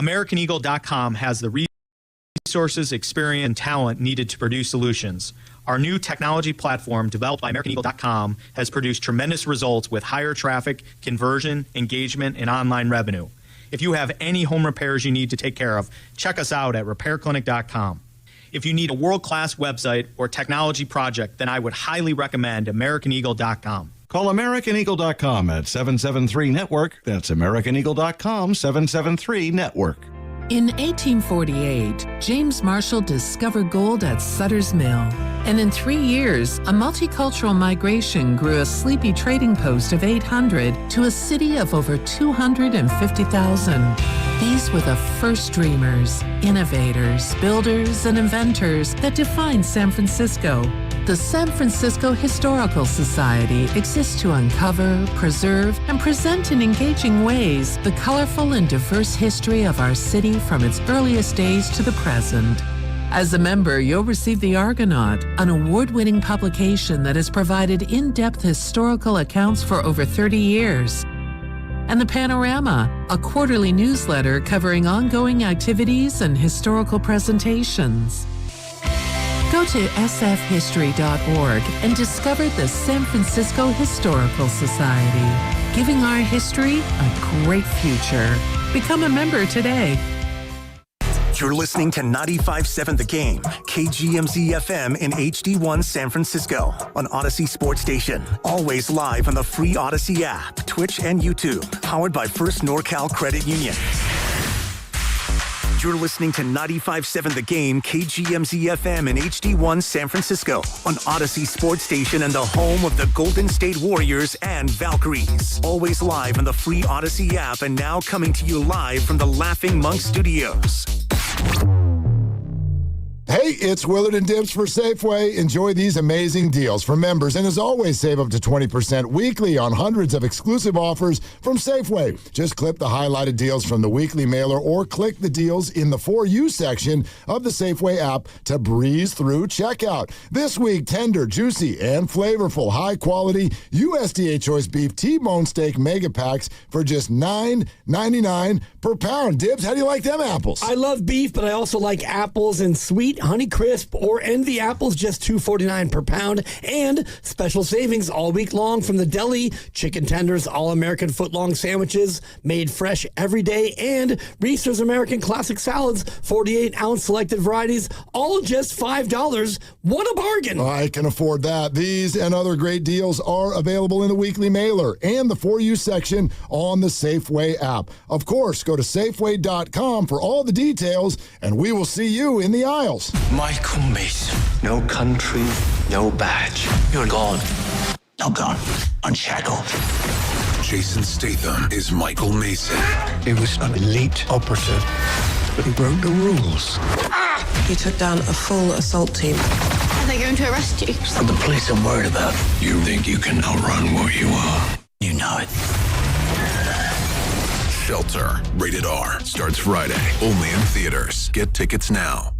AmericanEagle.com has the resources, experience, and talent needed to produce solutions. Our new technology platform, developed by AmericanEagle.com, has produced tremendous results with higher traffic, conversion, engagement, and online revenue. If you have any home repairs you need to take care of, check us out at RepairClinic.com. If you need a world-class website or technology project, then I would highly recommend AmericanEagle.com. Call AmericanEagle.com at 773-NETWORK. That's AmericanEagle.com, 773-NETWORK. In 1848, James Marshall discovered gold at Sutter's Mill. And in 3 years, a multicultural migration grew a sleepy trading post of 800 to a city of over 250,000. These were the first dreamers, innovators, builders, and inventors that defined San Francisco. The San Francisco Historical Society exists to uncover, preserve, and present in engaging ways the colorful and diverse history of our city from its earliest days to the present. As a member, you'll receive The Argonaut, an award-winning publication that has provided in-depth historical accounts for over 30 years. And The Panorama, a quarterly newsletter covering ongoing activities and historical presentations. Go to sfhistory.org and discover the San Francisco Historical Society, giving our history a great future. Become a member today. You're listening to 95.7 The Game, KGMZ-FM in HD1 San Francisco on Odyssey Sports Station. Always live on the free Odyssey app, Twitch, and YouTube. Powered by First NorCal Credit Union. You're listening to 95.7 The Game, KGMZ-FM in HD1 San Francisco on Odyssey Sports Station and the home of the Golden State Warriors and Valkyries. Always live on the free Odyssey app and now coming to you live from the Laughing Monk Studios. Hey, it's Willard and Dibbs for Safeway. Enjoy these amazing deals for members. And as always, save up to 20% weekly on hundreds of exclusive offers from Safeway. Just clip the highlighted deals from the weekly mailer or click the deals in the For You section of the Safeway app to breeze through checkout. This week, tender, juicy, and flavorful, high-quality USDA choice beef T-bone steak mega packs for just $9.99 per pound. Dibbs, how do you like them apples? I love beef, but I also like apples and sweet Honeycrisp or Envy apples, just $2.49 per pound, and special savings all week long from the deli. Chicken tenders, all-American foot-long sandwiches made fresh every day, and Reese's American Classic Salads, 48-ounce selected varieties, all just $5. What a bargain! I can afford that. These and other great deals are available in the weekly mailer and the For You section on the Safeway app. Of course, go to Safeway.com for all the details, and we will see you in the aisles. Michael Mason. No country, no badge. You're gone. I'm gone. Unshackled. Jason Statham is Michael Mason. He was an elite operative, but he broke the rules. He took down a full assault team. Are they going to arrest you? And the police I'm worried about. You think you can outrun what you are? You know it. Shelter, rated R, starts Friday, only in theaters. Get tickets now.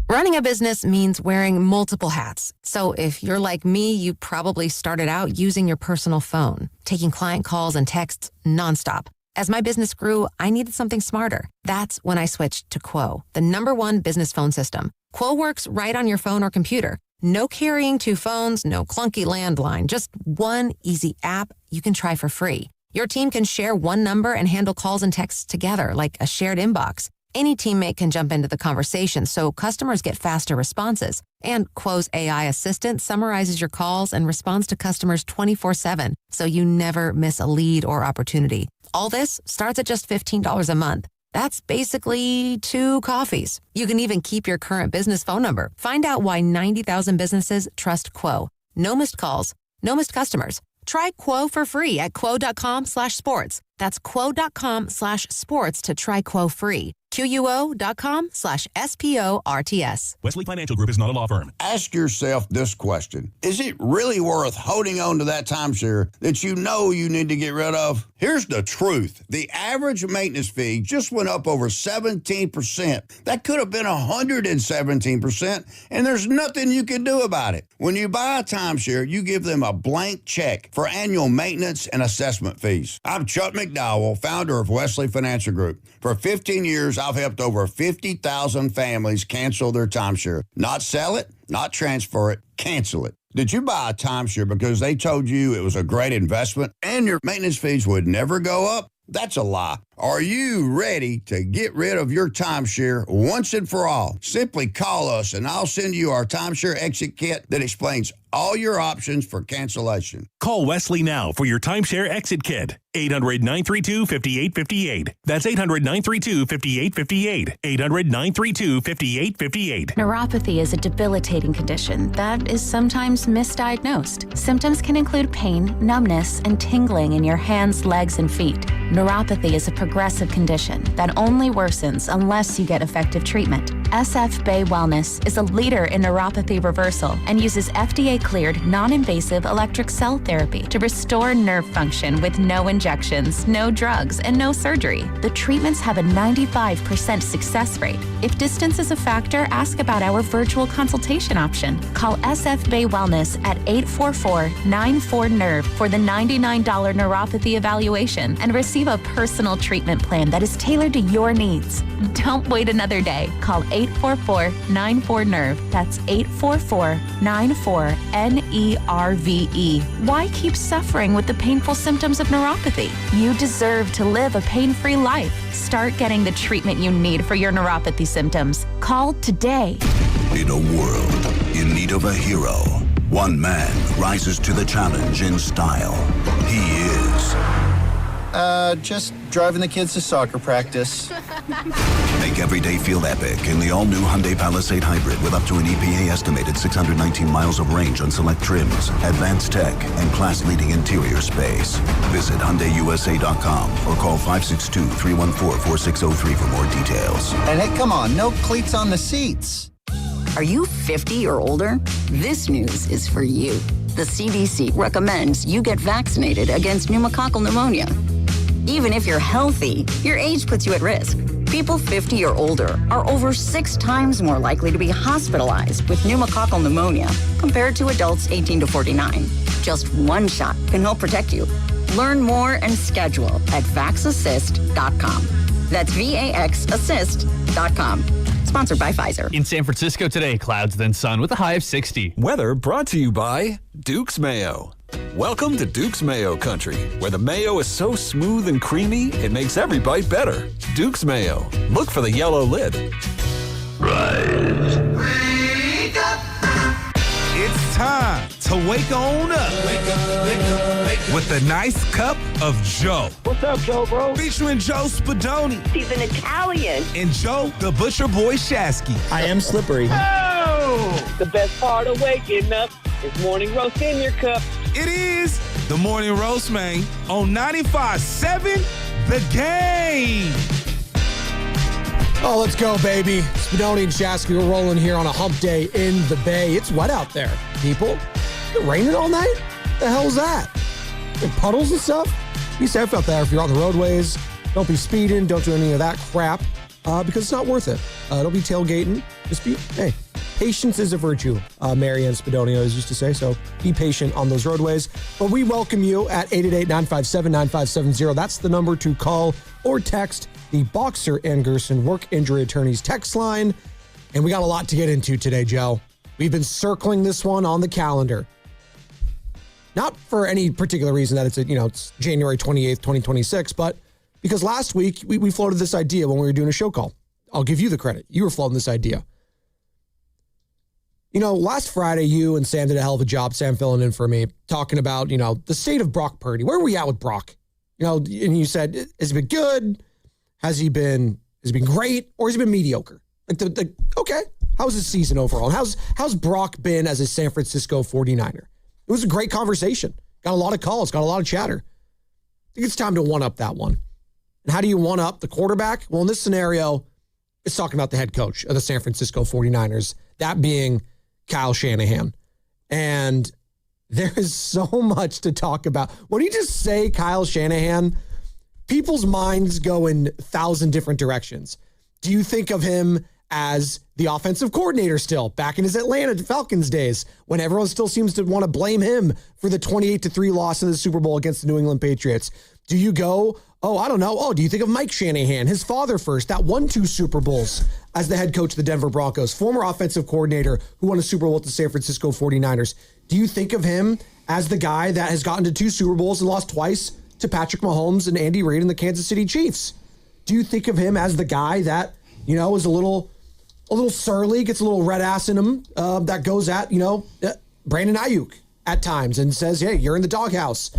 Running a business means wearing multiple hats. So if you're like me, you probably started out using your personal phone, taking client calls and texts nonstop. As my business grew, I needed something smarter. That's when I switched to Quo, the #1 business phone system. Quo works right on your phone or computer. No carrying 2 phones, no clunky landline, just one easy app you can try for free. Your team can share one number and handle calls and texts together like a shared inbox. Any teammate can jump into the conversation, so customers get faster responses. And Quo's AI assistant summarizes your calls and responds to customers 24/7, so you never miss a lead or opportunity. All this starts at just $15 a month. That's basically 2 coffees. You can even keep your current business phone number. Find out why 90,000 businesses trust Quo. No missed calls, no missed customers. Try Quo for free at quo.com/sports. That's quo.com/sports to try Quo free. QUO.com/SPORTS. Wesley Financial Group is not a law firm. Ask yourself this question. Is it really worth holding on to that timeshare that you know you need to get rid of? Here's the truth. The average maintenance fee just went up over 17%. That could have been 117%, and there's nothing you can do about it. When you buy a timeshare, you give them a blank check for annual maintenance and assessment fees. I'm Chuck McDowell, founder of Wesley Financial Group. For 15 years, I've helped over 50,000 families cancel their timeshare. Not sell it, not transfer it, cancel it. Did you buy a timeshare because they told you it was a great investment and your maintenance fees would never go up? That's a lie. Are you ready to get rid of your timeshare once and for all? Simply call us and I'll send you our timeshare exit kit that explains all your options for cancellation. Call Wesley now for your timeshare exit kit. 800-932-5858. That's 800-932-5858. 800-932-5858. Neuropathy is a debilitating condition that is sometimes misdiagnosed. Symptoms can include pain, numbness, and tingling in your hands, legs, and feet. Neuropathy is a progressive condition that only worsens unless you get effective treatment. SF Bay Wellness is a leader in neuropathy reversal and uses FDA-cleared, non-invasive electric cell therapy to restore nerve function with no injections, no drugs, and no surgery. The treatments have a 95% success rate. If distance is a factor, ask about our virtual consultation option. Call SF Bay Wellness at 844-94-NERVE for the $99 neuropathy evaluation and receive a personal treatment plan that is tailored to your needs. Don't wait another day. Call 844-94-NERVE. That's 844-94-NERVE. Why keep suffering with the painful symptoms of neuropathy? You deserve to live a pain-free life. Start getting the treatment you need for your neuropathy symptoms. Call today. In a world in need of a hero, one man rises to the challenge in style. He is... just driving the kids to soccer practice. Make every day feel epic in the all-new Hyundai Palisade Hybrid with up to an EPA-estimated 619 miles of range on select trims, advanced tech, and class-leading interior space. Visit HyundaiUSA.com or call 562-314-4603 for more details. And hey, come on, no cleats on the seats. Are you 50 or older? This news is for you. The CDC recommends you get vaccinated against pneumococcal pneumonia. Even if you're healthy, your age puts you at risk. People 50 or older are over 6 times more likely to be hospitalized with pneumococcal pneumonia compared to adults 18 to 49. Just one shot can help protect you. Learn more and schedule at vaxassist.com. That's VAXassist.com. Sponsored by Pfizer. In San Francisco today, clouds then sun with a high of 60. Weather brought to you by Duke's Mayo. Welcome to Duke's Mayo Country, where the mayo is so smooth and creamy, it makes every bite better. Duke's Mayo. Look for the yellow lid. Rise. Wake up. It's time to wake on up. Wake up, wake up, wake up. With a nice cup of Joe. What's up, Joe, bro? Featuring Joe Spadoni. He's an Italian. And Joe, the Butcher Boy Shasky. I am slippery. Oh! The best part of waking up is morning roast in your cup. It is the Morning Roast, man, on 95.7 The Game. Oh, let's go, baby. Spadoni and Shasky are rolling here on a hump day in the Bay. It's wet out there, people. It raining all night? The hell's that? Like puddles and stuff? Be safe out there if you're on the roadways. Don't be speeding. Don't do any of that crap because it's not worth it. Don't be tailgating. Just be, hey, patience is a virtue, Marianne Spadoni always used to say, so be patient on those roadways. But we welcome you at 888-957-9570. That's the number to call or text the Boxer and Gerson Work Injury Attorneys text line. And we got a lot to get into today, Joe. We've been circling this one on the calendar. Not for any particular reason that it's January 28th, 2026, but because last week we floated this idea when we were doing a show call. I'll give you the credit. You were floating this idea. Last Friday, you and Sam did a hell of a job, Sam filling in for me, talking about, the state of Brock Purdy. Where are we at with Brock? And you said, has he been good? Has he been great? Or has he been mediocre? Okay. How's his season overall? And how's Brock been as a San Francisco 49er? It was a great conversation. Got a lot of calls, got a lot of chatter. I think it's time to one-up that one. And how do you one-up the quarterback? Well, in this scenario, it's talking about the head coach of the San Francisco 49ers, that being Kyle Shanahan. And there is so much to talk about. When you just say Kyle Shanahan, people's minds go in 1,000 different directions. Do you think of him as the offensive coordinator still, back in his Atlanta Falcons days, when everyone still seems to want to blame him for the 28-3 loss in the Super Bowl against the New England Patriots? Do you go, I don't know. Do you think of Mike Shanahan, his father first, that won 2 Super Bowls as the head coach of the Denver Broncos, former offensive coordinator who won a Super Bowl with the San Francisco 49ers. Do you think of him as the guy that has gotten to 2 Super Bowls and lost twice to Patrick Mahomes and Andy Reid and the Kansas City Chiefs? Do you think of him as the guy that, is a little surly, gets a little red ass in him, that goes at, Brandon Ayuk at times and says, hey, you're in the doghouse?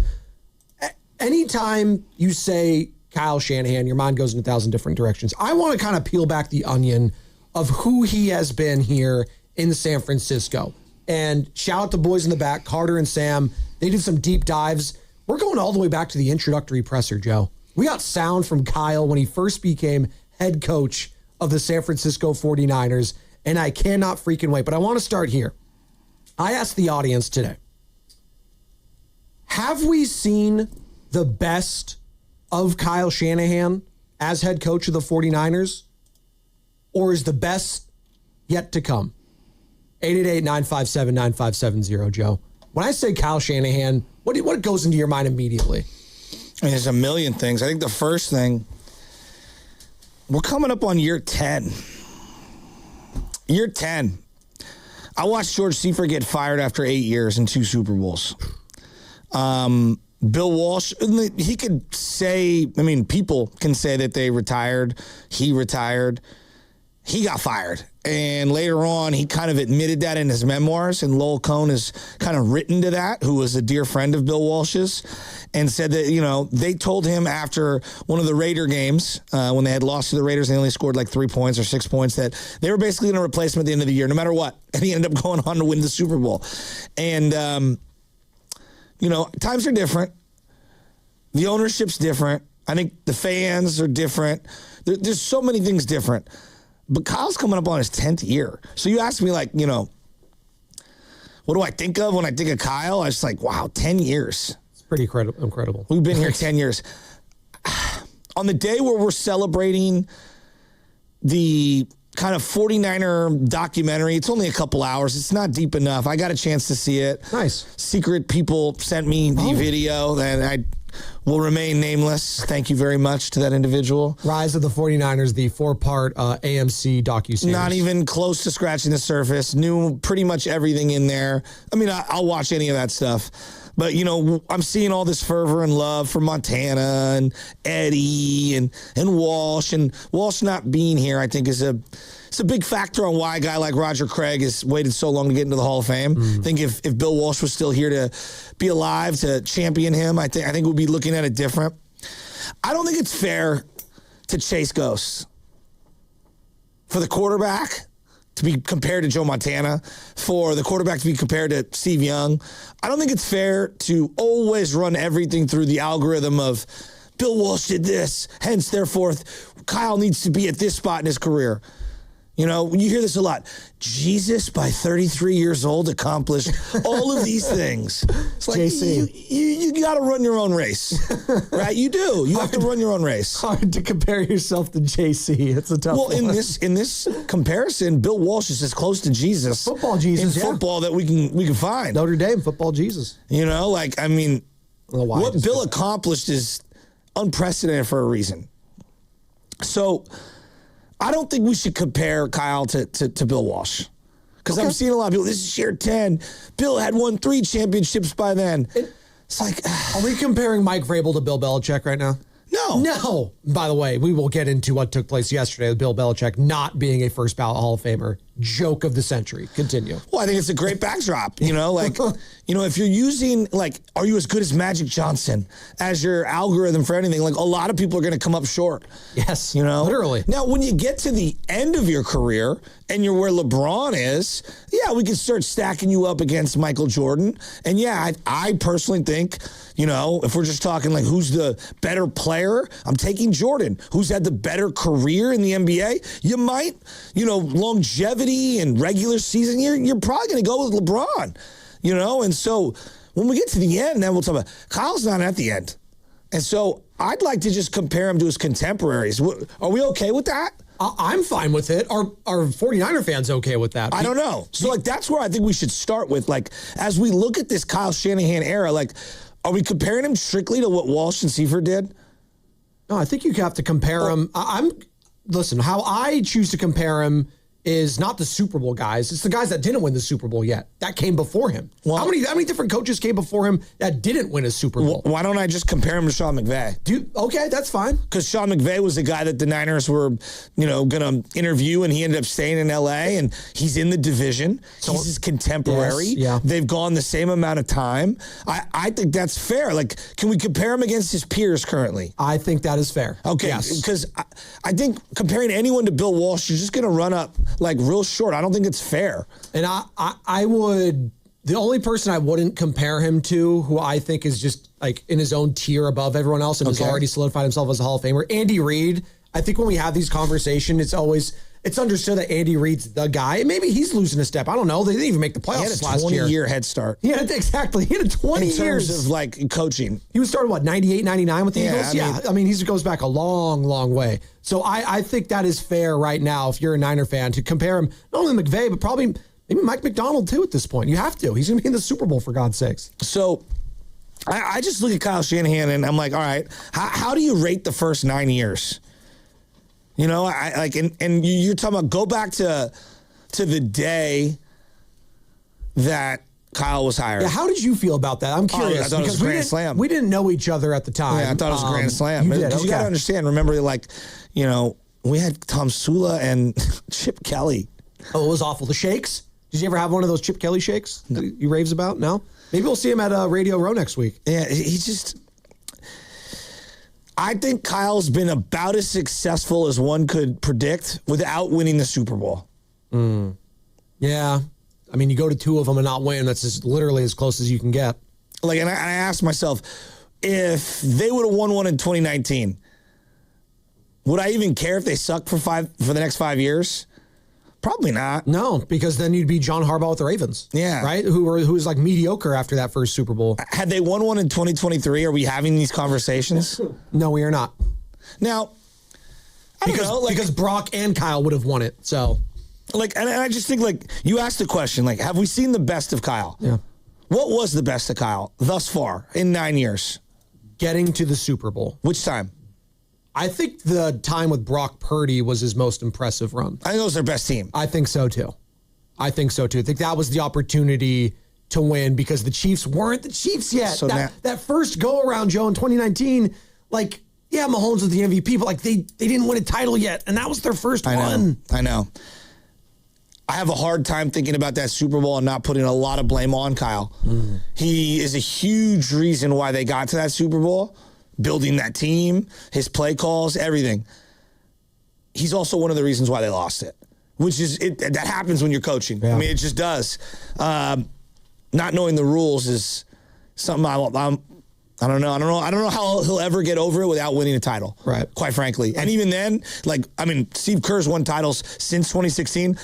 Anytime you say Kyle Shanahan, your mind goes in 1,000 different directions. I want to kind of peel back the onion of who he has been here in San Francisco. And shout out the boys in the back, Carter and Sam. They did some deep dives. We're going all the way back to the introductory presser, Joe. We got sound from Kyle when he first became head coach of the San Francisco 49ers, and I cannot freaking wait. But I want to start here. I asked the audience today, have we seen the best of Kyle Shanahan as head coach of the 49ers, or is the best yet to come? 888-957-9570, Joe. When I say Kyle Shanahan, what goes into your mind immediately? There's a million things. I think the first thing, we're coming up on year 10. Year 10. I watched George Seifert get fired after 8 years and 2 Super Bowls. Bill Walsh, he could say, people can say that they retired. He retired. He got fired. And later on, he kind of admitted that in his memoirs, and Lowell Cohn has kind of written to that, who was a dear friend of Bill Walsh's, and said that, they told him after one of the Raider games, when they had lost to the Raiders, they only scored like 3 points or 6 points, that they were basically going to replace him at the end of the year, no matter what. And he ended up going on to win the Super Bowl. And, times are different. The ownership's different. I think the fans are different. There's so many things different. But Kyle's coming up on his 10th year. So you ask me, what do I think of when I think of Kyle? I was like, wow, 10 years. It's pretty incredible. We've been here 10 years. On the day where we're celebrating the kind of 49er documentary, it's only a couple hours. It's not deep enough. I got a chance to see it. Nice. Secret people sent me the video, and I will remain nameless. Thank you very much to that individual. Rise of the 49ers, the 4-part AMC docuseries. Not even close to scratching the surface. Knew pretty much everything in there. I'll watch any of that stuff. But, I'm seeing all this fervor and love for Montana and Eddie and Walsh. And Walsh not being here, I think, is a big factor on why a guy like Roger Craig has waited so long to get into the Hall of Fame. I think if Bill Walsh was still here to be alive to champion him, I think we'd be looking at it different. I don't think it's fair to chase ghosts. For the quarterback to be compared to Joe Montana, for the quarterback to be compared to Steve Young, I don't think it's fair to always run everything through the algorithm of Bill Walsh did this, hence, therefore, Kyle needs to be at this spot in his career. You hear this a lot. Jesus, by 33 years old, accomplished all of these things. It's like, JC, you got to run your own race, right? You do. You have to run your own race. Hard to compare yourself to JC. It's a tough one. Well, in this comparison, Bill Walsh is as close to Jesus, football Jesus, in football that we can find. Notre Dame football Jesus. What Bill accomplished is unprecedented for a reason. So I don't think we should compare Kyle to Bill Walsh. Because I'm seeing a lot of people, this is year 10. Bill had won 3 championships by then. It's like... Are we comparing Mike Vrabel to Bill Belichick right now? No. By the way, we will get into what took place yesterday with Bill Belichick not being a first ballot Hall of Famer. Joke of the century. Continue. Well, I think it's a great backdrop. If you're using, are you as good as Magic Johnson as your algorithm for anything? A lot of people are going to come up short. Yes. Literally. Now, when you get to the end of your career and you're where LeBron is, we can start stacking you up against Michael Jordan. And I personally think, if we're just talking who's the better player, I'm taking Jordan. Who's had the better career in the NBA? You might, longevity and regular season, you're probably going to go with LeBron, And so when we get to the end, then we'll talk about Kyle's not at the end. And so I'd like to just compare him to his contemporaries. Are we okay with that? I'm fine with it. Are 49er fans okay with that? I don't know. So, that's where I think we should start with, as we look at this Kyle Shanahan era, Are we comparing him strictly to what Walsh and Seifert did? No, I think you have to compare him. Listen, how I choose to compare him is not the Super Bowl guys. It's the guys that didn't win the Super Bowl yet. That came before him. Well, how many different coaches came before him that didn't win a Super Bowl? Why don't I just compare him to Sean McVay? Okay, that's fine. Because Sean McVay was the guy that the Niners were, going to interview, and he ended up staying in L.A., and he's in the division. He's his contemporary. Yes, yeah. They've gone the same amount of time. I think that's fair. Like, can we compare him against his peers currently? I think that is fair. Okay, because I think comparing anyone to Bill Walsh, you're just going to run up like real short. I don't think it's fair. And I would, the only person I wouldn't compare him to, who I think is just like in his own tier above everyone else and has already solidified himself as a Hall of Famer, Andy Reid. I think when we have these conversations, it's understood that Andy Reid's the guy. And maybe he's losing a step. I don't know. They didn't even make the playoffs last year. He had a 20-year head start. Yeah, exactly. He had 20 years. In terms of like coaching. He was started, 98, 99 with the Eagles? I mean, he goes back a long, long way. So I think that is fair right now if you're a Niner fan to compare him, not only to McVay, but probably maybe Mike McDonald too at this point. You have to. He's going to be in the Super Bowl, for God's sakes. So I just look at Kyle Shanahan and I'm like, all right, how do you rate the first 9 years? You know, and you're talking about go back to the day that Kyle was hired. Yeah, how did you feel about that? I'm curious. I thought it was a grand slam. We didn't know each other at the time. Yeah, I thought it was a grand slam. You did, you got to understand, remember, we had Tom Sula and Chip Kelly. Oh, it was awful. The shakes? Did you ever have one of those Chip Kelly shakes that you raves about? No? Maybe we'll see him at Radio Row next week. Yeah, I think Kyle's been about as successful as one could predict without winning the Super Bowl. Yeah. I mean, you go to two of them and not win. That's literally as close as you can get. And I asked myself, if they would have won one in 2019, would I even care if they sucked for the next 5 years? Probably not. No, because then you'd be John Harbaugh with the Ravens. Yeah. Right? Who was like mediocre after that first Super Bowl. Had they won one in 2023, are we having these conversations? No, we are not. Now, because Brock and Kyle would have won it. So, and I just think, you asked the question, have we seen the best of Kyle? Yeah. What was the best of Kyle thus far in 9 years? Getting to the Super Bowl. Which time? I think the time with Brock Purdy was his most impressive run. I think it was their best team. I think so, too. I think that was the opportunity to win because the Chiefs weren't the Chiefs yet. So that first go-around, Joe, in 2019, Mahomes was the MVP, but they didn't win a title yet, and that was their first one. I know. I have a hard time thinking about that Super Bowl and not putting a lot of blame on Kyle. He is a huge reason why they got to that Super Bowl. Building that team, his play calls, everything. He's also one of the reasons why they lost it, which is that happens when you're coaching. Yeah. I mean, it just does. Not knowing the rules is something I don't know. I don't know how he'll ever get over it without winning a title. Right. Quite frankly. And even then, Steve Kerr's won titles since 2016.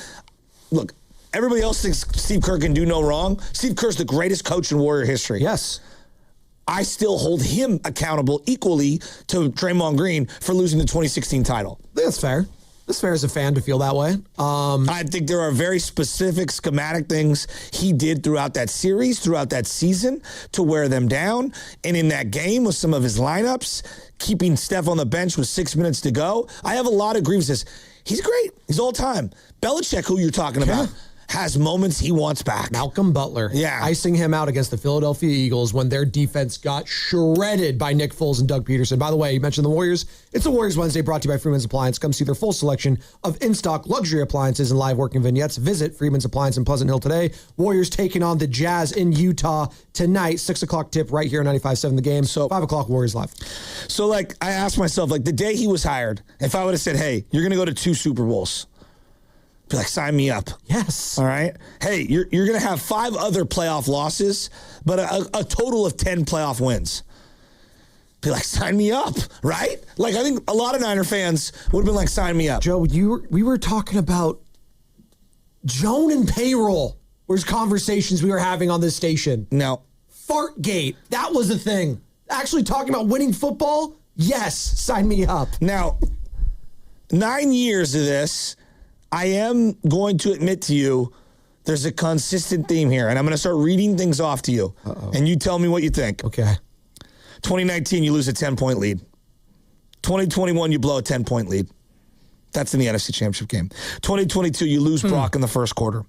Look, everybody else thinks Steve Kerr can do no wrong. Steve Kerr's the greatest coach in Warrior history. Yes. I still hold him accountable equally to Draymond Green for losing the 2016 title. I think that's fair. It's fair as a fan to feel that way. I think there are very specific schematic things he did throughout that series, throughout that season, to wear them down. And in that game with some of his lineups, keeping Steph on the bench with 6 minutes to go. I have a lot of grievances. He's great. He's all time. Belichick, who you're talking about, has moments he wants back. Malcolm Butler. Yeah. Icing him out against the Philadelphia Eagles when their defense got shredded by Nick Foles and Doug Peterson. By the way, you mentioned the Warriors. It's a Warriors Wednesday brought to you by Freeman's Appliance. Come see their full selection of in-stock luxury appliances and live working vignettes. Visit Freeman's Appliance in Pleasant Hill today. Warriors taking on the Jazz in Utah tonight. 6 o'clock tip right here on 95.7 The Game. So 5 o'clock Warriors live. So I asked myself, the day he was hired, if I would have said, hey, you're going to go to 2 Super Bowls. Be like, sign me up. Yes. All right. Hey, you're going to have 5 other playoff losses, but a total of 10 playoff wins. Be like, sign me up, right? I think a lot of Niner fans would have been like, sign me up. Joe, we were talking about Joan and payroll. Was conversations we were having on this station. No. Fartgate. That was the thing. Actually talking about winning football? Yes. Sign me up. Now, 9 years of this, I am going to admit to you there's a consistent theme here, and I'm going to start reading things off to you. And you tell me what you think. Okay. 2019, you lose a 10-point lead. 2021, you blow a 10-point lead. That's in the NFC Championship game. 2022, you lose Brock in the first quarter.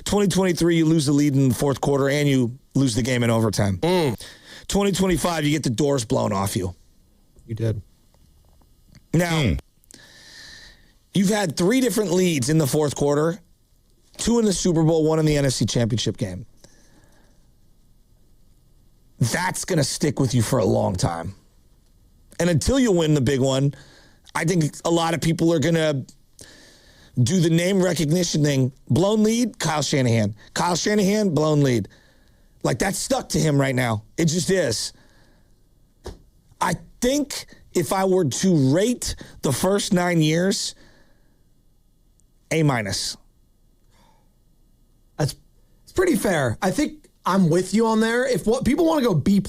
2023, you lose the lead in the fourth quarter, and you lose the game in overtime. 2025, you get the doors blown off you. You did. Now, you've had 3 different leads in the fourth quarter, 2 in the Super Bowl, 1 in the NFC Championship game. That's going to stick with you for a long time. And until you win the big one, I think a lot of people are going to do the name recognition thing. Blown lead, Kyle Shanahan. Kyle Shanahan, blown lead. Like, that's stuck to him right now. It just is. I think if I were to rate the first 9 years, A-. It's pretty fair. I think I'm with you on there. If people want to go B+,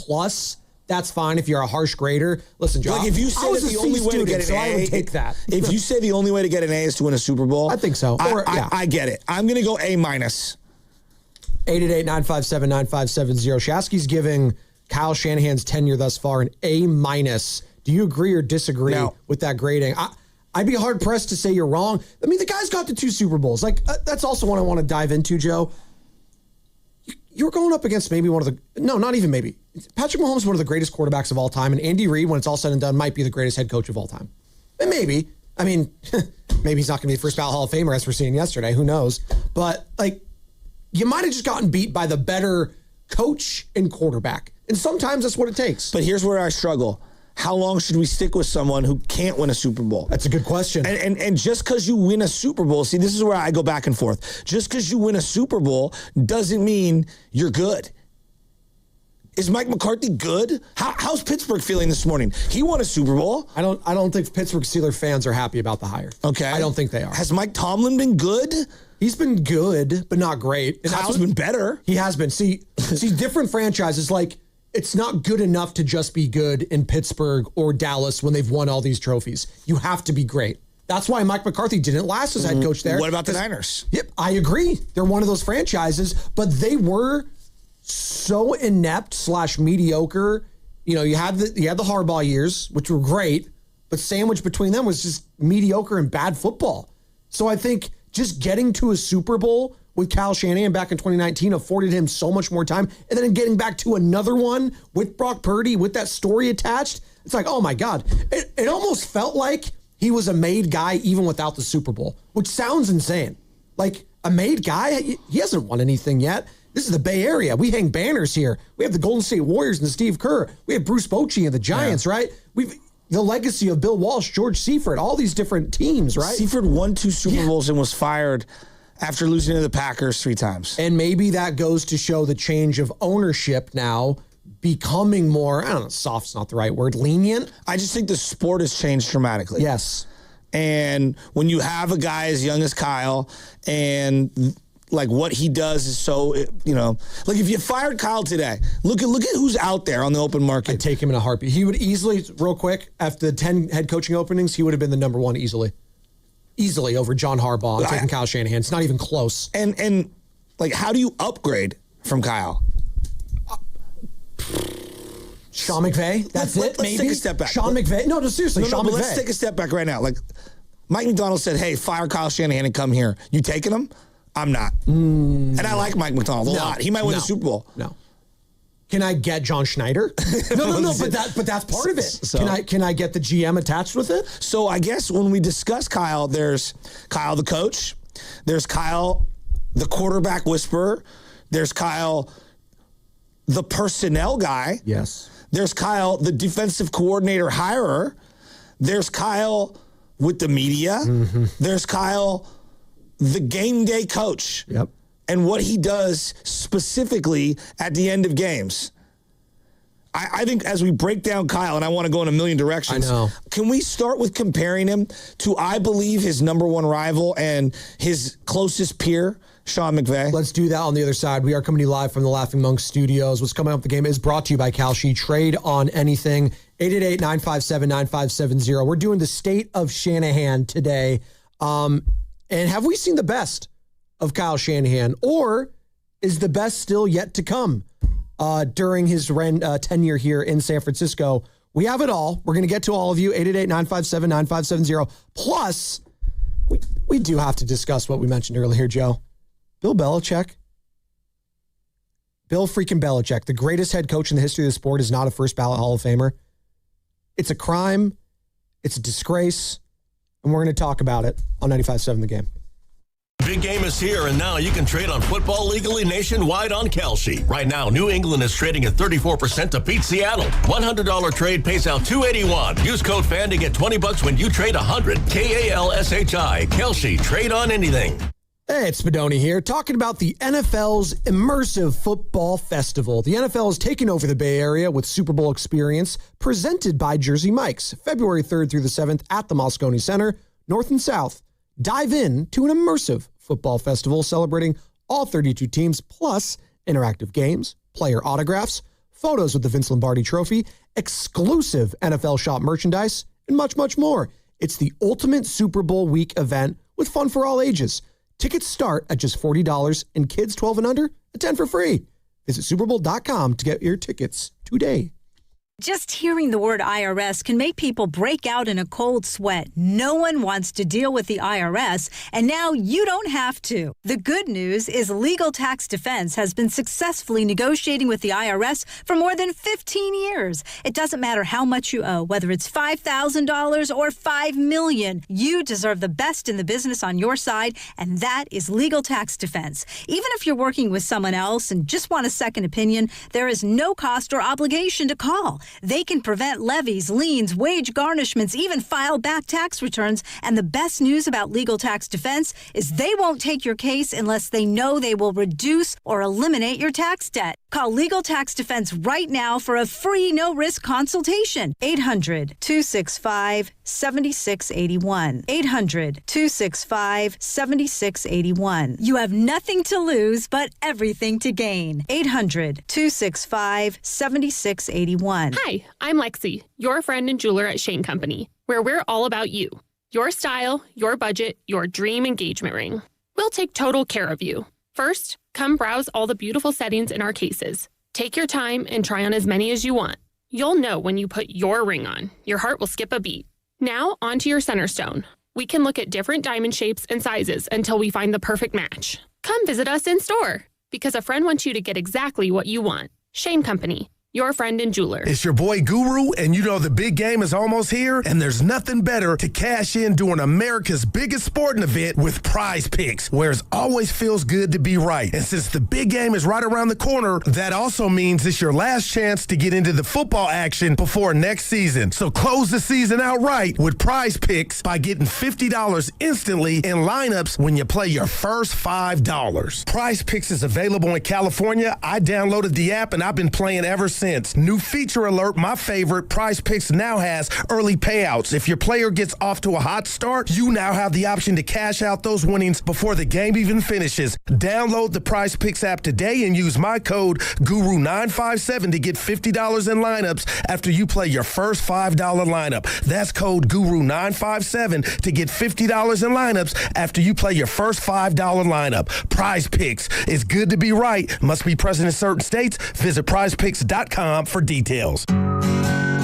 that's fine. If you're a harsh grader, listen, Joe. Like if you say that the only way to get an A, I would take that. If you say the only way to get an A is to win a Super Bowl, I think so. I get it. I'm going to go A-. 888-957-9570. Shasky's giving Kyle Shanahan's tenure thus far an A-. Do you agree or disagree with that grading? I'd be hard pressed to say you're wrong. I mean, the guy's got the 2 Super Bowls. Like that's also one I want to dive into, Joe. You're going up against maybe one of the, no, not even maybe. Patrick Mahomes is one of the greatest quarterbacks of all time, and Andy Reid, when it's all said and done, might be the greatest head coach of all time. And maybe. I mean, maybe he's not going to be the first ballot Hall of Famer, as we're seeing yesterday. Who knows? But, like, you might have just gotten beat by the better coach and quarterback. And sometimes that's what it takes. But here's where I struggle. How long should we stick with someone who can't win a Super Bowl? That's a good question. And just because you win a Super Bowl, see, this is where I go back and forth. Just because you win a Super Bowl doesn't mean you're good. Is Mike McCarthy good? How's Pittsburgh feeling this morning? He won a Super Bowl. I don't think Pittsburgh Steelers fans are happy about the hire. Okay. I don't think they are. Has Mike Tomlin been good? He's been good, but not great. And Kyle's been better. He has been. See, different franchises, like, it's not good enough to just be good in Pittsburgh or Dallas when they've won all these trophies. You have to be great. That's why Mike McCarthy didn't last as head coach there. What about the Niners? Yep, I agree. They're one of those franchises, but they were so inept / mediocre. You know, you had the Harbaugh years, which were great, but sandwiched between them was just mediocre and bad football. So I think just getting to a Super Bowl with Kyle Shanahan back in 2019 afforded him so much more time. And then getting back to another one with Brock Purdy, with that story attached, it's like, oh my God. It almost felt like he was a made guy even without the Super Bowl, which sounds insane. Like, a made guy? He hasn't won anything yet. This is the Bay Area. We hang banners here. We have the Golden State Warriors and Steve Kerr. We have Bruce Bochy and the Giants, right? We've the legacy of Bill Walsh, George Seifert, all these different teams, right? Seifert won 2 Super Bowls and was fired after losing to the Packers 3 times. And maybe that goes to show the change of ownership now becoming more, I don't know, soft's not the right word, lenient. I just think the sport has changed dramatically. Yes. And when you have a guy as young as Kyle and like what he does is so, you know, like if you fired Kyle today, look at who's out there on the open market. I'd take him in a heartbeat. He would easily, real quick, after the 10 head coaching openings, he would have been the number 1 easily over John Harbaugh and taking Kyle Shanahan. It's not even close. And like, how do you upgrade from Kyle? Sean McVay? That's it, maybe? Let's take a step back. Sean McVay? No, seriously, Sean McVay. Let's take a step back right now. Like, Mike McDonald said, hey, fire Kyle Shanahan and come here. You taking him? I'm not. And I like Mike McDonald a lot. He might win the Super Bowl. No. Can I get John Schneider? No, but that's part of it. So, can I get the GM attached with it? So I guess when we discuss Kyle, there's Kyle the coach, there's Kyle the quarterback whisperer, there's Kyle the personnel guy. Yes. There's Kyle the defensive coordinator hirer. There's Kyle with the media. Mm-hmm. There's Kyle the game day coach. Yep. And what he does specifically at the end of games. I think as we break down Kyle, and I want to go in a million directions, I know. Can we start with comparing him to, I believe, his number 1 rival and his closest peer, Sean McVay? Let's do that on the other side. We are coming to you live from the Laughing Monk Studios. What's coming up the game is brought to you by Kalshi. Trade on anything. 888-957-9570. We're doing the state of Shanahan today. And have we seen the best of Kyle Shanahan, or is the best still yet to come? during his tenure here in San Francisco. We have it all. We're going to get to all of you, 888-957-9570. Plus, we do have to discuss what we mentioned earlier, Joe. Bill freaking Belichick, the greatest head coach in the history of the sport, is not a first ballot Hall of Famer. It's a crime. It's a disgrace. And we're going to talk about it on 95.7 The Game. Big game is here, and now you can trade on football legally nationwide on Kalshi. Right now, New England is trading at 34% to beat Seattle. $100 trade pays out $281. Use code FAN to get $20 when you trade 100. KALSHI. Kalshi. Trade on anything. Hey, it's Spadoni here, talking about the NFL's Immersive Football Festival. The NFL is taking over the Bay Area with Super Bowl experience presented by Jersey Mike's, February 3rd through the 7th at the Moscone Center, North and South. Dive in to an immersive football festival celebrating all 32 teams, plus interactive games, player autographs, photos with the Vince Lombardi Trophy, exclusive NFL shop merchandise, and much, much more. It's the ultimate Super Bowl week event with fun for all ages. Tickets start at just $40 and kids 12 and under at $10 for free. Visit superbowl.com to get your tickets today. Just hearing the word IRS can make people break out in a cold sweat. No one wants to deal with the IRS, and now you don't have to. The good news is Legal Tax Defense has been successfully negotiating with the IRS for more than 15 years. It doesn't matter how much you owe, whether it's $5,000 or $5 million. You deserve the best in the business on your side, and that is Legal Tax Defense. Even if you're working with someone else and just want a second opinion, there is no cost or obligation to call. They can prevent levies, liens, wage garnishments, even file back tax returns. And the best news about Legal Tax Defense is they won't take your case unless they know they will reduce or eliminate your tax debt. Call Legal Tax Defense right now for a free no-risk consultation. 800-265-7681. 800-265-7681. You have nothing to lose but everything to gain. 800-265-7681. Hi, I'm Lexi, your friend and jeweler at Shane Company, where we're all about you. Your style, your budget, your dream engagement ring. We'll take total care of you. First, come browse all the beautiful settings in our cases. Take your time and try on as many as you want. You'll know when you put your ring on. Your heart will skip a beat. Now, onto your center stone. We can look at different diamond shapes and sizes until we find the perfect match. Come visit us in store, because a friend wants you to get exactly what you want. Shane Company, your friend and jeweler. It's your boy Guru, and you know the big game is almost here, and there's nothing better to cash in during America's biggest sporting event with Prize Picks, where it always feels good to be right. And since the big game is right around the corner, that also means it's your last chance to get into the football action before next season. So close the season out right with Prize Picks by getting $50 instantly in lineups when you play your first $5. Prize Picks is available in California. I downloaded the app, and I've been playing ever since. New feature alert, my favorite, Prize Picks now has early payouts. If your player gets off to a hot start, you now have the option to cash out those winnings before the game even finishes. Download the Prize Picks app today and use my code GURU957 to get $50 in lineups after you play your first $5 lineup. That's code GURU957 to get $50 in lineups after you play your first $5 lineup. Prize Picks is good to be right. Must be present in certain states. Visit prizepicks.com for details.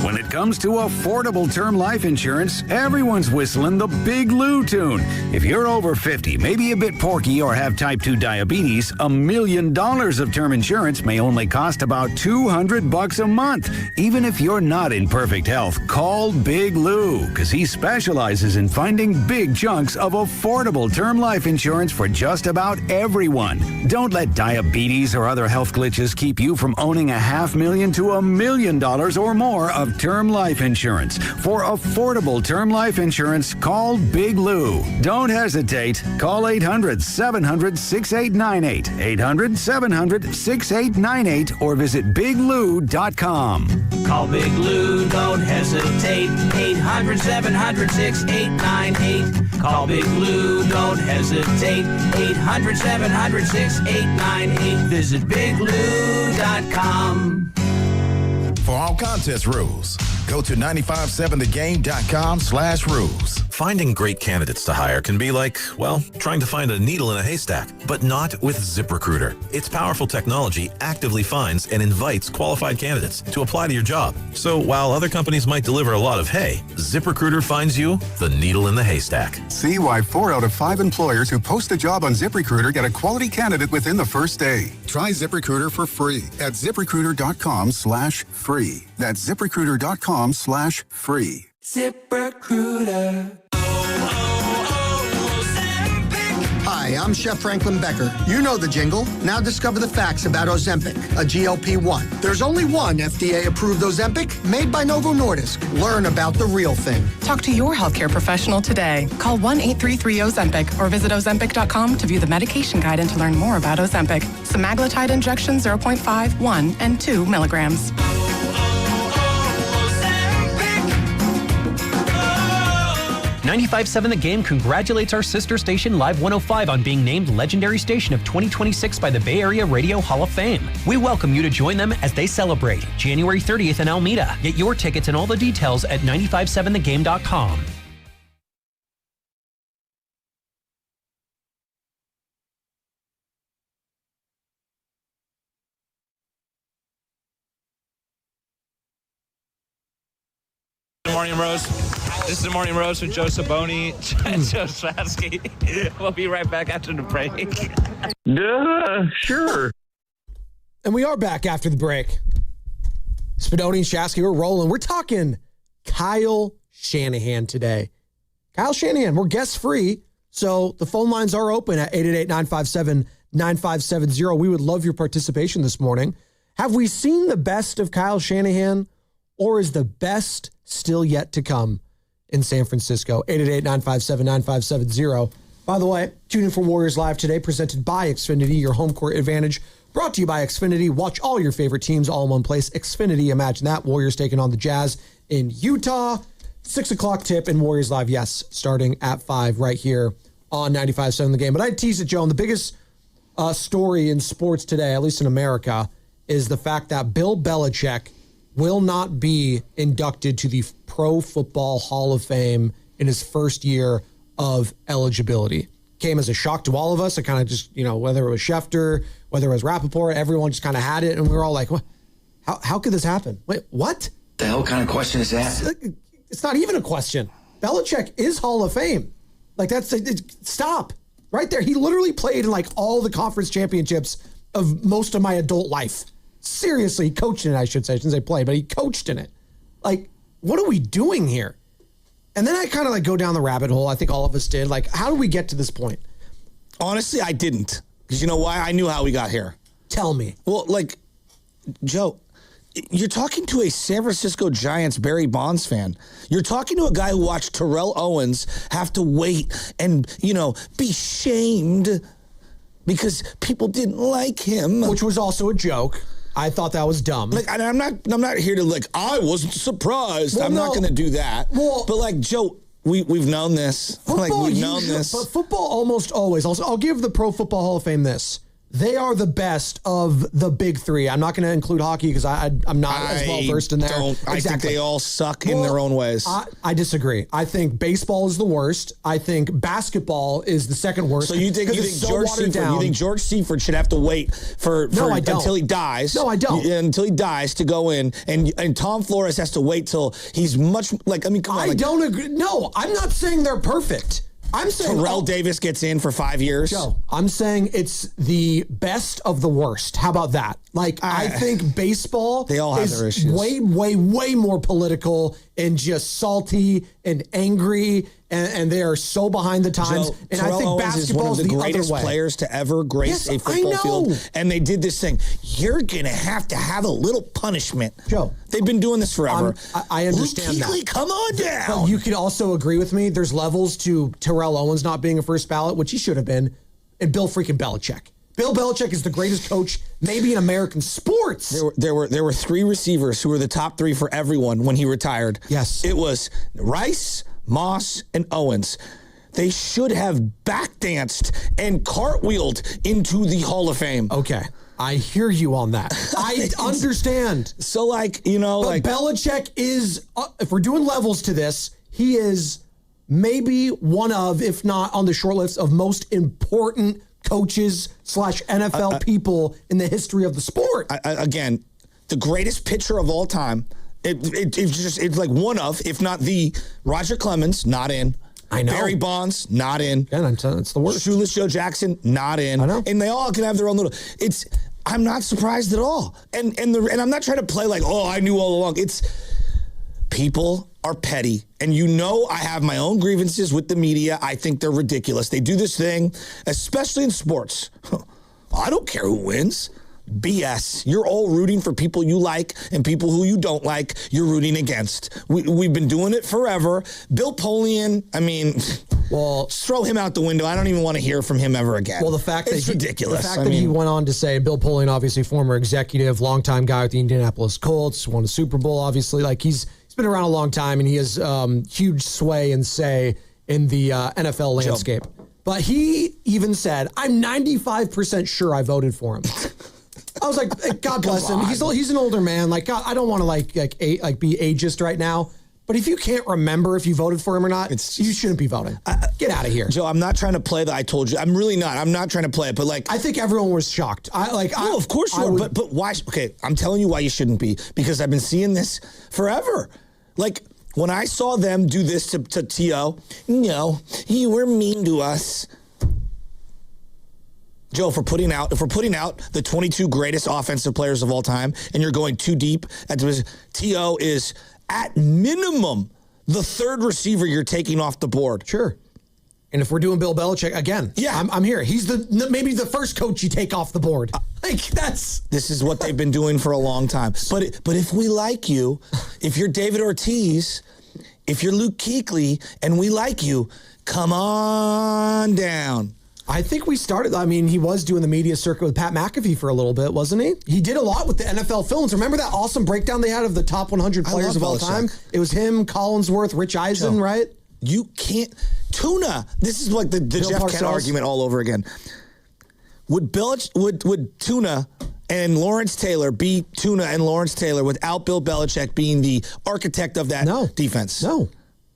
When it comes to affordable term life insurance, everyone's whistling the Big Lou tune. If you're over 50, maybe a bit porky, or have type 2 diabetes, $1 million of term insurance may only cost about $200 a month. Even if you're not in perfect health, call Big Lou, because he specializes in finding big chunks of affordable term life insurance for just about everyone. Don't let diabetes or other health glitches keep you from owning $500,000 to $1 million or more of term life insurance. For affordable term life insurance, call Big Lou. Don't hesitate. Call 800-700-6898, 800-700-6898, or visit biglou.com. Call Big Lou, don't hesitate. 800-700-6898. Call Big Lou, don't hesitate. 800-700-6898. Visit biglou.com. For all contest rules, go to 957thegame.com/rules. Finding great candidates to hire can be like, well, trying to find a needle in a haystack, but not with ZipRecruiter. Its powerful technology actively finds and invites qualified candidates to apply to your job. So while other companies might deliver a lot of hay, ZipRecruiter finds you the needle in the haystack. See why 4 out of 5 employers who post a job on ZipRecruiter get a quality candidate within the first day. Try ZipRecruiter for free at ZipRecruiter.com/free. That's ZipRecruiter.com/free. ZipRecruiter. Hi, I'm Chef Franklin Becker. You know the jingle. Now discover the facts about Ozempic, a GLP-1. There's only one FDA-approved Ozempic made by Novo Nordisk. Learn about the real thing. Talk to your healthcare professional today. Call 1-833-OZEMPIC or visit Ozempic.com to view the medication guide and to learn more about Ozempic. Semaglutide injection 0.5, 1, and 2 milligrams. 95.7 The Game congratulates our sister station Live 105 on being named Legendary Station of 2026 by the Bay Area Radio Hall of Fame. We welcome you to join them as they celebrate January 30th in Alameda. Get your tickets and all the details at 957thegame.com. Good morning, Rose. This is the Morning Rose with Joe Saboni and Joe Svasky. We'll be right back after the break. Sure. And we are back after the break. Spadoni and Shasky, we're rolling. We're talking Kyle Shanahan today. Kyle Shanahan, we're guest-free, so the phone lines are open at 888-957-9570. We would love your participation this morning. Have we seen the best of Kyle Shanahan, or is the best still yet to come in San Francisco? 888-957-9570. By the way, tune in for Warriors Live today, presented by Xfinity, your home court advantage. Brought to you by Xfinity. Watch all your favorite teams all in one place. Xfinity, imagine that. Warriors taking on the Jazz in Utah. 6 o'clock tip in Warriors Live, yes, starting at 5 right here on 95.7 The Game. But I teased it, Joe, and the biggest story in sports today, at least in America, is the fact that Bill Belichick will not be inducted to the Pro Football Hall of Fame in his first year of eligibility. Came as a shock to all of us. It kind of just, whether it was Schefter, whether it was Rappaport, everyone just kind of had it. And we were all like, what? How could this happen? Wait, what? The hell kind of question is that? It's not even a question. Belichick is Hall of Fame. Stop. Right there. He literally played in all the conference championships of most of my adult life. Seriously, he coached in it, I should say. I shouldn't say play, but he coached in it. What are we doing here? And then I kind of go down the rabbit hole. I think all of us did. How do we get to this point? Honestly, I didn't. Because you know why? I knew how we got here. Tell me. Well, Joe, you're talking to a San Francisco Giants Barry Bonds fan. You're talking to a guy who watched Terrell Owens have to wait and, be shamed because people didn't like him. Which was also a joke. I thought that was dumb. I'm not here to I wasn't surprised. Well, I'm not going to do that. Well, but Joe, we've known this. We've known this. But football almost always. Also, I'll give the Pro Football Hall of Fame this. They are the best of the big three. I'm not going to include hockey because I'm not as well versed in there. I think they all suck in their own ways. I disagree. I think baseball is the worst. I think basketball is the second worst. So you think George Seifert should have to wait until he dies? No, I don't. Until he dies to go in, and Tom Flores has to wait till he's much come on. I don't agree. No, I'm not saying they're perfect. I'm saying Terrell Davis gets in for 5 years. Joe, I'm saying it's the best of the worst. How about that? I think baseball they all have their issues. Way, way, way more political and just salty and angry, and they are so behind the times. Joe, and Terrell I think Owens basketball is one of the greatest players to ever grace a football field. And they did this thing. You're going to have a little punishment. Joe. They've been doing this forever. I understand Luke Kuechly, come on down. But you could also agree with me. There's levels to Terrell Owens not being a first ballot, which he should have been, and Bill freaking Belichick. Bill Belichick is the greatest coach maybe in American sports. There were 3 receivers who were the top 3 for everyone when he retired. Yes. It was Rice, Moss, and Owens. They should have backdanced and cartwheeled into the Hall of Fame. Okay. I hear you on that. I understand. So, But Belichick is, if we're doing levels to this, he is maybe one of, if not on the short list of most important coaches / NFL people in the history of the sport. Again, the greatest pitcher of all time. It's like one of, if not the, Roger Clemens, not in. I know. Barry Bonds, not in. Yeah, it's the worst. Shoeless Joe Jackson, not in. I know. And they all can have their own little. I'm not surprised at all. And I'm not trying to play like, I knew all along. It's people are petty. And I have my own grievances with the media. I think they're ridiculous. They do this thing, especially in sports. I don't care who wins. BS. You're all rooting for people you like, and people who you don't like, you're rooting against. We've been doing it forever. Bill Polian, just throw him out the window. I don't even want to hear from him ever again. Well, it's ridiculous. The fact that he went on to say, Bill Polian, obviously former executive, longtime guy with the Indianapolis Colts, won a Super Bowl, obviously. Like he's been around a long time, and he has huge sway and say in the NFL landscape. Joe. But he even said, I'm 95% sure I voted for him. I was like, God bless him. He's an older man. Like, God, I don't want to be ageist right now. But if you can't remember if you voted for him or not, you shouldn't be voting. Get out of here, Joe. I'm not trying to play the I told you. I'm really not. I'm not trying to play it. But I think everyone was shocked. No, of course you are. But why? Okay, I'm telling you why you shouldn't be, because I've been seeing this forever. Like when I saw them do this to T.O., you were mean to us. Joe, if we're putting out the 22 greatest offensive players of all time, and you're going too deep, T.O. is at minimum the third receiver you're taking off the board. Sure. And if we're doing Bill Belichick again, I'm here. He's maybe the first coach you take off the board. This is what they've been doing for a long time. But if we like you, if you're David Ortiz, if you're Luke Kuechly, and we like you, come on down. I think we started, he was doing the media circuit with Pat McAfee for a little bit, wasn't he? He did a lot with the NFL films. Remember that awesome breakdown they had of the top 100 players of all time? It was him, Collinsworth, Rich Eisen, right? You can't. Tuna. This is like the Jeff Kent argument all over again. Would Tuna and Lawrence Taylor be Tuna and Lawrence Taylor without Bill Belichick being the architect of that defense? No.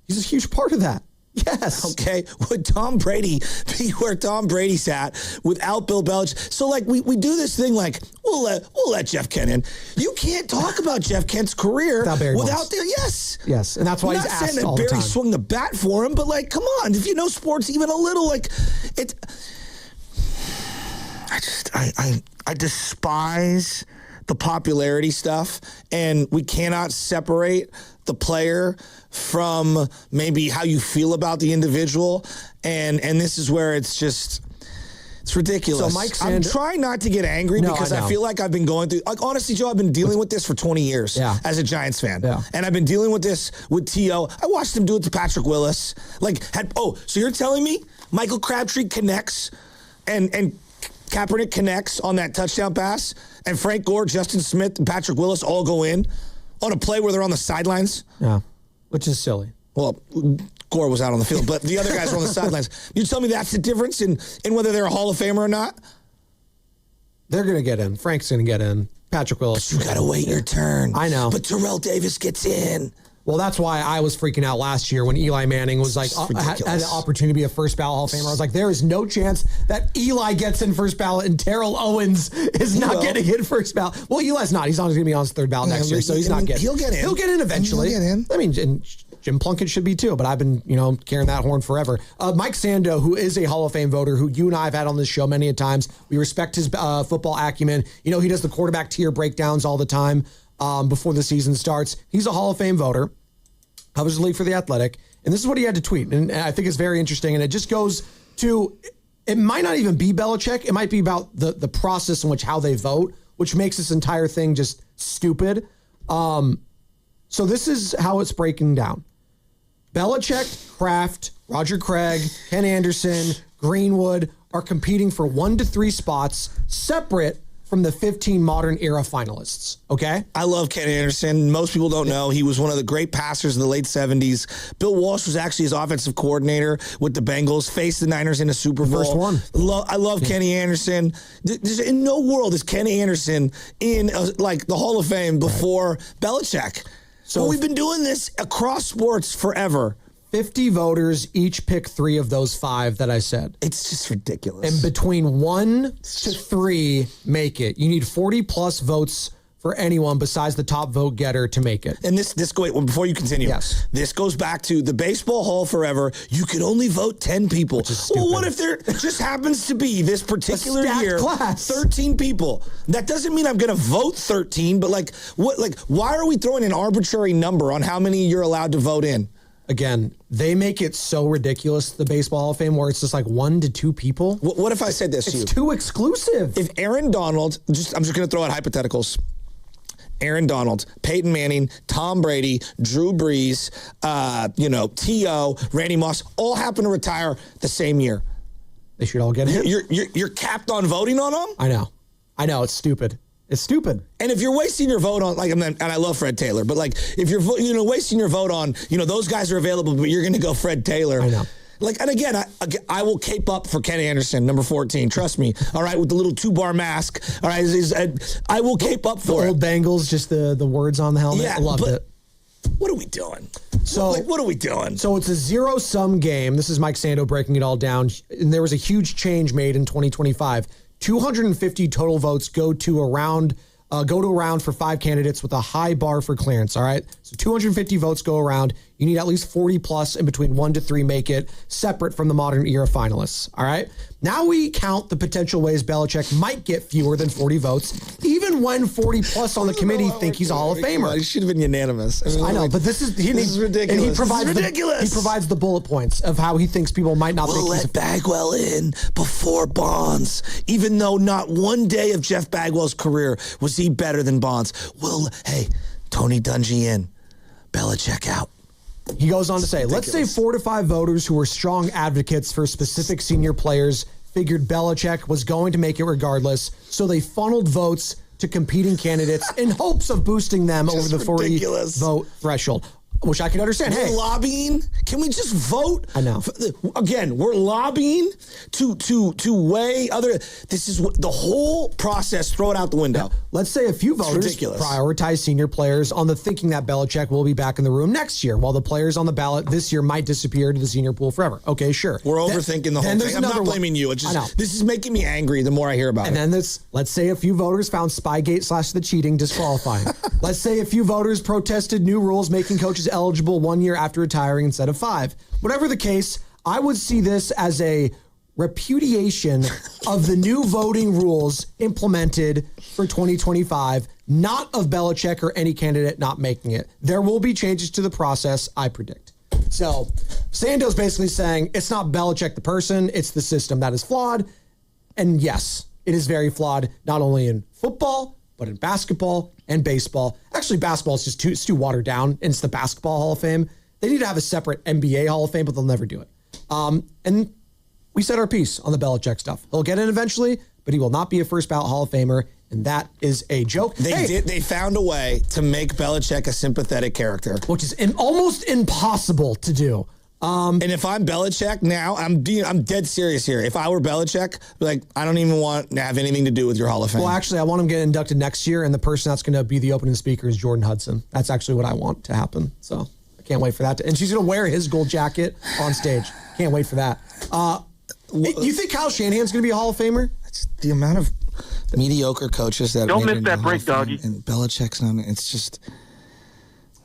He's a huge part of that. Yes. Okay. Would Tom Brady be where Tom Brady sat without Bill Belichick? So we do this thing like we'll let Jeff Kent in. You can't talk about Jeff Kent's career without the yes, and that's why he's asked all the time. Barry swung the bat for him, but come on, if you know sports even a little, it. I despise the popularity stuff, and we cannot separate the player from maybe how you feel about the individual, and this is where it's ridiculous. So Mike Sanders, I'm trying not to get angry because I feel like I've been going through, honestly, Joe, I've been dealing with this for 20 years as a Giants fan. Yeah. And I've been dealing with this with T.O. I watched him do it to Patrick Willis. So you're telling me Michael Crabtree connects and Kaepernick connects on that touchdown pass, and Frank Gore, Justin Smith, and Patrick Willis all go in on a play where they're on the sidelines? Yeah, which is silly. Well, Gore was out on the field, but the other guys were on the sidelines. You tell me that's the difference in whether they're a Hall of Famer or not? They're going to get in. Frank's going to get in. Patrick Willis. But you got to wait your turn. I know. But Terrell Davis gets in. Well, that's why I was freaking out last year when Eli Manning was had the opportunity to be a first ballot Hall of Famer. I was like, there is no chance that Eli gets in first ballot and Terrell Owens is not getting in first ballot. Well, Eli's not. He's always going to be on his third ballot next year, so he's not getting. He'll get in. He'll get in eventually. He'll get in. And Jim Plunkett should be too, but I've been, carrying that horn forever. Mike Sando, who is a Hall of Fame voter, who you and I have had on this show many a times. We respect his football acumen. He does the quarterback tier breakdowns all the time before the season starts. He's a Hall of Fame voter. I was the league for The Athletic, and this is what he had to tweet, and I think it's very interesting, and it just goes to, it might not even be Belichick, it might be about the process in which how they vote, which makes this entire thing just stupid. So this is how it's breaking down. Belichick, Kraft, Roger Craig, Ken Anderson, Greenwood are competing for 1 to 3 spots separate from the 15 modern era finalists, okay? I love Ken Anderson. Most people don't know he was one of the great passers in the late 70s. Bill Walsh was actually his offensive coordinator with the Bengals, faced the Niners in a Super Bowl. First one. I love Kenny Anderson. In no world is Kenny Anderson in the Hall of Fame before Belichick. So we've been doing this across sports forever. 50 voters each pick 3 of those 5 that I said. It's just ridiculous. And between 1 to 3 make it. You need 40 plus votes for anyone besides the top vote getter to make it. And this before you continue, yes, this goes back to the baseball hall forever. You can only vote 10 people. Well, what if there just happens to be this particular year class 13 people? That doesn't mean I'm going to vote 13, but why are we throwing an arbitrary number on how many you're allowed to vote in? Again, they make it so ridiculous, the Baseball Hall of Fame, where it's just like 1 to 2 people. What if I said this to you? It's too exclusive. If Aaron Donald, I'm just going to throw out hypotheticals. Aaron Donald, Peyton Manning, Tom Brady, Drew Brees, T.O., Randy Moss, all happen to retire the same year. They should all get him. You're capped on voting on them? I know. It's stupid. It's stupid. And if you're wasting your vote on, and I love Fred Taylor, but if you're wasting your vote on, those guys are available, but you're going to go Fred Taylor. I know. And again, I will cape up for Ken Anderson, number 14. Trust me. All right, with the little 2-bar mask. All right, I will cape up for the old Bengals, just the words on the helmet. Yeah, I loved it. What are we doing? So what are we doing? So it's a zero-sum game. This is Mike Sando breaking it all down. And there was a huge change made in 2025. 250 total votes go to a round for 5 candidates with a high bar for clearance, all right? So 250 votes go around. You need at least 40 plus, and between 1 to 3 make it, separate from the modern era finalists, all right? Now we count the potential ways Belichick might get fewer than 40 votes, even when 40 plus on the committee think he's a Hall of Famer. He should have been unanimous. I know, but this is ridiculous. And he provides the bullet points of how he thinks people might not think let Bagwell in before Bonds, even though not one day of Jeff Bagwell's career was he better than Bonds. Hey, Tony Dungy in, Belichick out. He goes on to say, let's say 4 to 5 voters who were strong advocates for specific senior players figured Belichick was going to make it regardless, so they funneled votes to competing candidates in hopes of boosting them over the 40 vote threshold, which I can understand. We're lobbying. Can we just vote? I know. Again, we're lobbying to weigh other. This is what the whole process. Throw it out the window. Yeah. Let's say a few voters prioritize senior players on the thinking that Belichick will be back in the room next year, while the players on the ballot this year might disappear to the senior pool forever. Okay, sure. We're overthinking the whole thing. I'm not blaming you. It's just this is making me angry the more I hear about it. And then let's say a few voters found Spygate / the cheating disqualifying. Let's say a few voters protested new rules making coaches eligible 1 year after retiring instead of 5. Whatever the case, I would see this as a repudiation of the new voting rules implemented for 2025, not of Belichick or any candidate not making it. There will be changes to the process, I predict. So Sando's basically saying it's not Belichick the person, it's the system that is flawed. And yes, it is very flawed, not only in football, but in basketball and baseball. Actually, basketball is just too watered down, and it's the Basketball Hall of Fame. They need to have a separate NBA Hall of Fame, but they'll never do it. And we said our piece on the Belichick stuff. He'll get in eventually, but he will not be a first ballot Hall of Famer, and that is a joke. They found a way to make Belichick a sympathetic character, which is almost impossible to do. And if I'm Belichick now, I'm dead serious here. If I were Belichick, I don't even want to have anything to do with your Hall of Fame. Well, actually, I want him to get inducted next year, and the person that's going to be the opening speaker is Jordan Hudson. That's actually what I want to happen. So I can't wait for that. And she's going to wear his gold jacket on stage. Can't wait for that. You think Kyle Shanahan's going to be a Hall of Famer? That's the amount of mediocre coaches that don't miss that break, doggy. And Belichick's not. It's just,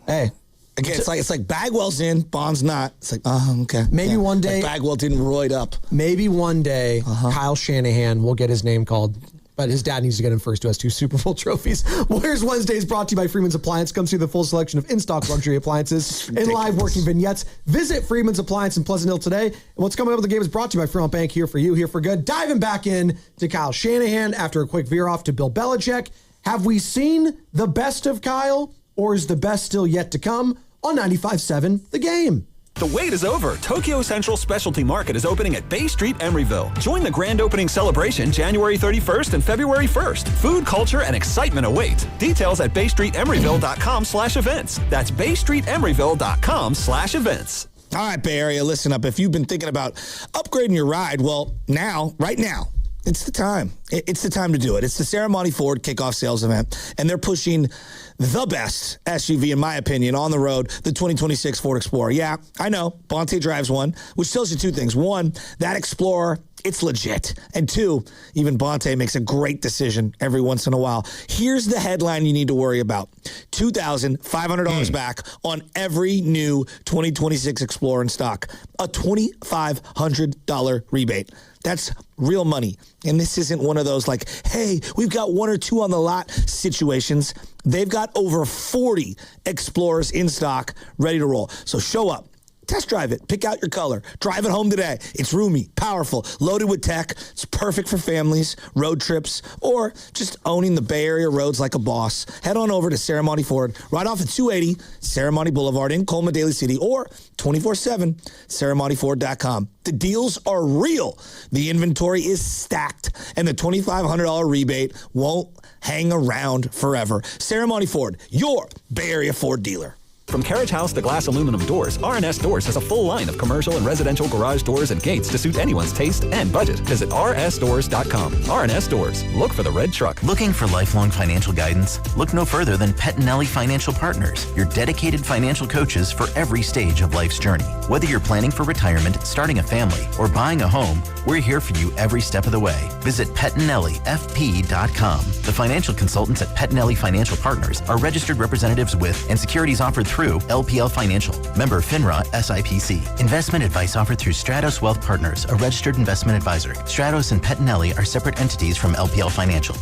hey. Again, it's like Bagwell's in, Bond's not. It's like, okay. Maybe one day Bagwell didn't roid up. Maybe one day Kyle Shanahan will get his name called, but his dad needs to get him first, who has 2 Super Bowl trophies. Warriors Wednesday is brought to you by Freeman's Appliance. Comes through the full selection of in-stock luxury appliances and live working vignettes. Visit Freeman's Appliance in Pleasant Hill today. And what's coming up with the game is brought to you by Fremont Bank, here for you, here for good. Diving back in to Kyle Shanahan after a quick veer off to Bill Belichick. Have we seen the best of Kyle, or is the best still yet to come? On 95.7 The Game. The wait is over. Tokyo Central Specialty Market is opening at Bay Street, Emeryville. Join the grand opening celebration January 31st and February 1st. Food, culture, and excitement await. Details at baystreetemeryville.com/events. That's baystreetemeryville.com/events. All right, Bay Area, listen up. If you've been thinking about upgrading your ride, well, right now, It's the time. It's the time to do it. It's the Ceremony Ford kickoff sales event, and they're pushing the best SUV, in my opinion, on the road, the 2026 Ford Explorer. Yeah, I know. Bonte drives one, which tells you two things. One, that Explorer, it's legit. And two, even Bonte makes a great decision every once in a while. Here's the headline you need to worry about. $2,500 back on every new 2026 Explorer in stock. A $2,500 rebate. That's real money. And this isn't one of those like, hey, we've got one or two on the lot situations. They've got over 40 Explorers in stock ready to roll. So show up. Test drive it. Pick out your color. Drive it home today. It's roomy, powerful, loaded with tech. It's perfect for families, road trips, or just owning the Bay Area roads like a boss. Head on over to Ceremony Ford, right off at 280 Ceremony Boulevard in Colma, Daly City, or 24/7 ceremonyford.com. The deals are real. The inventory is stacked, and the $2,500 rebate won't hang around forever. Ceremony Ford, your Bay Area Ford dealer. From carriage house to glass aluminum doors, R&S Doors has a full line of commercial and residential garage doors and gates to suit anyone's taste and budget. Visit rsdoors.com. R&S Doors. Look for the red truck. Looking for lifelong financial guidance? Look no further than Pettinelli Financial Partners, your dedicated financial coaches for every stage of life's journey. Whether you're planning for retirement, starting a family, or buying a home, we're here for you every step of the way. Visit PettinelliFP.com. The financial consultants at Pettinelli Financial Partners are registered representatives with and securities offered through LPL Financial, member FINRA SIPC. Investment advice offered through Stratos Wealth Partners, a registered investment advisor. Stratos and Pettinelli are separate entities from LPL Financial.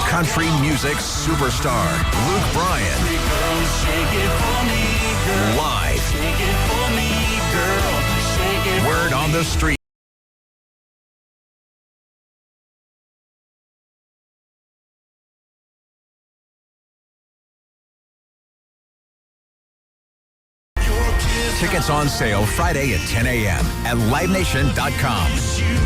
Country music superstar Luke Bryan. Live. Word on the street. Tickets on sale Friday at 10 a.m. at livenation.com.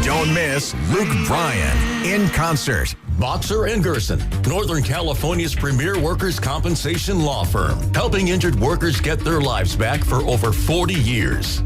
Don't miss Luke Bryan in concert. Boxer & Gerson, Northern California's premier workers' compensation law firm, helping injured workers get their lives back for over 40 years.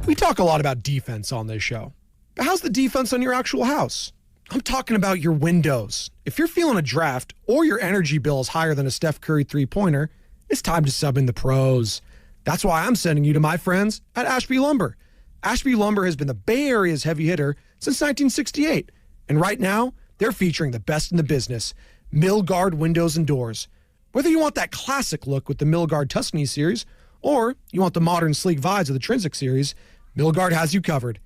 We talk a lot about defense on this show. But how's the defense on your actual house? I'm talking about your windows. If you're feeling a draft or your energy bill is higher than a Steph Curry three-pointer, it's time to sub in the pros. That's why I'm sending you to my friends at Ashby Lumber. Ashby Lumber has been the Bay Area's heavy hitter since 1968. And right now, they're featuring the best in the business, Milgard windows and doors. Whether you want that classic look with the Milgard Tuscany series, or you want the modern sleek vibes of the Trinsic series, Milgard has you covered.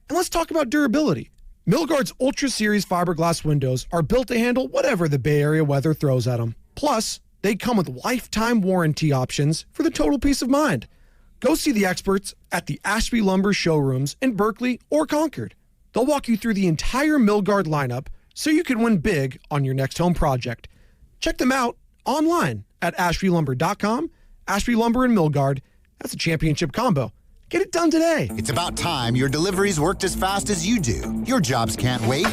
And let's talk about durability. Milgard's Ultra Series fiberglass windows are built to handle whatever the Bay Area weather throws at them. Plus, they come with lifetime warranty options for the total peace of mind. Go see the experts at the Ashby Lumber showrooms in Berkeley or Concord. They'll walk you through the entire Milgard lineup so you can win big on your next home project. Check them out online at ashbylumber.com. Ashby Lumber and Milgard, that's a championship combo. Get it done today. It's about time your deliveries worked as fast as you do. Your jobs can't wait.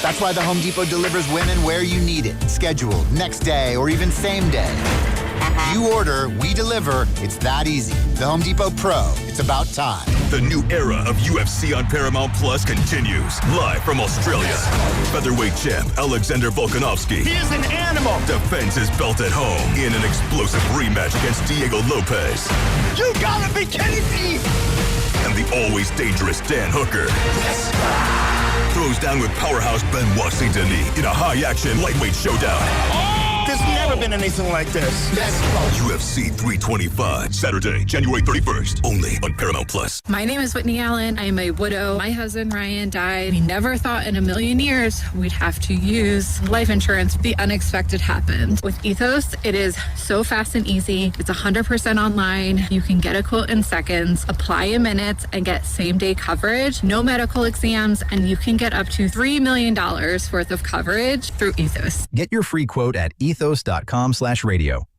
That's why the Home Depot delivers women where you need it. Scheduled, next day, or even same day. You order, we deliver. It's that easy. The Home Depot Pro. It's about time. The new era of UFC on Paramount Plus continues. Live from Australia. Featherweight champ Alexander Volkanovski. He is an animal. Defends his belt at home in an explosive rematch against Diego Lopez. You gotta be kidding me! And the always dangerous Dan Hooker. Yes. Throws down with powerhouse Benoit Saint-Denis in a high-action lightweight showdown. There's never been anything like this. UFC 325, Saturday, January 31st, only on Paramount Plus. My name is Whitney Allen. I am a widow. My husband, Ryan, died. We never thought in a million years we'd have to use life insurance. The unexpected happened. With Ethos, it is so fast and easy. It's 100% online. You can get a quote in seconds, apply in minutes, and get same-day coverage. No medical exams, and you can get up to $3 million worth of coverage through Ethos. Get your free quote at ethos.com/radio.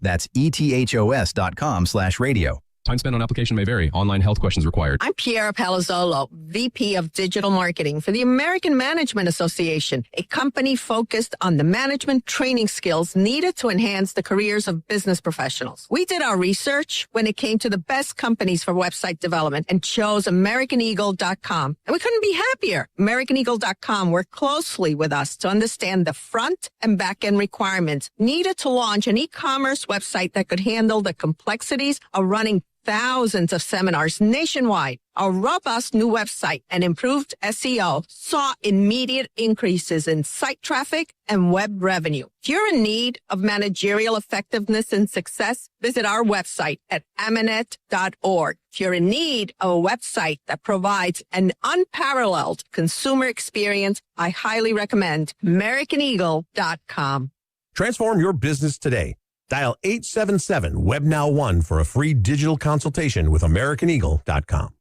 That's ethos.com/radio. Time spent on application may vary. Online health questions required. I'm Piera Palazzolo, VP of Digital Marketing for the American Management Association, a company focused on the management training skills needed to enhance the careers of business professionals. We did our research when it came to the best companies for website development and chose AmericanEagle.com. And we couldn't be happier. AmericanEagle.com worked closely with us to understand the front and back end requirements needed to launch an e-commerce website that could handle the complexities of running thousands of seminars nationwide. Our robust new website and improved SEO saw immediate increases in site traffic and web revenue. If you're in need of managerial effectiveness and success, visit our website at amanet.org. If you're in need of a website that provides an unparalleled consumer experience, I highly recommend AmericanEagle.com. Transform your business today. Dial 877-WEBNOW1 for a free digital consultation with AmericanEagle.com.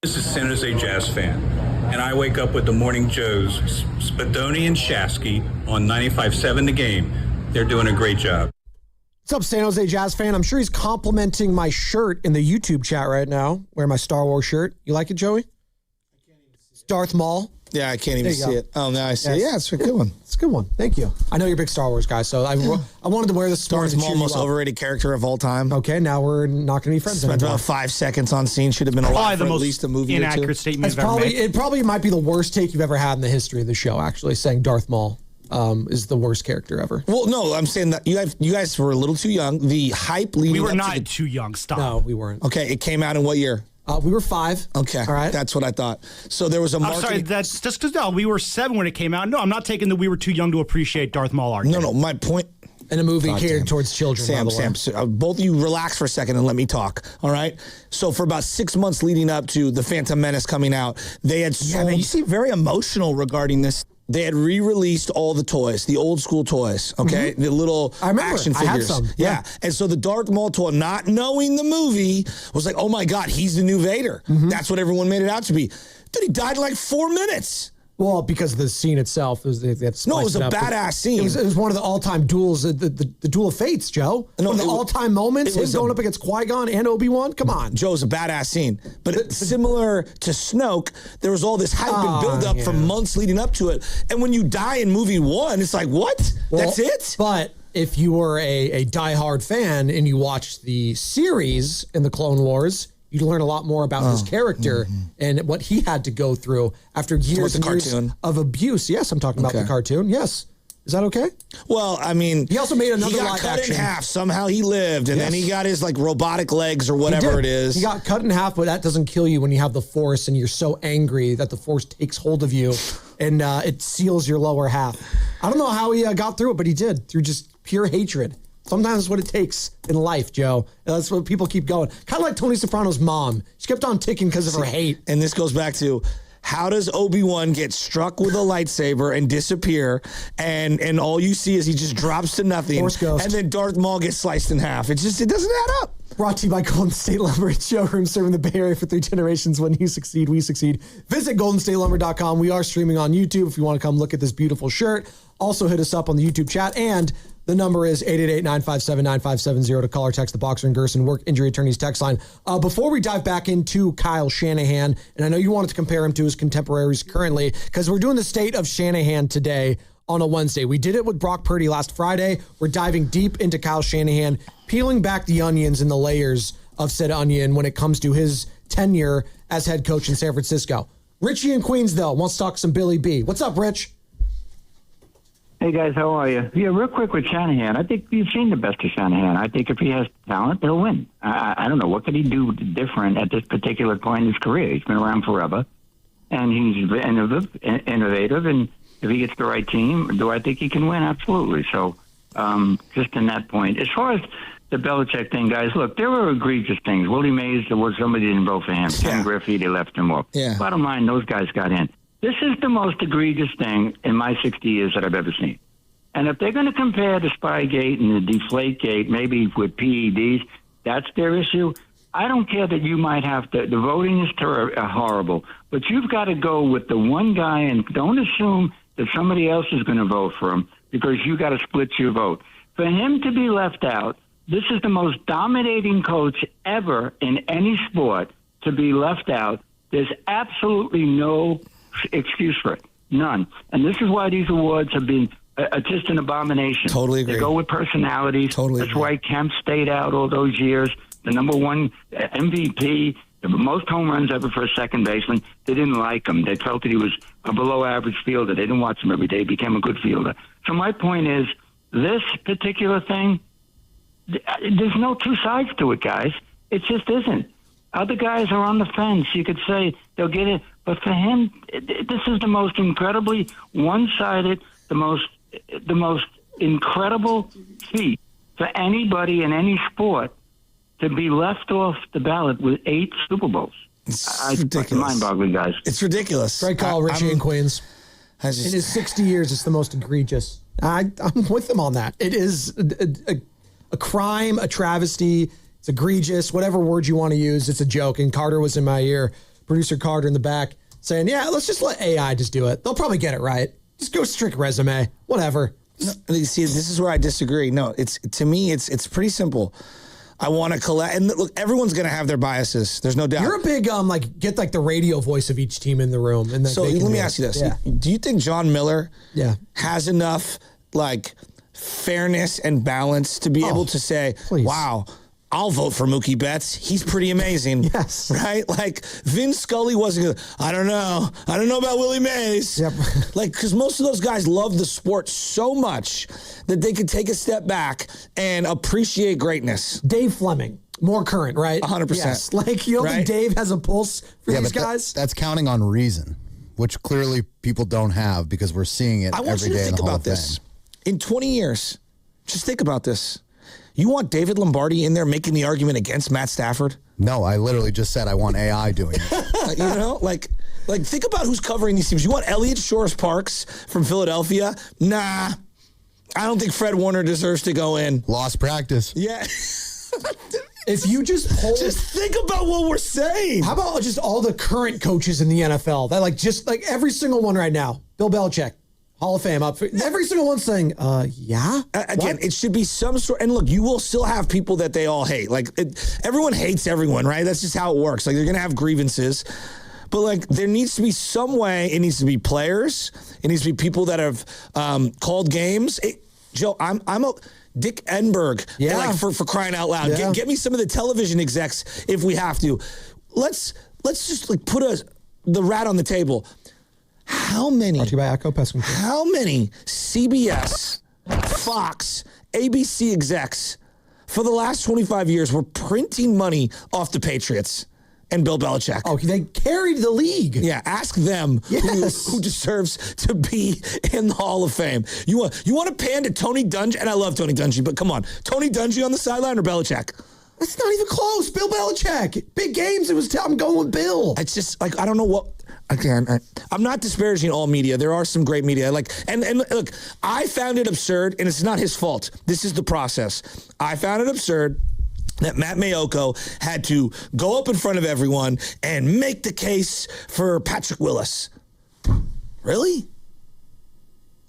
This is San Jose Jazz fan, and I wake up with the Morning Joes, Spadoni and Shasky on 95.7 The Game. They're doing a great job. What's up, San Jose Jazz fan? I'm sure he's complimenting my shirt in the YouTube chat right now. Wearing my Star Wars shirt. You like it, Joey? It's Darth Maul. Yeah, I can't even see it. Oh, now I see it. Yeah, it's a good one. It's a good one. Thank you. I know you're a big Star Wars guy, so I wanted to wear this. Darth Maul, most overrated character of all time. Okay, now we're not going to be friends Spent anymore. about 5 seconds on scene. Should have been alive for at least a movie or two. Statement it probably might be the worst take you've ever had in the history of the show, actually, saying Darth Maul is the worst character ever. Well, no, I'm saying that you guys were a little too young. The hype leading We were up not to too young. Stop. No, we weren't. Okay, it came out in what year? We were 5. Okay, all right. That's what I thought. So there was a I'm marketing... sorry, that's just because we were 7 when it came out. No, I'm not taking that we were too young to appreciate Darth Maul art. No, my point... In a movie catered towards children, Sam, by the way. Sam, both of you relax for a second and let me talk, all right? So for about 6 months leading up to The Phantom Menace coming out, they had sold... Yeah, man, you seem very emotional regarding this. They had re-released all the toys, the old school toys, okay? The little action figures. I had some. Yeah. And so the Darth Maul toy, not knowing the movie, was like, oh my God, he's the new Vader. That's what everyone made it out to be. Dude, he died in like 4 minutes. Well, because the scene itself, it was a badass scene. It was one of the all-time duels, the Duel of Fates, Joe. One of the all-time moments, him going up against Qui-Gon and Obi-Wan. Come on. Joe's a badass scene. But similar to Snoke, there was all this hype and build-up for months leading up to it. And when you die in movie 1, it's like, what? Well, that's it? But if you were a diehard fan and you watched the series in the Clone Wars, you'd learn a lot more about his character and what he had to go through after years and years of abuse. Yes, I'm talking about the cartoon. Yes. Is that okay? Well, I mean... He also made another live action. He got cut in half. Somehow he lived, and then he got his, like, robotic legs or whatever it is. He got cut in half, but that doesn't kill you when you have the Force and you're so angry that the Force takes hold of you and it seals your lower half. I don't know how he got through it, but he did, through just pure hatred. Sometimes that's what it takes in life, Joe. That's what people keep going. Kind of like Tony Soprano's mom. She kept on ticking because of her hate. And this goes back to... How does Obi-Wan get struck with a lightsaber and disappear, and all you see is he just drops to nothing, Force Ghost. And then Darth Maul gets sliced in half? It doesn't add up. Brought to you by Golden State Lumber. It's showroom serving the Bay Area for 3 generations. When you succeed, we succeed. Visit GoldenStateLumber.com. We are streaming on YouTube if you want to come look at this beautiful shirt. Also hit us up on the YouTube chat, and the number is 888-957-9570 to call or text the Boxer and Gerson Work Injury Attorneys text line. Before we dive back into Kyle Shanahan, and I know you wanted to compare him to his contemporaries currently, because we're doing the state of Shanahan today on a Wednesday. We did it with Brock Purdy last Friday. We're diving deep into Kyle Shanahan, peeling back the onions and the layers of said onion when it comes to his tenure as head coach in San Francisco. Richie in Queens, though, wants to talk some Billy B. What's up, Rich? Hey, guys, how are you? Yeah, real quick with Shanahan. I think you've seen the best of Shanahan. I think if he has talent, he'll win. I don't know. What could he do different at this particular point in his career? He's been around forever, and he's innovative, and if he gets the right team, do I think he can win? Absolutely. So just in that point. As far as the Belichick thing, guys, look, there were egregious things. Willie Mays, there was somebody didn't vote for him. Ken Griffey, they left him off. Bottom line, those guys got in. This is the most egregious thing in my 60 years that I've ever seen. And if they're going to compare the Spygate and the Deflategate, maybe with PEDs, that's their issue. I don't care that you might have to, the voting is horrible, but you've got to go with the one guy and don't assume that somebody else is going to vote for him because you got to split your vote. For him to be left out, this is the most dominating coach ever in any sport to be left out. There's absolutely no excuse for it. None. And this is why these awards have been just an abomination. Totally agree. They go with personalities. Totally That's agree. why Kemp stayed out all those years. The number one MVP, the most home runs ever for a second baseman. They didn't like him. They felt that he was a below-average fielder. They didn't watch him every day. He became a good fielder. So my point is, this particular thing, there's no two sides to it, guys. It just isn't. Other guys are on the fence. You could say they'll get it. But for him, this is the most incredibly one-sided, the most incredible feat for anybody in any sport to be left off the ballot with 8 Super Bowls. It's ridiculous. Mind-boggling, guys. It's ridiculous. Great call, Richie in Queens. In his 60 years, it's the most egregious. I'm with him on that. It is a crime, a travesty. It's egregious, whatever word you want to use. It's a joke. And Carter was in my ear, producer Carter in the back, saying, yeah, let's just let AI just do it. They'll probably get it right. Just go strict resume, whatever. No, you see, this is where I disagree. No, to me, it's pretty simple. I want to collect, and look, everyone's going to have their biases. There's no doubt. You're a big get the radio voice of each team in the room, and so let me ask you this: do you think John Miller has enough fairness and balance to be able to say, "Wow, I'll vote for Mookie Betts. He's pretty amazing." Yes. Right? Like Vin Scully wasn't going to, I don't know about Willie Mays. Yep. Because most of those guys love the sport so much that they could take a step back and appreciate greatness. Dave Fleming, more current, right? 100%. Yes. You don't think Dave has a pulse for these guys? That's counting on reason, which clearly people don't have because we're seeing it every day in the Hall of Fame. In 20 years, just think about this. You want David Lombardi in there making the argument against Matt Stafford? No, I literally just said I want AI doing it. Think about who's covering these teams. You want Elliott Shores Parks from Philadelphia? Nah. I don't think Fred Warner deserves to go in. Lost practice. Yeah. If you just think about what we're saying. How about just all the current coaches in the NFL? That every single one right now. Bill Belichick. Hall of Fame up. Every single one saying, yeah? Again, it should be some sort. And look, you will still have people that they all hate. Everyone hates everyone, right? That's just how it works. They're going to have grievances. But there needs to be some way. It needs to be players. It needs to be people that have called games. Joe, I'm a Dick Enberg. Yeah. For crying out loud. Yeah. Get me some of the television execs if we have to. Let's just put the rat on the table. How many CBS, Fox, ABC execs for the last 25 years were printing money off the Patriots and Bill Belichick? Oh, they carried the league. Yeah, ask them who deserves to be in the Hall of Fame. You want to pan to Tony Dungy, and I love Tony Dungy, but come on, Tony Dungy on the sideline or Belichick? That's not even close. Bill Belichick. Big games. I'm going with Bill. It's just I don't know what. Again, I'm not disparaging all media. There are some great media. And look, I found it absurd, and it's not his fault. This is the process. I found it absurd that Matt Mayoko had to go up in front of everyone and make the case for Patrick Willis. Really?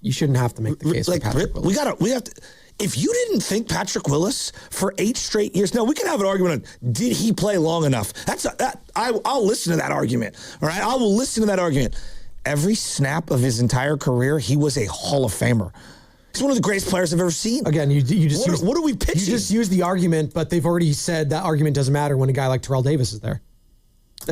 You shouldn't have to make the case for Patrick Willis. We have to. If you didn't think Patrick Willis for 8 straight years, now we can have an argument on did he play long enough? I'll listen to that argument. All right, I will listen to that argument. Every snap of his entire career, he was a Hall of Famer. He's one of the greatest players I've ever seen. Again, you just what are we pitching? You just use the argument, but they've already said that argument doesn't matter when a guy like Terrell Davis is there.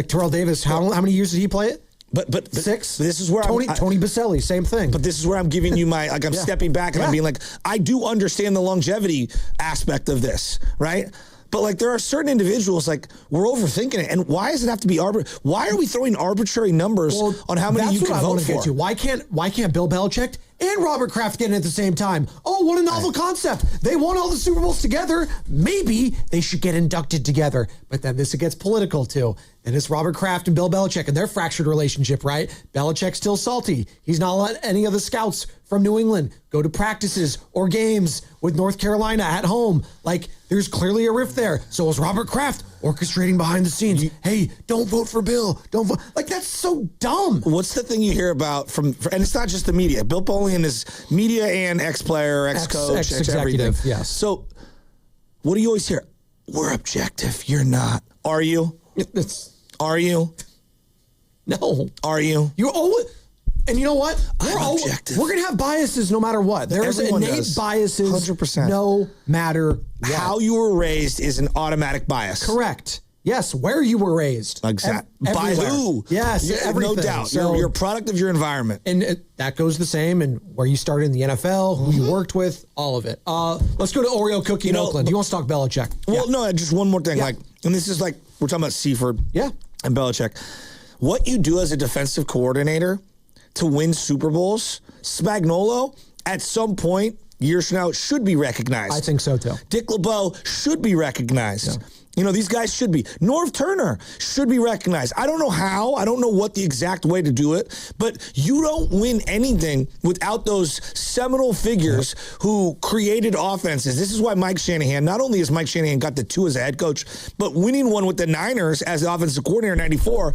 Terrell Davis, how many years did he play it? But 6. This is where Tony Baselli, same thing. But this is where I'm giving you my I'm stepping back and I'm being I do understand the longevity aspect of this, right? But there are certain individuals we're overthinking it, and why does it have to be arbitrary? Why are we throwing arbitrary numbers on how many you can vote for? Why can't Bill Belichick and Robert Kraft get in at the same time? Oh, what a novel concept! They won all the Super Bowls together. Maybe they should get inducted together. But then this gets political too. And it's Robert Kraft and Bill Belichick and their fractured relationship, right? Belichick's still salty. He's not letting any of the scouts from New England go to practices or games with North Carolina at home. Like, there's clearly a rift there. So is Robert Kraft orchestrating behind the scenes. Hey, don't vote for Bill. Don't vote. Like, that's so dumb. What's the thing you hear about and it's not just the media. Bill Polian is media and ex-player, ex-coach, ex-executive, everything. yes. So what do you always hear? We're objective. You're not. Are you? Are you? No. Are you? You always. And you know what? I'm objective. We're going to have biases no matter what. There's innate biases 100%. no matter what. How you were raised is an automatic bias. Correct. Yes, where you were raised. Exactly. By who? Yes, no doubt. So, you're a product of your environment. And that goes the same. And where you started in the NFL, who you worked with, all of it. Let's go to Oreo Cookie in Oakland. Do you want to talk Belichick? Well, no, just one more thing. And this is we're talking about Seaford and Belichick. What you do as a defensive coordinator to win Super Bowls, Spagnuolo, at some point, years from now, should be recognized. I think so, too. Dick LeBeau should be recognized. Yeah. You know, these guys should be. Norv Turner should be recognized. I don't know how. I don't know what the exact way to do it. But you don't win anything without those seminal figures who created offenses. This is why Mike Shanahan, not only has Mike Shanahan got the 2 as a head coach, but winning one with the Niners as the offensive coordinator in 94.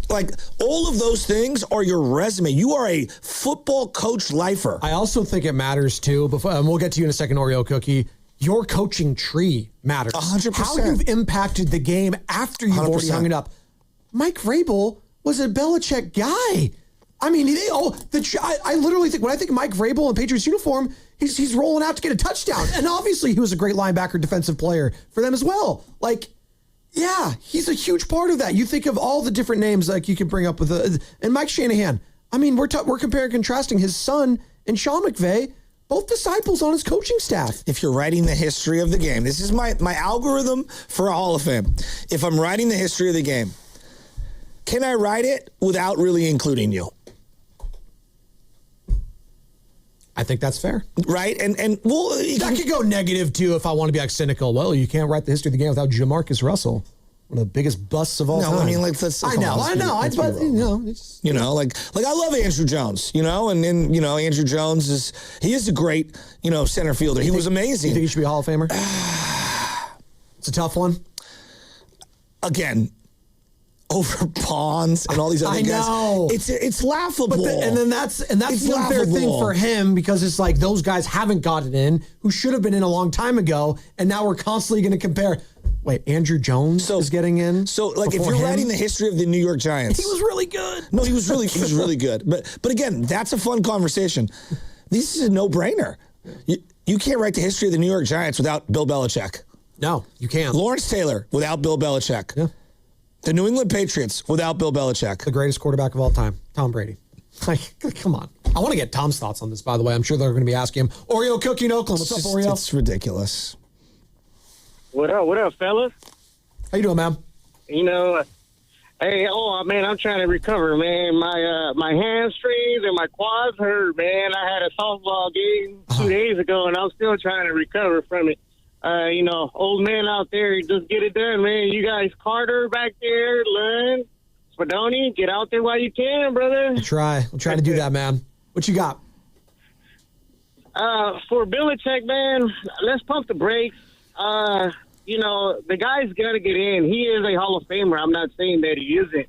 Like, all of those things are your resume. You are a football coach lifer. I also think it matters, too. And we'll get to you in a second, Oreo Cookie. Your coaching tree matters. 100%. How you've impacted the game after you've 100%. Already hung it up. Mike Vrabel was a Belichick guy. I mean, I literally think, when I think of Mike Vrabel in Patriots uniform, he's rolling out to get a touchdown. And obviously he was a great linebacker, defensive player for them as well. Like, yeah, he's a huge part of that. You think of all the different names like you could bring up with and Mike Shanahan. I mean, we're comparing and contrasting his son and Sean McVay, both disciples on his coaching staff. If you're writing the history of the game, this is my algorithm for a Hall of Fame. If I'm writing the history of the game, can I write it without really including you? I think that's fair. Right? And well, that could go negative, too, if I want to be cynical. Well, you can't write the history of the game without Jamarcus Russell. One of the biggest busts of all time. No, I mean, let's. I know. I love Andrew Jones, and Andrew Jones is a great, center fielder. He was amazing. You think he should be a Hall of Famer? It's a tough one. Again, over Bonds and all these other guys. I know. It's laughable. But that's the unfair thing for him, because it's like those guys haven't gotten in who should have been in a long time ago, and now we're constantly going to compare. Wait, Andrew Jones is getting in? So, if you're writing the history of the New York Giants. He was really good. No, he was really good. But again, that's a fun conversation. This is a no-brainer. You can't write the history of the New York Giants without Bill Belichick. No, you can't. Lawrence Taylor without Bill Belichick. Yeah. The New England Patriots without Bill Belichick. The greatest quarterback of all time, Tom Brady. Come on. I want to get Tom's thoughts on this, by the way. I'm sure they're going to be asking him. Oreo Cookie in Oakland. What's up, Oreo? It's ridiculous. What up, fellas? How you doing, man? Man, I'm trying to recover, man. My hamstrings and my quads hurt, man. I had a softball game 2 days ago, and I'm still trying to recover from it. Old man out there, just get it done, man. You guys, Carter back there, Lund, Spadoni, get out there while you can, brother. We'll try to do that, man. What you got? For Belichick, man, let's pump the brakes. The guy's got to get in. He is a Hall of Famer. I'm not saying that he isn't.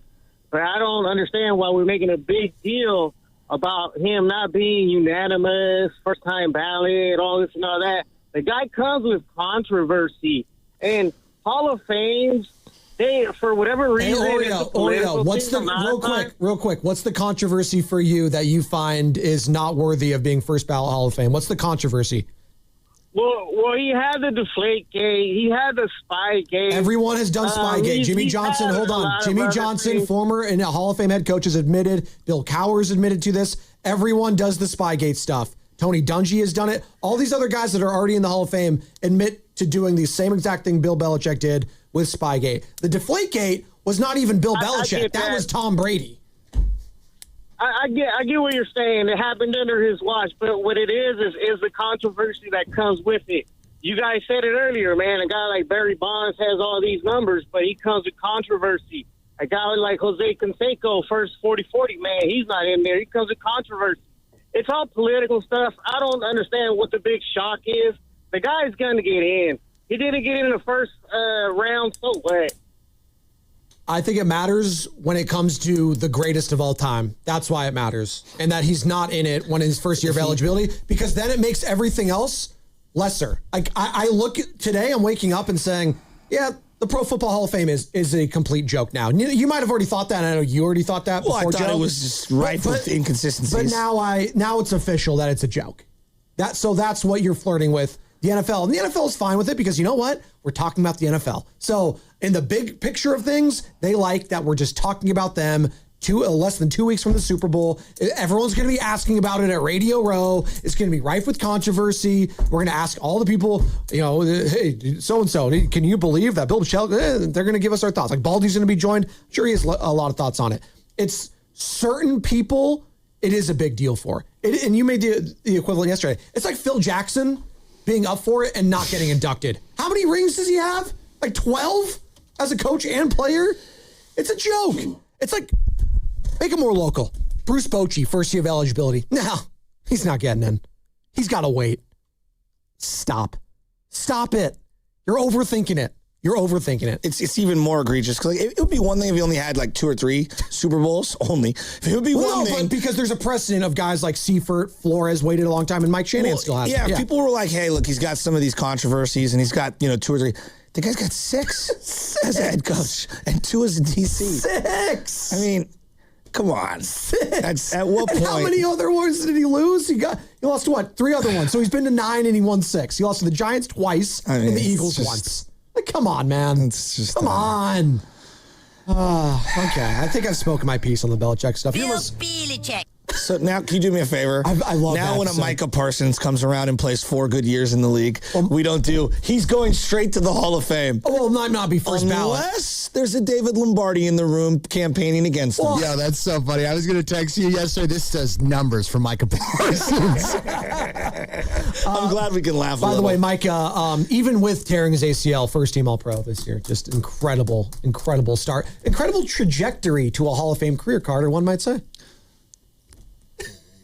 But I don't understand why we're making a big deal about him not being unanimous, first-time ballot, all this and all that. The guy comes with controversy. And Hall of Fames, they, for whatever reason... Hey, Oreo, what's real quick, what's the controversy for you that you find is not worthy of being first ballot Hall of Fame? What's the controversy? Well, he had the Deflategate. He had the Spygate. Everyone has done Spygate. Jimmy Johnson, hold on. Jimmy Johnson, former and Hall of Fame head coach, has admitted. Bill Cowher's admitted to this. Everyone does the Spygate stuff. Tony Dungy has done it. All these other guys that are already in the Hall of Fame admit to doing the same exact thing Bill Belichick did with Spygate. The Deflategate was not even Bill Belichick. That was Tom Brady. I get what you're saying. It happened under his watch, but what it is the controversy that comes with it. You guys said it earlier, man. A guy like Barry Bonds has all these numbers, but he comes with controversy. A guy like Jose Canseco, first 40-40, man, he's not in there. He comes with controversy. It's all political stuff. I don't understand what the big shock is. The guy's going to get in. He didn't get in the first round, so what? I think it matters when it comes to the greatest of all time. That's why it matters. And that he's not in it when in his first year of eligibility, because then it makes everything else lesser. Like I look at today, I'm waking up and saying, yeah, the Pro Football Hall of Fame is a complete joke now. You might have already thought that, and I know you already thought that before, I thought Joe. it was just rife with inconsistencies. But now it's official that it's a joke. So that's what you're flirting with. The NFL. And the NFL is fine with it because you know what? We're talking about the NFL. So in the big picture of things, they like that we're just talking about them less than 2 weeks from the Super Bowl. Everyone's going to be asking about it at Radio Row. It's going to be rife with controversy. We're going to ask all the people, hey, so-and-so, can you believe that Bill Belichick, they're going to give us our thoughts. Like Baldy's going to be joined. I'm sure he has a lot of thoughts on it. It's certain people, it is a big deal for. And you made the equivalent yesterday. It's like Phil Jackson being up for it and not getting inducted. How many rings does he have? Like 12 as a coach and player? It's a joke. It's like, make it more local. Bruce Bochy, first year of eligibility. No, he's not getting in. He's got to wait. Stop it. You're overthinking it. It's even more egregious because it would be one thing if you only had like 2 or 3 Super Bowls only. If it would be one thing, but because there's a precedent of guys like Seifert, Flores waited a long time, and Mike Shanahan still has. Yeah, people were like, "Hey, look, he's got some of these controversies, and he's got 2 or 3." The guy's got 6 as a head coach and 2 as a DC. 6. I mean, come on. 6. At what point? And how many other ones did he lose? He lost to what? 3 other ones. So he's been to 9 and he won 6. He lost to the Giants twice and the Eagles once. Like, come on, man. Come on. Okay. I think I've spoken my piece on the Belichick stuff. Belichick. So now, can you do me a favor? I love now that. When a Micah Parsons comes around and plays 4 good years in the league, we don't do, he's going straight to the Hall of Fame. Oh, well, might not be first ballot. Unless there's a David Lombardi in the room campaigning against him. Yeah, that's so funny. I was going to text you yesterday. This says numbers for Micah Parsons. I'm glad we can laugh. By the way, Micah, even with tearing his ACL, first team All-Pro this year, just incredible start. Incredible trajectory to a Hall of Fame career, Carter, one might say.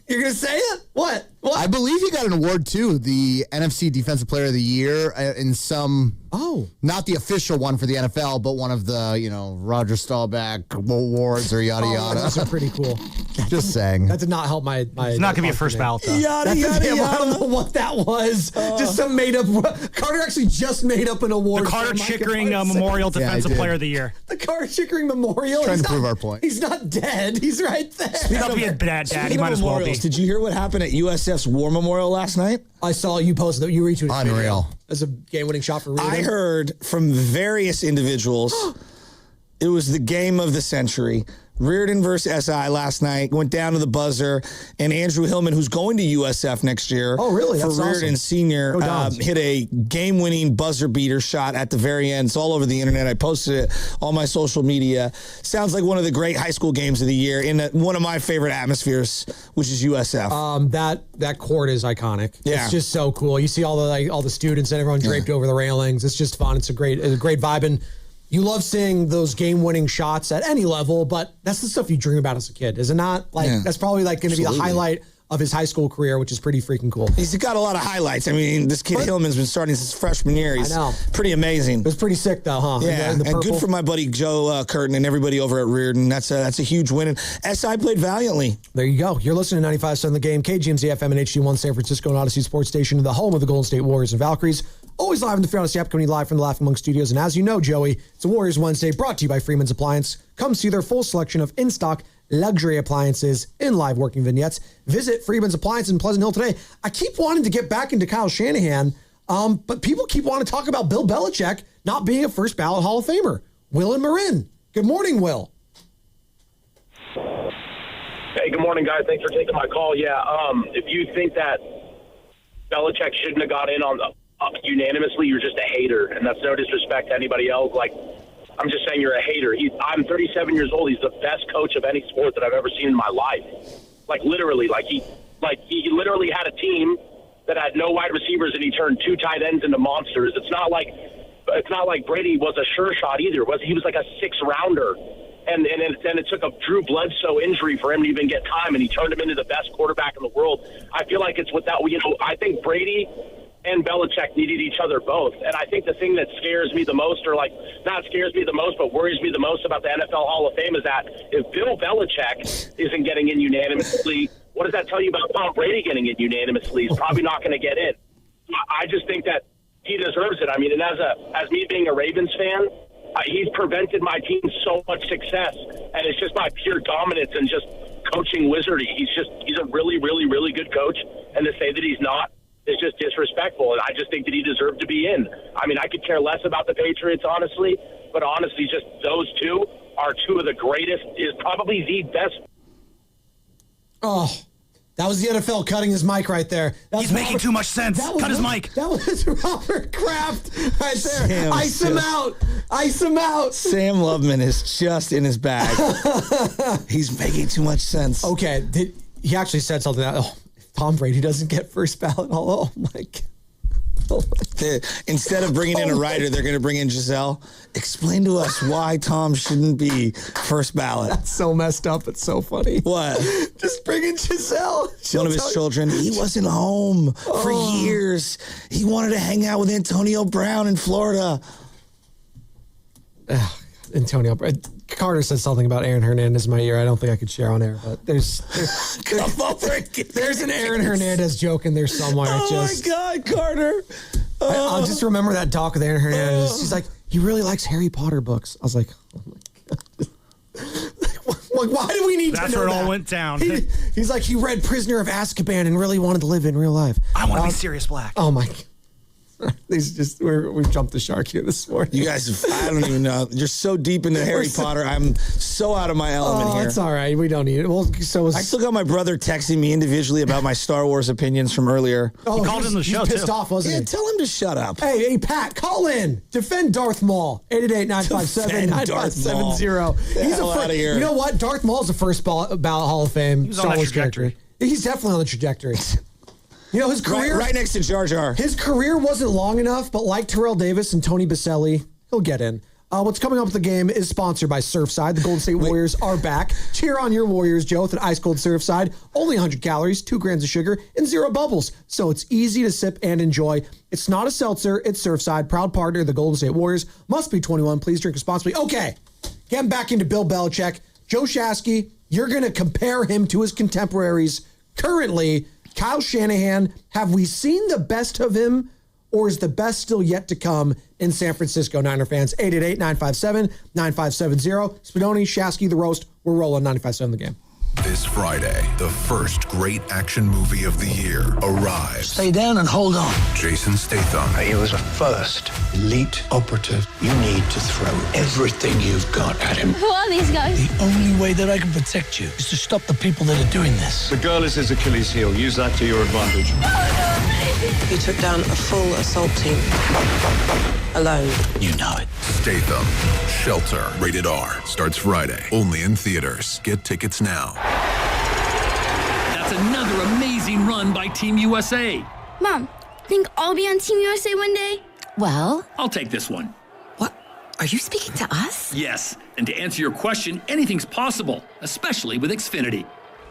You're going to say it? What? I believe he got an award, too, the NFC Defensive Player of the Year in some... Oh. Not the official one for the NFL, but one of the, Roger Staubach awards or yada, yada. Those are pretty cool. Just saying. That did not help my it's not going to be a first ballot, though. I don't know what that was. Just some made up... Carter actually just made up an award. The Carter Chickering Memorial Defensive Player of the Year. The Carter Chickering Memorial? Trying to prove our point. He's not dead. He's right there. Stop being bad, Dad. He might as well be. Did you hear what happened at USF's War Memorial last night? I saw you posted that. You retweeted it. Unreal. As a game-winning shot for Reardon. I heard from various individuals it was the game of the century. Reardon versus SI last night went down to the buzzer, and Andrew Hillman, who's going to USF next year, for Reardon awesome. Senior, hit a game-winning buzzer beater shot at the very end. It's all over the internet. I posted it on my social media. Sounds like one of the great high school games of the year in one of my favorite atmospheres, which is USF. That court is iconic. Yeah. It's just so cool. You see all the students and everyone draped over the railings. It's just fun. It's a great vibe, and you love seeing those game-winning shots at any level, but that's the stuff you dream about as a kid, is it not? That's probably going to be the highlight of his high school career, which is pretty freaking cool. He's got a lot of highlights. I mean, this kid Hillman's been starting since freshman year. He's pretty amazing. It was pretty sick, though, huh? Yeah, and good for my buddy Joe Curtin and everybody over at Reardon. That's a huge win. And SI played valiantly. There you go. You're listening to 95.7 The Game, KGMZ FM and HD1 San Francisco and Odyssey Sports Station, the home of the Golden State Warriors and Valkyries. Always live in the Free Odyssey app, coming live from the Laughing Monk Studios. And as you know, Joey, it's a Warriors Wednesday brought to you by Freeman's Appliance. Come see their full selection of in-stock luxury appliances in live working vignettes. Visit Freeman's Appliance in Pleasant Hill today. I keep wanting to get back into Kyle Shanahan, but people keep wanting to talk about Bill Belichick not being a first ballot Hall of Famer. Will and Marin. Good morning, Will. Hey, good morning, guys. Thanks for taking my call. Yeah, if you think that Belichick shouldn't have got in on unanimously, you're just a hater, and that's no disrespect to anybody else. Like, I'm just saying you're a hater. I'm 37 years old. He's the best coach of any sport that I've ever seen in my life. Like, literally. He literally had a team that had no wide receivers, and he turned 2 tight ends into monsters. It's not like Brady was a sure shot either. He was like a 6-rounder And it took a Drew Bledsoe injury for him to even get time, and he turned him into the best quarterback in the world. I feel like it's without, I think Brady and Belichick needed each other both. And I think the thing that scares me the most, or like not scares me the most, but worries me the most about the NFL Hall of Fame is that if Bill Belichick isn't getting in unanimously, what does that tell you about Tom Brady getting in unanimously? He's probably not going to get in. I just think that he deserves it. I mean, and as me being a Ravens fan, he's prevented my team so much success, and it's just by pure dominance and just coaching wizardry. He's a really, really, really good coach, and to say that he's not is just disrespectful, and I just think that he deserved to be in. I mean, I could care less about the Patriots, honestly, but honestly, just those two are two of the greatest, is probably the best. Oh, that was the NFL cutting his mic right there. He's making too much sense. Cut his mic. That was Robert Kraft right there. Ice him out. Ice him out. Sam Loveman is just in his bag. He's making too much sense. Okay. He actually said something that, if Tom Brady doesn't get first ballot, oh my God. Instead of bringing in a writer, they're going to bring in Giselle. Explain to us why Tom shouldn't be first ballot. That's so messed up. It's so funny. What? Just bring in Giselle. One of his children. He wasn't home for years. He wanted to hang out with Antonio Brown in Florida. Antonio Brown. Carter said something about Aaron Hernandez in my ear. I don't think I could share on air, but there's an Aaron Hernandez joke in there somewhere. My God, Carter. I'll just remember that talk with Aaron Hernandez. He's like, he really likes Harry Potter books. I was like, oh my God. Why do we need to know That's where it all went down. He's like, he read Prisoner of Azkaban and really wanted to live in real life. I want to be Sirius Black. Oh my God. We've jumped the shark here this morning. You guys, I don't even know. You're so deep into Harry Potter. I'm so out of my element here. It's all right. We don't need it. Well, I still got my brother texting me individually about my Star Wars opinions from earlier. He called in the show, he's pissed too. off, wasn't he? Tell him to shut up. Hey, Pat, call in. Defend Darth Maul. 888-957-9570. He's out of here. You know what? Darth Maul's the first ballot Hall of Fame Star Wars character. He's definitely on the trajectory. You know, his career... Right next to Jar Jar. His career wasn't long enough, but like Terrell Davis and Tony Baselli, he'll get in. What's coming up with the game is sponsored by Surfside. The Golden State Warriors are back. Cheer on your Warriors, Joe, with an ice-cold Surfside. Only 100 calories, 2 grams of sugar, and 0 bubbles. So it's easy to sip and enjoy. It's not a seltzer. It's Surfside. Proud partner of the Golden State Warriors. Must be 21. Please drink responsibly. Okay, getting back into Bill Belichick. Joe Shasky, you're going to compare him to his contemporaries currently. Kyle Shanahan, have we seen the best of him, or is the best still yet to come in San Francisco, Niner fans? 888-957-9570. Spadoni, Shasky, The Roast. We're rolling 95.7 The Game. This Friday, the first great action movie of the year arrives. Stay down and hold on. Jason Statham. He was a first elite operative. You need to throw everything you've got at him. Who are these guys? The only way that I can protect you is to stop the people that are doing this. The girl is his Achilles heel. Use that to your advantage. He took down a full assault team. Alone. You know it. Statham. Shelter. Rated R. Starts Friday. Only in theaters. Get tickets now. That's another amazing run by Team USA. Mom, think I'll be on Team USA one day? Well, I'll take this one. What? Are you speaking to us? Yes, and to answer your question, anything's possible, especially with Xfinity.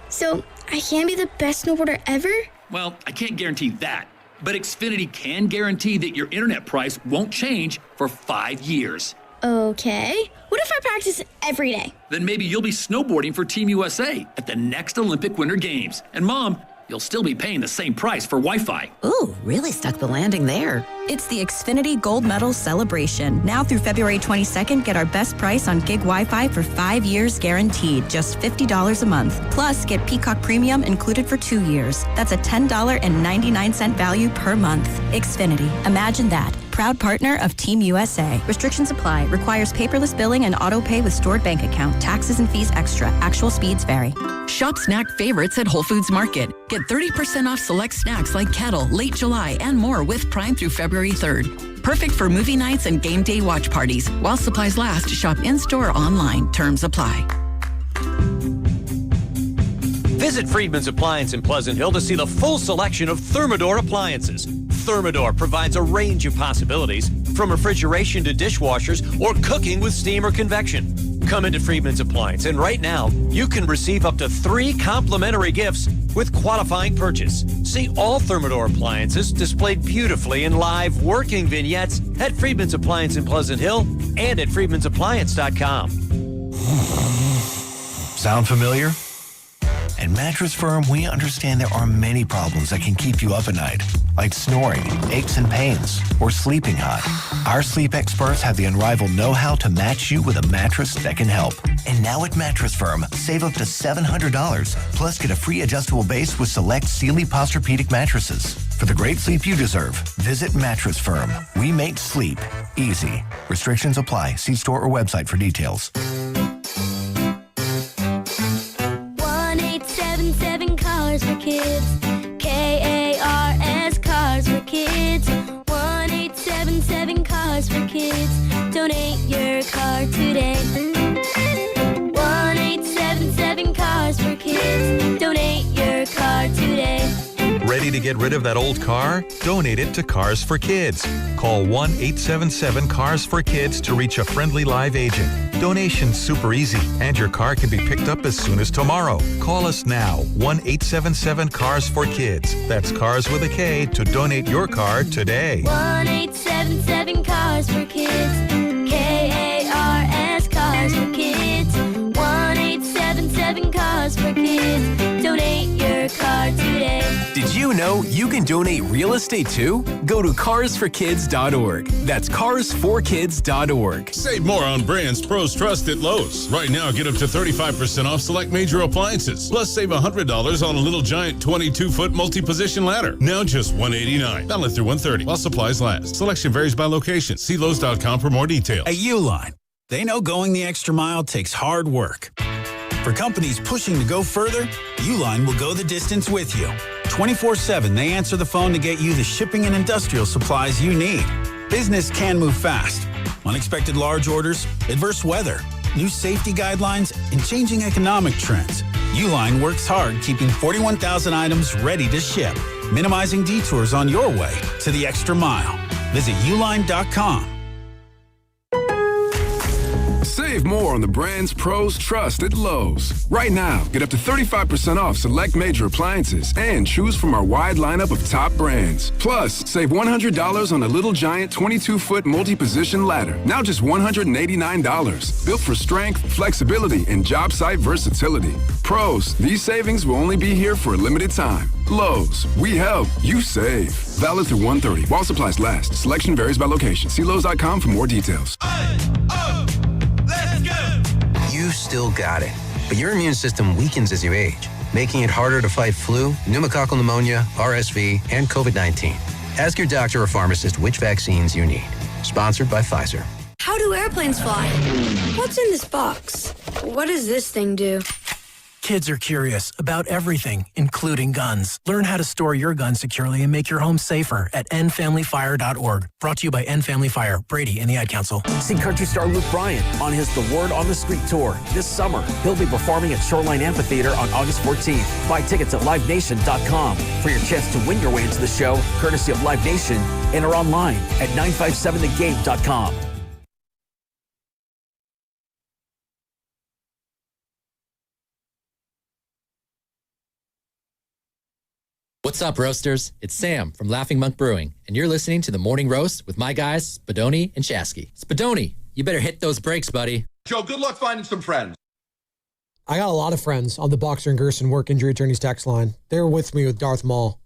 So, I can be the best snowboarder ever? Well, I can't guarantee that, but Xfinity can guarantee that your internet price won't change for 5 years. Okay. What if I practice every day? Then maybe you'll be snowboarding for Team USA at the next Olympic Winter Games. And Mom, you'll still be paying the same price for Wi-Fi. Ooh, really stuck the landing there. It's the Xfinity Gold Medal Celebration. Now through February 22nd, get our best price on gig Wi-Fi for 5 years guaranteed, just $50 a month. Plus, get Peacock Premium included for 2 years. That's a $10.99 value per month. Xfinity. Imagine that. Proud partner of Team USA. Restrictions apply. Requires paperless billing and auto pay with stored bank account. Taxes and fees extra. Actual speeds vary. Shop snack favorites at Whole Foods Market. Get 30% off select snacks like Kettle, Late July, and more with Prime through February 3rd. Perfect for movie nights and game day watch parties. While supplies last, shop in-store or online. Terms apply. Visit Friedman's Appliance in Pleasant Hill to see the full selection of Thermador appliances. Thermador provides a range of possibilities, from refrigeration to dishwashers or cooking with steam or convection. Come into Friedman's Appliance, and right now, you can receive up to 3 complimentary gifts with qualifying purchase. See all Thermador appliances displayed beautifully in live working vignettes at Friedman's Appliance in Pleasant Hill and at friedmansappliance.com. Sound familiar? At Mattress Firm, we understand there are many problems that can keep you up at night, like snoring, aches and pains, or sleeping hot. Our sleep experts have the unrivaled know-how to match you with a mattress that can help. And now at Mattress Firm, save up to $700, plus get a free adjustable base with select Sealy Posturepedic mattresses. For the great sleep you deserve, visit Mattress Firm. We make sleep easy. Restrictions apply. See store or website for details. 1-877 Cars for Kids. KARS Cars for Kids. 1-877 Cars for Kids. Donate your car today. 1-877 Cars for Kids. Donate your car today. Ready to get rid of that old car? Donate it to Cars for Kids. Call 1-877-CARS-FOR-KIDS to reach a friendly live agent. Donation's super easy, and your car can be picked up as soon as tomorrow. Call us now, 1-877-CARS-FOR-KIDS. That's Cars with a K to donate your car today. 1-877 Cars for Kids. KARS Cars for Kids. 1-877 Cars for Kids. Donate your car today. Did you know you can donate real estate too? Go to carsforkids.org. That's carsforkids.org. Save more on brands pros trust at Lowe's. Right now, get up to 35% off select major appliances. Plus, save $100 on a Little Giant 22-foot multi-position ladder. Now just $189. Valid through 1/30 while supplies last. Selection varies by location. See Lowe's.com for more details. At Uline, they know going the extra mile takes hard work. For companies pushing to go further, Uline will go the distance with you. 24/7, they answer the phone to get you the shipping and industrial supplies you need. Business can move fast. Unexpected large orders, adverse weather, new safety guidelines, and changing economic trends. Uline works hard keeping 41,000 items ready to ship, minimizing detours on your way to the extra mile. Visit uline.com. Save more on the brands pros trust at Lowe's. Right now, get up to 35% off select major appliances and choose from our wide lineup of top brands. Plus, save $100 on a Little Giant 22-foot multi-position ladder. Now just $189. Built for strength, flexibility, and job site versatility. Pros, these savings will only be here for a limited time. Lowe's, we help, you save. Valid through 1/30 while supplies last. Selection varies by location. See Lowe's.com for more details. You still got it, but your immune system weakens as you age, making it harder to fight flu, pneumococcal pneumonia, RSV, and COVID-19. Ask your doctor or pharmacist which vaccines you need. Sponsored by Pfizer. How do airplanes fly? What's in this box? What does this thing do? Kids are curious about everything, including guns. Learn how to store your gun securely and make your home safer at endfamilyfire.org. Brought to you by End Family Fire, Brady, and the Ad Council. See country star Luke Bryan on his The Word on the Street tour this summer. He'll be performing at Shoreline Amphitheater on August 14th. Buy tickets at livenation.com for your chance to win your way into the show, courtesy of Live Nation, and are online at 957thegame.com. What's up, roasters? It's Sam from Laughing Monk Brewing, and you're listening to The Morning Roast with my guys, Spadoni and Shasky. Spadoni, you better hit those brakes, buddy. Joe, good luck finding some friends. I got a lot of friends on the Boxer and Gerson Work Injury Attorneys text line. They were with me with Darth Maul.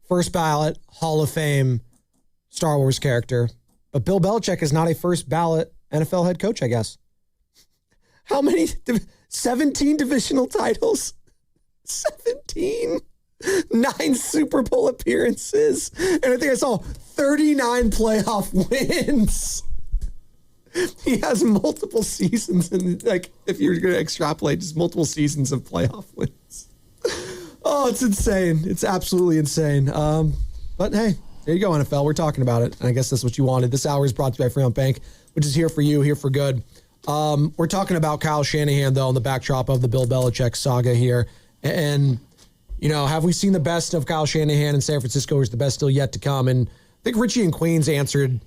First ballot, Hall of Fame, Star Wars character. But Bill Belichick is not a first ballot NFL head coach, I guess. How many? 17 divisional titles? 17? 9 Super Bowl appearances. And I think I saw 39 playoff wins. He has multiple seasons. And like, if you're going to extrapolate, just multiple seasons of playoff wins. Oh, it's insane. It's absolutely insane. But hey, there you go, NFL. We're talking about it. And I guess that's what you wanted. This hour is brought to you by Fremont Bank, which is here for you, here for good. We're talking about Kyle Shanahan, though, in the backdrop of the Bill Belichick saga here. And you know, have we seen the best of Kyle Shanahan in San Francisco, or is the best still yet to come? And I think Richie and Queens answered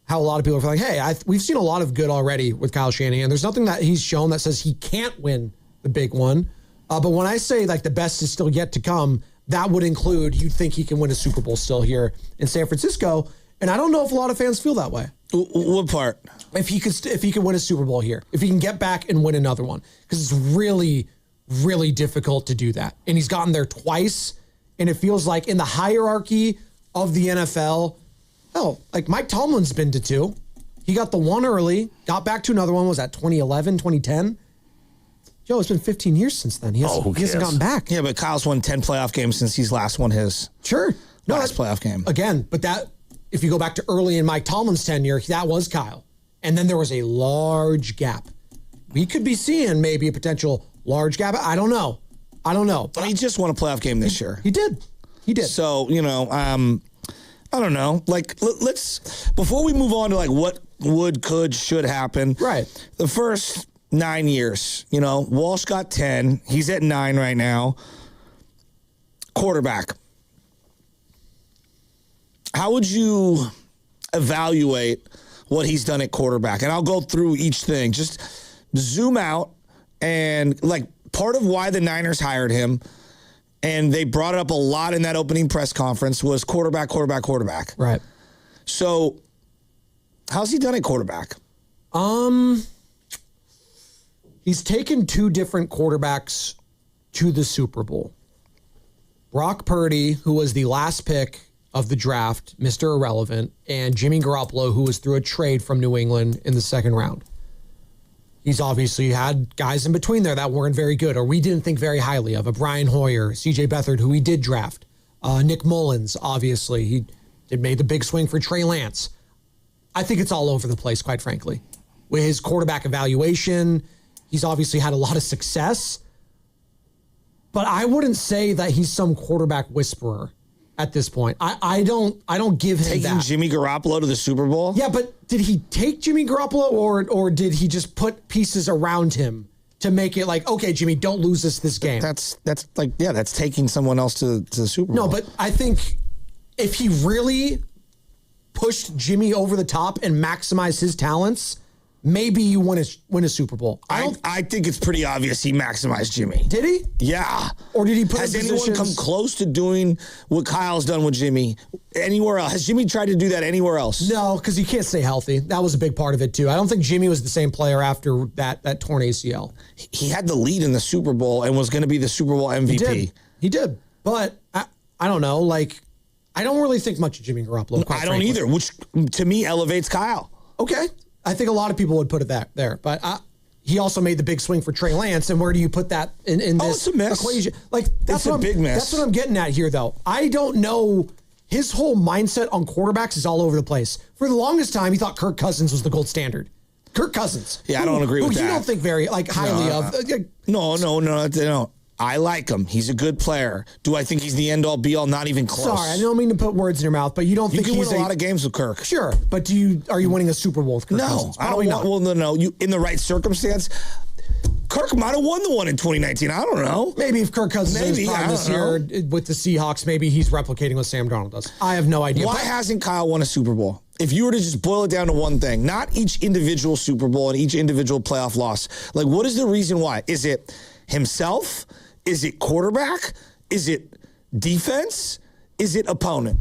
how a lot of people are like, hey, we've seen a lot of good already with Kyle Shanahan. There's nothing that he's shown that says he can't win the big one. But when I say like the best is still yet to come, that would include you'd think he can win a Super Bowl still here in San Francisco. And I don't know if a lot of fans feel that way. What part? If he could win a Super Bowl here, if he can get back and win another one, because it's really, really difficult to do that. And he's gotten there twice, and it feels like in the hierarchy of the NFL, like Mike Tomlin's been to 2. He got the one early, got back to another one. Was that 2011, 2010? Joe, it's been 15 years since then. He hasn't gotten back. Yeah, but Kyle's won 10 playoff games since he's last won his last playoff game. Again, but that, if you go back to early in Mike Tomlin's tenure, that was Kyle. And then there was a large gap. We could be seeing maybe a potential large gap. I don't know. But he just won a playoff game this year. He did. So, I don't know. Like, let's, before we move on to like what would, could, should happen. Right. The first 9 years, Walsh got 10. He's at 9 right now. Quarterback. How would you evaluate what he's done at quarterback? And I'll go through each thing. Just zoom out and like part of why the Niners hired him, and they brought it up a lot in that opening press conference, was quarterback. Right. So how's he done at quarterback? He's taken 2 different quarterbacks to the Super Bowl. Brock Purdy, who was the last pick of the draft, Mr. Irrelevant, and Jimmy Garoppolo, who was through a trade from New England in the second round. He's obviously had guys in between there that weren't very good, or we didn't think very highly of. A Brian Hoyer, C.J. Beathard, who he did draft. Nick Mullins, obviously. He made the big swing for Trey Lance. I think it's all over the place, quite frankly. With his quarterback evaluation, he's obviously had a lot of success. But I wouldn't say that he's some quarterback whisperer at this point. I don't give him taking that. Jimmy Garoppolo to the Super Bowl? Yeah, but did he take Jimmy Garoppolo or did he just put pieces around him to make it like, okay, Jimmy, don't lose this game? That's taking someone else to the Super Bowl. No, but I think if he really pushed Jimmy over the top and maximized his talents, maybe you win a Super Bowl. I think it's pretty obvious he maximized Jimmy. Did he? Yeah. Or did he put Has in anyone positions? come close to doing what Kyle's done with Jimmy anywhere else? Has Jimmy tried to do that anywhere else? No, because he can't stay healthy. That was a big part of it, too. I don't think Jimmy was the same player after that torn ACL. He had the lead in the Super Bowl and was going to be the Super Bowl MVP. He did. But I don't know. Like, I don't really think much of Jimmy Garoppolo. I don't either, which to me elevates Kyle. Okay. I think a lot of people would put it there. But he also made the big swing for Trey Lance. And where do you put that in this equation? Like, that's a big mess. That's what I'm getting at here, though. I don't know. His whole mindset on quarterbacks is all over the place. For the longest time, he thought Kirk Cousins was the gold standard. Kirk Cousins. Yeah, I don't agree with that. You don't think very highly of. No. I like him. He's a good player. Do I think he's the end all be all? Not even close. Sorry, I don't mean to put words in your mouth, but you don't think you can he's win a lot of games with Kirk. Sure, but are you winning a Super Bowl with Kirk Cousins? Probably not. Well, no. You in the right circumstance. Kirk might have won the one in 2019. I don't know. Maybe if Kirk Cousins is prime this year with the Seahawks, maybe he's replicating what Sam Darnold does. I have no idea. Why hasn't Kyle won a Super Bowl? If you were to just boil it down to one thing, not each individual Super Bowl and each individual playoff loss, like what is the reason why? Is it himself? Is it quarterback? Is it defense? Is it opponent?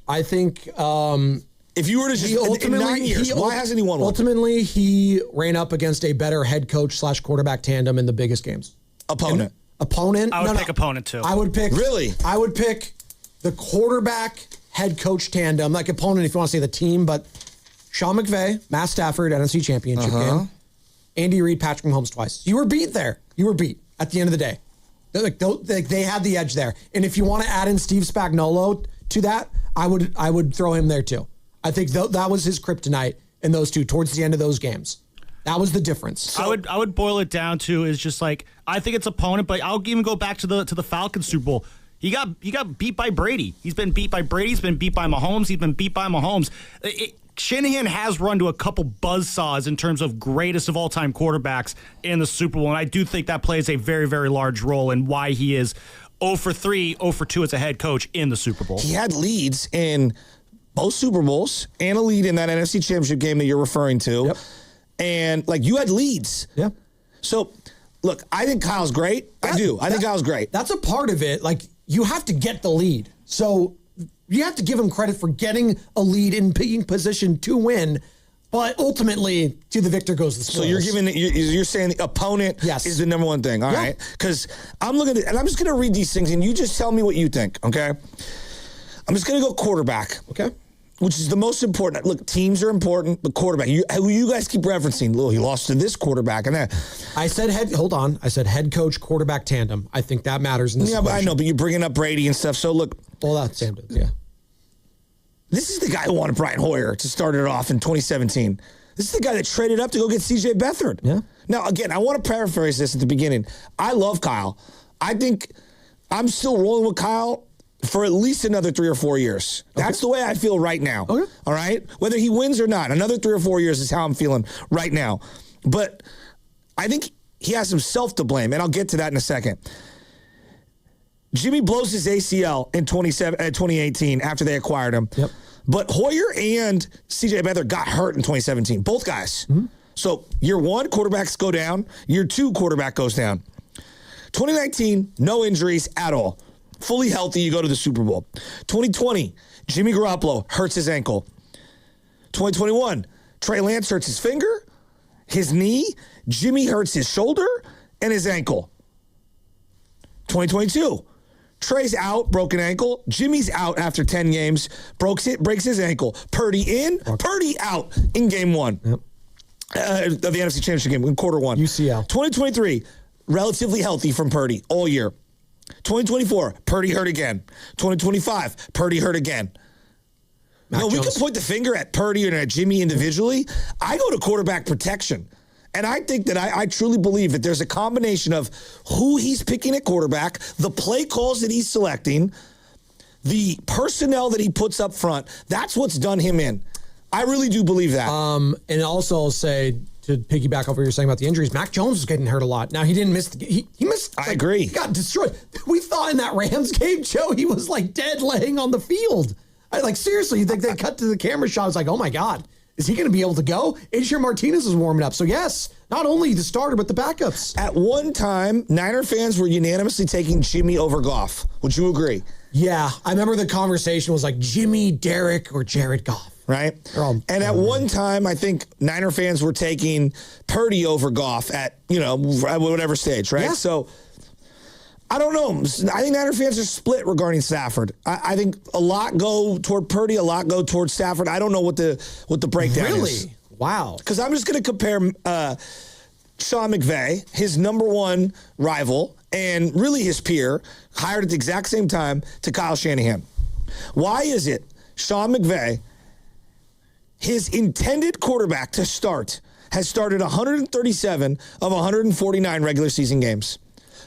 I think if you were to just in 9 years, why hasn't he won one? Ultimately, he ran up against a better head coach / quarterback tandem in the biggest games. Opponent. Opponent. I would pick opponent too. I would pick. Really? I would pick the quarterback head coach tandem, like opponent if you want to say the team, but Sean McVay, Matt Stafford, NFC Championship game. Andy Reid, Patrick Mahomes twice. You were beat there. You were beat at the end of the day. They had the edge there. And if you want to add in Steve Spagnuolo to that, I would throw him there too. I think that was his kryptonite in those two towards the end of those games. That was the difference. So, I would boil it down to is just like I think it's opponent, but I'll even go back to the Falcons Super Bowl. He got beat by Brady. He's been beat by Brady. He's been beat by Mahomes. He's been beat by Mahomes. Shanahan has run to a couple buzzsaws in terms of greatest of all-time quarterbacks in the Super Bowl, and I do think that plays a very, very large role in why he is 0 for 3, 0 for 2 as a head coach in the Super Bowl. He had leads in both Super Bowls and a lead in that NFC Championship game that you're referring to. Yep. And, like, you had leads. Yeah. So, look, I think Kyle's great. I think Kyle's great. That's a part of it. Like, you have to get the lead. So you have to give him credit for getting a lead in being position to win. But ultimately, to the victor goes the spoils. So you're saying the opponent is the number one thing. All right. Because I'm looking at it, and I'm just going to read these things, and you just tell me what you think, okay? I'm just going to go quarterback. Okay. Which is the most important. Look, teams are important, but quarterback. Who you guys keep referencing, he lost to this quarterback and that. I said head coach, quarterback tandem. I think that matters in this situation. But I know, but you're bringing up Brady and stuff. So, look. Well, that's Sam did, yeah. This is the guy who wanted Brian Hoyer to start it off in 2017. This is the guy that traded up to go get C.J. Beathard. Yeah. Now, again, I want to paraphrase this at the beginning. I love Kyle. I think I'm still rolling with Kyle for at least another 3 or 4 years. Okay. That's the way I feel right now. Okay. All right? Whether he wins or not, another 3 or 4 years is how I'm feeling right now. But I think he has himself to blame, and I'll get to that in a second. Jimmy blows his ACL in 2018 after they acquired him. Yep. But Hoyer and C.J. Beathard got hurt in 2017, both guys. Mm-hmm. So year one, quarterbacks go down. Year two, quarterback goes down. 2019, no injuries at all. Fully healthy, you go to the Super Bowl. 2020, Jimmy Garoppolo hurts his ankle. 2021, Trey Lance hurts his finger, his knee, Jimmy hurts his shoulder, and his ankle. 2022, Trey's out, broken ankle. Jimmy's out after 10 games, breaks his ankle. Purdy in, Purdy out in game one of the NFC Championship game in quarter one. UCL. 2023, relatively healthy from Purdy all year. 2024, Purdy hurt again. 2025, Purdy hurt again. No, we can point the finger at Purdy and at Jimmy individually. I go to quarterback protection. And I think that I truly believe that there's a combination of who he's picking at quarterback, the play calls that he's selecting, the personnel that he puts up front. That's what's done him in. I really do believe that. And also I'll say, to piggyback off what you were saying about the injuries, Mac Jones was getting hurt a lot. Now, he didn't miss. He missed. I agree. He got destroyed. We thought in that Rams game, Joe, he was like dead laying on the field. Seriously, you think they cut to the camera shot? It's like, oh my God, is he going to be able to go? Adrian Martinez is warming up. So yes, not only the starter, but the backups. At one time, Niner fans were unanimously taking Jimmy over Goff. Would you agree? Yeah, I remember the conversation was like Jimmy, Derek, or Jared Goff. Right? And at one time, I think Niner fans were taking Purdy over Goff at whatever stage, right? Yeah. So, I don't know. I think Niner fans are split regarding Stafford. I think a lot go toward Purdy, a lot go toward Stafford. I don't know what the breakdown is. Really? Wow. Because I'm just going to compare Sean McVay, his number one rival, and really his peer, hired at the exact same time, to Kyle Shanahan. Why is it Sean McVay, his intended quarterback to start, has started 137 of 149 regular season games,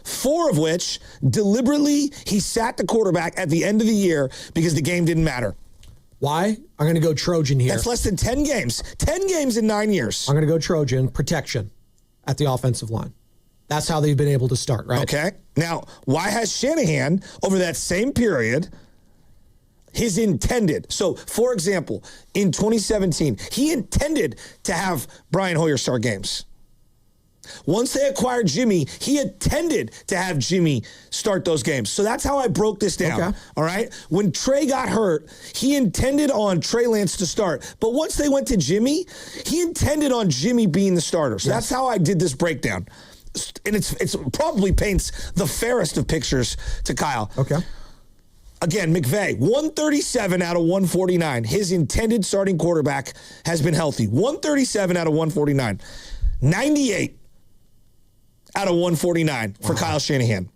4 of which deliberately he sat the quarterback at the end of the year because the game didn't matter. Why? I'm going to go Trojan here. That's less than 10 games. 10 games in 9 years. I'm going to go Trojan, protection at the offensive line. That's how they've been able to start, right? Okay. Now, why has Shanahan, over that same period, his intended. So, for example, in 2017, he intended to have Brian Hoyer start games. Once they acquired Jimmy, he intended to have Jimmy start those games. So that's how I broke this down. Okay. All right? When Trey got hurt, he intended on Trey Lance to start. But once they went to Jimmy, he intended on Jimmy being the starter. So that's how I did this breakdown. And it's probably paints the fairest of pictures to Kyle. Okay. Again, McVay, 137 out of 149. His intended starting quarterback has been healthy. 137 out of 149. 98 out of 149 for Kyle Shanahan.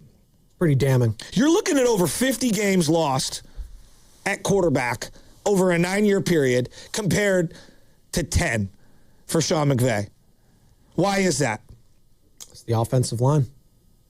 Pretty damning. You're looking at over 50 games lost at quarterback over a 9-year period compared to 10 for Sean McVay. Why is that? It's the offensive line.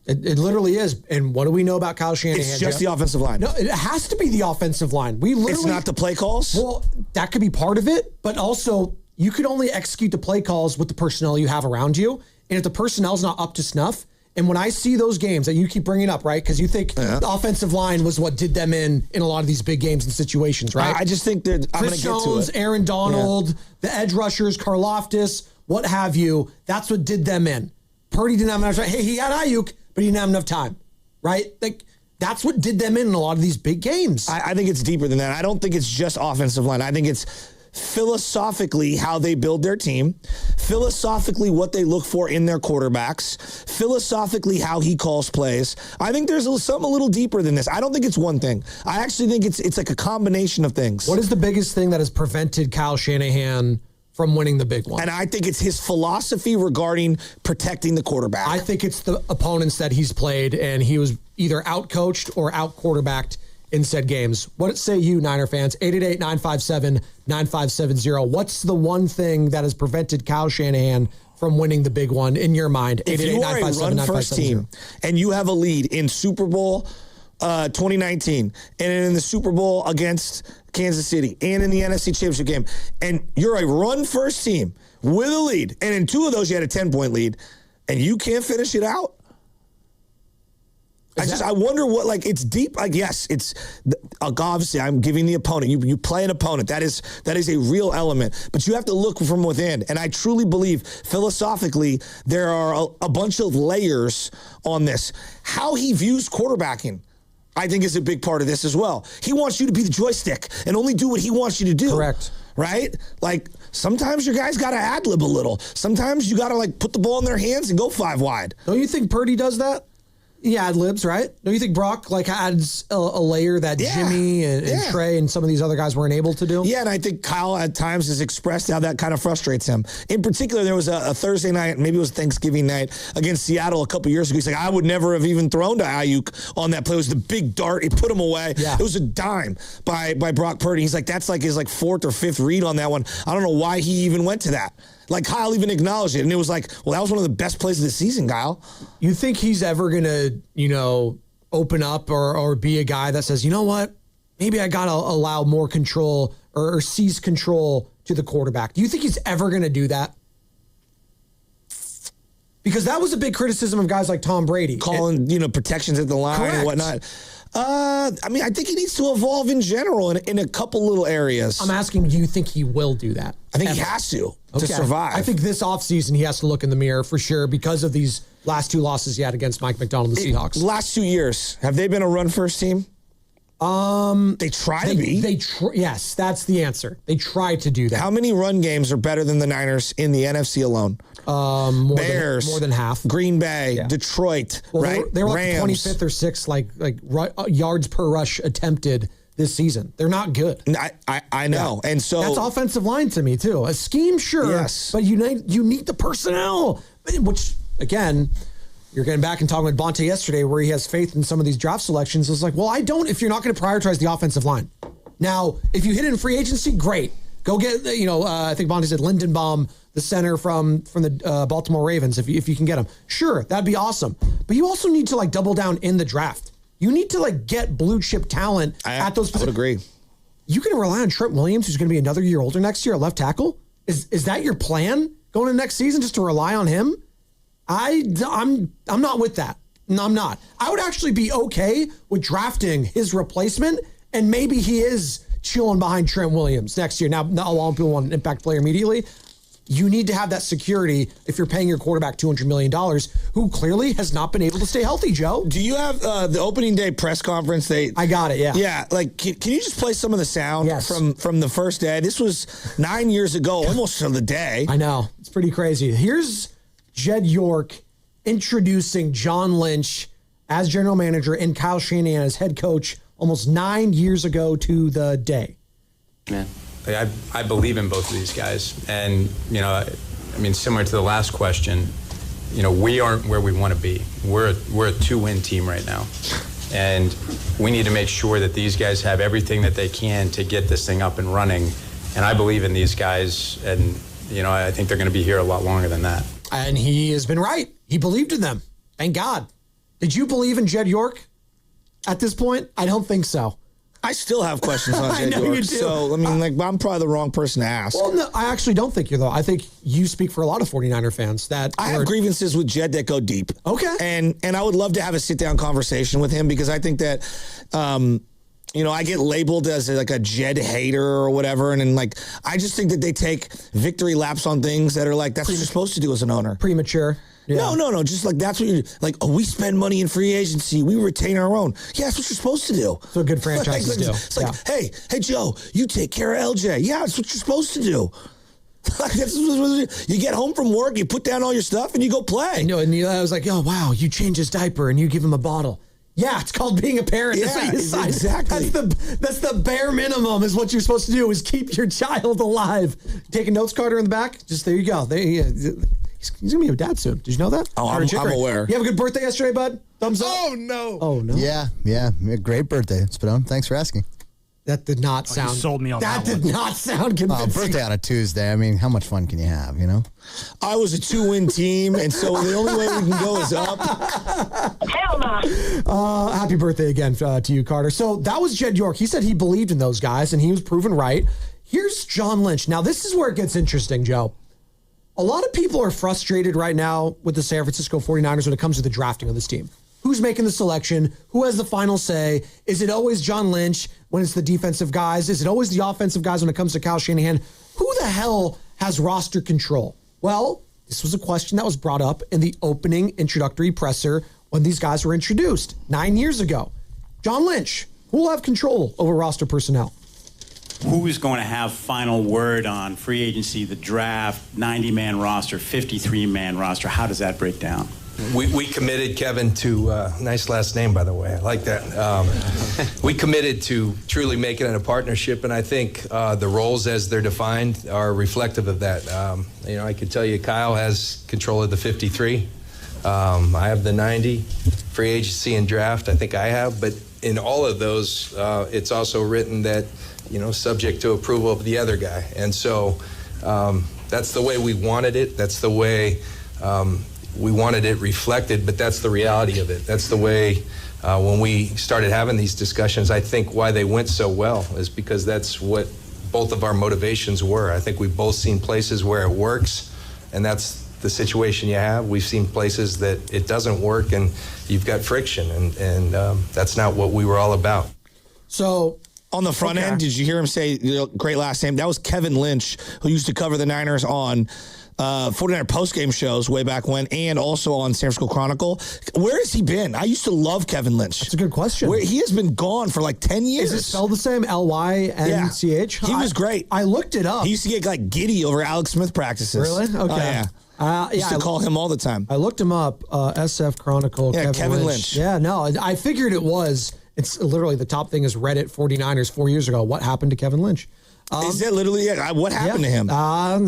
It literally is. And what do we know about Kyle Shanahan? It's just the offensive line. No, it has to be the offensive line. It's not the play calls? Well, that could be part of it, but also you could only execute the play calls with the personnel you have around you. And if the personnel's not up to snuff, And when I see those games that you keep bringing up, right? Because you think the offensive line was what did them in a lot of these big games and situations, right? I just think that I'm going to get to Jones, it. Aaron Donald, the edge rushers, Karlaftis, what have you. That's what did them in. Purdy didn't have enough time. Hey, he had Ayuk, but he didn't have enough time, right? Like, that's what did them in a lot of these big games. I think it's deeper than that. I don't think it's just offensive line. I think it's philosophically how they build their team, philosophically what they look for in their quarterbacks, philosophically how he calls plays. I think there's something a little deeper than this. I don't think it's one thing. I actually think it's like a combination of things. What is the biggest thing that has prevented Kyle Shanahan from winning the big one? And I think it's his philosophy regarding protecting the quarterback. I think it's the opponents that he's played, and he was either out-coached or out-quarterbacked in said games. What say you, Niner fans? 888-957-9570. What's the one thing that has prevented Kyle Shanahan from winning the big one in your mind? If you are a run-first team and you have a lead in Super Bowl 2019 and in the Super Bowl against Kansas City and in the NFC Championship game, and you're a run-first team with a lead, and in two of those you had a 10-point lead, and you can't finish it out, I wonder what, like, it's deep. Like, yes, it's obviously I'm giving the opponent. You play an opponent. That is a real element. But you have to look from within. And I truly believe philosophically there are a bunch of layers on this. How he views quarterbacking, I think, is a big part of this as well. He wants you to be the joystick and only do what he wants you to do. Correct. Right? Like, sometimes your guys got to ad-lib a little. Sometimes you got to, like, put the ball in their hands and go 5 wide. Don't you think Purdy does that? Yeah, ad-libs, right? Don't you think Brock like adds a layer that Jimmy and Trey and some of these other guys weren't able to do? Yeah, and I think Kyle at times has expressed how that kind of frustrates him. In particular, there was a Thursday night, maybe it was Thanksgiving night, against Seattle a couple years ago. He's like, I would never have even thrown to Ayuk on that play. It was the big dart. He put him away. Yeah. It was a dime by Brock Purdy. He's like, that's like his fourth or fifth read on that one. I don't know why he even went to that. Like, Kyle even acknowledged it, and it was like, well, that was one of the best plays of the season, Kyle. You think he's ever going to, open up or be a guy that says, you know what, maybe I got to allow more control or seize control to the quarterback? Do you think he's ever going to do that? Because that was a big criticism of guys like Tom Brady. Calling, protections at the line and whatnot. I think he needs to evolve in general in a couple little areas. I'm asking, do you think he will do that? I think he has to survive. I think this offseason he has to look in the mirror for sure because of these last 2 losses he had against Mike McDonald and the Seahawks. Last 2 years, have they been a run-first team? They try to be. Yes, that's the answer. They try to do that. How many run games are better than the Niners in the NFC alone? Bears, more than half. Green Bay, Detroit, right? They were like Rams. 25th or 6th, like yards per rush attempted this season. They're not good. I know, and so that's offensive line to me too. A scheme, sure, yes, but you need the personnel, which again. You're getting back and talking with Bonte yesterday where he has faith in some of these draft selections. It's like, well, I don't if you're not going to prioritize the offensive line. Now, if you hit it in free agency, great. Go get, I think Bonte said Lindenbaum, the center from the Baltimore Ravens, if you can get him. Sure, that'd be awesome. But you also need to double down in the draft. You need to get blue chip talent at those positions. I would agree. You can rely on Trent Williams, who's going to be another year older next year at left tackle. Is that your plan going into next season, just to rely on him? I'm not with that. No, I'm not. I would actually be okay with drafting his replacement, and maybe he is chilling behind Trent Williams next year. Now, not a lot of people want an impact player immediately. You need to have that security if you're paying your quarterback $200 million, who clearly has not been able to stay healthy, Joe. Do you have the opening day press conference? I got it, yeah. Yeah, can you just play some of the sound from the first day? This was 9 years ago, almost to the day. I know. It's pretty crazy. Here's Jed York introducing John Lynch as general manager and Kyle Shanahan as head coach almost 9 years ago to the day. Man, I believe in both of these guys. And, similar to the last question, we aren't where we want to be. We're a 2-win team right now. And we need to make sure that these guys have everything that they can to get this thing up and running. And I believe in these guys. And, I think they're going to be here a lot longer than that. And he has been right. He believed in them. Thank God. Did you believe in Jed York at this point? I don't think so. I still have questions on I Jed know York. you do. So, I mean, like, I'm probably the wrong person to ask. Well, no, I actually don't think you're, though. I think you speak for a lot of 49er fans. I have grievances with Jed that go deep. Okay. And I would love to have a sit-down conversation with him because I think that, I get labeled as like a Jed hater or whatever. And then, like, I just think that they take victory laps on things that are like, that's what you're supposed to do as an owner. Premature. Yeah. No. Just like that's what you like. Oh, we spend money in free agency. We retain our own. Yeah, that's what you're supposed to do. So good franchises do. It's like, hey, Joe, you take care of LJ. Yeah, that's what you're supposed to do. You get home from work, you put down all your stuff, and you go play. No, and I was like, oh wow, you change his diaper and you give him a bottle. Yeah, it's called being a parent. That's what you sign. Exactly. That's the bare minimum is what you're supposed to do is keep your child alive. Take a notes, Carter, in the back. Just there you go. He's going to be a dad soon. Did you know that? Oh, I'm aware. You have a good birthday yesterday, bud? Thumbs up? Oh, no. Oh, no. Yeah. Great birthday, Spadone. Thanks for asking. That did not sound... You sold me on that did not sound convincing. Birthday on a Tuesday. I mean, how much fun can you have, you know? I was a 2-win team, and so the only way we can go is up. Hell no. Happy birthday again to you, Carter. So that was Jed York. He said he believed in those guys, and he was proven right. Here's John Lynch. Now, this is where it gets interesting, Joe. A lot of people are frustrated right now with the San Francisco 49ers when it comes to the drafting of this team. Who's making the selection? Who has the final say? Is it always John Lynch when it's the defensive guys? Is it always the offensive guys when it comes to Kyle Shanahan? Who the hell has roster control? Well, this was a question that was brought up in the opening introductory presser when these guys were introduced 9 years ago. John Lynch, who will have control over roster personnel? Who's going to have final word on free agency, the draft, 90-man roster, 53-man roster? How does that break down? We committed, Kevin, to nice last name, by the way. I like that. We committed to truly making it a partnership, and I think the roles as they're defined are reflective of that. I can tell you Kyle has control of the 53. I have the 90, free agency and draft. I think I have, but in all of those, it's also written that, subject to approval of the other guy. And so that's the way we wanted it. That's the way we wanted it reflected, but that's the reality of it. That's the way when we started having these discussions, I think why they went so well is because that's what both of our motivations were. I think we've both seen places where it works, and that's the situation you have. We've seen places that it doesn't work, and you've got friction, and that's not what we were all about. So on the front end, did you hear him say, great last name? That was Kevin Lynch, who used to cover the Niners on 49er postgame shows way back when, and also on San Francisco Chronicle. Where has he been? I used to love Kevin Lynch. That's a good question. He has been gone for like 10 years. Is it spelled the same? Lynch? He was great. I looked it up. He used to get like giddy over Alex Smith practices. Really? Okay. I used to call him all the time. I looked him up. SF Chronicle. Yeah, Kevin Lynch. Yeah, no, I figured it was. It's literally the top thing is Reddit 49ers 4 years ago. What happened to Kevin Lynch? Is that literally it? What happened to him? I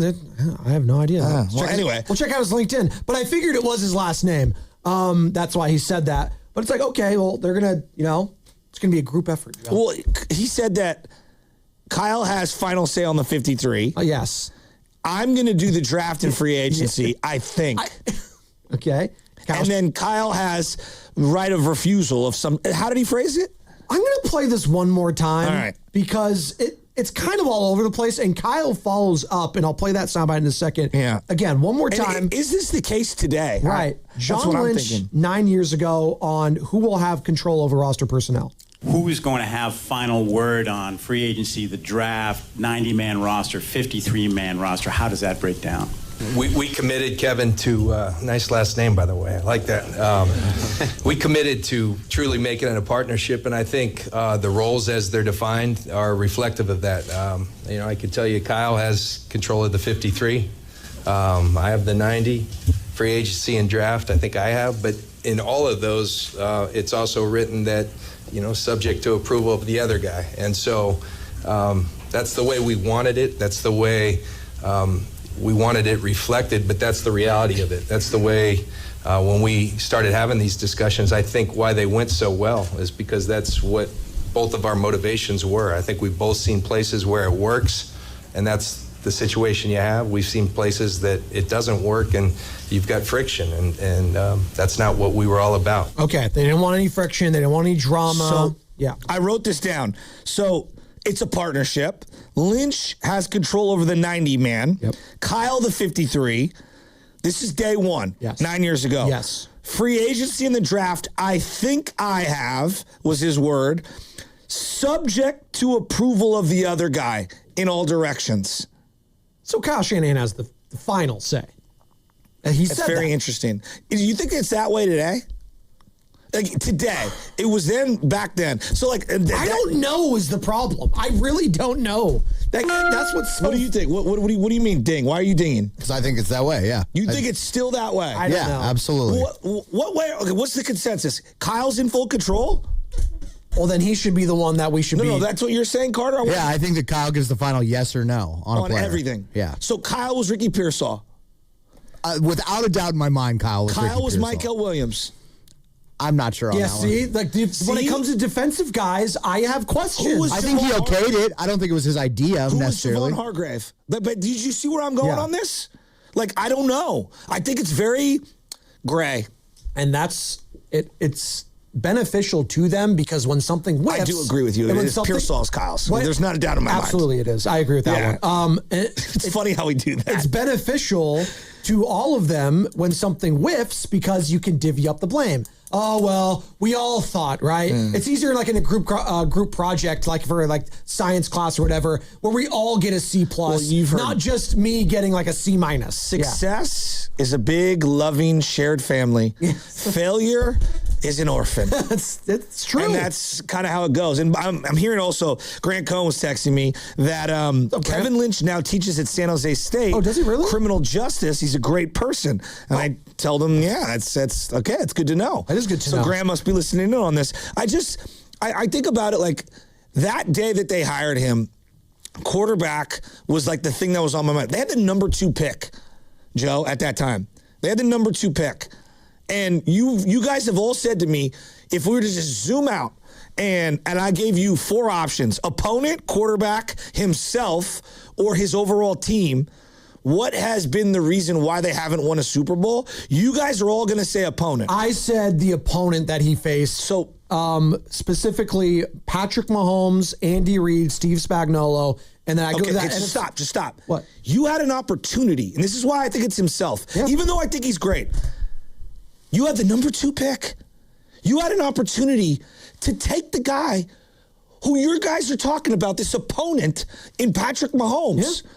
have no idea. Anyway. We'll check out his LinkedIn. But I figured it was his last name. That's why he said that. But it's like, okay, well, they're going to, it's going to be a group effort. Well, he said that Kyle has final say on the 53. Yes. I'm going to do the draft and free agency, I think. Okay. And then Kyle has right of refusal of some. How did he phrase it? I'm going to play this one more time. All right. Because it's kind of all over the place, and Kyle follows up, and I'll play that soundbite in a second. Yeah. Again, one more time. And is this the case today? Right. John Lynch, 9 years ago, on who will have control over roster personnel. Who's going to have final word on free agency, the draft, 90-man roster, 53-man roster? How does that break down? We committed, Kevin, to nice last name, by the way. I like that. We committed to truly making it a partnership, and I think the roles as they're defined are reflective of that. I can tell you Kyle has control of the 53. I have the 90, free agency and draft. I think I have, but in all of those, it's also written that, subject to approval of the other guy. And so that's the way we wanted it. That's the way we wanted it reflected, but that's the reality of it. That's the way when we started having these discussions, I think why they went so well is because that's what both of our motivations were. I think we've both seen places where it works, and that's the situation you have. We've seen places that it doesn't work, and you've got friction, and that's not what we were all about. Okay, they didn't want any friction. They didn't want any drama. Yeah. I wrote this down. So it's a partnership. Lynch has control over the 90 man. Yep. Kyle the 53. This is day one. Yes. 9 years ago. Yes. Free agency in the draft, I think I have, was his word, subject to approval of the other guy in all directions. So Kyle Shanahan has the final say. And he That's said very that. interesting. Do you think it's that way today? Like today, it was then back then. So like, I don't know is the problem. I really don't know. That's what's so. What do you think? What do you mean ding? Why are you dinging? Because I think it's that way, yeah. You think it's still that way? I don't know. Absolutely. What way? Okay, what's the consensus? Kyle's in full control? Well, then he should be the one that we should be. No, that's what you're saying, Carter? Yeah, I think that Kyle gives the final yes or no on a player. Everything. Yeah. So Kyle was Ricky Pearsall. Without a doubt in my mind, Kyle was Ricky was Pearsall. Michael Williams. I'm not sure on that see, one. like when it comes to defensive guys, I have questions. I think he okayed it. I don't think it was his idea necessarily. Who was Javon Hargrave? But did you see where I'm going on this? Like, I don't know. I think it's very gray. And that's it. It's beneficial to them because when something whiffs, I do agree with you. and when It's something- Pearsall's Kyle's. What? There's not a doubt in my mind. Absolutely, it is. I agree with that one. It's funny how we do that. It's beneficial to all of them when something whiffs because you can divvy up the blame. Oh, well, we all thought, right? It's easier like in a group project, like for like science class or whatever, where we all get a C+, not just me getting like a C-. Success is a big, loving, shared family. Failure is an orphan. It's true. And that's kind of how it goes. And I'm hearing also, Grant Cohn was texting me that Kevin Lynch now teaches at San Jose State. Oh, does he really? Criminal justice. He's a great person. And I tell them, that's okay. It's good to know. That is good to know. So Grant must be listening in on this. I think about it like that day that they hired him, quarterback was like the thing that was on my mind. They had the number 2 pick, Joe, at that time. They had the number 2 pick. And you guys have all said to me, if we were to just zoom out and I gave you 4 options, opponent, quarterback, himself, or his overall team, what has been the reason why they haven't won a Super Bowl? You guys are all going to say opponent. I said the opponent that he faced. So specifically Patrick Mahomes, Andy Reid, Steve Spagnuolo, and then I go to that. Just stop. What? You had an opportunity, and this is why I think it's himself. Yeah. Even though I think he's great. You had the number 2 pick. You had an opportunity to take the guy who your guys are talking about, this opponent in Patrick Mahomes. Yeah.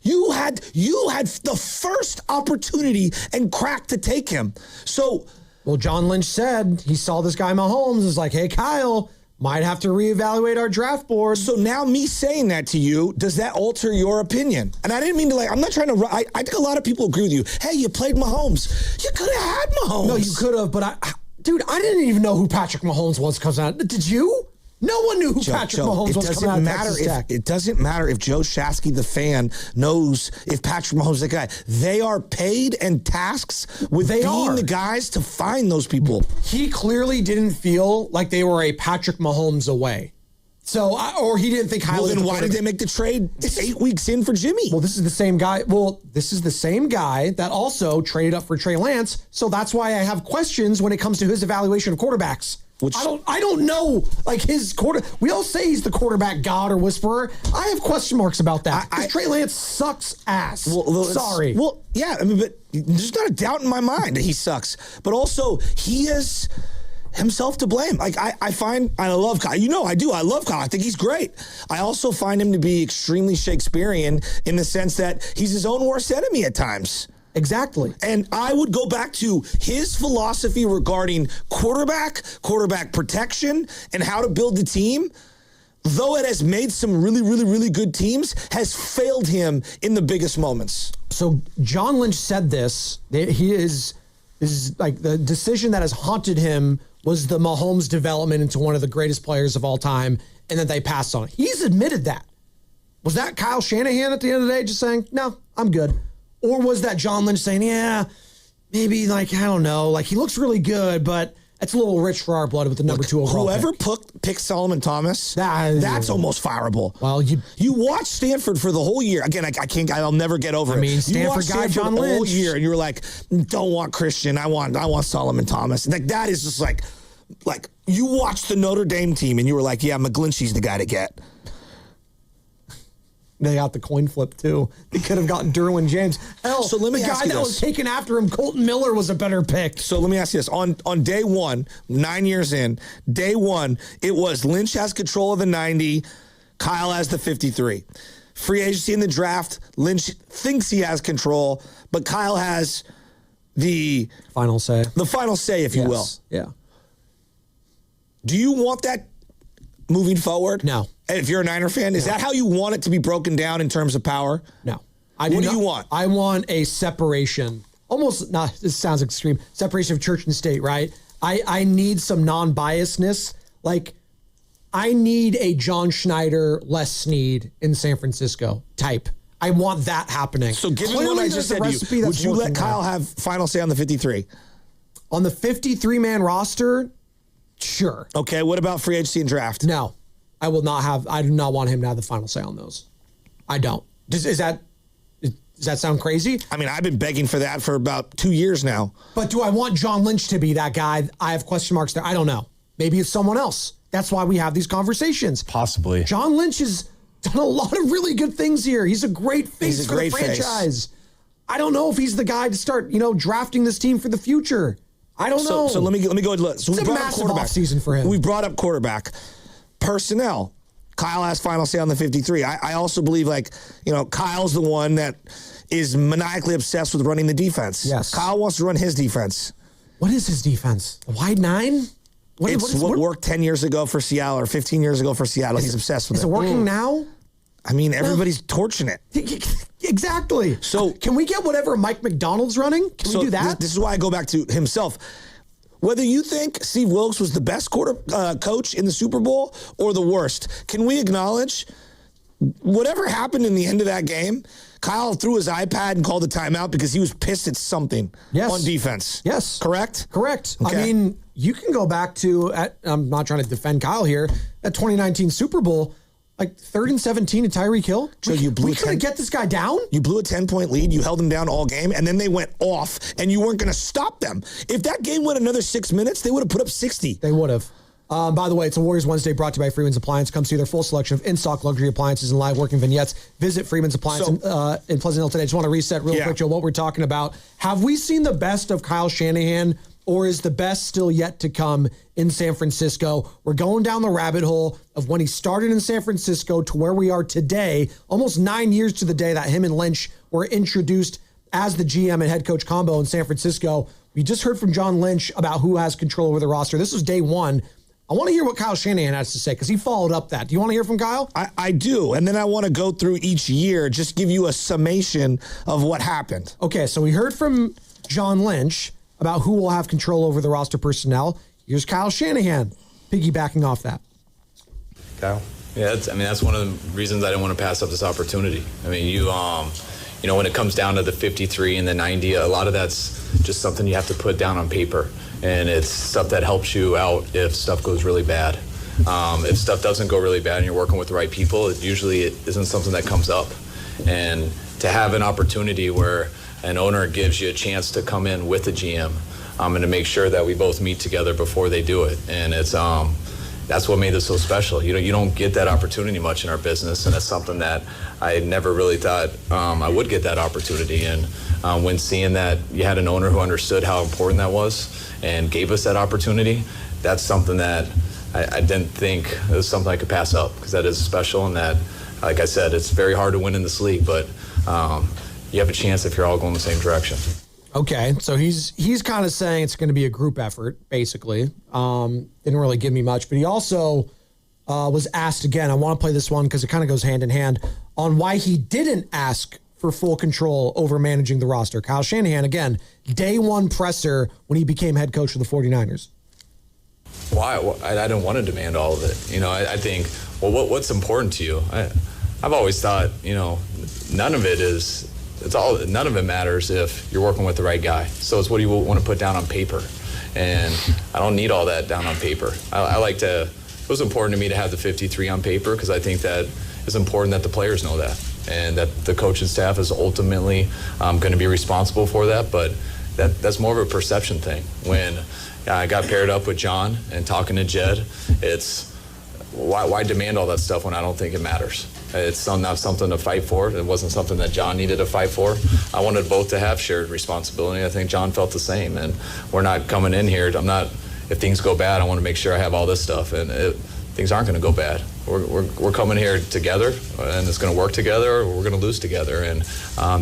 You had the first opportunity and crack to take him. So, well, John Lynch said he saw this guy Mahomes is like, hey, Kyle, might have to reevaluate our draft board. So now me saying that to you, does that alter your opinion? And I didn't mean to I'm not trying to, I think a lot of people agree with you. Hey, you played Mahomes. You could have had Mahomes. No, you could have, but I didn't even know who Patrick Mahomes was coming out. Did you? No one knew who Patrick Mahomes was coming out of Texas Tech. It doesn't matter if Joe Shasky, the fan, knows if Patrick Mahomes is the guy. They are paid and tasks with being the guys to find those people. He clearly didn't feel like they were a Patrick Mahomes away. So, or he didn't think highly. Well, then why did they make the trade 8 weeks in for Jimmy? Well, this is the same guy. Well, this is the same guy that also traded up for Trey Lance. So that's why I have questions when it comes to his evaluation of quarterbacks. I don't know, like his we all say he's the quarterback god or whisperer. I have question marks about that. Trey Lance sucks ass. Sorry. Well, yeah, I mean, but there's not a doubt in my mind that he sucks. But also, he is himself to blame. Like I find, I love Kyle. You know, I do. I love Kyle. I think he's great. I also find him to be extremely Shakespearean in the sense that he's his own worst enemy at times. Exactly. And I would go back to his philosophy regarding quarterback protection, and how to build the team. Though it has made some really, really, really good teams, has failed him in the biggest moments. So John Lynch said this. He is like the decision that has haunted him was the Mahomes development into one of the greatest players of all time, and that they passed on. He's admitted that. Was that Kyle Shanahan at the end of the day just saying, no, I'm good? Or was that John Lynch saying, yeah, maybe like, I don't know, like he looks really good, but it's a little rich for our blood with the number 2 overall Whoever pick. picked Solomon Thomas, that's almost fireable. Well, you watch Stanford for the whole year. Again, I'll never get over it. I mean, Stanford guy John Lynch the whole year, and you were like, don't want Christian. I want Solomon Thomas. Like that is just like, Like, you watched the Notre Dame team and you were like, yeah, McGlinchey's the guy to get. They got the coin flip, too. They could have gotten Derwin James. Hell, so let me the ask guy you that this. was taken after him, Colton Miller, was a better pick. So let me ask you this. On day one, 9 years in, day one, it was Lynch has control of the 90, Kyle has the 53. Free agency in the draft, Lynch thinks he has control, but Kyle has the final say. The final say, if you will. Yeah. Do you want that moving forward? No. If you're a Niner fan, is that how you want it to be broken down in terms of power? No. What do you want? I want a separation. Almost, not, this sounds extreme, separation of church and state, right? I need some non-biasness. Like, I need a John Schneider, Les Snead in San Francisco type. I want that happening. So given Clearly, what I just said to you, would you let Kyle have final say on the 53? On the 53-man roster, sure. Okay, what about free agency and draft? No, I will not have. I do not want him to have the final say on those. I don't. Does that sound crazy? I mean, I've been begging for that for about 2 years now. But do I want John Lynch to be that guy? I have question marks there. I don't know. Maybe it's someone else. That's why we have these conversations. Possibly. John Lynch has done a lot of really good things here. He's a great face for the franchise. I don't know if he's the guy to start, drafting this team for the future. I don't know. So let me go ahead. So it's a massive offseason for him. We brought up quarterback. Personnel. Kyle has final say on the 53. I also believe, Kyle's the one that is maniacally obsessed with running the defense. Yes. Kyle wants to run his defense. What is his defense? A wide nine? What worked 10 years ago for Seattle or 15 years ago for Seattle. He's obsessed with it. Is it working now? I mean, everybody's torching it. Exactly. So can we get whatever Mike McDonald's running? Can we do that? This is why I go back to himself. Whether you think Steve Wilkes was the best coach in the Super Bowl or the worst, can we acknowledge whatever happened in the end of that game? Kyle threw his iPad and called the timeout because he was pissed at something on defense. Yes. Correct? Correct. Okay. I mean, you can go back to, I'm not trying to defend Kyle here, that 2019 Super Bowl, like 3rd and 17 to Tyreek Hill. So we couldn't get this guy down? You blew a 10-point lead. You held him down all game, and then they went off, and you weren't going to stop them. If that game went another 6 minutes, they would have put up 60. They would have. By the way, it's a Warriors Wednesday brought to you by Freeman's Appliance. Come see their full selection of in-stock luxury appliances and live working vignettes. Visit Freeman's Appliance in Pleasant Hill today. Just want to reset real quick, Joe, what we're talking about. Have we seen the best of Kyle Shanahan, or is the best still yet to come in San Francisco? We're going down the rabbit hole of when he started in San Francisco to where we are today, almost 9 years to the day that him and Lynch were introduced as the GM and head coach combo in San Francisco. We just heard from John Lynch about who has control over the roster. This was day one. I want to hear what Kyle Shanahan has to say because he followed up that. Do you want to hear from Kyle? I do. And then I want to go through each year, just give you a summation of what happened. Okay, so we heard from John Lynch about who will have control over the roster personnel. Here's Kyle Shanahan piggybacking off that. Kyle? Yeah, that's one of the reasons I didn't want to pass up this opportunity. I mean, when it comes down to the 53 and the 90, a lot of that's just something you have to put down on paper. And it's stuff that helps you out if stuff goes really bad. If stuff doesn't go really bad and you're working with the right people, it isn't something that comes up. And to have an opportunity where an owner gives you a chance to come in with a GM and to make sure that we both meet together before they do it. And it's that's what made this so special. You don't get that opportunity much in our business, and it's something that I never really thought I would get that opportunity. And when seeing that you had an owner who understood how important that was and gave us that opportunity, that's something that I didn't think it was something I could pass up, because that is special, and that, like I said, it's very hard to win in this league, but you have a chance if you're all going the same direction. Okay, so he's kind of saying it's going to be a group effort, basically. Didn't really give me much, but he also was asked again, I want to play this one because it kind of goes hand in hand, on why he didn't ask for full control over managing the roster. Kyle Shanahan, again, day one presser when he became head coach of the 49ers. Why? I didn't want to demand all of it. I think, well, what's important to you? I've always thought, none of it matters if you're working with the right guy. So it's what do you want to put down on paper? And I don't need all that down on paper. It was important to me to have the 53 on paper because I think that it's important that the players know that, and that the coaching staff is ultimately going to be responsible for that. But that's more of a perception thing. When I got paired up with John and talking to Jed. It's why demand all that stuff when I don't think it matters? It's not something to fight for. It wasn't something that John needed to fight for. I wanted both to have shared responsibility. I think John felt the same. And we're not coming in here. If things go bad, I want to make sure I have all this stuff. And things aren't going to go bad. We're coming here together, and it's going to work together, or we're going to lose together. And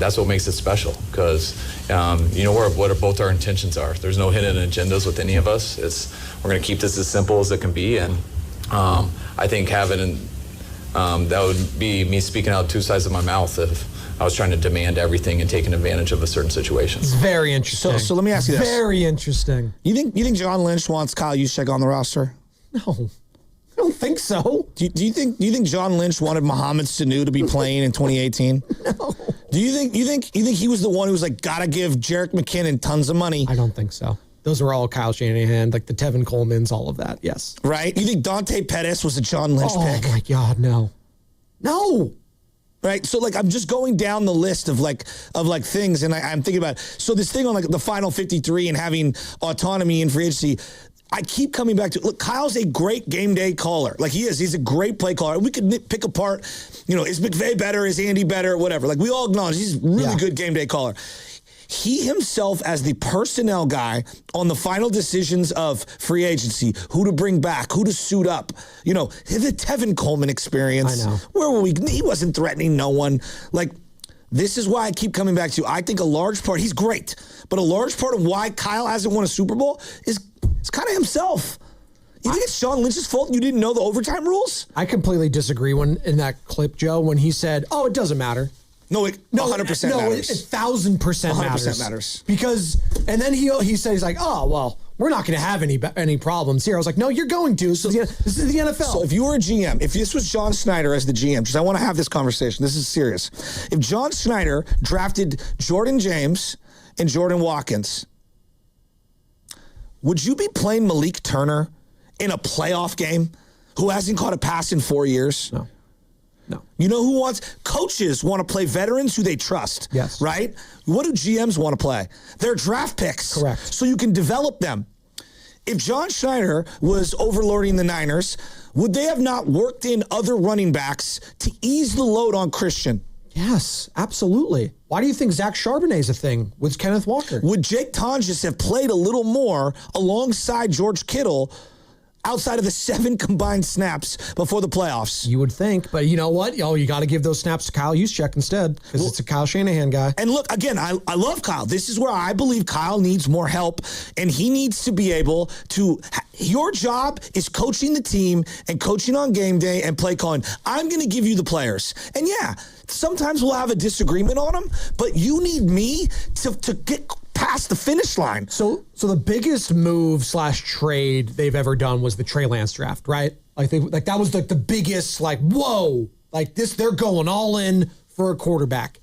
that's what makes it special, because what both our intentions are. There's no hidden agendas with any of us. We're going to keep this as simple as it can be. And I think that would be me speaking out two sides of my mouth if I was trying to demand everything and taking advantage of a certain situation. It's very interesting. So let me ask you this. Very interesting. You think John Lynch wants Kyle Juszczyk on the roster? No. I don't think so. Do you think John Lynch wanted Mohamed Sanu to be playing in 2018? No. Do you think he was the one who was like, gotta give Jerick McKinnon tons of money? I don't think so. Those were all Kyle Shanahan, like the Tevin Colemans, all of that. Yes. Right? You think Dante Pettis was a John Lynch pick? Oh my God, no. No. Right? So like I'm just going down the list of things, and I'm thinking about so this thing on like the final 53 and having autonomy in free agency. I keep coming back to, look, Kyle's a great game day caller. Like he is. He's a great play caller. We could pick apart, is McVay better? Is Andy better? Whatever. Like we all acknowledge he's a really good game day caller. He himself as the personnel guy on the final decisions of free agency, who to bring back, who to suit up, the Tevin Coleman experience. I know. Where were we? He wasn't threatening no one. Like, this is why I keep coming back to, I think a large part, he's great, but a large part of why Kyle hasn't won a Super Bowl is kind of himself. You think it's John Lynch's fault you didn't know the overtime rules? I completely disagree in that clip, Joe, when he said, oh, it doesn't matter. No, 100% matters. No, 1,000% matters. Because, and then he said, he's like, oh, well, we're not going to have any problems here. I was like, no, you're going to. So this is the NFL. So if you were a GM, if this was John Snyder as the GM, because I want to have this conversation, this is serious. If John Snyder drafted Jordan James and Jordan Watkins, would you be playing Malik Turner in a playoff game who hasn't caught a pass in 4 years? No. You know who coaches want to play veterans who they trust. Yes. Right? What do GMs want to play? They're draft picks. Correct. So you can develop them. If John Schneider was overloading the Niners, would they have not worked in other running backs to ease the load on Christian? Yes, absolutely. Why do you think Zach Charbonnet's a thing with Kenneth Walker? Would Jake Tonjes have played a little more alongside George Kittle outside of the 7 combined snaps before the playoffs? You would think, but you know what? You got to give those snaps to Kyle Juszczyk instead, because it's a Kyle Shanahan guy. And look, again, I love Kyle. This is where I believe Kyle needs more help, and he needs to be able to. Your job is coaching the team and coaching on game day and play calling. I'm going to give you the players. And yeah, sometimes we'll have a disagreement on them, but you need me to get past the finish line. So the biggest move / trade they've ever done was the Trey Lance draft, right? Like that was like the biggest, like, whoa, like this, they're going all in for a quarterback.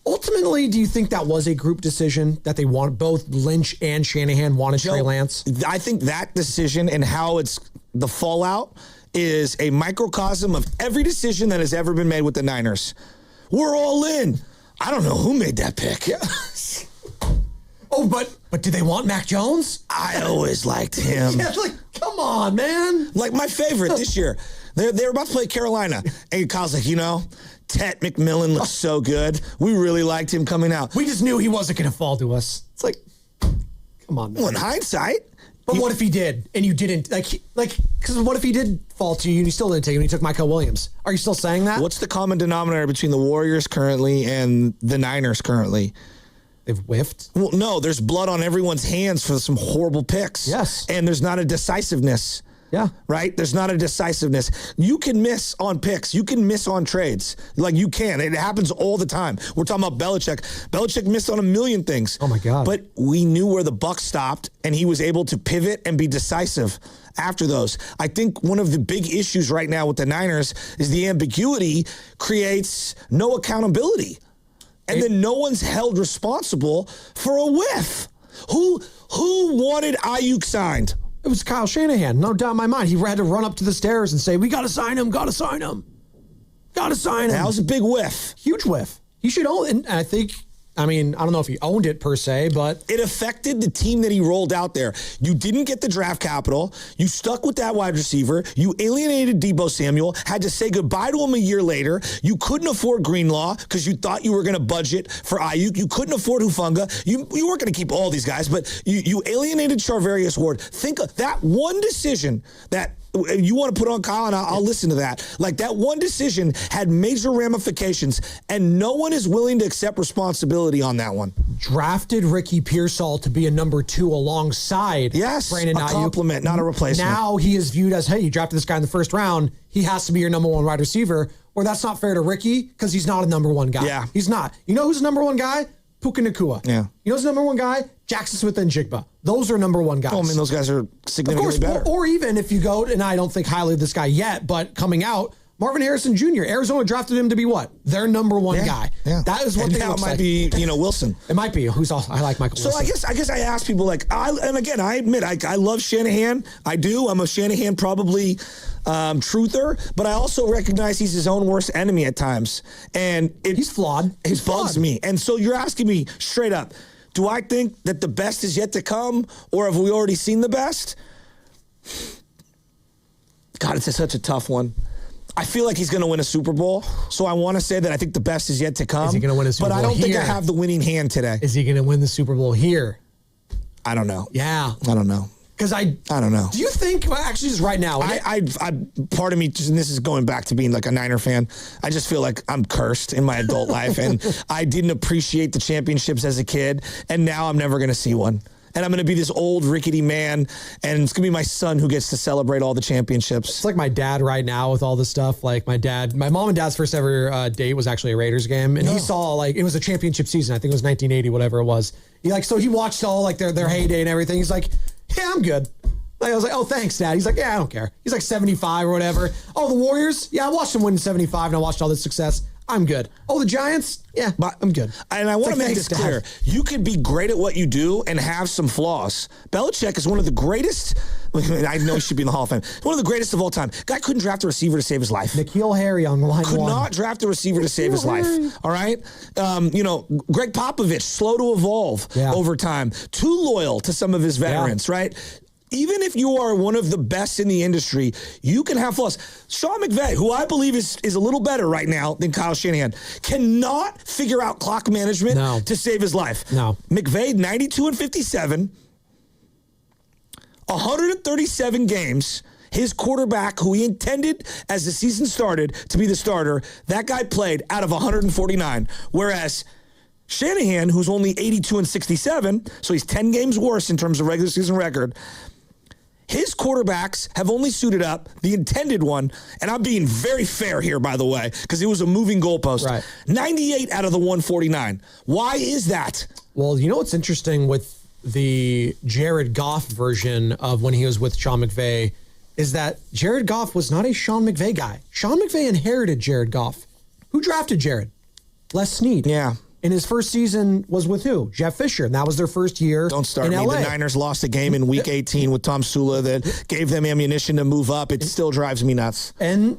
Ultimately, do you think that was a group decision that they want, both Lynch and Shanahan wanted Trey Lance? I think that decision and how it's the fallout is a microcosm of every decision that has ever been made with the Niners. We're all in. I don't know who made that pick. Yeah. Oh, but did they want Mac Jones? I always liked him. Yeah, like, come on, man. Like my favorite this year. They're about to play Carolina. And Kyle's like, Tet McMillan looks so good. We really liked him coming out. We just knew he wasn't going to fall to us. It's like, come on, man. Well, in hindsight. But what if he did and you didn't? Because what if he did fall to you and you still didn't take him and you took Michael Williams? Are you still saying that? What's the common denominator between the Warriors currently and the Niners currently? They've whiffed? Well, no, there's blood on everyone's hands for some horrible picks. Yes. And there's not a decisiveness. Yeah. Right? There's not a decisiveness. You can miss on picks. You can miss on trades. Like you can. It happens all the time. We're talking about Belichick. Belichick missed on a million things. Oh, my God. But we knew where the buck stopped, and he was able to pivot and be decisive after those. I think one of the big issues right now with the Niners is the ambiguity creates no accountability. And then no one's held responsible for a whiff. Who wanted Ayuk signed? It was Kyle Shanahan, no doubt in my mind. He had to run up to the stairs and say, we got to sign him, got to sign him. Got to sign him. That was a big whiff. Huge whiff. He should own, and I think I mean, I don't know if he owned it per se, but it affected the team that he rolled out there. You didn't get the draft capital. You stuck with that wide receiver. You alienated Deebo Samuel, had to say goodbye to him a year later. You couldn't afford Greenlaw because you thought you were going to budget for Ayuk. You couldn't afford Hufanga. You weren't going to keep all these guys, but you alienated Charvarius Ward. Think of that one decision that you want to put on Kyle, and I'll listen to that. Like, that one decision had major ramifications, and no one is willing to accept responsibility on that one. Drafted Ricky Pearsall to be a number 2 alongside Brandon Ayuk. A compliment, not a replacement. Now he is viewed as, hey, you drafted this guy in the first round. He has to be your number 1 wide receiver. Or that's not fair to Ricky because he's not a number 1 guy. Yeah. He's not. You know who's the number 1 guy? Puka Nacua. Yeah. You know who's the number 1 guy? Jackson Smith and Jigba. Those are number 1 guys. Well, I mean, those guys are significantly better. Or even if you go, and I don't think highly of this guy yet, but coming out, Marvin Harrison Jr. Arizona drafted him to be what? Their number 1 guy. Yeah. That is what and they now look it might like. be, Wilson. It might be. I like Michael So Wilson. I guess I ask people, like, I admit I love Shanahan. I do. I'm a Shanahan probably truther, but I also recognize he's his own worst enemy at times. And he's flawed. It bugs me. And so you're asking me straight up, do I think that the best is yet to come, or have we already seen the best? God, it's such a tough one. I feel like he's going to win a Super Bowl, so I want to say that I think the best is yet to come. Is he going to win a Super Bowl But I don't think I here? have the winning hand today. Is he going to win the Super Bowl here? I don't know. Yeah. I don't know. Because I don't know. Do you think, well, actually, just right now, I part of me, and this is going back to being like a Niner fan, I just feel like I'm cursed in my adult life, and I didn't appreciate the championships as a kid, and now I'm never going to see one. And I'm going to be this old, rickety man, and it's going to be my son who gets to celebrate all the championships. It's like my dad right now with all this stuff. Like my mom and dad's first ever date was actually a Raiders game, and he saw, like, it was a championship season. I think it was 1980, whatever it was. So he watched all, like, their heyday and everything. He's like, yeah, I'm good. I was like, oh, thanks, Dad. He's like, yeah, I don't care. He's like 75 or whatever. Oh, the Warriors? Yeah, I watched them win in 75, and I watched all this success. I'm good. Oh, the Giants? Yeah, I'm good. And I want to make this clear. You could be great at what you do and have some flaws. Belichick is one of the greatest. I know he should be in the Hall of Fame. One of the greatest of all time. Guy couldn't draft a receiver to save his life. N'Keal Harry on line Could 1. not draft a receiver to save his life. All right? Greg Popovich, slow to evolve over time. Too loyal to some of his veterans, right? Even if you are one of the best in the industry, you can have flaws. Sean McVay, who I believe is a little better right now than Kyle Shanahan, cannot figure out clock management to save his life. No. McVay, 92-57, 137 games. His quarterback, who he intended as the season started to be the starter, that guy played out of 149. Whereas Shanahan, who's only 82-67, so he's 10 games worse in terms of regular season record, his quarterbacks have only suited up, the intended one, and I'm being very fair here, by the way, because it was a moving goalpost. Right. 98 out of the 149. Why is that? Well, you know what's interesting with the Jared Goff version of when he was with Sean McVay is that Jared Goff was not a Sean McVay guy. Sean McVay inherited Jared Goff. Who drafted Jared? Les Snead. Yeah. And his first season was with who? Jeff Fisher. And that was their first year. Don't start in me. LA. The Niners lost a game in Week 18 with Tom Sula that gave them ammunition to move up. It still drives me nuts. And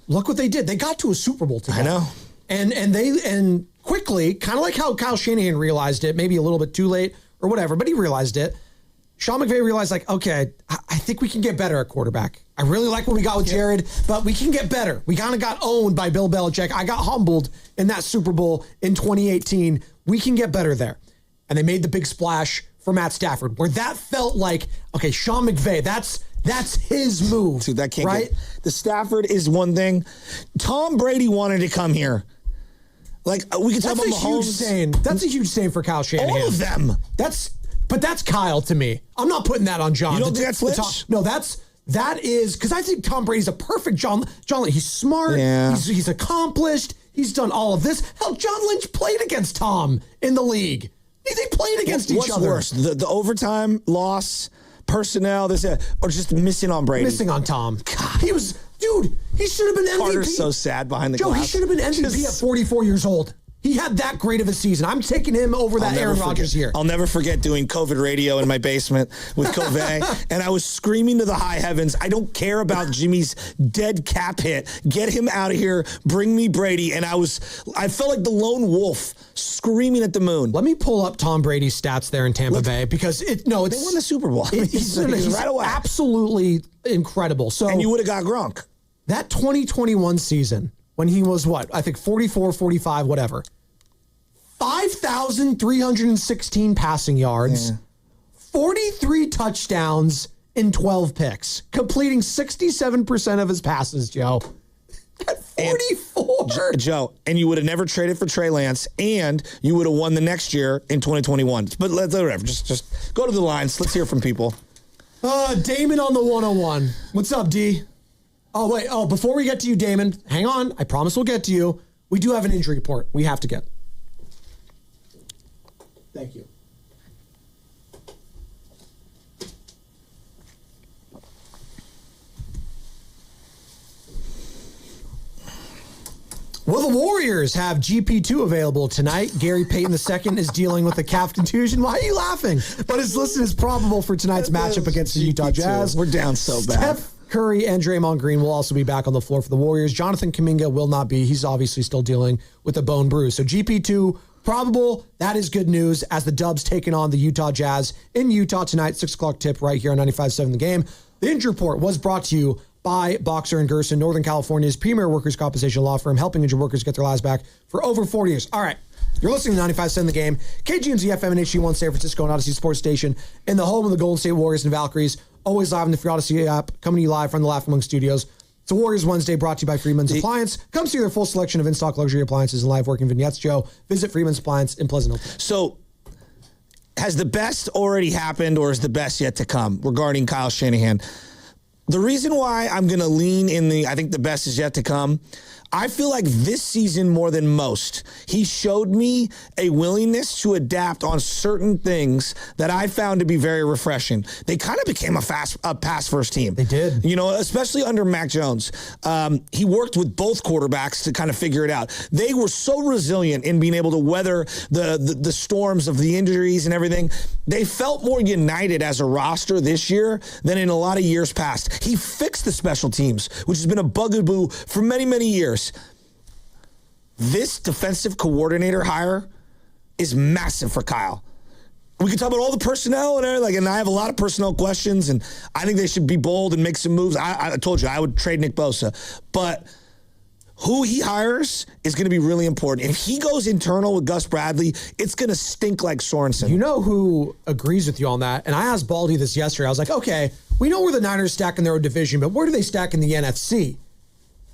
look what they did. They got to a Super Bowl together. I know. And quickly, kind of like how Kyle Shanahan realized it, maybe a little bit too late or whatever, but he realized it. Sean McVay realized, like, okay, I think we can get better at quarterback. I really like what we got with Jared, but we can get better. We kind of got owned by Bill Belichick. I got humbled in that Super Bowl in 2018. We can get better there. And they made the big splash for Matt Stafford, where that felt like, okay, Sean McVay, that's his move. Dude, that can't right? The Stafford is one thing. Tom Brady wanted to come here. Like, we can talk about That's a huge Mahomes. stain. That's a huge stain for Kyle Shanahan. All of them. But that's Kyle to me. I'm not putting that on John. You don't think that's Lynch? No, that is because I think Tom Brady's a perfect John Lynch. He's smart. Yeah. He's accomplished. He's done all of this. Hell, John Lynch played against Tom in the league. They played against each other. What's worse, the overtime loss, personnel, or just missing on Brady? Missing on Tom. God, he should have been MVP. Carter's so sad behind the glass. Joe, he should have been MVP at 44 years old. He had that great of a season. I'm taking him over that Aaron Rodgers here. I'll never forget doing COVID radio in my basement with Covey, and I was screaming to the high heavens, I don't care about Jimmy's dead cap hit. Get him out of here. Bring me Brady. And I felt like the lone wolf screaming at the moon. Let me pull up Tom Brady's stats there in Tampa Bay because they won the Super Bowl. He's right away. Absolutely incredible. So, and you would have got Gronk. That 2021 season, when he was I think 44, 45, whatever. 5,316 passing yards, 43 touchdowns, and 12 picks, completing 67% of his passes, Joe. At 44. Joe, and you would have never traded for Trey Lance, and you would have won the next year in 2021. But whatever, just go to the lines. Let's hear from people. Damon on the 101. What's up, D? Oh, wait. Oh, before we get to you, Damon, hang on. I promise we'll get to you. We do have an injury report we have to get. Thank you. Will the Warriors have GP2 available tonight? Gary Payton II is dealing with a calf contusion. Why are you laughing? But is listed as probable for tonight's matchup against the Utah Jazz. We're down so bad. Steph Curry and Draymond Green will also be back on the floor for the Warriors. Jonathan Kuminga will not be. He's obviously still dealing with a bone bruise. So GP2 probable. That is good news as the Dubs taking on the Utah Jazz in Utah tonight, 6 o'clock tip right here on 95.7 The Game. The injury report was brought to you by Boxer & Gerson, Northern California's premier workers' compensation law firm, helping injured workers get their lives back for over 40 years. All right, you're listening to 95.7 The Game, KGMZ FM and HD1 San Francisco and Odyssey Sports Station, in the home of the Golden State Warriors and Valkyries, always live in the free Odyssey app, coming to you live from the Laugh Among Studios. It's a Warriors Wednesday brought to you by Freeman's Appliance. Come see their full selection of in-stock luxury appliances and live working vignettes, Joe. Visit Freeman's Appliance in Pleasant Hill. So, has the best already happened or is the best yet to come regarding Kyle Shanahan? The reason why I'm going to lean in I think the best is yet to come, I feel like this season more than most, he showed me a willingness to adapt on certain things that I found to be very refreshing. They kind of became a pass-first team. They did. You know, especially under Mac Jones. He worked with both quarterbacks to kind of figure it out. They were so resilient in being able to weather the storms of the injuries and everything. They felt more united as a roster this year than in a lot of years past. He fixed the special teams, which has been a bugaboo for many, many years. This defensive coordinator hire is massive for Kyle. We can talk about all the personnel and everything, and I have a lot of personnel questions, and I think they should be bold and make some moves. I told you I would trade Nick Bosa, but who he hires is going to be really important. If he goes internal with Gus Bradley, it's going to stink like Sorensen. You know who agrees with you on that? And I asked Baldy this yesterday. I was like, okay, we know where the Niners stack in their own division, but where do they stack in the NFC?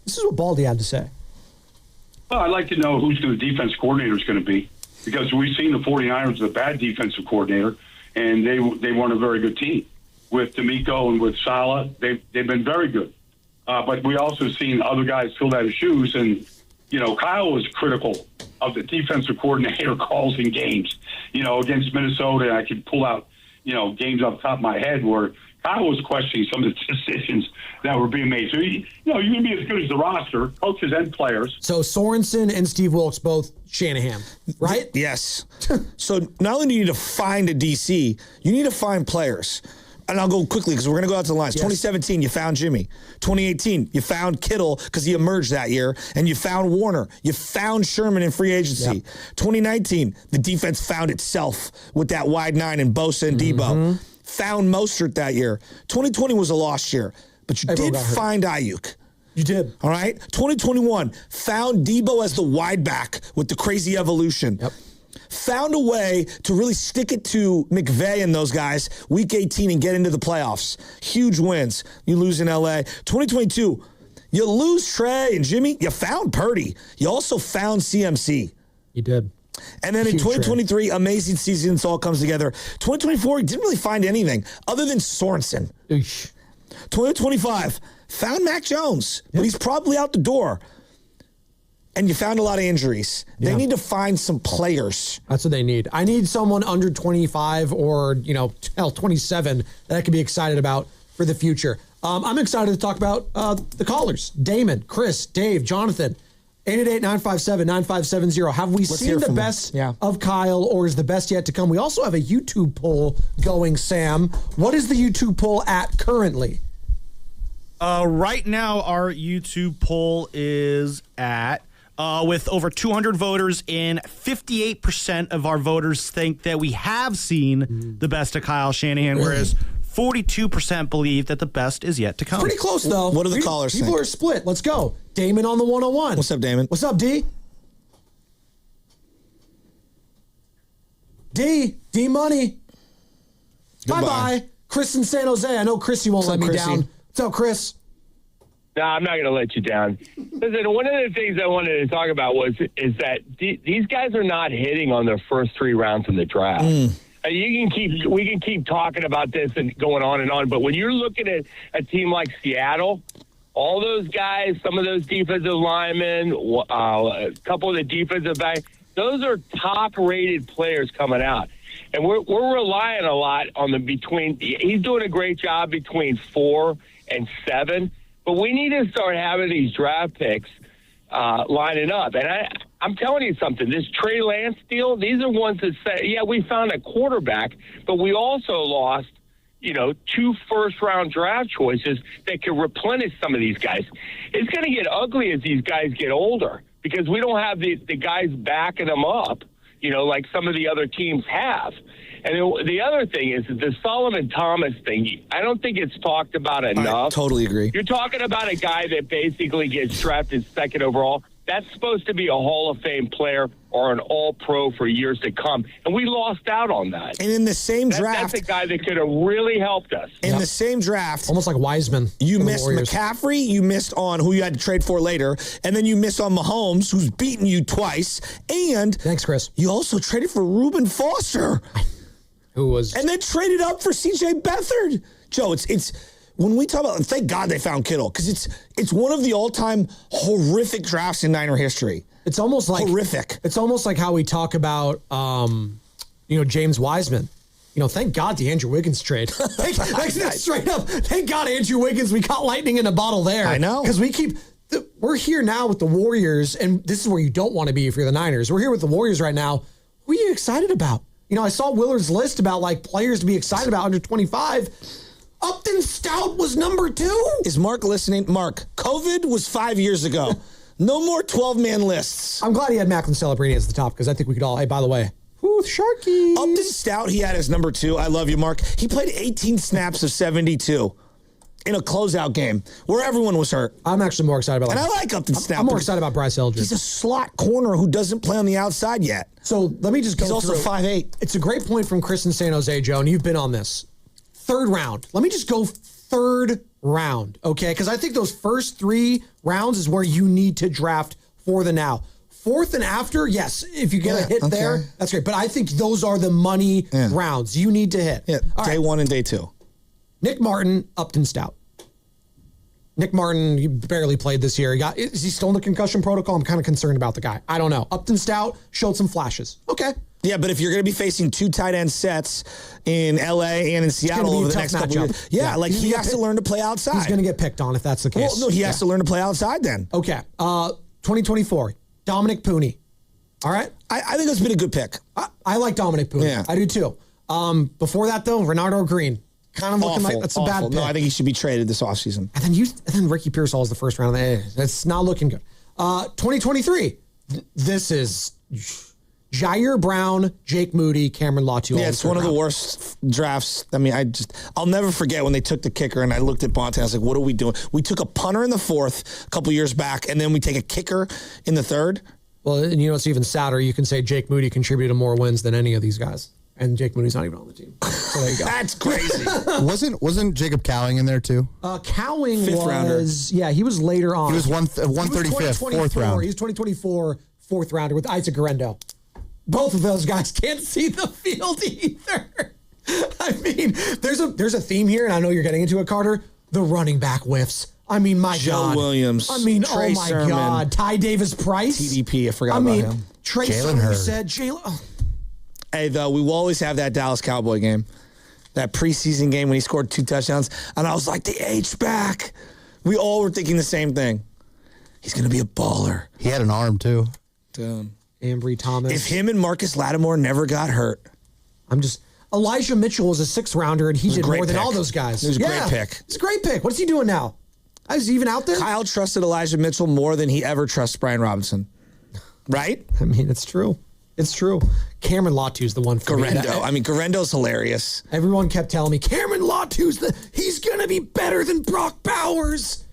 This is what Baldy had to say. Well, I'd like to know who's the defense coordinator is going to be, because we've seen the 49ers with a bad defensive coordinator, and they weren't a very good team. With D'Amico and with Saleh, they've been very good. But we also seen other guys fill out his shoes, and, you know, Kyle was critical of the defensive coordinator calls in games. You know, against Minnesota, I could pull out, you know, games off the top of my head where Kyle was questioning some of the decisions that were being made. So, you know, you're going to be as good as the roster, coaches and players. So Sorensen and Steve Wilkes, both Shanahan, right? Yes. So not only do you need to find a DC, you need to find players. And I'll go quickly because we're going to go out to the lines. Yes. 2017, you found Jimmy. 2018, you found Kittle because he emerged that year. And you found Warner. You found Sherman in free agency. Yep. 2019, the defense found itself with that wide nine and Bosa and Debo. Found Mostert that year. 2020 was a lost year. But you did find Ayuk. You did. All right? 2021, found Debo as the wide back with the crazy evolution. Yep. Found a way to really stick it to McVay and those guys week 18 and get into the playoffs. Huge wins. You lose in LA. 2022, you lose Trey and Jimmy. You found Purdy. You also found CMC. You did. And then in 2023, amazing season. It all comes together. 2024, he didn't really find anything other than Sorensen. 2025, found Mac Jones, but he's probably out the door. And you found a lot of injuries. They need to find some players. That's what they need. I need someone under 25 or, 27 that I could be excited about for the future. I'm excited to talk about the callers. Damon, Chris, Dave, Jonathan. 888-957-9570. Have we seen the best of Kyle, or is the best yet to come? We also have a YouTube poll going, Sam. What is the YouTube poll at currently? Right now, our YouTube poll is at, with over 200 voters in, 58% of our voters think that we have seen the best of Kyle Shanahan, whereas 42% believe that the best is yet to come. Pretty close, though. What do the callers think? People are split. Let's go. Damon on the 101. What's up, Damon? What's up, D? D Money. Bye-bye. Chris in San Jose. I know Chris, you won't let me down. What's up, Chris? No, I'm not going to let you down. Listen, one of the things I wanted to talk about is that these guys are not hitting on their first 3 rounds in the draft. We can keep talking about this and going on and on, but when you're looking at a team like Seattle, all those guys, some of those defensive linemen, a couple of the defensive backs, those are top-rated players coming out. And we're relying a lot on he's doing a great job between 4 and 7, but we need to start having these draft picks lining up. And I'm telling you something, this Trey Lance deal, these are ones that say, yeah, we found a quarterback, but we also lost, 2 first-round draft choices that can replenish some of these guys. It's going to get ugly as these guys get older because we don't have the guys backing them up, like some of the other teams have. And the other thing is the Solomon Thomas thing. I don't think it's talked about enough. I totally agree. You're talking about a guy that basically gets drafted 2nd overall. That's supposed to be a Hall of Fame player or an All-Pro for years to come. And we lost out on that. And in the same draft. That's a guy that could have really helped us. In the same draft. Almost like Wiseman. You missed McCaffrey. You missed on who you had to trade for later. And then you missed on Mahomes, who's beaten you twice. And. Thanks, Chris. You also traded for Reuben Foster. Who was. And then traded up for C.J. Beathard. Joe, it's when we talk about, thank God they found Kittle, because it's one of the all-time horrific drafts in Niner history. It's almost like horrific. It's almost like how we talk about, James Wiseman. Thank God the Andrew Wiggins trade. Straight up, thank God Andrew Wiggins. We caught lightning in a bottle there. I know, because we're here now with the Warriors, and this is where you don't want to be if you're the Niners. We're here with the Warriors right now. Who are you excited about? I saw Willard's list about players to be excited about under 25. Upton Stout was number 2. Is Mark listening? Mark, COVID was 5 years ago. No more 12-man lists. I'm glad he had Macklin Celebrini as the top because I think we could all, hey, by the way, Sharky. Upton Stout, he had as number 2. I love you, Mark. He played 18 snaps of 72 in a closeout game where everyone was hurt. I'm actually more excited about And I like Upton Stout. I'm more excited about Bryce Eldridge. He's a slot corner who doesn't play on the outside yet. So let me just go He's also 5'8". It's a great point from Chris in San Jose, Joe, and you've been on this. 3rd round. Let me just go 3rd round, okay? Because I think those first 3 rounds is where you need to draft for the now. 4th and after, yes, if you get a hit there, that's great. But I think those are the money rounds you need to hit. Yeah, day 1 and day 2. Nick Martin, Upton Stout. Nick Martin, he barely played this year. Is he still in the concussion protocol? I'm kind of concerned about the guy. I don't know. Upton Stout showed some flashes. Okay. Yeah, but if you're going to be facing 2 tight end sets in L.A. and in Seattle over the next couple of years, he has to learn to play outside. He's going to get picked on if that's the case. Well, no, he has to learn to play outside then. Okay. 2024, Dominic Pooney. All right? I think that's been a good pick. I like Dominic Pooney. Yeah. I do too. Before that, though, Renardo Green. Kind of looking like that's a bad pick. No, I think he should be traded this offseason. And then Ricky Pearsall is the first round. That's not looking good. 2023. This is Jair Brown, Jake Moody, Cameron Latu. Yeah, it's one of the worst drafts. I mean, I'll never forget when they took the kicker and I looked at Bonte. I was like, what are we doing? We took a punter in the 4th a couple years back, and then we take a kicker in the 3rd. Well, and it's even sadder. You can say Jake Moody contributed more wins than any of these guys. And Jake Moody's not even on the team. So there you go. That's crazy. Wasn't Jacob Cowing in there too? Cowing 5th rounder. Yeah, he was later on. He was 135th, 4th round. He was 2024 4th rounder with Isaac Garendo. Both of those guys can't see the field either. I mean, there's a theme here, and I know you're getting into it, Carter. The running back whiffs. I mean, my God. Joe Williams. I mean, Trey oh my Sermon, God. Ty Davis Price. TDP, I forgot about him. Trey Sermon said Jalen. Hey, though, we will always have that Dallas Cowboy game, that preseason game when he scored 2 touchdowns, and I was like, the H-back. We all were thinking the same thing. He's going to be a baller. He had an arm, too. Dude. Ambry Thomas. If him and Marcus Lattimore never got hurt. Elijah Mitchell was a 6th rounder, and he did more than all those guys. It was a great pick. It's a great pick. What is he doing now? Is he even out there? Kyle trusted Elijah Mitchell more than he ever trusts Brian Robinson. Right? I mean, it's true. It's true. Cameron Latu's the one for me. Garendo's hilarious. Everyone kept telling me, Cameron Latu's he's going to be better than Brock Bowers.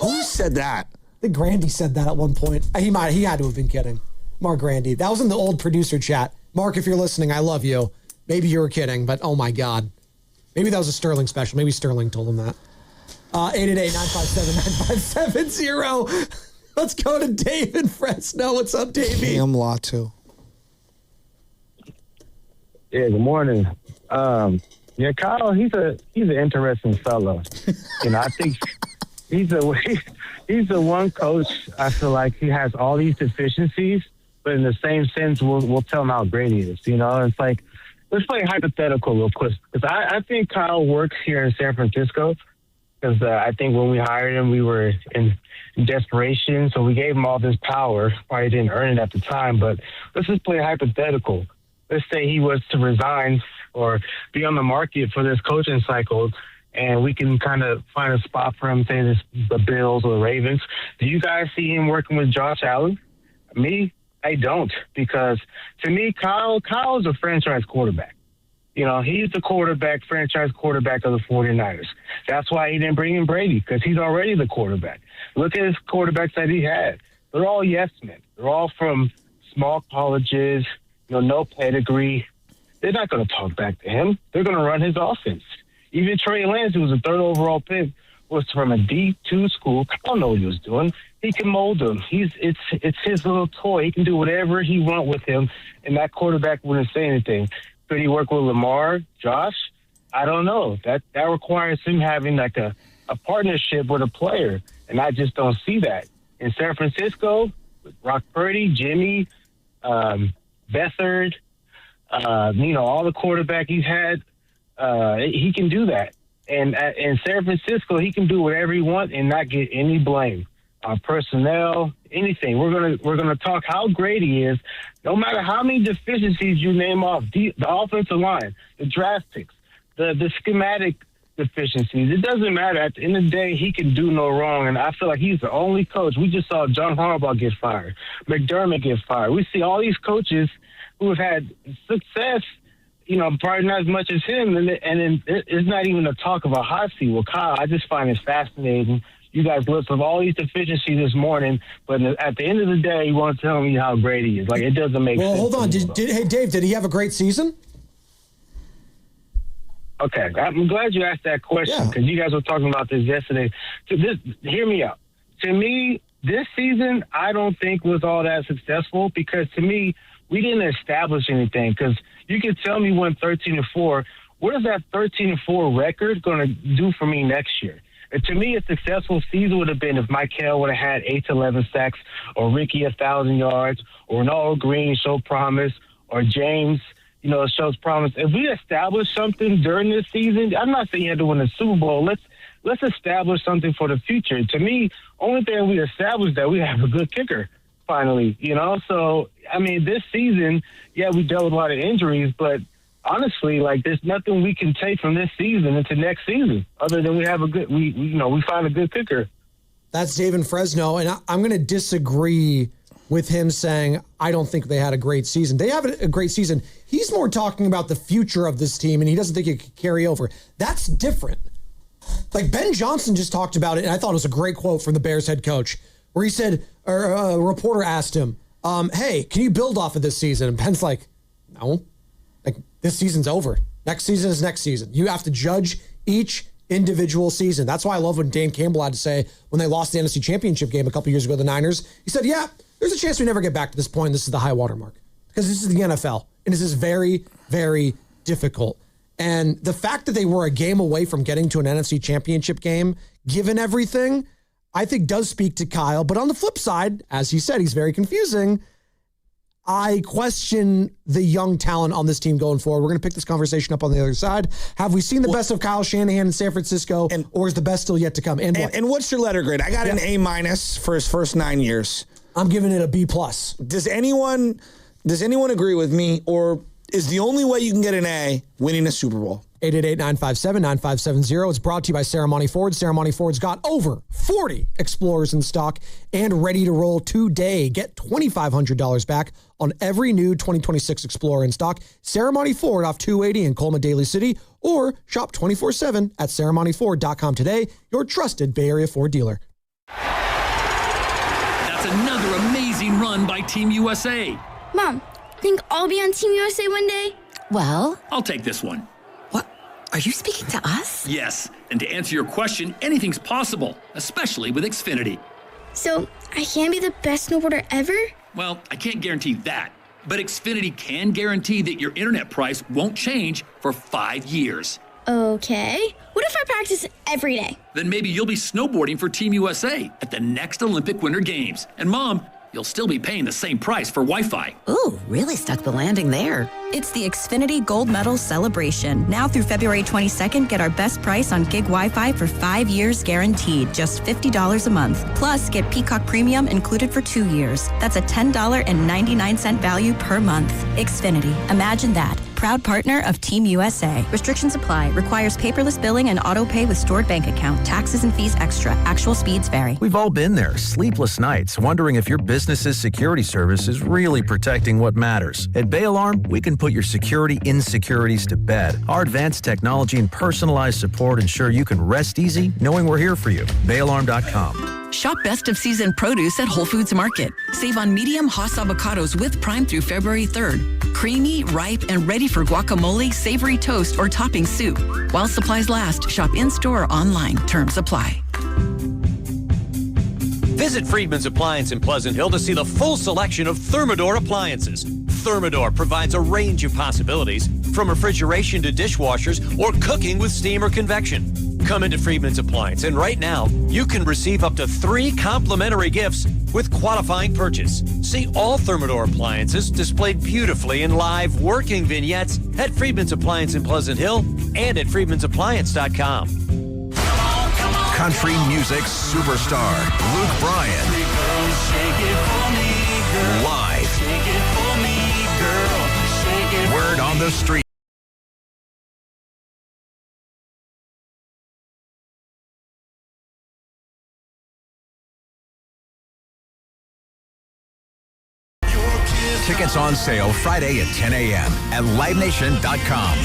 Who said that? I think Grandy said that at one point. He had to have been kidding. Mark Grandy. That was in the old producer chat. Mark, if you're listening, I love you. Maybe you were kidding, but oh my God. Maybe that was a Sterling special. Maybe Sterling told him that. 888-957-9570. Let's go to Dave in Fresno. What's up, Davey? Cam Latu. Yeah, good morning. Kyle, he's an interesting fellow. I think he's the one coach. I feel like he has all these deficiencies, but in the same sense, we'll tell him how great he is. It's like, let's play hypothetical real quick, because I think Kyle works here in San Francisco. Because I think when we hired him, we were in desperation, so we gave him all this power. Probably didn't earn it at the time, but let's just play hypothetical. Let's say he was to resign or be on the market for this coaching cycle, and we can kind of find a spot for him, say the Bills or the Ravens. Do you guys see him working with Josh Allen? Me, I don't, because to me, Kyle is a franchise quarterback. He's the franchise quarterback of the 49ers. That's why he didn't bring in Brady, because he's already the quarterback. Look at his quarterbacks that he had. They're all yes men. They're all from small colleges, no pedigree. They're not going to talk back to him. They're going to run his offense. Even Trey Lance, who was a 3rd overall pick, was from a D2 school. Kyle know what he was doing. He can mold him. It's his little toy. He can do whatever he wants with him, and that quarterback wouldn't say anything. Could he work with Lamar, Josh? I don't know. That requires him having like a partnership with a player, and I just don't see that. In San Francisco, with Brock Purdy, Jimmy, Beathard, all the quarterback he's had, he can do that. And in San Francisco, he can do whatever he wants and not get any blame. Personnel, anything. We're gonna talk how great he is, no matter how many deficiencies you name off. The offensive line, the draft picks, the schematic deficiencies. It doesn't matter. At the end of the day, he can do no wrong, and I feel like he's the only coach. We just saw John Harbaugh get fired, McDermott get fired. We see all these coaches who have had success. Probably not as much as him, and it's not even a talk of a hot seat. Well, Kyle, I just find it fascinating. You guys listed all these deficiencies this morning, but at the end of the day, you want to tell me how great he is. Like, it doesn't make sense. Well, hold on. Hey, Dave, did he have a great season? Okay. I'm glad you asked that question, because you guys were talking about this yesterday. Hear me out. To me, this season, I don't think was all that successful, because to me, we didn't establish anything. Because you can tell me when 13-4, what is that 13-4 record going to do for me next year? To me, a successful season would have been if Michael would have had 8 to 11 sacks, or Ricky 1,000 yards, or Ronaldo Green showed promise, or James, shows promise. If we establish something during this season, I'm not saying you had to win the Super Bowl. Let's establish something for the future. To me, only thing we established that we have a good kicker finally. So I mean, this season, we dealt with a lot of injuries, but honestly, there's nothing we can take from this season into next season other than we have we find a good kicker. That's Dave in Fresno, and I'm going to disagree with him saying I don't think they had a great season. They have a great season. He's more talking about the future of this team, and he doesn't think it could carry over. That's different. Like Ben Johnson just talked about it, and I thought it was a great quote from the Bears head coach, where he said, or a reporter asked him, hey, can you build off of this season? And Ben's like, no. This season's over. Next season is next season. You have to judge each individual season. That's why I love what Dan Campbell had to say when they lost the NFC Championship game a couple years ago, the Niners. He said, there's a chance we never get back to this point. This is the high water mark. Because this is the NFL. And this is very, very difficult. And the fact that they were a game away from getting to an NFC Championship game, given everything, I think does speak to Kyle. But on the flip side, as he said, he's very confusing. I question the young talent on this team going forward. We're going to pick this conversation up on the other side. Have we seen the best of Kyle Shanahan in San Francisco, or is the best still yet to come? And what's your letter grade? I got an A- for his first 9 years. I'm giving it a B+. Does anyone agree with me, or is the only way you can get an A winning a Super Bowl? 888-957-9570. It's brought to you by Ceremony Ford. Ceremony Ford's got over 40 Explorers in stock and ready to roll today. Get $2,500 back on every new 2026 Explorer in stock. Ceremony Ford off 280 in Colma Daly City, or shop 24/7 at ceremonyford.com today, your trusted Bay Area Ford dealer. That's another amazing run by Team USA. Mom, think I'll be on Team USA one day? Well, I'll take this one. Are you speaking to us? Yes, and to answer your question, anything's possible, especially with Xfinity. So, I can be the best snowboarder ever? Well, I can't guarantee that, but Xfinity can guarantee that your internet price won't change for 5 years. Okay. What if I practice every day? Then maybe you'll be snowboarding for Team USA at the next Olympic Winter Games. And Mom, you'll still be paying the same price for Wi-Fi. Ooh, really stuck the landing there. It's the Xfinity Gold Medal Celebration. Now through February 22nd, get our best price on gig Wi-Fi for 5 years guaranteed, just $50 a month. Plus, get Peacock Premium included for 2 years. That's a $10.99 value per month. Xfinity. Imagine that. Proud partner of Team USA. Restrictions apply. Requires paperless billing and auto pay with stored bank account. Taxes and fees extra. Actual speeds vary. We've all been there. Sleepless nights, wondering if your business's security service is really protecting what matters. At Bay Alarm, we can put your security insecurities to bed. Our advanced technology and personalized support ensure you can rest easy knowing we're here for you. BayAlarm.com. Shop best of season produce at Whole Foods Market. Save on medium Hass avocados with Prime through February 3rd. Creamy, ripe, and ready for guacamole, savory toast, or topping soup. While supplies last, shop in-store or online. Terms apply. Visit Friedman's Appliance in Pleasant Hill to see the full selection of Thermador appliances. Thermador provides a range of possibilities, from refrigeration to dishwashers or cooking with steam or convection. Come into Friedman's Appliance, and right now, you can receive up to 3 complimentary gifts with qualifying purchase. See all Thermador appliances displayed beautifully in live working vignettes at Friedman's Appliance in Pleasant Hill and at friedmansappliance.com. Country music superstar Luke Bryan. Live. Word on the street. Tickets on sale Friday at 10 a.m. at livenation.com.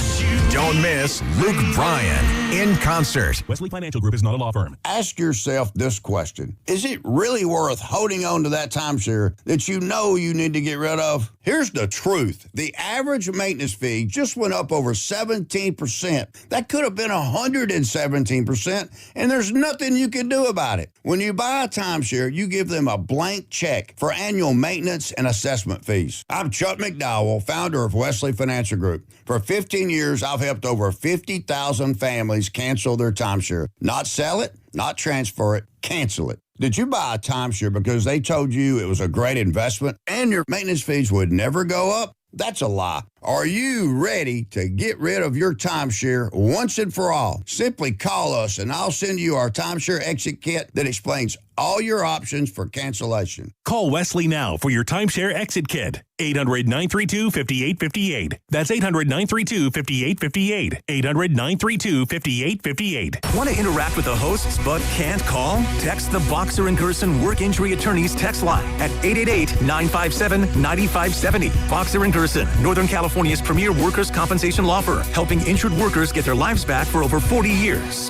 Don't miss Luke Bryan in concert. Wesley Financial Group is not a law firm. Ask yourself this question. Is it really worth holding on to that timeshare that you know you need to get rid of? Here's the truth. The average maintenance fee just went up over 17%. That could have been 117%, and there's nothing you can do about it. When you buy a timeshare, you give them a blank check for annual maintenance and assessment fees. I'm Chuck McDowell, founder of Wesley Financial Group. For 15 years, I've helped over 50,000 families cancel their timeshare. Not sell it, not transfer it, cancel it. Did you buy a timeshare because they told you it was a great investment and your maintenance fees would never go up? That's a lie. Are you ready to get rid of your timeshare once and for all? Simply call us and I'll send you our timeshare exit kit that explains all your options for cancellation. Call Wesley now for your timeshare exit kit. 800-932-5858. That's 800-932-5858. 800-932-5858. Want to interact with the hosts but can't call? Text the Boxer and Gerson Work Injury Attorneys text line at 888-957-9570. Boxer and Gerson, Northern California's premier workers' compensation law firm, helping injured workers get their lives back for over 40 years.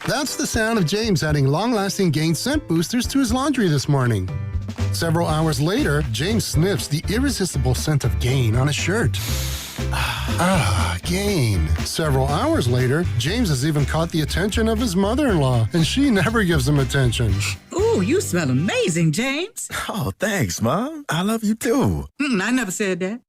That's the sound of James adding long-lasting Gain scent boosters to his laundry this morning. Several hours later, James sniffs the irresistible scent of Gain on his shirt. Gain. Several hours later, James has even caught the attention of his mother-in-law, and she never gives him attention. Ooh, you smell amazing, James. Oh, thanks, Mom. I love you too. I never said that.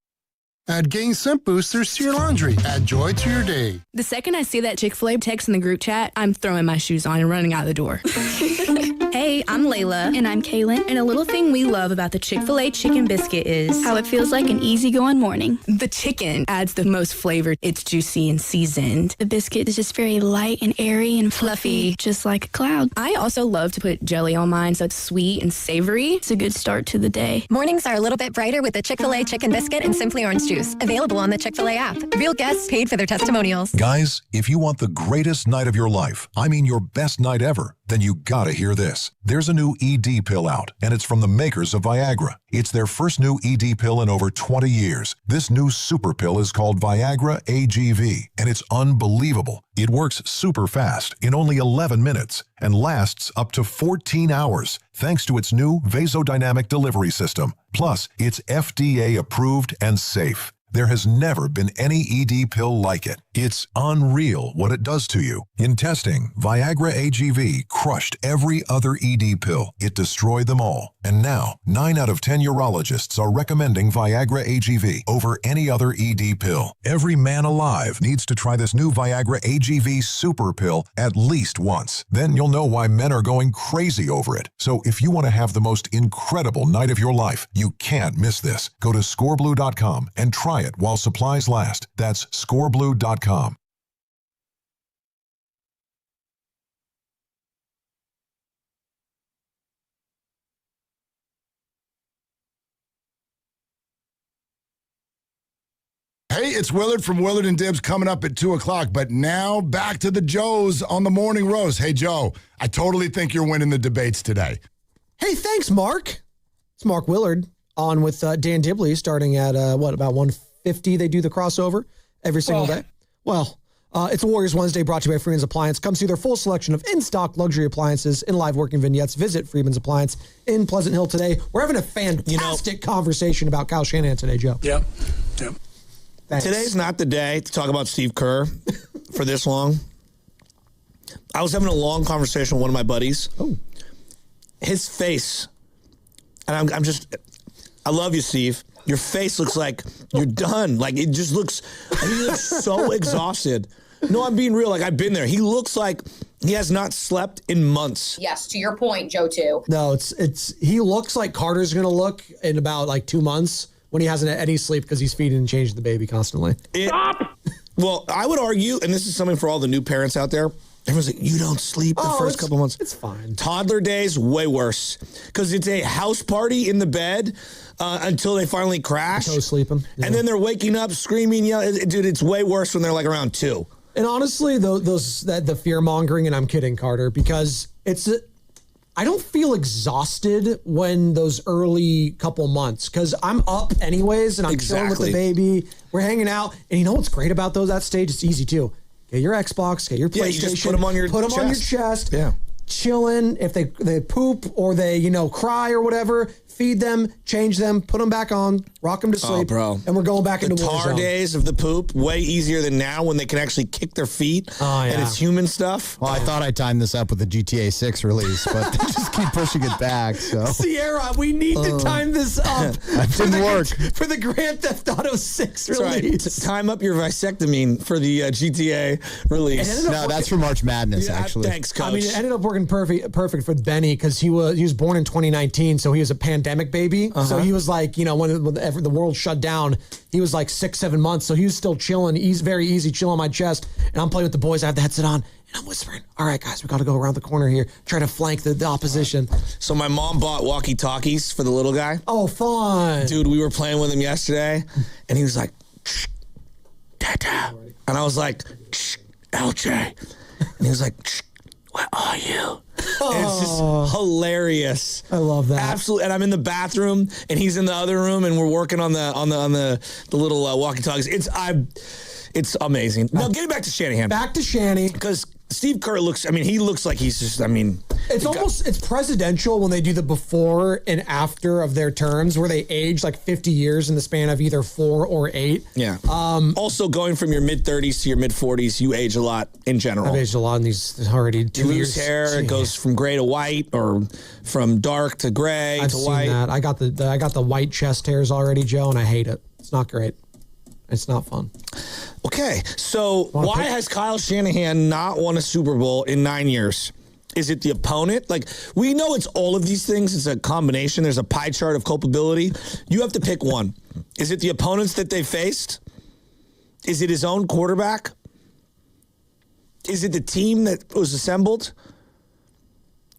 Add Gain scent boosters to your laundry. Add joy to your day. The second I see that Chick-fil-A text in the group chat, I'm throwing my shoes on and running out the door. Hey, I'm Layla. And I'm Kaylin. And a little thing we love about the Chick-fil-A chicken biscuit is how it feels like an easygoing morning. the chicken adds the most flavor. It's juicy and seasoned. The biscuit is just very light and airy and fluffy, just like a cloud. I also love to put jelly on mine so it's sweet and savory. It's a good start to the day. Mornings are a little bit brighter with the Chick-fil-A chicken biscuit and Simply Orange juice. Available on the Chick-fil-A app. Real guests paid for their testimonials. Guys, if you want the greatest night of your life, I mean your best night ever, then you gotta hear this. There's a new ED pill out, and it's from the makers of Viagra. It's their first new ED pill in over 20 years. This new super pill is called Viagra AGV, and it's unbelievable. It works super fast in only 11 minutes and lasts up to 14 hours thanks to its new vasodynamic delivery system. Plus, it's FDA approved and safe. There has never been any ED pill like it. It's unreal what it does to you. In testing, Viagra AGV crushed every other ED pill. It destroyed them all. And now, 9 out of 10 urologists are recommending Viagra AGV over any other ED pill. Every man alive needs to try this new Viagra AGV super pill at least once. Then you'll know why men are going crazy over it. So if you want to have the most incredible night of your life, you can't miss this. Go to scoreblue.com and try it while supplies last. That's scoreblue.com. Hey, it's Willard from Willard and Dibs coming up at 2 o'clock. But now back to the Joes on the Morning Roast. Hey, Joe, I totally think you're winning the debates today. Hey, thanks, Mark. It's Mark Willard on with Dan Dibley starting at, about 1:50 they do the crossover every single day. Well, it's Warriors Wednesday brought to you by Freeman's Appliance. Come see their full selection of in-stock luxury appliances and live working vignettes. Visit Freeman's Appliance in Pleasant Hill today. We're having a fantastic conversation about Kyle Shanahan today, Joe. Yep. Thanks. Today's not the day to talk about Steve Kerr for this long. I was having a long conversation with one of my buddies. Oh. His face, and I love you, Steve. Your face looks like you're done. Like, he looks so exhausted. No, I'm being real. Like, I've been there. He looks like he has not slept in months. Yes, to your point, Joe, too. No, he looks like Carter's going to look in about 2 months when he hasn't had any sleep because he's feeding and changing the baby constantly. Stop! Well, I would argue, and this is something for all the new parents out there, everyone's like, you don't sleep the first couple months. It's fine. Toddler days, way worse. Because it's a house party in the bed until they finally crash. Co-sleeping. Yeah. And then they're waking up, screaming, yelling. Dude, it's way worse when they're around 2. And honestly, the fear-mongering, and I'm kidding, Carter, because I don't feel exhausted when those early couple months because I'm up anyways and I'm chilling with the baby. We're hanging out. And you know what's great about that stage? It's easy too. Get your Xbox, get your PlayStation. You just put them on your chest. Yeah. Chilling. If they poop or they, cry or whatever, feed them, change them, put them back on, rock them to sleep. Oh, bro. And we're going back into the tar days of the poop, way easier than now when they can actually kick their feet. Oh, yeah. And it's human stuff. Well, I thought I timed this up with the GTA 6 release, but they just keep pushing it back. So Sierra, we need to time this up. It didn't work. For the Grand Theft Auto 6 release. Right. Time up your vasectomine for the GTA release. No, that's for March Madness, actually. Thanks, Coach. I mean, it ended up working perfect for Benny because he was born in 2019, so he was a pandemic baby. So he was when the world shut down, he was 6-7 months. So he was still chilling. He's very easy, chill on my chest. And I'm playing with the boys. I have the headset on. And I'm whispering, all right, guys, we got to go around the corner here, try to flank the opposition. So my mom bought walkie-talkies for the little guy. Oh, fun. Dude, we were playing with him yesterday, and he was like, shh, Dada. And I was like, shh, LJ. And he was like, shh, where are you? And it's just hilarious. I love that. Absolutely. And I'm in the bathroom, and he's in the other room, and we're working on the little walkie-talkies. It's amazing. Now, getting back to Shanahan. Back to Shanny. Because Steve Kerr looks like he's just, it's presidential when they do the before and after of their terms where they age 50 years in the span of either 4 or 8. Yeah. Also, going from your mid-30s to your mid-40s, you age a lot in general. I've aged a lot in these already 2 years. You lose hair. It goes from gray to white or from dark to gray I've to seen white. that. I got the white chest hairs already, Joe, and I hate it. It's not great. It's not fun. Okay, so why has Kyle Shanahan not won a Super Bowl in 9 years? Is it the opponent? Like, we know it's all of these things. It's a combination. There's a pie chart of culpability. You have to pick one. Is it the opponents that they faced? Is it his own quarterback? Is it the team that was assembled?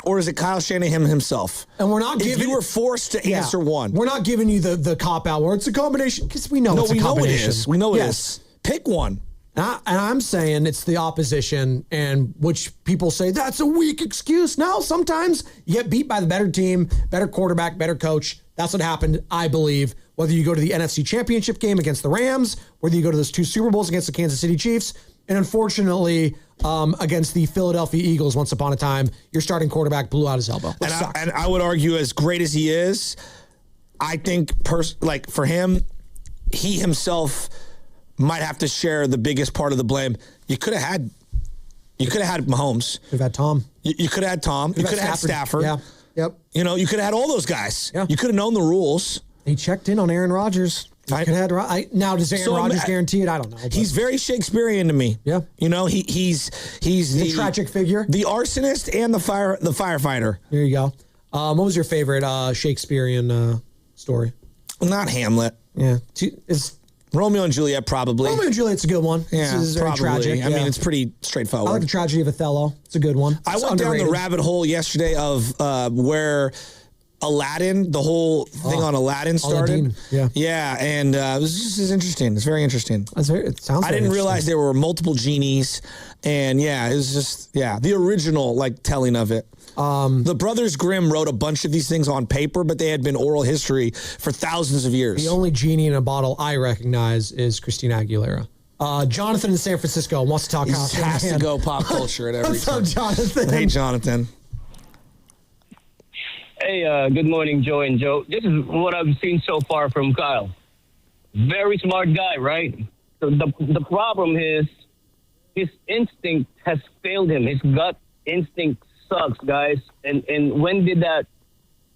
Or is it Kyle Shanahan himself? And we're not giving... If you were forced to answer one. We're not giving you the cop-out where it's a combination, because we know it's a combination. We know it is. Pick one. And I'm saying it's the opposition, and which people say, that's a weak excuse. No, sometimes you get beat by the better team, better quarterback, better coach. That's what happened, I believe, whether you go to the NFC Championship game against the Rams, whether you go to those 2 Super Bowls against the Kansas City Chiefs, and unfortunately, against the Philadelphia Eagles once upon a time, your starting quarterback blew out his elbow. And I would argue, as great as he is, I think, for him, he himself might have to share the biggest part of the blame. You could have had Mahomes. Could have had Tom. You could have had Tom. You could have had Stafford. Yeah. Yep. You could have had all those guys. Yeah. You could have known the rules. He checked in on Aaron Rodgers. Now, does Aaron Rodgers guarantee it? I don't know. But. He's very Shakespearean to me. Yeah. He's the tragic figure. The arsonist and the firefighter. There you go. What was your favorite Shakespearean story? Not Hamlet. Yeah. It's Romeo and Juliet, probably. Romeo and Juliet's a good one. Yeah, this is very tragic. I mean, it's pretty straightforward. I like the tragedy of Othello. It's a good one. I went down the rabbit hole yesterday of where Aladdin, the whole thing on Aladdin started. Aladdin, yeah, and it was just interesting. It's very interesting. It sounds. I didn't realize there were multiple genies, and it was just the original telling of it. The Brothers Grimm wrote a bunch of these things on paper, but they had been oral history for thousands of years. The only genie in a bottle I recognize is Christina Aguilera. Jonathan in San Francisco wants to talk. He has to go pop culture at every What's up, Jonathan? Hey, Jonathan. Hey, good morning, Joe and Joe. This is what I've seen so far from Kyle. Very smart guy, right? So the problem is his instinct has failed him. His gut instinct sucks, guys. And when did that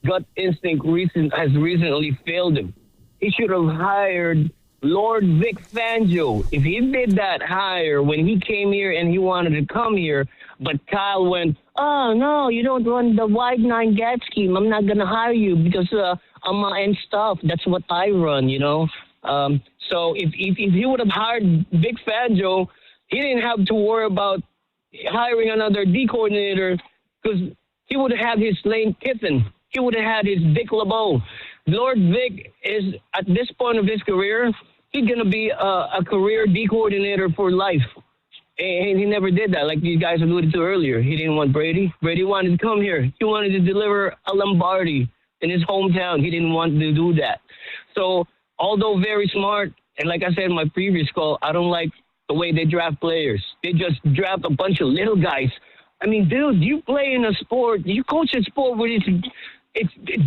gut instinct has recently failed him? He should have hired Lord Vic Fangio. If he did that hire when he came here and he wanted to come here, but Kyle went, oh, no, you don't run the wide 9 gap scheme. I'm not going to hire you because I'm and stuff. That's what I run, So if he would have hired Vic Fangio, he didn't have to worry about hiring another D coordinator because he would have had his Lane Kiffin. He would have had his Dick LeBeau. Lord Vic is, at this point of his career, he's going to be a career D coordinator for life. And he never did that, like these guys alluded to earlier. He didn't want Brady. Brady wanted to come here. He wanted to deliver a Lombardi in his hometown. He didn't want to do that. So, although very smart, and like I said in my previous call, I don't like the way they draft players. They just draft a bunch of little guys. I mean, dude, you play in a sport, you coach a sport where it's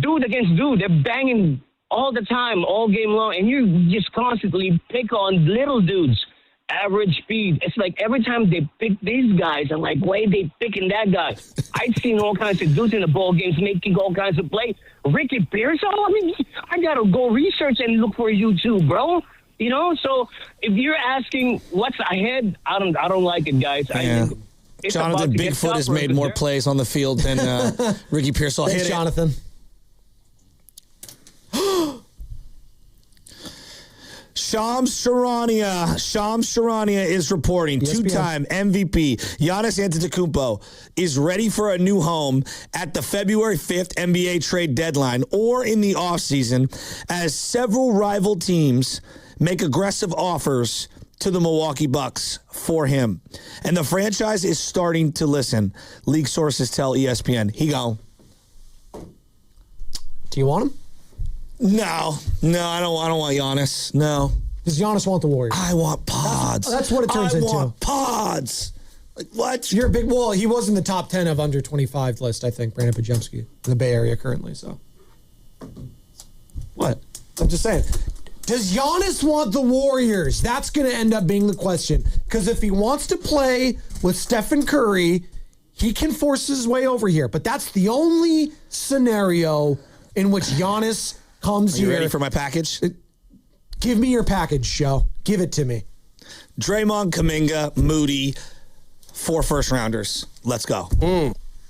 dude against dude. They're banging all the time, all game long, and you just constantly pick on little dudes. Average speed. It's like every time they pick these guys, I'm like, why are they picking that guy? I've seen all kinds of dudes in the ball games making all kinds of plays. Ricky Pearsall, I mean, I got to go research and look for you too, bro. So if you're asking what's ahead, I don't like it, guys. Yeah. Jonathan Bigfoot has made more plays on the field than Ricky Pearsall. Thanks, Jonathan. Shams Charania is reporting. ESPN. 2-time MVP Giannis Antetokounmpo is ready for a new home at the February 5th NBA trade deadline or in the offseason as several rival teams make aggressive offers to the Milwaukee Bucks for him. And the franchise is starting to listen. League sources tell ESPN. He gone. Do you want him? No, I don't want Giannis. No. Does Giannis want the Warriors? I want pods. That's what it turns into. I want pods. Like, what? You're a big... Well, he was in the top 10 of under 25 list, I think, Brandon Pajemski, in the Bay Area currently, so. What? I'm just saying. Does Giannis want the Warriors? That's going to end up being the question. Because if he wants to play with Stephen Curry, he can force his way over here. But that's the only scenario in which Giannis comes here. Are you ready for my package? Give me your package, Joe. Give it to me. Draymond, Kuminga, Moody, 4 first-rounders. Let's go.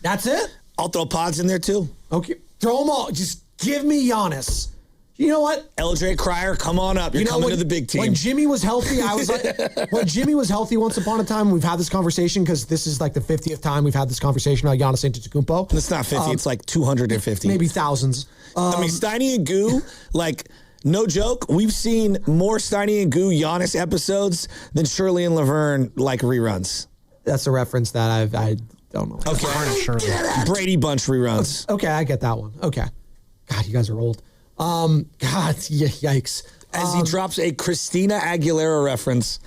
That's it? I'll throw Pods in there too. Okay. Throw them all. Just give me Giannis. You know what? LJ Cryer, come on up. You're coming to the big team. When Jimmy was healthy, I was like, when Jimmy was healthy once upon a time, we've had this conversation because this is like the 50th time we've had this conversation about Giannis Antetokounmpo. It's not 50, it's like 250. Maybe thousands. I mean, Steiny and Goo, like, no joke, we've seen more Steiny and Goo Giannis episodes than Shirley and Laverne, like, reruns. That's a reference that I don't know. Okay. Brady Bunch reruns. Okay, I get that one. Okay. God, you guys are old. God, yikes. As he drops a Christina Aguilera reference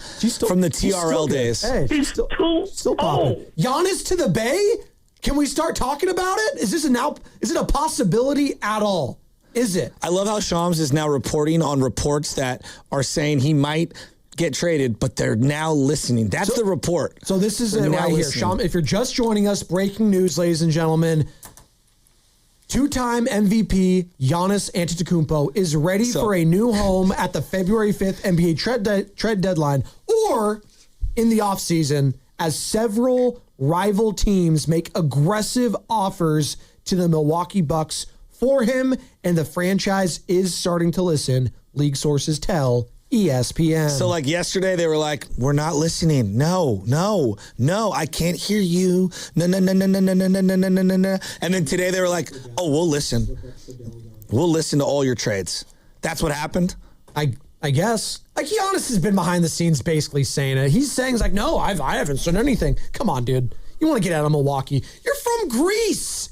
from the TRL days. Hey, she's still popping. Giannis to the Bay? Can we start talking about it? Is it a possibility at all? Is it? I love how Shams is now reporting on reports that are saying he might get traded, but they're now listening. That's the report. So this is it right here. Shams, if you're just joining us, breaking news, ladies and gentlemen. Two-time MVP Giannis Antetokounmpo is ready for a new home at the February 5th NBA trade deadline or in the offseason as several rival teams make aggressive offers to the Milwaukee Bucks for him, and the franchise is starting to listen, league sources tell ESPN. So like yesterday, they were like, we're not listening. No, I can't hear you. No. And then today they were like, oh, we'll listen. We'll listen to all your trades. That's what happened? I guess. Like Giannis has been behind the scenes basically saying it. He's saying, like, no, I haven't said anything. Come on, dude. You want to get out of Milwaukee. You're from Greece.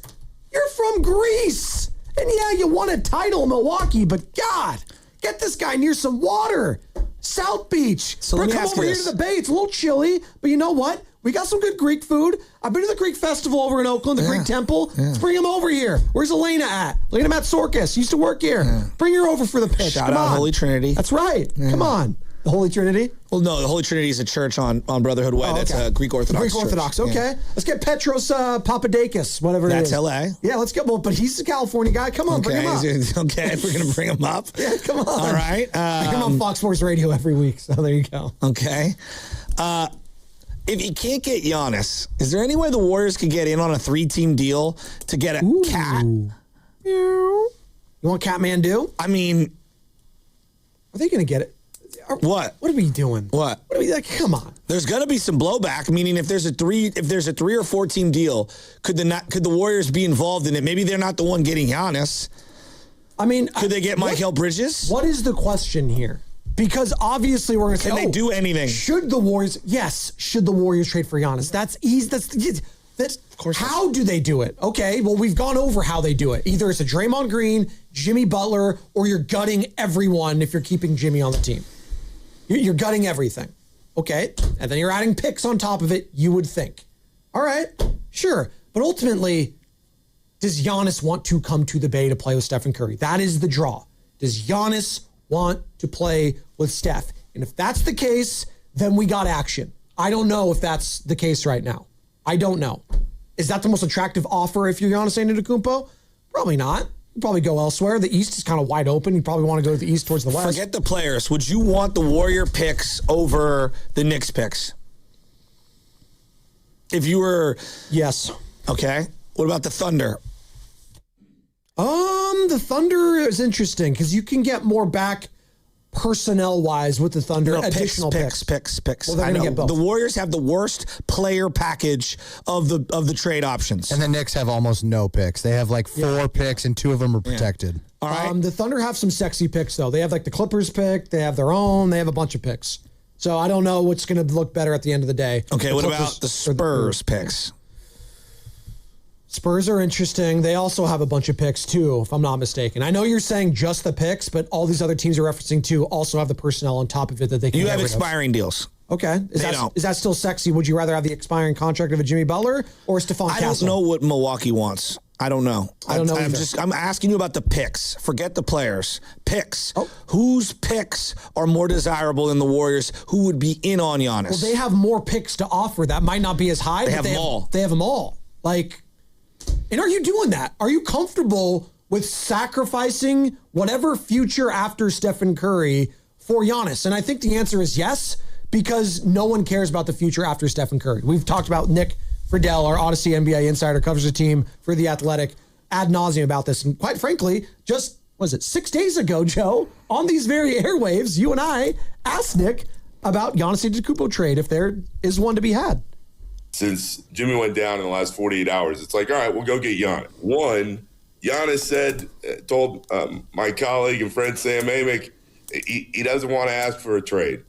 And yeah, you won a title in Milwaukee, but God, get this guy near some water. South Beach. So let me come ask over you here this. to the Bay. It's a little chilly, but you know what? We got some good Greek food. I've been to the Greek festival over in Oakland, the Greek temple. Let's bring him over here. Where's Elena at? Elena Matsorkas used to work here. Yeah. Bring her over for the pitch. Shout out Holy Trinity. That's right. Yeah. Come on. The Holy Trinity? Well, no, the Holy Trinity is a church on Brotherhood Way. That's a Greek Orthodox Greek Orthodox, church. okay. Yeah. Let's get Petros Papadakis, whatever it is. That's L.A. Yeah, let's get, but he's a California guy. Come on, bring him up. Okay, we're going to bring him up. Yeah, come on. All right. I come on Fox Sports Radio every week, so there you go. Okay. If you can't get Giannis, is there any way the Warriors could get in on a 3-team deal to get a Cat? You want Catmandu? I mean, are they going to get it? What? What are we doing? What? What are we like? Come on. There's going to be some blowback. Meaning, if there's a 3 or 4 team deal, could the Warriors be involved in it? Maybe they're not the one getting Giannis. I mean, could they get Mikal Bridges? What is the question here? Because obviously we're going to say, can they do anything? Should the Warriors? Yes. Should the Warriors trade for Giannis? That's easy. That's of course. How do they do it? Okay. Well, we've gone over how they do it. Either it's a Draymond Green, Jimmy Butler, or you're gutting everyone if you're keeping Jimmy on the team. You're gutting everything. Okay. And then you're adding picks on top of it, you would think. All right. Sure. But ultimately, does Giannis want to come to the Bay to play with Stephen Curry? That is the draw. Does Giannis want to play with Steph? And if that's the case, then we got action. I don't know if that's the case right now. I don't know. Is that the most attractive offer if you're Giannis Antetokounmpo? Probably not. You'd probably go elsewhere. The East is kind of wide open. You probably want to go to the East towards the West. Forget the players. Would you want the Warrior picks over the Knicks picks? If you were... Yes. Okay. What about the Thunder? The Thunder is interesting because you can get more back personnel-wise with the Thunder. Additional picks. Well, they're going to get both. The Warriors have the worst player package of the trade options. And the Knicks have almost no picks. They have like 4 picks and 2 of them are protected. All right. The Thunder have some sexy picks, though. They have like the Clippers pick. They have their own. They have a bunch of picks. So I don't know what's going to look better at the end of the day. Okay, what about the Spurs picks? Spurs are interesting. They also have a bunch of picks, too, if I'm not mistaken. I know you're saying just the picks, but all these other teams you're referencing, too, also have the personnel on top of it that they can You have expiring deals. Okay. Is that still sexy? Would you rather have the expiring contract of a Jimmy Butler or Stephon Castle? I don't know what Milwaukee wants. I don't know. I don't know I'm asking you about the picks. Forget the players. Picks. Oh. Whose picks are more desirable than the Warriors? Who would be in on Giannis? Well, they have more picks to offer. That might not be as high. They have them all. They have them all. And are you doing that? Are you comfortable with sacrificing whatever future after Stephen Curry for Giannis? And I think the answer is yes, because no one cares about the future after Stephen Curry. We've talked about Nick Friedel, our Odyssey NBA insider, covers the team for The Athletic ad nauseum about this. And quite frankly, just, 6 days ago, Joe, on these very airwaves, you and I asked Nick about Giannis Antetokounmpo trade, if there is one to be had. Since Jimmy went down in the last 48 hours, it's like, all right, we'll go get Giannis. One, Giannis told my colleague and friend Sam Amick, he doesn't want to ask for a trade.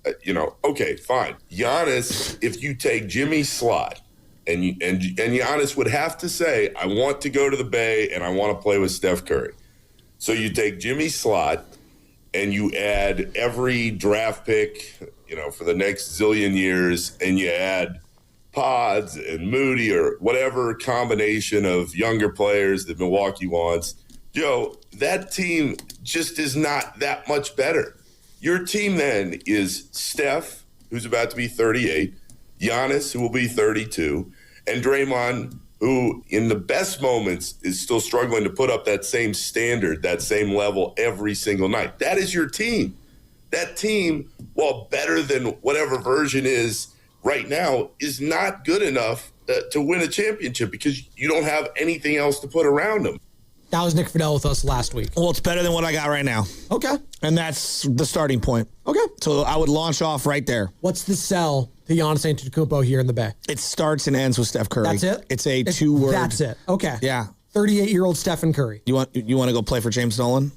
Okay, fine. Giannis, if you take Jimmy's slot, and Giannis would have to say, I want to go to the Bay and I want to play with Steph Curry. So you take Jimmy's slot and you add every draft pick, for the next zillion years, and you add Pods and Moody or whatever combination of younger players that Milwaukee wants. Joe, that team just is not that much better. Your team then is Steph, who's about to be 38, Giannis, who will be 32, and Draymond, who in the best moments is still struggling to put up that same standard, that same level every single night. That is your team. That team, while better than whatever version is right now, is not good enough to win a championship because you don't have anything else to put around them. That was Nick Friedel with us last week. Well, it's better than what I got right now. Okay. And that's the starting point. Okay. So I would launch off right there. What's the sell to Giannis Antetokounmpo here in the Bay? It starts and ends with Steph Curry. That's it? It's a two-word. That's it. Okay. Yeah. 38-year-old Stephen Curry. You want to go play for James Nolan?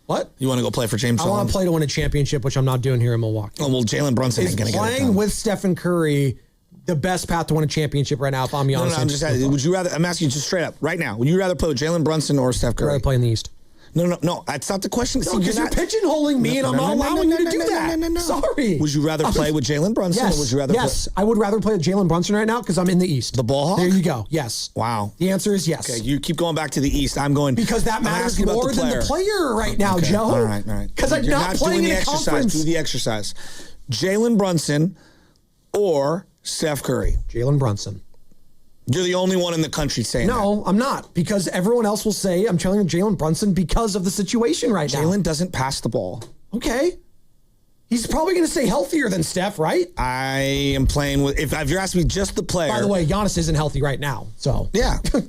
What? You want to go play for James Nolan? I want to play to win a championship, which I'm not doing here in Milwaukee. Oh, well, Jalen Brunson ain't going to get it done. Playing with Stephen Curry the best path to win a championship right now if I'm Giannis? No, I'm just asking. Would you rather? I'm asking you just straight up right now. Would you rather play with Jalen Brunson or Steph Curry? I'd rather play in the East. No. That's not the question. No, because you're pigeonholing me, and I'm not allowing you to do that. No. Sorry. Would you rather play with Jalen Brunson? Yes. Or would you rather? Yes. I would rather play with Jalen Brunson right now because I'm in the East. The ball hawk? There you go. Yes. Wow. The answer is yes. Okay. You keep going back to the East. I'm going because that matters more than the player right now, okay. Joe. All right. Because I'm not playing in a conference. Do the exercise. Jalen Brunson or Steph Curry? Jalen Brunson. You're the only one in the country saying that. No, I'm not. Because everyone else will say I'm telling Jalen Brunson because of the situation right now. Jalen doesn't pass the ball. Okay. He's probably going to stay healthier than Steph, right? I am playing with, if you're asking me just the player. By the way, Giannis isn't healthy right now. So yeah. I think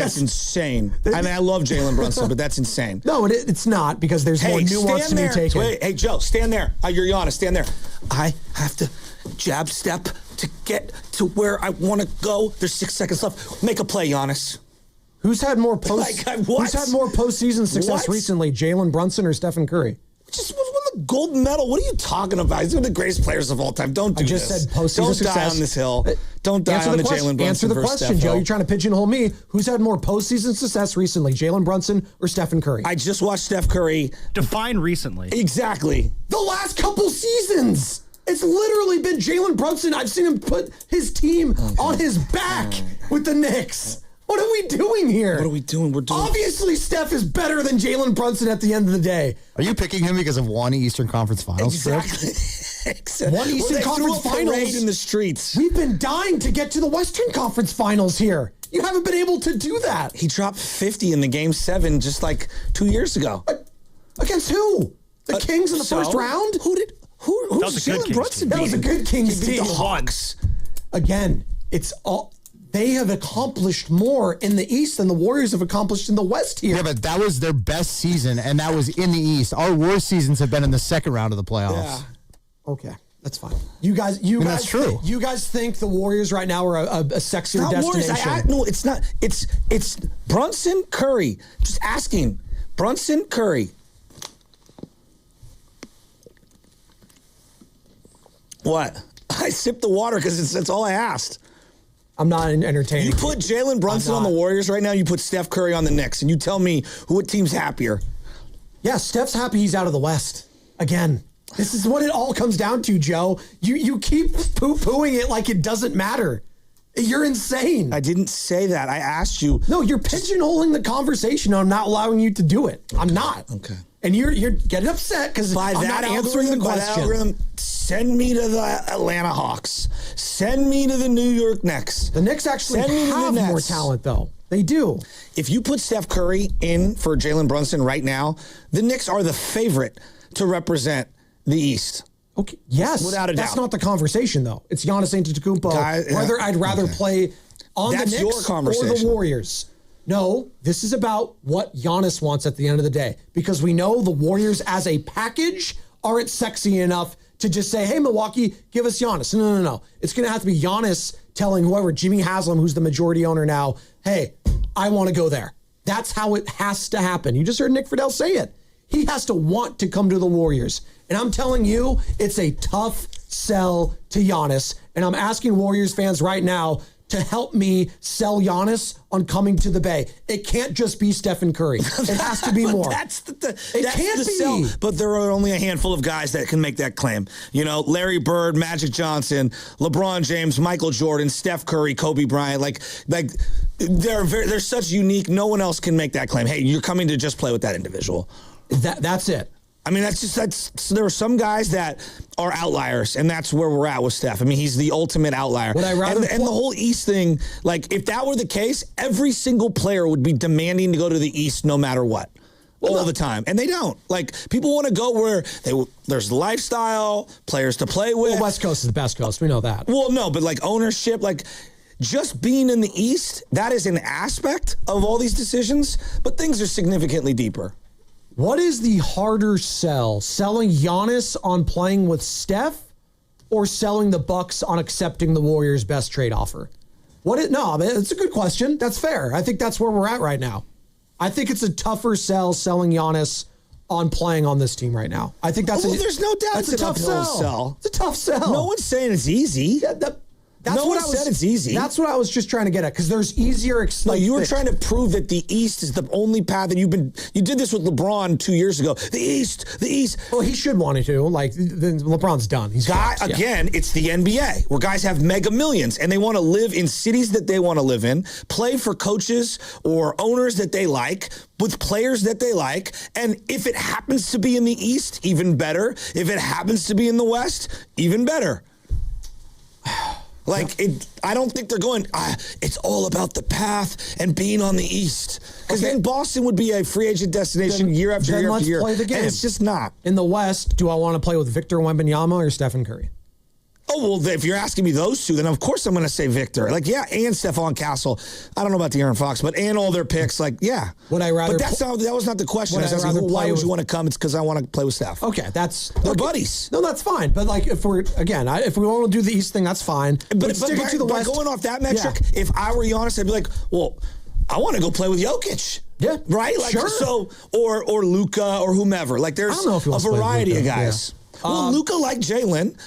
that's insane. I love Jalen Brunson, but that's insane. No, it's not because there's more nuance to be taken. Wait, hey, Joe, stand there. You're Giannis, stand there. I have to jab step to get to where I want to go. There's 6 seconds left. Make a play, Giannis. Who's had more postseason success recently, Jalen Brunson or Stephen Curry? Just won the gold medal. What are you talking about? He's one of the greatest players of all time. Don't do this. I just said postseason success. Don't die on this hill. Don't die on the Jalen Brunson. Answer the question, Joe. You're trying to pigeonhole me. Who's had more postseason success recently, Jalen Brunson or Stephen Curry? I just watched Steph Curry. Define recently. Exactly. The last couple seasons. It's literally been Jalen Brunson. I've seen him put his team on his back with the Knicks. What are we doing here? What are we doing? We're doing. Obviously, Steph is better than Jalen Brunson at the end of the day. Are you picking him because of one Eastern Conference Finals? Exactly. One Eastern Conference Finals in the streets. We've been dying to get to the Western Conference Finals here. You haven't been able to do that. He dropped 50 in the Game 7 just like 2 years ago. Against who? The Kings in the first round? Who's Jalen Brunson? That was a good Kings team. The Hawks. Again, it's all. They have accomplished more in the East than the Warriors have accomplished in the West here. Yeah, but that was their best season, and that was in the East. Our worst seasons have been in the second round of the playoffs. Yeah. Okay, that's fine. You guys, that's true. You guys think the Warriors right now are a sexier destination? No, it's not. It's Brunson, Curry. Just asking. Brunson, Curry. What? I sipped the water because that's all I asked. I'm not entertaining. You put Jalen Brunson on the Warriors right now, you put Steph Curry on the Knicks, and you tell me what team's happier. Yeah, Steph's happy he's out of the West. Again, this is what it all comes down to, Joe. You keep poo-pooing it like it doesn't matter. You're insane. I didn't say that. I asked you. No, you're pigeonholing the conversation. I'm not allowing you to do it. I'm not. Okay. And you're getting upset because I'm not answering the question. Send me to the Atlanta Hawks. Send me to the New York Knicks. The Knicks actually have more talent, though. They do. If you put Steph Curry in for Jalen Brunson right now, the Knicks are the favorite to represent the East. Okay. Yes. Without a doubt. That's not the conversation, though. It's Giannis Antetokounmpo. Whether I'd rather play on That's the your Knicks or conversation. the Warriors. No, this is about what Giannis wants at the end of the day. Because we know the Warriors as a package aren't sexy enough to just say, hey, Milwaukee, give us Giannis. No. It's going to have to be Giannis telling whoever, Jimmy Haslam, who's the majority owner now, hey, I want to go there. That's how it has to happen. You just heard Nick Friedel say it. He has to want to come to the Warriors. And I'm telling you, it's a tough sell to Giannis. And I'm asking Warriors fans right now to help me sell Giannis on coming to the Bay. It can't just be Stephen Curry. It has to be more. That's the sell. But there are only a handful of guys that can make that claim. You know, Larry Bird, Magic Johnson, LeBron James, Michael Jordan, Steph Curry, Kobe Bryant. Like they're such unique. No one else can make that claim. Hey, you're coming to just play with that individual. That's it. I mean, there are some guys that are outliers, and that's where we're at with Steph. I mean, he's the ultimate outlier. Would I rather and the whole East thing, like, if that were the case, every single player would be demanding to go to the East no matter what. All the time. And they don't. Like, people want to go where there's lifestyle, players to play with. Well, West Coast is the best coast. We know that. Well, no, but like ownership, like just being in the East, that is an aspect of all these decisions, but things are significantly deeper. What is the harder sell? Selling Giannis on playing with Steph or selling the Bucks on accepting the Warriors' best trade offer? No, I mean, it's a good question. That's fair. I think that's where we're at right now. I think it's a tougher sell selling Giannis on playing on this team right now. I think that's there's no doubt that's it's a tough sell. It's a tough sell. No one's saying it's easy. Yeah, no one said it's easy. That's what I was just trying to get at, because there's easier. No, you were trying to prove that the East is the only path that you did this with LeBron 2 years ago. The East. Well, he should want to. Like, LeBron's done. Again, it's the NBA, where guys have mega millions, and they want to live in cities that they want to live in, play for coaches or owners that they like, with players that they like. And if it happens to be in the East, even better. If it happens to be in the West, even better. I don't think they're going, it's all about the path and being on the East. Because then Boston would be a free agent destination year after year after year. Play the game. And it's just not. In the West, do I want to play with Victor Wembanyama or Stephen Curry? Oh, well, if you're asking me those two, then of course I'm going to say Victor. Like, yeah, and Stephon Castle. I don't know about De'Aaron Fox, but and all their picks. Like, yeah. Would I rather? But that was not the question. I was asking, why would you want to come? It's because I want to play with Steph. Okay, they're buddies. No, that's fine. But like, if we want to do the East thing, that's fine. But sticking to the West, going off that metric, if I were Giannis, I'd be like, well, I want to go play with Jokic. Yeah, right. Like, sure. So or Luka or whomever. Like, there's a variety of guys. Yeah. Well, Luka, like Jalen.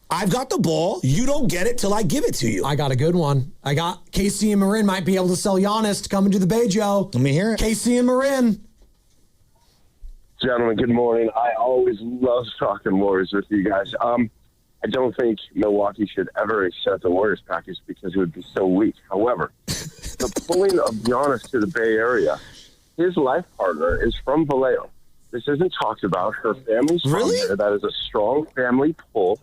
I've got the ball. You don't get it till I give it to you. I got a good one. I got KC and Marin might be able to sell Giannis to come into the Bay, Joe. Let me hear it. KC and Marin. Gentlemen, good morning. I always love talking Warriors with you guys. I don't think Milwaukee should ever accept the Warriors package because it would be so weak. However, the pulling of Giannis to the Bay Area, his life partner is from Vallejo. This isn't talked about. Her family's from there. That is a strong family pull.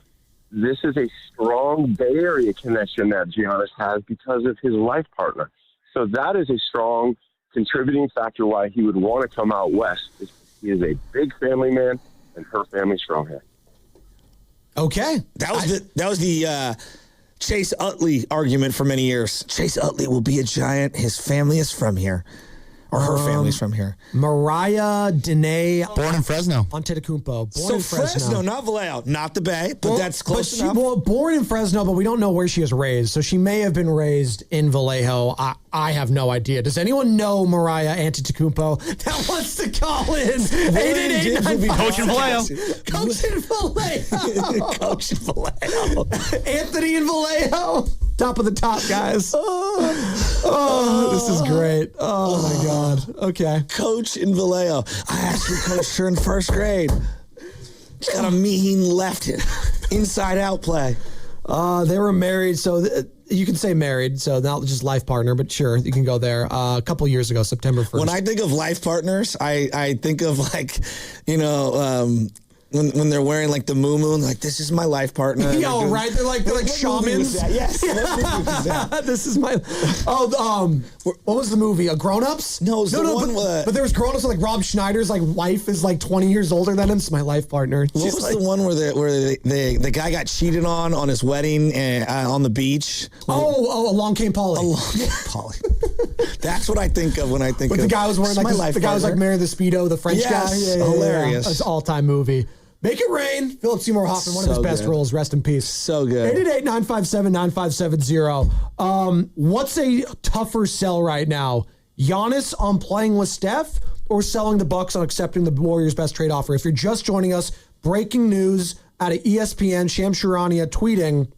This is a strong Bay Area connection that Giannis has because of his life partner. So that is a strong contributing factor why he would want to come out west. He is a big family man, and her family's from here. Okay. That was the Chase Utley argument for many years. Chase Utley will be a Giant. His family is from here. Or her family's from here. Mariah Dene. Born in Fresno. Antetokounmpo. So Fresno, not Vallejo, not the Bay, but that's close enough. Born in Fresno, but we don't know where she was raised. So she may have been raised in Vallejo. I have no idea. Does anyone know Mariah Antetokounmpo that wants to call in? 888-955. Coach in Vallejo. Coach in Vallejo. Coach in Vallejo. Anthony in Vallejo. Top of the top, guys. This is great. Oh, my God. Okay. Coach in Vallejo. I actually coached her in first grade. She's got a mean left inside out play. They were married, so you can say married, so not just life partner, but sure, you can go there. A couple years ago, September 1st. When I think of life partners, I think of when they're wearing like the moo-moo, like this is my life partner. Yo, right? They're like shamans. Yes. This is my. What was the movie? Grown Ups? No, but there was Grown Ups with like Rob Schneider's like wife is like 20 years older than him. It's my life partner. What was the one where the guy got cheated on his wedding on the beach? Along Came Polly. Polly. That's what I think of when I think of. But the guy was wearing like the guy was like Mary the Speedo, the French guy. Yeah, hilarious. It's an all-time movie. Make It Rain. Philip Seymour Hoffman, one of his best roles. Rest in peace. So good. 888-957-9570. What's a tougher sell right now? Giannis on playing with Steph or selling the Bucks on accepting the Warriors' best trade offer? If you're just joining us, breaking news out of ESPN, Shams Charania tweeting,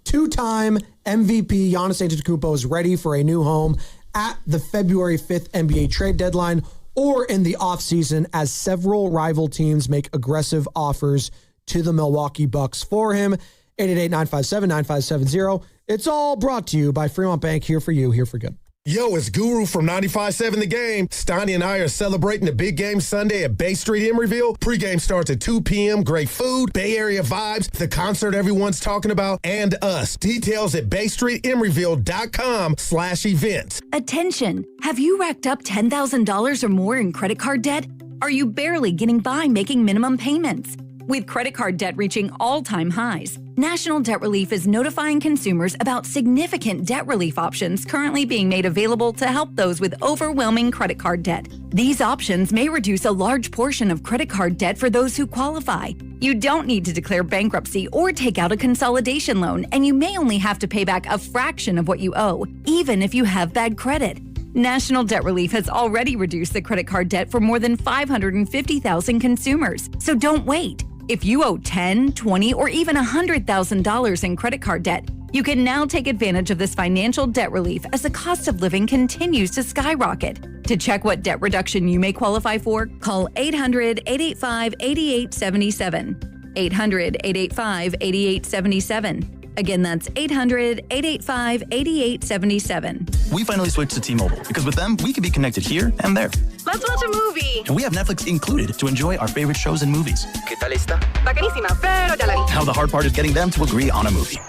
two-time MVP Giannis Antetokounmpo is ready for a new home at the February 5th NBA trade deadline or in the offseason as several rival teams make aggressive offers to the Milwaukee Bucks for him. 888-957-9570. It's all brought to you by Fremont Bank, here for you, here for good. Yo, it's Guru from 95.7 The Game. Steiny and I are celebrating the big game Sunday at Bay Street, Emeryville. Pre-game starts at 2 p.m. Great food, Bay Area vibes, the concert everyone's talking about, and us. Details at baystreetemeryville.com/events. Attention! Have you racked up $10,000 or more in credit card debt? Are you barely getting by making minimum payments? With credit card debt reaching all-time highs, National Debt Relief is notifying consumers about significant debt relief options currently being made available to help those with overwhelming credit card debt. These options may reduce a large portion of credit card debt for those who qualify. You don't need to declare bankruptcy or take out a consolidation loan, and you may only have to pay back a fraction of what you owe, even if you have bad credit. National Debt Relief has already reduced the credit card debt for more than 550,000 consumers, so don't wait. If you owe $10,000, $20,000, or even $100,000 in credit card debt, you can now take advantage of this financial debt relief as the cost of living continues to skyrocket. To check what debt reduction you may qualify for, call 800-885-8877. 800-885-8877. Again, that's 800-885-8877. We finally switched to T-Mobile because with them, we can be connected here and there. Let's watch a movie. And we have Netflix included to enjoy our favorite shows and movies. ¿Qué tal está? Bacanísima, pero ya la vi. Now the hard part is getting them to agree on a movie.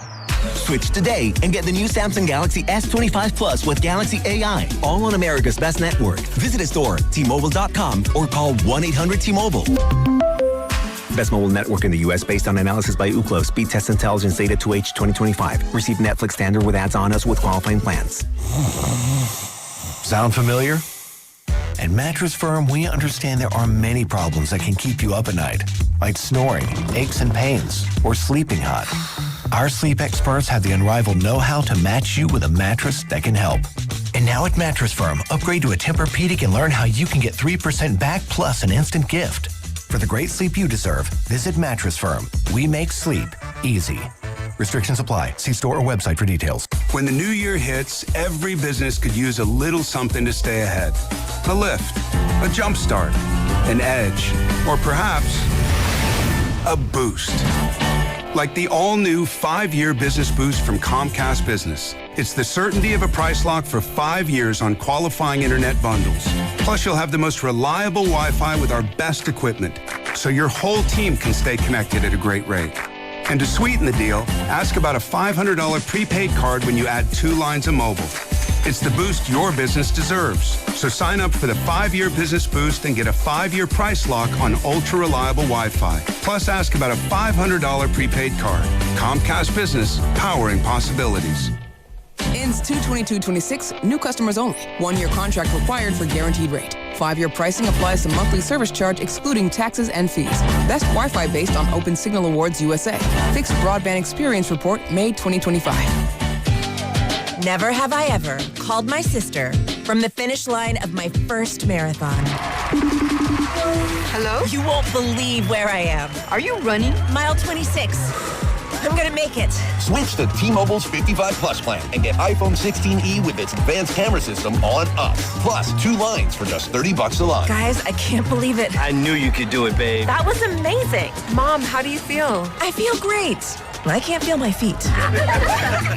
Switch today and get the new Samsung Galaxy S25 Plus with Galaxy AI, all on America's best network. Visit a store, T-Mobile.com, or call 1-800-T-Mobile. Best mobile network in the U.S. based on analysis by Ookla. Speed Test Intelligence Data 2H 2025. Receive Netflix standard with ads on us with qualifying plans. Sound familiar? At Mattress Firm, we understand there are many problems that can keep you up at night, like snoring, aches and pains, or sleeping hot. Our sleep experts have the unrivaled know-how to match you with a mattress that can help. And now at Mattress Firm, upgrade to a Tempur-Pedic and learn how you can get 3% back plus an instant gift. For the great sleep you deserve, visit Mattress Firm. We make sleep easy. Restrictions apply. See store or website for details. When the new year hits, every business could use a little something to stay ahead. A lift, a jump start, an edge, or perhaps a boost. Like the all-new 5-year business boost from Comcast Business. It's the certainty of a price lock for 5 years on qualifying internet bundles. Plus, you'll have the most reliable Wi-Fi with our best equipment, so your whole team can stay connected at a great rate. And to sweeten the deal, ask about a $500 prepaid card when you add 2 lines of mobile. It's the boost your business deserves. So sign up for the 5-year business boost and get a 5-year price lock on ultra-reliable Wi-Fi. Plus, ask about a $500 prepaid card. Comcast Business, powering possibilities. Ends 2/22/26, new customers only. 1-year contract required for guaranteed rate. 5-year pricing applies to monthly service charge excluding taxes and fees. Best Wi-Fi based on Open Signal Awards USA. Fixed Broadband Experience Report, May 2025. Never have I ever called my sister from the finish line of my first marathon. Hello? You won't believe where I am. Are you running? Mile 26. I'm gonna make it. Switch to T-Mobile's 55 Plus plan and get iPhone 16e with its advanced camera system on us. Plus 2 lines for just $30 a line. Guys, I can't believe it. I knew you could do it, babe. That was amazing. Mom, how do you feel? I feel great. I can't feel my feet.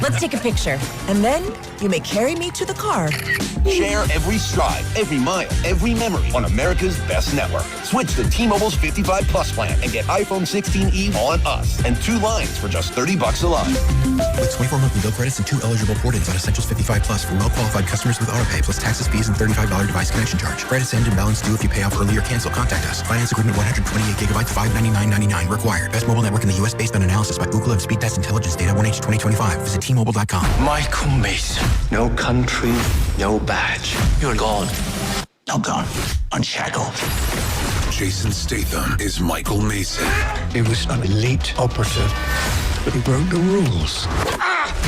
Let's take a picture, and then you may carry me to the car. Share every stride, every mile, every memory on America's best network. Switch to T-Mobile's 55 Plus plan and get iPhone 16e on us and 2 lines for just $30 a line. With 24 monthly bill credits and 2 eligible port-ins on Essentials 55 Plus for well-qualified customers with autopay plus taxes, fees, and $35 device connection charge. Credits end and balance due if you pay off early or cancel. Contact us. Finance agreement 128 gigabytes, $599.99 required. Best mobile network in the U.S. based on analysis by Ookla of Speed Test Intelligence data 1H 2025. Visit T-Mobile.com. Michael Mason. No country, no badge. You're gone. No gone. Unshackled. Jason Statham is Michael Mason. He was an elite operative, but he broke the rules.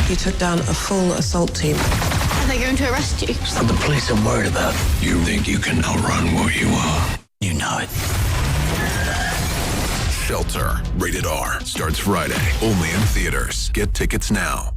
He took down a full assault team. Are they going to arrest you? It's not the police I'm worried about. You think you can outrun what you are? You know it. Shelter, rated R, starts Friday, only in theaters. Get tickets now.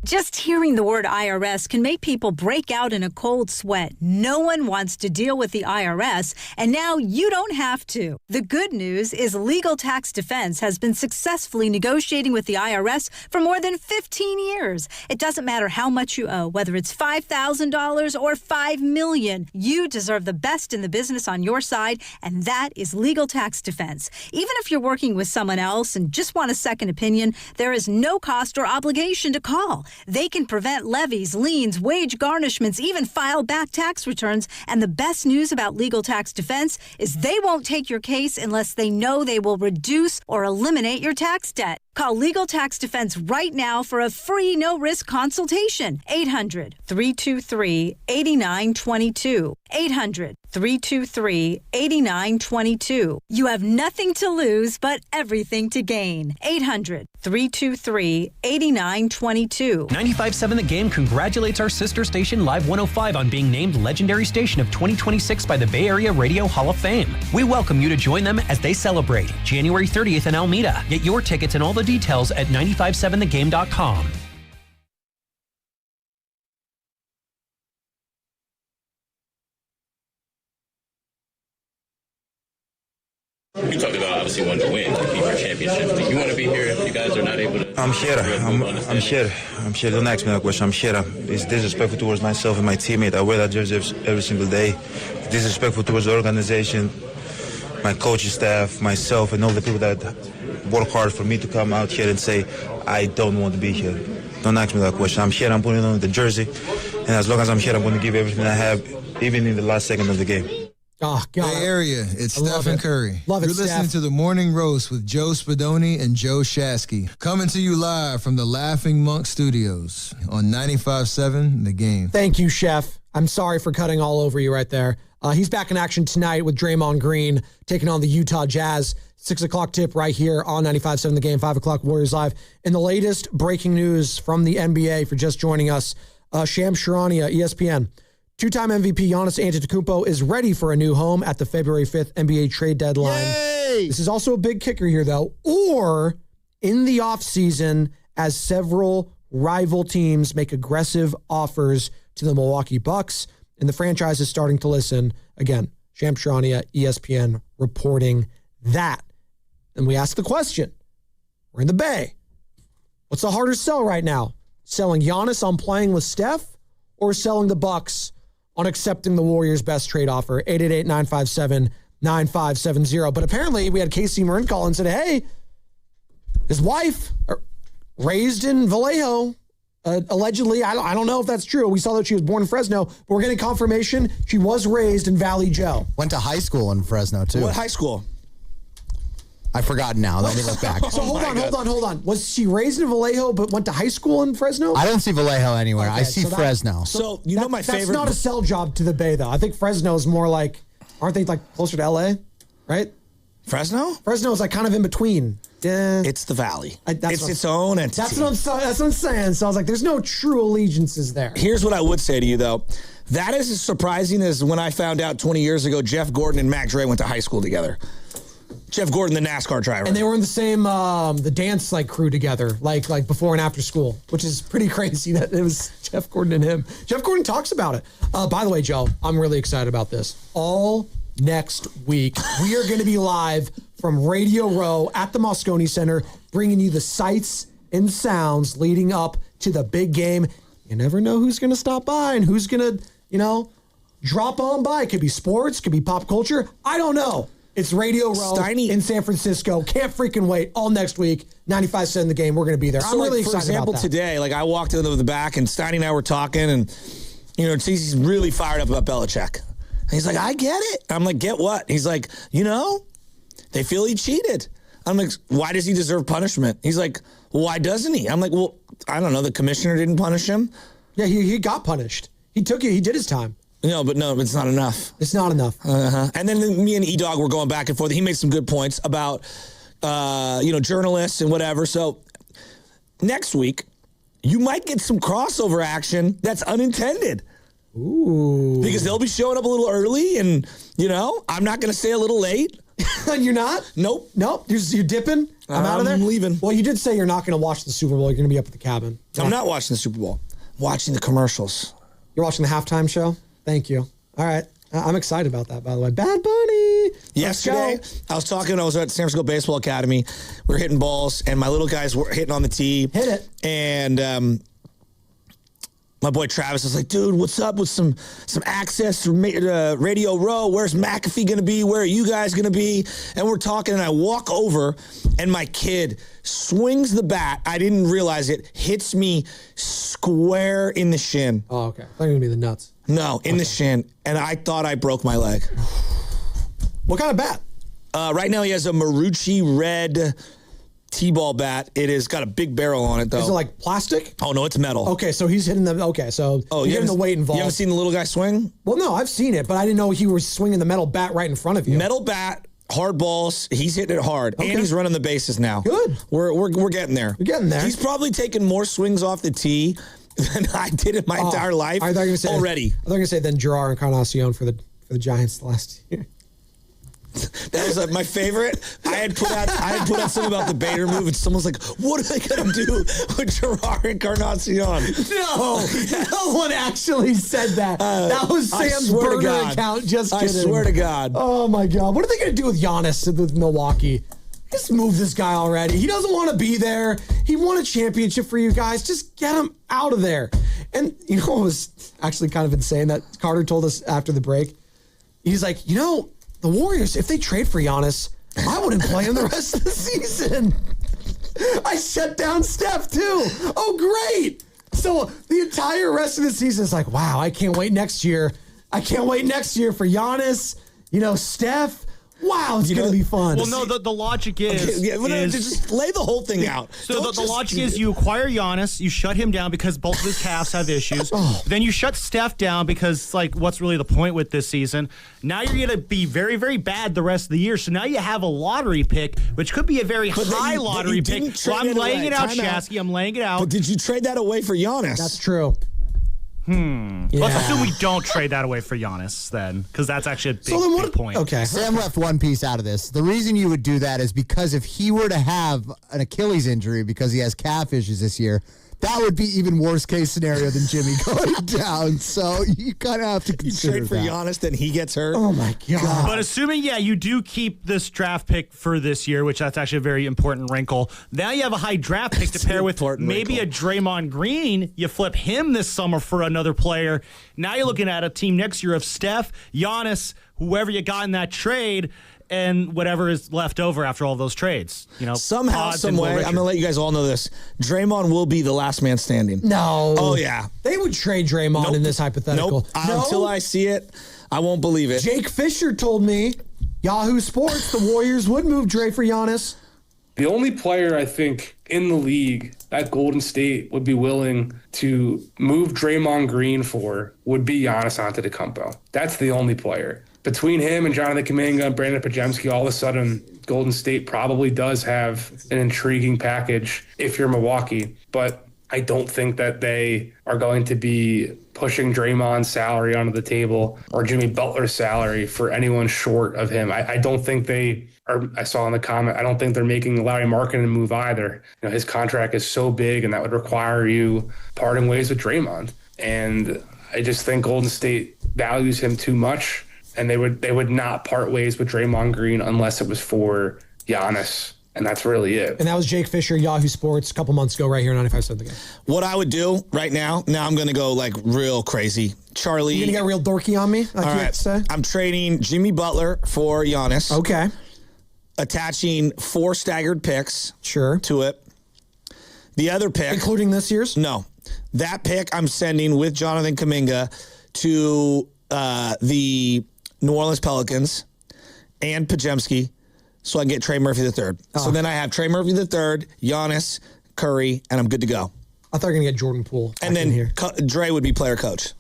Just hearing the word IRS can make people break out in a cold sweat. No one wants to deal with the IRS, and now you don't have to. The good news is Legal Tax Defense has been successfully negotiating with the IRS for more than 15 years. It doesn't matter how much you owe, whether it's $5,000 or $5 million. You deserve the best in the business on your side, and that is Legal Tax Defense. Even if you're working with someone else and just want a second opinion, there is no cost or obligation to call. They can prevent levies, liens, wage garnishments, even file back tax returns. And the best news about Legal Tax Defense is they won't take your case unless they know they will reduce or eliminate your tax debt. Call Legal Tax Defense right now for a free no-risk consultation. 800-323-8922. 800-323-8922. You have nothing to lose but everything to gain. 800-323-8922. 95.7 The Game congratulates our sister station Live 105 on being named Legendary Station of 2026 by the Bay Area Radio Hall of Fame. We welcome you to join them as they celebrate January 30th in Alameda. Get your tickets and all the details at 957thegame.com. You talked about obviously wanting to win, to keep your championship. Do you want to be here if you guys are not able to? I'm here. I'm here. Don't ask me that question. I'm here. It's disrespectful towards myself and my teammate. I wear that jersey every single day. It's disrespectful towards the organization, my coaching staff, myself, and all the people that work hard for me to come out here and say, I don't want to be here. Don't ask me that question. I'm here. I'm putting on the jersey. And as long as I'm here, I'm going to give everything I have, even in the last second of the game. Oh, God. Bay Area, it's Stephen Curry. Love it, You're listening to The Morning Roast with Joe Spadoni and Joe Shasky. Coming to you live from the Laughing Monk Studios on 95.7 The Game. Thank you, Chef. I'm sorry for cutting all over you right there. He's back in action tonight with Draymond Green taking on the Utah Jazz. 6 o'clock tip right here on 95.7 The Game, 5 o'clock Warriors Live. In the latest breaking news from the NBA for just joining us, Shams Charania, ESPN. Two-time MVP Giannis Antetokounmpo is ready for a new home at the February 5th NBA trade deadline. Yay! This is also a big kicker here, though. Or in the offseason, as several rival teams make aggressive offers to the Milwaukee Bucks, and the franchise is starting to listen. Again, Shams Charania, ESPN, reporting that. And we ask the question. We're in the Bay. What's the harder sell right now? Selling Giannis on playing with Steph or selling the Bucks on accepting the Warriors' best trade offer? 888-957-9570. But apparently we had Casey Marin call and said, hey, his wife raised in Vallejo, allegedly. I don't know if that's true. We saw that she was born in Fresno, but we're getting confirmation she was raised in Valley Joe. Went to high school in Fresno, too. What high school? I've forgotten now. Let me look back. So hold on. Was she raised in Vallejo but went to high school in Fresno? I don't see Vallejo anywhere. Okay, I see Fresno. So you know my favorite. That's not a sell job to the Bay, though. I think Fresno is more like, aren't they like closer to LA, right? Fresno? Fresno is like kind of in between. Yeah. It's the Valley. It's its own entity. That's what I'm saying. So I was like, there's no true allegiances there. Here's what I would say to you, though. That is as surprising as when I found out 20 years ago Jeff Gordon and Mac Dre went to high school together. Jeff Gordon, the NASCAR driver. And they were in the same the dance crew together, like before and after school, which is pretty crazy that it was Jeff Gordon and him. Jeff Gordon talks about it. By the way, Joe, I'm really excited about this. All next week, we are going to be live from Radio Row at the Moscone Center, bringing you the sights and sounds leading up to the big game. You never know who's going to stop by and who's going to, drop on by. It could be sports, could be pop culture. I don't know. It's Radio Row in San Francisco. Can't freaking wait. All next week, 95.7 The Game. We're going to be there. I'm really excited about that. For example, today, I walked into the back and Steiny and I were talking and, he's really fired up about Belichick. And he's like, I get it. I'm like, get what? He's like, they feel he cheated. I'm like, why does he deserve punishment? He's like, well, why doesn't he? I'm like, well, I don't know. The commissioner didn't punish him. Yeah, he got punished. He did his time. No, it's not enough. It's not enough. And then me and E-Dog were going back and forth. He made some good points about, journalists and whatever. So next week, you might get some crossover action that's unintended. Ooh. Because they'll be showing up a little early and, I'm not going to stay a little late. You're not? Nope. You're dipping? I'm out of there? I'm leaving. Well, you did say you're not going to watch the Super Bowl. You're going to be up at the cabin. I'm not watching the Super Bowl. I'm watching the commercials. You're watching the halftime show? Thank you. All right. I'm excited about that, by the way. Bad Bunny. Yesterday, I was at San Francisco Baseball Academy. We were hitting balls, and my little guys were hitting on the tee. Hit it. And my boy Travis was like, dude, what's up with some access to Radio Row? Where's McAfee going to be? Where are you guys going to be? And we're talking, and I walk over, and my kid swings the bat. I didn't realize it. Hits me square in the shin. Oh, okay. I thought you were going to be the nuts. No, in the shin. And I thought I broke my leg. What kind of bat? Right now he has a Marucci red T-ball bat. It has got a big barrel on it, though. Is it like plastic? Oh, no, it's metal. Okay, so he's hitting the... Okay, so he's getting the weight involved. You haven't seen the little guy swing? Well, no, I've seen it, but I didn't know he was swinging the metal bat right in front of you. Metal bat, hard balls. He's hitting it hard. Okay. And he's running the bases now. Good. We're getting there. We're getting there. He's probably taken more swings off the tee than I did in my entire life already. I thought you were going to say then Gerard Encarnacion for the Giants last year. That was my favorite. I had put out something about the Bader move, and someone's like, "What are they gonna do with Gerard Encarnacion?" No one actually said that. That was Sam's burner account. Just kidding. I swear to God. Oh my God! What are they gonna do with Giannis with Milwaukee? Just move this guy already. He doesn't want to be there. He won a championship for you guys. Just get him out of there. And you know what was actually kind of insane that Carter told us after the break? He's like, the Warriors, if they trade for Giannis, I wouldn't play him the rest of the season. I shut down Steph, too. Oh, great. So the entire rest of the season is like, wow, I can't wait next year. I can't wait next year for Giannis, Steph. Wow, it's going to be fun. Well, no, the logic is... Okay, just lay the whole thing out. So the logic is you acquire Giannis, you shut him down because both of his calves have issues. Then you shut Steph down because, what's really the point with this season? Now you're going to be very, very bad the rest of the year. So now you have a lottery pick, which could be a very high lottery pick. So I'm laying it out, Shasky. I'm laying it out. But did you trade that away for Giannis? That's true. Yeah. Let's assume we don't trade that away for Giannis then, because that's actually a big point. Okay. Sam left one piece out of this. The reason you would do that is because if he were to have an Achilles injury because he has calf issues this year, that would be even worse case scenario than Jimmy going down. So you kind of have to consider trade for Giannis, then he gets hurt. Oh my God! But assuming, you do keep this draft pick for this year, which that's actually a very important wrinkle. Now you have a high draft pick to pair with maybe a Draymond Green. You flip him this summer for another player. Now you're looking at a team next year of Steph, Giannis, whoever you got in that trade, and whatever is left over after all those trades. Somehow, some way, I'm going to let you guys all know this. Draymond will be the last man standing. No. Oh, yeah. They would trade Draymond in this hypothetical. Nope. Until I see it, I won't believe it. Jake Fisher told me, Yahoo Sports, the Warriors would move Dre for Giannis. The only player I think in the league that Golden State would be willing to move Draymond Green for would be Giannis Antetokounmpo. That's the only player. Between him and Jonathan Kuminga and Brandon Podziemski, all of a sudden, Golden State probably does have an intriguing package if you're Milwaukee. But I don't think that they are going to be pushing Draymond's salary onto the table or Jimmy Butler's salary for anyone short of him. I don't think they are. I saw in the comment, I don't think they're making Larry Markkinen move either. His contract is so big, and that would require you parting ways with Draymond. And I just think Golden State values him too much. And they would not part ways with Draymond Green unless it was for Giannis. And that's really it. And that was Jake Fisher, Yahoo Sports, a couple months ago right here on 95.7 The Game. What I would do right now I'm going to go like real crazy. Charlie. You going to get real dorky on me? All right. I'm trading Jimmy Butler for Giannis. Okay. Attaching 4 staggered picks to it. The other pick. Including this year's? No. That pick I'm sending with Jonathan Kuminga to the New Orleans Pelicans and Podziemski so I can get Trey Murphy III. So then I have Trey Murphy III, Giannis, Curry, and I'm good to go. I thought you were going to get Jordan Poole. And then Dre would be player coach.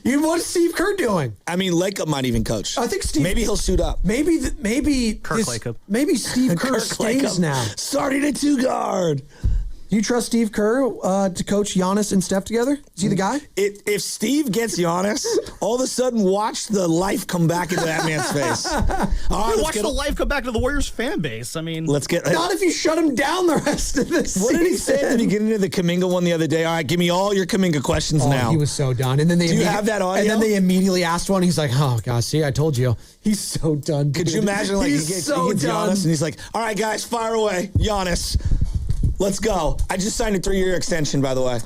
What's Steve Kerr doing? I mean, Lakeup might even coach. I think Steve. Maybe he'll suit up. Maybe Lakeup. Maybe Steve Kerr Kirk stays Lakeup. now. Starting at 2 guard. Do you trust Steve Kerr to coach Giannis and Steph together? Is he the guy? If Steve gets Giannis, all of a sudden watch the life come back into that man's face. Watch the life come back to the Warriors fan base. I mean, Not if you shut him down the rest of the season. What did he say at the beginning of the Kuminga one the other day? All right, give me all your Kuminga questions now. He was so done. And then Do you have that audio? And then they immediately asked one. He's like, "Oh gosh, see, I told you." He's so done. Could you imagine? Like he's he gets so done. Giannis, and he's like, "All right, guys, fire away, Giannis. Let's go." I just signed a 3-year extension, by the way.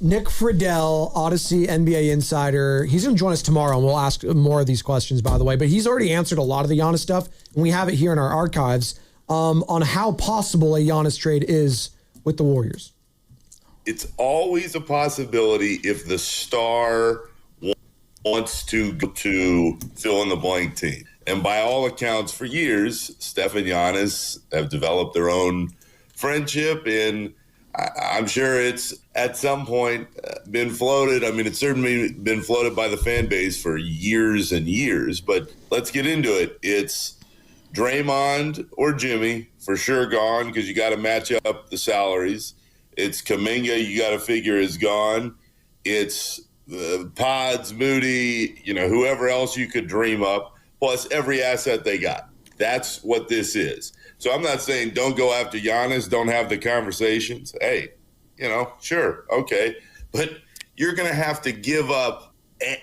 Nick Friedel, Odyssey NBA insider. He's going to join us tomorrow, and we'll ask more of these questions, by the way. But he's already answered a lot of the Giannis stuff, and we have it here in our archives on how possible a Giannis trade is with the Warriors. It's always a possibility if the star wants to go to fill in the blank team. And by all accounts, for years, Steph and Giannis have developed their own friendship, and I'm sure it's at some point been floated. I mean, it's certainly been floated by the fan base for years and years, but let's get into it. It's Draymond or Jimmy for sure gone because you got to match up the salaries. It's Kuminga, you got to figure is gone. It's Pods, Moody, whoever else you could dream up, plus every asset they got. That's what this is. So I'm not saying don't go after Giannis, don't have the conversations. Hey, sure, okay. But you're going to have to give up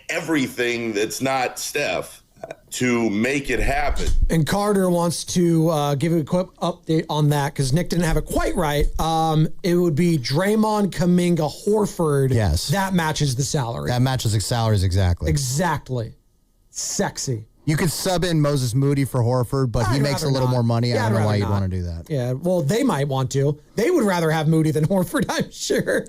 everything that's not Steph to make it happen. And Carter wants to give a quick update on that because Nick didn't have it quite right. It would be Draymond, Kuminga, Horford. Yes. That matches the salary. That matches the salaries exactly. Exactly. Sexy. You could sub in Moses Moody for Horford, but he makes a little more money. I don't know why you'd want to do that. Yeah, well, they might want to. They would rather have Moody than Horford, I'm sure.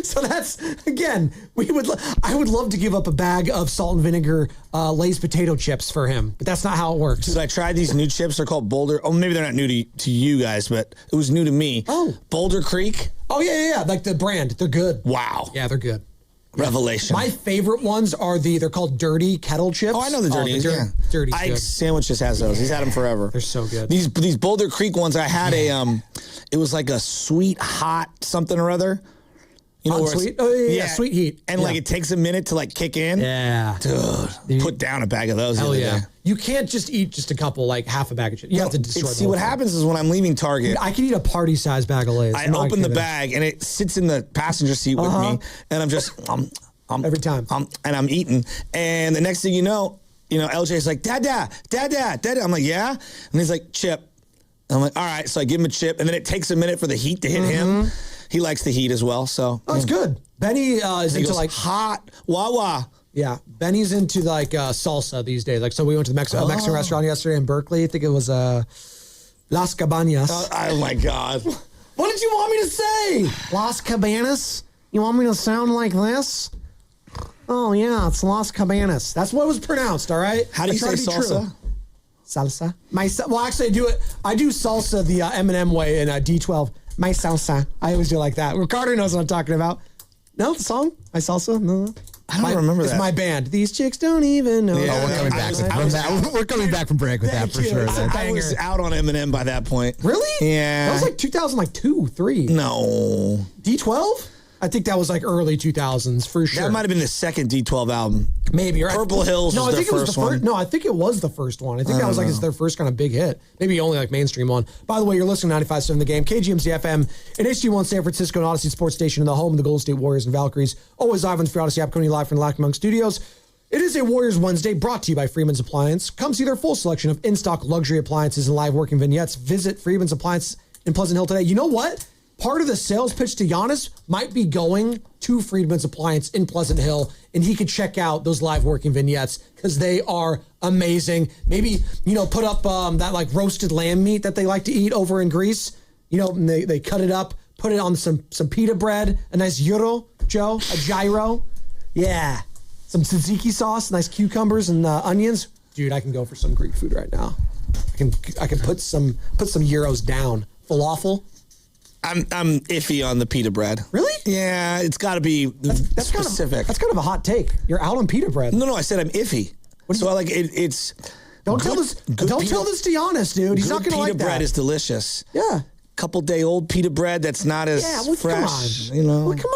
So that's, again, I would love to give up a bag of salt and vinegar Lay's potato chips for him, but that's not how it works. Dude, I tried these new chips. They're called Boulder. Oh, maybe they're not new to you guys, but it was new to me. Oh. Boulder Creek. Oh, yeah. Like the brand. They're good. Wow. Yeah, they're good. Revelation. My favorite ones are they're called dirty kettle chips. Oh, I know the dirty. Dirty. Ike's Sandwiches has those. He's had them forever. They're so good. These Boulder Creek ones, I had it was like a sweet hot something or other. Sweet? Oh, yeah, sweet heat. And like it takes a minute to like kick in. Yeah. Dude, put down a bag of those. Hell the yeah. day. You can't just eat just a couple, like half a bag of chips. You have to destroy them. See, what happens is when I'm leaving Target, I can eat a party-sized bag of Lay's. I open the bag and it sits in the passenger seat with me, and I'm just every time, and I'm eating, and the next thing you know, LJ's like, Dada. I'm like, yeah, and he's like, chip. I'm like, all right. So I give him a chip, and then it takes a minute for the heat to hit him. He likes the heat as well, so. Oh, it's good. Benny is into like hot Wawa. Yeah, Benny's into like salsa these days. Like, so we went to the Mexican restaurant yesterday in Berkeley. I think it was Las Cabanas. Oh my God. What did you want me to say? Las Cabanas? You want me to sound like this? Oh, yeah, it's Las Cabanas. That's what it was pronounced, all right? How do you say salsa? Salsa. Well, actually, I do salsa the Eminem way in D12. My salsa. I always do like that. Ricardo knows what I'm talking about. No, the song? My salsa? No. I don't remember that. It's my band. These chicks don't even know. Yeah, we're coming back from that. We're coming back from break with that for sure. I was out on Eminem by that point. Really? Yeah. That was like 2002, 3. No. D12? I think that was like early 2000s for sure. That might have been the second D12 album. Maybe. Right? Purple Hills was their first one. No, I think it was the first one. I think that was like their first kind of big hit. Maybe only like mainstream one. By the way, you're listening to 95.7 The Game, KGMZ FM, and HD1 San Francisco and Odyssey Sports Station in the home of the Golden State Warriors and Valkyries. Always live on the Free Odyssey app, coming live from the Laughing Monk Studios. It is a Warriors Wednesday brought to you by Freeman's Appliance. Come see their full selection of in-stock luxury appliances and live working vignettes. Visit Freeman's Appliance in Pleasant Hill today. You know what? Part of the sales pitch to Giannis might be going to Freeman's Appliance in Pleasant Hill, and he could check out those live working vignettes because they are amazing. Maybe, put up that like roasted lamb meat that they like to eat over in Greece. And they cut it up, put it on some pita bread, a nice gyro, Joe, a gyro. Yeah. Some tzatziki sauce, nice cucumbers and onions. Dude, I can go for some Greek food right now. I can put some euros down. Falafel. I'm iffy on the pita bread. Really? Yeah, it's got to be that's specific. That's kind of a hot take. You're out on pita bread. No, I said I'm iffy. It's. Don't tell this to Giannis, dude. He's not going to like that. Pita bread is delicious. Yeah. Couple day old pita bread that's not as fresh. Come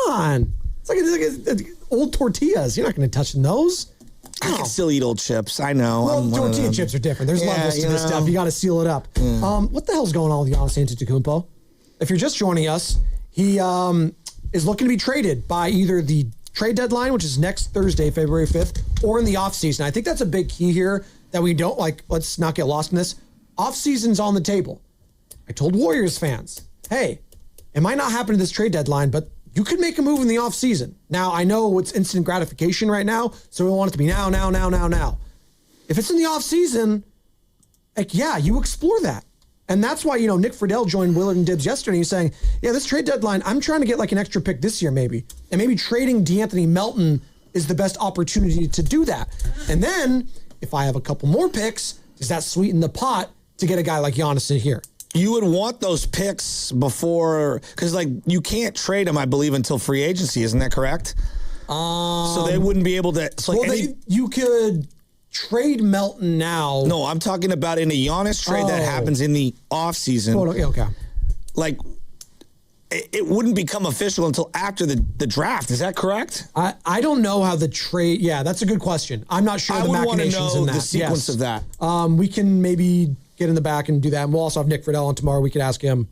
on. It's like old tortillas. You're not going to touch those. I can still eat old chips. I know. Well, tortilla chips are different. There's levels to this stuff. You got to seal it up. Yeah. What the hell's going on with Giannis Antetokounmpo? If you're just joining us, he is looking to be traded by either the trade deadline, which is next Thursday, February 5th, or in the offseason. I think that's a big key here that we don't let's not get lost in this. Offseason's on the table. I told Warriors fans, hey, it might not happen to this trade deadline, but you could make a move in the offseason. Now, I know it's instant gratification right now, so we want it to be now. If it's in the offseason, you explore that. And that's why, Nick Friedel joined Willard and Dibbs yesterday. He's saying, this trade deadline, I'm trying to get an extra pick this year maybe. And maybe trading DeAnthony Melton is the best opportunity to do that. And then, if I have a couple more picks, does that sweeten the pot to get a guy like Giannis in here? You would want those picks before, because you can't trade them, I believe, until free agency. Isn't that correct? So they wouldn't be able to. You could trade Melton now. No, I'm talking about in a Giannis trade that happens in the offseason. Okay. It wouldn't become official until after the draft. Is that correct? I don't know how the trade. Yeah, that's a good question. I'm not sure the machinations in that. The sequence of that. We can maybe get in the back and do that. And we'll also have Nick Friedel on tomorrow. We could ask him.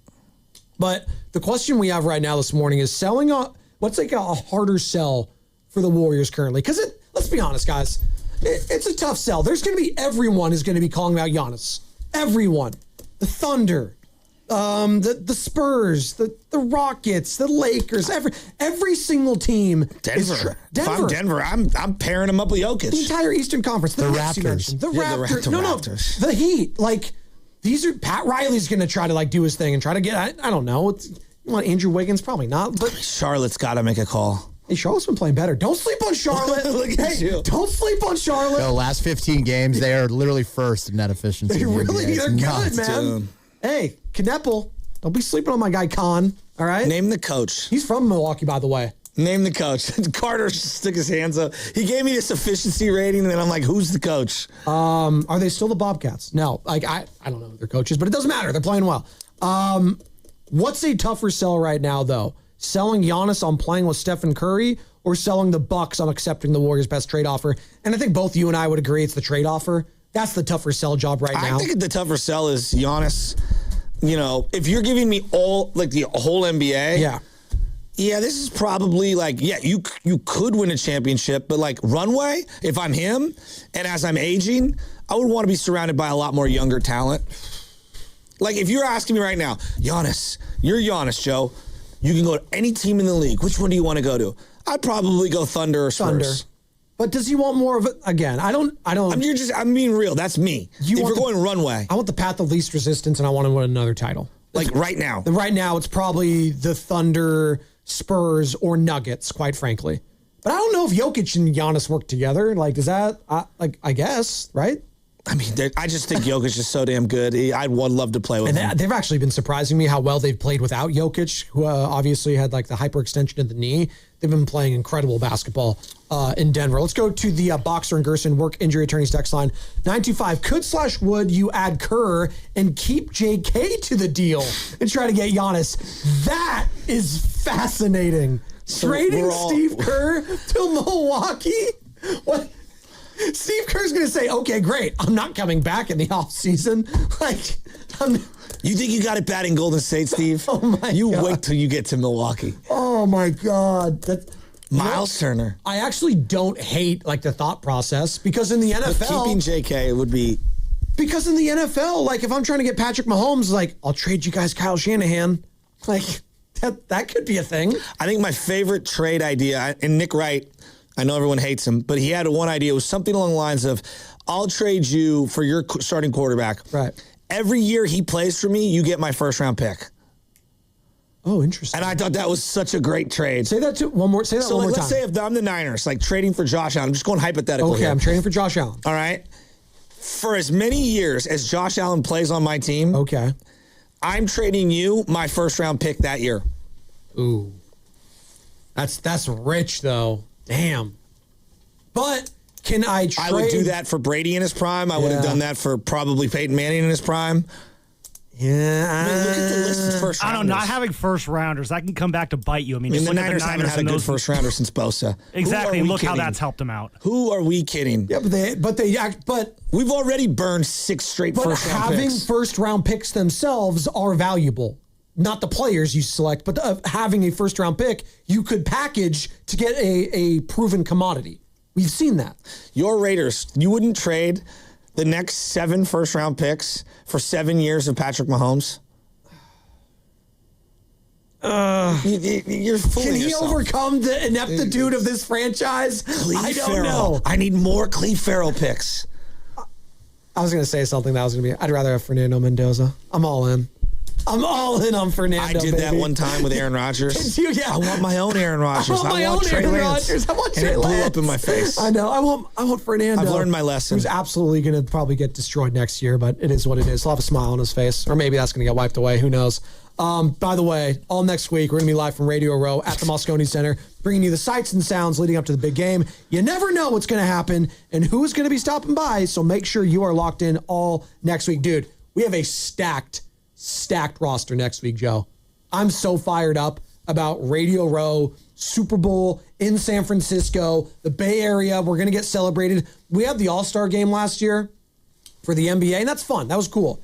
But the question we have right now this morning is what's a harder sell for the Warriors currently? Because let's be honest, guys, it's a tough sell. There's going to be everyone is going to be calling out Giannis. Everyone. The Thunder, the Spurs, the Rockets, the Lakers, every single team. Denver. If I'm Denver, I'm pairing them up with Jokic. The entire Eastern Conference. The Raptors. The Raptors. The Heat. These are Pat Riley's going to try to do his thing and try to get. I don't know. You want Andrew Wiggins? Probably not. But Charlotte's got to make a call. Hey, Charlotte's been playing better. Don't sleep on Charlotte. Don't sleep on Charlotte. The last 15 games, they are literally first in net efficiency. They're good, man. Hey, Kneppel, don't be sleeping on my guy Khan, all right? Name the coach. He's from Milwaukee, by the way. Name the coach. Carter stuck his hands up. He gave me this efficiency rating, and then I'm like, who's the coach? Are they still the Bobcats? No. I don't know their coaches, but it doesn't matter. They're playing well. What's a tougher sell right now, though? Selling Giannis on playing with Stephen Curry or selling the Bucks on accepting the Warriors' best trade offer? And I think both you and I would agree it's the trade offer. That's the tougher sell job right now. I think the tougher sell is Giannis. If you're giving me all, the whole NBA. Yeah, this is probably you could win a championship, but runway, if I'm him and as I'm aging, I would want to be surrounded by a lot more younger talent. If you're asking me right now, Giannis, you're Giannis, Joe. You can go to any team in the league. Which one do you want to go to? I'd probably go Thunder or Spurs. But does he want more of it? Again, I don't. I'm being real. That's me. If we're going runway. I want the path of least resistance, and I want to win another title. Right now. Right now, it's probably the Thunder, Spurs, or Nuggets, quite frankly. But I don't know if Jokic and Giannis work together. Does that, I guess, right? I mean, I just think Jokic is so damn good. I'd love to play with him. They've actually been surprising me how well they've played without Jokic, who obviously had the hyperextension of the knee. They've been playing incredible basketball in Denver. Let's go to the Boxer and Gerson work injury attorneys text line 925. Could/would you add Kerr and keep JK to the deal and try to get Giannis? That is fascinating. Trading Steve Kerr to Milwaukee? What? Steve Kerr's going to say, okay, great. I'm not coming back in the offseason. You think you got it bad in Golden State, Steve? Oh, my God. You wait till you get to Milwaukee. Oh, my God. Miles Turner. I actually don't hate like the thought process because in the NFL, but keeping JK would be. Because in the NFL, like if I'm trying to get Patrick Mahomes, like I'll trade you guys Kyle Shanahan. Like that could be a thing. I think my favorite trade idea, and Nick Wright, I know everyone hates him, but he had one idea. It was something along the lines of, I'll trade you for your starting quarterback. Right. Every year he plays for me, you get my first round pick. Oh, interesting. And I thought that was such a great trade. Say that one more time. Let's say if I'm the Niners, like trading for Josh Allen. I'm just going hypothetical here. I'm trading for Josh Allen. All right. For as many years as Josh Allen plays on my team, I'm trading you my first round pick that year. Ooh. That's rich though. Damn. But can I trade? I would do that for Brady in his prime. I would have done that for probably Peyton Manning in his prime. Yeah. I mean, look at the list of first rounders. I don't know. Not having first rounders, that can come back to bite you. I mean, just the look Niners at the haven't had a good first rounder since Bosa. Exactly. And look kidding? how that's helped them out. Who are we kidding? Yeah, but we've already burned 6 straight first round picks. Having first round picks themselves are valuable. Not the players you select, but having a first round pick you could package to get a proven commodity. We've seen that. Your Raiders, you wouldn't trade the next 7 first round picks for 7 years of Patrick Mahomes? You're fooling Can he yourself. overcome the ineptitude of this franchise? I don't know. I need more Cleve Farrell picks. I was going to say something that was going to be, I'd rather have Fernando Mendoza. I'm all in. I'm all in on Fernando. I did that one time with Aaron Rodgers. I want my own Aaron Rodgers. I want my own Aaron Rodgers. I want Trey Lance. And it blew up in my face. I know. I want Fernando. I've learned my lesson. Who's absolutely going to probably get destroyed next year, but it is what it is. He'll have a smile on his face, or maybe that's going to get wiped away. Who knows? By the way, all next week, we're going to be live from Radio Row at the Moscone Center, bringing you the sights and sounds leading up to the big game. You never know what's going to happen and who's going to be stopping by, so make sure you are locked in all next week. Dude, we have a stacked roster next week, Joe. I'm so fired up about Radio Row, Super Bowl in San Francisco, the Bay Area. We're going to get celebrated. We had the All-Star game last year for the NBA, and that's fun. That was cool.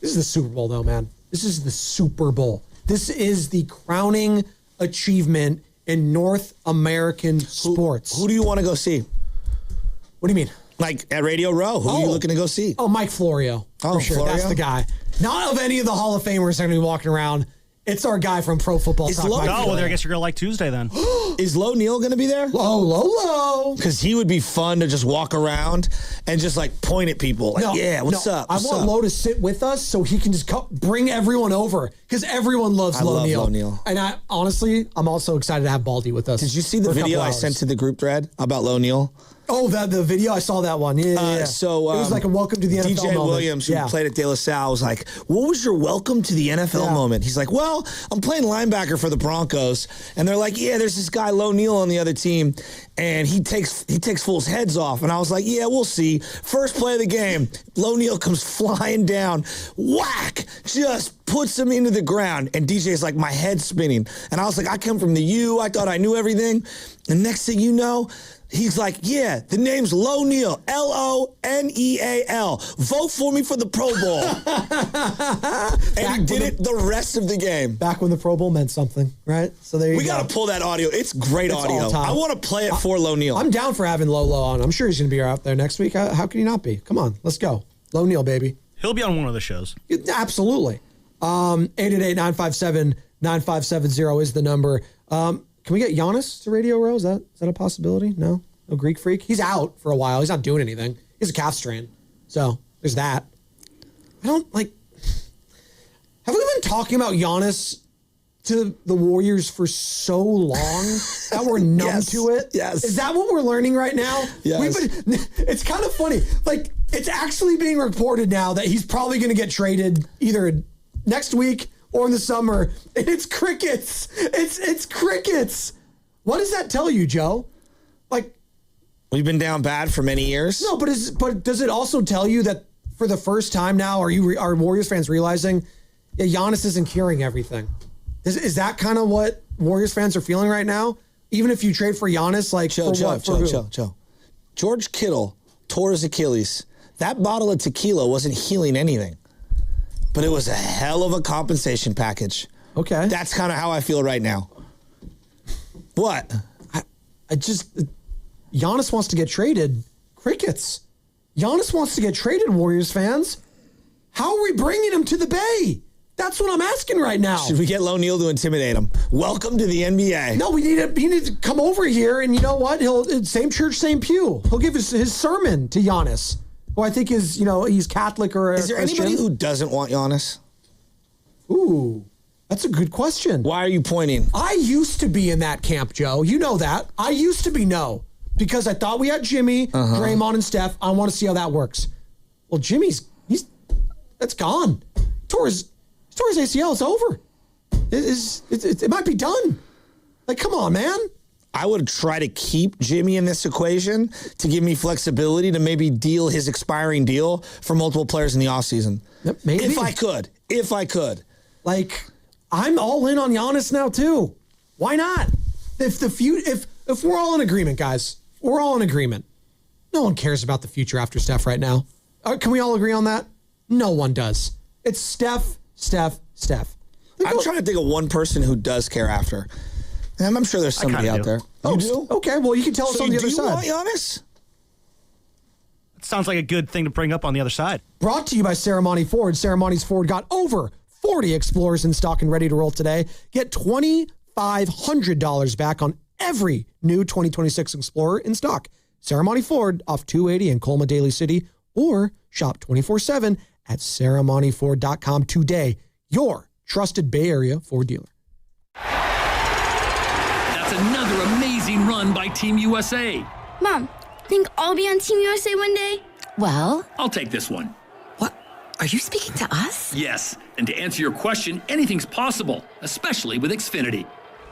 This is the Super Bowl, though, man. This is the Super Bowl. This is the crowning achievement in North American sports. Who do you want to go see? What do you mean? Like at Radio Row, who are you looking to go see? Oh, Mike Florio. For sure. Florio? That's the guy. Not of any of the Hall of Famers that are going to be walking around. It's our guy from Pro Football Talk. Oh, well, I guess you're going to like Tuesday then. Is Lo Neal going to be there? Lo. Because he would be fun to just walk around and just like point at people. Like, what's up? I want Lo to sit with us so he can just bring everyone over because everyone loves Lo Neal. And I'm also excited to have Baldy with us. Did you see the video I sent to the group thread about Lo Neal? Oh, the video, I saw that one. Yeah. So it was like a welcome to the NFL DJ moment. Williams, who played at De La Salle, was like, what was your welcome to the NFL moment? He's like, well, I'm playing linebacker for the Broncos. And they're like, yeah, there's this guy, Lo Neal, on the other team. And he takes fools' heads off. And I was like, yeah, we'll see. First play of the game, Lo Neal comes flying down. Whack! Just puts him into the ground. And DJ's like, my head's spinning. And I was like, I come from the U. I thought I knew everything. And next thing you know, he's like, yeah, the name's Lo Neal, Loneal. Vote for me for the Pro Bowl. And he did it the rest of the game. Back when the Pro Bowl meant something, right? So there you go. We got to pull that audio. It's great audio. I want to play it for Lo Neal. I'm down for having Lolo on. I'm sure he's going to be out there next week. How can he not be? Come on, let's go. Lo Neal, baby. He'll be on one of the shows. Absolutely. 888-957-9570 is the number. Can we get Giannis to Radio Row? Is that a possibility? No Greek freak. He's out for a while. He's not doing anything. He has a calf strain. So there's that. I don't like. Have we been talking about Giannis to the Warriors for so long that we're numb to it? Yes. Is that what we're learning right now? Yes. It's kind of funny. Like it's actually being reported now that he's probably going to get traded either next week or in the summer, and it's crickets. It's crickets. What does that tell you, Joe? Like, we've been down bad for many years. No, but does it also tell you that for the first time now, are Warriors fans realizing, Giannis isn't curing everything? Is that kind of what Warriors fans are feeling right now? Even if you trade for Giannis, like Joe. George Kittle tore his Achilles. That bottle of tequila wasn't healing anything. But it was a hell of a compensation package. Okay. That's kind of how I feel right now. What? Giannis wants to get traded. Crickets. Giannis wants to get traded, Warriors fans. How are we bringing him to the Bay? That's what I'm asking right now. Should we get Lo Neal to intimidate him? Welcome to the NBA. No, he need to come over here, and you know what? Same church, same pew. He'll give his sermon to Giannis, who I think is, he's Catholic or Is there Christian. anybody who doesn't want Giannis? Ooh, that's a good question. Why are you pointing? I used to be in that camp, Joe. You know that. I used to be no, because I thought we had Jimmy, Draymond, and Steph. I want to see how that works. Well, that's gone. Tore his ACL. It's over. It might be done. Like, come on, man. I would try to keep Jimmy in this equation to give me flexibility to maybe deal his expiring deal for multiple players in the offseason. Maybe. If I could. Like, I'm all in on Giannis now, too. Why not? If we're all in agreement, guys, we're all in agreement. No one cares about the future after Steph right now. Can we all agree on that? No one does. It's Steph. I'm trying to think of one person who does care after. I'm sure there's somebody out there. You do? Okay, well, you can tell us on the other side. Do you want Giannis? It sounds like a good thing to bring up on the other side. Brought to you by Ceremony Ford. Ceremony's Ford got over 40 Explorers in stock and ready to roll today. Get $2,500 back on every new 2026 Explorer in stock. Ceremony Ford off 280 in Colma, Daly City, or shop 24/7 at ceremonyford.com today. Your trusted Bay Area Ford dealer. That's another amazing run by Team USA. Mom, think I'll be on Team USA one day? Well, I'll take this one. What? Are you speaking to us? Yes, and to answer your question, anything's possible, especially with Xfinity.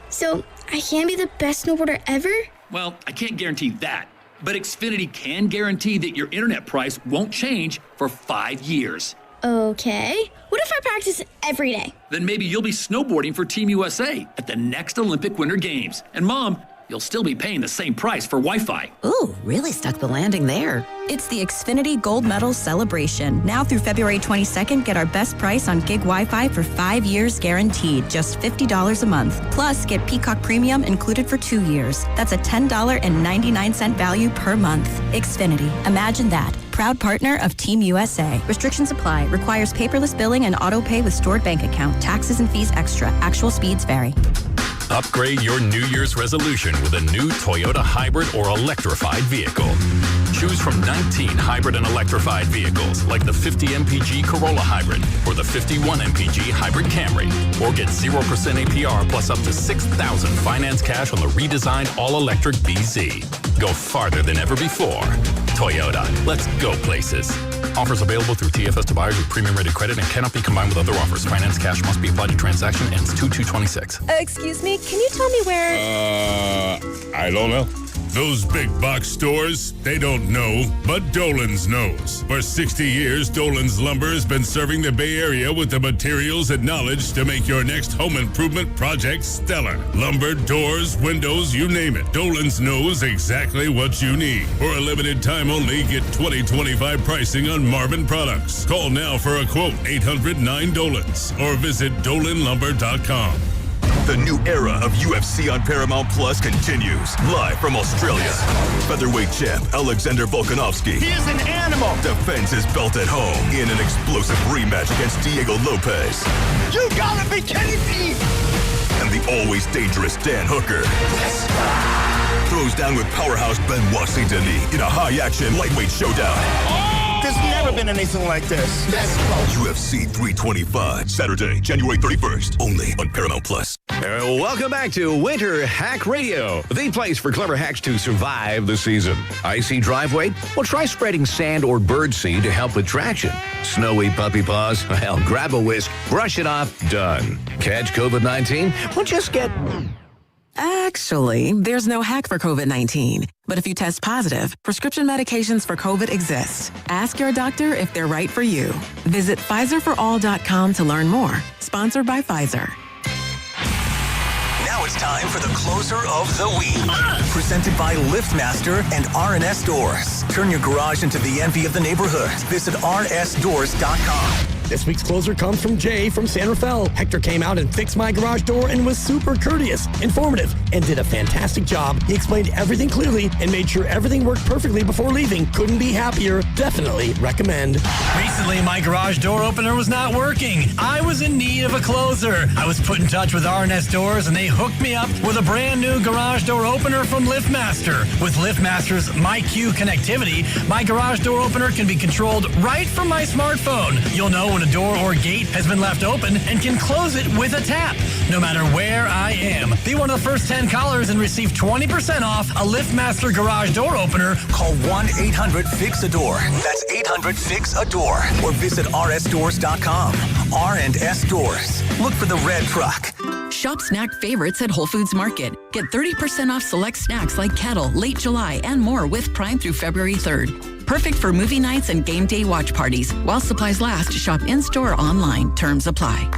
So, I can be the best snowboarder ever? Well, I can't guarantee that, but Xfinity can guarantee that your internet price won't change for 5 years. Okay. What if I practice every day? Then maybe you'll be snowboarding for Team USA at the next Olympic Winter Games. And Mom, you'll still be paying the same price for Wi-Fi. Ooh, really stuck the landing there. It's the Xfinity Gold Medal Celebration. Now through February 22nd, get our best price on gig Wi-Fi for 5 years guaranteed, just $50 a month. Plus, get Peacock Premium included for 2 years. That's a $10.99 value per month. Xfinity. Imagine that. Proud partner of Team USA. Restrictions apply. Requires paperless billing and auto pay with stored bank account. Taxes and fees extra. Actual speeds vary. Upgrade your New Year's resolution with a new Toyota hybrid or electrified vehicle. Choose from 19 hybrid and electrified vehicles like the 50 MPG Corolla Hybrid or the 51 MPG Hybrid Camry. Or get 0% APR plus up to $6,000 finance cash on the redesigned all-electric BZ. Go farther than ever before. Toyota, let's go places. Offers available through TFS to buyers with premium rated credit and cannot be combined with other offers. Finance cash must be applied to transaction. Ends 2/2/26. Excuse me, can you tell me where... I don't know. Those big box stores, they don't know, but Dolan's knows. For 60 years, Dolan's Lumber has been serving the Bay Area with the materials and knowledge to make your next home improvement project stellar. Lumber, doors, windows, you name it. Dolan's knows exactly what you need. For a limited time only, get 2025 pricing on Marvin products. Call now for a quote, 800-9-DOLANS, or visit dolanlumber.com. The new era of UFC on Paramount Plus continues. Live from Australia. Featherweight champ Alexander Volkanovski. He is an animal. Defends his belt at home in an explosive rematch against Diego Lopez. You gotta be kidding me. And the always dangerous Dan Hooker. Yes. Throws down with powerhouse Benoit Saint-Denis in a high-action lightweight showdown. There's never been anything like this. Let's go. UFC 325, Saturday, January 31st, only on Paramount Plus. Welcome back to Winter Hack Radio, the place for clever hacks to survive the season. Icy driveway? Well, try spreading sand or birdseed to help with traction. Snowy puppy paws? Well, grab a whisk, brush it off, done. Catch COVID-19? Well, just get... Actually, there's no hack for COVID-19. But if you test positive, prescription medications for COVID exist. Ask your doctor if they're right for you. Visit PfizerForAll.com to learn more. Sponsored by Pfizer. Now it's time for the closer of the week. Presented by LiftMaster and R&S Doors. Turn your garage into the envy of the neighborhood. Visit rsdoors.com. This week's closer comes from Jay from San Rafael. Hector came out and fixed my garage door and was super courteous, informative, and did a fantastic job. He explained everything clearly and made sure everything worked perfectly before leaving. Couldn't be happier. Definitely recommend. Recently, my garage door opener was not working. I was in need of a closer. I was put in touch with R&S Doors, and they hooked me up with a brand new garage door opener from LiftMaster. With LiftMaster's MyQ connectivity, my garage door opener can be controlled right from my smartphone. You'll know when a door or gate has been left open and can close it with a tap, no matter where I am. Be one of the first 10 callers and receive 20% off a LiftMaster garage door opener. Call 1-800-FIX-A-DOOR. That's 800-FIX-A-DOOR. Or visit rsdoors.com. R&S Doors. Look for the red truck. Shop snack favorites at Whole Foods Market. Get 30% off select snacks like Kettle, Late July, and more with Prime through February 3rd. Perfect for movie nights and game day watch parties. While supplies last, shop in-store or online. Terms apply.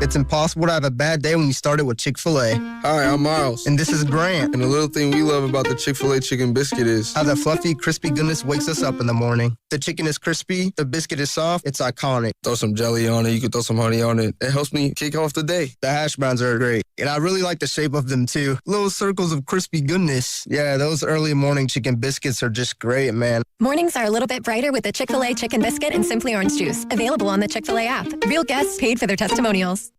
It's impossible to have a bad day when you start it with Chick-fil-A. Hi, I'm Miles. And this is Grant. And the little thing we love about the Chick-fil-A chicken biscuit is how that fluffy, crispy goodness wakes us up in the morning. The chicken is crispy, the biscuit is soft, it's iconic. Throw some jelly on it, you can throw some honey on it. It helps me kick off the day. The hash browns are great. And I really like the shape of them too. Little circles of crispy goodness. Yeah, those early morning chicken biscuits are just great, man. Mornings are a little bit brighter with the Chick-fil-A chicken biscuit and Simply Orange Juice. Available on the Chick-fil-A app. Real guests paid for their testimonials.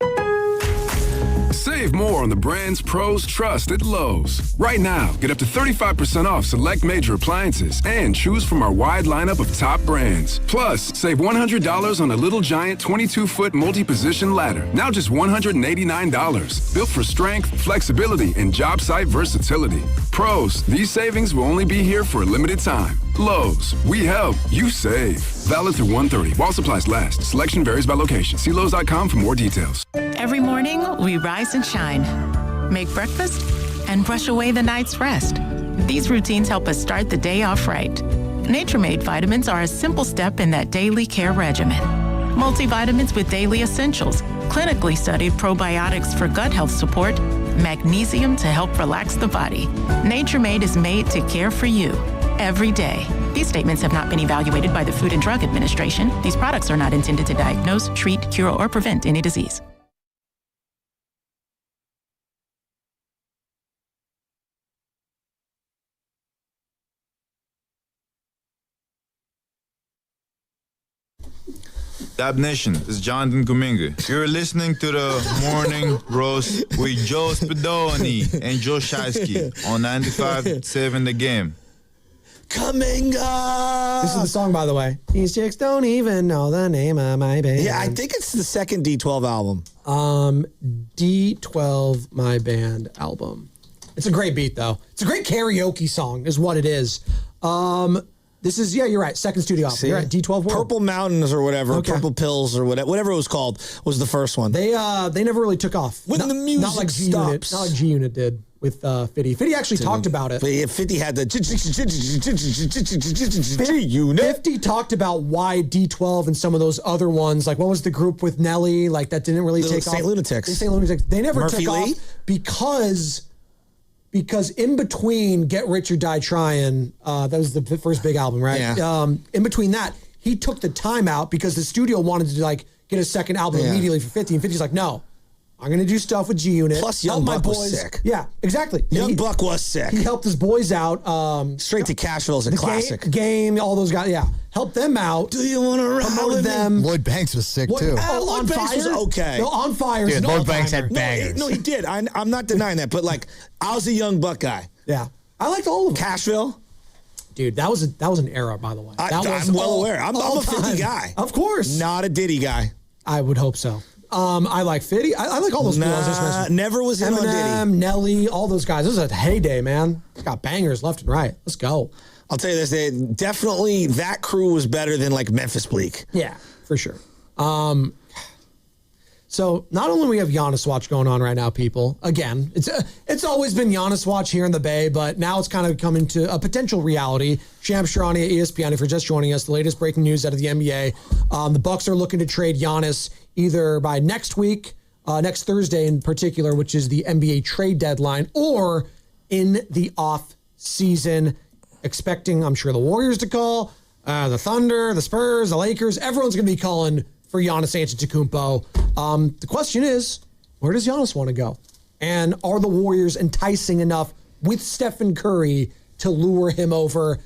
Save more on the brands pros trust at Lowe's. Right now, get up to 35% off select major appliances and choose from our wide lineup of top brands. Plus, save $100 on a Little Giant 22-foot multi-position ladder. Now just $189. Built for strength, flexibility, and job site versatility. Pros, these savings will only be here for a limited time. Lowe's, we help, you save. Valid through 1/30 while supplies last. Selection varies by location. See Lowe's.com for more details. Every morning, we rise and shine, make breakfast, and brush away the night's rest. These routines help us start the day off right. Nature-Made vitamins are a simple step in that daily care regimen. Multivitamins with daily essentials, clinically studied probiotics for gut health support, magnesium to help relax the body. Nature-Made is made to care for you every day. These statements have not been evaluated by the Food and Drug Administration. These products are not intended to diagnose, treat, cure, or prevent any disease. Dab Nation, this is Jonathan Kuminga. You're listening to the Morning Roast with Joe Spadoni and Joe Shasky on 95.7 The Game. Kuminga! This is the song, by the way. These chicks don't even know the name of my band. Yeah, I think it's the second D12 album. D12 My Band album. It's a great beat, though. It's a great karaoke song, is what it is. This is, yeah, you're right. Second studio album. You're right. D12 World. Purple Mountains or whatever, okay. Purple Pills or whatever it was called, was the first one. They never really took off. When the music not like stops. Not like G-Unit did with Fitty. Fitty actually talked about it. Fitty had the G-Unit. 50 talked about why D12 and some of those other ones, like what was the group with Nelly, like that didn't really take off. St. Lunatics. St. Lunatics. They never Murphy took Lee? off because in between Get Rich or Die Trying, that was the first big album, right? Yeah. In between that, he took the time out because the studio wanted to like get a second album immediately for 50, and 50's like, no, I'm going to do stuff with G-Unit. Plus, Young Buck was sick. Yeah, exactly. Young Buck was sick. He helped his boys out. Straight to Cashville is a classic. Game, all those guys, yeah. Help them out. Do you want to ride with them? Lloyd Banks was sick, too. On Banks Fire? was okay. No, On Fire. Dude, Lloyd Banks had bangers. No, he did. I'm not denying that, but like, I was a Young Buck guy. Yeah. I liked all of them. Cashville. Dude, that was an era, by the way. I'm well aware. I'm a 50 guy. Of course. Not a Diddy guy. I would hope so. I like 50. I like all those people. Never was in on Diddy. Eminem, Nelly, all those guys. This is a heyday, man. Got bangers left and right. Let's go. I'll tell you this, definitely that crew was better than like Memphis Bleak. Yeah, for sure. So not only we have Giannis watch going on right now, people. Again, it's always been Giannis watch here in the Bay, but now it's kind of coming to a potential reality. Sham Sharani at ESPN, if you're just joining us, the latest breaking news out of the NBA. The Bucks are looking to trade Giannis either by next week, next Thursday in particular, which is the NBA trade deadline, or in the off season. Expecting, I'm sure, the Warriors to call, the Thunder, the Spurs, the Lakers. Everyone's going to be calling for Giannis Antetokounmpo. The question is, where does Giannis want to go? And are the Warriors enticing enough with Stephen Curry to lure him over?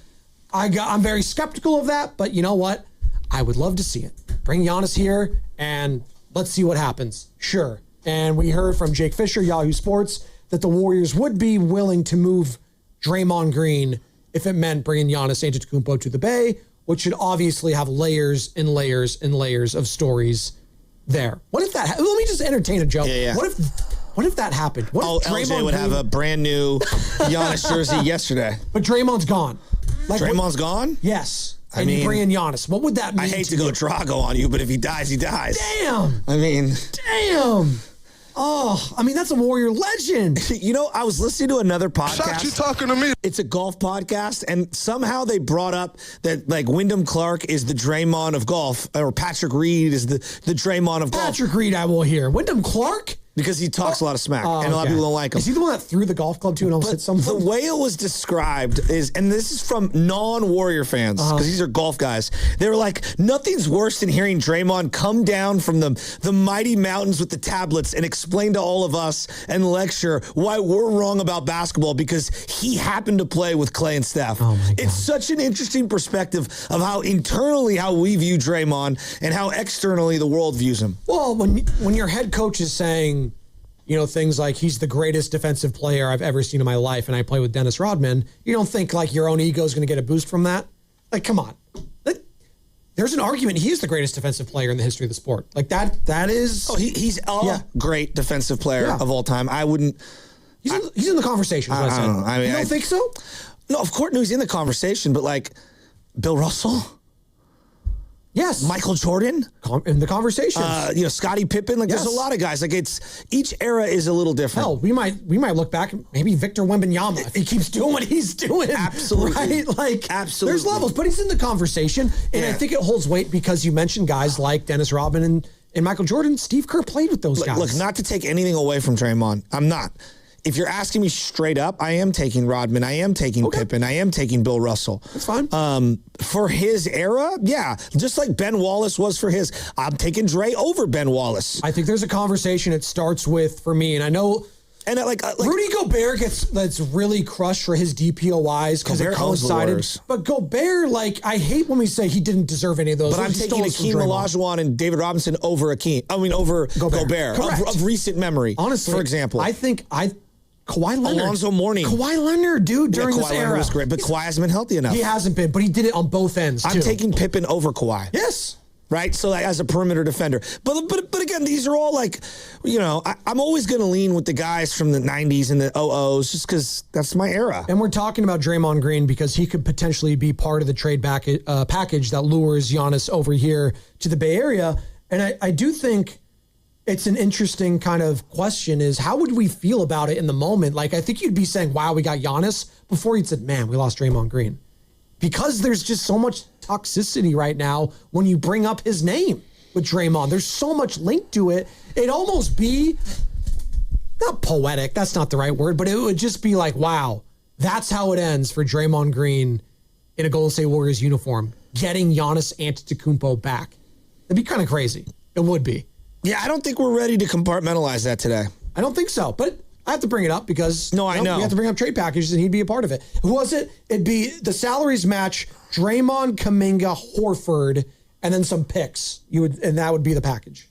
I'm very skeptical of that, but you know what? I would love to see it. Bring Giannis here, and let's see what happens. Sure. And we heard from Jake Fisher, Yahoo Sports, that the Warriors would be willing to move Draymond Green if it meant bringing Giannis Antetokounmpo to the Bay, which should obviously have layers and layers and layers of stories there. What if that? Let me just entertain a joke. Yeah. What if that happened? What if LJ would have a brand new Giannis jersey yesterday. But Draymond's gone. Draymond's gone? Yes. I And mean, you bring in Giannis. What would that mean? I hate to go Drago on you, but if he dies, he dies. Damn. I mean. Damn. Oh, I mean, that's a Warrior legend. You know, I was listening to another podcast. Shut you talking to me. It's a golf podcast, and somehow they brought up that, like, Wyndham Clark is the Draymond of golf, or Patrick Reed is the Draymond of golf. Patrick Reed, I will hear. Wyndham Clark? Because he talks a lot of smack, and a lot of people don't like him. Is he the one that threw the golf club to and almost hit someone? The way it was described is, and this is from non-Warrior fans, because these are golf guys, they were like, nothing's worse than hearing Draymond come down from the mighty mountains with the tablets and explain to all of us and lecture why we're wrong about basketball because he happened to play with Clay and Steph. Oh my God. It's such an interesting perspective of how internally how we view Draymond and how externally the world views him. Well, when your head coach is saying, you know, things like he's the greatest defensive player I've ever seen in my life and I play with Dennis Rodman, you don't think like your own ego is going to get a boost from that? Like, come on. There's an argument he is the greatest defensive player in the history of the sport. Like that is... Oh, he's a great defensive player of all time. I wouldn't... He's in the conversation. I don't know. I mean, you don't think so? No, of course, no, he's in the conversation, but like Bill Russell... Yes. Michael Jordan in the conversation. You know, Scottie Pippen. Like, there's a lot of guys. Like, each era is a little different. Hell, we might look back. Maybe Victor Wembanyama if he keeps doing what he's doing. Absolutely, right? Like, absolutely. There's levels, but he's in the conversation, and I think it holds weight because you mentioned guys like Dennis Rodman and Michael Jordan. Steve Kerr played with those guys. Look, not to take anything away from Draymond, I'm not. If you're asking me straight up, I am taking Rodman. I am taking Pippen. I am taking Bill Russell. That's fine. For his era, yeah. Just like Ben Wallace was for his. I'm taking Dre over Ben Wallace. I think there's a conversation it starts with for me, and I know... And like Rudy Gobert that's really crushed for his DPOIs because it coincided. But Gobert, like, I hate when we say he didn't deserve any of those. But I'm taking Akeem Olajuwon and David Robinson over Gobert of recent memory. Honestly, for example, I think Kawhi Leonard. Alonzo Mourning. Kawhi Leonard, dude, during this Kawhi Leonard era. was great, but Kawhi hasn't been healthy enough. He hasn't been, but he did it on both ends, too. I'm taking Pippen over Kawhi. Yes. Right? So, like, as a perimeter defender. But again, these are all, like, you know, I'm always going to lean with the guys from the 90s and the 00s just because that's my era. And we're talking about Draymond Green because he could potentially be part of the trade package that lures Giannis over here to the Bay Area. And I do think... it's an interesting kind of question is how would we feel about it in the moment? Like, I think you'd be saying, wow, we got Giannis before you'd said, man, we lost Draymond Green. Because there's just so much toxicity right now when you bring up his name with Draymond. There's so much link to it. It'd almost be, not poetic, that's not the right word, but it would just be like, wow, that's how it ends for Draymond Green in a Golden State Warriors uniform, getting Giannis Antetokounmpo back. It'd be kind of crazy. It would be. Yeah, I don't think we're ready to compartmentalize that today. I don't think so, but I have to bring it up because I know. we have to bring up trade packages and he'd be a part of it. Who was it? It'd be the salaries match Draymond, Kuminga, Horford, and then some picks. And that would be the package.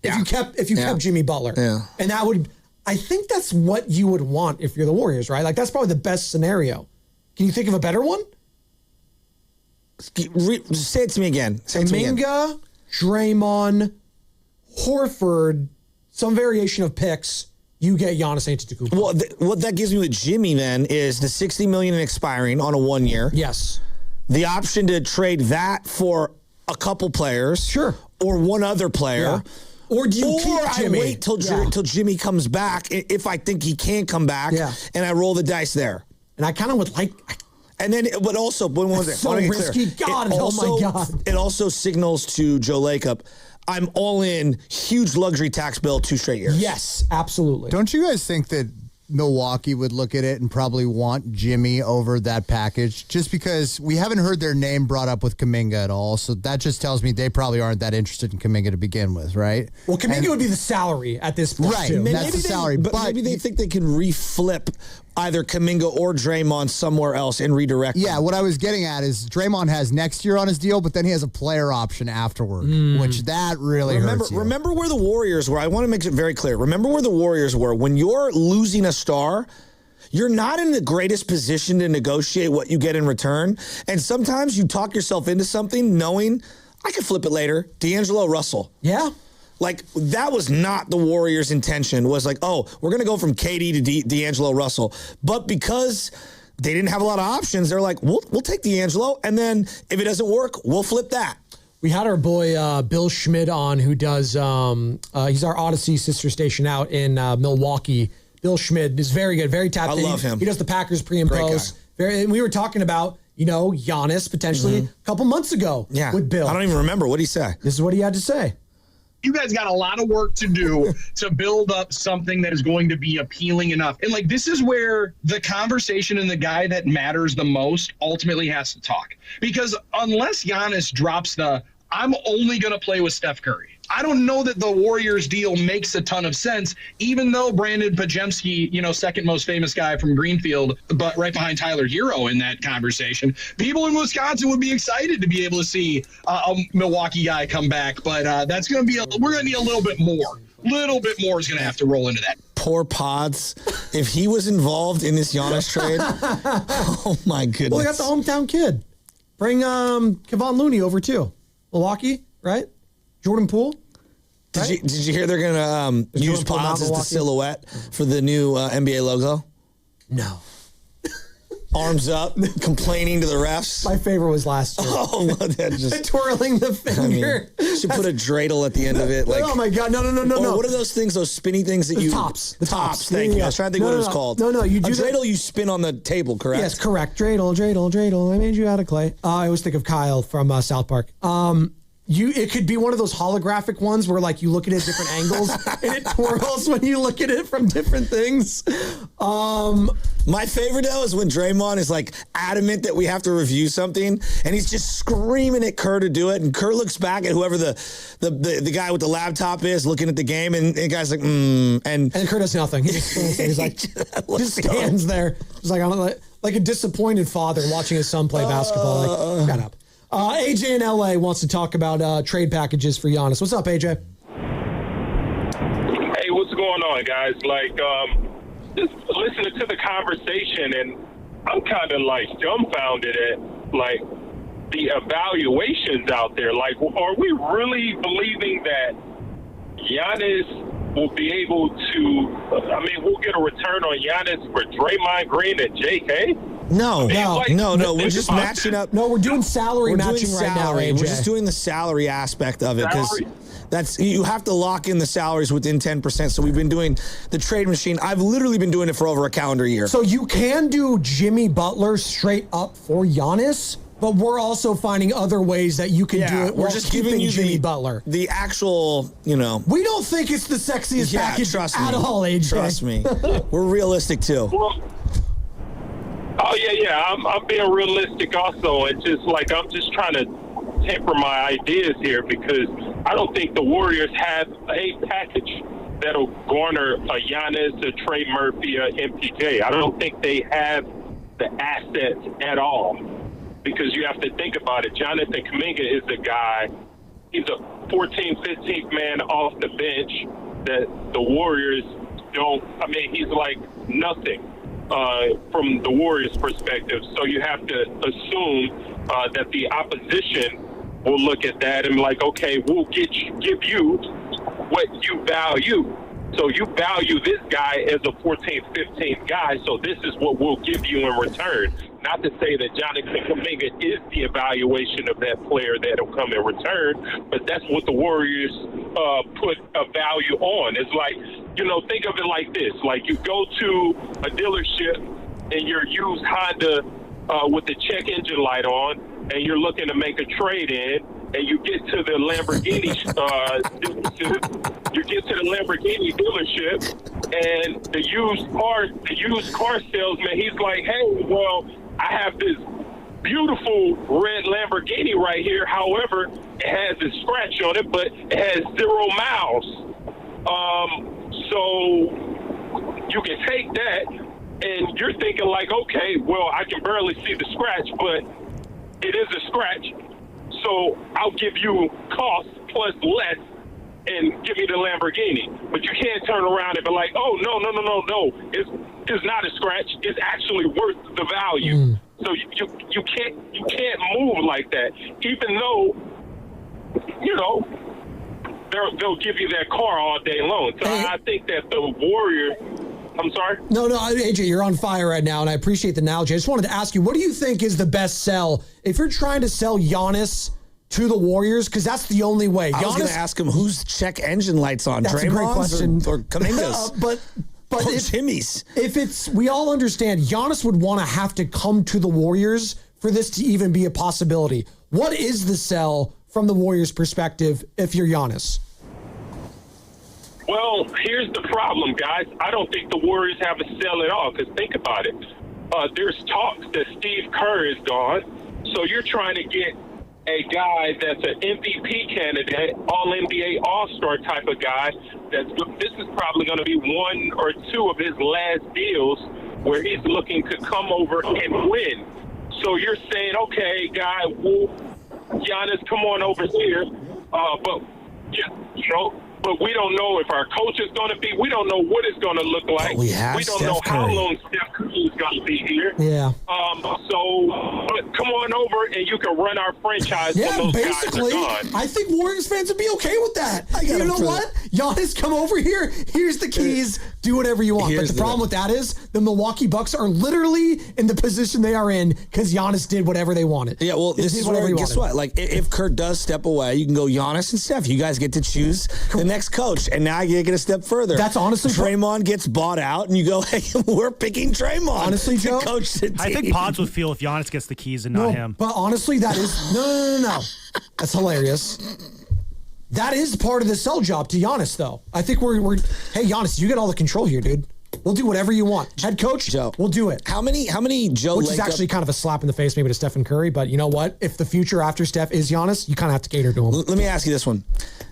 Yeah. If you kept Jimmy Butler. Yeah. And that would, I think that's what you would want if you're the Warriors, right? Like that's probably the best scenario. Can you think of a better one? Say it to me again. Kuminga, Draymond, Horford, some variation of picks, you get Giannis Antetokounmpo. Well, what that gives me with Jimmy then is the $60 million in expiring on a 1 year. Yes. The option to trade that for a couple players. Sure. Or one other player. Yeah. Or do you keep Jimmy? I wait till Jimmy comes back if I think he can come back. Yeah. And I roll the dice there. And I kind of would like... And then, but also, when was it? So risky. God, oh my God. It also signals to Joe Lacob, I'm all in, huge luxury tax bill, 2 straight years. Yes, absolutely. Don't you guys think that Milwaukee would look at it and probably want Jimmy over that package, just because we haven't heard their name brought up with Kuminga at all. So that just tells me they probably aren't that interested in Kuminga to begin with, right? Well, Kuminga would be the salary at this point, right? Too. That's the salary, but maybe they think they can reflip either Kuminga or Draymond somewhere else and redirect them. What I was getting at is Draymond has next year on his deal, but then he has a player option afterward, which that really hurts you. Remember where the Warriors were. I want to make it very clear. Remember where the Warriors were. When you're losing a star, you're not in the greatest position to negotiate what you get in return. And sometimes you talk yourself into something knowing, I can flip it later. D'Angelo Russell. Yeah. Like, that was not the Warriors' intention, was like, oh, we're going to go from KD to D'Angelo Russell. But because they didn't have a lot of options, they're like, we'll take D'Angelo, and then if it doesn't work, we'll flip that. We had our boy Bill Schmidt on, who does, he's our Odyssey sister station out in Milwaukee. Bill Schmidt is very good, very tapped in. I love him. He does the Packers pre and post. And we were talking about, Giannis potentially a couple months ago with Bill. I don't even remember. What did he say? This is what he had to say. You guys got a lot of work to do to build up something that is going to be appealing enough. And this is where the conversation and the guy that matters the most ultimately has to talk. Because unless Giannis drops I'm only going to play with Steph Curry, I don't know that the Warriors deal makes a ton of sense, even though Brandon Pajemski, second most famous guy from Greenfield, but right behind Tyler Hero in that conversation. People in Wisconsin would be excited to be able to see a Milwaukee guy come back, but that's going to be we're going to need a little bit more. Little bit more is going to have to roll into that. Poor Pods. If he was involved in this Giannis trade, oh my goodness. Well, they got the hometown kid. Bring Kevon Looney over too. Milwaukee, right? Jordan Poole. Right? Did you hear they're going to use Pods as the silhouette for the new NBA logo? No. Arms up, complaining to the refs. My favorite was last year. Oh, that just twirling the finger. Should put a dreidel at the end of it. Oh my God! No! What are those things? Those spinny things that the you tops. The tops. Thank you. I was trying to think what it was called. No. You do a dreidel. You spin on the table. Correct. Yes, correct. Dreidel. I made you out of clay. I always think of Kyle from South Park. It could be one of those holographic ones where you look at it at different angles and it twirls when you look at it from different things. My favorite though is when Draymond is adamant that we have to review something and he's just screaming at Kerr to do it, and Kerr looks back at whoever the guy with the laptop is looking at the game, and the guy's like, and Kerr does nothing. He just stands there, just like a disappointed father watching his son play basketball. Shut up. AJ in LA wants to talk about trade packages for Giannis. What's up, AJ? Hey, what's going on, guys? Just listening to the conversation, and I'm kind of dumbfounded at the evaluations out there. Are we really believing that Giannis will be able to? We'll get a return on Giannis for Draymond Green and JK? No. We're just matching up. No, we're doing salary matching right now, AJ. We're just doing the salary aspect of it because you have to lock in the salaries within 10%. So we've been doing the trade machine. I've literally been doing it for over a calendar year. So you can do Jimmy Butler straight up for Giannis, but we're also finding other ways that you can do it. We're just giving you Jimmy Butler. The actual, We don't think it's the sexiest package at all, AJ. Trust me. We're realistic too. Oh, yeah. I'm being realistic also. It's just I'm just trying to temper my ideas here, because I don't think the Warriors have a package that'll garner a Giannis, a Trey Murphy, a MPJ. I don't think they have the assets at all, because you have to think about it. Jonathan Kuminga is a guy, he's a 14th, 15th man off the bench that the Warriors don't, he's like nothing. From the Warriors' perspective. So you have to assume that the opposition will look at that and be like, okay, we'll give you what you value. So you value this guy as a 14th, 15th guy, so this is what we'll give you in return. Not to say that Jonathan Kuminga is the evaluation of that player that will come in return, but that's what the Warriors put a value on. It's think of it like this. You go to a dealership in your used Honda with the check engine light on, and you're looking to make a trade in, and you get to the Lamborghini, dealership, and the used car salesman, he's like, hey, well, I have this beautiful red Lamborghini right here. However, it has a scratch on it, but it has 0 miles. So you can take that, and you're thinking like, okay, well, I can barely see the scratch, but it is a scratch. So I'll give you cost plus less and give me the Lamborghini. But you can't turn around and be like, oh, no. It's not a scratch. It's actually worth the value. So you can't move like that, even though, they'll give you that car all day long. So I think that the Warriors, I'm sorry? No, AJ, you're on fire right now, and I appreciate the analogy. I just wanted to ask you, what do you think is the best sell if you're trying to sell Giannis to the Warriors? Because that's the only way. I was going to ask him whose check engine lights on, That's a great question. Or Kuminga's? But Jimmy's. We all understand Giannis would want to have to come to the Warriors for this to even be a possibility. What is the sell from the Warriors' perspective if you're Giannis? Well, here's the problem, guys. I don't think the Warriors have a sell at all, because think about it. There's talks that Steve Kerr is gone, so you're trying to get a guy that's an MVP candidate, All-NBA All-Star type of guy. This is probably going to be 1 or 2 of his last deals where he's looking to come over and win. So you're saying, okay, guy, Giannis, come on over here, but we don't know if our coach is going to be. We don't know what it's going to look like. We don't know how long Steph Curry is going to be here. Yeah. But come on over and you can run our franchise. Yeah, when those basically, guys are gone. I think Warriors fans would be okay with that. You know what? Giannis, come over here. Here's the keys. Do whatever you want. But the problem with that is the Milwaukee Bucks are literally in the position they are in because Giannis did whatever they wanted. Yeah, well, this is whatever. Guess what? Like, if Kurt does step away, you can go Giannis and Steph. You guys get to choose the next coach, and now you get a step further. That's honestly Draymond gets bought out, and you go, "Hey, we're picking Draymond." Honestly, Joe, coach the team. I think Pods would feel if Giannis gets the keys and not him. But honestly, that is no. That's hilarious. That is part of the sell job to Giannis, though. I think we're hey, Giannis, you get all the control here, dude. We'll do whatever you want. Head coach, Joe, we'll do it. How many Joe Which is actually kind of a slap in the face maybe to Stephen Curry, but you know what? If the future after Steph is Giannis, you kind of have to cater to him. Let me ask you this one.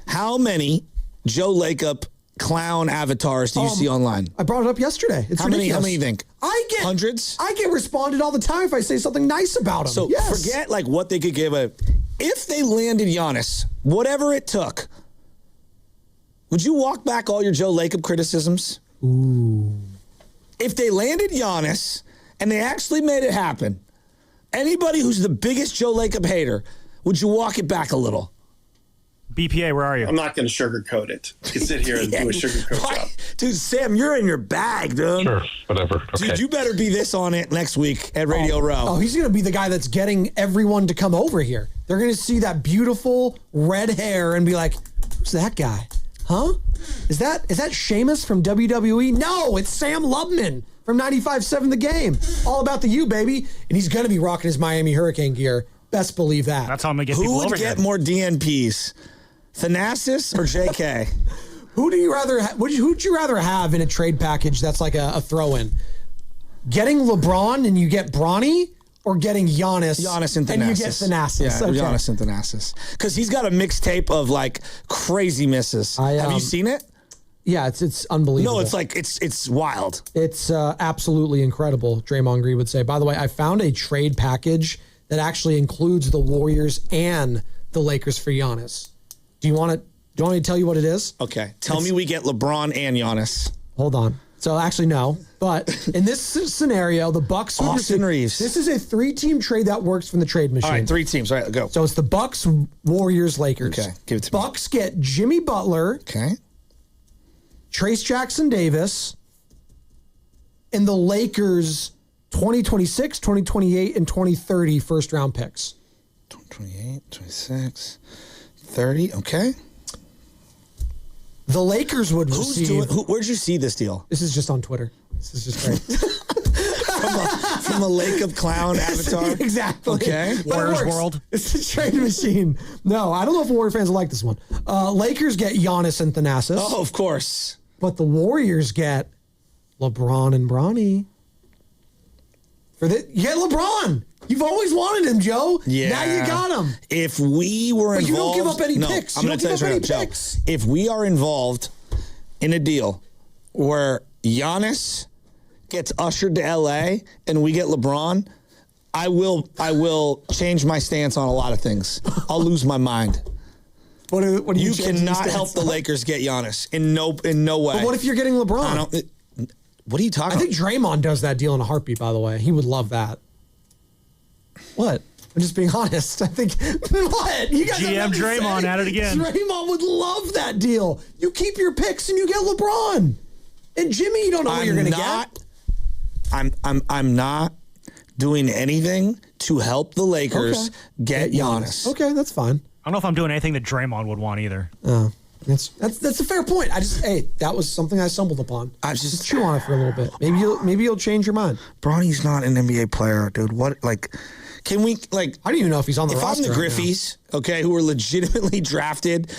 How many Joe Lacob clown avatars do you see online? I brought it up yesterday. It's ridiculous. How many you think? Hundreds? I get responded all the time if I say something nice about him. So forget like what they could give if they landed Giannis, whatever it took, would you walk back all your Joe Lacob criticisms? Ooh. If they landed Giannis and they actually made it happen, anybody who's the biggest Joe Lacob hater, would you walk it back a little? BPA, where are you? I'm not going to sugarcoat it. You can sit here and do a sugarcoat job. Dude, Sam, you're in your bag, dude. Sure, whatever. Okay. Dude, you better be this on it next week at Radio Row. Oh, he's going to be the guy that's getting everyone to come over here. They're going to see that beautiful red hair and be like, who's that guy? Huh? Is that Sheamus from WWE? No, it's Sam Lubman from 95.7 The Game. All about the U, baby. And he's going to be rocking his Miami Hurricane gear. Best believe that. That's how I'm going to get people over here. Who would get more DNPs? Thanasis or JK? Who'd you rather have in a trade package that's like a throw-in? Getting LeBron and you get Bronny, or getting Giannis and Thanasis? And you get Thanasis. Yeah, okay. Giannis and Thanasis. Because he's got a mixtape of like crazy misses. Have you seen it? Yeah, it's unbelievable. No, it's like it's wild. It's absolutely incredible, Draymond Green would say. By the way, I found a trade package that actually includes the Warriors and the Lakers for Giannis. Do you want me to tell you what it is? Okay. Tell me we get LeBron and Giannis. Hold on. So actually, no. But in this scenario, the Bucks would Austin Reeves. This is a 3-team trade that works from the trade machine. All right, 3 teams. All right, go. So it's the Bucks, Warriors, Lakers. Okay, give it to me. Bucks get Jimmy Butler. Okay. Trace Jackson Davis. And the Lakers 2026, 2028, and 2030 first-round picks. 2028, 26, 30. Okay. The Lakers would receive... Where'd you see this deal? This is just on Twitter. This is just great. from a Lake of Clown avatar. Exactly. Okay. Warriors World. It's a trade machine. No, I don't know if Warrior fans will like this one. Lakers get Giannis and Thanasis. Oh, of course. But the Warriors get LeBron and Bronny. You get LeBron. You've always wanted him, Joe. Yeah. Now you got him. If we were But involved, you don't give up any picks. I'm You going don't to tell you give up straight up, any Joe. picks. If we are involved in a deal where Giannis gets ushered to LA and we get LeBron, I will change my stance on a lot of things. I'll lose my mind. What do you cannot help the Lakers get Giannis in no way. But what if you're getting LeBron? What are you talking I think Draymond does that deal in a heartbeat, by the way. He would love that. What? I'm just being honest. I think, what? You guys GM Draymond at it again. Draymond would love that deal. You keep your picks and you get LeBron. And Jimmy, you don't know what you're going to get. I'm not doing anything to help the Lakers get Giannis. Okay, that's fine. I don't know if I'm doing anything that Draymond would want either. Oh, that's a fair point. That was something I stumbled upon. I just chew on it for a little bit. Maybe you'll change your mind. Bronny's not an NBA player, dude. What, like, can we, like... I don't even know if he's on the roster. If I'm the Griffies, who were legitimately drafted,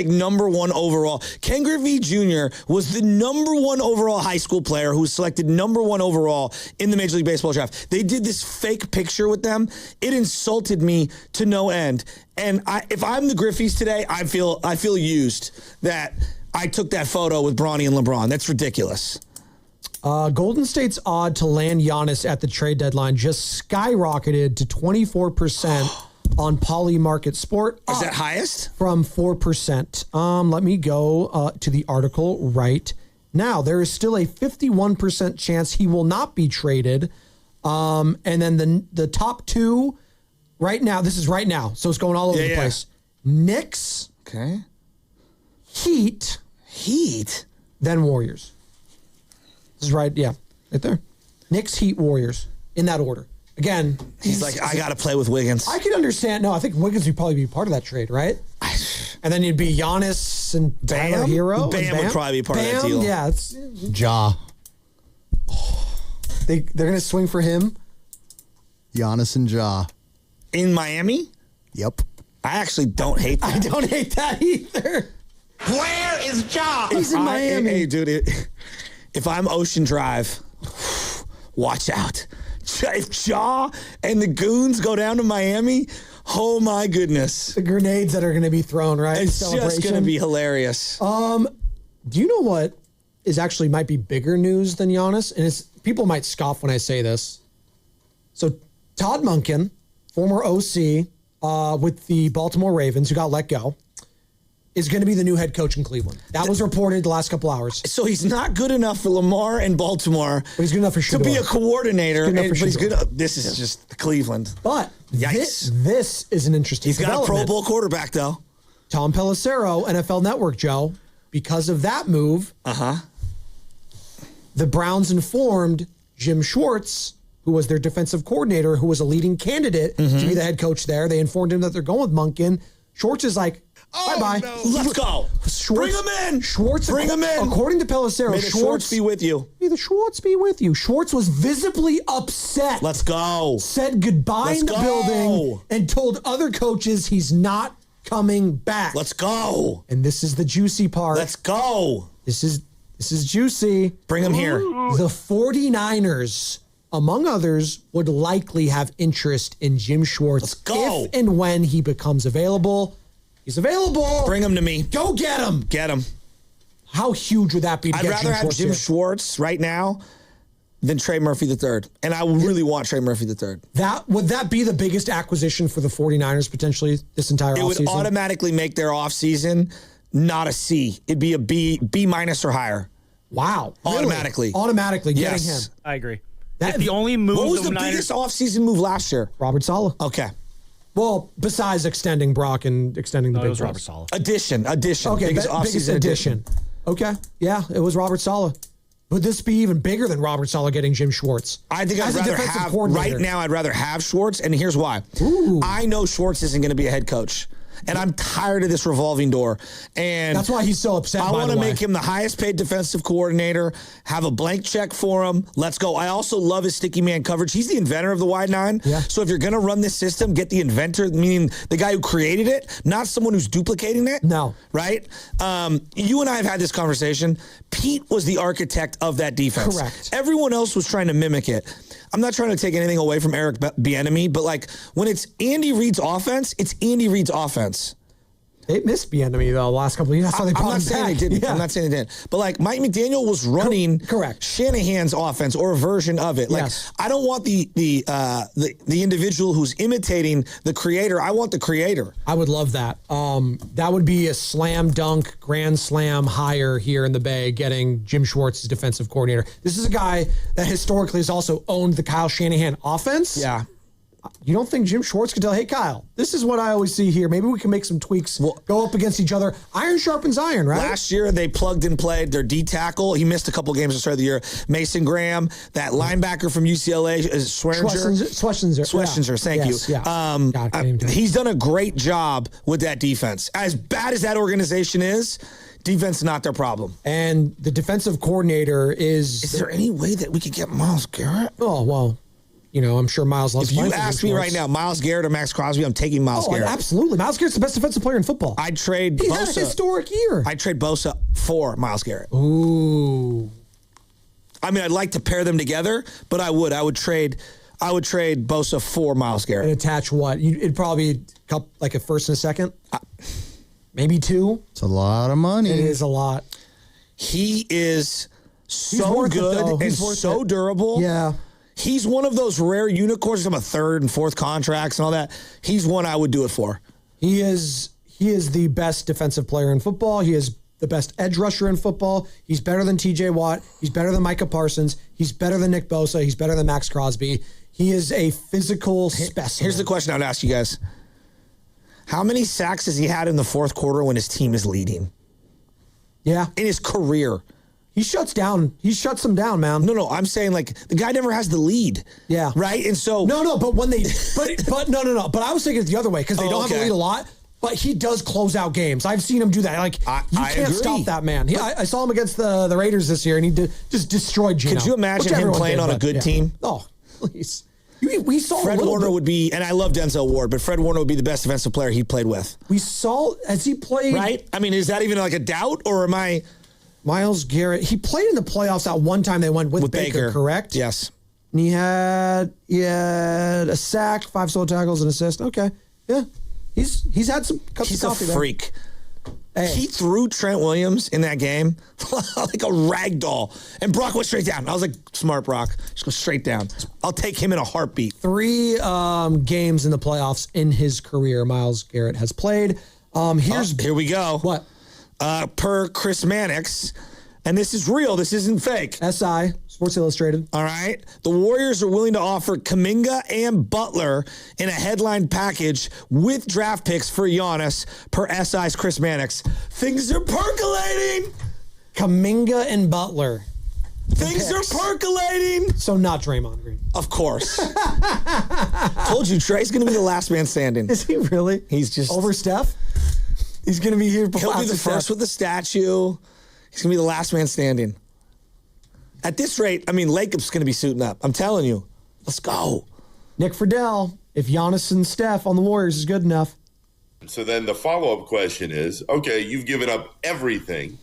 number 1 overall. Ken Griffey Jr. was the number 1 overall high school player who was selected number 1 overall in the Major League Baseball draft. They did this fake picture with them. It insulted me to no end. And if I'm the Griffies today, I feel used that I took that photo with Bronny and LeBron. That's ridiculous. Golden State's odd to land Giannis at the trade deadline just skyrocketed to 24% on Poly Market Sport. Is that highest? From 4%. Let me go to the article right now. There is still a 51% chance he will not be traded. And then the top 2 right now, this is right now, so it's going all over the place. Knicks. Okay. Heat. Then Warriors. This is right there. Knicks, Heat, Warriors, in that order. Again, he's like, I got to play with Wiggins. I can understand. No, I think Wiggins would probably be part of that trade, right? And then you'd be Giannis and Tyler Hero. Bam would probably be part of that deal. Yeah, it's Ja. They're going to swing for him. Giannis and Ja. In Miami? Yep. I actually don't hate that. I don't hate that either. Where is Ja? He's in Miami. Hey, dude, if I'm Ocean Drive, watch out. If Ja and the goons go down to Miami, oh my goodness. The grenades that are going to be thrown, right? It's just going to be hilarious. Do you know what is actually might be bigger news than Giannis? And people might scoff when I say this. So Todd Monken, former OC with the Baltimore Ravens, who got let go, is going to be the new head coach in Cleveland. That was reported the last couple hours. So he's not good enough for Lamar and Baltimore, but he's good enough for to be a coordinator. He's good. This is just Cleveland. But this is an interesting. He's got a Pro Bowl quarterback though. Tom Pelissero, NFL Network, Joe. Because of that move, the Browns informed Jim Schwartz, who was their defensive coordinator, who was a leading candidate to be the head coach there. They informed him that they're going with Monken. Schwartz is like, bye-bye. No. Let's go. Bring him in. Bring him in. According to Pelissero, May the Schwartz be with you. May the Schwartz be with you. Schwartz was visibly upset. Let's go. Said goodbye in the building and told other coaches he's not coming back. Let's go. And this is the juicy part. Let's go. This is juicy. Bring him here. The 49ers, among others, would likely have interest in Jim Schwartz. Let's go. If and when he becomes available. He's available. Bring him to me. Go get him. Get him. How huge would that be to I'd get rather Jim have Schwartz Jim here? Schwartz right now than Trey Murphy III. And I really want Trey Murphy III. Would that be the biggest acquisition for the 49ers potentially this entire offseason? It would automatically make their offseason not a C. It'd be a B minus or higher. Wow. Automatically. Really? Automatically getting Yes. him. I agree. That- If the only move What was the Niners- biggest offseason move last year? Robert Saleh. Okay. Well, besides extending Brock and extending the No, big it was deals. Robert Saleh. Addition. Okay, Biggest biggest offseason addition. Okay. Yeah, it was Robert Saleh. Would this be even bigger than Robert Saleh getting Jim Schwartz? I think I'd As a rather defensive have, coordinator. right now, I'd rather have Schwartz, and here's why. Ooh. I know Schwartz isn't going to be a head coach. And I'm tired of this revolving door. And that's why he's so upset. I want to make him the highest paid defensive coordinator, have a blank check for him. Let's go. I also love his sticky man coverage. He's the inventor of the wide nine. Yeah. So if you're going to run this system, get the inventor, meaning the guy who created it, not someone who's duplicating it. No. Right? You and I have had this conversation. Pete was the architect of that defense. Correct. Everyone else was trying to mimic it. I'm not trying to take anything away from Eric Bieniemy, but like when it's Andy Reid's offense, it's Andy Reid's offense. They missed Bieniemy though the last couple of years. That's how they brought him back. I'm not saying they didn't. But like Mike McDaniel was running Shanahan's offense or a version of it. Like I don't want the individual who's imitating the creator. I want the creator. I would love that. That would be a slam dunk, grand slam hire here in the Bay, getting Jim Schwartz as defensive coordinator. This is a guy that historically has also owned the Kyle Shanahan offense. Yeah. You don't think Jim Schwartz could tell, hey, Kyle, this is what I always see here. Maybe we can make some tweaks, go up against each other. Iron sharpens iron, right? Last year, they plugged and played their D tackle. He missed a couple games at the start of the year. Mason Graham, that linebacker from UCLA, Schwessenzer, thank you. Yeah. He's done a great job with that defense. As bad as that organization is, defense is not their problem. And the defensive coordinator is... Is there any way that we could get Myles Garrett? Oh, well... You know, I'm sure Myles loves. If you ask me right now, Myles Garrett or Max Crosby, I'm taking Myles Garrett. Absolutely. Myles Garrett's the best defensive player in football. I'd trade He Bosa. had a historic year. I'd trade Bosa for Myles Garrett. Ooh. I mean, I'd like to pair them together, but I would. I would trade Bosa for Myles Garrett. And attach what? It'd probably be like a first and a second? Maybe two? It's a lot of money. It is a lot. He is so good and so durable. Yeah. He's one of those rare unicorns. Some third and fourth contracts and all that. He's one I would do it for. He is the best defensive player in football. He is the best edge rusher in football. He's better than TJ Watt. He's better than Micah Parsons. He's better than Nick Bosa. He's better than Max Crosby. He is a physical specimen. Here's the question I would ask you guys. How many sacks has he had in the fourth quarter when his team is leading? Yeah. In his career. He shuts them down, man. No, I'm saying like the guy never has the lead. Yeah. Right? And so but when they but no. But I was thinking it the other way because they don't have the lead a lot. But he does close out games. I've seen him do that. Like you can't stop that man. I saw him against the Raiders this year, and he just destroyed Gino. Could you imagine him playing on a good team? Oh, please. We saw Fred Warner would be, and I love Denzel Ward, but Fred Warner would be the best defensive player he played with. We saw as he played. Right? I mean, is that even like a doubt, or am I? Myles Garrett, he played in the playoffs that one time they went with Baker, correct? Yes. And he had a sack, 5 solo tackles, and assist. Okay. Yeah. He's had some cups of coffee. He's a freak. Hey. He threw Trent Williams in that game like a rag doll. And Brock went straight down. I was like, smart Brock. Just go straight down. I'll take him in a heartbeat. 3 games in the playoffs in his career Myles Garrett has played. Here we go. What? Per Chris Mannix, and this is real, this isn't fake. SI, Sports Illustrated. All right. The Warriors are willing to offer Kuminga and Butler in a headline package with draft picks for Giannis, per SI's Chris Mannix. Things are percolating. Kuminga and Butler. Things are percolating. So not Draymond Green. Of course. Told you, Trey's going to be the last man standing. Is he really? He's just... Over Steph? He's going to be here before. He'll be the first with the statue. He's going to be the last man standing. At this rate, I mean, Lacob's going to be suiting up. I'm telling you. Let's go. Nick Friedel, if Giannis and Steph on the Warriors is good enough. So then the follow-up question is, okay, you've given up everything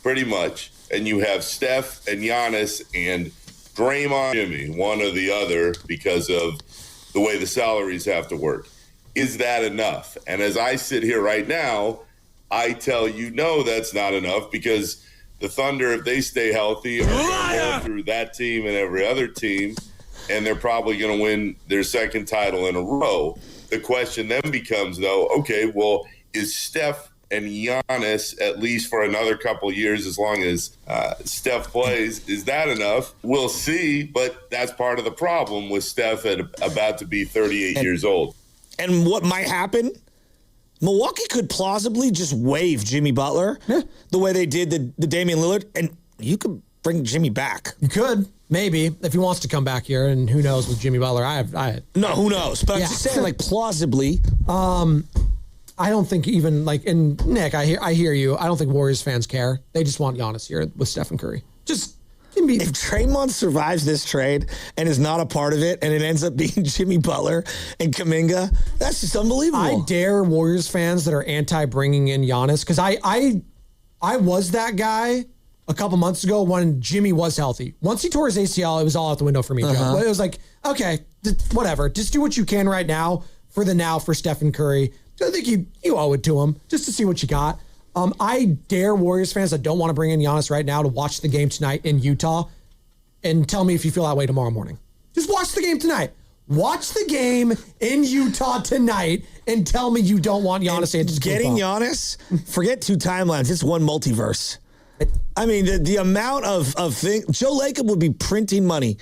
pretty much, and you have Steph and Giannis and Draymond, Jimmy, one or the other, because of the way the salaries have to work. Is that enough? And as I sit here right now, I tell you, no, that's not enough, because the Thunder, if they stay healthy, are going to go through that team and every other team, and they're probably going to win their second title in a row. The question then becomes, though, okay, well, is Steph and Giannis, at least for another couple of years, as long as Steph plays, is that enough? We'll see, but that's part of the problem with Steph at about to be 38 years old. And what might happen, Milwaukee could plausibly just waive Jimmy Butler the way they did the Damian Lillard, and you could bring Jimmy back. You could, maybe, if he wants to come back here, and who knows with Jimmy Butler. No, who knows? But I'm just saying, like, plausibly. I I don't think even and Nick, I hear you. I don't think Warriors fans care. They just want Giannis here with Stephen Curry. Just give me. If Draymond survives this trade and is not a part of it, and it ends up being Jimmy Butler and Kuminga, that's just unbelievable. I dare Warriors fans that are anti bringing in Giannis, because I was that guy a couple months ago when Jimmy was healthy. Once he tore his ACL, it was all out the window for me, Joe. It was like, okay, whatever. Just do what you can right now for Stephen Curry. I think you owe it to him just to see what you got. I dare Warriors fans that don't want to bring in Giannis right now to watch the game tonight in Utah and tell me if you feel that way tomorrow morning. Just watch the game tonight. Watch the game in Utah tonight and tell me you don't want Giannis. And getting Giannis, forget two timelines. It's one multiverse. I mean, the amount of things. Joe Lacob would be printing money.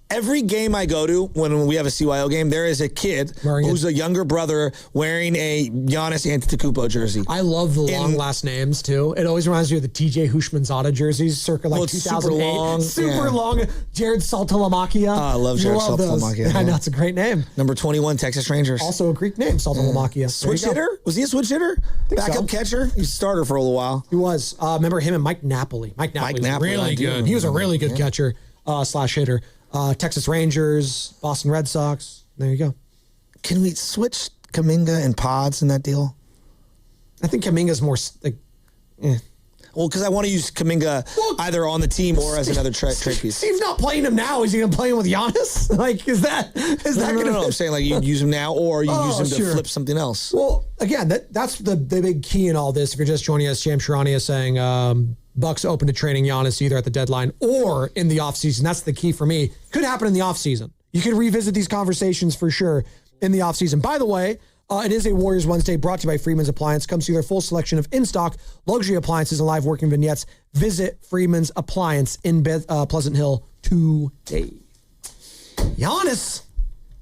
Every game I go to, when we have a CYO game, there is a kid who's a younger brother wearing a Giannis Antetokounmpo jersey. I love the long last names, too. It always reminds me of the TJ Hushmanzada jerseys circa 2008. Super long. Jared Saltalamacchia. I love Jared Saltalamacchia. I know, it's a great name. Number 21, Texas Rangers. Also a Greek name, Saltalamacchia. Switch hitter? Was he a switch hitter? Backup catcher? He was a starter for a little while. He was. Remember him and Mike Napoli. Mike Napoli was really good. He was a really good catcher / hitter. Texas Rangers, Boston Red Sox. There you go. Can we switch Kuminga and Pods in that deal? I think Kuminga's more Well, because I want to use Kuminga either on the team or as another trade piece. Steve's not playing him now. Is he going to play him with Giannis? Is that going to? No. I'm saying you use him now or you use him to flip something else. Well, again, that's the big key in all this. If you're just joining us, James Sharania saying Bucks open to trading Giannis either at the deadline or in the offseason. That's the key for me. Could happen in the offseason. You could revisit these conversations for sure in the offseason. By the way, it is a Warriors Wednesday brought to you by Freeman's Appliance. Come see their full selection of in-stock luxury appliances and live working vignettes. Visit Freeman's Appliance in Pleasant Hill today. Giannis.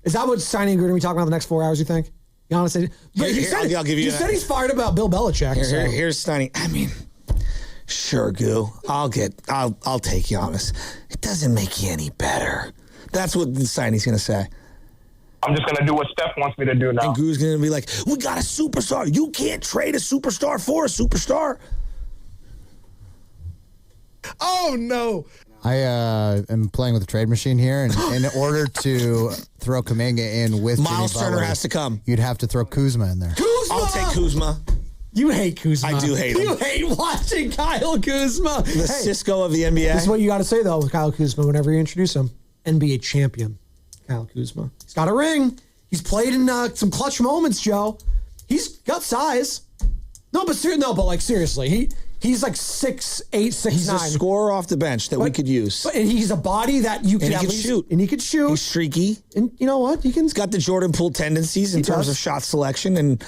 Is that what signing we're going to be talking about the next 4 hours, you think? Giannis. I'll give you that. Said he's fired about Bill Belichick. Here's Steiny. I mean, sure, Goo. I'll take Giannis. It doesn't make you any better. That's what Steiny's going to say. I'm just going to do what Steph wants me to do now. And Goo's going to be like, we got a superstar. You can't trade a superstar for a superstar. Oh, no. I am playing with the trade machine here, and in order to throw Kuminga in with Miles Jimmy Turner Butler, has to come. You'd have to throw Kuzma in there. Kuzma! I'll take Kuzma. You hate Kuzma. I do hate him. You hate watching Kyle Kuzma. The Cisco of the NBA. This is what you got to say, though, with Kyle Kuzma whenever you introduce him. NBA champion, Kyle Kuzma. He's got a ring. He's played in some clutch moments, Joe. He's got size. But seriously, he's like 6'8", 6'9". He's a scorer off the bench that we could use. And he's a body that you can at least shoot. And he could shoot. He's streaky. And you know what? He's got the Jordan Poole tendencies in terms of shot selection and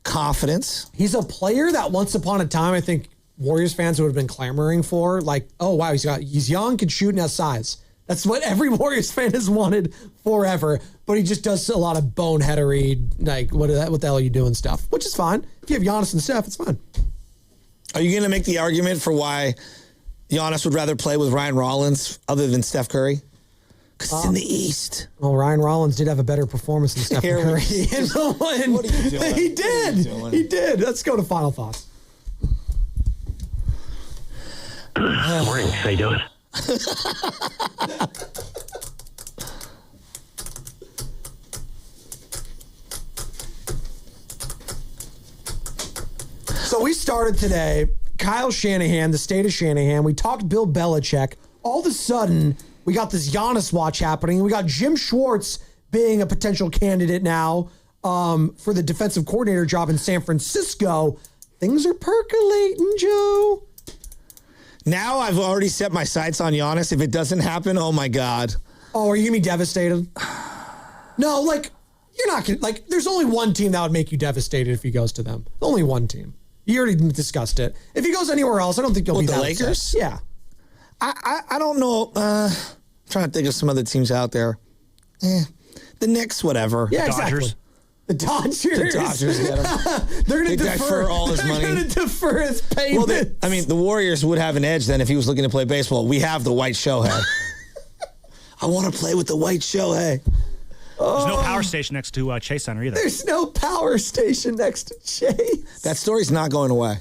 confidence. He's a player that once upon a time, I think Warriors fans would have been clamoring for. Like, oh, wow, he's young, can shoot, and has size. That's what every Warriors fan has wanted forever. But he just does a lot of boneheadery, like, what the hell are you doing stuff, which is fine. If you have Giannis and Steph, it's fine. Are you going to make the argument for why Giannis would rather play with Ryan Rollins other than Steph Curry? Because it's in the East. Well, Ryan Rollins did have a better performance than Steph Curry. What are you doing? He did. He did. Let's go to final thoughts. Morning. How you doing? So we started today, Kyle Shanahan, the state of Shanahan. We talked Bill Belichick. All of a sudden, we got this Giannis watch happening. We got Jim Schwartz being a potential candidate now for the defensive coordinator job in San Francisco. Things are percolating, Joe. Now I've already set my sights on Giannis. If it doesn't happen, oh my God. Oh, are you going to be devastated? No, you're not going to. There's only one team that would make you devastated if he goes to them. Only one team. You already discussed it. If he goes anywhere else, I don't think you'll be the that Lakers? upset. Yeah. I don't know. I'm trying to think of some other teams out there. The Knicks, whatever. Yeah, Dodgers. exactly. The Dodgers. The Dodgers get him. They're going to defer all his money. They're going to defer his payments. Well, the Warriors would have an edge then if he was looking to play baseball. We have the white Shohei. I want to play with the white Shohei. There's no power power station next to Chase Center either. There's no power station next to Chase. That story's not going away.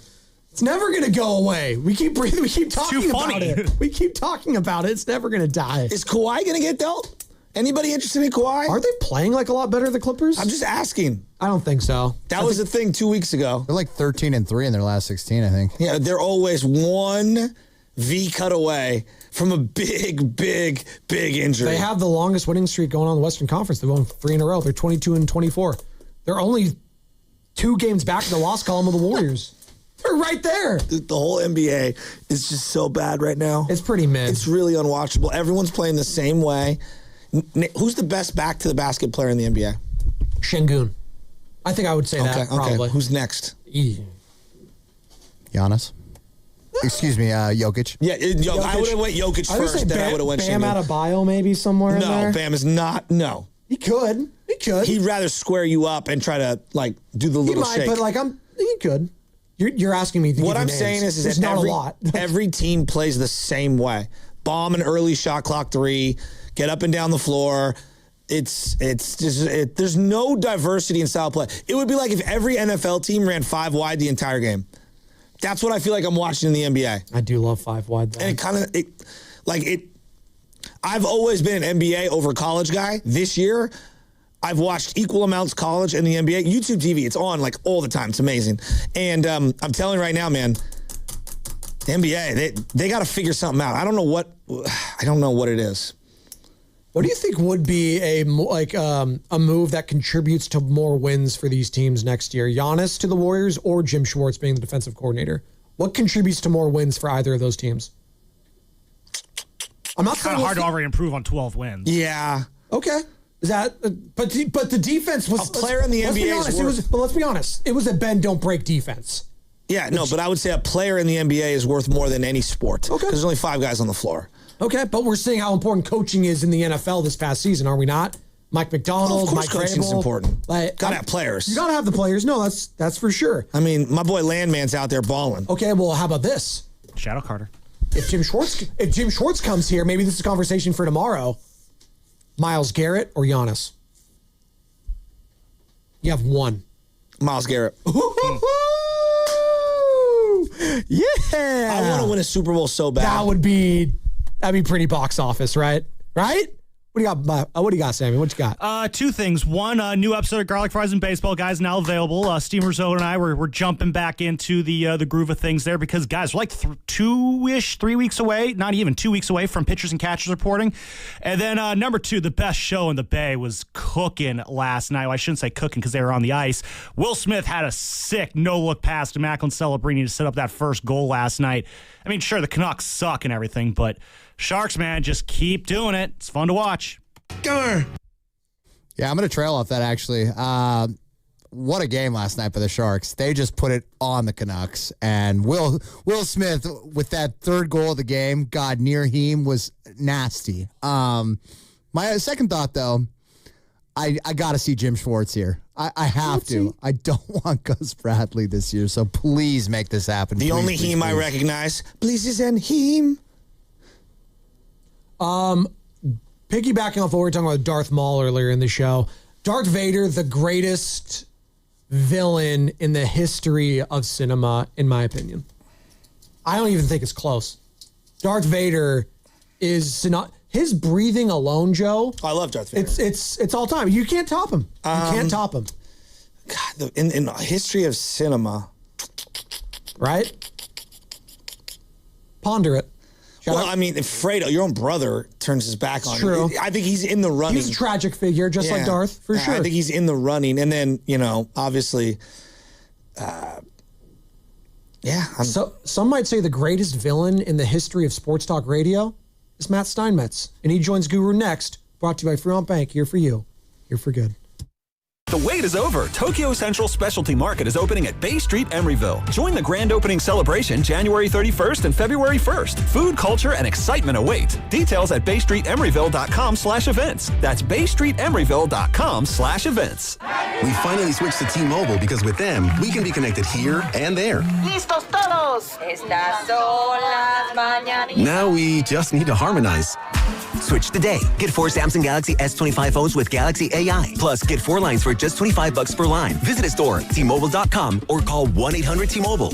It's never going to go away. We keep talking about it. We keep talking about it. It's never going to die. Is Kawhi going to get dealt? Anybody interested in Kawhi? Are they playing like a lot better, the Clippers? I'm just asking. I don't think so. That was the thing 2 weeks ago. They're like 13-3 in their last 16, I think. Yeah, they're always one V cut away from a big injury. They have the longest winning streak going on in the Western Conference. They've won 3 in a row. They're 22-24. They're only 2 games back in the loss column of the Warriors. They're right there. The whole NBA is just so bad right now. It's pretty mid. It's really unwatchable. Everyone's playing the same way. Who's the best back to the basket player in the NBA? Şengün. I think I would say that probably. Okay. Who's next? Giannis. Excuse me, Jokic. Yeah, I would have went Jokic first, then I would have went Bam Şengün. Adebayo maybe somewhere in there? No, Bam is not. No. He could. He'd rather square you up and try to, like, do the little shake. But, like, he could. You're asking me to give What you I'm names. saying is There's that not a lot. every team plays the same way. Bomb an early shot clock 3, get up and down the floor. It's just there's no diversity in style play. It would be like if every NFL team ran 5 wide the entire game. That's what I feel like I'm watching in the NBA. I do love 5 wide though. And I've always been an NBA over college guy. This year, I've watched equal amounts college and the NBA. YouTube TV, it's on like all the time. It's amazing. And I'm telling you right now, man, the NBA, they got to figure something out. I don't know what it is. What do you think would be a move that contributes to more wins for these teams next year? Giannis to the Warriors or Jim Schwartz being the defensive coordinator? What contributes to more wins for either of those teams? I'm not kind of hard to already improve on 12 wins. Yeah. Okay. Is that? But the defense was a player in the NBA. But let's be honest. It was a bend don't break defense. Yeah, no, but I would say a player in the NBA is worth more than any sport. Okay. Because there's only 5 guys on the floor. Okay, but we're seeing how important coaching is in the NFL this past season, are we not? Mike McDonald, Mike Vrabel. Coaching's important. Like, Gotta have players. You gotta have the players. No, that's for sure. I mean, my boy Landman's out there balling. Okay, well, how about this? Shadow Carter. If Jim Schwartz comes here, maybe this is a conversation for tomorrow. Myles Garrett or Giannis? You have one. Myles Garrett. Yeah. I want to win a Super Bowl so bad. That'd be pretty box office, right? Right? What do you got, Sammy? What you got? 2 things. One, new episode of Garlic Fries and Baseball, guys, now available. Steamer Zone and I, we're jumping back into the groove of things there because, guys, we're like 3 weeks away, not even 2 weeks away from pitchers and catchers reporting. And then number 2, the best show in the Bay was cooking last night. Well, I shouldn't say cooking because they were on the ice. Will Smith had a sick no-look pass to Macklin Celebrini to set up that first goal last night. I mean, sure, the Canucks suck and everything, but Sharks, man, just keep doing it. It's fun to watch. Yeah, I'm going to trail off that, actually. What a game last night for the Sharks. They just put it on the Canucks. And Will Smith, with that 3rd goal of the game, God, near him was nasty. My second thought, though, I got to see Jim Schwartz here. I have to. I don't want Gus Bradley this year, so please make this happen. The only him I recognize, please isn't him. Piggybacking off what we were talking about Darth Maul earlier in the show, Darth Vader, the greatest villain in the history of cinema, in my opinion. I don't even think it's close. Darth Vader is not his breathing alone, Joe. I love Darth Vader. It's all time. You can't top him. You can't top him. God, in the history of cinema, right? Ponder it. I mean, if Fredo, your own brother, turns his back on true. you, I think he's in the running. He's a tragic figure, just like Darth, for sure. I think he's in the running. And then, obviously, So some might say the greatest villain in the history of sports talk radio is Matt Steinmetz. And he joins Guru next, brought to you by Fremont Bank, here for you, here for good. The wait is over. Tokyo Central Specialty Market is opening at Bay Street, Emeryville. Join the grand opening celebration January 31st and February 1st. Food, culture, and excitement await. Details at baystreetemeryville.com/events. That's baystreetemeryville.com/events. We finally switched to T-Mobile because with them, we can be connected here and there. Listos todos. Estas son las mañanitas. Now we just need to harmonize. Switch today. Get 4 Samsung Galaxy S25 phones with Galaxy AI. Plus, get 4 lines for just $25 per line. Visit a store, T-Mobile.com, or call 1-800-T-Mobile.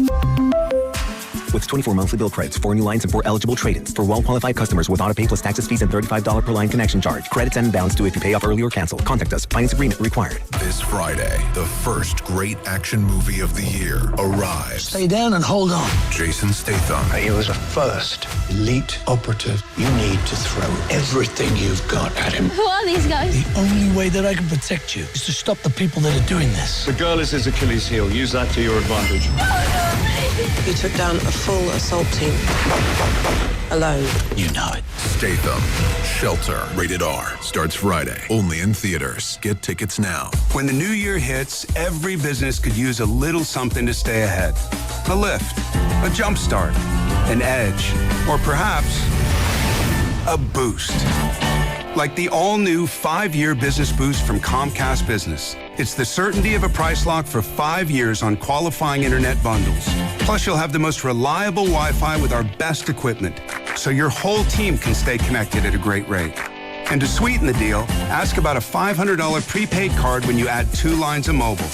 With 24 monthly bill credits, 4 new lines, and 4 eligible trade-ins. For well-qualified customers with auto pay plus taxes, fees, and $35 per line connection charge. Credits and balance due if you pay off early or cancel. Contact us. Finance agreement required. This Friday, the first great action movie of the year arrives. Stay down and hold on. Jason Statham. He was a first elite operative. You need to throw everything you've got at him. Who are these guys? The only way that I can protect you is to stop the people that are doing this. The girl is his Achilles heel. Use that to your advantage. He took down a full assault team. Alone. You know it. Statham. Shelter. Rated R. Starts Friday. Only in theaters. Get tickets now. When the new year hits, every business could use a little something to stay ahead. A lift. A jump start. An edge. Or perhaps a boost. Like the all-new 5-year business boost from Comcast Business. It's the certainty of a price lock for 5 years on qualifying internet bundles. Plus, you'll have the most reliable Wi-Fi with our best equipment, so your whole team can stay connected at a great rate. And to sweeten the deal, ask about a $500 prepaid card when you add 2 lines of mobile.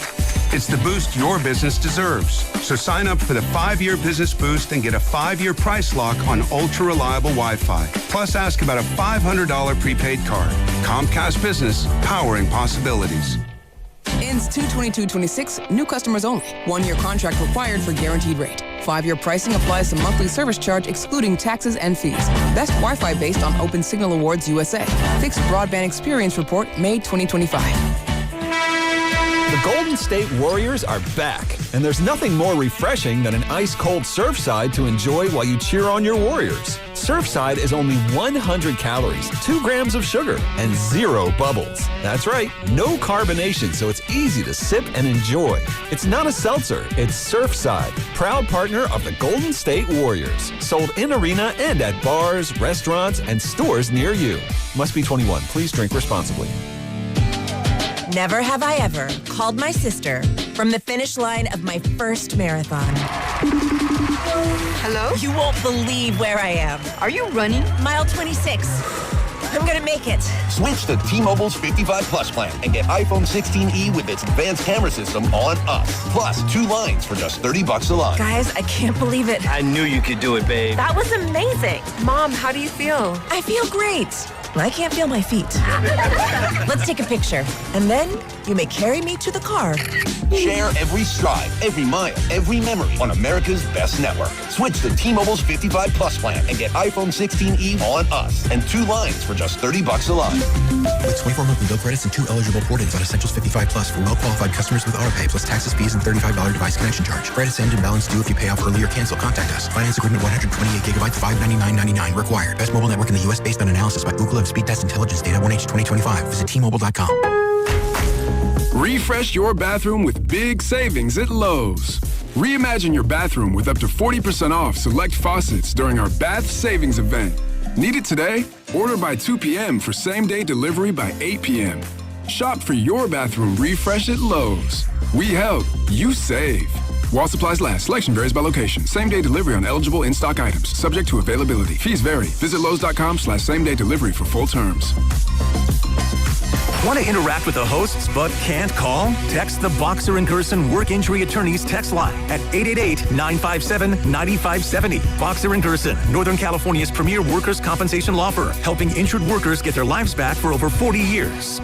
It's the boost your business deserves. So sign up for the 5-year business boost and get a 5-year price lock on ultra-reliable Wi-Fi. Plus, ask about a $500 prepaid card. Comcast Business, powering possibilities. Ends 2/22/26, new customers only. 1-year contract required for guaranteed rate. 5-year pricing applies to monthly service charge excluding taxes and fees. Best Wi-Fi based on Open Signal Awards USA. Fixed Broadband Experience Report, May 2025. The Golden State Warriors are back, and there's nothing more refreshing than an ice-cold Surfside to enjoy while you cheer on your Warriors. Surfside is only 100 calories, 2 grams of sugar, and 0 bubbles. That's right, no carbonation, so it's easy to sip and enjoy. It's not a seltzer, it's Surfside, proud partner of the Golden State Warriors. Sold in arena and at bars, restaurants, and stores near you. Must be 21. Please drink responsibly. Never have I ever called my sister from the finish line of my first marathon. Hello? You won't believe where I am. Are you running? Mile 26. I'm gonna make it. Switch to T-Mobile's 55 Plus plan and get iPhone 16e with its advanced camera system on us. Plus 2 lines for just $30 a line. Guys, I can't believe it. I knew you could do it, babe. That was amazing. Mom, how do you feel? I feel great. I can't feel my feet. Let's take a picture. And then you may carry me to the car. Share every stride, every mile, every memory on America's best network. Switch to T-Mobile's 55 Plus plan and get iPhone 16e on us and 2 lines for just $30 a line. With 24 monthly bill credits and 2 eligible port-ins on Essentials 55 Plus for well-qualified customers with autopay plus taxes, fees, and $35 device connection charge. Credits end and balance due if you pay off early or cancel. Contact us. Finance agreement 128 gigabytes, $599.99 required. Best mobile network in the U.S. based on analysis by Google and Speed Test Intelligence data 1H 2025. Visit T-Mobile.com. Refresh your bathroom with big savings at Lowe's. Reimagine your bathroom with up to 40% off select faucets during our Bath Savings event. Need it today? Order by 2 p.m. for same-day delivery by 8 p.m. Shop for your bathroom refresh at Lowe's. We help, you save. While supplies last, selection varies by location. Same-day delivery on eligible in-stock items, subject to availability. Fees vary. Visit Lowe's.com/same-day delivery for full terms. Want to interact with the hosts but can't call? Text the Boxer & Gerson Work Injury Attorneys text line at 888-957-9570. Boxer & Gerson, Northern California's premier workers' compensation law firm, helping injured workers get their lives back for over 40 years.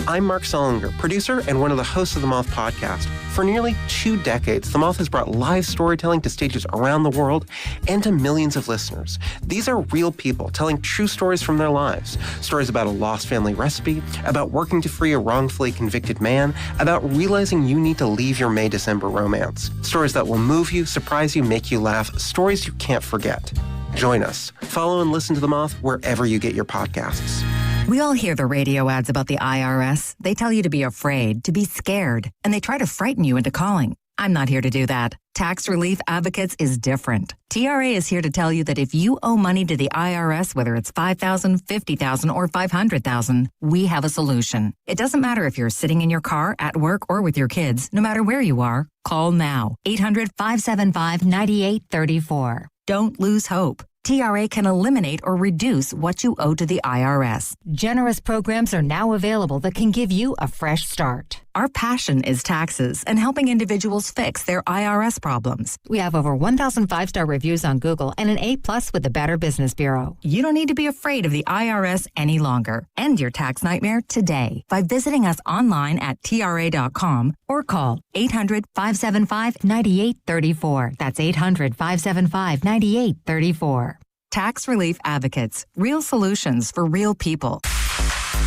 I'm Mark Solinger, producer and one of the hosts of the Moth podcast. For nearly 2 decades, the Moth has brought live storytelling to stages around the world and to millions of listeners. These are real people telling true stories from their lives. Stories about a lost family recipe, about working to free a wrongfully convicted man, about realizing you need to leave your May-December romance. Stories that will move you, surprise you, make you laugh. Stories you can't forget. Join us. Follow and listen to the Moth wherever you get your podcasts. We all hear the radio ads about the IRS. They tell you to be afraid, to be scared, and they try to frighten you into calling. I'm not here to do that. Tax Relief Advocates is different. TRA is here to tell you that if you owe money to the IRS, whether it's $5,000, $50,000, or $500,000, we have a solution. It doesn't matter if you're sitting in your car, at work, or with your kids. No matter where you are, call now. 800-575-9834. Don't lose hope. TRA can eliminate or reduce what you owe to the IRS. Generous programs are now available that can give you a fresh start. Our passion is taxes and helping individuals fix their IRS problems. We have over 1,000 5-star reviews on Google and an A+ with the Better Business Bureau. You don't need to be afraid of the IRS any longer. End your tax nightmare today by visiting us online at TRA.com or call 800-575-9834. That's 800-575-9834. Tax Relief Advocates. Real solutions for real people.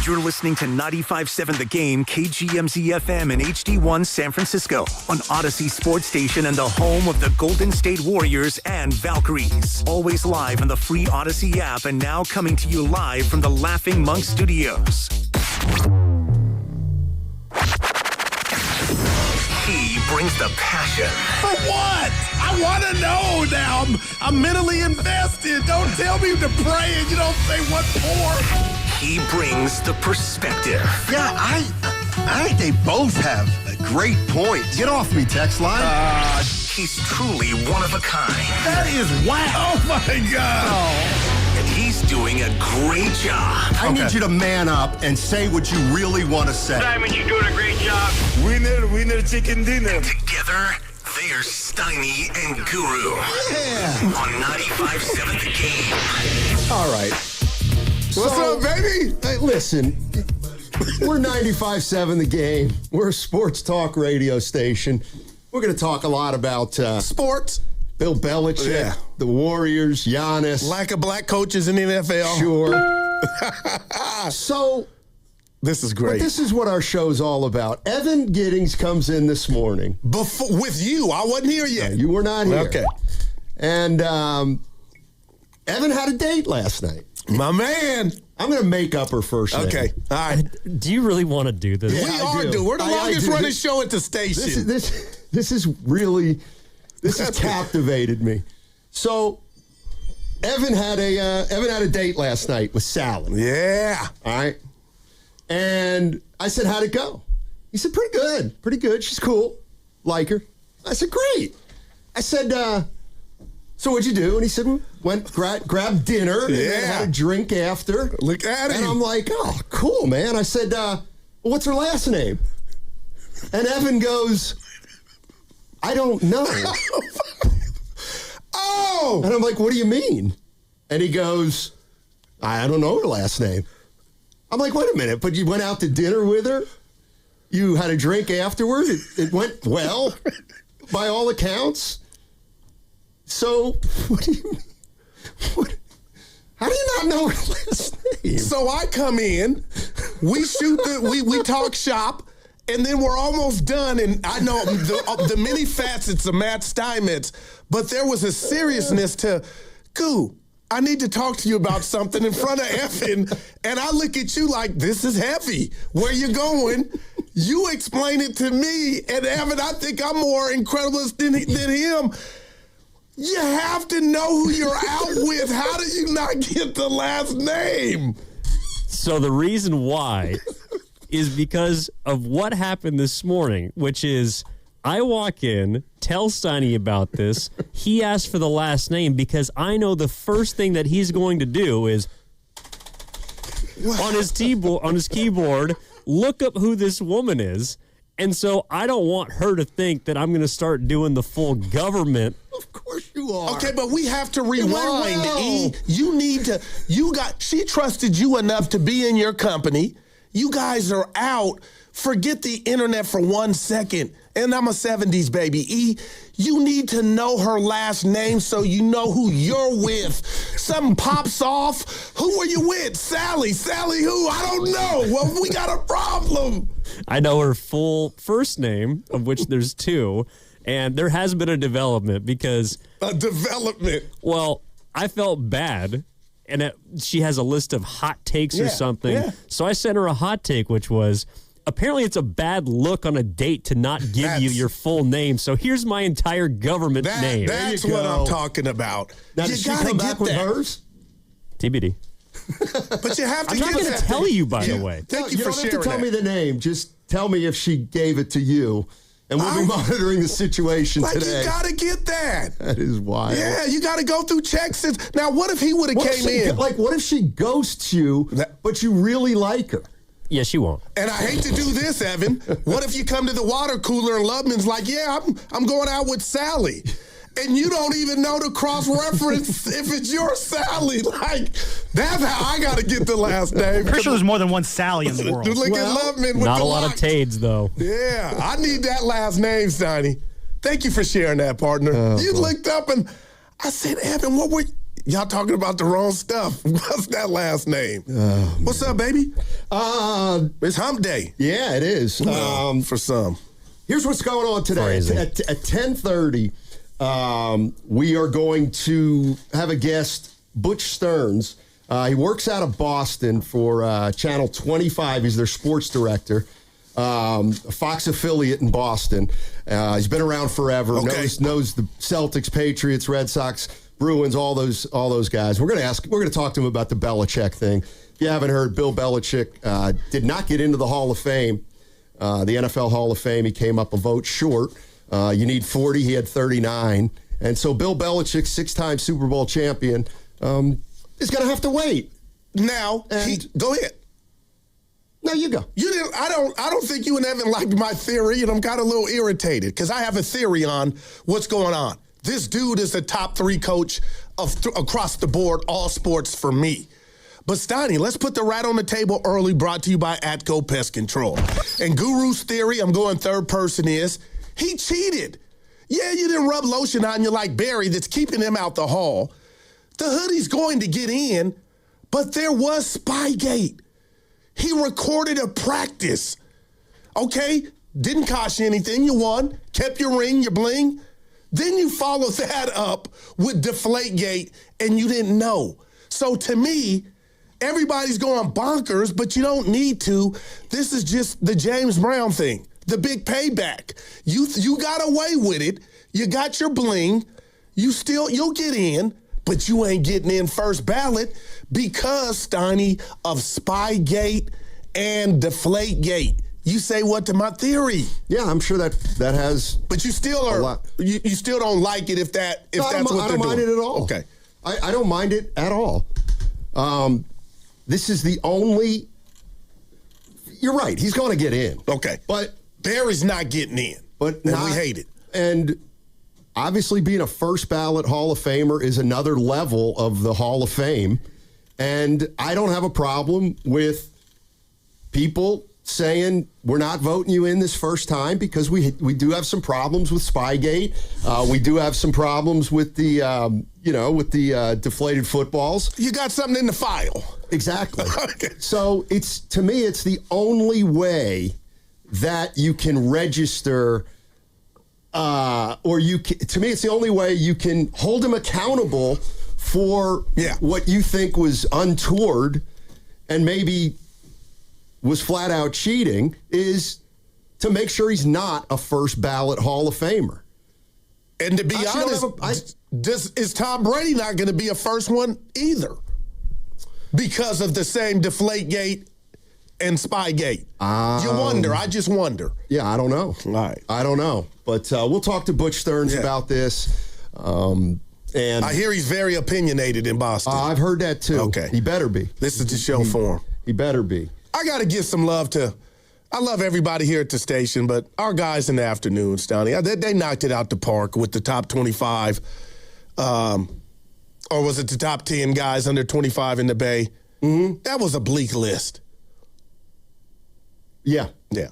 You're listening to 95.7 The Game, KGMZ-FM and HD1 San Francisco on Odyssey Sports Station and the home of the Golden State Warriors and Valkyries. Always live on the free Odyssey app and now coming to you live from the Laughing Monk Studios. He brings the passion. For what? I want to know now. I'm mentally invested. Don't tell me to pray and you don't say what for. He brings the perspective. Yeah, I think they both have a great point. Get off me, text line. He's truly one of a kind. That is whack. Oh, my God. And he's doing a great job. I need you to man up and say what you really want to say. Simon, you're doing a great job. Winner, chicken dinner. And together, they're Steiny and Guru. Yeah. On 95.7 The Game. All right. What's up, baby? Hey, listen, we're 95.7 The Game. We're a sports talk radio station. We're going to talk a lot about sports. Bill Belichick, the Warriors, Giannis. Lack of black coaches in the NFL. Sure. So, this is great. But this is what our show's all about. Evan Giddings comes in this morning. With you. I wasn't here yet. No, you were not here. Okay. And Evan had a date last night. My man. I'm going to make up her first name. Okay. All right. Do you really want to do this? Yeah, we are doing. We're the longest running show at the station. This is really, this has captivated me. So, Evan had a date last night with Sally. Yeah. All right. And I said, how'd it go? He said, pretty good. Pretty good. She's cool. Like her. I said, great. I said, so what'd you do? And he said, went grabbed dinner and then had a drink after. Look at him. And I'm like, oh, cool, man. I said, well, what's her last name? And Evan goes, I don't know. Oh! And I'm like, what do you mean? And he goes, I don't know her last name. I'm like, wait a minute, but you went out to dinner with her? You had a drink afterward? It went well, by all accounts? So, what do you mean? How do you not know her last name? So I come in, we shoot we talk shop, and then we're almost done. And I know the many facets of Matt Steinmetz, but there was a seriousness to, Goo, I need to talk to you about something in front of Effin. And I look at you like, this is heavy. Where you going? You explain it to me. And Evan, I think I'm more incredible than him. You have to know who you're out with. How do you not get the last name? So the reason why is because of what happened this morning, which is I walk in, tell Steiny about this. He asks for the last name because I know the first thing that he's going to do is on his keyboard, look up who this woman is. And so I don't want her to think that I'm going to start doing the full government. Of course you are. Okay, but we have to rewind, E. You need to, she trusted you enough to be in your company. You guys are out. Forget the internet for 1 second. And I'm a 70s baby. E, you need to know her last name so you know who you're with. Something pops off. Who are you with? Sally. Sally who? I don't know. Well, we got a problem. I know her full first name, of which there's two, and there has been a development because... A development? Well, I felt bad, and she has a list of hot takes or something. Yeah. So I sent her a hot take, which was, apparently it's a bad look on a date to not give you your full name. So here's my entire government name. That's what I'm talking about. Now, you did she gotta come get back with that. hers? TBD. But you have to I'm get not going to that. tell you, by the way. Thank you for don't sharing have to tell that. me the name. Just tell me if she gave it to you. And we'll be monitoring the situation today. You got to get that. That is wild. Yeah, you got to go through checks. Now, what if he would have came in? What if she ghosts you, but you really like her? Yeah, she won't. And I hate to do this, Evan. What if you come to the water cooler and Lubman's like, yeah, I'm going out with Sally. And you don't even know to cross-reference if it's your Sally. Like, that's how I got to get the last name. Pretty sure there's more than one Sally in the world. Look at Lubman with Not the a lot of Tades, though. Yeah, I need that last name, Steiny. Thank you for sharing that, partner. You looked up and I said, Evan, what were y'all talking about the wrong stuff? What's that last name? What's up, baby? It's hump day. Yeah, it is. For some. Here's what's going on today. Crazy. At 10:30, we are going to have a guest, Butch Stearns. He works out of Boston for Channel 25. He's their sports director. A Fox affiliate in Boston. He's been around forever. Knows the Celtics, Patriots, Red Sox, Bruins, all those guys. We're going to talk to him about the Belichick thing. If you haven't heard, Bill Belichick did not get into the Hall of Fame, the NFL Hall of Fame. He came up a vote short. You need 40. He had 39. And so Bill Belichick, 6-time Super Bowl champion, is going to have to wait. Now, go ahead. No, you go. You didn't. I don't think you and Evan liked my theory, and I'm kind of a little irritated because I have a theory on what's going on. This dude is a top 3 coach across the board, all sports for me. But Steiny, let's put the rat on the table early, brought to you by Atco Pest Control. And Guru's theory, I'm going third person, is he cheated. Yeah, you didn't rub lotion on you like Barry that's keeping him out the hall. The hoodie's going to get in, but there was Spygate. He recorded a practice. Okay, didn't cost you anything. You won, kept your ring, your bling. Then you follow that up with Deflategate, and you didn't know. So to me, everybody's going bonkers, but you don't need to. This is just the James Brown thing, the big payback. You got away with it. You got your bling. You'll get in, but you ain't getting in first ballot because, Steiny, of Spygate and Deflategate. You say what to my theory? Yeah, I'm sure that has. But you still are. You still don't like it if that's what they're doing. I don't mind it at all. Okay, I don't mind it at all. This is the only. You're right. He's going to get in. Okay, but Barry's not getting in. But and we hate it. And obviously, being a first ballot Hall of Famer is another level of the Hall of Fame. And I don't have a problem with people saying we're not voting you in this first time because we do have some problems with Spygate. We do have some problems with the deflated footballs. You got something in the file. Exactly. So to me it's the only way that you can register. To me, it's the only way you can hold him accountable for what you think was untoward and maybe was flat out cheating is to make sure he's not a first ballot Hall of Famer. And to be honest, is Tom Brady not going to be a first one either because of the same Deflategate and Spygate? You wonder. I just wonder. Yeah, I don't know. All right. I don't know. But we'll talk to Butch Stearns about this. And I hear he's very opinionated in Boston. I've heard that too. Okay. He better be. This is the show for him. He better be. I got to give some love I love everybody here at the station, but our guys in the afternoon, Stoney, they knocked it out the park with the top 25. Or was it the top 10 guys under 25 in the Bay? Mm-hmm. That was a bleak list. Yeah. Yeah.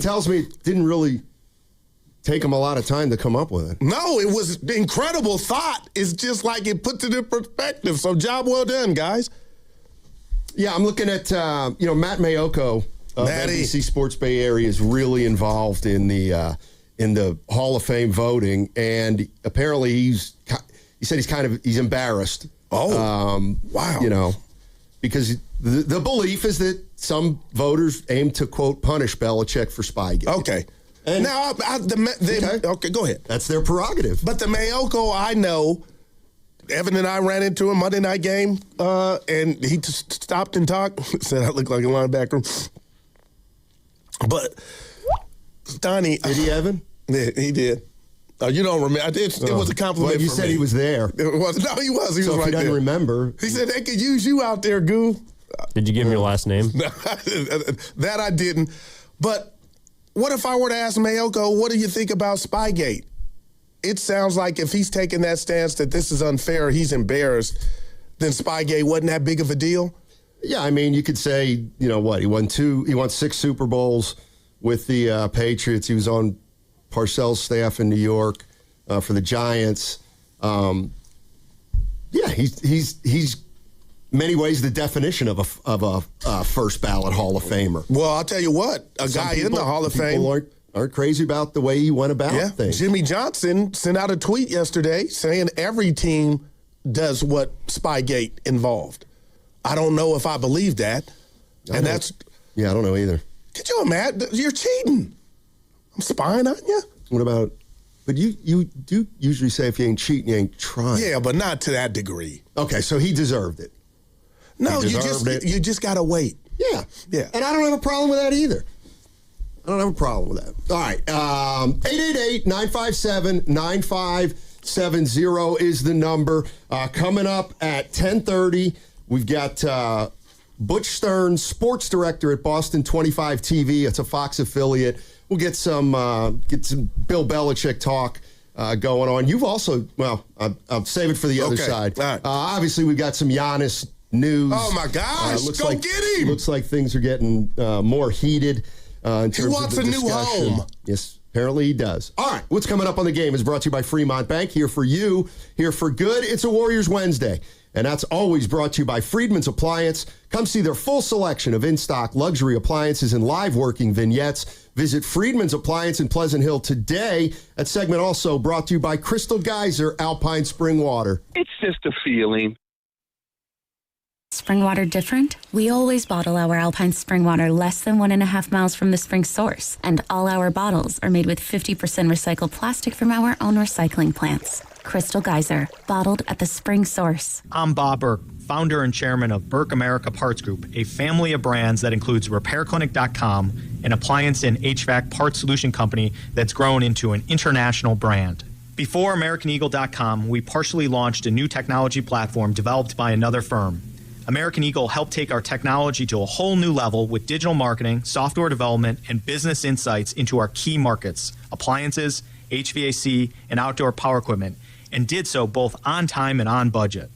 Tells me it didn't really take him a lot of time to come up with it. No, it was incredible thought. It's just like it puts it in perspective. So job well done, guys. Yeah, I'm looking at, Matt Mayoko of NBC Sports Bay Area is really involved in the Hall of Fame voting. And apparently he said he's embarrassed Wow. You know, because the belief is that some voters aim to, quote, punish Belichick for Spygate. Okay. And now, okay, go ahead. That's their prerogative. But the Mayoko, I know, Evan and I ran into him Monday night game, and he just stopped and talked. Said I look like a linebacker. But Donnie, did he, Evan? Yeah, he did. You don't remember? It was a compliment. Well, you for said me. he was there. It was no, he was. He so was if right he doesn't there. remember, he said they could use you out there, Goo. Did you give him your last name? That I didn't. But what if I were to ask Mayoko, what do you think about Spygate? It sounds like if he's taking that stance that this is unfair, he's embarrassed, then Spygate wasn't that big of a deal? Yeah, I mean, you could say, you know what, he won 6 Super Bowls with the Patriots. He was on Parcells' staff in New York for the Giants. Yeah, he's many ways the definition of a first ballot Hall of Famer. Well, I'll tell you what, a guy in the Hall of Fame aren't crazy about the way he went about things. Jimmy Johnson sent out a tweet yesterday saying every team does what Spygate involved. I don't know if I believe that. I don't know either. Could you imagine? You're cheating. I'm spying on you. What about, but you do usually say if you ain't cheating, you ain't trying. Yeah, but not to that degree. Okay, so he deserved it. No, you just got to wait. Yeah. Yeah. And I don't have a problem with that either. I don't have a problem with that. All right. 888-957-9570 is the number. Coming up at 10:30, we've got Butch Stern, sports director at Boston 25 TV. It's a Fox affiliate. We'll get some Bill Belichick talk going on. You've also, I'll save it for the other side. All right. Obviously, we've got some Giannis news. Oh, my gosh. Get him. Looks like things are getting more heated. In terms he wants of the a new home. Yes, apparently he does. All right, what's coming up on the game is brought to you by Fremont Bank. Here for you, here for good. It's a Warriors Wednesday, and that's always brought to you by Friedman's Appliance. Come see their full selection of in-stock luxury appliances and live working vignettes. Visit Friedman's Appliance in Pleasant Hill today. That segment also brought to you by Crystal Geyser Alpine Spring Water. It's just a feeling. Spring water different? We always bottle our Alpine spring water less than 1.5 miles from the spring source, and all our bottles are made with 50% recycled plastic from our own recycling plants. Crystal Geyser, bottled at the spring source. I'm Bob Burke, founder and chairman of Burke America Parts Group, a family of brands that includes RepairClinic.com, an appliance and HVAC parts solution company that's grown into an international brand. Before AmericanEagle.com, we partially launched a new technology platform developed by another firm. American Eagle helped take our technology to a whole new level with digital marketing, software development, and business insights into our key markets, appliances, HVAC, and outdoor power equipment, and did so both on time and on budget.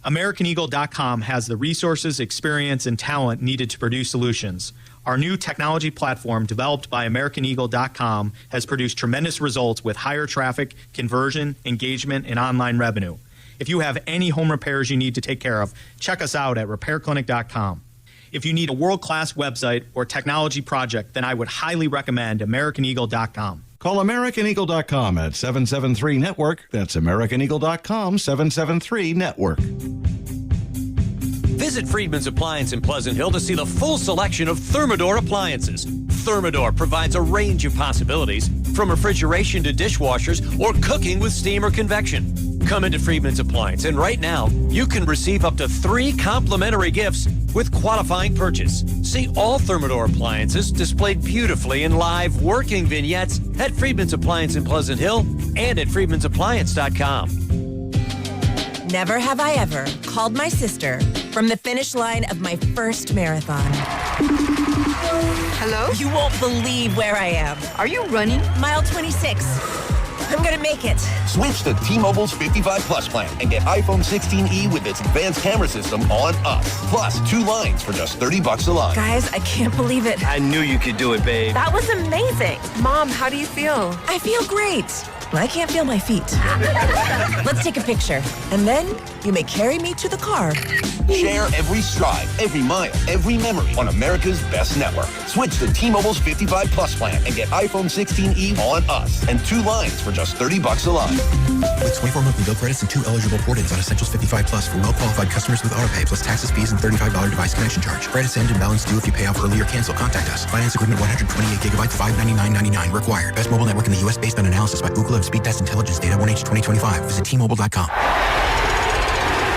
AmericanEagle.com has the resources, experience, and talent needed to produce solutions. Our new technology platform, developed by AmericanEagle.com, has produced tremendous results with higher traffic, conversion, engagement, and online revenue. If you have any home repairs you need to take care of, check us out at RepairClinic.com. If you need a world-class website or technology project, then I would highly recommend AmericanEagle.com. Call AmericanEagle.com at 773-NETWORK. That's AmericanEagle.com, 773-NETWORK. Visit Friedman's Appliance in Pleasant Hill to see the full selection of Thermador appliances. Thermador provides a range of possibilities, from refrigeration to dishwashers or cooking with steam or convection. Come into Friedman's Appliance, and right now, you can receive up to 3 complimentary gifts with qualifying purchase. See all Thermador appliances displayed beautifully in live working vignettes at Friedman's Appliance in Pleasant Hill and at Friedman'sAppliance.com. Never have I ever called my sister from the finish line of my first marathon. Hello? You won't believe where I am. Are you running? Mile 26. I'm gonna make it. Switch to T-Mobile's 55 Plus plan and get iPhone 16e with its advanced camera system on us. Plus 2 lines for just $30 a line. Guys, I can't believe it. I knew you could do it, babe. That was amazing. Mom, how do you feel? I feel great. I can't feel my feet. Let's take a picture, and then you may carry me to the car. Share every stride, every mile, every memory on America's best network. Switch to T-Mobile's 55 Plus plan and get iPhone 16e on us and 2 lines for just $30 a line. With 24 monthly bill credits and 2 eligible port-ins on Essentials 55 Plus for well-qualified customers with AutoPay, plus taxes, fees, and $35 device connection charge. Credits end and balance due if you pay off early or cancel. Contact us. Finance agreement 128 gigabytes, $599.99 required. Best mobile network in the U.S. based on analysis by Ookla of Speed Test Intelligence data 1H 2025. Visit T-Mobile.com.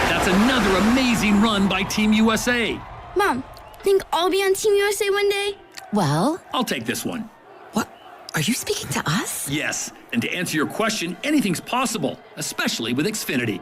That's another amazing run by Team USA. Mom, think I'll be on Team USA one day? Well, I'll take this one. What? Are you speaking to us? Yes, and to answer your question, anything's possible, especially with Xfinity.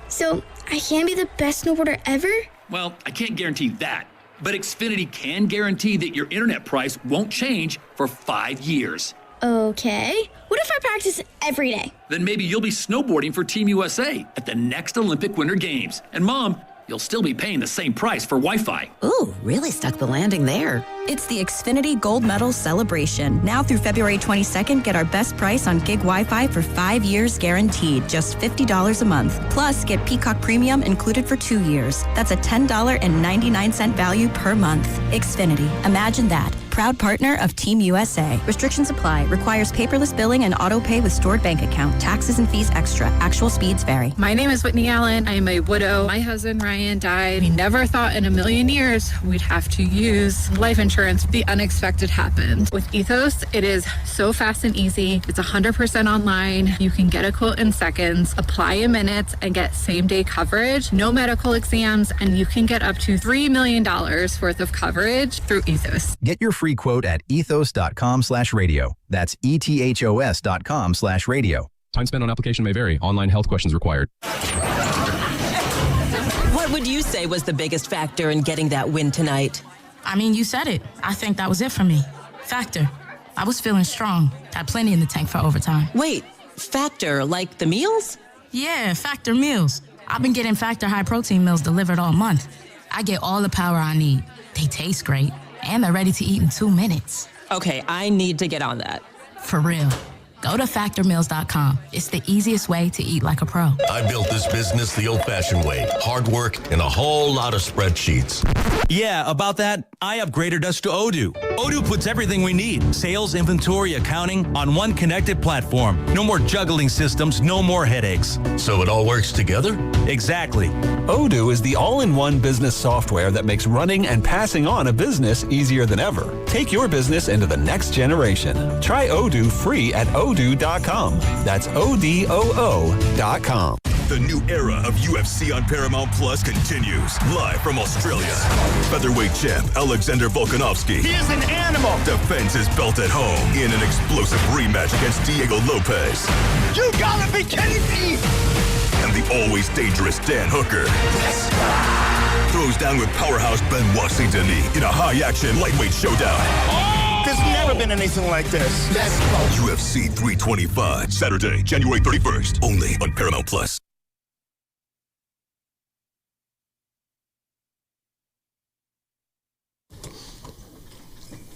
So, I can be the best snowboarder ever? Well, I can't guarantee that, but Xfinity can guarantee that your internet price won't change for 5 years. Okay. What if I practice every day? Then maybe you'll be snowboarding for Team USA at the next Olympic Winter Games. And Mom, you'll still be paying the same price for Wi-Fi. Ooh, really stuck the landing there. It's the Xfinity Gold Medal Celebration. Now through February 22nd, get our best price on gig Wi-Fi for 5 years guaranteed, just $50 a month. Plus, get Peacock Premium included for 2 years. That's a $10.99 value per month. Xfinity. Imagine that. Proud partner of Team USA. Restrictions apply. Requires paperless billing and auto pay with stored bank account. Taxes and fees extra. Actual speeds vary. My name is Whitney Allen. I am a widow. My husband Ryan died. We never thought in a million years we'd have to use life insurance. The unexpected happened. With Ethos, it is so fast and easy. It's 100% online. You can get a quote in seconds, apply in minutes, and get same-day coverage. No medical exams, and you can get up to $3 million worth of coverage through Ethos. Get your free quote at ethos.com/radio. That's ethos.com/radio. Time spent on application may vary. Online health questions required. What would you say was the biggest factor in getting that win tonight? I mean, you said it. I think that was it for me. Factor. I was feeling strong. Had plenty in the tank for overtime. Wait, Factor, like the meals? Yeah, Factor meals. I've been getting Factor high protein meals delivered all month. I get all the power I need. They taste great. And they're ready to eat in 2 minutes. Okay, I need to get on that. For real. Go to factormeals.com. It's the easiest way to eat like a pro. I built this business the old-fashioned way. Hard work and a whole lot of spreadsheets. Yeah, about that, I upgraded us to Odoo. Odoo puts everything we need, sales, inventory, accounting, on one connected platform. No more juggling systems, no more headaches. So it all works together? Exactly. Odoo is the all-in-one business software that makes running and passing on a business easier than ever. Take your business into the next generation. Try Odoo free at odoo.com. That's ODOO.com. The new era of UFC on Paramount Plus continues. Live from Australia. Featherweight champ Alexander Volkanovski. He is an animal. Defends his belt at home in an explosive rematch against Diego Lopez. You gotta be kidding me! And the always dangerous Dan Hooker. Throws down with powerhouse Benoit Saint-Denis in a high-action lightweight showdown. There's never been anything like this. UFC 325. Saturday, January 31st. Only on Paramount Plus.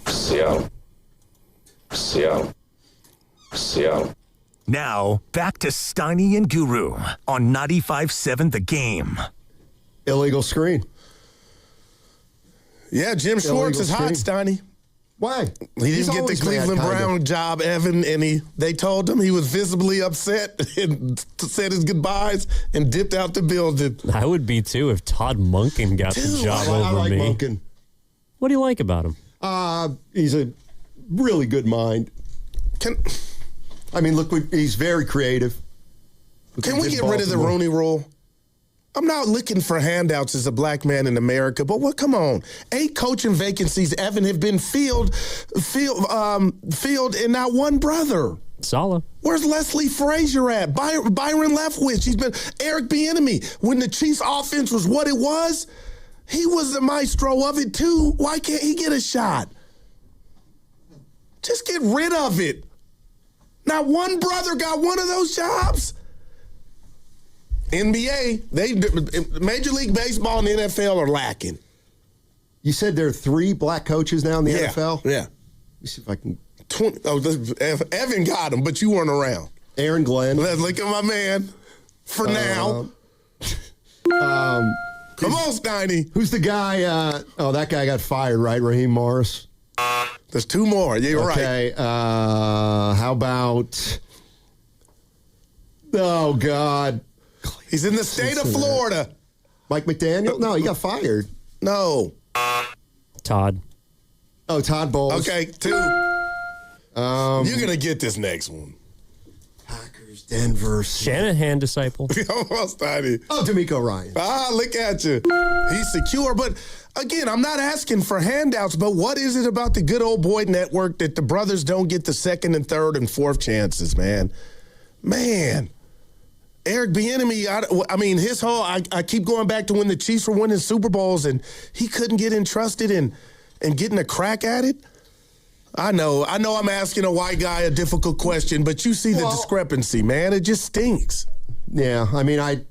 Seattle. Now, back to Steiny and Guru on 95.7 The Game. Illegal screen. Yeah, Jim Schwartz is hot, Steiny. Why? He didn't get the Cleveland Brown job, Evan, and they told him he was visibly upset and said his goodbyes and dipped out the building. I would be too if Todd Monken got the job over like me. Monken. What do you like about him? He's a really good mind. Look, he's very creative. Can we get rid of the Rooney Rule? I'm not looking for handouts as a black man in America, but come on. 8 coaching vacancies, Evan, have been filled and not one brother. Sala. Where's Leslie Frazier at? Byron Leftwich. He's been Eric Bieniemy. When the Chiefs' offense was what it was, he was the maestro of it too. Why can't he get a shot? Just get rid of it. Not one brother got one of those jobs. NBA, Major League Baseball and the NFL are lacking. You said there are 3 black coaches now in the NFL? Yeah. Let me see if I can. Evan got them, but you weren't around. Aaron Glenn. Look at my man. For now. Come on, Steiny. Who's the guy? That guy got fired, right? Raheem Morris. There's two more. Yeah, you're right. Okay. How about? Oh God. He's in the state of Florida. Mike McDaniel? No, he got fired. No. Todd. Oh, Todd Bowles. Okay, 2. You're gonna get this next one. Packers, Denver. Shanahan disciple. Oh, D'Amico Ryan. Look at you. He's secure, but again, I'm not asking for handouts, but what is it about the good old boy network that the brothers don't get the second and third and fourth chances, man? Man. Eric Bieniemy, I mean, his whole, I keep going back to when the Chiefs were winning Super Bowls and he couldn't get entrusted in getting a crack at it. I know I'm asking a white guy a difficult question, but you see the discrepancy, man. It just stinks. Yeah, I mean,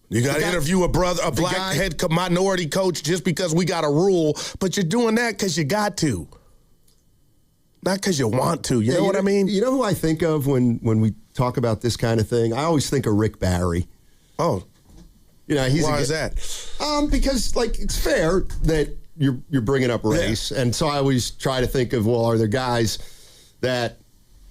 you got to interview a black head minority coach just because we got a rule, but you're doing that because you got to. Not because you want to. You know what I mean? You know who I think of when we talk about this kind of thing? I always think of Rick Barry. Oh. Why is that? Because, it's fair that you're bringing up race. Yeah. And so I always try to think of, are there guys that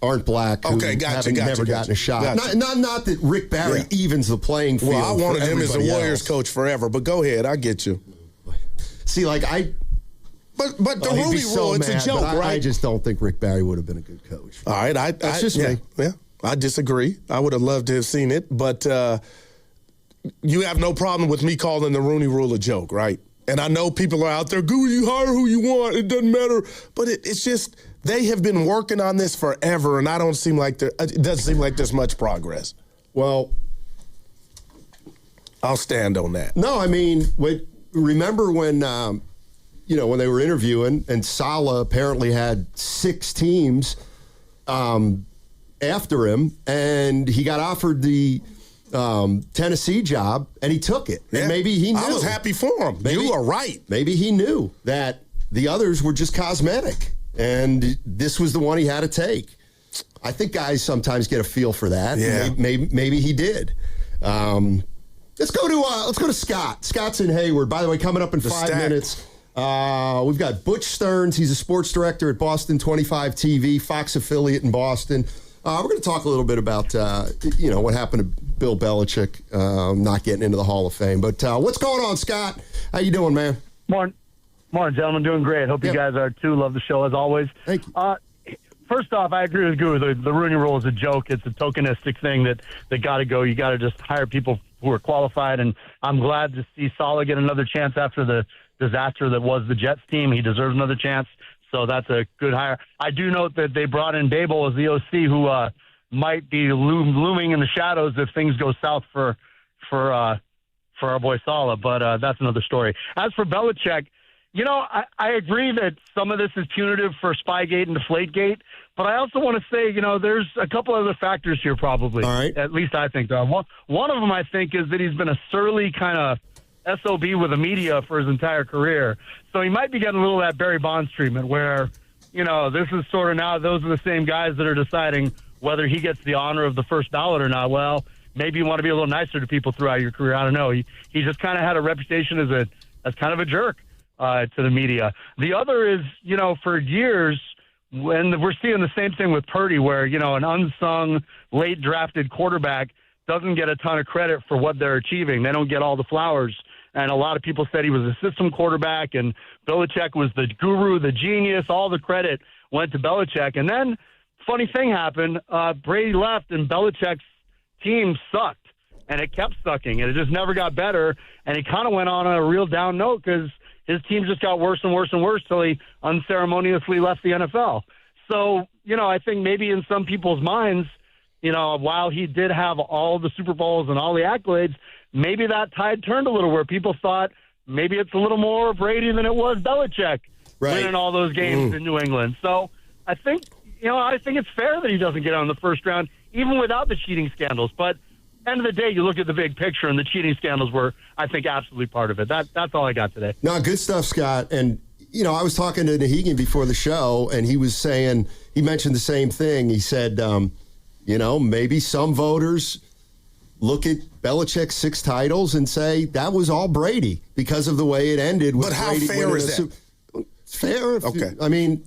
aren't black who haven't never gotten a shot? Not that Rick Barry evens the playing field. Well, I wanted him as a Warriors coach forever, but go ahead. I get you. See, But the Rooney rule, it's a joke, right? I just don't think Rick Barry would have been a good coach. All right. That's just me. Yeah, I disagree. I would have loved to have seen it, but you have no problem with me calling the Rooney rule a joke, right? And I know people are out there, you hire who you want, it doesn't matter. But it's just, they have been working on this forever, and it doesn't seem like there's much progress. Well, I'll stand on that. No, I mean, remember when when they were interviewing, and Saleh apparently had 6 teams after him, and he got offered the Tennessee job, and he took it. Yeah. And maybe he knew. I was happy for him. You are right. Maybe he knew that the others were just cosmetic, and this was the one he had to take. I think guys sometimes get a feel for that. Yeah. Maybe he did. Let's go to Scott. Scott's in Hayward. By the way, coming up in 5 minutes. We've got Butch Stearns. He's a sports director at Boston 25 TV, Fox affiliate in Boston. We're going to talk a little bit about, what happened to Bill Belichick not getting into the Hall of Fame. But what's going on, Scott? How you doing, man? Morning, gentlemen. Doing great. Hope you guys are, too. Love the show, as always. Thank you. First off, I agree with Guru. The Rooney Rule is a joke. It's a tokenistic thing that got to go. You got to just hire people who are qualified, and I'm glad to see Saleh get another chance after the disaster that was the Jets team. He deserves another chance. So that's a good hire. I do note that they brought in Dable as the OC, who might be looming in the shadows if things go south for our boy Saleh. But that's another story. As for Belichick, I agree that some of this is punitive for Spygate and Deflategate. But I also want to say, there's a couple other factors here probably. All right. At least I think. One of them, I think, is that he's been a surly kind of SOB with the media for his entire career. So he might be getting a little of that Barry Bonds treatment where, this is sort of now those are the same guys that are deciding whether he gets the honor of the first ballot or not. Well, maybe you want to be a little nicer to people throughout your career. I don't know. He just kind of had a reputation as kind of a jerk to the media. The other is, for years, when we're seeing the same thing with Purdy where, an unsung, late drafted quarterback doesn't get a ton of credit for what they're achieving. They don't get all the flowers. And a lot of people said he was a system quarterback and Belichick was the guru, the genius. All the credit went to Belichick. And then funny thing happened. Brady left and Belichick's team sucked. And it kept sucking. And it just never got better. And he kind of went on a real down note because his team just got worse and worse and worse till he unceremoniously left the NFL. So, I think maybe in some people's minds, while he did have all the Super Bowls and all the accolades, maybe that tide turned a little where people thought maybe it's a little more Brady than it was Belichick winning all those games in New England. So I think it's fair that he doesn't get out in the first round, even without the cheating scandals. But end of the day, you look at the big picture, and the cheating scandals were, I think, absolutely part of it. That's all I got today. No, good stuff, Scott. And, I was talking to Nahegan before the show, and he was saying, he mentioned the same thing. He said, maybe some voters look at Belichick's 6 titles and say that was all Brady because of the way it ended. With but how Brady fair is that? It's fair. Okay. I mean,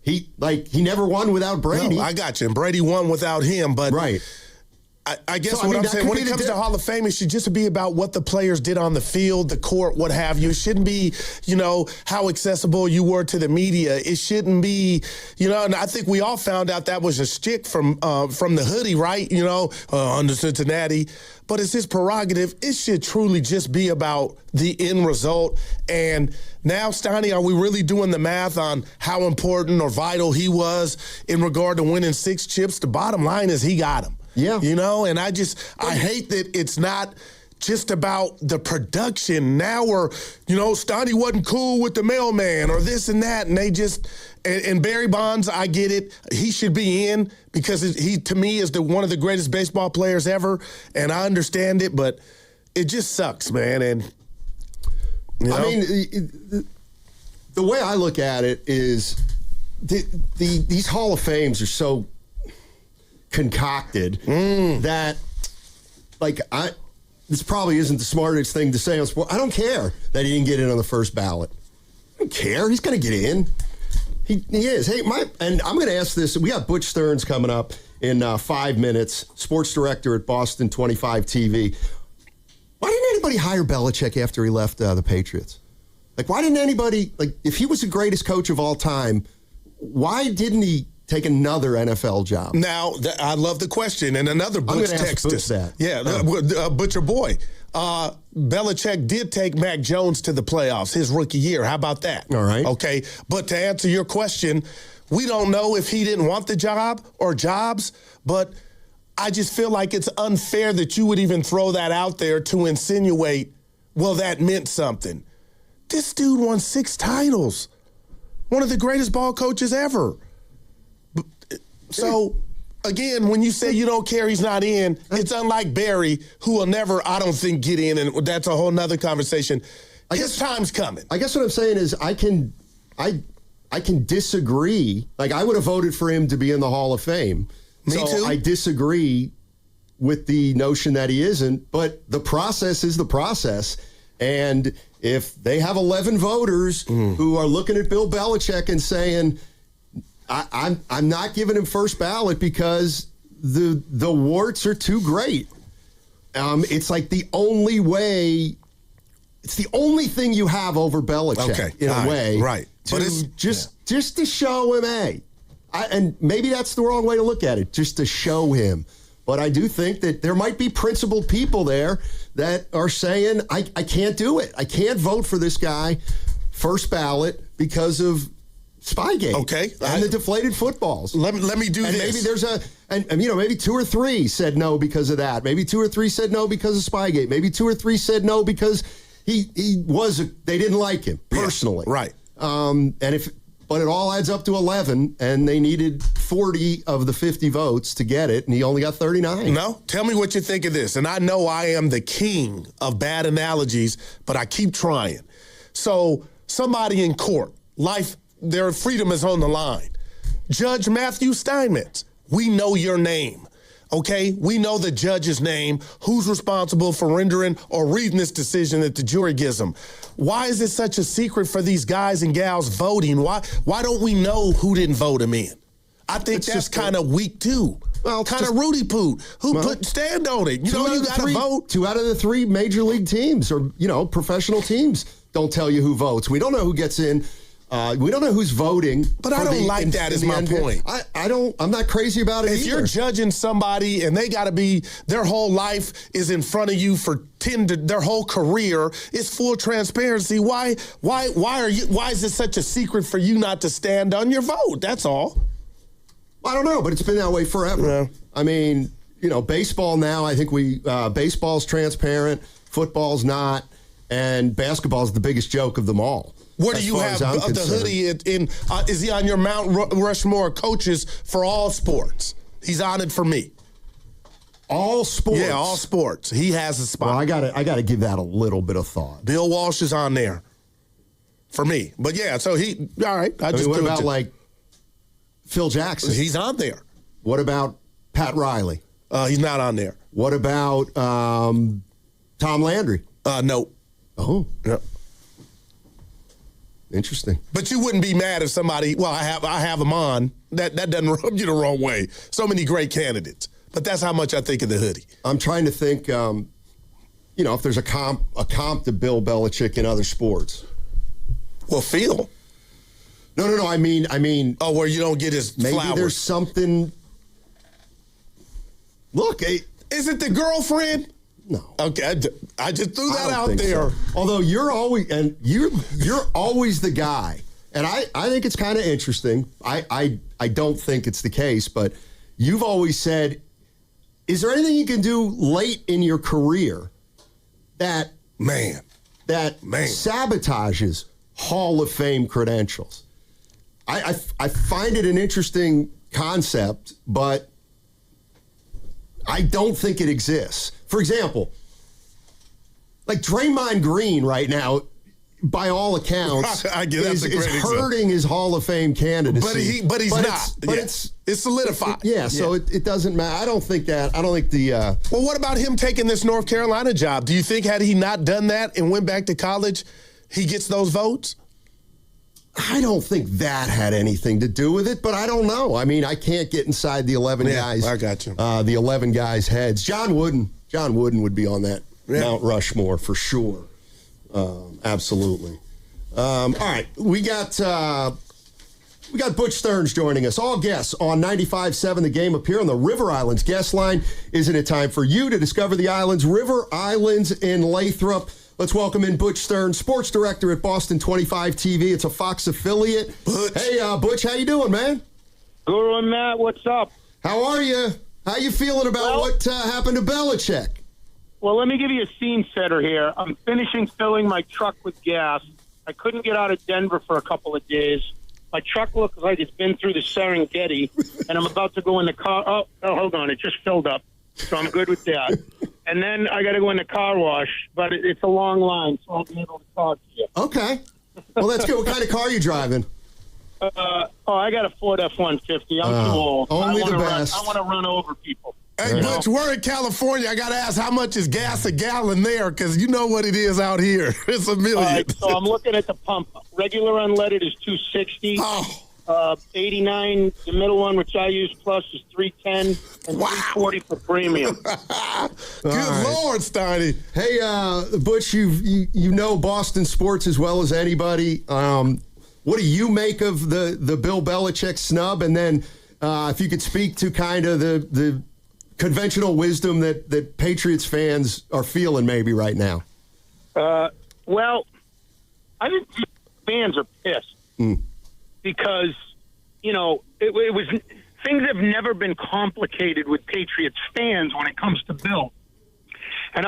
he never won without Brady. No, I got you. And Brady won without him, but right. I guess what I'm saying, when it comes to Hall of Fame, it should just be about what the players did on the field, the court, what have you. It shouldn't be, how accessible you were to the media. It shouldn't be, and I think we all found out that was a shtick from the hoodie, right? Under Cincinnati. But it's his prerogative. It should truly just be about the end result. And now, Steiny, are we really doing the math on how important or vital he was in regard to winning 6 chips? The bottom line is he got them. Yeah. And I hate that it's not just about the production. Now we're, Stoney wasn't cool with the mailman or this and that. And they just, and Barry Bonds, I get it. He should be in because he, to me, is one of the greatest baseball players ever. And I understand it, but it just sucks, man. And, I mean, the way I look at it is these Hall of Fames are so concocted that, this probably isn't the smartest thing to say on sport. I don't care that he didn't get in on the first ballot. I don't care. He's going to get in. He is. Hey, and I'm going to ask this. We got Butch Stearns coming up in 5 minutes, sports director at Boston 25 TV. Why didn't anybody hire Belichick after he left the Patriots? Why didn't anybody, if he was the greatest coach of all time, why didn't he take another NFL job? Now, I love the question. And another Butch texted us. That. Yeah, Butcher boy. Belichick did take Mac Jones to the playoffs his rookie year. How about that? All right. Okay. But to answer your question, we don't know if he didn't want the job or jobs, but I just feel like it's unfair that you would even throw that out there to insinuate, well, that meant something. This dude won 6 titles. One of the greatest ball coaches ever. So, again, when you say you don't care he's not in, it's unlike Barry, who will never, I don't think, get in, and that's a whole nother conversation. His time's coming. I guess what I'm saying is I can disagree. I would have voted for him to be in the Hall of Fame. Me too. I disagree with the notion that he isn't, but the process is the process. And if they have 11 voters who are looking at Bill Belichick and saying, I'm not giving him first ballot because the warts are too great. It's the only way. It's the only thing you have over Belichick in a way, right? But it's just to show him, and maybe that's the wrong way to look at it, just to show him. But I do think that there might be principled people there that are saying, I can't do it. I can't vote for this guy first ballot because of Spygate. Okay. And the deflated footballs. Let me do and this. Maybe there's maybe 2 or 3 said no because of that. Maybe 2 or 3 said no because of Spygate. Maybe 2 or 3 said no because they didn't like him personally. Yeah, right. But it all adds up to 11, and they needed 40 of the 50 votes to get it, and he only got 39. No? Tell me what you think of this. And I know I am the king of bad analogies, but I keep trying. So somebody in court, their freedom is on the line. Judge Matthew Steinmetz, we know your name, okay? We know the judge's name, who's responsible for rendering or reading this decision that the jury gives them. Why is it such a secret for these guys and gals voting? Why don't we know who didn't vote him in? I think that's kind of weak, too. Well, kind of Rudy Poot. Stand on it? You got to vote. 2 out of the 3 major league teams or, professional teams don't tell you who votes. We don't know who gets in. We don't know who's voting. But I don't like that is my point. I'm not crazy about it either. If you're judging somebody and they got to be, their whole life is in front of you for their whole career, it's full transparency. Why is it such a secret for you not to stand on your vote? That's all. I don't know, but it's been that way forever. Yeah. I mean, baseball now, I think baseball's transparent, football's not, and basketball's the biggest joke of them all. Where do you have the hoodie in? Is he on your Mount Rushmore coaches for all sports? He's on it for me. All sports? Yeah, all sports. He has a spot. Well, I gotta give that a little bit of thought. Bill Walsh is on there for me. But yeah, so all right. What about Phil Jackson? He's on there. What about Pat Riley? He's not on there. What about Tom Landry? No. Oh. Yep. Interesting. But you wouldn't be mad if somebody, well, I have him on. That doesn't rub you the wrong way. So many great candidates. But that's how much I think of the hoodie. I'm trying to think, if there's a comp to Bill Belichick in other sports. Well, Phil. No. I mean. Oh, where you don't get his maybe flowers. There's something. Look, is it the girlfriend? No. Okay, I just threw that out there. So. Although you're always the guy, and I think it's kind of interesting. I don't think it's the case, but you've always said, is there anything you can do late in your career that sabotages Hall of Fame credentials? I find it an interesting concept, but I don't think it exists. For example, like Draymond Green right now, by all accounts, is hurting his Hall of Fame candidacy. But he's not. It's solidified. So it doesn't matter. I don't think the... Well, what about him taking this North Carolina job? Do you think had he not done that and went back to college, he gets those votes? I don't think that had anything to do with it, but I don't know. I mean, I can't get inside the 11 guys. I got you. The 11 guys' heads. John Wooden would be on that Mount Rushmore for sure. Absolutely. All right, we got Butch Stearns joining us. All guests on 95.7 The Game appear on the River Islands guest line. Isn't it time for you to discover the islands? River Islands in Lathrop. Let's welcome in Butch Stearns, sports director at Boston 25 TV. It's a Fox affiliate. Butch. Hey, Butch, how you doing, man? Guru and Matt, what's up? How are you? How you feeling about what happened to Belichick? Well, let me give you a scene setter here. I'm finishing filling my truck with gas. I couldn't get out of Denver for a couple of days. My truck looks like it's been through the Serengeti, and I'm about to go in the car. Oh, hold on. It just filled up, so I'm good with that. And then I got to go in the car wash, but it's a long line, so I'll be able to talk to you. Okay. Well, that's good. What kind of car are you driving? I got a Ford F-150. I'm too old. Only the best. I want to run over people. Hey, Butch, we're in California. I got to ask, how much is gas a gallon there? Because you know what it is out here. It's $1 million. All right, so I'm looking at the pump. Regular unleaded is $2.60. 89, the middle one, which I use plus, is $3.10, and $3.40 for premium. Good Lord, Steiny. Hey, Butch, you know Boston sports as well as anybody. What do you make of the Bill Belichick snub? And then if you could speak to kind of the conventional wisdom that Patriots fans are feeling maybe right now. Well, I think fans are pissed. Because, it was things have never been complicated with Patriots fans when it comes to Bill. And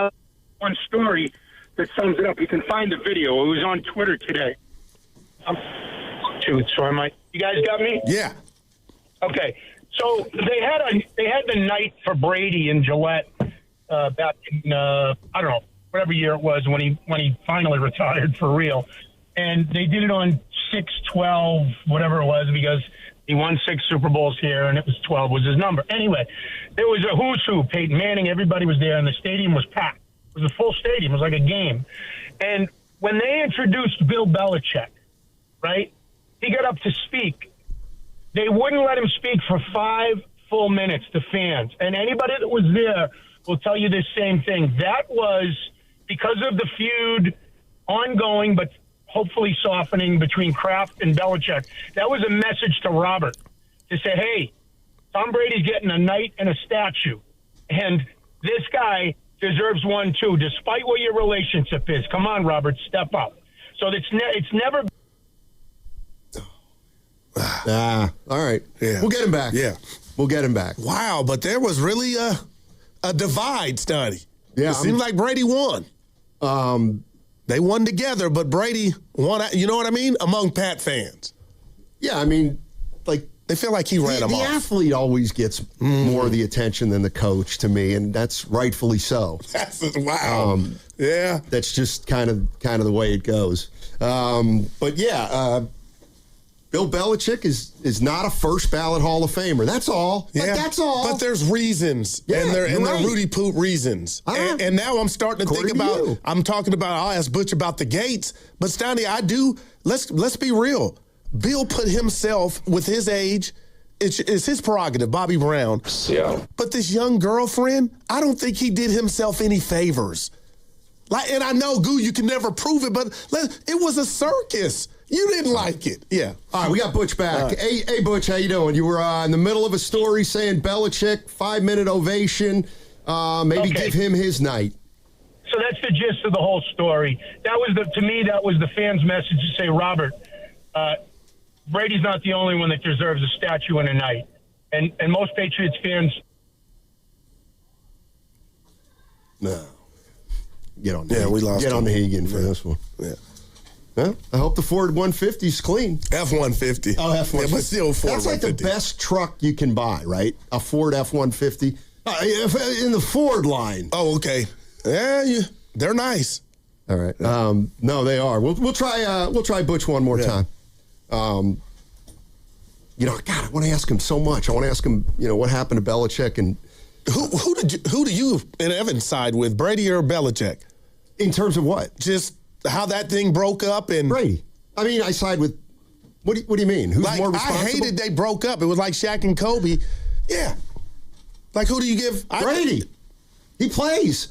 one story that sums it up. You can find the video. It was on Twitter today. You guys got me? Yeah. Okay. So they had the night for Brady in Gillette back in I don't know, whatever year it was when he finally retired for real. And they did it on 6/12, whatever it was, because he won 6 Super Bowls here, and it was 12 was his number. Anyway, there was a who's who. Peyton Manning, everybody was there, and the stadium was packed. It was a full stadium. It was like a game. And when they introduced Bill Belichick, right, he got up to speak. They wouldn't let him speak for 5 full minutes to fans. And anybody that was there will tell you the same thing. That was because of the feud ongoing, but hopefully softening between Kraft and Belichick. That was a message to Robert to say, hey, Tom Brady's getting a knight and a statue. And this guy deserves one too, despite what your relationship is. Come on, Robert, step up. So it's never... all right. Yeah. We'll get him back. Yeah. We'll get him back. Wow, but there was really a divide, Stoney. Yeah. It seemed like Brady won. They won together, but Brady won, you know what I mean, among Pat fans. Yeah, I mean, like... They feel like he ran them off. The athlete always gets more of the attention than the coach to me, and that's rightfully so. Wow. Yeah. That's just kind of the way it goes. But yeah, Bill Belichick is not a first ballot Hall of Famer. That's all. Yeah, that's all. But there's reasons, and they're Rudy Poop reasons. And now I'm starting to think about. I'm talking about. I'll ask Butch about the Gates, but Stoney, I do. Let's be real. Bill put himself with his age. It's his prerogative, Bobby Brown. Yeah. But this young girlfriend, I don't think he did himself any favors. And I know, Goo, you can never prove it, but it was a circus. You didn't like it. Yeah. All right, we got Butch back. Right. Hey, Butch, how you doing? You were in the middle of a story saying Belichick, 5-minute ovation. Maybe give him his night. So that's the gist of the whole story. To me, that was the fans' message to say, Robert, Brady's not the only one that deserves a statue and a night. And most Patriots fans. No. Get on we lost. Get on the Hagen for this one. Yeah. Well, I hope the Ford 150's clean. F-150. Oh, F-150. Yeah, but still Ford. That's like the best truck you can buy, right? A Ford F-150 in the Ford line. Oh, okay. Yeah, they're nice. All right. No, they are. We'll try Butch one more time. God, I want to ask him so much. I want to ask him, what happened to Belichick and who do you and Evan side with, Brady or Belichick? In terms of what? Just how that thing broke up and Brady. I mean, I side with. What do you mean? Who's more responsible? I hated they broke up. It was like Shaq and Kobe. Yeah. Like who do you give? Brady. He plays.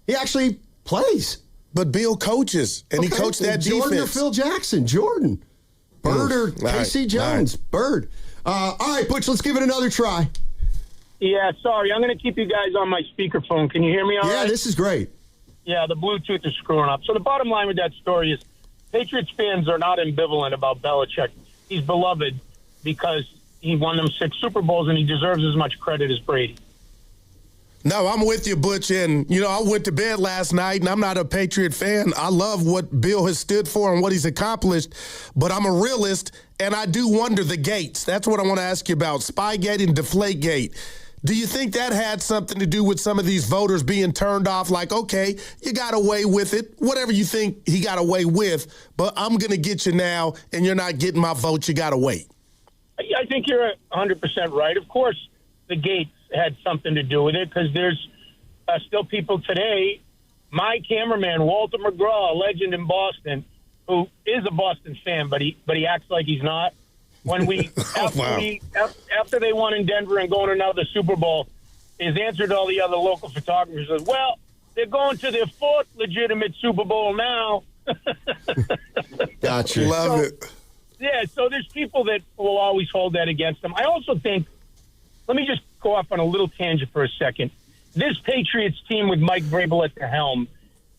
He actually plays. But Bill coaches, and he coached that Jordan defense. Or Phil Jackson. Jordan. Bird or K.C. Jones. Bird. All right, Butch, let's give it another try. Yeah, sorry. I'm going to keep you guys on my speakerphone. Can you hear me all right? Yeah, this is great. Yeah, the Bluetooth is screwing up. So the bottom line with that story is Patriots fans are not ambivalent about Belichick. He's beloved because he won them 6 Super Bowls, and he deserves as much credit as Brady. No, I'm with you, Butch. And, I went to bed last night, and I'm not a Patriot fan. I love what Bill has stood for and what he's accomplished, but I'm a realist, and I do wonder the gates. That's what I want to ask you about, Spygate and Deflategate. Do you think that had something to do with some of these voters being turned off? Like, okay, you got away with it, whatever you think he got away with, but I'm going to get you now, and you're not getting my vote. You got to wait. I think you're 100% right. Of course, the gates had something to do with it because there's still people today. My cameraman, Walter McGraw, a legend in Boston, who is a Boston fan, but he acts like he's not. When after they won in Denver and going to another Super Bowl, his answer to all the other local photographers was, "Well, they're going to their 4th legitimate Super Bowl now." Gotcha. Love it. Yeah, so there's people that will always hold that against them. I also think, let me just go off on a little tangent for a second. This Patriots team with Mike Vrabel at the helm,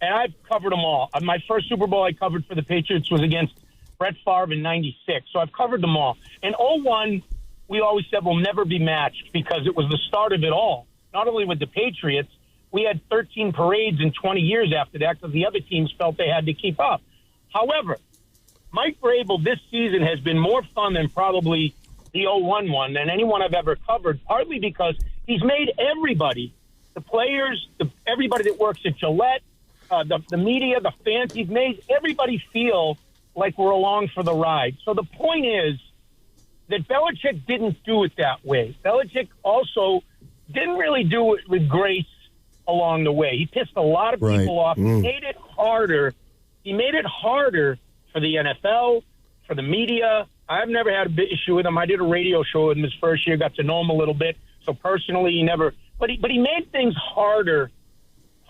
and I've covered them all. My first Super Bowl I covered for the Patriots was against Brett Favre in '96, so I've covered them all. In 2001, we always said we'll never be matched because it was the start of it all. Not only with the Patriots, we had 13 parades in 20 years after that because the other teams felt they had to keep up. However, Mike Vrabel this season has been more fun than probably the 2001 one than anyone I've ever covered, partly because he's made everybody, the players, everybody that works at Gillette, the media, the fans, he's made everybody feel like we're along for the ride. So the point is that Belichick didn't do it that way. Belichick also didn't really do it with grace along the way. He pissed a lot of people off. He made it harder. He made it harder for the NFL, for the media. I've never had a big issue with him. I did a radio show with him his first year, got to know him a little bit. So personally, he never – but he made things harder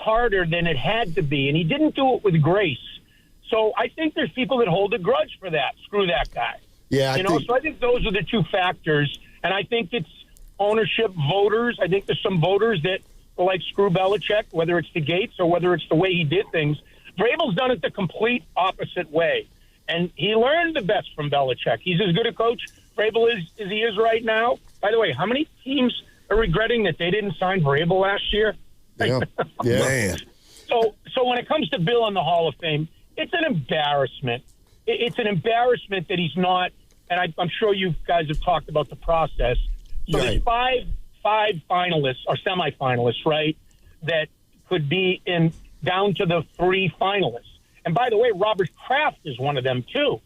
than it had to be, and he didn't do it with grace. So I think there's people that hold a grudge for that. Screw that guy. Yeah, So I think those are the two factors, and I think it's ownership, voters. I think there's some voters that are like screw Belichick, whether it's the Gates or whether it's the way he did things. Vrabel's done it the complete opposite way, and he learned the best from Belichick. He's as good a coach, Vrabel, as he is right now. By the way, how many teams are regretting that they didn't sign Vrabel last year? Yeah, man. So when it comes to Bill in the Hall of Fame, it's an embarrassment. It's an embarrassment that he's not, and I'm sure you guys have talked about the process. So there's five finalists or semifinalists, right, that could be in down to the 3 finalists. And by the way, Robert Kraft is one of them too.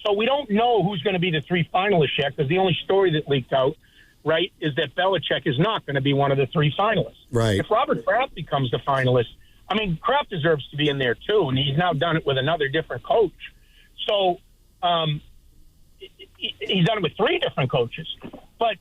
So we don't know who's going to be the three finalists yet, because the only story that leaked out, right, is that Belichick is not going to be one of the three finalists. Right. If Robert Kraft becomes the finalist, I mean, Kraft deserves to be in there too, and he's now done it with another different coach. So he's done it with three different coaches. But,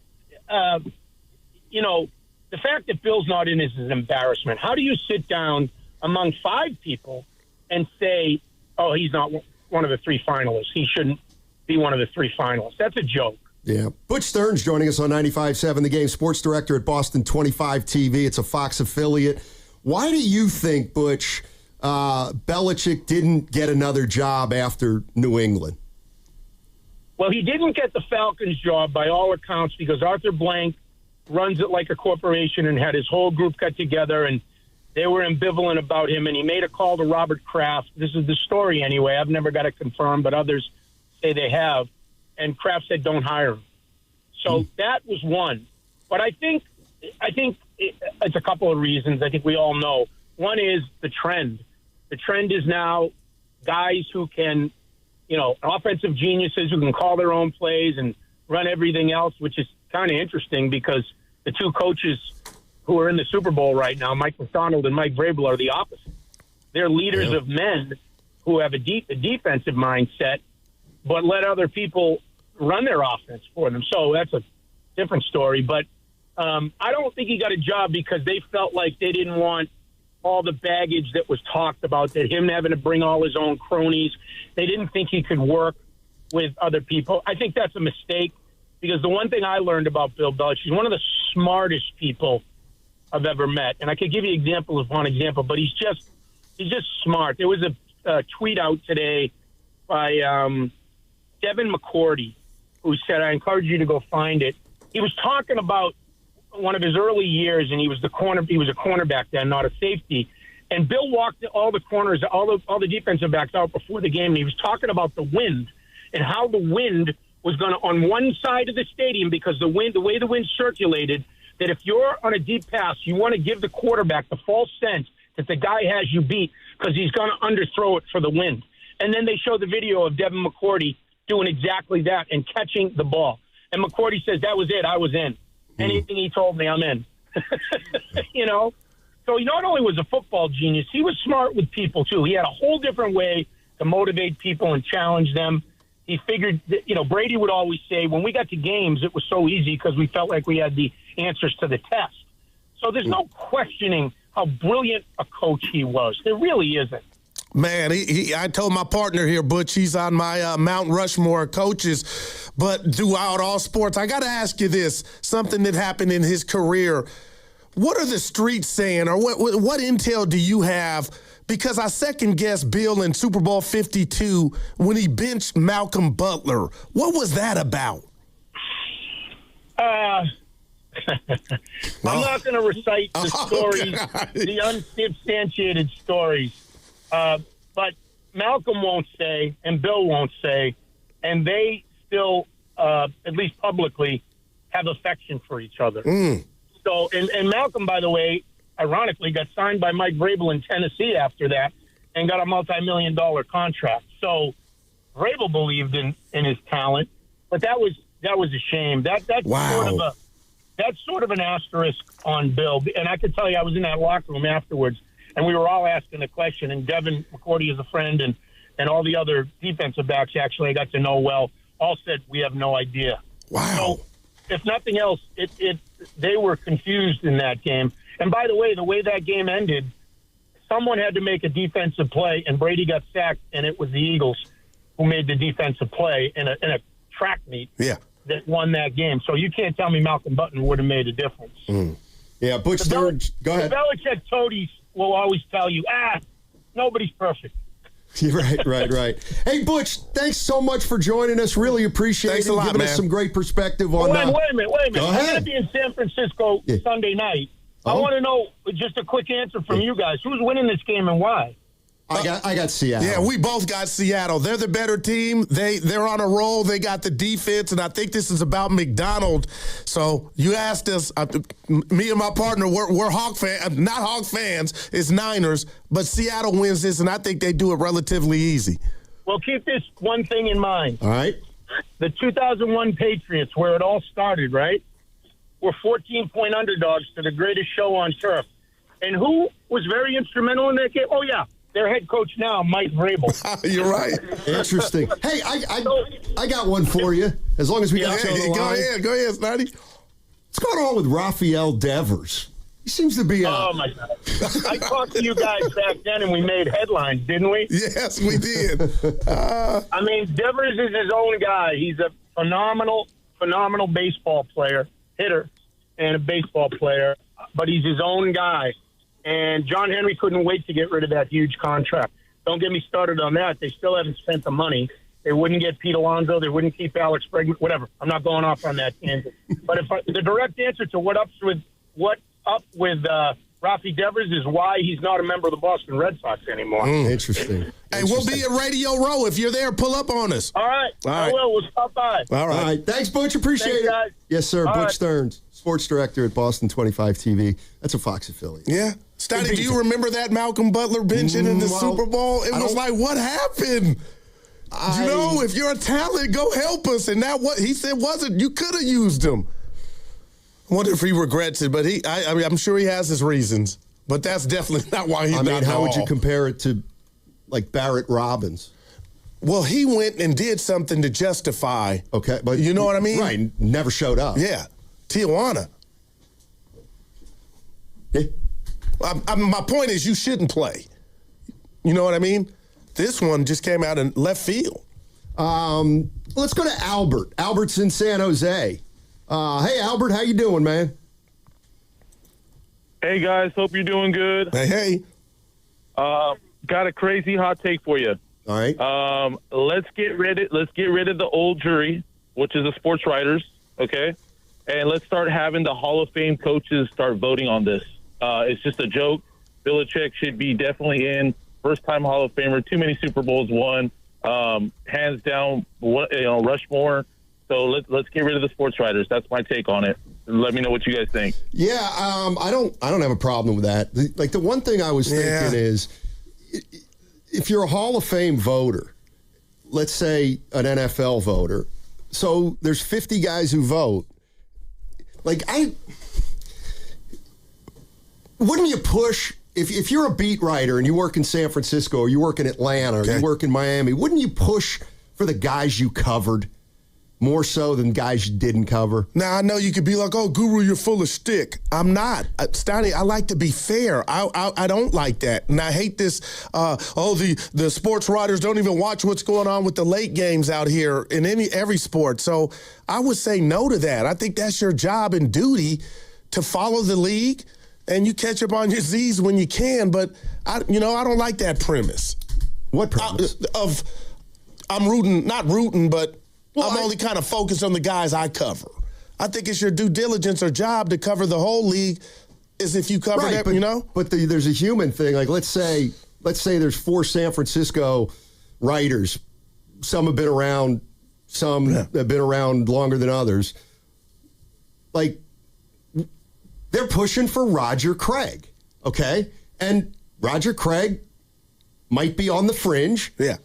you know, the fact that Bill's not in is an embarrassment. How do you sit down among five people and say, oh, he's not one of the three finalists? He shouldn't be one of the three finalists. That's a joke. Yeah. Butch Stern's joining us on 95.7 The Game, sports director at Boston 25 TV. It's a Fox affiliate. Why do you think, Butch, Belichick didn't get another job after New England? Well, he didn't get the Falcons job by all accounts because Arthur Blank runs it like a corporation and had his whole group got together, and they were ambivalent about him, and he made a call to Robert Kraft. This is the story anyway. I've never got it confirmed, but others say they have. And Kraft said, don't hire him. So that was one. But I think it's a couple of reasons. I think we all know. One is the trend. The trend is now guys who can, you know, offensive geniuses who can call their own plays and run everything else, which is kind of interesting because the two coaches who are in the Super Bowl right now, Mike McDonald and Mike Vrabel, are the opposite. They're leaders of men who have a defensive mindset, but let other people run their offense for them. So that's a different story. But I don't think he got a job because they felt like they didn't want all the baggage that was talked about, that him having to bring all his own cronies. They didn't think he could work with other people. I think that's a mistake because the one thing I learned about Bill Belichick, he's one of the smartest people I've ever met. And I could give you example of one example, but he's just smart. There was a tweet out today by Devin McCourty, who said, I encourage you to go find it. He was talking about one of his early years, and he was a cornerback then, not a safety. And Bill walked all the corners, all the defensive backs out before the game, and he was talking about the wind and how the wind was going to, on one side of the stadium, because the way the wind circulated, that if you're on a deep pass, you want to give the quarterback the false sense that the guy has you beat because he's going to underthrow it for the wind. And then they show the video of Devin McCourty doing exactly that and catching the ball. And McCourty says, that was it. I was in. Anything he told me, I'm in. You know? So he not only was a football genius, he was smart with people, too. He had a whole different way to motivate people and challenge them. He figured that, you know, Brady would always say, when we got to games, it was so easy because we felt like we had the answers to the test. So there's no questioning how brilliant a coach he was. There really isn't. Man, I told my partner here, Butch, he's on my Mount Rushmore of coaches, but throughout all sports, I got to ask you this, something that happened in his career. What are the streets saying, or what intel do you have? Because I second-guessed Bill in Super Bowl 52 when he benched Malcolm Butler. What was that about? I'm not going to recite the stories, the unsubstantiated stories. But Malcolm won't say, and Bill won't say, and they still, at least publicly, have affection for each other. So, and Malcolm, by the way, ironically, got signed by Mike Vrabel in Tennessee after that and got a multi-million-dollar contract. So Vrabel believed in his talent, but that was a shame. That's sort of an asterisk on Bill. And I could tell you, I was in that locker room afterwards, and we were all asking the question, and Devin McCourty is a friend, and all the other defensive backs actually I got to know well, all said, we have no idea. Wow. So, if nothing else, they were confused in that game. And by the way that game ended, someone had to make a defensive play, and Brady got sacked, and it was the Eagles who made the defensive play in a track meet that won that game. So you can't tell me Malcolm Button would have made a difference. Yeah, Butch Stern, go ahead. The Belichick toadies will always tell you, nobody's perfect. Right. Hey, Butch, thanks so much for joining us. Really appreciate it. Giving us some great perspective on Wait a minute. Go I'm ahead. going to be in San Francisco Sunday night. I want to know just a quick answer from you guys. Who's winning this game and why? I got Seattle. Yeah, we both got Seattle. They're the better team. They're on a roll. They got the defense, and I think this is about McDonald. So you asked us, me and my partner, we're Hawk fans, not Hawk fans. It's Niners, but Seattle wins this, and I think they do it relatively easy. Well, keep this one thing in mind. All right. The 2001 Patriots, where it all started, right, were 14-point underdogs to the greatest show on turf. And who was very instrumental in that game? Oh, yeah, their head coach now, Mike Vrabel. You're right. Interesting. Hey, I got one for you. As long as we got you on the line. Go ahead, Snotty. What's going on with Rafael Devers? He seems to be Oh, my God. I talked to you guys back then, and we made headlines, didn't we? Yes, we did. I mean, Devers is his own guy. He's a phenomenal baseball player, hitter, and a baseball player, but he's his own guy. And John Henry couldn't wait to get rid of that huge contract. Don't get me started on that. They still haven't spent the money. They wouldn't get Pete Alonso. They wouldn't keep Alex Bregman. Whatever. I'm not going off on that tangent. But the direct answer to what up with Rafi Devers is why he's not a member of the Boston Red Sox anymore. Interesting. Hey, we'll be at Radio Row. If you're there, pull up on us. All right. I will. We'll stop by. All right. Thanks, Butch. Appreciate Thanks, it. guys. Yes, sir. All Butch right. Stearns, sports director at Boston 25 TV. That's a Fox affiliate. Yeah. Stoney, do you remember that Malcolm Butler benching in the Super Bowl? It was like, what happened? If you're a talent, go help us. And that what he said wasn't. You could have used him. I wonder if he regrets it, but I'm sure he has his reasons. But that's definitely not why he's not. How would you compare it to, like, Barrett Robbins? Well, he went and did something to justify. Okay, but you know what I mean? Right, never showed up. Yeah, Tijuana. Yeah. My point is, you shouldn't play. You know what I mean? This one just came out in left field. Let's go to Albert. Albert's in San Jose. Hey, Albert, how you doing, man? Hey, guys. Hope you're doing good. Hey. Got a crazy hot take for you. All right. Let's get rid of the old jury, which is the sports writers, okay? And let's start having the Hall of Fame coaches start voting on this. It's just a joke. Belichick should be definitely in. First-time Hall of Famer. Too many Super Bowls won. Hands down, Rushmore. So let's get rid of the sports writers. That's my take on it. Let me know what you guys think. Yeah, I don't have a problem with that. The one thing I was thinking is, if you're a Hall of Fame voter, let's say an NFL voter, so there's 50 guys who vote. Wouldn't you push, if you're a beat writer and you work in San Francisco or you work in Atlanta or you work in Miami, wouldn't you push for the guys you covered more so than guys you didn't cover? Now, I know you could be like, oh, Guru, you're full of shtick. I'm not. Stoney, I like to be fair. I don't like that. And I hate this, the sports writers don't even watch what's going on with the late games out here in every sport. So I would say no to that. I think that's your job and duty to follow the league, and you catch up on your Z's when you can. But, I don't like that premise. What premise? I'm not rooting, but I'm only kind of focused on the guys I cover. I think it's your due diligence or job to cover the whole league as if you cover that, But there's a human thing. Like, let's say there's 4 San Francisco writers. Some have been around. Some have been around longer than others. Like, they're pushing for Roger Craig, okay? And Roger Craig might be on the fringe. Yeah.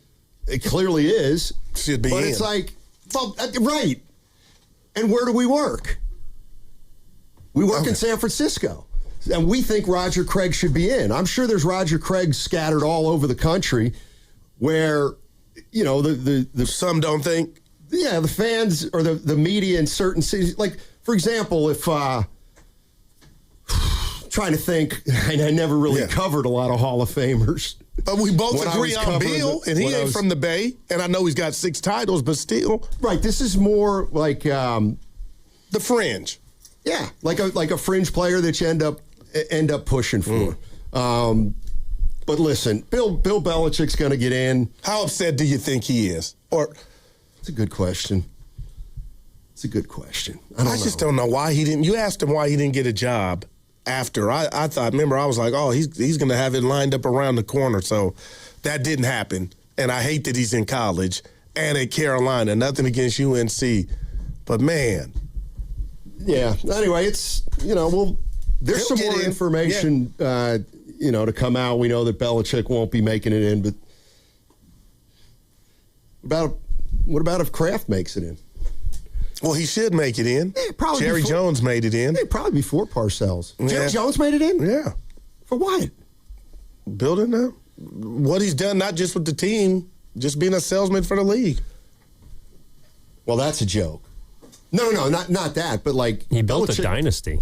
It clearly is. Should be But it's like, well, right. And where do we work? We work in San Francisco. And we think Roger Craig should be in. I'm sure there's Roger Craigs scattered all over the country where, the some don't think. Yeah, the fans or the media in certain cities. Like, for example, if trying to think, I never really covered a lot of Hall of Famers. But we both agree on Bill, and he ain't from the Bay. And I know he's got 6 titles, but still. Right, this is more like the fringe. Yeah, like a fringe player that you end up pushing for. But listen, Bill Belichick's going to get in. How upset do you think he is? It's a good question. I just don't know why he didn't. You asked him why he didn't get a job after. I thought, remember, I was like, oh, he's going to have it lined up around the corner. So that didn't happen. And I hate that he's in college and at Carolina. Nothing against UNC. But, man. Yeah. Anyway, it's, there's some more information, to come out. We know that Belichick won't be making it in, but What about if Kraft makes it in? Well, he should make it in. Yeah, probably Jerry Jones made it in. Yeah, probably before Parcells. Yeah. Jerry Jones made it in? Yeah. For what? Building up. What he's done, not just with the team, just being a salesman for the league. Well, that's a joke. No, not that, but like he built a dynasty.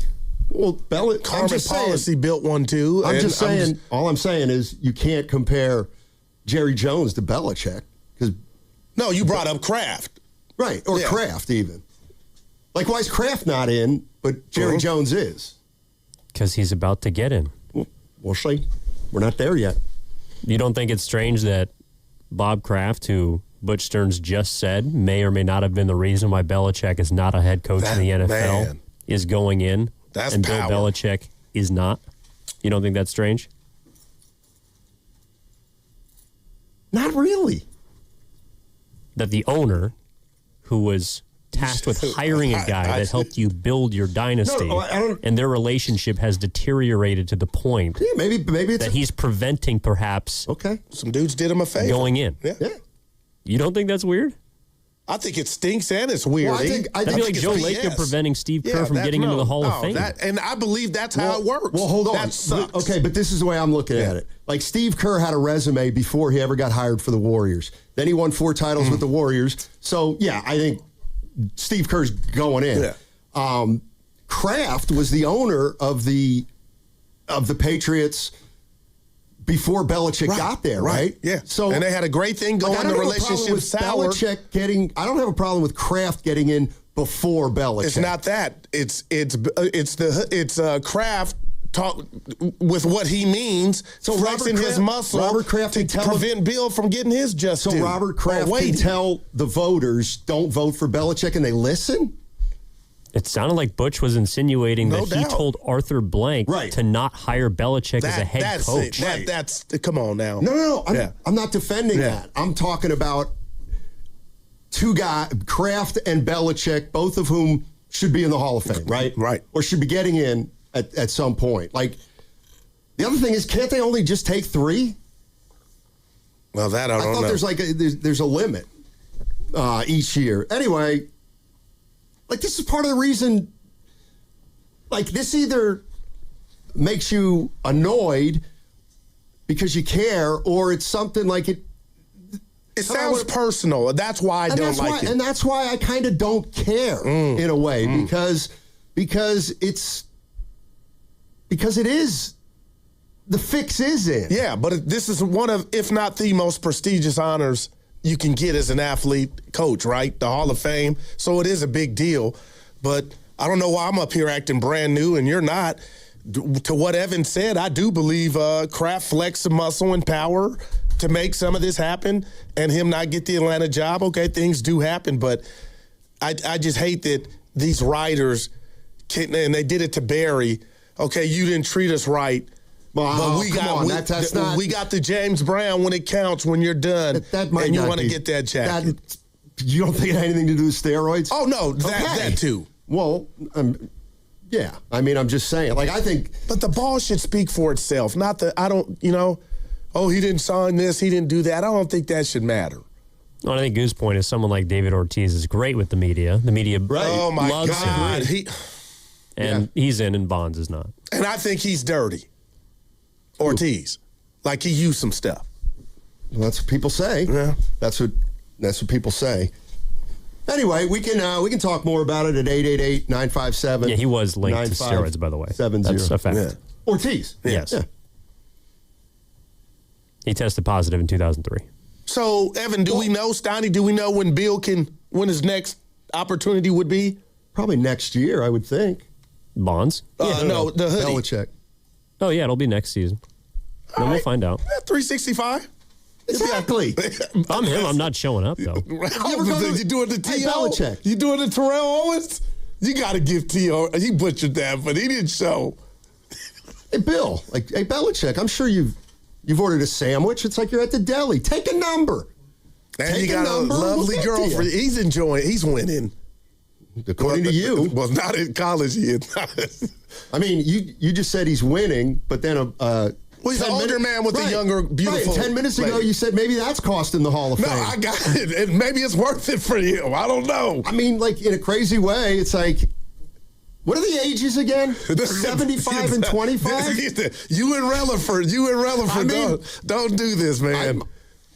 Well, Carmen Policy built one too. I'm just saying. All I'm saying is you can't compare Jerry Jones to Belichick because no, you brought up Kraft, right? Or Kraft even. Like, why is Kraft not in, but Jerry Jones is? Because he's about to get in. We'll see. We're not there yet. You don't think it's strange that Bob Kraft, who Butch Stearns just said may or may not have been the reason why Belichick is not a head coach in the NFL, is going in, and Bill Belichick is not? You don't think that's strange? Not really. That the owner, who was tasked with hiring a guy that helped you build your dynasty, and their relationship has deteriorated to the point maybe it's that he's preventing perhaps some dudes did him a favor going in. Yeah. You don't think that's weird? I think it stinks and it's weird. Well, I feel like Joe Lacob preventing Steve Kerr from getting into the Hall of Fame. And I believe that's how it works. Well, hold on. That sucks. Okay, but this is the way I'm looking at it. Like, Steve Kerr had a resume before he ever got hired for the Warriors. Then he won 4 titles with the Warriors. So, yeah, I think Steve Kerr's going in. Yeah. Kraft was the owner of the Patriots before Belichick got there, right? Yeah. So, and they had a great thing going. The relationship sour. Belichick getting. I don't have a problem with Kraft getting in before Belichick. It's not that. It's Kraft talk with what he means. So flexing his muscle. Robert Kraft to prevent Bill from getting his just due. So Robert Kraft can tell the voters don't vote for Belichick, and they listen. It sounded like Butch was insinuating that he told Arthur Blank to not hire Belichick as a head coach. That's come on now. No. I'm not defending that. I'm talking about two guys, Kraft and Belichick, both of whom should be in the Hall of Fame, right? Right. Or should be getting in at some point. Like, the other thing is, can't they only just take 3? Well, that I don't know. I thought there's a limit each year. Anyway. Like, this is part of the reason, like, this either makes you annoyed because you care, or it's something like it sounds personal. That's why I don't like it. And that's why I kind of don't care in a way, because it is, the fix is in. Yeah, but this is one of, if not the most prestigious honors you can get as an athlete coach, right? The Hall of Fame. So it is a big deal. But I don't know why I'm up here acting brand new and you're not. To what Evan said, I do believe Kraft flexed some muscle and power to make some of this happen and him not get the Atlanta job. Okay, things do happen, but I just hate that these writers, and they did it to Barry. Okay, you didn't treat us right. But we got the James Brown when it counts, when you're done, and you want to get that jacket. You don't think it had anything to do with steroids? Oh, no, that too. Well, yeah. I mean, I'm just saying. Like, I think. But the ball should speak for itself. Not that I don't, he didn't sign this, he didn't do that. I don't think that should matter. Well, I think Goo's point is someone like David Ortiz is great with the media. The media loves him. He's in and Bonds is not. And I think he's dirty. Ortiz. Like, he used some stuff. Well, that's what people say. Yeah. That's what people say. Anyway, we can talk more about it at 888-957. Yeah, he was linked to steroids, by the way. 70. That's a fact. Yeah. Ortiz. Yes. Yeah. He tested positive in 2003. So, Evan, do we know, Steiny, when his next opportunity would be? Probably next year, I would think. Bonds? No, the hoodie. Belichick. Oh, yeah, it'll be next season. Then we'll find out. 365? Exactly. If I'm him, I'm not showing up, though. You doing the T.O.? Belichick. You doing the Terrell Owens? You got to give T.O. He butchered that, but he didn't show. Hey, Bill, hey, Belichick, I'm sure you've ordered a sandwich. It's like you're at the deli. Take a number. And you got a lovely girlfriend. He's enjoying. He's winning. According to you. Well, not in college. He is. I mean, you just said he's winning, but then Well, he's an older man with a younger, beautiful. Right. 10 minutes ago, you said maybe that's costing the Hall of Fame. No, I got it. And maybe it's worth it for you. I don't know. I mean, like, in a crazy way, it's like, what are the ages again? 75 and 25? You and Relaford. I mean, don't do this, man.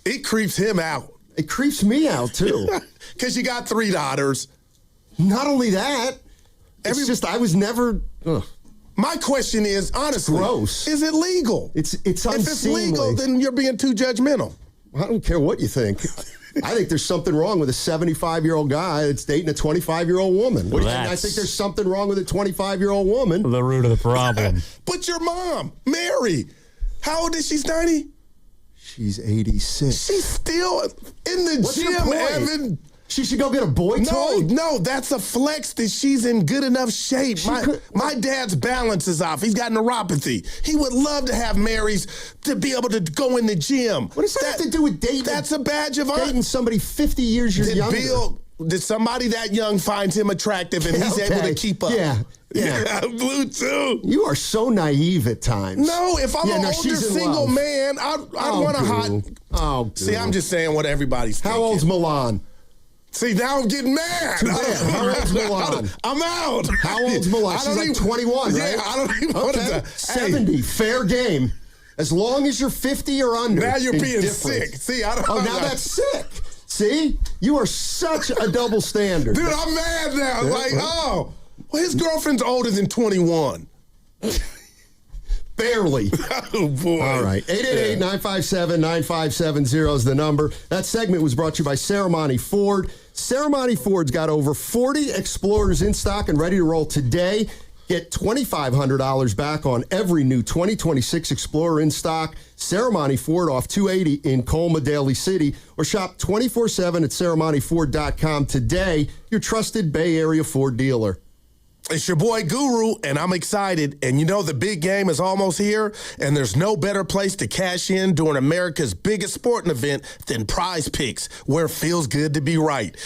It creeps him out. It creeps me out, too. Because you got 3 daughters. Not only that, it's just I was never... Ugh. My question is, honestly, gross. Is it legal? It's unseemly. If it's legal, then you're being too judgmental. I don't care what you think. I think there's something wrong with a 75-year-old guy that's dating a 25-year-old woman. And I think there's something wrong with a 25-year-old woman. The root of the problem. But your mom, Mary, how old is she, Steiny? She's 86. She's still in the What's gym, Evan. She should go get a boy toy? No, that's a flex that she's in good enough shape. My dad's balance is off. He's got neuropathy. He would love to have Mary's to be able to go in the gym. What does that have to do with dating? That's a badge of honor. Dating somebody 50 years younger. Did somebody that young find him attractive and he's able to keep up? Yeah. Blue too. You are so naive at times. No, if I'm an older single man, I'd want a hot. Oh, see, I'm just saying what everybody's thinking. How old's Milan? See, now I'm getting mad. How old's Milan? I'm out. How old's Milan? She's like 21, right? Yeah, I don't even want to. 70, fair game. As long as you're 50 or under. Now you're being sick. See, I don't. Oh, now that's sick. See, you are such a double standard. Dude, I'm mad now. Well, his girlfriend's older than 21. Barely. Oh, boy. All right. 888-957-9570 is the number. That segment was brought to you by Ceremony Ford. Ceremony Ford's got over 40 Explorers in stock and ready to roll today. Get $2,500 back on every new 2026 Explorer in stock. Ceremony Ford off 280 in Colma, Daly City. Or shop 24/7 at ceremonyford.com today. Your trusted Bay Area Ford dealer. It's your boy Guru, and I'm excited. And you know the big game is almost here, and there's no better place to cash in during America's biggest sporting event than Prize Picks, where it feels good to be right.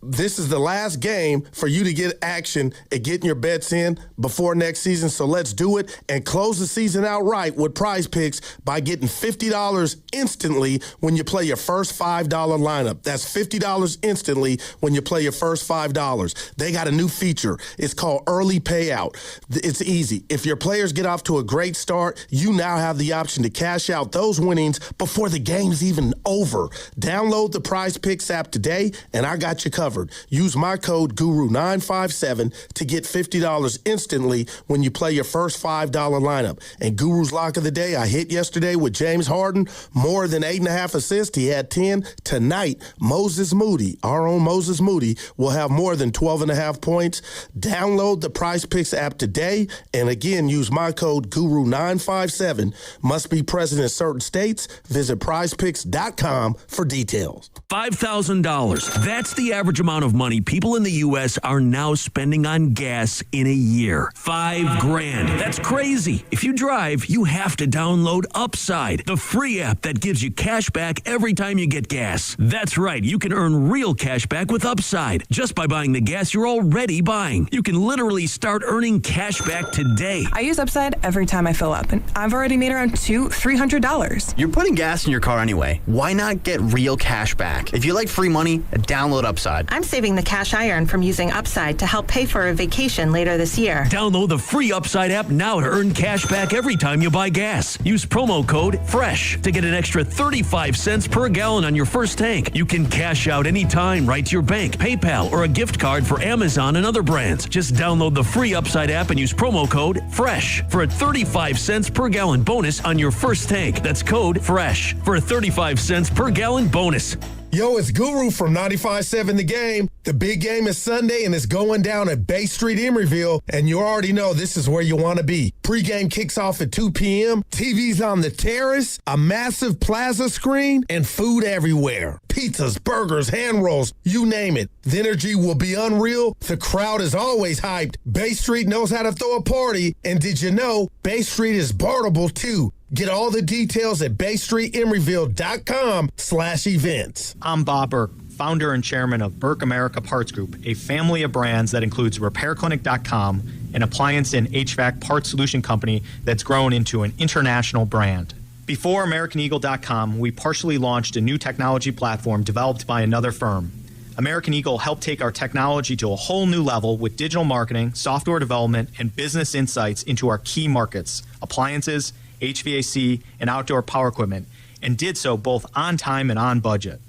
This is the last game for you to get action at getting your bets in before next season, so let's do it and close the season out right with Prize Picks by getting $50 instantly when you play your first $5 lineup. That's $50 instantly when you play your first $5. They got a new feature. It's called Early Payout. It's easy. If your players get off to a great start, you now have the option to cash out those winnings before the game's even over. Download the Prize Picks app today, and I got you covered. Use my code GURU957 to get $50 instantly when you play your first $5 lineup. And Guru's lock of the day, I hit yesterday with James Harden, more than 8.5 assists. He had 10. Tonight, Moses Moody, our own Moses Moody, will have more than 12.5 points. Download the Prize Picks app today, and again, use my code GURU957. Must be present in certain states. Visit prizepicks.com for details. $5,000. That's the average amount of money people in the U.S. are now spending on gas in a year. $5,000. That's crazy. If you drive, you have to download Upside, the free app that gives you cash back every time you get gas. That's right. You can earn real cash back with Upside just by buying the gas you're already buying. You can literally start earning cash back today. I use Upside every time I fill up, and I've already made around $300. You're putting gas in your car anyway. Why not get real cash back? If you like free money, download Upside. I'm saving the cash I earn from using Upside to help pay for a vacation later this year. Download the free Upside app now to earn cash back every time you buy gas. Use promo code FRESH to get an extra 35 cents per gallon on your first tank. You can cash out anytime right to your bank, PayPal, or a gift card for Amazon and other brands. Just download the free Upside app and use promo code FRESH for a 35 cents per gallon bonus on your first tank. That's code FRESH for a 35 cents per gallon bonus. Yo, it's Guru from 95.7 The Game. The big game is Sunday, and it's going down at Bay Street, Emeryville, and you already know this is where you want to be. Pregame kicks off at 2 p.m., TV's on the terrace, a massive plaza screen, and food everywhere. Pizzas, burgers, hand rolls, you name it. The energy will be unreal. The crowd is always hyped. Bay Street knows how to throw a party, and did you know Bay Street is bartable too? Get all the details at BayStreetEmeryville.com/events. I'm Bob Burke, founder and chairman of Burke America Parts Group, a family of brands that includes RepairClinic.com, an appliance and HVAC parts solution company that's grown into an international brand. Before AmericanEagle.com, we partially launched a new technology platform developed by another firm. American Eagle helped take our technology to a whole new level with digital marketing, software development, and business insights into our key markets, appliances, HVAC, and outdoor power equipment, and did so both on time and on budget.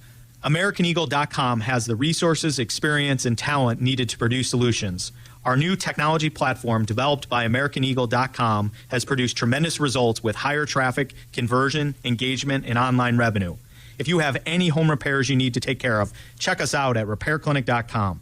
AmericanEagle.com has the resources, experience, and talent needed to produce solutions. Our new technology platform, developed by AmericanEagle.com, has produced tremendous results with higher traffic, conversion, engagement, and online revenue. If you have any home repairs you need to take care of, check us out at RepairClinic.com.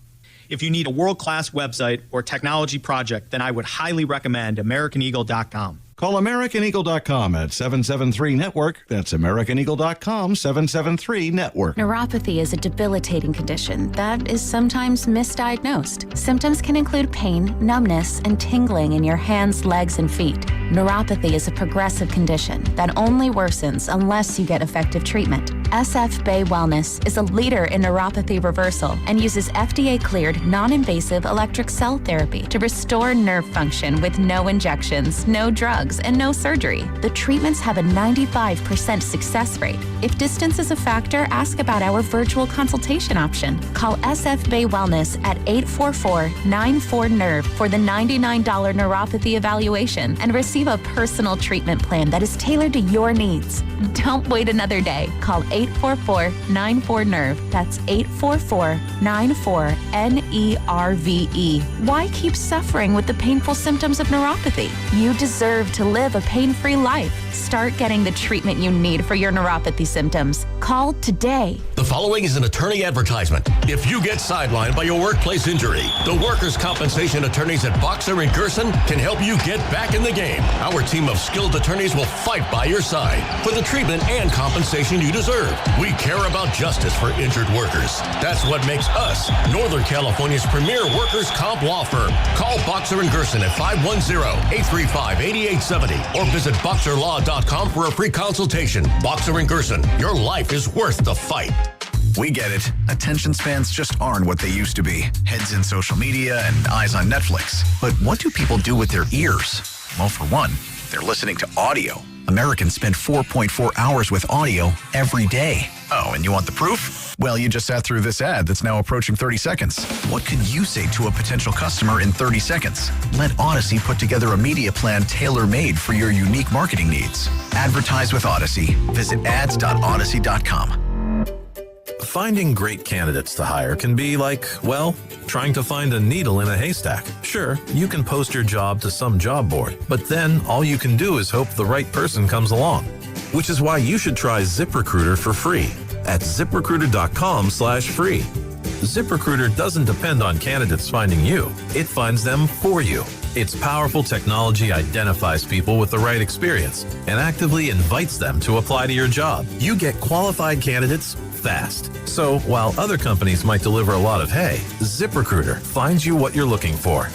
If you need a world-class website or technology project, then I would highly recommend AmericanEagle.com. Call AmericanEagle.com at 773-NETWORK. That's AmericanEagle.com, 773-NETWORK. Neuropathy is a debilitating condition that is sometimes misdiagnosed. Symptoms can include pain, numbness, and tingling in your hands, legs, and feet. Neuropathy is a progressive condition that only worsens unless you get effective treatment. SF Bay Wellness is a leader in neuropathy reversal and uses FDA-cleared, non-invasive electric cell therapy to restore nerve function with no injections, no drugs, and no surgery. The treatments have a 95% success rate. If distance is a factor, ask about our virtual consultation option. Call SF Bay Wellness at 844-94-NERVE for the $99 neuropathy evaluation and receive a personal treatment plan that is tailored to your needs. Don't wait another day. Call 844-94-NERVE. That's 844-94-NERVE. Why keep suffering with the painful symptoms of neuropathy? You deserve to live a pain-free life. Start getting the treatment you need for your neuropathy symptoms. Call today. The following is an attorney advertisement. If you get sidelined by your workplace injury, the workers' compensation attorneys at Boxer & Gerson can help you get back in the game. Our team of skilled attorneys will fight by your side for the treatment and compensation you deserve. We care about justice for injured workers. That's what makes us Northern California's premier workers' comp law firm. Call Boxer & Gerson at 510-835-8870 or visit boxerlaw.com for a free consultation. Boxer & Gerson, your life is worth the fight. We get it. Attention spans just aren't what they used to be. Heads in social media and eyes on Netflix. But what do people do with their ears? Well, for one, they're listening to audio. Americans spend 4.4 hours with audio every day. Oh, and you want the proof? Well, you just sat through this ad that's now approaching 30 seconds. What could you say to a potential customer in 30 seconds? Let Odyssey put together a media plan tailor-made for your unique marketing needs. Advertise with Odyssey. Visit ads.odyssey.com. Finding great candidates to hire can be like, well, trying to find a needle in a haystack. Sure, you can post your job to some job board, but then all you can do is hope the right person comes along. Which is why you should try ZipRecruiter for free at ZipRecruiter.com/free. ZipRecruiter doesn't depend on candidates finding you. It finds them for you. Its powerful technology identifies people with the right experience and actively invites them to apply to your job. You get qualified candidates fast. So while other companies might deliver a lot of hay, ZipRecruiter finds you what you're looking for.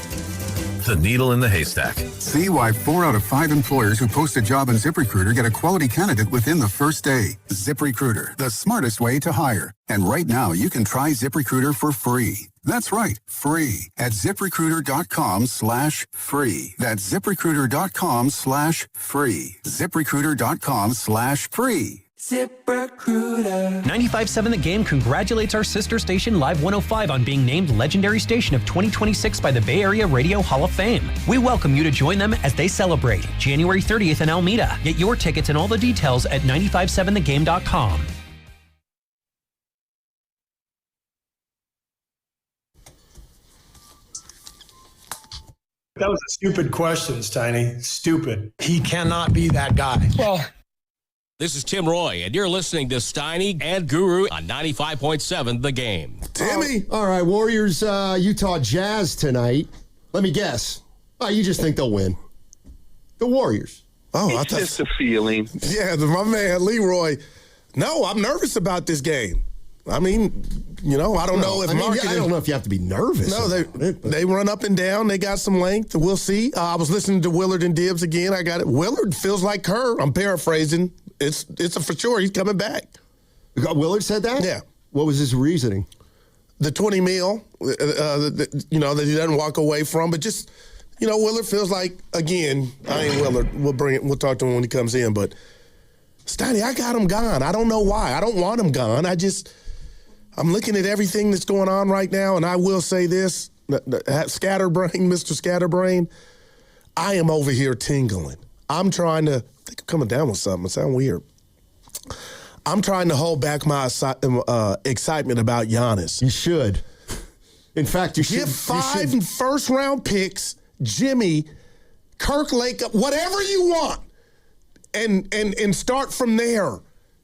The needle in the haystack. See why 4 out of 5 employers who post a job on ZipRecruiter get a quality candidate within the first day. ZipRecruiter, the smartest way to hire. And right now, you can try ZipRecruiter for free. That's right, free at ZipRecruiter.com/free. That's ZipRecruiter.com/free. ZipRecruiter.com/free. ZipRecruiter. 95.7 The Game congratulates our sister station Live 105 on being named Legendary Station of 2026 by the Bay Area Radio Hall of Fame. We welcome you to join them as they celebrate January 30th in Alameda. Get your tickets and all the details at 957thegame.com. That was a stupid question, Steiny. Stupid. He cannot be that guy. Well, this is Tim Roy, and you're listening to Steiny and Guru on 95.7 The Game. Timmy. All right, Warriors, Utah Jazz tonight. Let me guess. Oh, you just think they'll win. The Warriors. Oh, it's just a feeling. Yeah, my man Leroy. No, I'm nervous about this game. I mean, I don't know if marketing. I don't know if you have to be nervous. No, they run up and down. They got some length. We'll see. I was listening to Willard and Dibbs again. I got it. Willard feels like Kerr. I'm paraphrasing. It's a for sure. He's coming back. Willard said that? Yeah. What was his reasoning? The 20 mil, that he doesn't walk away from. But just, Willard feels like, again, I ain't Willard. We'll talk to him when he comes in. But, Steiny, I got him gone. I don't know why. I don't want him gone. I'm looking at everything that's going on right now, and I will say this, Scatterbrain, Mr. Scatterbrain, I am over here tingling. I'm trying to, I think I'm coming down with something. It sounds weird. I'm trying to hold back my excitement about Giannis. You should. In fact, you should. Give 5 first-round picks, Jimmy, Kirk Lake, whatever you want, and start from there.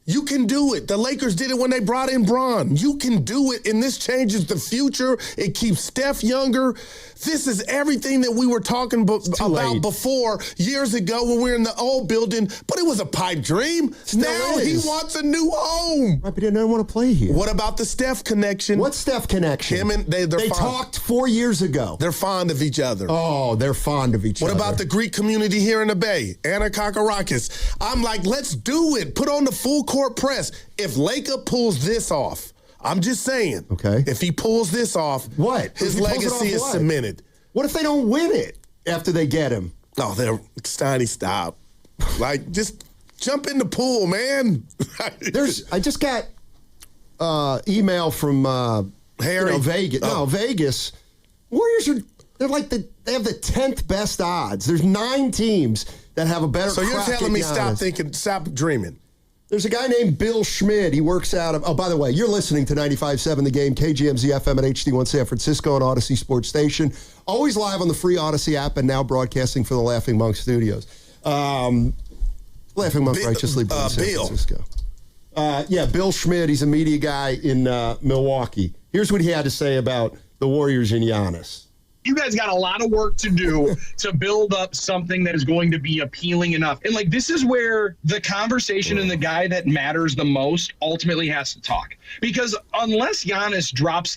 You can do it. The Lakers did it when they brought in Bron. You can do it, and this changes the future. It keeps Steph younger. This is everything that we were talking about before years ago when we were in the old building, but it was a pipe dream. Now he wants a new home. Right, but he doesn't want to play here. What about the Steph connection? What Steph connection? Him and they talked 4 years ago. They're fond of each other. Oh, they're fond of each other. What about the Greek community here in the Bay? Anna Kakarakis. I'm like, let's do it. Put on the full court press. If Laker pulls this off, I'm just saying. Okay. If he pulls this off, what? His legacy is cemented. What if they don't win it after they get him? Oh, they're Steiny, stop. Like, just jump in the pool, man. I just got email from Harry. Vegas. Oh. No, Vegas. Warriors they have the 10th best odds. There's 9 teams that have a better So you're telling me stop dreaming. There's a guy named Bill Schmidt. He works out of, by the way, you're listening to 95.7 The Game, KGMZ FM at HD1 San Francisco and Odyssey Sports Station. Always live on the free Odyssey app and now broadcasting for the Laughing Monk Studios. Laughing Monk Righteously Born San Francisco. Bill Schmidt. He's a media guy in Milwaukee. Here's what he had to say about the Warriors and Giannis. You guys got a lot of work to do to build up something that is going to be appealing enough. And this is where the conversation and the guy that matters the most ultimately has to talk. Because unless Giannis drops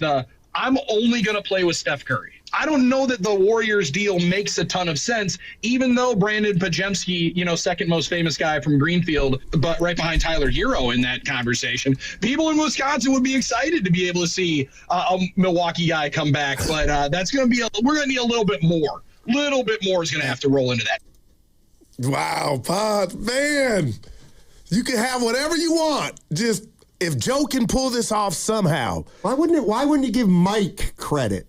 I'm only going to play with Steph Curry, I don't know that the Warriors deal makes a ton of sense, even though Brandon Pajemski, second most famous guy from Greenfield, but right behind Tyler Hero in that conversation. People in Wisconsin would be excited to be able to see a Milwaukee guy come back, but that's going to be we're going to need a little bit more. Little bit more is going to have to roll into that. Wow, Pod, man, you can have whatever you want. Just if Joe can pull this off somehow. Why wouldn't you give Mike credit?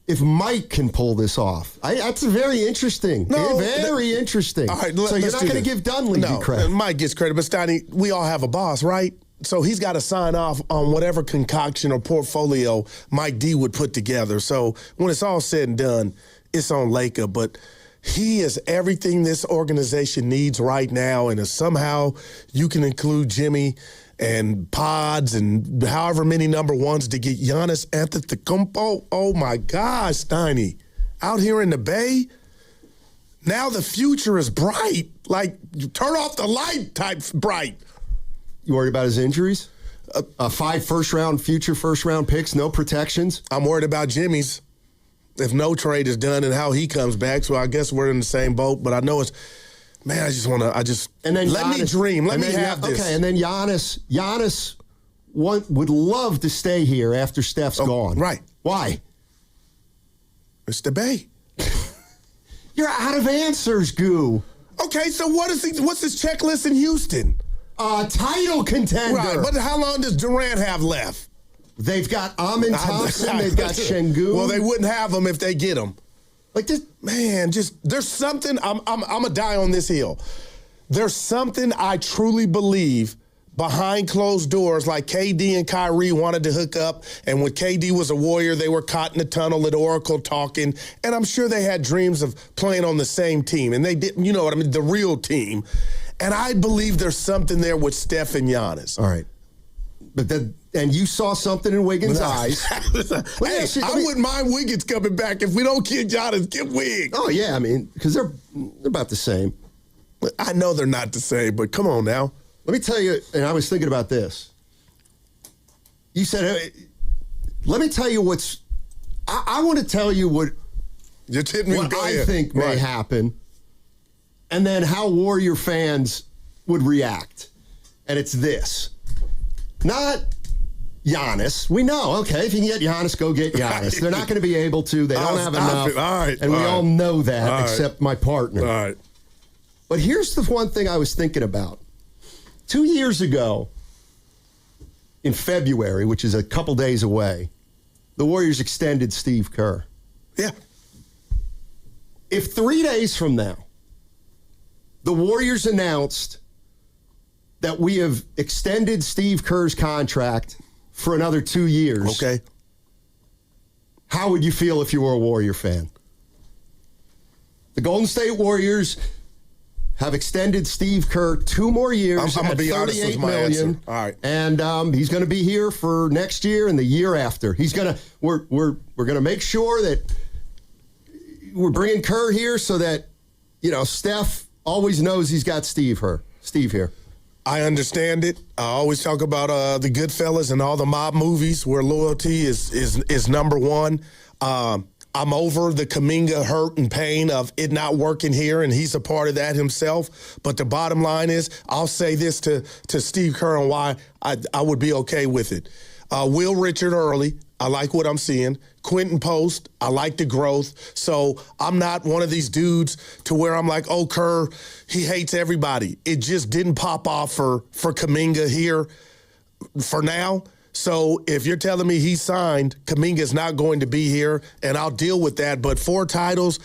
If Mike can pull this off. That's very interesting. Very interesting. All right, so you're not going to give Dunleavy credit. Mike gets credit, but Steiny, we all have a boss, right? So he's got to sign off on whatever concoction or portfolio Mike D would put together. So when it's all said and done, it's on Laker. But he is everything this organization needs right now. And if somehow you can include Jimmy and Pods and however many number ones to get Giannis Antetokounmpo. Oh, my gosh, Steiny. Out here in the Bay, now the future is bright. Like, you turn off the light type bright. You worried about his injuries? 5 future first-round picks, no protections? I'm worried about Jimmy's. If no trade is done and how he comes back, so I guess we're in the same boat. But I know it's... Man, and then let me dream. Let me have this. Okay, and then Giannis would love to stay here after Steph's gone. Right. Why? It's the Bay. You're out of answers, Goo. Okay, so what's his checklist in Houston? Title contender. Right, but how long does Durant have left? They've got Amin Thompson. They've got Şengün. Well, they wouldn't have him if they get him. Like this, man, there's something, I'm going to die on this hill. There's something I truly believe behind closed doors, like KD and Kyrie wanted to hook up, and when KD was a Warrior, they were caught in the tunnel at Oracle talking, and I'm sure they had dreams of playing on the same team, and they didn't, the real team. And I believe there's something there with Steph and Giannis. All right. And you saw something in Wiggins' eyes. I wouldn't mind Wiggins coming back if we don't get Giannis. Get Wiggs. Oh, yeah, because they're about the same. I know they're not the same, but come on now. Let me tell you, and I was thinking about this. You said, let me tell you what's, I want to tell you what I think may happen, and then how Warrior fans would react. And it's this. Not Giannis. We know, okay, if you can get Giannis, go get Giannis. They're not going to be able to. They don't have enough. All right. And we all know that, except my partner. All right. But here's the one thing I was thinking about. 2 years ago, in February, which is a couple days away, the Warriors extended Steve Kerr. Yeah. If 3 days from now, the Warriors announced that we have extended Steve Kerr's contract for another 2 years. Okay. How would you feel if you were a Warrior fan? The Golden State Warriors have extended Steve Kerr 2 more years. I'm going to be honest with my answer. All right. And he's going to be here for next year and the year after. He's going to. We're going to make sure that we're bringing Kerr here so that Steph always knows he's got Steve here. I understand it. I always talk about the Goodfellas and all the mob movies where loyalty is number one. I'm over the Kuminga hurt and pain of it not working here, and he's a part of that himself. But the bottom line is, I'll say this to Steve Kerr and why I would be okay with it. Will Richard early, I like what I'm seeing. Quentin Post, I like the growth. So I'm not one of these dudes to where I'm like, oh, Kerr, he hates everybody. It just didn't pop off for Kuminga here for now. So if you're telling me he signed, Kuminga's not going to be here, and I'll deal with that. But 4 titles,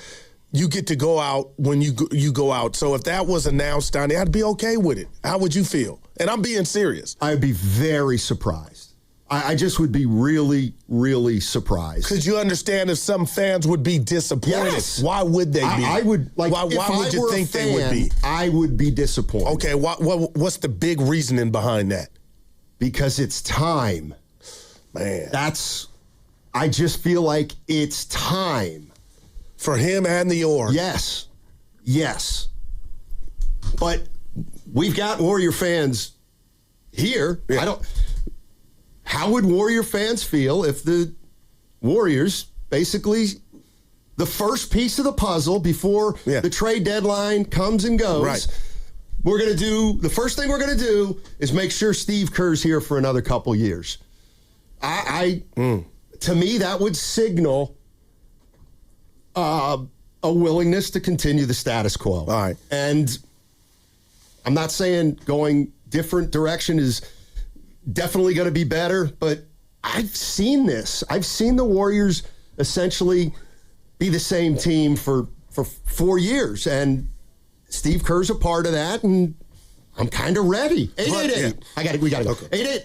you get to go out when you go out. So if that was announced, Donnie, I'd be okay with it. How would you feel? And I'm being serious. I'd be very surprised. I just would be really, really surprised. Could you understand if some fans would be disappointed? Yes. Why would they be? I would like. Why would you think they would be? I would be disappointed. Okay, what's the big reasoning behind that? Because it's time. Man. I just feel like it's time. For him and the org. Yes. But we've got Warrior fans here. Yeah. How would Warrior fans feel if the Warriors, basically the first piece of the puzzle before the trade deadline comes and goes, right. The first thing we're going to do is make sure Steve Kerr's here for another couple years. To me, that would signal a willingness to continue the status quo. All right. And I'm not saying going different direction is definitely going to be better, but I've seen this. I've seen the Warriors essentially be the same team for 4 years, and Steve Kerr's a part of that, and I'm kind of ready. 888. We got to go. Okay.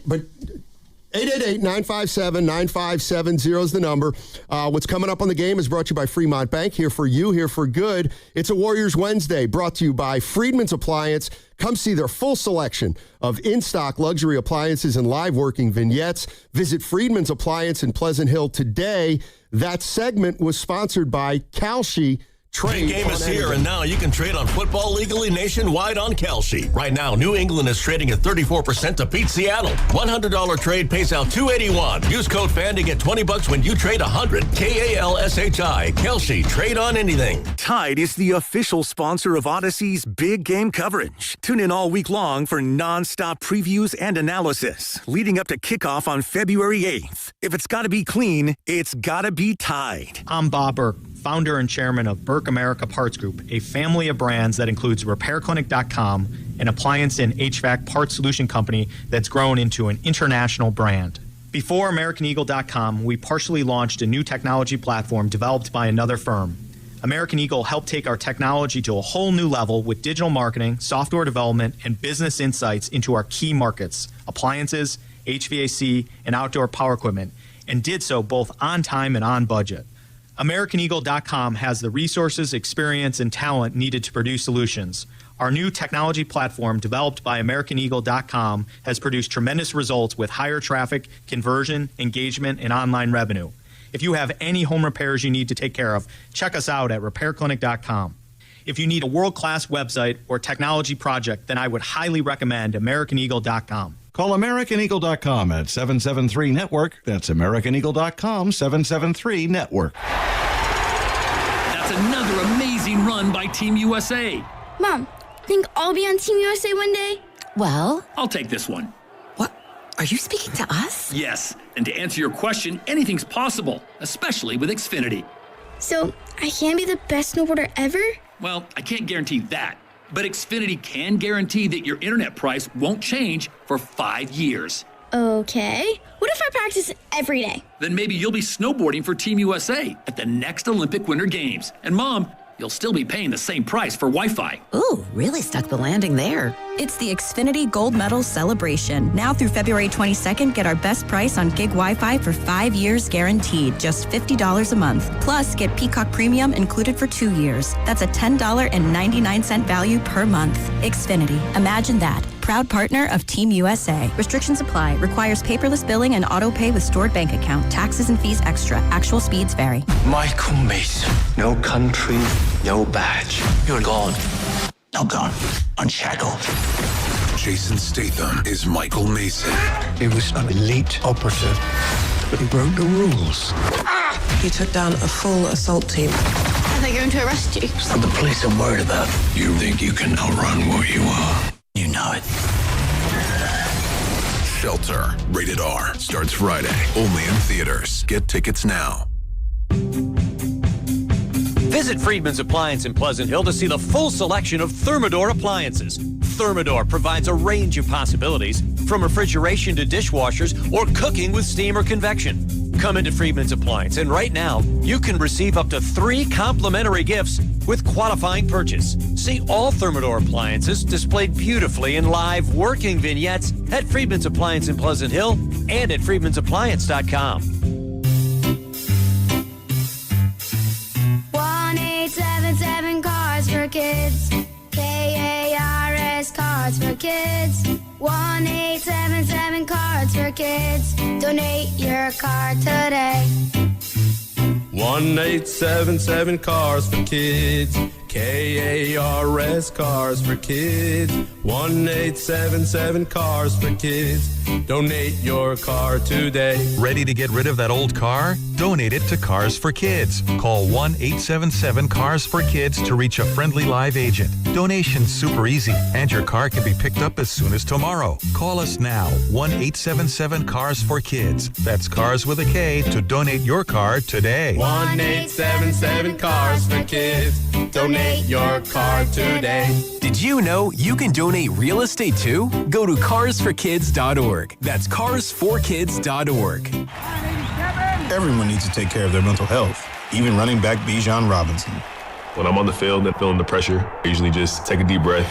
888-957-9570 is the number. What's coming up on the game is brought to you by Fremont Bank. Here for you, here for good. It's a Warriors Wednesday brought to you by Friedman's Appliance. Come see their full selection of in-stock luxury appliances and live working vignettes. Visit Friedman's Appliance in Pleasant Hill today. That segment was sponsored by Kalshi. Big game is here, and now you can trade on football legally nationwide on Kalshi. Right now, New England is trading at 34% to beat Seattle. $100 trade pays out $281. Use code FAN to get $20 when you trade $100. Kalshi. Kalshi. Trade on anything. Tide is the official sponsor of Odyssey's big game coverage. Tune in all week long for nonstop previews and analysis, leading up to kickoff on February 8th. If it's got to be clean, it's got to be Tide. I'm Bob Burke, founder and chairman of Burke America Parts Group, a family of brands that includes RepairClinic.com, an appliance and HVAC parts solution company that's grown into an international brand. Before AmericanEagle.com, we partially launched a new technology platform developed by another firm. American Eagle helped take our technology to a whole new level with digital marketing, software development, and business insights into our key markets, appliances, HVAC, and outdoor power equipment, and did so both on time and on budget. AmericanEagle.com has the resources, experience, and talent needed to produce solutions. Our new technology platform, developed by AmericanEagle.com, has produced tremendous results with higher traffic, conversion, engagement, and online revenue. If you have any home repairs you need to take care of, check us out at RepairClinic.com. If you need a world-class website or technology project, then I would highly recommend AmericanEagle.com. Call AmericanEagle.com at 773-NETWORK. That's AmericanEagle.com, 773-NETWORK. That's another amazing run by Team USA. Mom, think I'll be on Team USA one day? Well, I'll take this one. What? Are you speaking to us? Yes, and to answer your question, anything's possible, especially with Xfinity. So, I can be the best snowboarder ever? Well, I can't guarantee that, but Xfinity can guarantee that your internet price won't change for 5 years. Okay. What if I practice every day? Then maybe you'll be snowboarding for Team USA at the next Olympic Winter Games. And Mom, you'll still be paying the same price for Wi-Fi. Ooh, really stuck the landing there. It's the Xfinity Gold Medal Celebration. Now through February 22nd, get our best price on gig Wi-Fi for 5 years guaranteed, just $50 a month. Plus, get Peacock Premium included for 2 years. That's a $10.99 value per month. Xfinity. Imagine that. Proud partner of Team USA. Restrictions apply. Requires paperless billing and auto pay with stored bank account. Taxes and fees extra. Actual speeds vary. Michael Mason. No country, no badge. You're gone. No gone. Unshackled. Jason Statham is Michael Mason. He was an elite operative, but he broke the rules. He took down a full assault team. Are they going to arrest you? What the police are worried about. You think you can outrun what you are. You know it. Shelter, rated R, starts Friday, only in theaters. Get tickets now. Visit Friedman's Appliance in Pleasant Hill to see the full selection of Thermador appliances. Thermador provides a range of possibilities, from refrigeration to dishwashers or cooking with steam or convection. Come into Friedman's Appliance, and right now, you can receive up to 3 complimentary gifts with qualifying purchase. See all Thermador appliances displayed beautifully in live working vignettes at Friedman's Appliance in Pleasant Hill and at friedmansappliance.com. 1-877 Cars for Kids. KARS Cards for Kids. 1-877 Cards for Kids. Donate your card today. 1-877 Cars for Kids. KARS Cars for Kids. 1-877 Cars for Kids. Donate your car today. Ready to get rid of that old car? Donate it to Cars for Kids. Call 1-877 Cars for Kids to reach a friendly live agent. Donation's super easy, and your car can be picked up as soon as tomorrow. Call us now, 1-877 Cars for Kids. That's Cars with a K to donate your car today. 1-877 Cars for Kids. Donate your car today. Did you know you can donate real estate too? Go to carsforkids.org. That's carsforkids.org. Everyone needs to take care of their mental health, even running back Bijan Robinson. When I'm on the field and feeling the pressure, I usually just take a deep breath.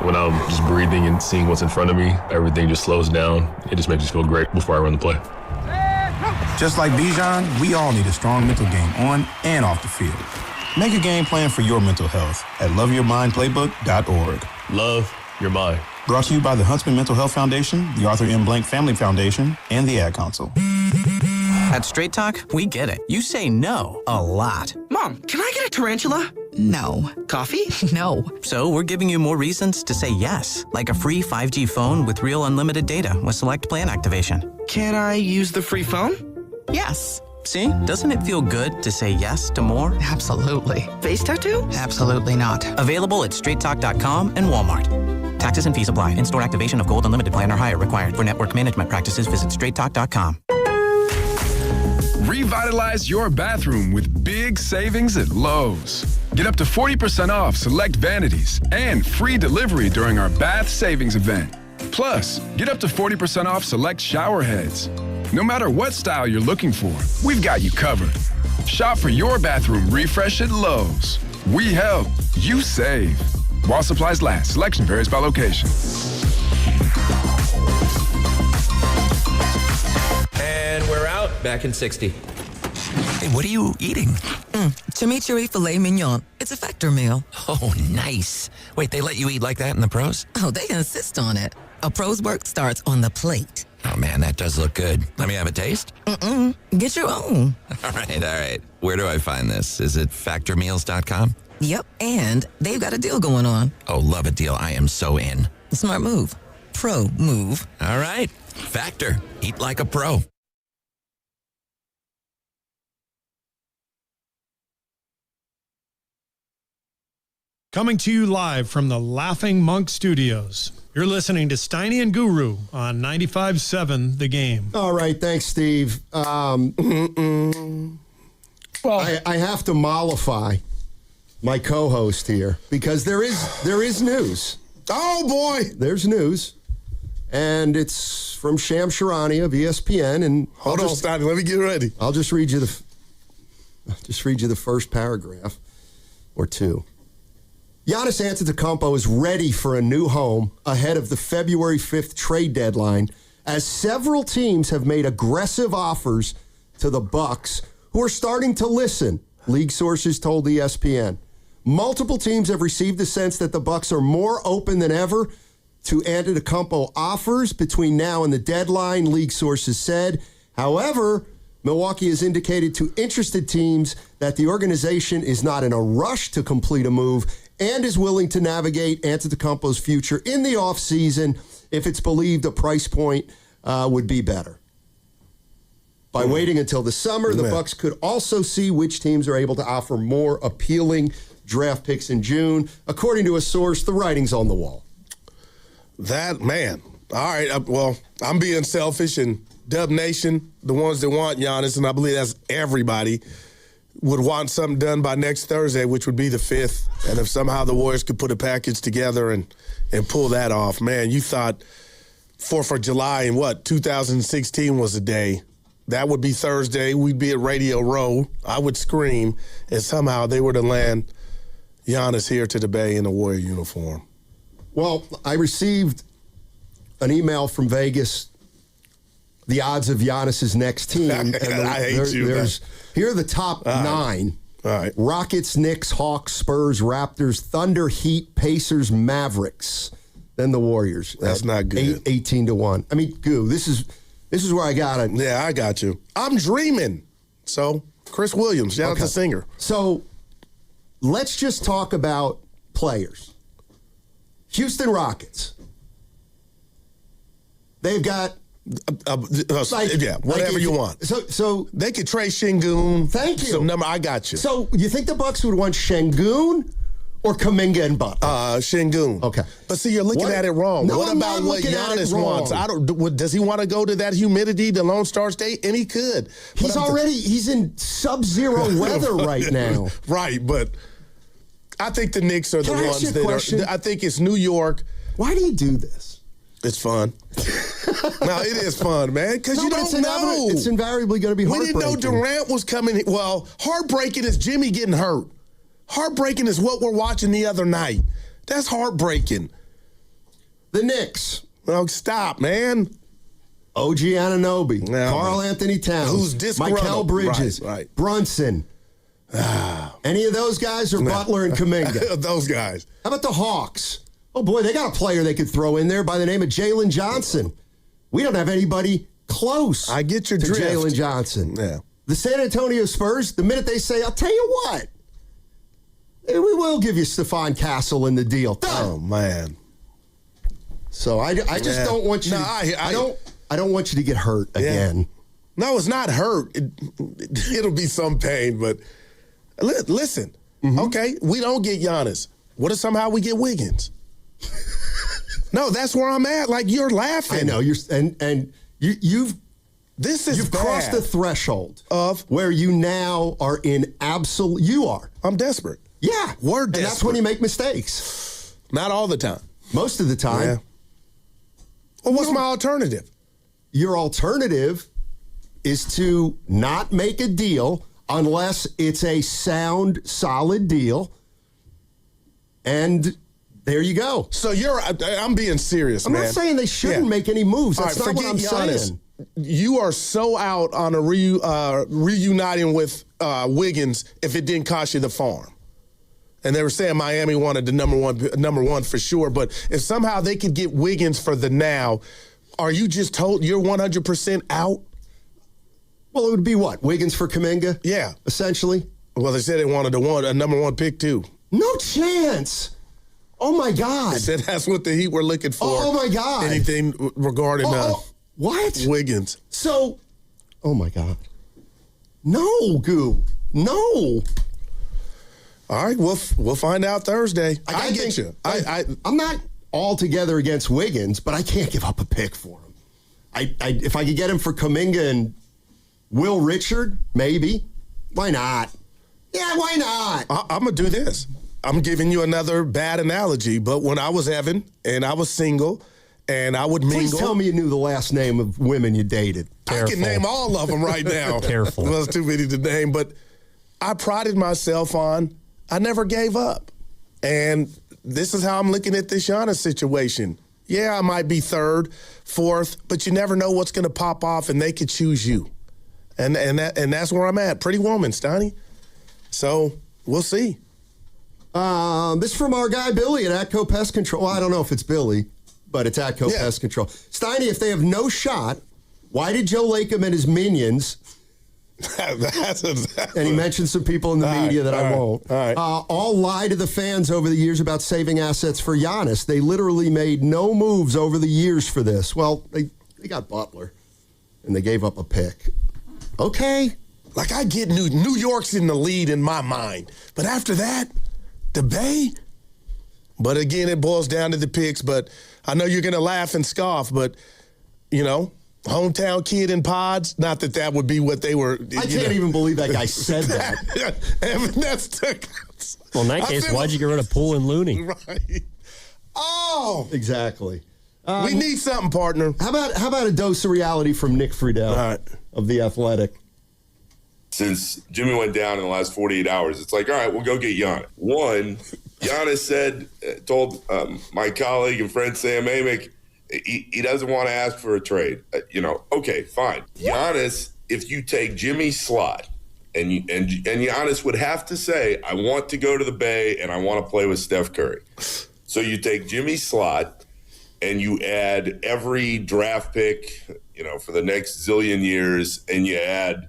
When I'm just breathing and seeing what's in front of me, everything just slows down. It just makes me feel great before I run the play. Just like Bijan, we all need a strong mental game on and off the field. Make a game plan for your mental health at loveyourmindplaybook.org. Love your mind. Brought to you by the Huntsman Mental Health Foundation, the Arthur M. Blank Family Foundation, and the Ad Council. At Straight Talk, we get it. You say no a lot. Mom, can I get a tarantula? No. Coffee? No. So we're giving you more reasons to say yes, like a free 5G phone with real unlimited data with select plan activation. Can I use the free phone? Yes. See, doesn't it feel good to say yes to more? Absolutely. Face tattoo? Absolutely not. Available at straighttalk.com and Walmart. Taxes and fees apply. In-store activation of Gold Unlimited plan or higher required. For network management practices, visit straighttalk.com. Revitalize your bathroom with big savings at Lowe's. Get up to 40% off select vanities and free delivery during our bath savings event. Plus, get up to 40% off select shower heads. No matter what style you're looking for, we've got you covered. Shop for your bathroom refresh at Lowe's. We help, you save. While supplies last, selection varies by location. And we're out, back in 60. Hey, what are you eating? Chimichurri filet mignon. It's a Factor meal. Oh, nice. Wait, they let you eat like that in the pros? Oh, they insist on it. A pro's work starts on the plate. Oh, man, that does look good. Let me have a taste? Get your own. All right. Where do I find this? Is it factormeals.com? Yep, and they've got a deal going on. Oh, love a deal. I am so in. Smart move. pro move. All right. Factor. Eat like a pro. Coming to you live from the Laughing Monk Studios. You're listening to Steiny and Guru on 95.7 The Game. All right, thanks, Steve. Well, I have to mollify my co-host here because there is news. Oh boy, there's news, and it's from Sham Sharani of ESPN. And hold on, Steiny, let me get ready. I'll just read you the first paragraph or two. Giannis Antetokounmpo is ready for a new home ahead of the February 5th trade deadline, as several teams have made aggressive offers to the Bucks, who are starting to listen, league sources told ESPN. Multiple teams have received the sense that the Bucks are more open than ever to Antetokounmpo offers between now and the deadline, league sources said. However, Milwaukee has indicated to interested teams that the organization is not in a rush to complete a move and is willing to navigate Antetokounmpo's future in the offseason if it's believed a price point would be better. By waiting until the summer, the Bucks could also see which teams are able to offer more appealing draft picks in June. According to a source, the writing's on the wall. That, man. All right, well, I'm being selfish, and Dub Nation, the ones that want Giannis, and I believe that's everybody, would want something done by next Thursday, which would be the 5th. And if somehow the Warriors could put a package together and pull that off, man, you thought 4th of July in 2016 was a day. That would be Thursday. We'd be at Radio Row. I would scream, and somehow they were to land Giannis here to the Bay in a Warrior uniform. Well, I received an email from Vegas, the odds of Giannis's next team. And I hate you. Here are the top 9. All right. Rockets, Knicks, Hawks, Spurs, Raptors, Thunder, Heat, Pacers, Mavericks. Then the Warriors. That's not good. 18-1. I mean, Goo, this is where I got it. Yeah, I got you. I'm dreaming. So, Chris Williams, shout out to Singer. So, let's just talk about players. Houston Rockets. They've got whatever you want. So they could trade Şengün. Thank you. Some number, I got you. So you think the Bucks would want Şengün or Kuminga and Butler? Şengün. Okay, but see, you're looking at it wrong. No, what I'm about not what Giannis wants? Does he want to go to that humidity, the Lone Star State? And he could. He's in sub-zero weather right now. Right, but I think the Knicks are the ones that are. I think it's New York. Why do you do this? It's fun. No, it is fun, man, because you don't know. It's invariably going to be heartbreaking. We didn't know Durant was coming. Well, heartbreaking is Jimmy getting hurt. Heartbreaking is what we're watching the other night. That's heartbreaking. The Knicks. Oh, stop, man. OG Anunoby, Karl Anthony Towns, who's disgruntled. Mikal Bridges, right. Brunson. Any of those guys or Butler and Kuminga? Those guys. How about the Hawks? Oh, boy, they got a player they could throw in there by the name of Jalen Johnson. We don't have anybody close. I get your to drift. Jalen Johnson. Yeah. The San Antonio Spurs, the minute they say, I'll tell you what, we will give you Stephon Castle in the deal. Done. Oh, man. So I just don't want you I don't want you to get hurt again. No, it's not hurt. It'll be some pain, but listen. Mm-hmm. Okay, we don't get Giannis. What if somehow we get Wiggins? No, that's where I'm at. Like, you're laughing. I know you've crossed the threshold of where you now are in absolute. You are. I'm desperate. Yeah, we're desperate. And that's when you make mistakes. Not all the time. Most of the time. Yeah. Well, what's my alternative? Your alternative is to not make a deal unless it's a sound, solid deal. And there you go. So I'm being serious, man. I'm not saying they shouldn't make any moves. That's not what I'm saying. You are so out on a reuniting with Wiggins if it didn't cost you the farm. And they were saying Miami wanted the number one for sure. But if somehow they could get Wiggins for the now, are you just told you're 100% out? Well, it would be what? Wiggins for Kuminga? Yeah. Essentially? Well, they said they wanted a number one pick too. No chance. Oh, my God. They said that's what the Heat were looking for. Oh, my God. Anything regarding what? Wiggins. So, oh, my God. No, Goo. No. All right, we'll find out Thursday. I get you. I'm not altogether against Wiggins, but I can't give up a pick for him. If I could get him for Kuminga and Will Richard, maybe. Why not? Yeah, why not? I'm going to do this. I'm giving you another bad analogy, but when I was Evan and I was single and I would mingle. Please tell me you knew the last name of women you dated. Careful. I can name all of them right now. Careful. Well, it's too many to name, but I prided myself on I never gave up. And this is how I'm looking at this Giannis situation. Yeah, I might be third, fourth, but you never know what's going to pop off, and they could choose you. And that's where I'm at. Pretty woman, Steiny. So we'll see. This is from our guy Billy at Atco Pest Control. Well, I don't know if it's Billy, but it's Atco Pest Control. Steiny, if they have no shot, why did Joe Lacob and his minions... and he mentioned some people in the media that I won't. All lie to the fans over the years about saving assets for Giannis. They literally made no moves over the years for this. Well, they got Butler, and they gave up a pick. Okay. Like, I get New York's in the lead in my mind. But after that, the Bay? But again, it boils down to the picks. But I know you're going to laugh and scoff, but, you know, hometown kid in pods, not that would be what they were. I can't even believe that guy said that. Well, in that case, why'd you get rid of Poole and Looney? Right. Oh. Exactly. We need something, partner. How about a dose of reality from Nick Friedel of The Athletic? Since Jimmy went down in the last 48 hours, it's like, all right, we'll go get Giannis. One, Giannis told my colleague and friend Sam Amick, he doesn't want to ask for a trade. Okay, fine. Giannis, if you take Jimmy's slot, and Giannis would have to say, I want to go to the Bay and I want to play with Steph Curry. So you take Jimmy's slot and you add every draft pick, for the next zillion years, and you add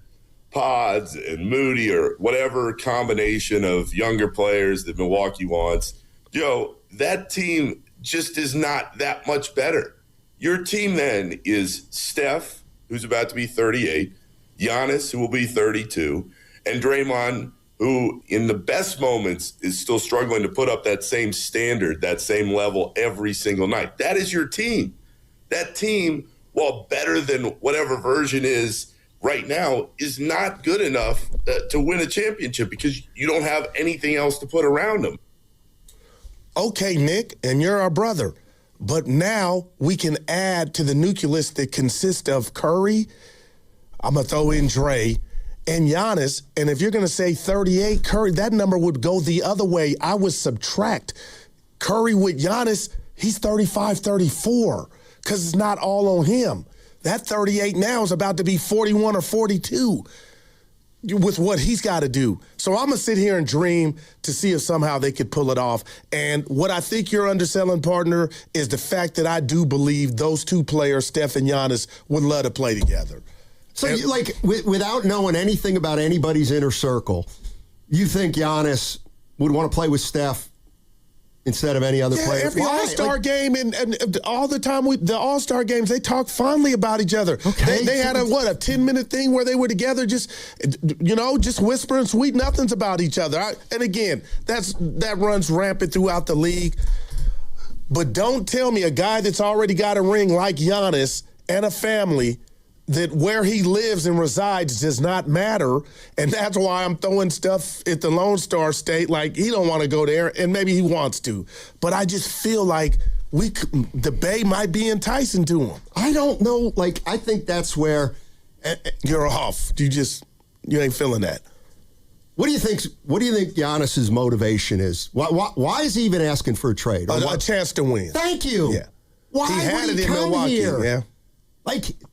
Pods and Moody or whatever combination of younger players that Milwaukee wants. That team just is not that much better. Your team then is Steph, who's about to be 38, Giannis, who will be 32, and Draymond, who in the best moments is still struggling to put up that same standard, that same level every single night. That is your team. That team, while better than whatever version is right now, is not good enough to win a championship because you don't have anything else to put around them. Okay, Nick, and you're our brother. But now we can add to the nucleus that consists of Curry, I'm going to throw in Dre, and Giannis. And if you're going to say 38, Curry, that number would go the other way. I would subtract Curry with Giannis. He's 35, 34 because it's not all on him. That 38 now is about to be 41 or 42 with what he's got to do. So I'm going to sit here and dream to see if somehow they could pull it off. And what I think you're underselling, partner, is the fact that I do believe those two players, Steph and Giannis, would love to play together. So, without knowing anything about anybody's inner circle, you think Giannis would want to play with Steph instead of any other player? Every All-Star game and all the time, the All-Star games, they talk fondly about each other. Okay. They had a 10-minute thing where they were together just whispering sweet nothings about each other. And again, that runs rampant throughout the league. But don't tell me a guy that's already got a ring like Giannis and a family that where he lives and resides does not matter, and that's why I'm throwing stuff at the Lone Star State like he don't want to go there, and maybe he wants to. But I just feel like the Bay might be enticing to him. I don't know. I think that's where you're off. You ain't feeling that. What do you think? What do you think Giannis's motivation is? Why is he even asking for a trade? A chance to win. Thank you. Yeah. Why he had would it he in come Milwaukee. here? Yeah.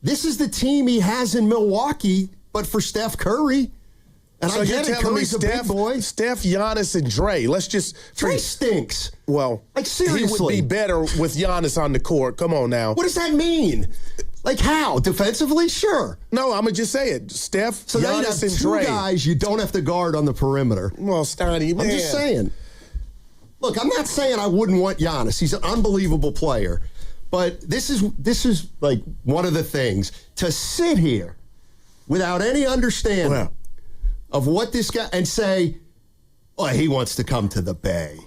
This is the team he has in Milwaukee, but for Steph Curry. And so I get it, Curry's a big boy. Steph, Giannis, and Dre. Dre stinks. Well, seriously. He would be better with Giannis on the court. Come on now. What does that mean? How? Defensively? Sure. No, I'm going to just say it. Steph, so Giannis, have and Dre. Two guys you don't have to guard on the perimeter. Well, Steiny, man. I'm just saying. look, I'm not saying I wouldn't want Giannis. He's an unbelievable player. But this is like one of the things. To sit here without any understanding of what this guy, and say, oh, he wants to come to the Bay.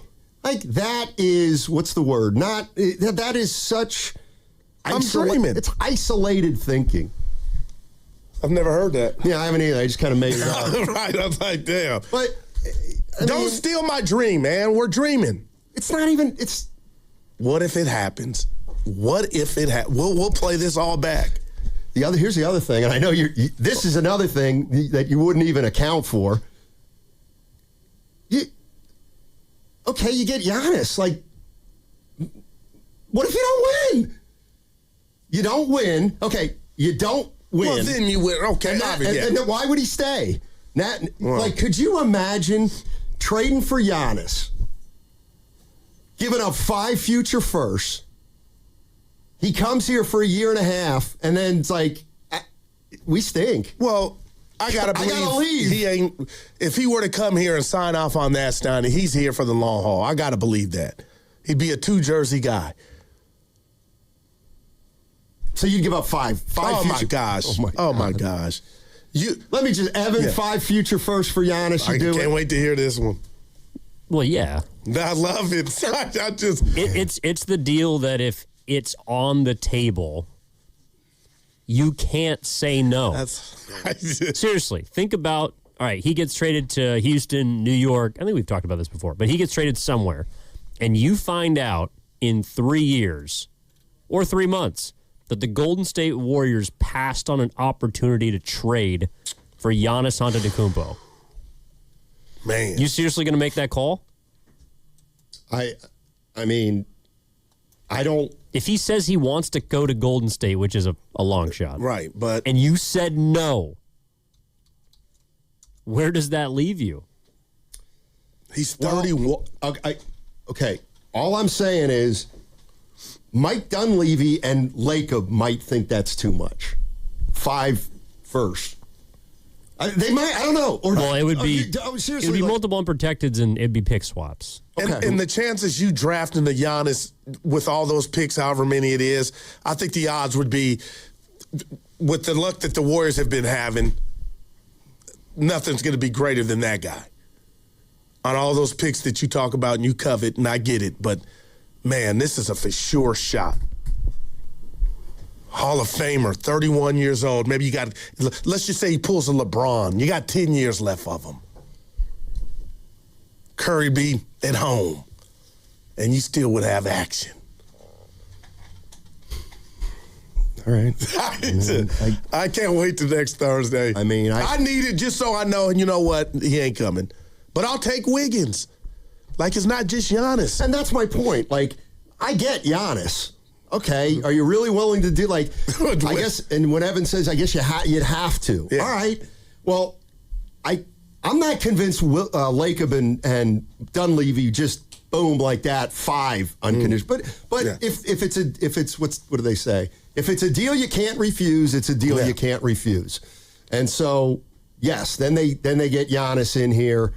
Like, that is, what's the word? That is such... I'm dreaming. It's isolated thinking. I've never heard that. Yeah, I haven't either. I just kind of made it up. Right, I was like, damn. But don't steal my dream, man. We're dreaming. It's not even. It's. What if it happens? What if it happens? We'll play this all back. Here's the other thing, and I know this is another thing that you wouldn't even account for. You get Giannis. Like, what if you don't win? You don't win. Okay, you don't win. Well, then you win. Okay, and then why would he stay? Like, could you imagine trading for Giannis, giving up 5 future firsts? He comes here for a year and a half, and then it's like, we stink. Well, I gotta leave. He ain't. If he were to come here and sign off on that, Steiny, he's here for the long haul. I gotta believe that. He'd be a 2-jersey guy. So you'd give up 5 Oh future. my gosh! Oh my gosh! Let me just 5 future firsts for Giannis. I can't wait to hear this one. Well, yeah, I love it. It's the deal that if it's on the table, you can't say no. Seriously, think about, all right, he gets traded to Houston, New York. I think we've talked about this before, but he gets traded somewhere, and you find out in 3 years or 3 months that the Golden State Warriors passed on an opportunity to trade for Giannis Antetokounmpo. Man. You seriously going to make that call? I mean, I don't. If he says he wants to go to Golden State, which is a long shot. Right, but. And you said no, where does that leave you? He's 31. Okay, all I'm saying is Mike Dunleavy and Lacob might think that's too much. 5 first. They might. I don't know. It would be multiple unprotecteds, and it'd be pick swaps. And the chances you drafting the Giannis with all those picks, however many it is, I think the odds would be, with the luck that the Warriors have been having, nothing's going to be greater than that guy. On all those picks that you talk about and you covet, and I get it, but man, this is a for sure shot. Hall of Famer, 31 years old. Maybe you got, let's just say he pulls a LeBron. You got 10 years left of him. Curry be at home, and you still would have action. All right. I can't wait till next Thursday. I mean, I need it just so I know, and you know what? He ain't coming. But I'll take Wiggins. Like, it's not just Giannis. And that's my point. Like, I get Giannis. Okay, are you really willing to do, like, I guess, and when Evan says, I guess you'd have to. Yeah. All right. Well, I'm not convinced Lacob and Dunleavy just boom like that, 5 unconditional. But yeah. if it's what do they say? If it's a deal you can't refuse, it's a deal you can't refuse. And so, yes, then they get Giannis in here.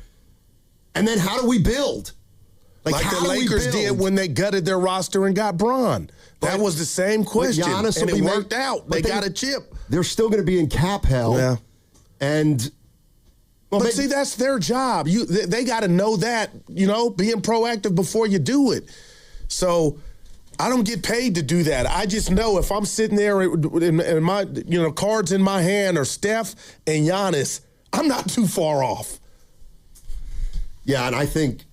And then how do we build? Like the Lakers did when they gutted their roster and got Bron. That was the same question, and it worked out. They got a chip. They're still going to be in cap hell. Yeah. And but see, that's their job. They got to know that, being proactive before you do it. So I don't get paid to do that. I just know if I'm sitting there and my cards in my hand are Steph and Giannis, I'm not too far off. Yeah, and I think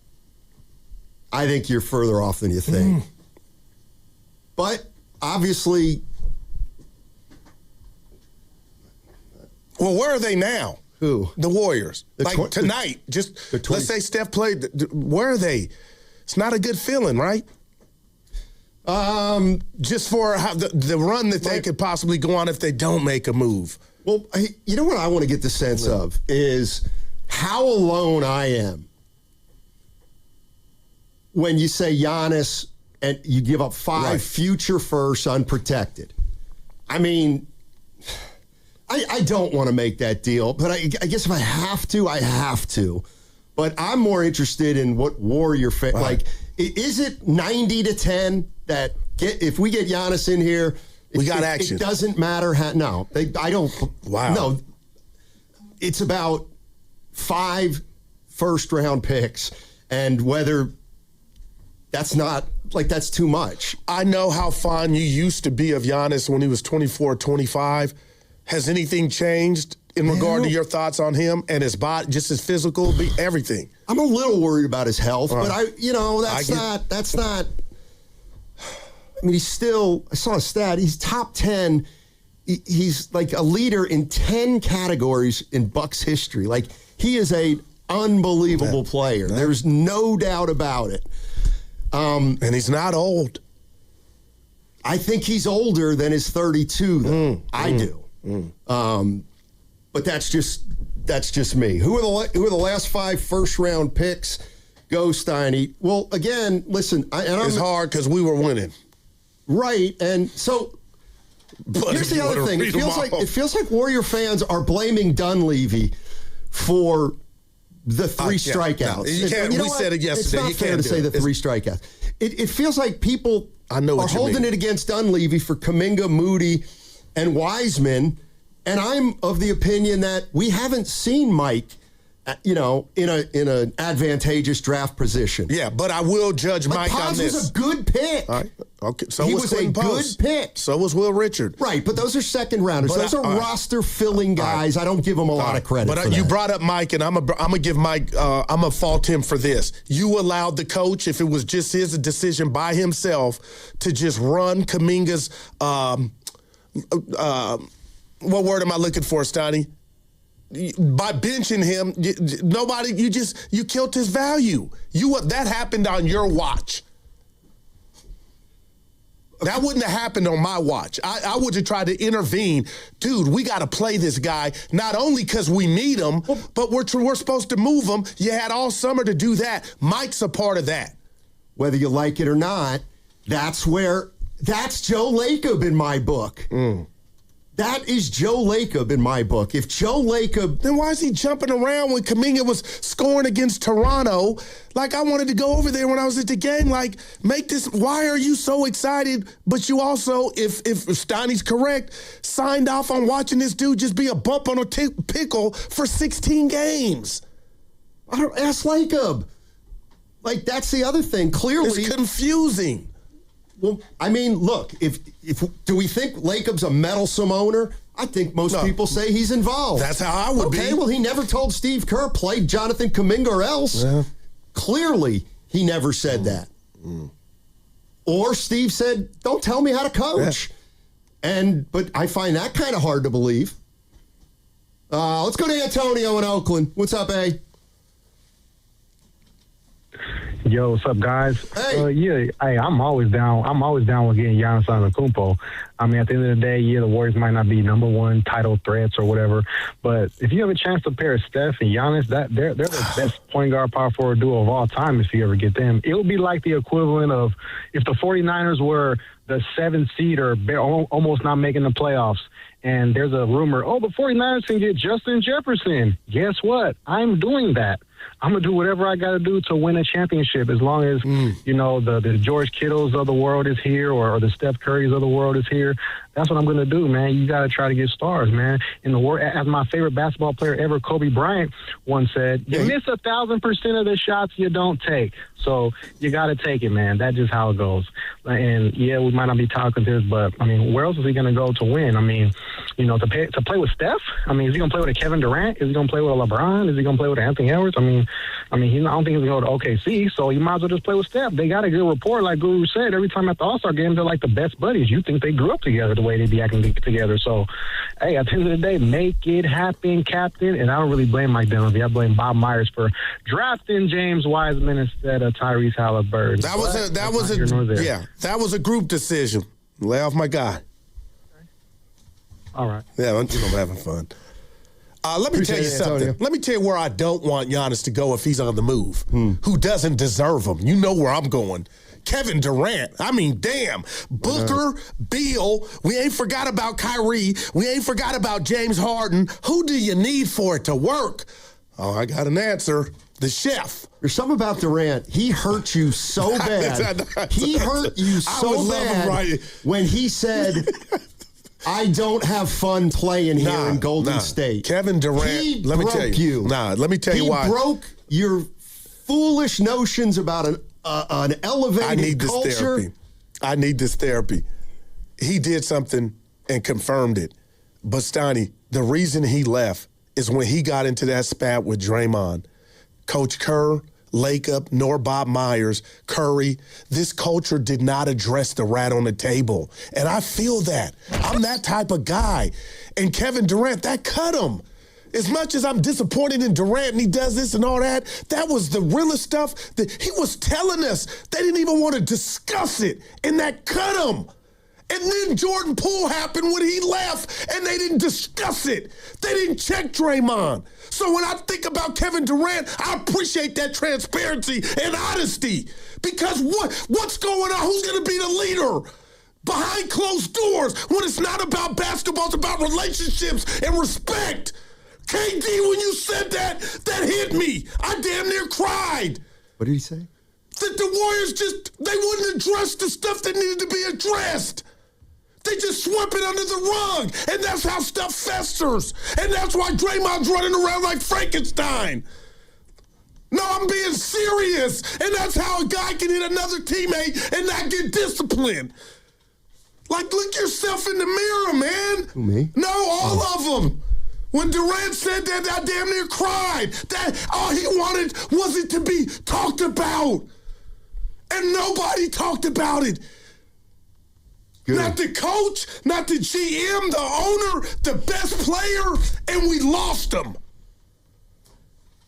you're further off than you think. But obviously, well, where are they now? Who? The Warriors. Tonight, let's say Steph played. Where are they? It's not a good feeling, right? Just for the run that they could possibly go on if they don't make a move. Well, you know what I want to get the sense of is how alone I am when you say Giannis and you give up 5 future firsts unprotected. I mean, I don't want to make that deal, but I guess if I have to, I have to. But I'm more interested in what Warrior like. Is it 90-10 that if we get Giannis in here, we got action? It doesn't matter how. No, I don't. Wow. No, it's about 5 first-round picks, and whether that's not that's too much. I know how fond you used to be of Giannis when he was 24, 25. Has anything changed in regard to your thoughts on him and his body, just his physical, everything? I'm a little worried about his health, but that's not. I mean, he's still. I saw a stat. He's top 10. He's like a leader in 10 categories in Bucks history. Like, he is a unbelievable player. There's no doubt about it. And he's not old. I think he's older than his 32. Though. I do. But that's just me. Who are the last 5 first-round picks? Go, Steiny. Well, again, listen. It's hard because we were winning. Right, and so here's the other thing. It feels like Warrior fans are blaming Dunleavy for the 3 strikeouts. You can't. We said it yesterday. It's not fair to say the 3 strikeouts. It feels like people are holding it against Dunleavy for Kuminga, Moody, and Wiseman, and I'm of the opinion that we haven't seen Mike, in an advantageous draft position. Yeah, but I will judge Mike on this. Was a good pick. All right. Okay. So he was a good pick. So was Will Richard. Right, but those are second rounders. Those are roster filling guys. Right. I don't give them a lot of credit. But for you that. brought up Mike, and I'm gonna give Mike. I'm gonna fault him for this. You allowed the coach, if it was just his decision by himself, to just run Kuminga's. What word am I looking for, Stoney? By benching him, you killed his value. That happened on your watch. That wouldn't have happened on my watch. I would have tried to intervene. Dude, we got to play this guy, not only because we need him, but we're supposed to move him. You had all summer to do that. Mike's a part of that. Whether you like it or not, that's Joe Lacob in my book. That is Joe Lacob in my book. If Joe Lacob... Then why is he jumping around when Kuminga was scoring against Toronto? Like, I wanted to go over there when I was at the game. Like, make this... Why are you so excited? But you also, if Steiny's correct, signed off on watching this dude just be a bump on a pickle for 16 games. Ask Lacob. Like, that's the other thing. Clearly... It's confusing. Well, I mean, look, if do we think Lacob's a meddlesome owner? I think most people say he's involved. That's how I would be. Okay, well, he never told Steve Kerr, play Jonathan Kuminga or else. Yeah. Clearly, he never said that. Or Steve said, don't tell me how to coach. Yeah. But I find that kind of hard to believe. Let's go to Antonio in Oakland. What's up, A? Yo, what's up, guys? Hey. I'm always down. I'm always down with getting Giannis Antetokounmpo. I mean, at the end of the day, the Warriors might not be number 1 title threats or whatever, but if you have a chance to pair Steph and Giannis, they're the best point guard power forward duo of all time if you ever get them. It would be like the equivalent of if the 49ers were the 7th seed or almost not making the playoffs, and there's a rumor, the 49ers can get Justin Jefferson. Guess what? I'm doing that. I'm going to do whatever I got to do to win a championship as long as, the George Kittles of the world is here or the Steph Currys of the world is here. That's what I'm going to do, man. You got to try to get stars, man. In the world, as my favorite basketball player ever, Kobe Bryant, once said, you miss 1,000% of the shots you don't take. So you got to take it, man. That's just how it goes. And, we might not be talking this, but, I mean, where else is he going to go to win? I mean, to play with Steph? I mean, is he going to play with a Kevin Durant? Is he going to play with a LeBron? Is he going to play with Anthony Edwards? I mean, I don't think he's going to go to OKC, so you might as well just play with Steph. They got a good rapport, like Guru said. Every time at the All-Star game, they're like the best buddies. You think they grew up together the way they be acting together. So, hey, at the end of the day, make it happen, Captain. And I don't really blame Mike Dunleavy. I blame Bob Myers for drafting James Wiseman instead of Tyrese Halliburton. That was a group decision. Lay off my guy. All right. Yeah, I'm having fun. Let me tell you something. Antonio. Let me tell you where I don't want Giannis to go if he's on the move. Who doesn't deserve him? You know where I'm going. Kevin Durant. I mean, damn. Booker, Beal. We ain't forgot about Kyrie. We ain't forgot about James Harden. Who do you need for it to work? Oh, I got an answer. The chef. There's something about Durant. He hurt you so bad. He hurt you so bad when he said, I don't have fun playing here in Golden State. Kevin Durant, let me tell you. Let me tell you why. He broke your foolish notions about an elevated culture. I need this therapy. He did something and confirmed it. But, Steiny, the reason he left is when he got into that spat with Draymond. Coach Kerr, Lacob, nor Bob Myers, Curry, this culture did not address the rat on the table. And I feel that. I'm that type of guy. And Kevin Durant, that cut him. As much as I'm disappointed in Durant and he does this and all that, that was the realest stuff that he was telling us. They didn't even want to discuss it, and that cut him. And then Jordan Poole happened when he left, and they didn't discuss it. They didn't check Draymond. So when I think about Kevin Durant, I appreciate that transparency and honesty. Because what's going on? Who's going to be the leader? Behind closed doors, when it's not about basketball, it's about relationships and respect. KD, when you said that hit me. I damn near cried. What did he say? That the Warriors they wouldn't address the stuff that needed to be addressed. They just swept it under the rug, and that's how stuff festers. And that's why Draymond's running around like Frankenstein. No, I'm being serious, and that's how a guy can hit another teammate and not get disciplined. Like, look yourself in the mirror, man. Who, me? No, all of them. When Durant said that, I damn near cried. That all he wanted was it to be talked about. And nobody talked about it. Good. Not the coach, not the GM, the owner, the best player, and we lost him.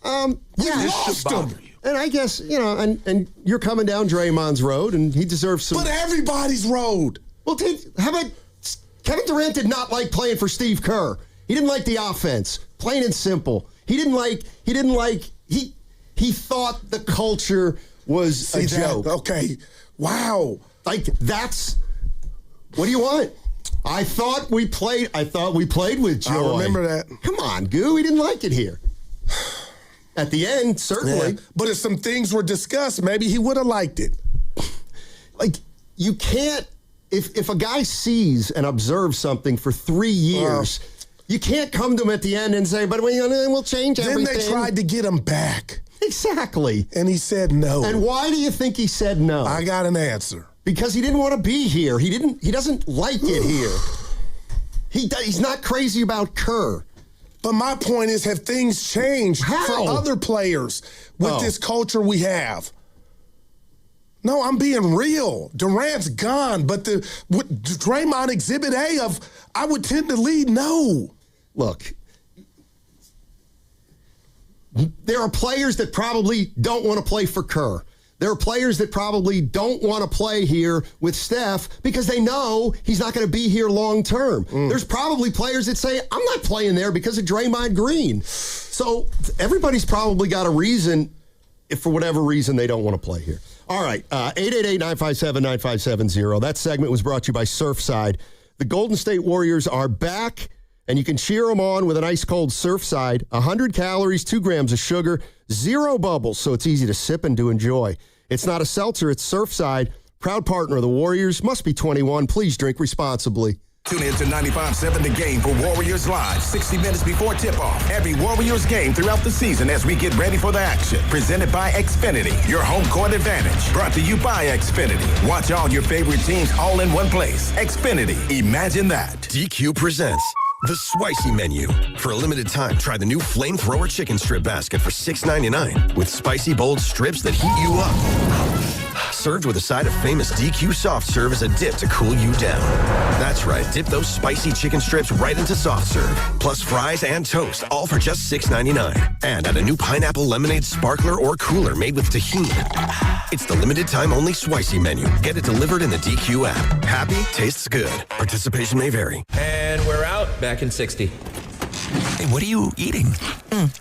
We lost him. And I guess, and you're coming down Draymond's road, and he deserves some. But everybody's road. Well, how about Kevin Durant did not like playing for Steve Kerr. He didn't like the offense, plain and simple. He thought the culture was a joke. Okay, wow. Like, what do you want? I thought we played with joy. I remember that. Come on, Goo. He didn't like it here. At the end, certainly. Yeah. But if some things were discussed, maybe he would have liked it. Like, you can't, if a guy sees and observes something for 3 years, you can't come to him at the end and say, but we'll change everything. Then they tried to get him back. Exactly. And he said no. And why do you think he said no? I got an answer. Because he didn't want to be here. He doesn't like it here. He's not crazy about Kerr. But my point is, have things changed for other players with this culture we have? No, I'm being real. Durant's gone, but with Draymond Exhibit A of I would tend to lead no. Look, there are players that probably don't want to play for Kerr. There are players that probably don't want to play here with Steph because they know he's not going to be here long term. There's probably players that say, I'm not playing there because of Draymond Green. So everybody's probably got a reason, if for whatever reason they don't want to play here. All right, 888-957-9570. That segment was brought to you by Surfside. The Golden State Warriors are back, and you can cheer them on with an ice-cold Surfside. 100 calories, 2 grams of sugar, 0 bubbles, so it's easy to sip and to enjoy. It's not a seltzer, it's Surfside. Proud partner of the Warriors. Must be 21. Please drink responsibly. Tune in to 95.7 The Game for Warriors Live, 60 minutes before tip-off. Every Warriors game throughout the season as we get ready for the action. Presented by Xfinity, your home court advantage. Brought to you by Xfinity. Watch all your favorite teams all in one place. Xfinity, imagine that. DQ presents The Spicy Menu. For a limited time, try the new Flamethrower Chicken Strip Basket for $6.99 with spicy, bold strips that heat you up. Served with a side of famous DQ soft serve as a dip to cool you down. That's right, dip those spicy chicken strips right into soft serve. Plus fries and toast, all for just $6.99. And add a new pineapple lemonade sparkler or cooler made with tahini. It's the limited time only Spicy Menu. Get it delivered in the DQ app. Happy tastes good. Participation may vary. And we're out. Back in 60. Hey, what are you eating?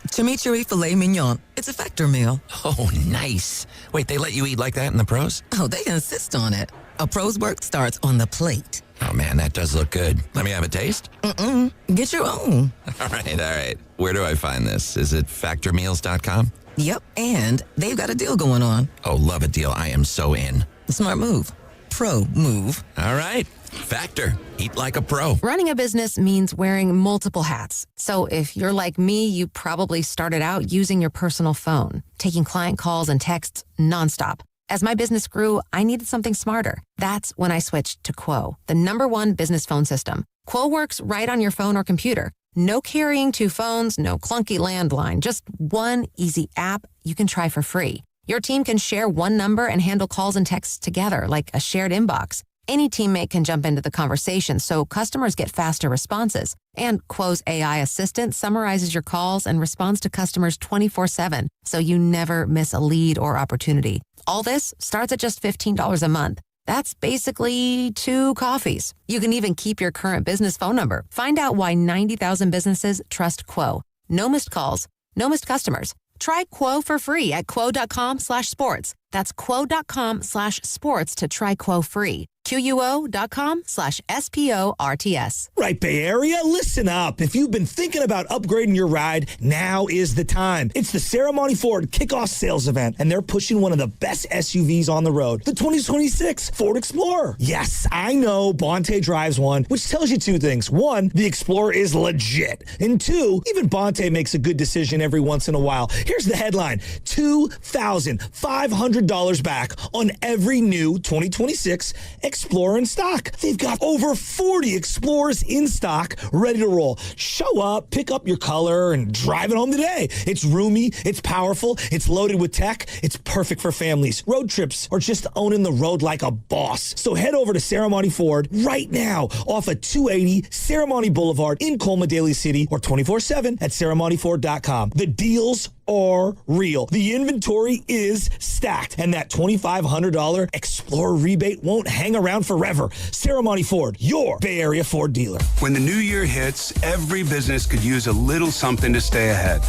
Chimichurri filet mignon. It's a Factor meal. Oh, nice. Wait, they let you eat like that in the pros? Oh, they insist on it. A pro's work starts on the plate. Oh, man, that does look good. Let me have a taste? Get your own. All right. Where do I find this? Is it factormeals.com? Yep, and they've got a deal going on. Oh, love a deal. I am so in. Smart move. Pro move. All right. Factor. Eat like a pro. Running a business means wearing multiple hats. So if you're like me, you probably started out using your personal phone, taking client calls and texts nonstop. As my business grew, I needed something smarter. That's when I switched to Quo, the #1 business phone system. Quo works right on your phone or computer. No carrying 2 phones, no clunky landline, just one easy app you can try for free. Your team can share one number and handle calls and texts together like a shared inbox. Any teammate can jump into the conversation, so customers get faster responses. And Quo's AI assistant summarizes your calls and responds to customers 24/7, so you never miss a lead or opportunity. All this starts at just $15 a month. That's basically 2 coffees. You can even keep your current business phone number. Find out why 90,000 businesses trust Quo. No missed calls, no missed customers. Try Quo for free at quo.com/sports. That's quo.com/sports to try Quo free. QUO.com/SPORTS. Right, Bay Area, listen up. If you've been thinking about upgrading your ride, now is the time. It's the Ceremony Ford Kickoff Sales Event, and they're pushing one of the best SUVs on the road, the 2026 Ford Explorer. Yes, I know Bonte drives one, which tells you 2 things. 1, the Explorer is legit. And 2, even Bonte makes a good decision every once in a while. Here's the headline: $2,500 back on every new 2026 Explorer in stock. They've got over 40 Explorers in stock, ready to roll. Show up, pick up your color, and drive it home today. It's roomy, it's powerful, it's loaded with tech, it's perfect for families, road trips, or just owning the road like a boss. So head over to Ceremony Ford right now off of 280 Ceremony Boulevard in Colma, Daly City, or 24/7 at ceremonyford.com. The deals are real. The inventory is stacked, and that $2,500 Explorer rebate won't hang around forever. Ceremony Ford, your Bay Area Ford dealer. When the new year hits, every business could use a little something to stay ahead.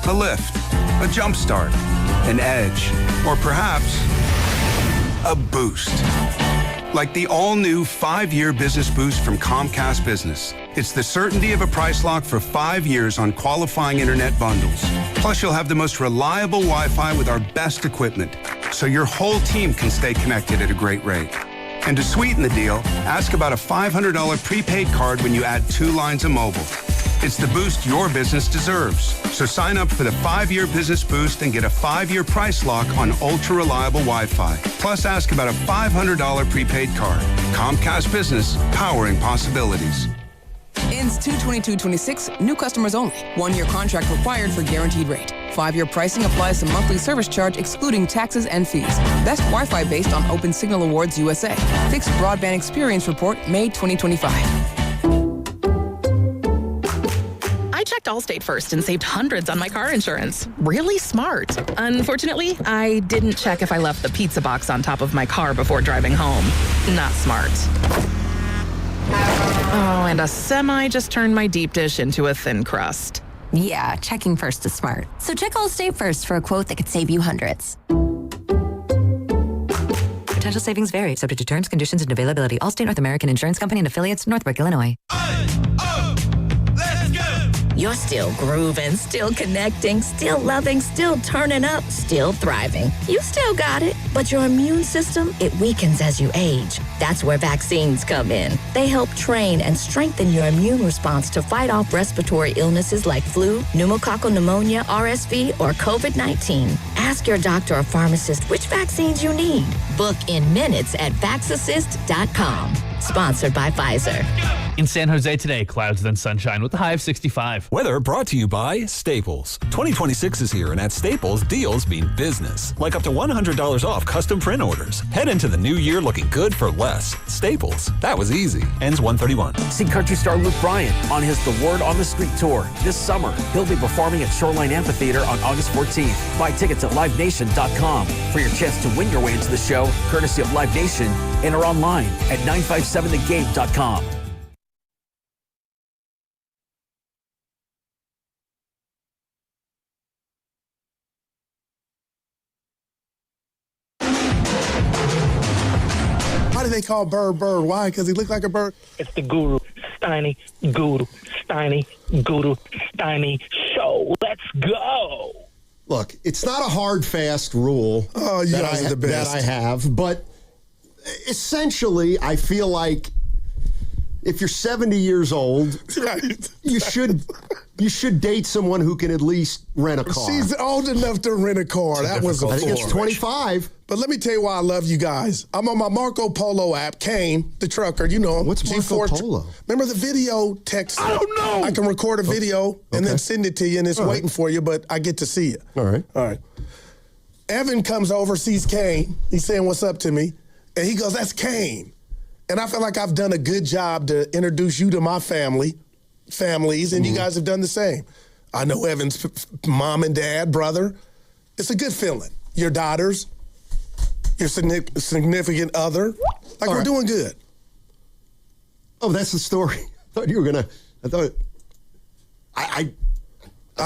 A lift, a jump start, an edge, or perhaps a boost. Like the all-new 5-year business boost from Comcast Business. It's the certainty of a price lock for 5 years on qualifying internet bundles. Plus, you'll have the most reliable Wi-Fi with our best equipment, so your whole team can stay connected at a great rate. And to sweeten the deal, ask about a $500 prepaid card when you add 2 lines of mobile. It's the boost your business deserves. So sign up for the 5-year business boost and get a 5-year price lock on ultra-reliable Wi-Fi. Plus, ask about a $500 prepaid card. Comcast Business, powering possibilities. Ends 2/22/26, new customers only. 1-year contract required for guaranteed rate. 5-year pricing applies to monthly service charge excluding taxes and fees. Best Wi-Fi based on Open Signal Awards USA. Fixed Broadband Experience Report, May 2025. I checked Allstate first and saved hundreds on my car insurance. Really smart. Unfortunately, I didn't check if I left the pizza box on top of my car before driving home. Not smart. Oh, and a semi just turned my deep dish into a thin crust. Yeah, checking first is smart. So check Allstate first for a quote that could save you hundreds. Potential savings vary, subject to terms, conditions, and availability. Allstate North American Insurance Company and affiliates, Northbrook, Illinois. You're still grooving, still connecting, still loving, still turning up, still thriving. You still got it, but your immune system, it weakens as you age. That's where vaccines come in. They help train and strengthen your immune response to fight off respiratory illnesses like flu, pneumococcal pneumonia, RSV, or COVID-19. Ask your doctor or pharmacist which vaccines you need. Book in minutes at vaxassist.com. Sponsored by Pfizer. In San Jose today, clouds then sunshine with a high of 65. Weather brought to you by Staples. 2026 is here, and at Staples, deals mean business. Like up to $100 off custom print orders. Head into the new year looking good for less. Staples. That was easy. Ends 1/31. See country star Luke Bryan on his The Word on the Street tour this summer. He'll be performing at Shoreline Amphitheater on August 14th. Buy tickets at livenation.com for your chance to win your way into the show, courtesy of Live Nation, and or online at 957thegame.com. Why do they call Bird Bird? Why? Because he looked like a bird? It's the Guru, Steiny, Guru, Steiny, Guru, Steiny show. Let's go. look, it's not a hard, fast rule that I have, but essentially, I feel like if you're 70 years old, you should date someone who can at least rent a car. She's old enough to rent a car. That was a I think it's 25. But let me tell you why I love you guys. I'm on my Marco Polo app, Kane, the trucker, you know him. What's Marco Polo? Remember the video text? I don't know. I can record a video and then send it to you, and it's waiting for you, but I get to see it. All right. Evan comes over, sees Kane. He's saying, what's up to me? And he goes, that's Kane. And I feel like I've done a good job to introduce you to my families, and you guys have done the same. I know Evan's mom and dad, brother. It's a good feeling. Your daughters, your significant other. Like, we're doing good. Oh, that's the story. I thought you were going to, I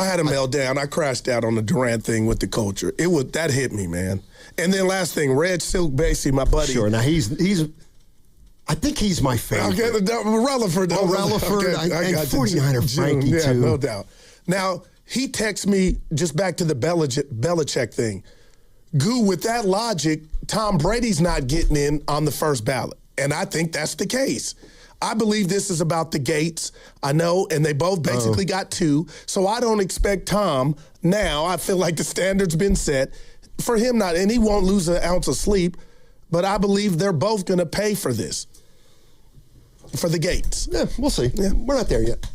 had a meltdown. I crashed out on the Durant thing with the culture. That hit me, man. And then last thing, Red Silk Basie, my buddy. Sure, now he's I think he's my favorite. Okay, Rutherford. Oh, Rutherford. Okay, and 49er Frankie, yeah, too. No doubt. Now, he texts me just back to the Belichick thing. Goo, with that logic, Tom Brady's not getting in on the first ballot. And I think that's the case. I believe this is about the Gates. I know, and they both basically got 2. So I don't expect Tom now. I feel like the standard's been set for him not, and he won't lose an ounce of sleep. But I believe they're both going to pay for this, for the Gates. Yeah, we'll see. Yeah, we're not there yet.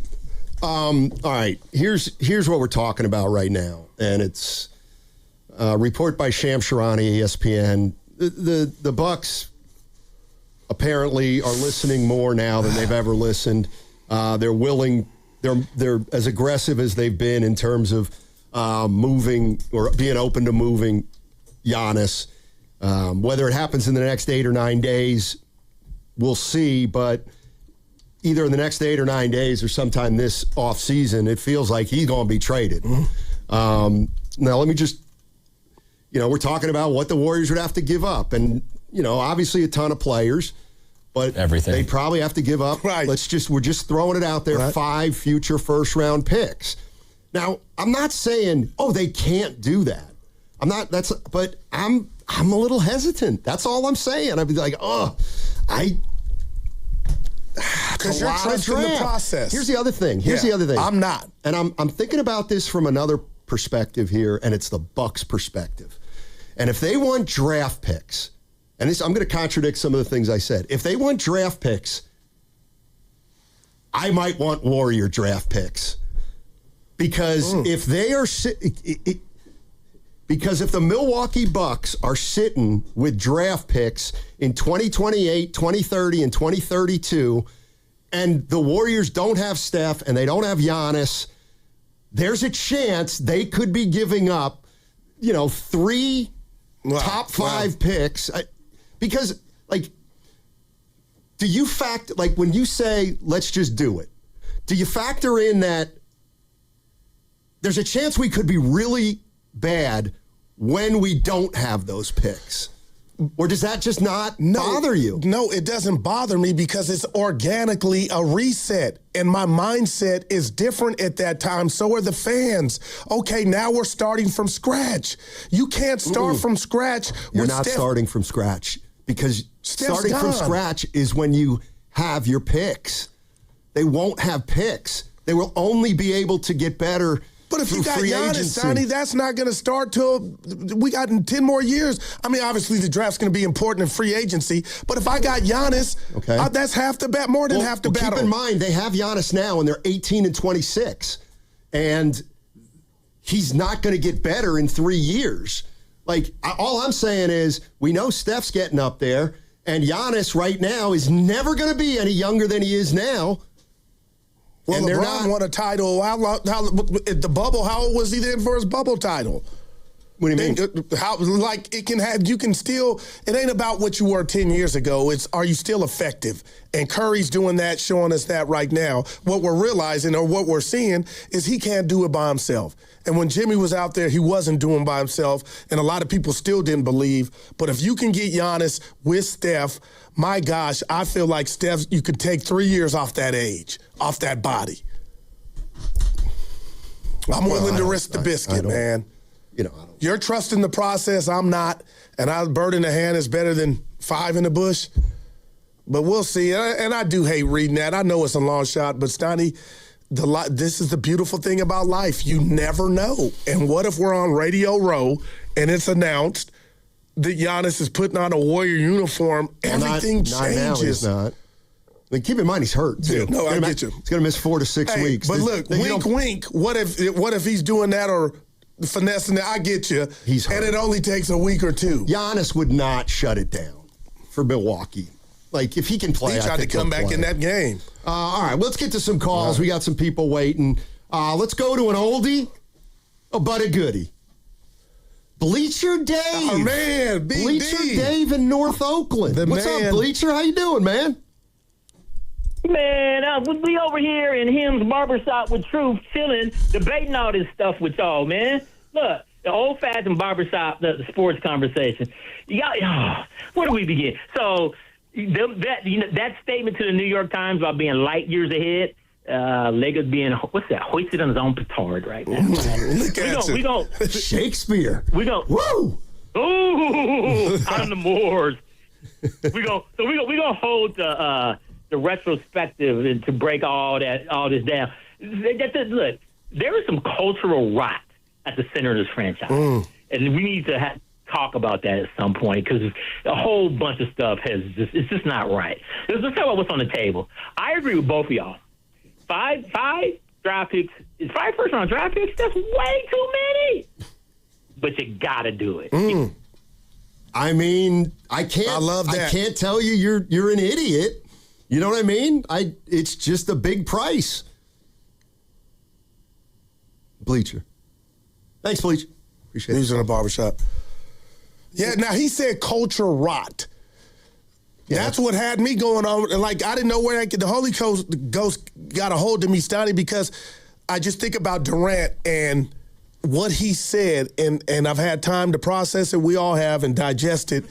All right, here's what we're talking about right now, and it's a report by Sham Sharani, ESPN. The Bucs apparently are listening more now than they've ever listened. They're willing. They're as aggressive as they've been in terms of moving or being open to moving Giannis. Whether it happens in the next 8 or 9 days, we'll see. But either in the next 8 or 9 days or sometime this offseason, it feels like he's going to be traded. Now, let me just, we're talking about what the Warriors would have to give up. And, obviously a ton of players, but everything they probably have to give up. Right. We're just throwing it out there, 5 future first-round picks. Now, I'm not saying, they can't do that. But I'm a little hesitant. That's all I'm saying. I'd be like, because you're trusting the process. Here's the other thing. I'm not. And I'm thinking about this from another perspective here, and it's the Bucs perspective. And if they want draft picks, and I'm going to contradict some of the things I said. If they want draft picks, I might want Warrior draft picks. Because if they are because if the Milwaukee Bucks are sitting with draft picks in 2028, 2030, and 2032, and the Warriors don't have Steph and they don't have Giannis, there's a chance they could be giving up, 3 top 5 picks. Because, do you factor, when you say, let's just do it, do you factor in that there's a chance we could be really bad when we don't have those picks? Or does that just not bother you? No, it doesn't bother me because it's organically a reset. And my mindset is different at that time. So are the fans. Okay, now we're starting from scratch. You can't start from scratch. You're not starting from scratch because starting from scratch is when you have your picks. They won't have picks. They will only be able to get better. But if you got Giannis, Sonny, that's not going to start till we got in 10 more years. I mean, obviously the draft's going to be important in free agency. But if I got Giannis, that's half the bat, more than half the battle. Keep in mind, they have Giannis now, and they're 18 and 26. And he's not going to get better in 3 years. All I'm saying is we know Steph's getting up there, and Giannis right now is never going to be any younger than he is now. Well, and LeBron won a title. How at the bubble? How old was he then for his bubble title? What do you mean? You can still. It ain't about what you were 10 years ago. It's are you still effective? And Curry's doing that, showing us that right now. What we're realizing or what we're seeing is he can't do it by himself. And when Jimmy was out there, he wasn't doing by himself. And a lot of people still didn't believe. But if you can get Giannis with Steph, my gosh, I feel like Steph, you could take 3 years off that age, off that body. I'm willing to risk the biscuit, man. You're trusting the process. I'm not. And a bird in the hand is better than 5 in the bush. But we'll see. And I do hate reading that. I know it's a long shot, but Steiny, this is the beautiful thing about life. You never know. And what if we're on Radio Row and it's announced that Giannis is putting on a Warrior uniform? Everything changes. Not now, he's not. I mean, keep in mind he's hurt too. Yeah, no, I get you. He's going to miss 4 to 6 weeks. But look, wink. What if he's doing that or finessing that? I get you. He's hurt. And it only takes a week or two. Giannis would not shut it down for Milwaukee. Like, if he can play, he tried to come back in that game. All right, let's get to some calls. Right. We got some people waiting. Let's go to an oldie, but a goodie. Bleacher Dave. Oh, man. Bleacher Dave in North Oakland. What's up, Bleacher? How you doing, man? Man, we over here in Him's Barbershop with Truth, chilling, debating all this stuff with y'all, man. Look, the old-fashioned barbershop, the sports conversation. Where do we begin? So that statement to the New York Times about being light years ahead, Lakers being, hoisted on his own petard right now. We go Shakespeare. We go. Woo! Ooh, on the moors. We go hold the retrospective and to break all this down. Look, there is some cultural rot at the center of this franchise, and we need to talk about that at some point because a whole bunch of stuff it's just not right. Let's talk about what's on the table. I agree with both of y'all. Five draft picks, 5 first-round draft picks. That's way too many. But you gotta do it. I mean, I love that. I can't tell you you're an idiot. You know what I mean? It's just a big price. Bleacher. Thanks, Bleacher. Appreciate it. He's in a barbershop. Yeah, now he said culture rot. Yeah. That's what had me going on. Like, I didn't know where the Holy Ghost got a hold of me, Stoney, because I just think about Durant and what he said, and I've had time to process it. We all have, and digest it.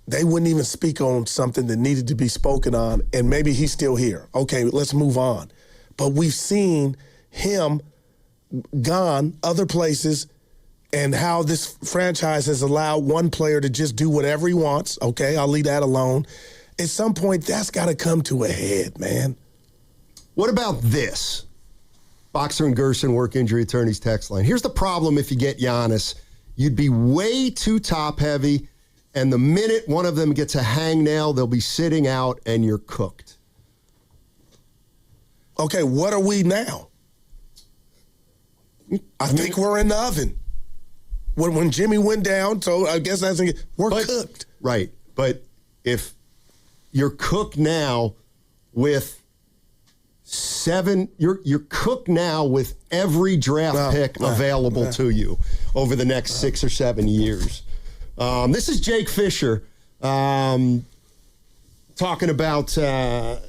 They wouldn't even speak on something that needed to be spoken on, and maybe he's still here. Okay, let's move on. But we've seen him gone other places and how this franchise has allowed one player to just do whatever he wants. Okay, I'll leave that alone. At some point, that's got to come to a head, man. What about this? Boxer and Gerson, work injury attorneys text line. Here's the problem if you get Giannis. You'd be way too top-heavy, and the minute one of them gets a hangnail, they'll be sitting out, and you're cooked. Okay, what are we now? I think we're in the oven. When Jimmy went down, so I guess we're cooked. Right, but if you're cooked now with you're cooked now with every draft pick available to you over the next 6 or 7 years. This is Jake Fisher talking about the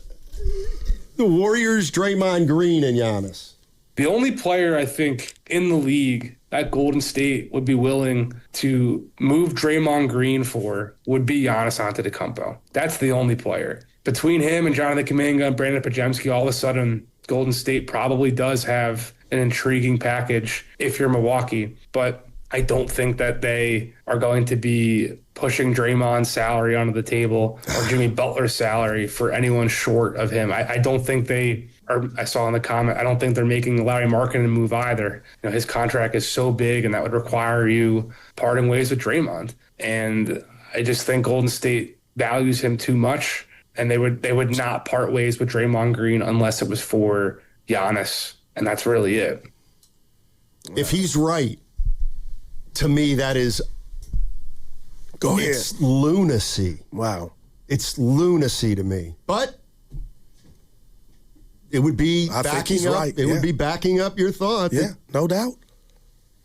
Warriors, Draymond Green, and Giannis. The only player I think in the league that Golden State would be willing to move Draymond Green for would be Giannis Antetokounmpo. That's the only player. Between him and Jonathan Kuminga and Brandon Podziemski, all of a sudden, Golden State probably does have an intriguing package if you're Milwaukee. But I don't think that they are going to be pushing Draymond's salary onto the table or Jimmy Butler's salary for anyone short of him. I don't think they are. I saw in the comment, I don't think they're making Larry Markkinen move either. You know, his contract is so big, and that would require you parting ways with Draymond. And I just think Golden State values him too much, and they would not part ways with Draymond Green unless it was for Giannis, and that's really it. If he's right, to me, that is it's lunacy. Wow. It's lunacy to me. But it would be backing up. Right. It would be backing up your thought. Yeah, no doubt.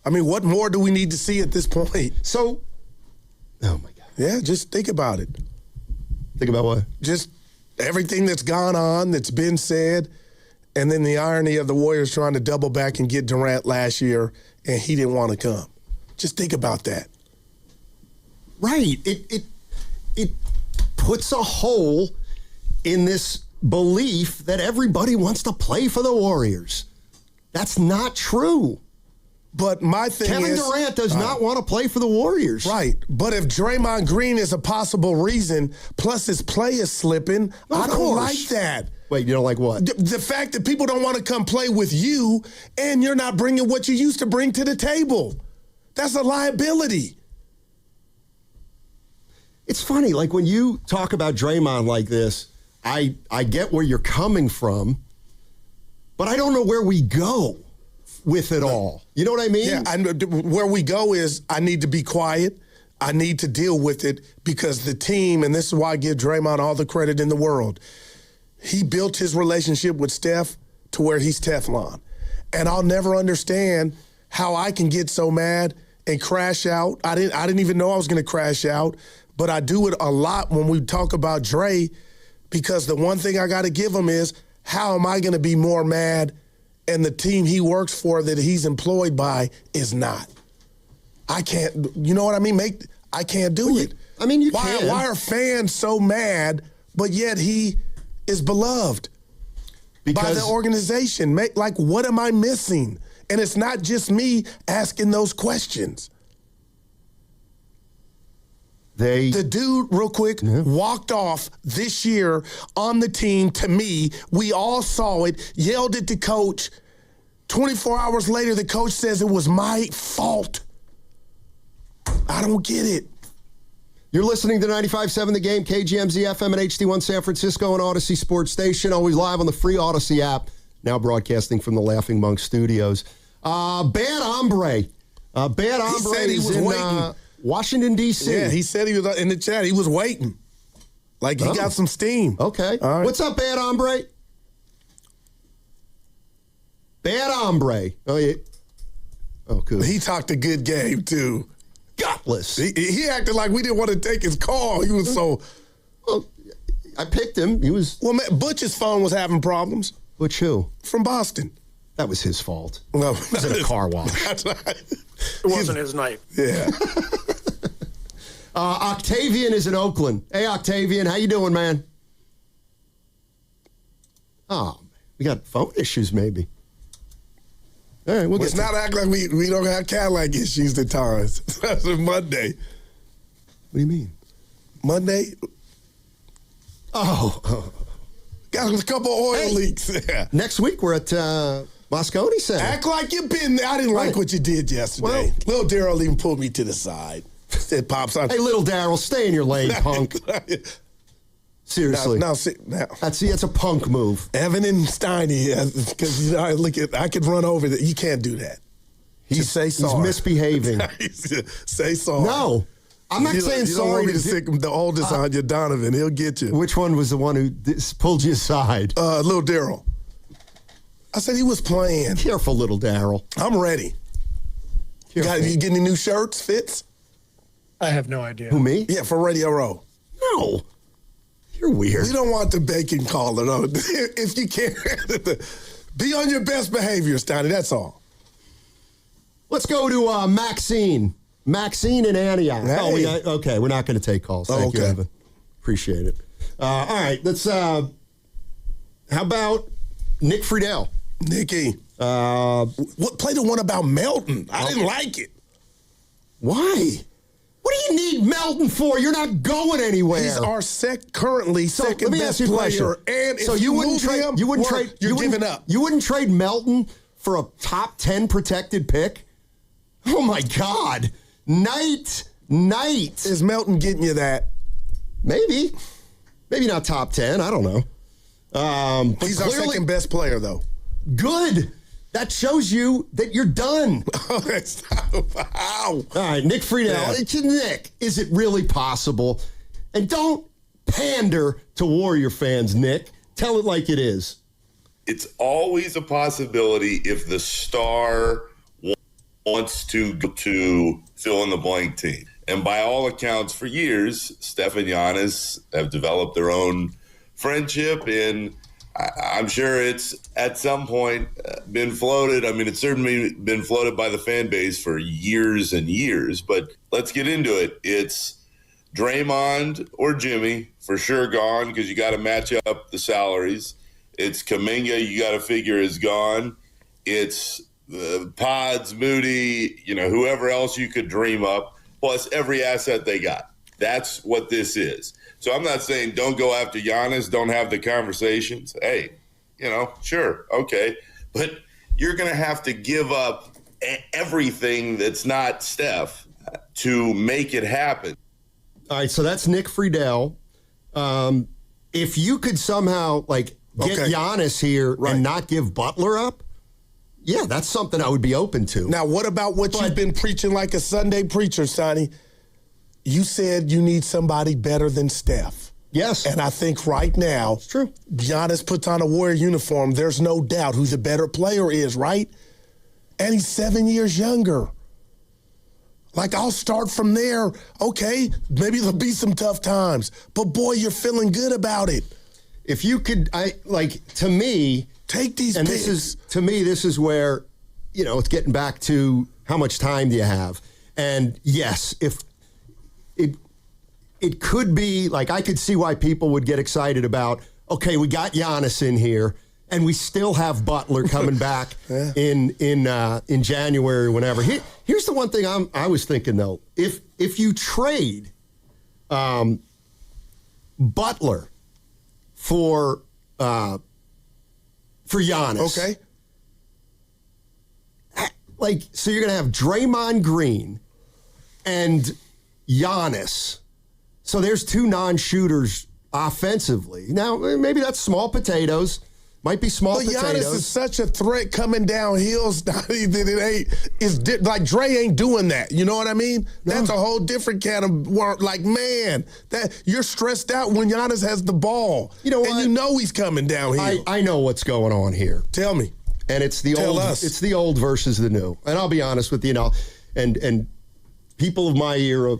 I mean, what more do we need to see at this point? So, oh my God. Yeah, just think about it. Think about what? Just everything that's gone on, that's been said, and then the irony of the Warriors trying to double back and get Durant last year, and he didn't want to come. Just think about that. Right. It puts a hole in this belief that everybody wants to play for the Warriors. That's not true. But my thing Kevin Durant does not want to play for the Warriors. Right. But if Draymond Green is a possible reason, plus his play is slipping, I don't like that. Wait, you don't like what? The fact that people don't want to come play with you and you're not bringing what you used to bring to the table. That's a liability. It's funny, like when you talk about Draymond like this, I get where you're coming from, but I don't know where we go with it all. You know what I mean? Yeah, where we go is I need to be quiet. I need to deal with it because the team, and this is why I give Draymond all the credit in the world, he built his relationship with Steph to where he's Teflon. And I'll never understand how I can get so mad and crash out. I didn't even know I was going to crash out, but I do it a lot when we talk about Dre because the one thing I got to give him is how am I going to be more mad and the team he works for that he's employed by is not. I can't, you know what I mean? I can't do it. I mean, you can. Why are fans so mad, but yet he is beloved by the organization? Like, what am I missing? And it's not just me asking those questions. The dude, real quick, walked off this year on the team to me. We all saw it, yelled at the coach. 24 hours later, the coach says it was my fault. I don't get it. You're listening to 95.7 The Game, KGMZ FM and HD1 San Francisco and Odyssey Sports Station. Always live on the free Odyssey app. Now broadcasting from the Laughing Monk Studios. Bad Hombre. Bad Hombre is in Washington, D.C. Yeah, he said he was in the chat. He was waiting. Like he got some steam. Okay. All right. What's up, Bad Hombre? Bad Hombre. Oh, yeah. Oh, good. He talked a good game, too. Gutless. He acted like we didn't want to take his call. He was so... Well, I picked him. He was... Well, man, Butch's phone was having problems. Butch who? From Boston. That was his fault. No, it was in a car wash. That's right. It wasn't his night. Yeah. Octavian is in Oakland. Hey, Octavian, how you doing, man? Oh, we got phone issues, maybe. All right, Let's not act like we don't have Cadillac issues at times. That's a Monday. What do you mean? Monday? Oh. Got a couple oil leaks. Yeah. Next week, we're at Moscone Center. Act like you've been there. I didn't like what you did yesterday. Little Daryl even pulled me to the side. Said, Pops, hey, little Daryl, stay in your lane, punk. Seriously. That's a punk move. Evan and Steiny, because I could run over that. You can't do that. Say sorry. He's misbehaving. Say sorry. No. I'm not saying you sorry. Don't want me to stick the oldest on you, Donovan. He'll get you. Which one was the one who pulled you aside? Little Daryl. I said he was playing. Careful, little Daryl. I'm ready. You getting any new shirts, Fitz? I have no idea. Who, me? Yeah, for Radio Row. No. You're weird. We don't want the bacon caller, though. If you can't, be on your best behavior, Steiny. That's all. Let's go to Maxine. Maxine in Antioch. Hey. Okay, we're not going to take calls. Thank you, Evan. Appreciate it. All right, let's. How about Nick Friedel? Nicky. Play the one about Melton. I didn't like it. Why? What do you need Melton for? You're not going anywhere. He's our currently second best player. And if you wouldn't trade him, you're giving up. You wouldn't trade Melton for a top 10 protected pick? Oh my God. Night. Is Melton getting you that? Maybe not top 10. I don't know. But he's our second best player, though. Good. That shows you that you're done. Wow. All right, Nick Friedel. Yeah. Nick, is it really possible? And don't pander to Warrior fans, Nick. Tell it like it is. It's always a possibility if the star wants to go to fill in the blank team. And by all accounts, for years, Steph and Giannis have developed their own friendship, and I'm sure it's at some point been floated. I mean, it's certainly been floated by the fan base for years and years, but let's get into it. It's Draymond or Jimmy for sure gone because you got to match up the salaries. It's Kuminga, you got to figure is gone. It's Pods, Moody, whoever else you could dream up, plus every asset they got. That's what this is. So I'm not saying don't go after Giannis, don't have the conversations. Hey, sure, okay. But you're going to have to give up everything that's not Steph to make it happen. All right, so that's Nick Friedel. If you could somehow, get Giannis here and not give Butler up, yeah, that's something I would be open to. Now, what about what you've been preaching like a Sunday preacher, Sonny? You said you need somebody better than Steph. Yes. And I think right now, it's true. Giannis puts on a Warrior uniform. There's no doubt who the better player is, right? And he's 7 years younger. I'll start from there. Okay, maybe there'll be some tough times. But, boy, you're feeling good about it. If you could, to me, take these and picks. This is where, it's getting back to how much time do you have. And, yes, if it could be, I could see why people would get excited about, okay, we got Giannis in here, and we still have Butler coming back in January or whenever. Here's the one thing I was thinking, though. If you trade Butler for Giannis. Okay. So you're going to have Draymond Green and Giannis. So there's two non-shooters offensively. Now, maybe that's small potatoes. Might be small potatoes. But Giannis is such a threat coming down hills that it ain't. Dre ain't doing that. You know what I mean? No. That's a whole different kind of work. Man, that you're stressed out when Giannis has the ball. You know what? And you know he's coming downhill. I know what's going on here. Tell me. And it's the old. It's the old versus the new. And I'll be honest with you, and people of my era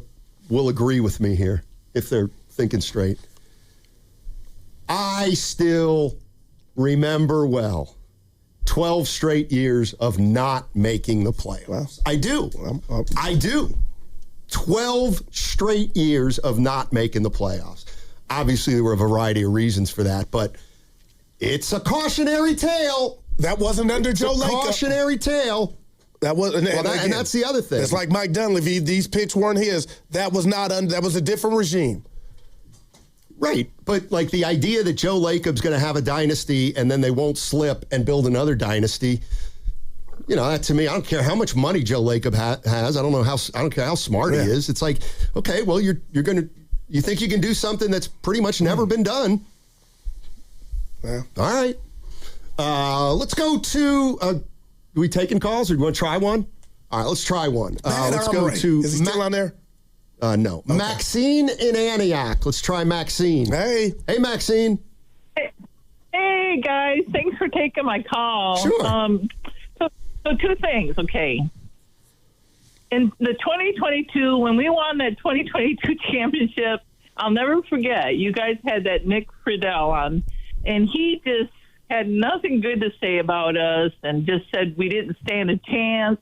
will agree with me here if they're thinking straight. I still remember well 12 straight years of not making the playoffs. I do. I do. 12 straight years of not making the playoffs. Obviously, there were a variety of reasons for that, but it's a cautionary tale. That wasn't under Joe Lacob. Cautionary tale. That was, and that's the other thing. It's like Mike Dunleavy. These picks weren't his. That was not. That was a different regime. Right, but the idea that Joe Lacob's going to have a dynasty and then they won't slip and build another dynasty, that to me, I don't care how much money Joe Lacob has. I don't care how smart he is. It's okay, well, you think you can do something that's pretty much never been done. Yeah. All right. Let's go to. Are we taking calls or do you want to try one? All right, let's try one. Let's go to. Is he still on there? No. Okay. Maxine in Antioch. Let's try Maxine. Hey, Maxine. Hey, guys. Thanks for taking my call. Sure. So two things, okay. In the 2022, when we won that 2022 championship, I'll never forget, you guys had that Nick Friedel on, and he just had nothing good to say about us and just said we didn't stand a chance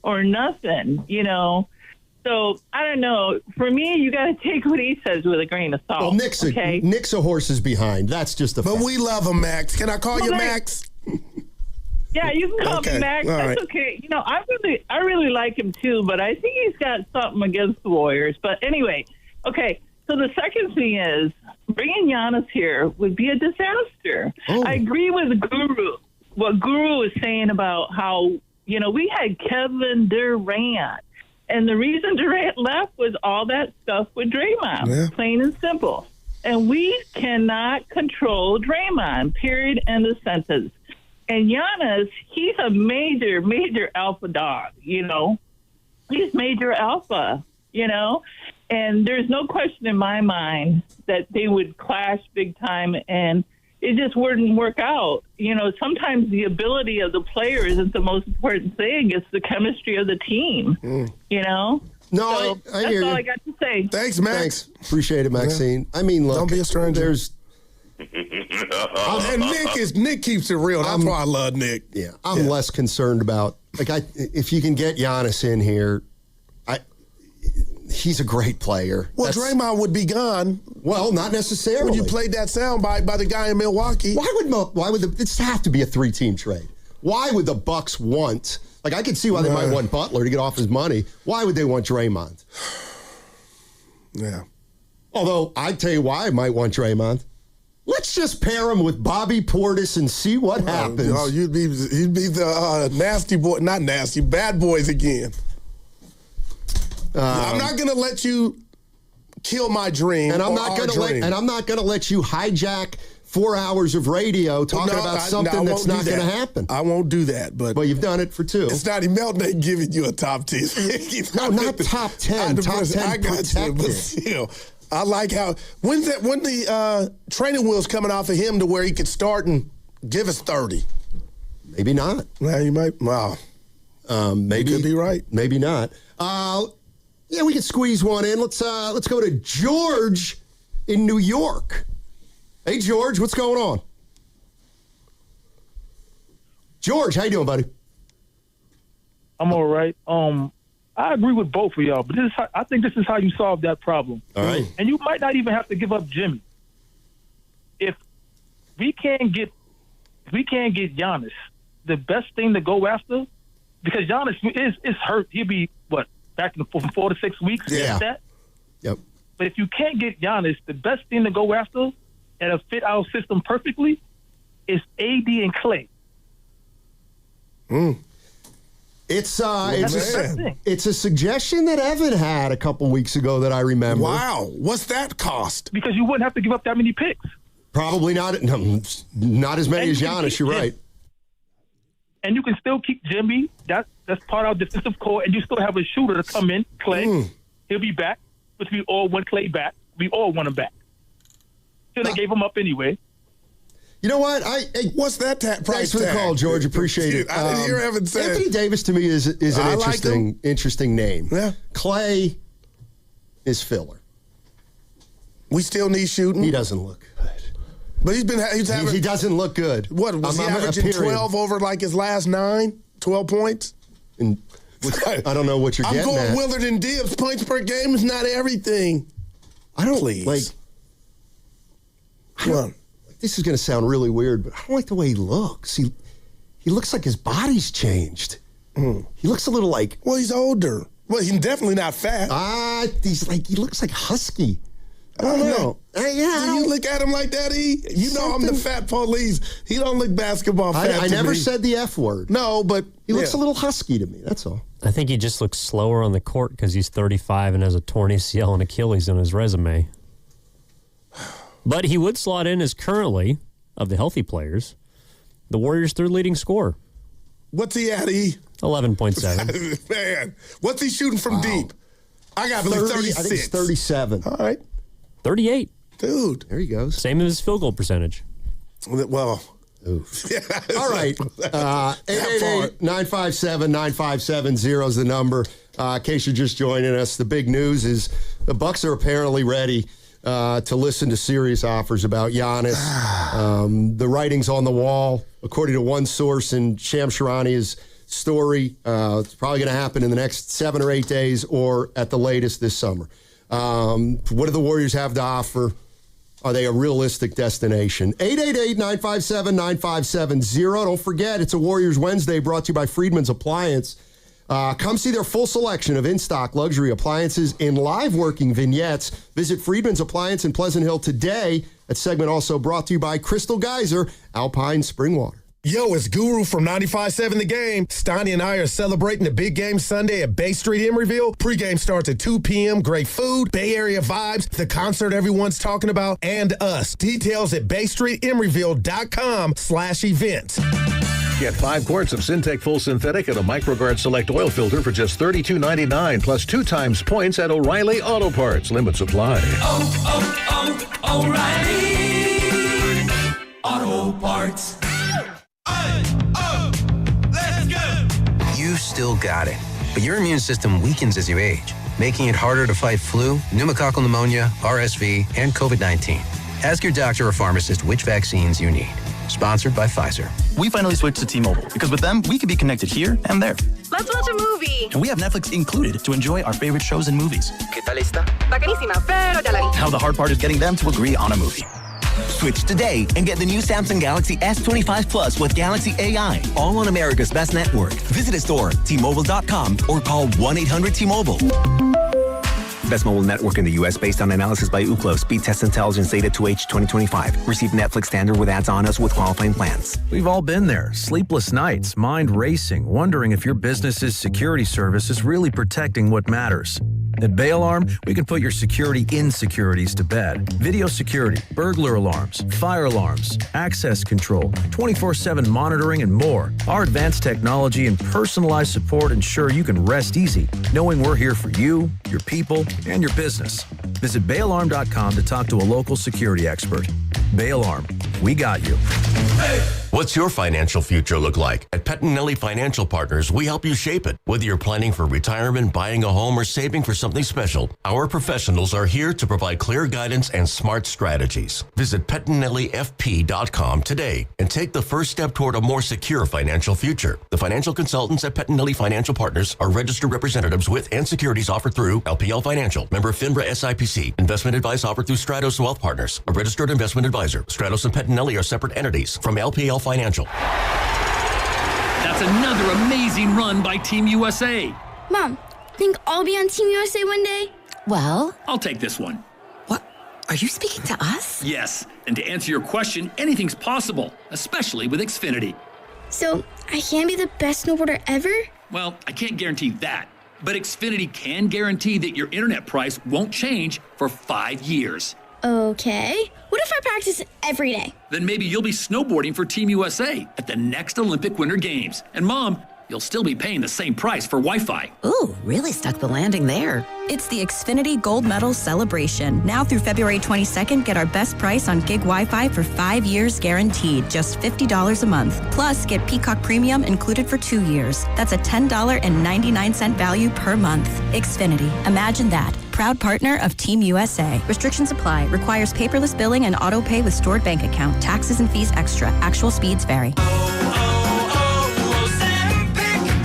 or nothing, So, I don't know. For me, you got to take what he says with a grain of salt. Well, Nick's a horse's behind. That's just a fact. But we love him, Max. Can I call you Max? Yeah, you can call me Max. All That's right. okay. I really like him, too, but I think he's got something against the Warriors. But anyway, okay, so the second thing is bringing Giannis here would be a disaster. Oh. I agree with Guru, what Guru was saying about how, we had Kevin Durant. And the reason Durant left was all that stuff with Draymond, plain and simple. And we cannot control Draymond, period, end of sentence. And Giannis, he's a major, major alpha dog, He's major alpha, And there's no question in my mind that they would clash big time and it just wouldn't work out. Sometimes the ability of the player isn't the most important thing. It's the chemistry of the team, No, so I that's hear you. all I got to say. Thanks, Max. Appreciate it, Maxine. I mean, look. Don't be a stranger. There's. And Nick keeps it real. That's why I love Nick. Yeah, I'm less concerned about if you can get Giannis in here. He's a great player. Well, Draymond would be gone. Well, not necessarily. When you played that soundbite by the guy in Milwaukee. Why would it have to be a 3-team trade? Why would the Bucks want? Like, I could see why they might want Butler to get off his money. Why would they want Draymond? Yeah. Although, I'd tell you why I might want Draymond. Let's just pair him with Bobby Portis and see what happens. Oh, you'd be the nasty boy, not nasty, bad boys again. I'm not going to let you kill my dream. And I'm not going to let you hijack 4 hours of radio talking about something that's not going to happen. I won't do that. But you've done it for 2. It's not Melton ain't giving you a top 10. No, not top 10. Top 10 I got protected. you, but still, I like how when the training wheels coming off of him to where he could start and give us 30. Maybe not. Well, you might. Wow. Maybe you could be right. Maybe not. Yeah, we can squeeze one in. Let's go to George in New York. Hey, George, what's going on? George, how you doing, buddy? I'm all right. I agree with both of y'all, but I think this is how you solve that problem. All right. And you might not even have to give up Jimmy. If we can't get Giannis, the best thing to go after, because Giannis is hurt. He'll be back in 4 to 6 weeks. Yeah. That. Yep. But if you can't get Giannis, the best thing to go after that'll fit our system perfectly is AD and Clay. It's a suggestion that Evan had a couple weeks ago that I remember. Wow. What's that cost? Because you wouldn't have to give up that many picks. Probably not. Not as many as Giannis. You're right. And you can still keep Jimmy. That's part of our defensive core, and you still have a shooter to come in, Clay. He'll be back, which we all want Clay back. We all want him back. So they gave him up anyway. You know what? What's that price Thanks for the call, George. Appreciate it. I didn't hear Evan say Anthony Davis to me is an interesting name. Yeah. Clay is filler. We still need shooting. He doesn't look good. But he doesn't look good. What was he averaging 12 over like his last 9, 12 points? And I don't know what you're getting at. I'm going Willard and Dibbs. Points per game is not everything. I don't Please. This is going to sound really weird, but I don't like the way he looks. He looks like his body's changed. He looks a little like... Well, he's older. Well, he's definitely not fat. He looks like husky. I don't know. Do you look at him like that, E? You know I'm the fat police. He don't look basketball fat I never said the F word. No, but... He looks a little husky to me, that's all. I think he just looks slower on the court because he's 35 and has a torn ACL and Achilles on his resume. But he would slot in as currently, of the healthy players, the Warriors' third leading scorer. What's he at, E? 11.7. Man, what's he shooting from deep? I got 36. I think it's 37. All right. 38. Dude. There he goes. Same as his field goal percentage. Well... All right. 888-957-9570 is the number. In case you're just joining us, the big news is the Bucks are apparently ready to listen to serious offers about Giannis. The writing's on the wall. According to one source in Sham Sharani's story, it's probably going to happen in the next 7 or 8 days or at the latest this summer. What do the Warriors have to offer? Are they a realistic destination? 888-957-9570. Don't forget, it's a Warriors Wednesday brought to you by Friedman's Appliance. Come see their full selection of in-stock luxury appliances in live working vignettes. Visit Friedman's Appliance in Pleasant Hill today. That segment also brought to you by Crystal Geyser, Alpine Spring Water. Yo, it's Guru from 95.7 The Game. Steiny and I are celebrating the big game Sunday at Bay Street, Emeryville. Pre-game starts at 2 p.m. Great food, Bay Area vibes, the concert everyone's talking about, and us. Details at baystreetemeryville.com/events. Get 5 quarts of Syntec Full Synthetic and a MicroGuard Select Oil Filter for just $32.99, plus 2 times points at O'Reilly Auto Parts. Limit supply. O'Reilly Auto Parts. Let's go! You still got it, but your immune system weakens as you age, making it harder to fight flu, pneumococcal pneumonia, RSV, and COVID-19. Ask your doctor or pharmacist which vaccines you need. Sponsored by Pfizer. We finally switched to T-Mobile because with them, we can be connected here and there. Let's watch a movie. And we have Netflix included to enjoy our favorite shows and movies. ¿Qué tal está? Está carísima, pero ya la vi. Now the hard part is getting them to agree on a movie. Switch today and get the new Samsung Galaxy S25 Plus with Galaxy AI, all on America's best network. Visit a store, T-Mobile.com, or call 1-800-T-Mobile. Best mobile network in the U.S. based on analysis by Ookla. Speed test intelligence data to H 2025. Receive Netflix standard with ads on us with qualifying plans. We've all been there. Sleepless nights, mind racing, wondering if your business's security service is really protecting what matters. At Bay Alarm, we can put your security insecurities to bed. Video security, burglar alarms, fire alarms, access control, 24/7 monitoring, and more. Our advanced technology and personalized support ensure you can rest easy, knowing we're here for you, your people, and your business. Visit bayalarm.com to talk to a local security expert. Bay Alarm, we got you. What's your financial future look like? At Pettinelli Financial Partners, we help you shape it. Whether you're planning for retirement, buying a home, or saving for something special, our professionals are here to provide clear guidance and smart strategies. Visit PettinelliFP.com today and take the first step toward a more secure financial future. The financial consultants at Pettinelli Financial Partners are registered representatives with and securities offered through LPL Financial, member FINRA SIPC. Investment advice offered through Stratos Wealth Partners, a registered investment advisor. Stratos and Pettinelli are separate entities from LPL Financial. That's another amazing run by Team USA. Mom, think I'll be on Team USA one day? Well, I'll take this one. What? Are you speaking to us? Yes, and to answer your question, anything's possible, especially with Xfinity. So, I can be the best snowboarder ever? Well, I can't guarantee that, but Xfinity can guarantee that your internet price won't change for 5 years. Okay. What if I practice every day? Then maybe you'll be snowboarding for Team USA at the next Olympic Winter Games. And Mom, you'll still be paying the same price for Wi-Fi. Ooh, really stuck the landing there. It's the Xfinity Gold Medal Celebration. Now through February 22nd, get our best price on gig Wi-Fi for 5 years guaranteed, just $50 a month. Plus, get Peacock Premium included for 2 years. That's a $10.99 value per month. Xfinity, imagine that. Proud partner of Team USA. Restrictions apply. Requires paperless billing and auto pay with stored bank account. Taxes and fees extra. Actual speeds vary.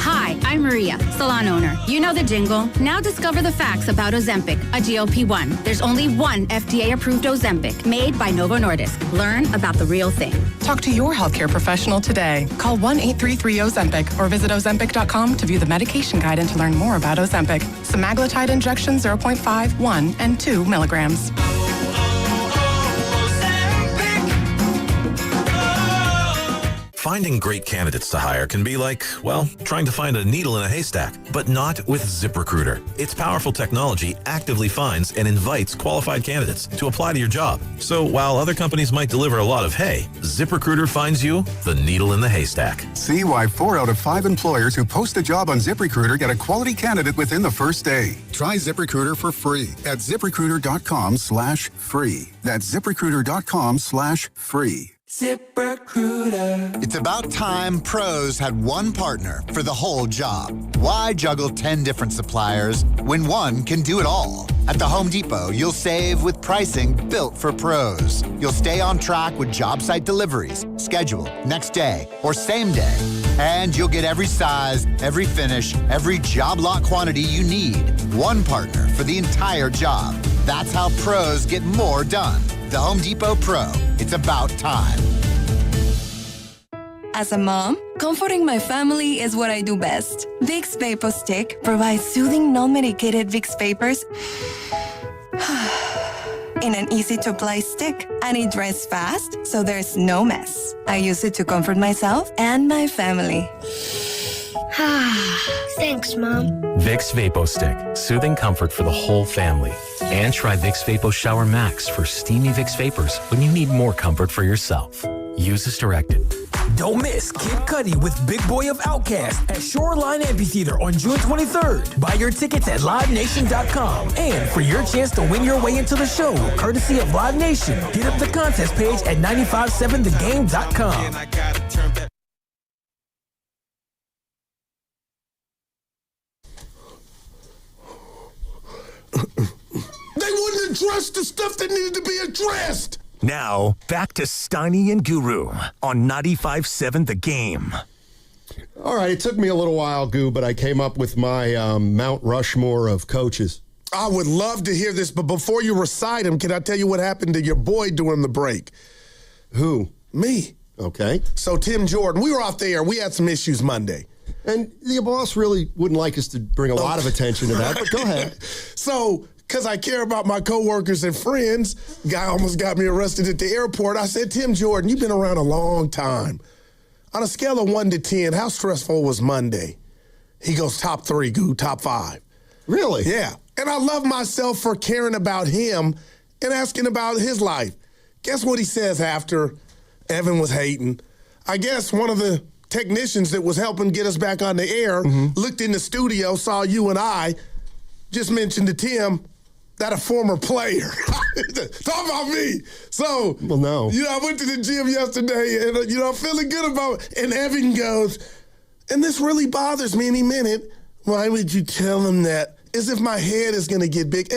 Hi, I'm Maria, salon owner. You know the jingle. Now discover the facts about Ozempic, a GLP-1. There's only one FDA-approved Ozempic made by Novo Nordisk. Learn about the real thing. Talk to your healthcare professional today. Call 1-833-OZEMPIC or visit Ozempic.com to view the medication guide and to learn more about Ozempic. Semaglutide injection 0.5, 1, and 2 milligrams. Finding great candidates to hire can be like, well, trying to find a needle in a haystack, but not with ZipRecruiter. Its powerful technology actively finds and invites qualified candidates to apply to your job. So while other companies might deliver a lot of hay, ZipRecruiter finds you the needle in the haystack. See why 4 out of 5 employers who post a job on ZipRecruiter get a quality candidate within the first day. Try ZipRecruiter for free at ZipRecruiter.com/free. That's ZipRecruiter.com/free. ZipRecruiter. It's about time pros had one partner for the whole job. Why juggle 10 different suppliers when one can do it all? At the Home Depot, you'll save with pricing built for pros. You'll stay on track with job site deliveries, schedule, next day, or same day. And you'll get every size, every finish, every job lot quantity you need. One partner for the entire job. That's how pros get more done. The Home Depot Pro. It's about time. As a mom, comforting my family is what I do best. Vicks Vapor Stick provides soothing, non-medicated Vicks Vapors in an easy-to-apply stick, and it dries fast, so there's no mess. I use it to comfort myself and my family. Thanks, Mom. Vicks Vapo Stick, soothing comfort for the whole family. And try Vicks Vapo Shower Max for steamy Vicks Vapors when you need more comfort for yourself. Use as directed. Don't miss Kid Cudi with Big Boy of Outkast at Shoreline Amphitheater on June 23rd. Buy your tickets at LiveNation.com. And for your chance to win your way into the show, courtesy of Live Nation, hit up the contest page at 957thegame.com. They wouldn't address the stuff that needed to be addressed. Now, back to Steiny and Guru on 95.7 The Game. All right, it took me a little while, Goo, but I came up with my Mount Rushmore of coaches. I would love to hear this, but before you recite them, can I tell you what happened to your boy during the break? Who? Me. Okay. So Tim Jordan, we were off the air. We had some issues Monday. And the boss really wouldn't like us to bring a lot of attention to that, but go ahead. So, because I care about my coworkers and friends, guy almost got me arrested at the airport. I said, Tim Jordan, you've been around a long time. On a scale of 1 to 10, how stressful was Monday? He goes, top 3, Goo, top 5. Really? Yeah. And I love myself for caring about him and asking about his life. Guess what he says after Evan was hating? I guess one of the technicians that was helping get us back on the air looked in the studio, saw you and I, just mentioned to Tim that a former player. Talk about me. So, well, no. I went to the gym yesterday and, I'm feeling good about it. And Evan goes, and this really bothers me any minute. Why would you tell him that? As if my head is going to get big.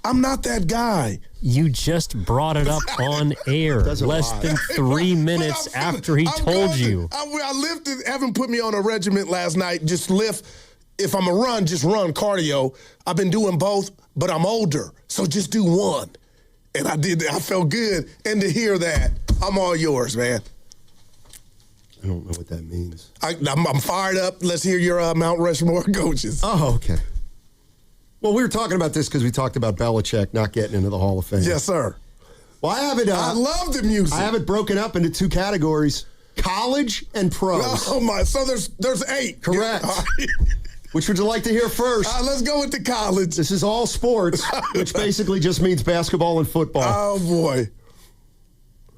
I'm not that guy. You just brought it up on air less than 3 minutes after he told you. I lifted. Evan put me on a regiment last night. Just lift. If I'm a run, just run cardio. I've been doing both, but I'm older, so just do one. And I did that. I felt good. And to hear that, I'm all yours, man. I don't know what that means. I'm fired up. Let's hear your Mount Rushmore coaches. Oh, okay. Well, we were talking about this because we talked about Belichick not getting into the Hall of Fame. Yes, sir. Well, I have it. I love the music. I have it broken up into 2 categories: college and pros. Oh my! So there's 8. Correct. Which would you like to hear first? Let's go with the college. This is all sports, which basically just means basketball and football. Oh boy!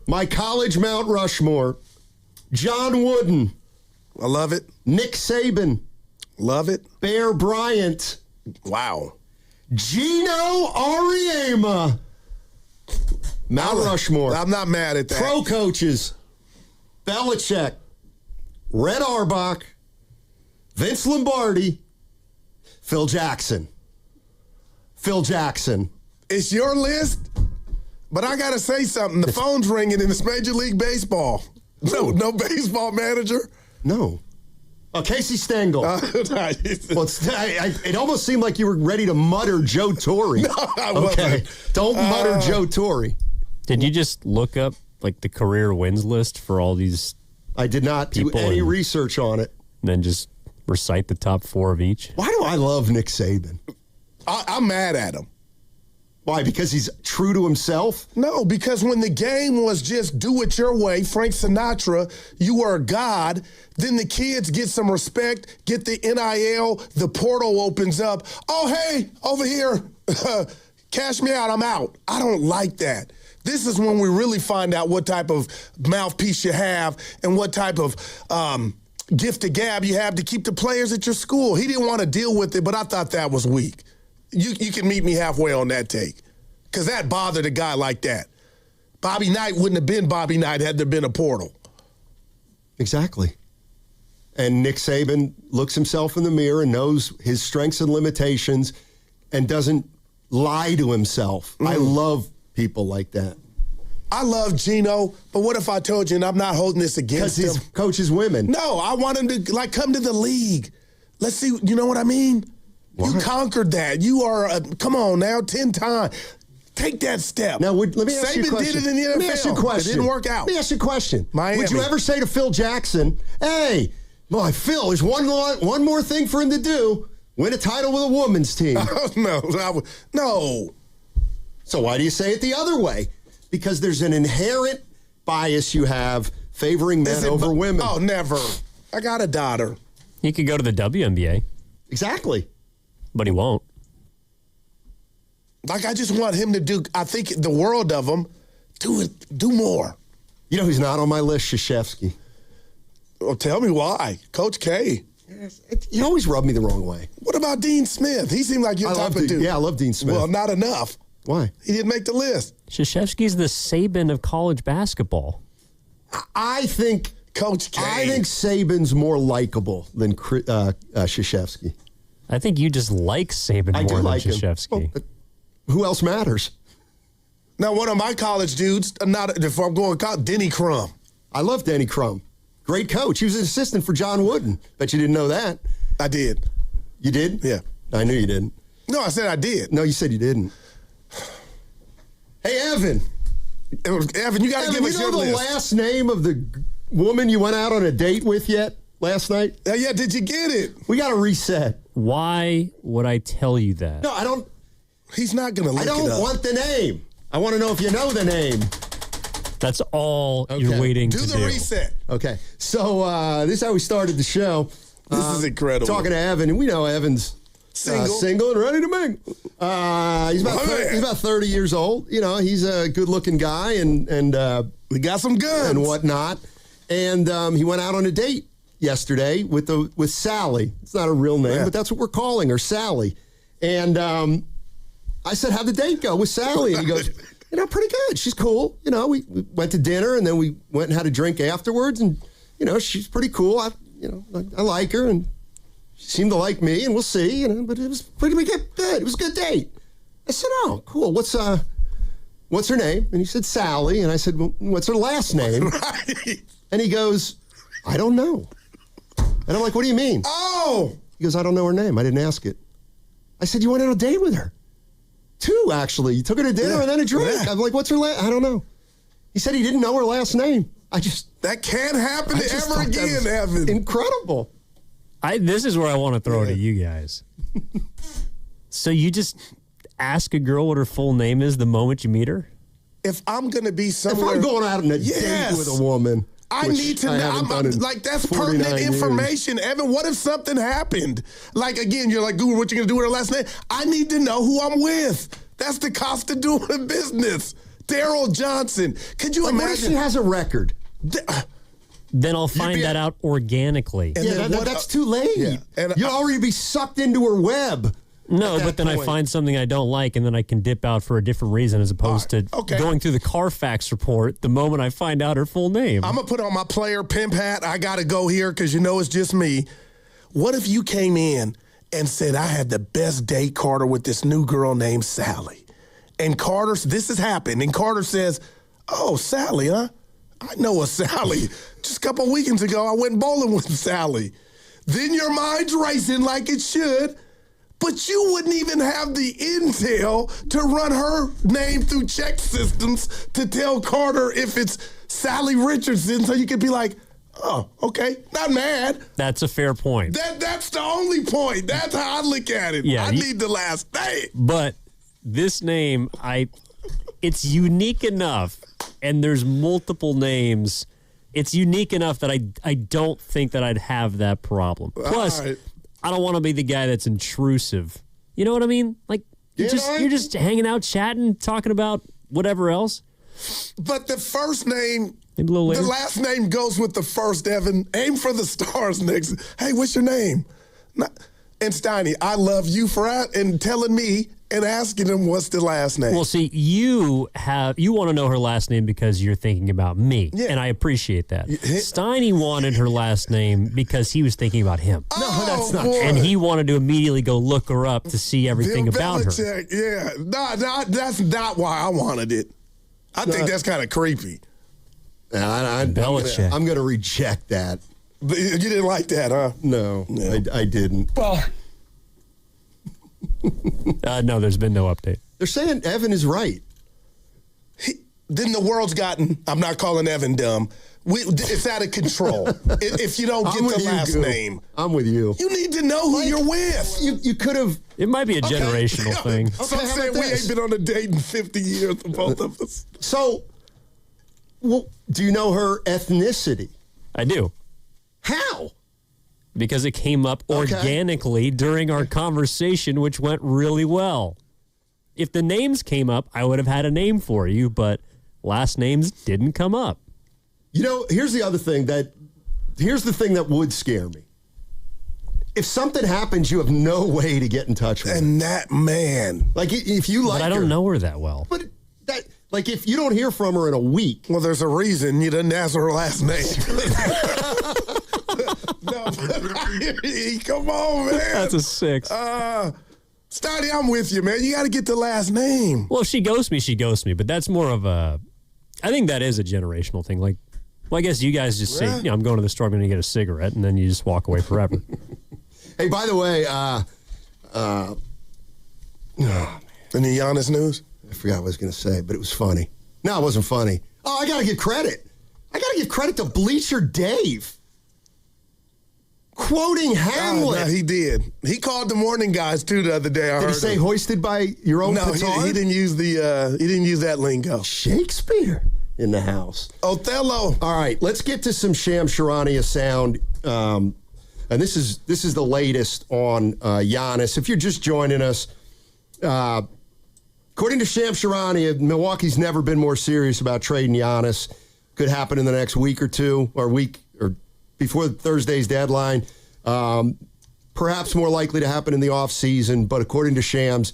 My college Mount Rushmore: John Wooden. I love it. Nick Saban. Love it. Bear Bryant. Wow. Gino Auriemma. Mount Rushmore. I'm not mad at that. Pro coaches: Belichick, Red Auerbach, Vince Lombardi, Phil Jackson. Phil Jackson. It's your list, but I got to say something. The phone's ringing and it's Major League Baseball. No baseball manager? No. Oh, Casey Stengel. Well, it almost seemed like you were ready to mutter Joe Torre. No, I wasn't. Don't mutter Joe Torre. Did you just look up the career wins list for all these? I did not do any research on it. And then just recite the top 4 of each. Why do I love Nick Saban? I'm mad at him. Why? Because he's true to himself? No, because when the game was just do it your way, Frank Sinatra, you were a god, then the kids get some respect, get the NIL, the portal opens up. Oh, hey, over here, cash me out, I'm out. I don't like that. This is when we really find out what type of mouthpiece you have and what type of gift of gab you have to keep the players at your school. He didn't want to deal with it, but I thought that was weak. You can meet me halfway on that take, because that bothered a guy like that. Bobby Knight wouldn't have been Bobby Knight had there been a portal. Exactly. And Nick Saban looks himself in the mirror and knows his strengths and limitations and doesn't lie to himself. I love people like that. I love Gino, but what if I told you, and I'm not holding this against him? Because he coaches women. No, I want him to come to the league. Let's see, you know what I mean? What? You conquered that. You are, come on now, 10 times. Take that step. Now, let me ask you a Saban question. did it in the NFL. Let me ask you a question. It didn't work out. Let me ask you a question. Miami. Would you ever say to Phil Jackson, hey, boy, Phil, there's one more thing for him to do. Win a title with a women's team. No. So why do you say it the other way? Because there's an inherent bias you have favoring men over women. Oh, never. I got a daughter. He could go to the WNBA. Exactly. But he won't. I just want him to do, I think the world of him, do more. You know who's not on my list? Krzyzewski. Well, tell me why. Coach K. You always rub me the wrong way. What about Dean Smith? He seemed like your type of dude. Yeah, I love Dean Smith. Well, not enough. Why? He didn't make the list. Krzyzewski's the Saban of college basketball. I think Coach K. I think Saban's more likable than Krzyzewski. I think you just like Saban more than Krzyzewski. Well, who else matters? Now, one of my college dudes, if I'm going to college, Denny Crum. I love Denny Crum. Great coach. He was an assistant for John Wooden. Bet you didn't know that. I did. You did? Yeah. I knew you didn't. No, I said I did. No, you said you didn't. Hey, Evan. Evan, you got to give us your list. You know the last name of the woman you went out on a date with yet last night? Yeah, did you get it? We got to reset. Why would I tell you that? No, I don't. He's not going to look it up. I don't want the name. I want to know if you know the name. That's all you're waiting to do. Do the reset. Okay. So this is how we started the show. This is incredible. Talking to Evan, and we know Evan's single and ready to mingle. He's about 30 years old. You know, he's a good-looking guy, and we got some guns and whatnot. And he went out on a date yesterday with Sally. It's not a real name, but that's what we're calling her, Sally. And I said, "How'd the date go with Sally?" And he goes, "You know, pretty good. She's cool. You know, we went to dinner, and then we went and had a drink afterwards, and you know, she's pretty cool. I like her, and she seemed to like me, and we'll see. You know, but it was pretty good. It was a good date." I said, "Oh, cool. What's her name?" And he said, "Sally." And I said, "Well, what's her last name?" Right. And he goes, "I don't know." And I'm like, "What do you mean?" Oh. He goes, "I don't know her name. I didn't ask it." I said, "You went on a date with her?" 2, actually. You took her to dinner and then a drink. Yeah. I'm like, "What's her last?" I don't know. He said he didn't know her last name. That can't happen ever again, Evan. Incredible. This is where I want to throw to you guys. So you just ask a girl what her full name is the moment you meet her? If I'm going to be somewhere. If I'm going out on a date with a woman. I need to know. That's pertinent information, Evan. What if something happened? Like, again, you're like, Google, what you going to do with her last name? I need to know who I'm with. That's the cost of doing business. Daryl Johnson. Could you imagine? What if she has a record? Then I'll find that out organically. And that's too late. Yeah. And you'll already be sucked into her web. No, but then I find something I don't like, and then I can dip out for a different reason as opposed to going through the Carfax report the moment I find out her full name. I'm going to put on my player pimp hat. I got to go here because you know it's just me. What if you came in and said, "I had the best date, Carter, with this new girl named Sally." And Carter, this has happened, and Carter says, "Oh, Sally, huh? I know a Sally. Just a couple weekends ago, I went bowling with Sally." Then your mind's racing like it should. But you wouldn't even have the intel to run her name through check systems to tell Carter if it's Sally Richardson, so you could be like, "Oh, okay, not mad." That's a fair point. That's the only point. That's how I look at it. Yeah, I need the last name. But this name, it's unique enough, and there's multiple names. It's unique enough that I don't think that I'd have that problem. Plus, I don't want to be the guy that's intrusive. You know what I mean? Like, you're just hanging out, chatting, talking about whatever else. But the first name, maybe a little later. The last name goes with the first, Evan. Aim for the stars next. Hey, what's your name? And Steiny, I love you for telling me and asking him what's the last name. Well, see, you want to know her last name because you're thinking about me, and I appreciate that. Steiny wanted her last name because he was thinking about him. No, that's not true. And he wanted to immediately go look her up to see everything about her. Yeah, no, that's not why I wanted it. I think that's kind of creepy. Belichick. I'm going to reject that. You didn't like that, huh? No, I didn't. Well, no, there's been no update. They're saying Evan is right. Then the world's gotten, I'm not calling Evan dumb. It's out of control. If you don't get the last name. I'm with you. You need to know who you're with. You could have. It might be a generational thing. Some say we ain't been on a date in 50 years, both of us. So, do you know her ethnicity? I do. How? Because it came up organically during our conversation, which went really well. If the names came up, I would have had a name for you, but last names didn't come up. You know, here's the thing that would scare me. If something happens, you have no way to get in touch with her. And that man. Like, if you like her. But I don't know her that well. But like, if you don't hear from her in a week. Well, there's a reason you didn't ask her last name. No, come on, man. That's a 6. Steiny, I'm with you, man. You got to get the last name. Well, if she ghosts me, she ghosts me. But that's more of I think that is a generational thing. Like, well, I guess you guys just say, I'm going to the store, I'm going to get a cigarette, and then you just walk away forever. Hey, by the way, Oh, man. Any Giannis news? I forgot what I was going to say, but it was funny. No, it wasn't funny. Oh, I got to give credit. I got to give credit to Bleacher Dave. Quoting Hamlet. No, he did. He called the morning guys, too, the other day. Did he say hoisted by your own petard? No, he didn't use he didn't use that lingo. Shakespeare in the house. Othello. All right, let's get to some Shams Charania sound. And this is the latest on Giannis. If you're just joining us, according to Shams Charania, Milwaukee's never been more serious about trading Giannis. Could happen in the next week or two, or before Thursday's deadline. Perhaps more likely to happen in the offseason, but according to Shams,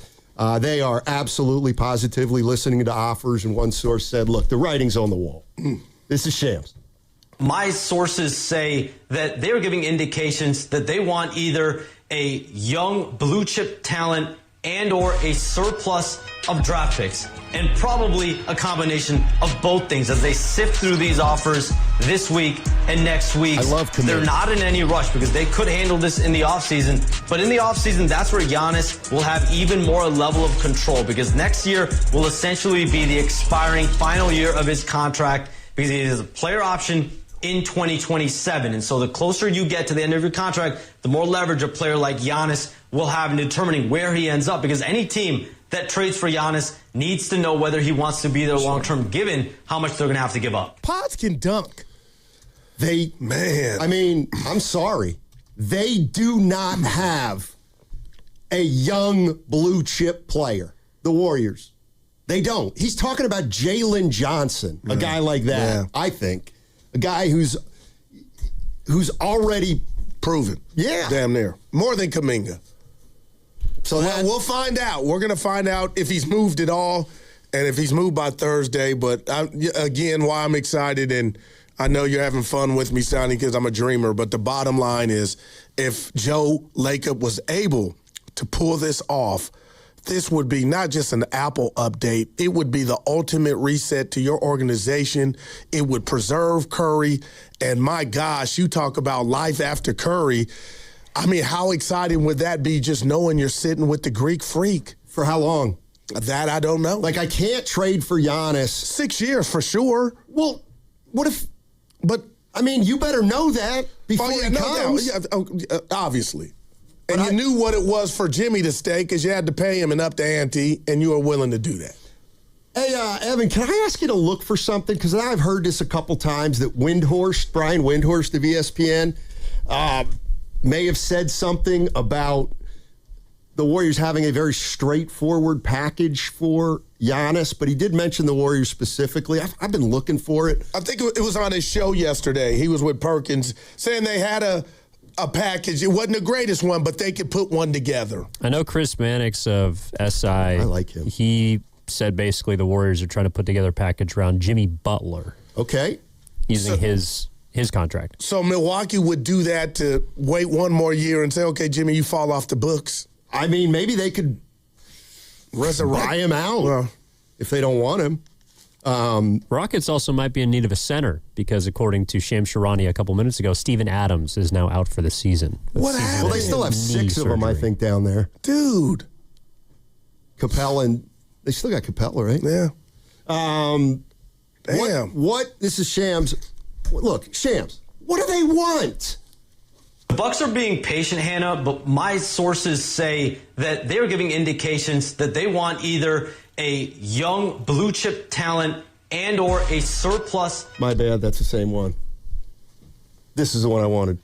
they are absolutely positively listening to offers, and one source said, look, the writing's on the wall. This is Shams. My sources say that they're giving indications that they want either a young blue chip talent and or a surplus of draft picks, and probably a combination of both things as they sift through these offers this week and next week. I love commitment. They're not in any rush because they could handle this in the offseason. But in the offseason, that's where Giannis will have even more level of control, because next year will essentially be the expiring final year of his contract, because he has a player option in 2027. And so the closer you get to the end of your contract, the more leverage a player like Giannis will have in determining where he ends up, because any team that trades for Giannis needs to know whether he wants to be there long-term, given how much they're going to have to give up. Pods can dunk. I'm sorry. They do not have a young blue chip player, the Warriors. They don't. He's talking about Jalen Johnson, a guy like that, I think. A guy who's already proven. Yeah. Damn near. More than Kuminga. So we'll find out. We're going to find out if he's moved at all and if he's moved by Thursday. But again, why I'm excited, and I know you're having fun with me, Sonny, because I'm a dreamer. But the bottom line is, if Joe Lacob was able to pull this off, this would be not just an Apple update. It would be the ultimate reset to your organization. It would preserve Curry. And my gosh, you talk about life after Curry. I mean, how exciting would that be, just knowing you're sitting with the Greek freak? For how long? That I don't know. Like, I can't trade for Giannis. 6 years for sure. Well, what if... But, I mean, you better know that before he comes. Obviously. And you knew what it was for Jimmy to stay because you had to pay him and up the ante, and you were willing to do that. Hey, Evan, can I ask you to look for something? Because I've heard this a couple times, that Brian Windhorst of ESPN, may have said something about the Warriors having a very straightforward package for Giannis, but he did mention the Warriors specifically. I've been looking for it. I think it was on his show yesterday. He was with Perkins saying they had a package. It wasn't the greatest one, but they could put one together. I know Chris Mannix of SI. I like him. He said basically the Warriors are trying to put together a package around Jimmy Butler. Okay. Using his contract. So Milwaukee would do that to wait one more year and say, okay, Jimmy, you fall off the books. I mean, maybe they could buy him out if they don't want him. Rockets also might be in need of a center because, according to Shams Charania a couple minutes ago, Steven Adams is now out for the season. What happened? Well, they still have 6 of them, I think, down there. Dude. Capella, and they still got Capella, right? Yeah. Damn. What? This is Shams. Look, Shams, what do they want? The Bucks are being patient, Hannah, but my sources say that they're giving indications that they want either a young blue chip talent and or a surplus. My bad, that's the same one. This is the one I wanted.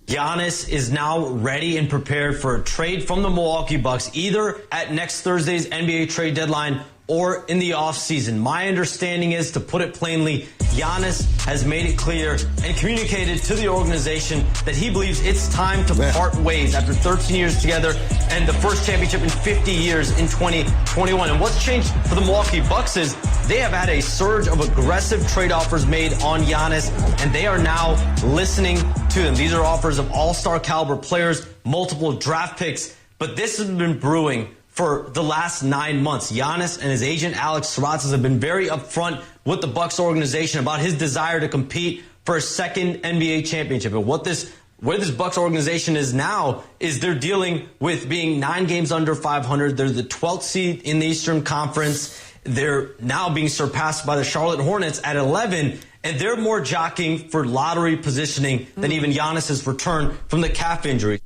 Giannis is now ready and prepared for a trade from the Milwaukee Bucks, either at next Thursday's NBA trade deadline or in the offseason. My understanding is, to put it plainly, Giannis has made it clear and communicated to the organization that he believes it's time to part ways after 13 years together and the first championship in 50 years in 2021. And what's changed for the Milwaukee Bucks is they have had a surge of aggressive trade offers made on Giannis, and they are now listening to them. These are offers of all-star caliber players, multiple draft picks, but this has been brewing for the last 9 months. Giannis and his agent Alex Saratsas have been very upfront with the Bucks organization about his desire to compete for a second NBA championship. And what this where this Bucks organization is now is they're dealing with being 9 games under 500. They're the 12th seed in the Eastern Conference. They're now being surpassed by the Charlotte Hornets at 11, and they're more jockeying for lottery positioning than even Giannis's return from the calf injury.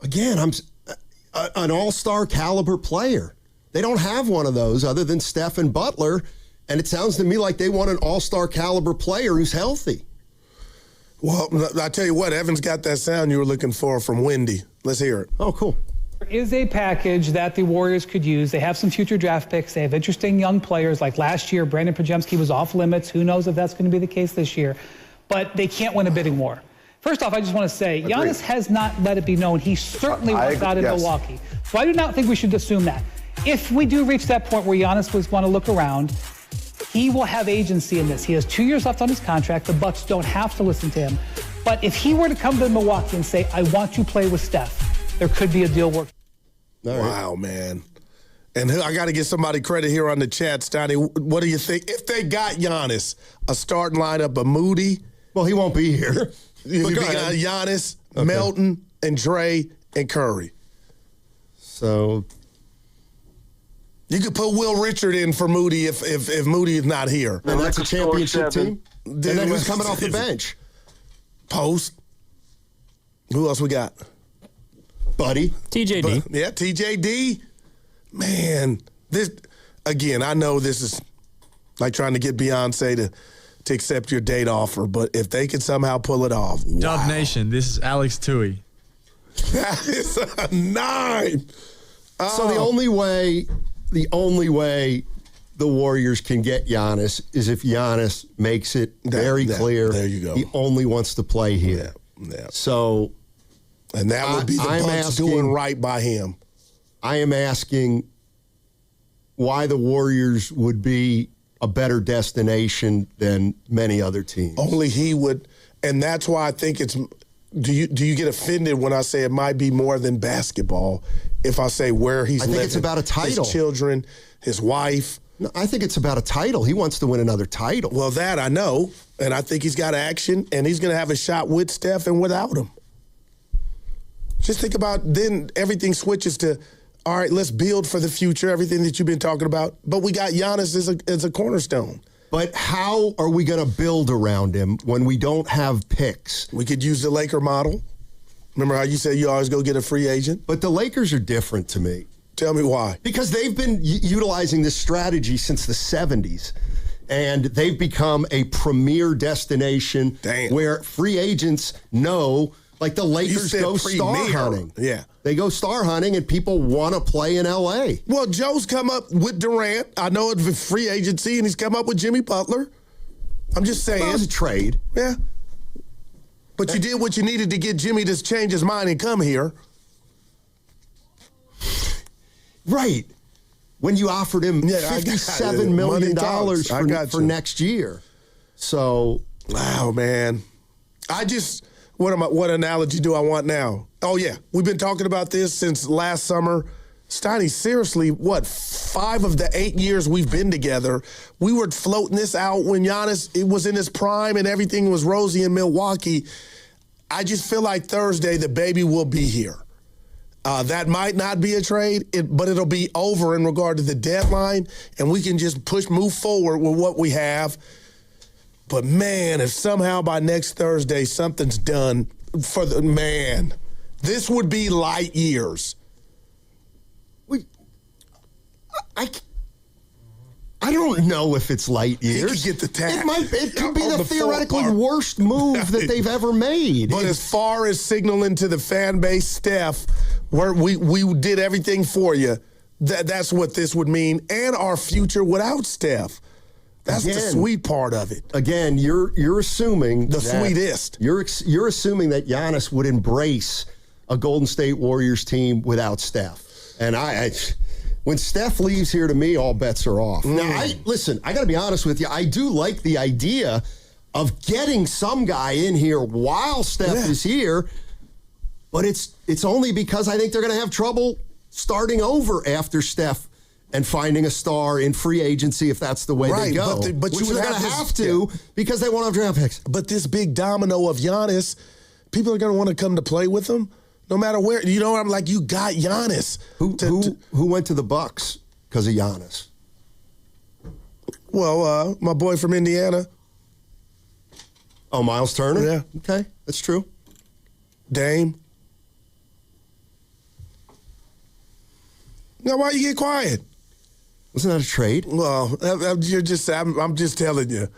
Again, I'm an all-star caliber player. They don't have one of those other than Steph and Butler, and it sounds to me like they want an all-star caliber player who's healthy. Well, I tell you what, Evan's got that sound you were looking for from Wendy. Let's hear it. Oh, cool. There is a package that the Warriors could use. They have some future draft picks. They have interesting young players. Like last year, Brandon Pajemski was off limits. Who knows if that's going to be the case this year. But they can't win a bidding war. First off, I just want to say, Giannis has not let it be known he certainly wants out in Milwaukee. So I do not think we should assume that. If we do reach that point where Giannis was want to look around, he will have agency in this. He has 2 years left on his contract. The Bucks don't have to listen to him. But if he were to come to Milwaukee and say, I want to play with Steph, there could be a deal work. Wow, man. And I got to give somebody credit here on the chat, Stoney. What do you think? If they got Giannis, a starting lineup of Moody. Well, he won't be here. You got Giannis, Melton, and Dre, and Curry. So you could put Will Richard in for Moody if Moody is not here. And that's a championship team? And then who's coming off the bench? Post. Who else we got? Buddy. TJD. Yeah, TJD. Man, this again, I know this is like trying to get Beyonce to accept your date offer, but if they could somehow pull it off. Dub Nation, this is Alex Tui. That is a 9. So the only way the Warriors can get Giannis is if Giannis makes it very clear there you go. He only wants to play here. Yeah. So, and that would be the Bucks doing right by him. I am asking why the Warriors would be a better destination than many other teams. Only he would, and that's why I think it's. Do you get offended when I say it might be more than basketball? If I say where he's living, I think it's about a title. His children, his wife. No, I think it's about a title. He wants to win another title. Well, that I know, and I think he's got action, and he's going to have a shot with Steph and without him. Just think about then everything switches to, all right, let's build for the future, everything that you've been talking about. But we got Giannis as a cornerstone. But how are we going to build around him when we don't have picks? We could use the Laker model. Remember how you said you always go get a free agent? But the Lakers are different to me. Tell me why. Because they've been utilizing this strategy since the 70s. And they've become a premier destination where free agents know, like the Lakers go star hunting. Yeah. They go star hunting and people want to play in L.A. Well, Joe's come up with Durant. I know it's free agency, and he's come up with Jimmy Butler. I'm just saying. That was a trade. Yeah. But you did what you needed to get Jimmy to change his mind and come here. Right. When you offered him $57 million for next year. So. Wow, man. What analogy do I want now? Oh, yeah. We've been talking about this since last summer. Steiny, seriously, 5 of the 8 years we've been together, we were floating this out when Giannis was in his prime and everything was rosy in Milwaukee. I just feel like Thursday the baby will be here. That might not be a trade, but it'll be over in regard to the deadline, and we can just move forward with what we have. But, man, if somehow by next Thursday something's done for the man, this would be light years. I don't know if it's light years. He could get the tag. It could be the theoretically worst move that they've ever made. But as far as signaling to the fan base, Steph, where we did everything for you, that's what this would mean, and our future without Steph. That's the sweet part of it. Again, you're assuming the sweetest. You're assuming that Giannis would embrace a Golden State Warriors team without Steph. And when Steph leaves here, to me, all bets are off. Now, I got to be honest with you. I do like the idea of getting some guy in here while Steph is here, but it's only because I think they're going to have trouble starting over after Steph and finding a star in free agency if that's the way they go. But which they're going to have to because they won't have draft picks. But this big domino of Giannis people are going to want to come to play with him no matter where. You know, I'm like, you got Giannis. Who went to the Bucks because of Giannis? Well, my boy from Indiana. Oh, Miles Turner? Yeah. Okay, that's true. Dame. Now, why you get quiet? Wasn't that a trade? Well, I'm just telling you.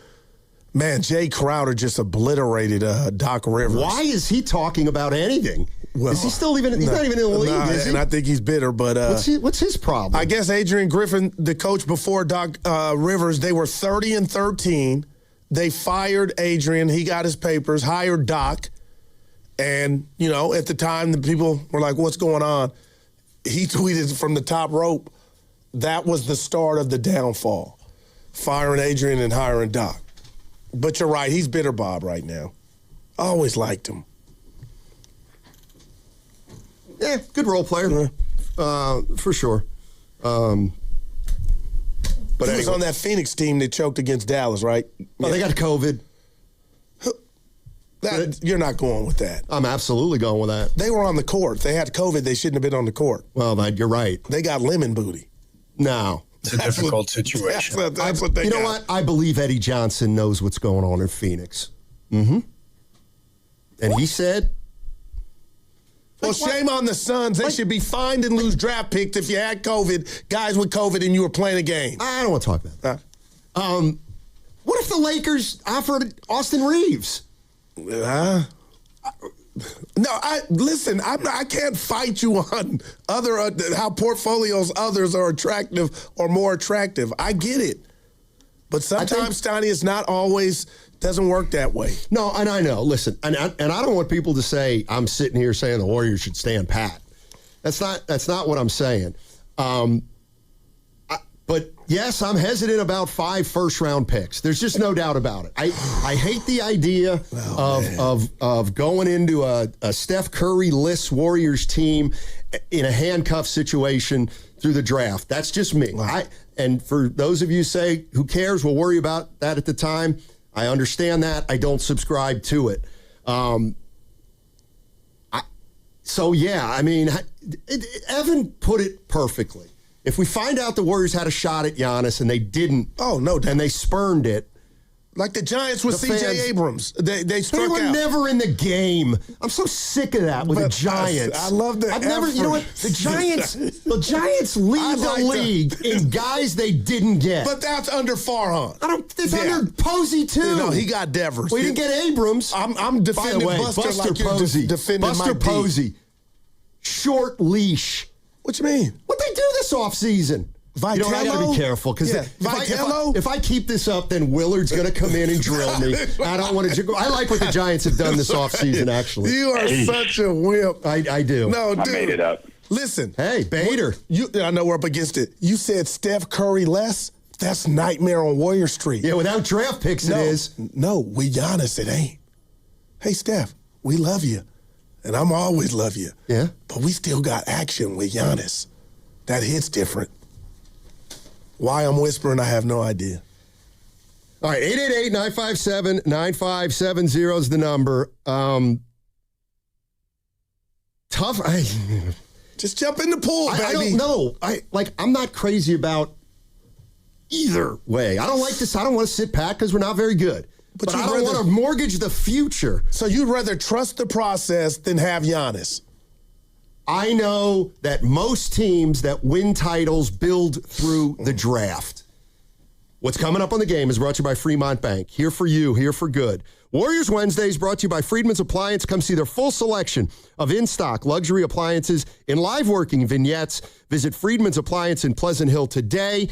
Man, Jay Crowder just obliterated Doc Rivers. Why is he talking about anything? Well, is he still even? He's not even in the league, is he? And I think he's bitter. But what's his problem? I guess Adrian Griffin, the coach before Doc Rivers, they were 30-13. They fired Adrian. He got his papers, hired Doc, and you know, at the time, the people were like, "What's going on?" He tweeted from the top rope. That was the start of the downfall, firing Adrian and hiring Doc. But you're right, he's bitter Bob right now. I always liked him. Yeah, good role player, for sure. But he was on that Phoenix team that choked against Dallas, right? Oh, they got COVID. You're not going with that. I'm absolutely going with that. They were on the court. They had COVID. They shouldn't have been on the court. Well, you're right. They got lemon booty. No. It's a difficult situation. That's what they got. You know what? I believe Eddie Johnson knows what's going on in Phoenix. Mm-hmm. And he said... Well, shame on the Suns. They should be fined and lose draft picks if you had COVID, guys with COVID, and you were playing a game. I don't want to talk about that. What if the Lakers offered Austin Reeves? No, listen. I can't fight you on how portfolios others are attractive or more attractive. I get it, but sometimes, Stoney, it's not always doesn't work that way. No, and I know. Listen, and I don't want people to say I'm sitting here saying the Warriors should stand pat. That's not what I'm saying. But yes, I'm hesitant about 5 first-round picks. There's just no doubt about it. I hate the idea of going into a Steph Curry-less Warriors team in a handcuff situation through the draft. That's just me. Wow. And for those of you who say, who cares, we'll worry about that at the time. I understand that. I don't subscribe to it. Evan put it perfectly. If we find out the Warriors had a shot at Giannis and they didn't, and they spurned it, like the Giants with C.J. Abrams, they struck out. They were never in the game. I'm so sick of that with the Giants. I love that. You know what? The Giants lead the league in guys they didn't get. But that's under Farhan. It's under Posey too. No, he got Devers. We didn't get Abrams. I'm defending Buster like Posey. You're defending Buster Posey. Short leash. What you mean? What'd they do this offseason? Vitello? You know, I gotta be careful because if I keep this up, then Willard's gonna come in and drill me. I don't want to. I like what the Giants have done this offseason. Actually, you are such a wimp. I do. No, dude. I made it up. Listen, hey, Bader. I know we're up against it. You said Steph Curry less. That's nightmare on Warrior Street. Yeah, without draft picks, it is. No, with Giannis, it ain't. Hey, Steph, we love you, and I'm always love you. Yeah, but we still got action with Giannis. That hits different. Why I'm whispering, I have no idea. All right, 888-957-9570 is the number. Tough. Just jump in the pool, baby. I don't know. I'm not crazy about either way. I don't like this. I don't want to sit pat because we're not very good. But I don't want to mortgage the future. So you'd rather trust the process than have Giannis? I know that most teams that win titles build through the draft. What's coming up on the game is brought to you by Fremont Bank. Here for you, here for good. Warriors Wednesdays brought to you by Friedman's Appliance. Come see their full selection of in-stock luxury appliances in live working vignettes. Visit Friedman's Appliance in Pleasant Hill today.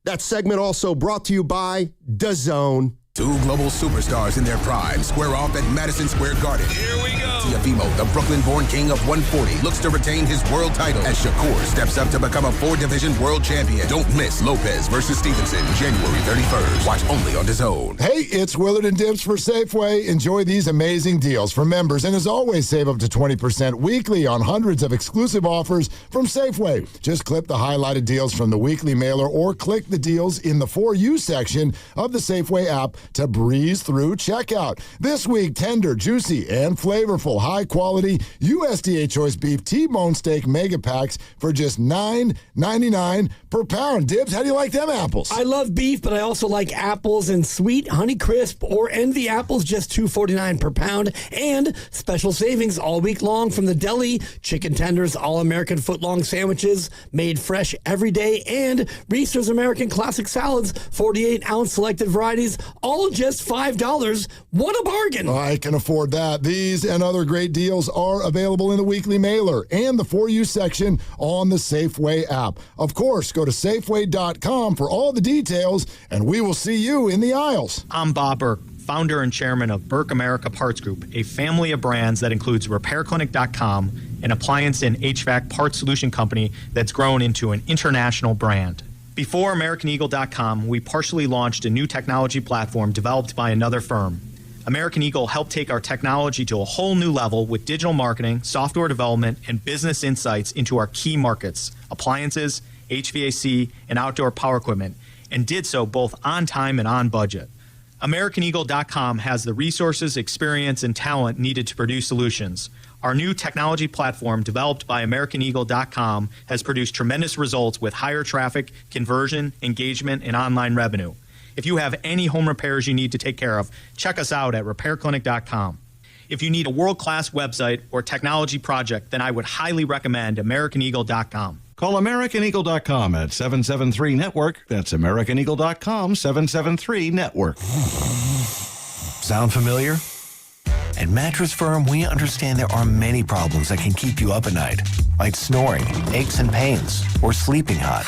That segment also brought to you by DAZN. 2 global superstars in their prime square off at Madison Square Garden. Here we go. Teofimo, the Brooklyn-born king of 140, looks to retain his world title as Shakur steps up to become a 4-division world champion. Don't miss Lopez versus Stevenson, January 31st. Watch only on DAZN. Hey, it's Willard and Dips for Safeway. Enjoy these amazing deals for members. And as always, save up to 20% weekly on hundreds of exclusive offers from Safeway. Just clip the highlighted deals from the weekly mailer or click the deals in the For You section of the Safeway app to breeze through checkout. This week, tender, juicy, and flavorful, high-quality USDA choice beef T-bone steak mega packs for just $9.99 per pound. Dibs, how do you like them apples? I love beef, but I also like apples, and sweet Honeycrisp or Envy apples, just $2.49 per pound. And special savings all week long from the deli. Chicken tenders, all-American footlong sandwiches made fresh every day, and Reese's American Classic Salads, 48-ounce selected varieties, all just $5. What a bargain. I can afford that. These and other great deals are available in the weekly mailer and the For You section on the Safeway app. Of course, go to Safeway.com for all the details, and we will see you in the aisles. I'm Bob Burke, founder and chairman of Burke America Parts Group, a family of brands that includes RepairClinic.com, an appliance and HVAC parts solution company that's grown into an international brand. Before AmericanEagle.com, we partially launched a new technology platform developed by another firm. American Eagle helped take our technology to a whole new level with digital marketing, software development, and business insights into our key markets, appliances, HVAC, and outdoor power equipment, and did so both on time and on budget. AmericanEagle.com has the resources, experience, and talent needed to produce solutions. Our new technology platform, developed by AmericanEagle.com, has produced tremendous results with higher traffic, conversion, engagement, and online revenue. If you have any home repairs you need to take care of, check us out at RepairClinic.com. If you need a world-class website or technology project, then I would highly recommend AmericanEagle.com. Call AmericanEagle.com at 773-NETWORK. That's AmericanEagle.com, 773-NETWORK. Sound familiar? At Mattress Firm, we understand there are many problems that can keep you up at night, like snoring, aches and pains, or sleeping hot.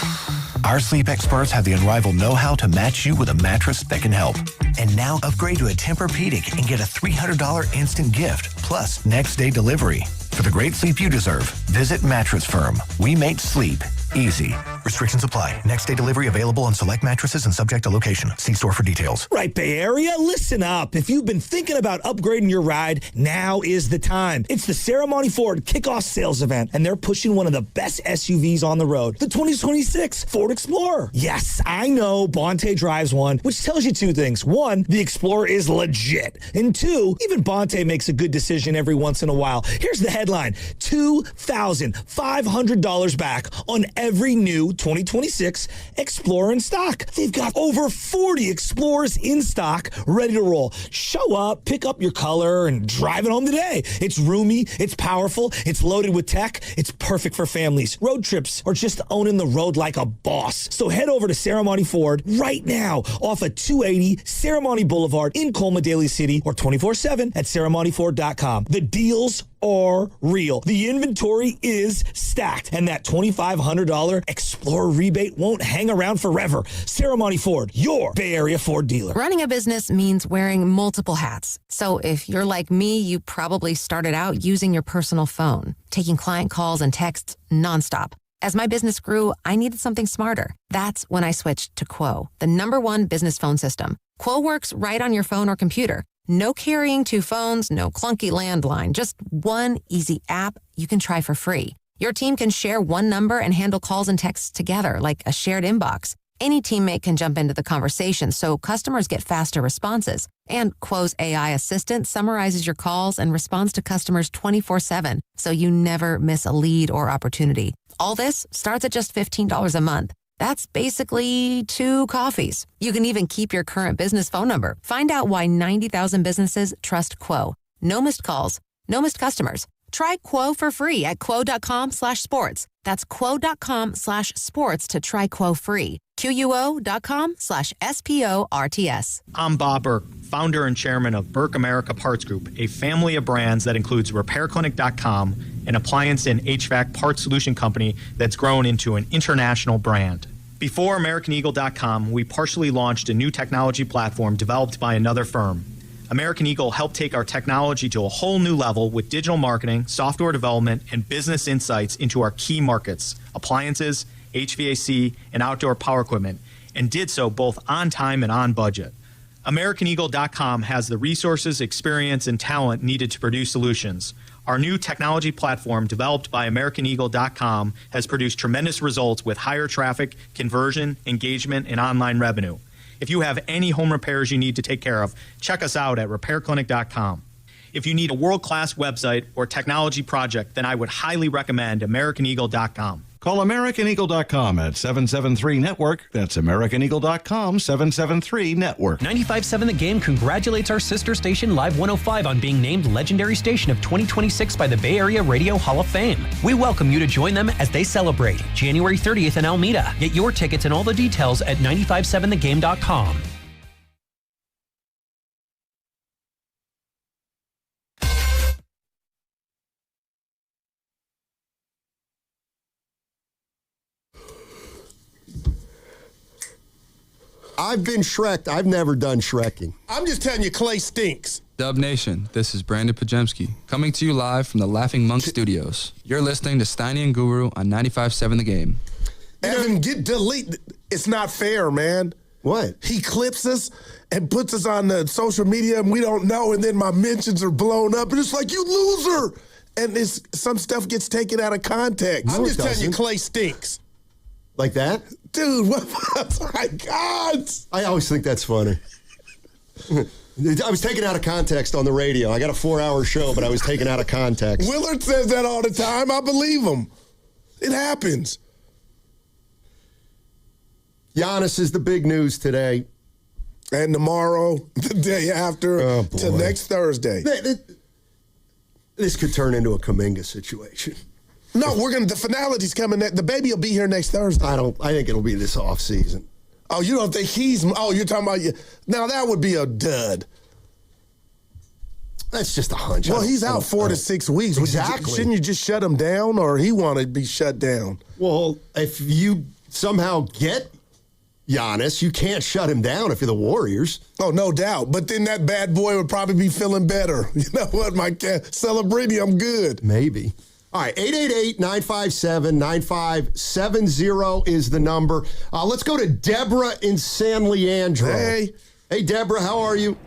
Our sleep experts have the unrivaled know-how to match you with a mattress that can help. And now upgrade to a Tempur-Pedic and get a $300 instant gift, plus next-day delivery. For the great sleep you deserve, visit Mattress Firm. We make sleep easy. Restrictions apply. Next-day delivery available on select mattresses and subject to location. See store for details. Right, Bay Area, listen up. If you've been thinking about upgrading your ride, now is the time. It's the Ceremony Ford Kickoff Sales Event, and they're pushing one of the best SUVs on the road, the 2026 Ford Explorer. Yes, I know Bonte drives one, which tells you two things. One, the Explorer is legit. And two, even Bonte makes a good decision every once in a while. Here's the headline: $2,500 back on every new 2026 Explorer in stock. They've got over 40 Explorers in stock, ready to roll. Show up, pick up your color, and drive it home today. It's roomy, it's powerful, it's loaded with tech, it's perfect for families, road trips, or just owning the road like a boss. So head over to Ceremony Ford right now off of 280 Ceremony Boulevard in Colma, Daly City, or 24/7 at ceremonyford.com. The deals are real. The inventory is stacked, and that $2,500 Explorer rebate won't hang around forever. Ceremony Ford, your Bay Area Ford dealer. Running a business means wearing multiple hats. So if you're like me, you probably started out using your personal phone, taking client calls and texts nonstop. As my business grew, I needed something smarter. That's when I switched to Quo, the #1 business phone system. Quo works right on your phone or computer. No carrying two phones, no clunky landline, just one easy app you can try for free. Your team can share one number and handle calls and texts together like a shared inbox. Any teammate can jump into the conversation, so customers get faster responses. And Quo's AI assistant summarizes your calls and responds to customers 24/7, so you never miss a lead or opportunity. All this starts at just $15 a month. That's basically 2 coffees. You can even keep your current business phone number. Find out why 90,000 businesses trust Quo. No missed calls, no missed customers. Try Quo for free at quo.com/sports. That's quo.com/sports to try Quo free. QUO.com/SPORTS. I'm Bob Burke, founder and chairman of Burke America Parts Group, a family of brands that includes RepairClinic.com, an appliance and HVAC parts solution company that's grown into an international brand. Before AmericanEagle.com, we partially launched a new technology platform developed by another firm. American Eagle helped take our technology to a whole new level with digital marketing, software development, and business insights into our key markets, appliances, HVAC, and outdoor power equipment, and did so both on time and on budget. AmericanEagle.com has the resources, experience, and talent needed to produce solutions. Our new technology platform, developed by AmericanEagle.com, has produced tremendous results with higher traffic, conversion, engagement, and online revenue. If you have any home repairs you need to take care of, check us out at repairclinic.com. If you need a world-class website or technology project, then I would highly recommend AmericanEagle.com. Call AmericanEagle.com at 773-NETWORK. That's AmericanEagle.com, 773-NETWORK. 95.7 The Game congratulates our sister station Live 105 on being named Legendary Station of 2026 by the Bay Area Radio Hall of Fame. We welcome you to join them as they celebrate January 30th in Alameda. Get your tickets and all the details at 957thegame.com. I've been Shrek'd. I've never done Shrekking. I'm just telling you, Clay stinks. Dub Nation, this is Brandon Pajemski, coming to you live from the Laughing Monk Studios. You're listening to Steiny and Guru on 95.7 The Game. Evan, delete. It's not fair, man. What? He clips us and puts us on the social media and we don't know, and then my mentions are blown up, and it's like, you loser. And some stuff gets taken out of context. No, I'm just telling you, doesn't. Clay stinks. Like that? Dude, what? Oh my God. I always think that's funny. I was taken out of context on the radio. I got a 4-hour show, but I was taken out of context. Willard says that all the time. I believe him. It happens. Giannis is the big news today. And tomorrow, the day after, to next Thursday. This could turn into a Kuminga situation. No, the finality's coming. The baby will be here next Thursday. I think it'll be this offseason. Oh, you don't think you're talking about, now that would be a dud. That's just a hunch. Well, he's out 4 to 6 weeks. Exactly. Shouldn't you just shut him down, or he want to be shut down? Well, if you somehow get Giannis, you can't shut him down if you're the Warriors. Oh, no doubt. But then that bad boy would probably be feeling better. You know what, my cat? Celebrity, I'm good. Maybe. All right, 888-957-9570 is the number. Let's go to Deborah in San Leandro. Hey, Deborah, how are you?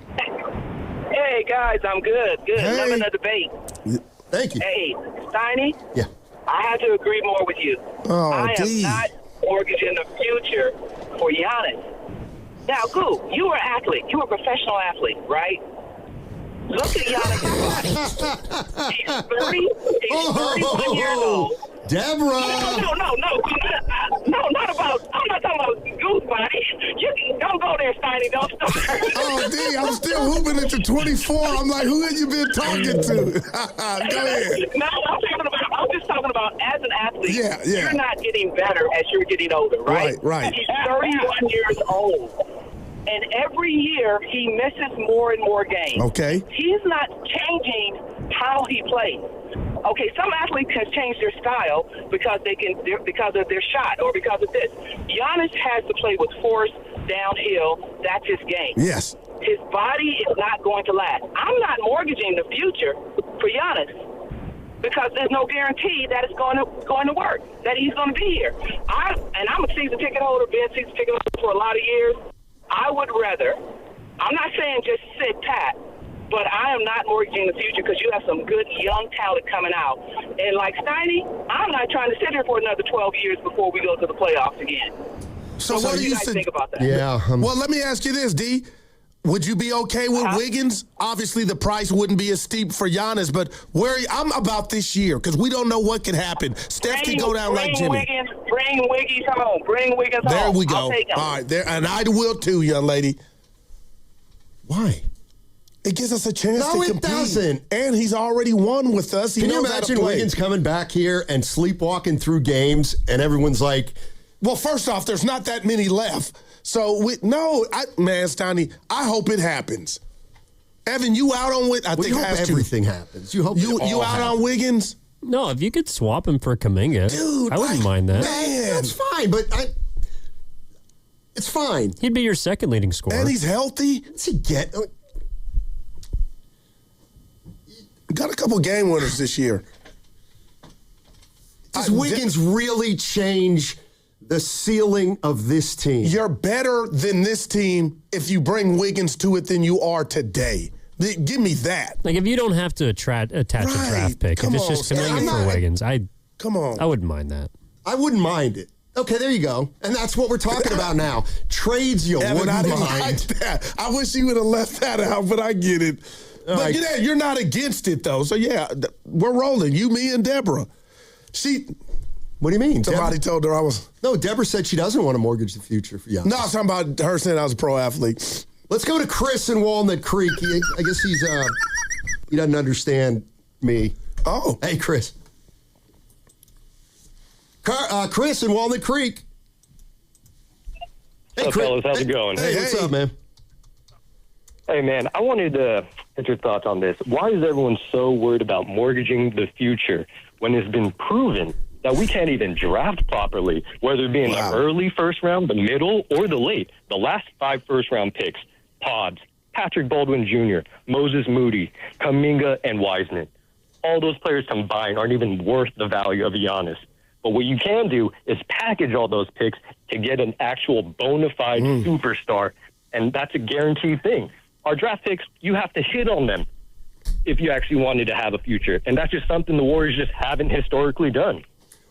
Hey, guys, I'm good. Hey. Loving the debate. Thank you. Hey, Steiny? Yeah. I have to agree more with you. Oh, I am not mortgaging the future for Giannis. Now, Goo, you are an athlete. You are a professional athlete, right? Look at Giannis' body. He's 30. He's 31 years old. Deborah! No, not about, I'm not talking about Goose body. Don't go there, Steiny. Don't start. Oh, D, I'm still hooping at the 24. I'm like, who have you been talking to? Go ahead. No, I'm just talking about as an athlete. Yeah. You're not getting better as you're getting older, right? Right. He's 31 years old. And every year, he misses more and more games. Okay. He's not changing how he plays. Okay, some athletes can change their style because because of their shot or because of this. Giannis has to play with force downhill. That's his game. Yes. His body is not going to last. I'm not mortgaging the future for Giannis because there's no guarantee that it's going to work, that he's going to be here. I'm a season ticket holder, been a season ticket holder for a lot of years. I would rather, I'm not saying just sit pat, but I am not mortgaging the future because you have some good young talent coming out. And like Steiny, I'm not trying to sit here for another 12 years before we go to the playoffs again. So what do you guys think about that? Yeah. Well, let me ask you this, D. Would you be okay with Wiggins? Obviously, the price wouldn't be as steep for Giannis, but I'm about this year because we don't know what can happen. Steph can go down like Jimmy. Bring Wiggins home. There we go. I'll take him. All right, there, and I will too, young lady. Why? It gives us a chance to compete. No, it doesn't. And he's already won with us. He Can you knows how to imagine play. Wiggins coming back here and sleepwalking through games, and everyone's like, well, first off, there's not that many left. So, man, Steiny, I hope it happens. Evan, you out on Wiggins? I think you hope everything happens. You hope you out on Wiggins? No, if you could swap him for Kuminga, dude, I wouldn't mind that. Man, that's fine, but it's fine. He'd be your second leading scorer. And he's healthy. What's he get? Got a couple game winners this year. Does Wiggins really change the ceiling of this team? You're better than this team if you bring Wiggins to it than you are today. Give me that. Like, if you don't have to attach a draft pick, if it's just Kuminga for Wiggins, I wouldn't mind that. I wouldn't mind it. Okay, there you go. And that's what we're talking about now. Trades you Evan, wouldn't I didn't mind. like that. I wish you would have left that out, but I get it. But right. yeah, you're not against it, though. So, yeah, we're rolling. You, me, and Deborah. What do you mean? Somebody told her I was. No, Deborah said she doesn't want to mortgage the future for Giannis. No, I was talking about her saying I was a pro athlete. Let's go to Chris in Walnut Creek. I guess he doesn't understand me. Oh. Hey, Chris. Chris in Walnut Creek. Hey, Chris. Fellas, how's it going? Hey, what's up, man? Hey, man, I wanted to get your thoughts on this. Why is everyone so worried about mortgaging the future when it's been proven that we can't even draft properly, whether it be in the early first round, the middle, or the late? The last 5 first-round picks, Pods, Patrick Baldwin Jr., Moses Moody, Kuminga, and Wiseman. All those players combined aren't even worth the value of Giannis. But what you can do is package all those picks to get an actual bona fide superstar, and that's a guaranteed thing. Our draft picks, you have to hit on them if you actually wanted to have a future, and that's just something the Warriors just haven't historically done.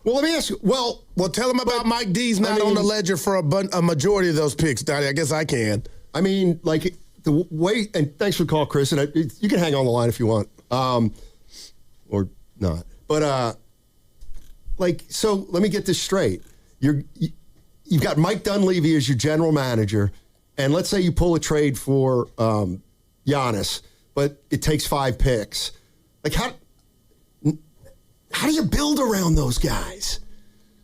Well, let me ask you. Well, tell them about Mike D's not on the ledger for a majority of those picks, Donnie. I guess I can. I mean, like the way. And thanks for the call, Chris. And you can hang on the line if you want, or not. But so let me get this straight. You've got Mike Dunleavy as your general manager, and let's say you pull a trade for Giannis, but it takes 5 picks. Like how do you build around those guys?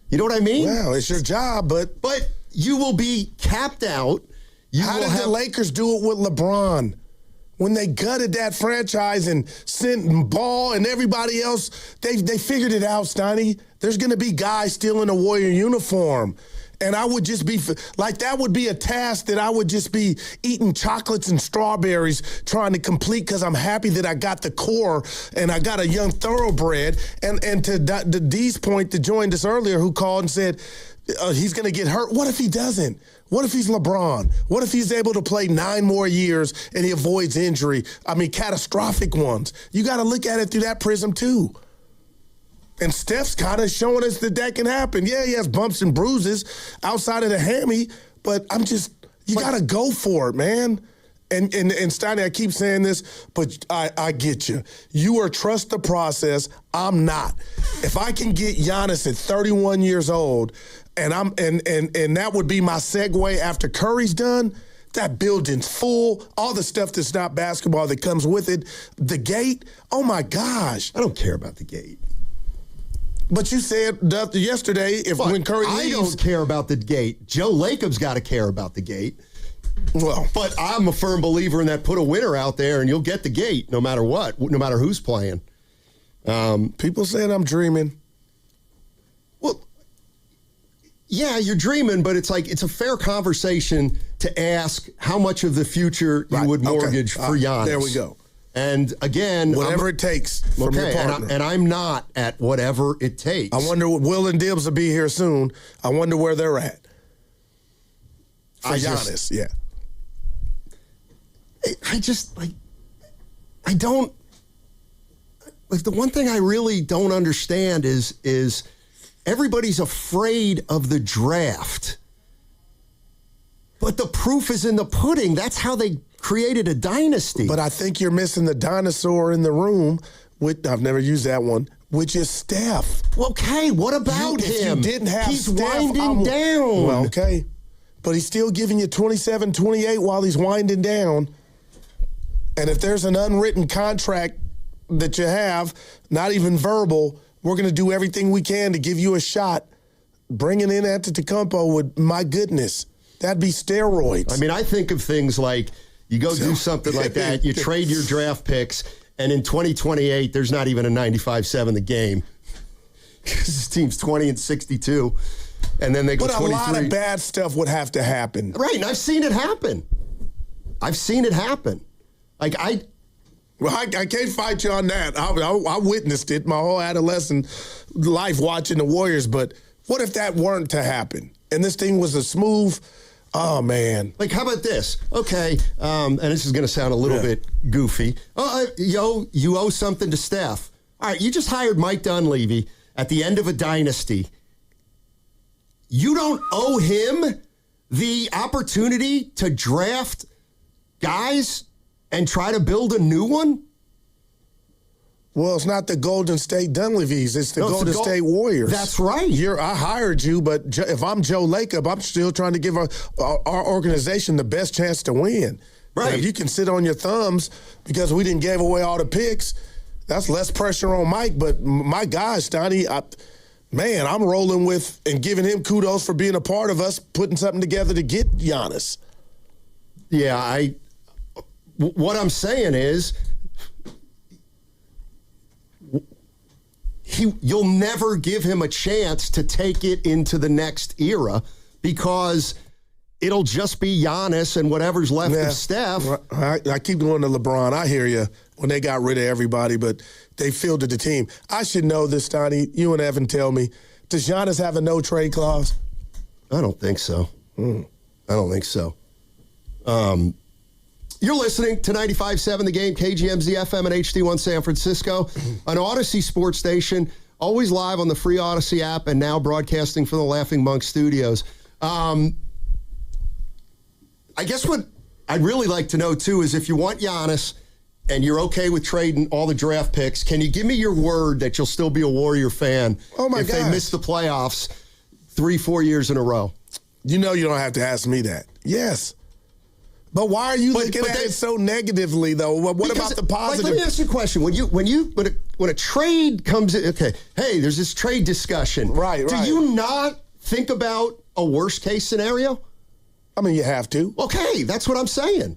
You know what I mean? Well, it's your job, but you will be capped out. How did the Lakers do it with LeBron? When they gutted that franchise and sent Ball and everybody else, they figured it out, Steiny. There's going to be guys still in a Warrior uniform. And I would just be like, that would be a task that I would just be eating chocolates and strawberries trying to complete because I'm happy that I got the core and I got a young thoroughbred. And to D's point that joined us earlier, who called and said he's going to get hurt. What if he doesn't? What if he's LeBron? What if he's able to play 9 more years and he avoids injury? I mean, catastrophic ones. You got to look at it through that prism too. And Steph's kind of showing us that can happen. Yeah, he has bumps and bruises outside of the hammy, but you got to go for it, man. And Steiny, I keep saying this, but I get you. You are trust the process. I'm not. If I can get Giannis at 31 years old, and that would be my segue after Curry's done. That building's full. All the stuff that's not basketball that comes with it. The gate. Oh my gosh. I don't care about the gate. But you said yesterday when Curry leaves. I don't care about the gate. Joe Lacob's got to care about the gate. Well, but I'm a firm believer in that. Put a winner out there and you'll get the gate no matter what, no matter who's playing. People saying I'm dreaming. Well, yeah, you're dreaming, but it's like it's a fair conversation to ask how much of the future you would mortgage for Giannis. There we go. And again, whatever it takes from your partner. And I'm not at whatever it takes. I wonder, Will and Dibbs will be here soon. I wonder where they're at. For Giannis, yeah. I don't. Like the one thing I really don't understand is everybody's afraid of the draft. But the proof is in the pudding. That's how they created a dynasty. But I think you're missing the dinosaur in the room. I've never used that one, which is Steph. Okay, what about him? If you didn't have he's Steph, winding down. Well, okay. But he's still giving you 27, 28 while he's winding down. And if there's an unwritten contract that you have, not even verbal, we're going to do everything we can to give you a shot. Bringing in Antetokounmpo would, my goodness, that'd be steroids. I mean, I think of things like you go do something like that, you trade your draft picks, and in 2028, there's not even a 95-7 the game. Because this team's 20-62, and then they go 23. But a lot of bad stuff would have to happen. Right, and I've seen it happen. Like, Well, I can't fight you on that. I witnessed it my whole adolescent life watching the Warriors, but what if that weren't to happen? And this thing was a smooth, oh, man. Like, how about this? Okay, and this is going to sound a little bit goofy. You owe something to Steph. All right, you just hired Mike Dunleavy at the end of a dynasty. you don't owe him the opportunity to draft guys and try to build a new one? Well, it's not the Golden State Dunleavys. It's the Golden State Warriors. That's right. I hired you, but if I'm Joe Lacob, I'm still trying to give our organization the best chance to win. Right. And if you can sit on your thumbs because we didn't give away all the picks, that's less pressure on Mike. But my gosh, Donnie, I'm rolling with and giving him kudos for being a part of us putting something together to get Giannis. Yeah, what I'm saying is you'll never give him a chance to take it into the next era because it'll just be Giannis and whatever's left of Steph. I keep going to LeBron. I hear you when they got rid of everybody, but they fielded the team. I should know this, Donnie. You and Evan tell me. Does Giannis have a no-trade clause? I don't think so. I don't think so. You're listening to 95.7 The Game, KGMZ FM and HD1 San Francisco, an Odyssey sports station, always live on the free Odyssey app and now broadcasting from the Laughing Monk Studios. I guess what I'd really like to know, too, is if you want Giannis and you're okay with trading all the draft picks, can you give me your word that you'll still be a Warrior fan if they miss the playoffs 3-4 years in a row? You know you don't have to ask me that. Yes. But why are you looking at it so negatively, though? What about the positive? Let me ask you a question. When a trade comes in, okay, hey, there's this trade discussion. Right. Do you not think about a worst case scenario? I mean, you have to. Okay, that's what I'm saying.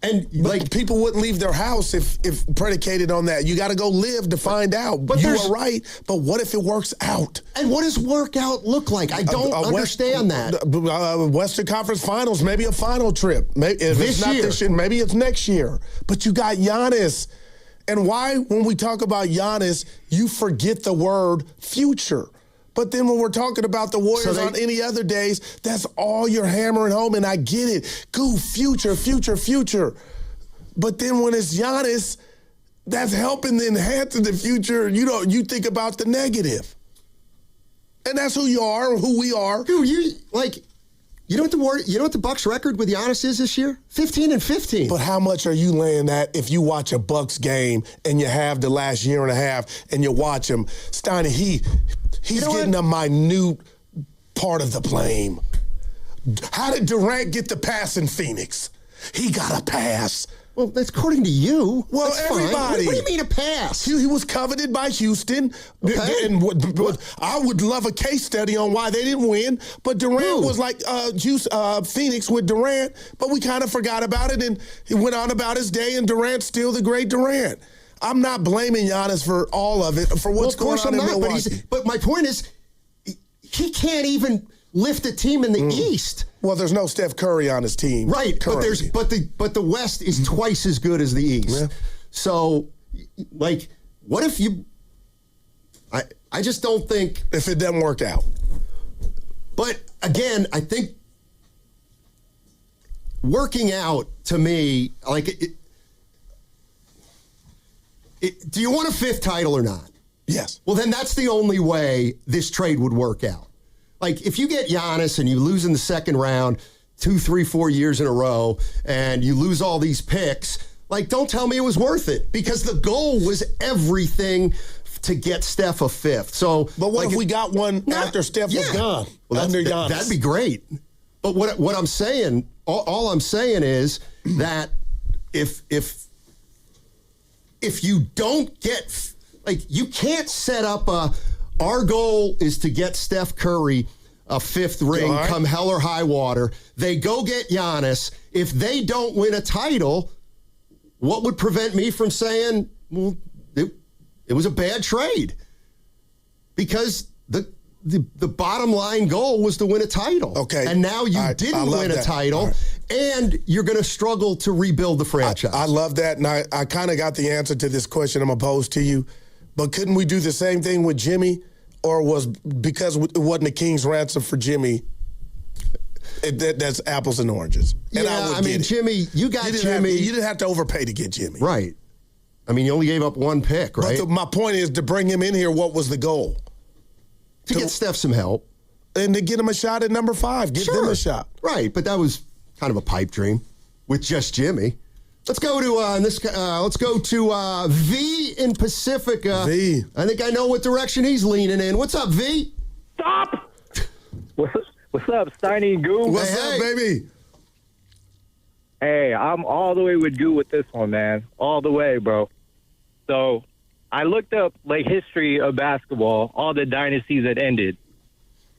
And people wouldn't leave their house if predicated on that. You got to go live to find out. But you are right. But what if it works out? And what does workout look like? I don't understand that. Western Conference Finals, maybe a final trip. Maybe, if it's not this year, maybe it's next year. But you got Giannis. And why, when we talk about Giannis, you forget the word future? But then when we're talking about the Warriors on any other days, that's all you're hammering home, and I get it. Future. But then when it's Giannis, that's helping to enhance the future. You think about the negative. And that's who you are, who we are. Dude, you know what the Bucks record with Giannis is this year? 15-15. But how much are you laying that if you watch a Bucks game and you have the last year and a half and you watch him? Steiny, He's getting a minute part of the blame. How did Durant get the pass in Phoenix? He got a pass. Well, that's according to you. Well, that's everybody. What do you mean a pass? He was coveted by Houston. Okay. And I would love a case study on why they didn't win. But Durant was like Phoenix with Durant. But we kind of forgot about it, and he went on about his day, and Durant's still the great Durant. I'm not blaming Giannis for all of it, for what's going on in Milwaukee. But my point is, he can't even lift a team in the East. Well, there's no Steph Curry on his team. Right, but the West is twice as good as the East. Yeah. So, what if you... I just don't think... If it doesn't work out. But, again, I think working out, to me, do you want a fifth title or not? Yes. Well, then that's the only way this trade would work out. If you get Giannis and you lose in the second round 2, 3, 4 years in a row and you lose all these picks, don't tell me it was worth it because the goal was everything to get Steph a fifth. So, but what if we got one after Steph was gone? Well, under Giannis? That'd be great. But what I'm saying, all I'm saying is that if you don't get, you can't set up our goal is to get Steph Curry a fifth ring come hell or high water. They go get Giannis. If they don't win a title, what would prevent me from saying, well, it was a bad trade? Because the bottom line goal was to win a title. Okay. And now you didn't win a title, and you're going to struggle to rebuild the franchise. I love that, and I kind of got the answer to this question I'm going to pose to you. But couldn't we do the same thing with Jimmy? Or was because it wasn't a king's ransom for Jimmy, that's apples and oranges. And Jimmy, you got Jimmy. You didn't have to overpay to get Jimmy. Right. You only gave up one pick, right? But my point is, to bring him in here, what was the goal? To get Steph some help. and to get him a shot at number 5. Give them a shot. Right, but that was kind of a pipe dream with just Jimmy. Let's go to V in Pacifica. V. I think I know what direction he's leaning in. What's up, V? Stop! What's up, Steiny and Goo? What's up, baby? Hey, I'm all the way with Goo with this one, man. All the way, bro. So I looked up history of basketball, all the dynasties that ended.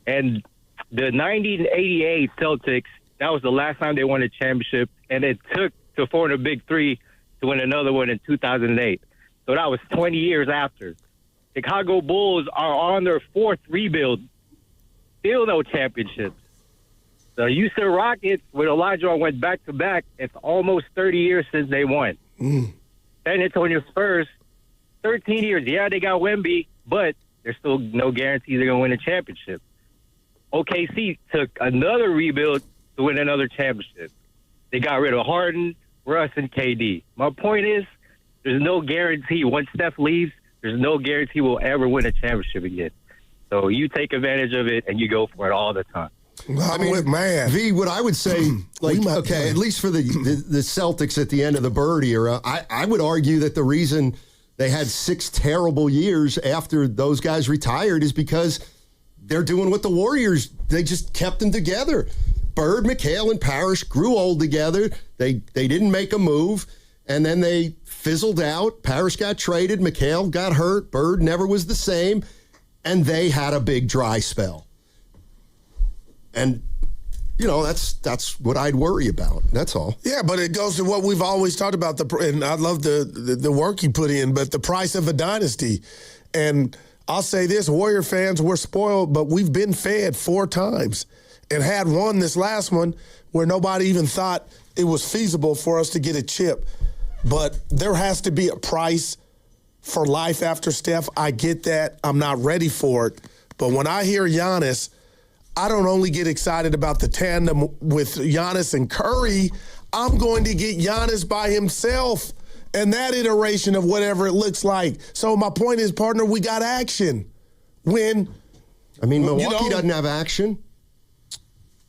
And the 1988 Celtics, that was the last time they won a championship, and it took to form the Big Three to win another one in 2008. So that was 20 years after. Chicago Bulls are on their 4th rebuild. Still no championships. The Houston Rockets, with Elijah, went back-to-back. It's almost 30 years since they won. San Antonio Spurs, 13 years. Yeah, they got Wemby, but there's still no guarantee they're going to win a championship. OKC took another rebuild to win another championship. They got rid of Harden, Russ, and KD. My point is, there's no guarantee. Once Steph leaves, there's no guarantee we'll ever win a championship again. So you take advantage of it, and you go for it all the time. Man. V, what I would say, at least for the Celtics at the end of the Bird era, I would argue that the reason they had 6 terrible years after those guys retired is because they're doing what the Warriors, they just kept them together. Bird, McHale, and Parrish grew old together. They didn't make a move, and then they fizzled out. Parrish got traded. McHale got hurt. Bird never was the same, and they had a big dry spell. And, that's what I'd worry about. That's all. Yeah, but it goes to what we've always talked about, and I love the work you put in, but the price of a dynasty. And I'll say this, Warrior fans, we're spoiled, but we've been fed 4 times and had one, this last one, where nobody even thought it was feasible for us to get a chip. But there has to be a price for life after Steph. I get that. I'm not ready for it. But when I hear Giannis, I don't only get excited about the tandem with Giannis and Curry. I'm going to get Giannis by himself and that iteration of whatever it looks like. So my point is, partner, we got action. Milwaukee doesn't have action.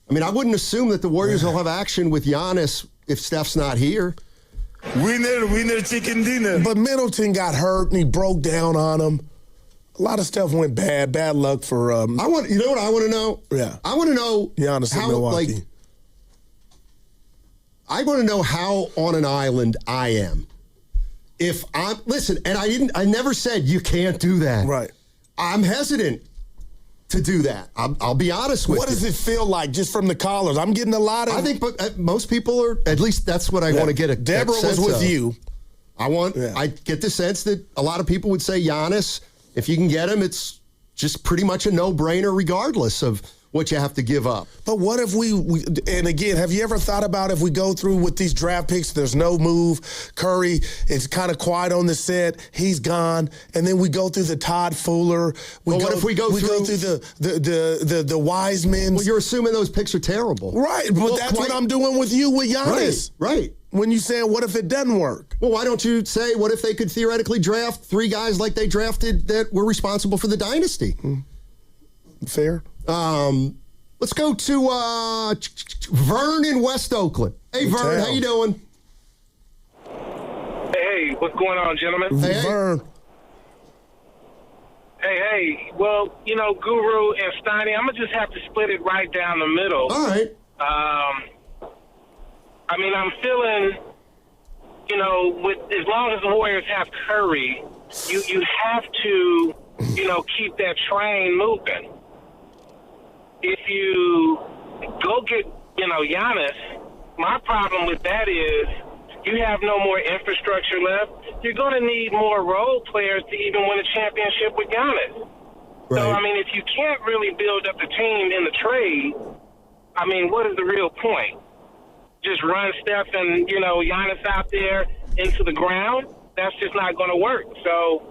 I wouldn't assume that the Warriors will have action with Giannis if Steph's not here. Winner, chicken dinner. But Middleton got hurt and he broke down on him. A lot of stuff went bad. Bad luck for. You know what I want to know? Yeah, I want to know Giannis in Milwaukee. I want to know how on an island I am. If I'm I never said you can't do that. Right. I'm hesitant to do that. I'll be honest with you. What does it feel like just from the callers? I'm getting a lot of. I think most people are. At least that's what I want to get a. Deborah was with you. I get the sense that a lot of people would say Giannis. If you can get him, it's just pretty much a no-brainer regardless of what you have to give up. But what if we and again, have you ever thought about if we go through with these draft picks, there's no move, Curry is kind of quiet on the set, he's gone, and then we go through the Todd Fuller. What if we go through the Wiseman? Well, you're assuming those picks are terrible. Right, but that's what I'm doing with you with Giannis. Right. When you say, what if it doesn't work? Well, why don't you say, what if they could theoretically draft 3 guys like they drafted that were responsible for the dynasty? Fair. Let's go to Vern in West Oakland. Hey, Vern, how you doing? Hey, what's going on, gentlemen? Hey, Vern. Hey. Well, Guru and Steiny, I'm going to just have to split it right down the middle. All right. I'm feeling, with as long as the Warriors have Curry, you have to, keep that train moving. If you go get, Giannis, my problem with that is you have no more infrastructure left. You're going to need more role players to even win a championship with Giannis. Right. So, if you can't really build up the team in the trade, what is the real point? Just run Steph and, Giannis out there into the ground? That's just not going to work. So,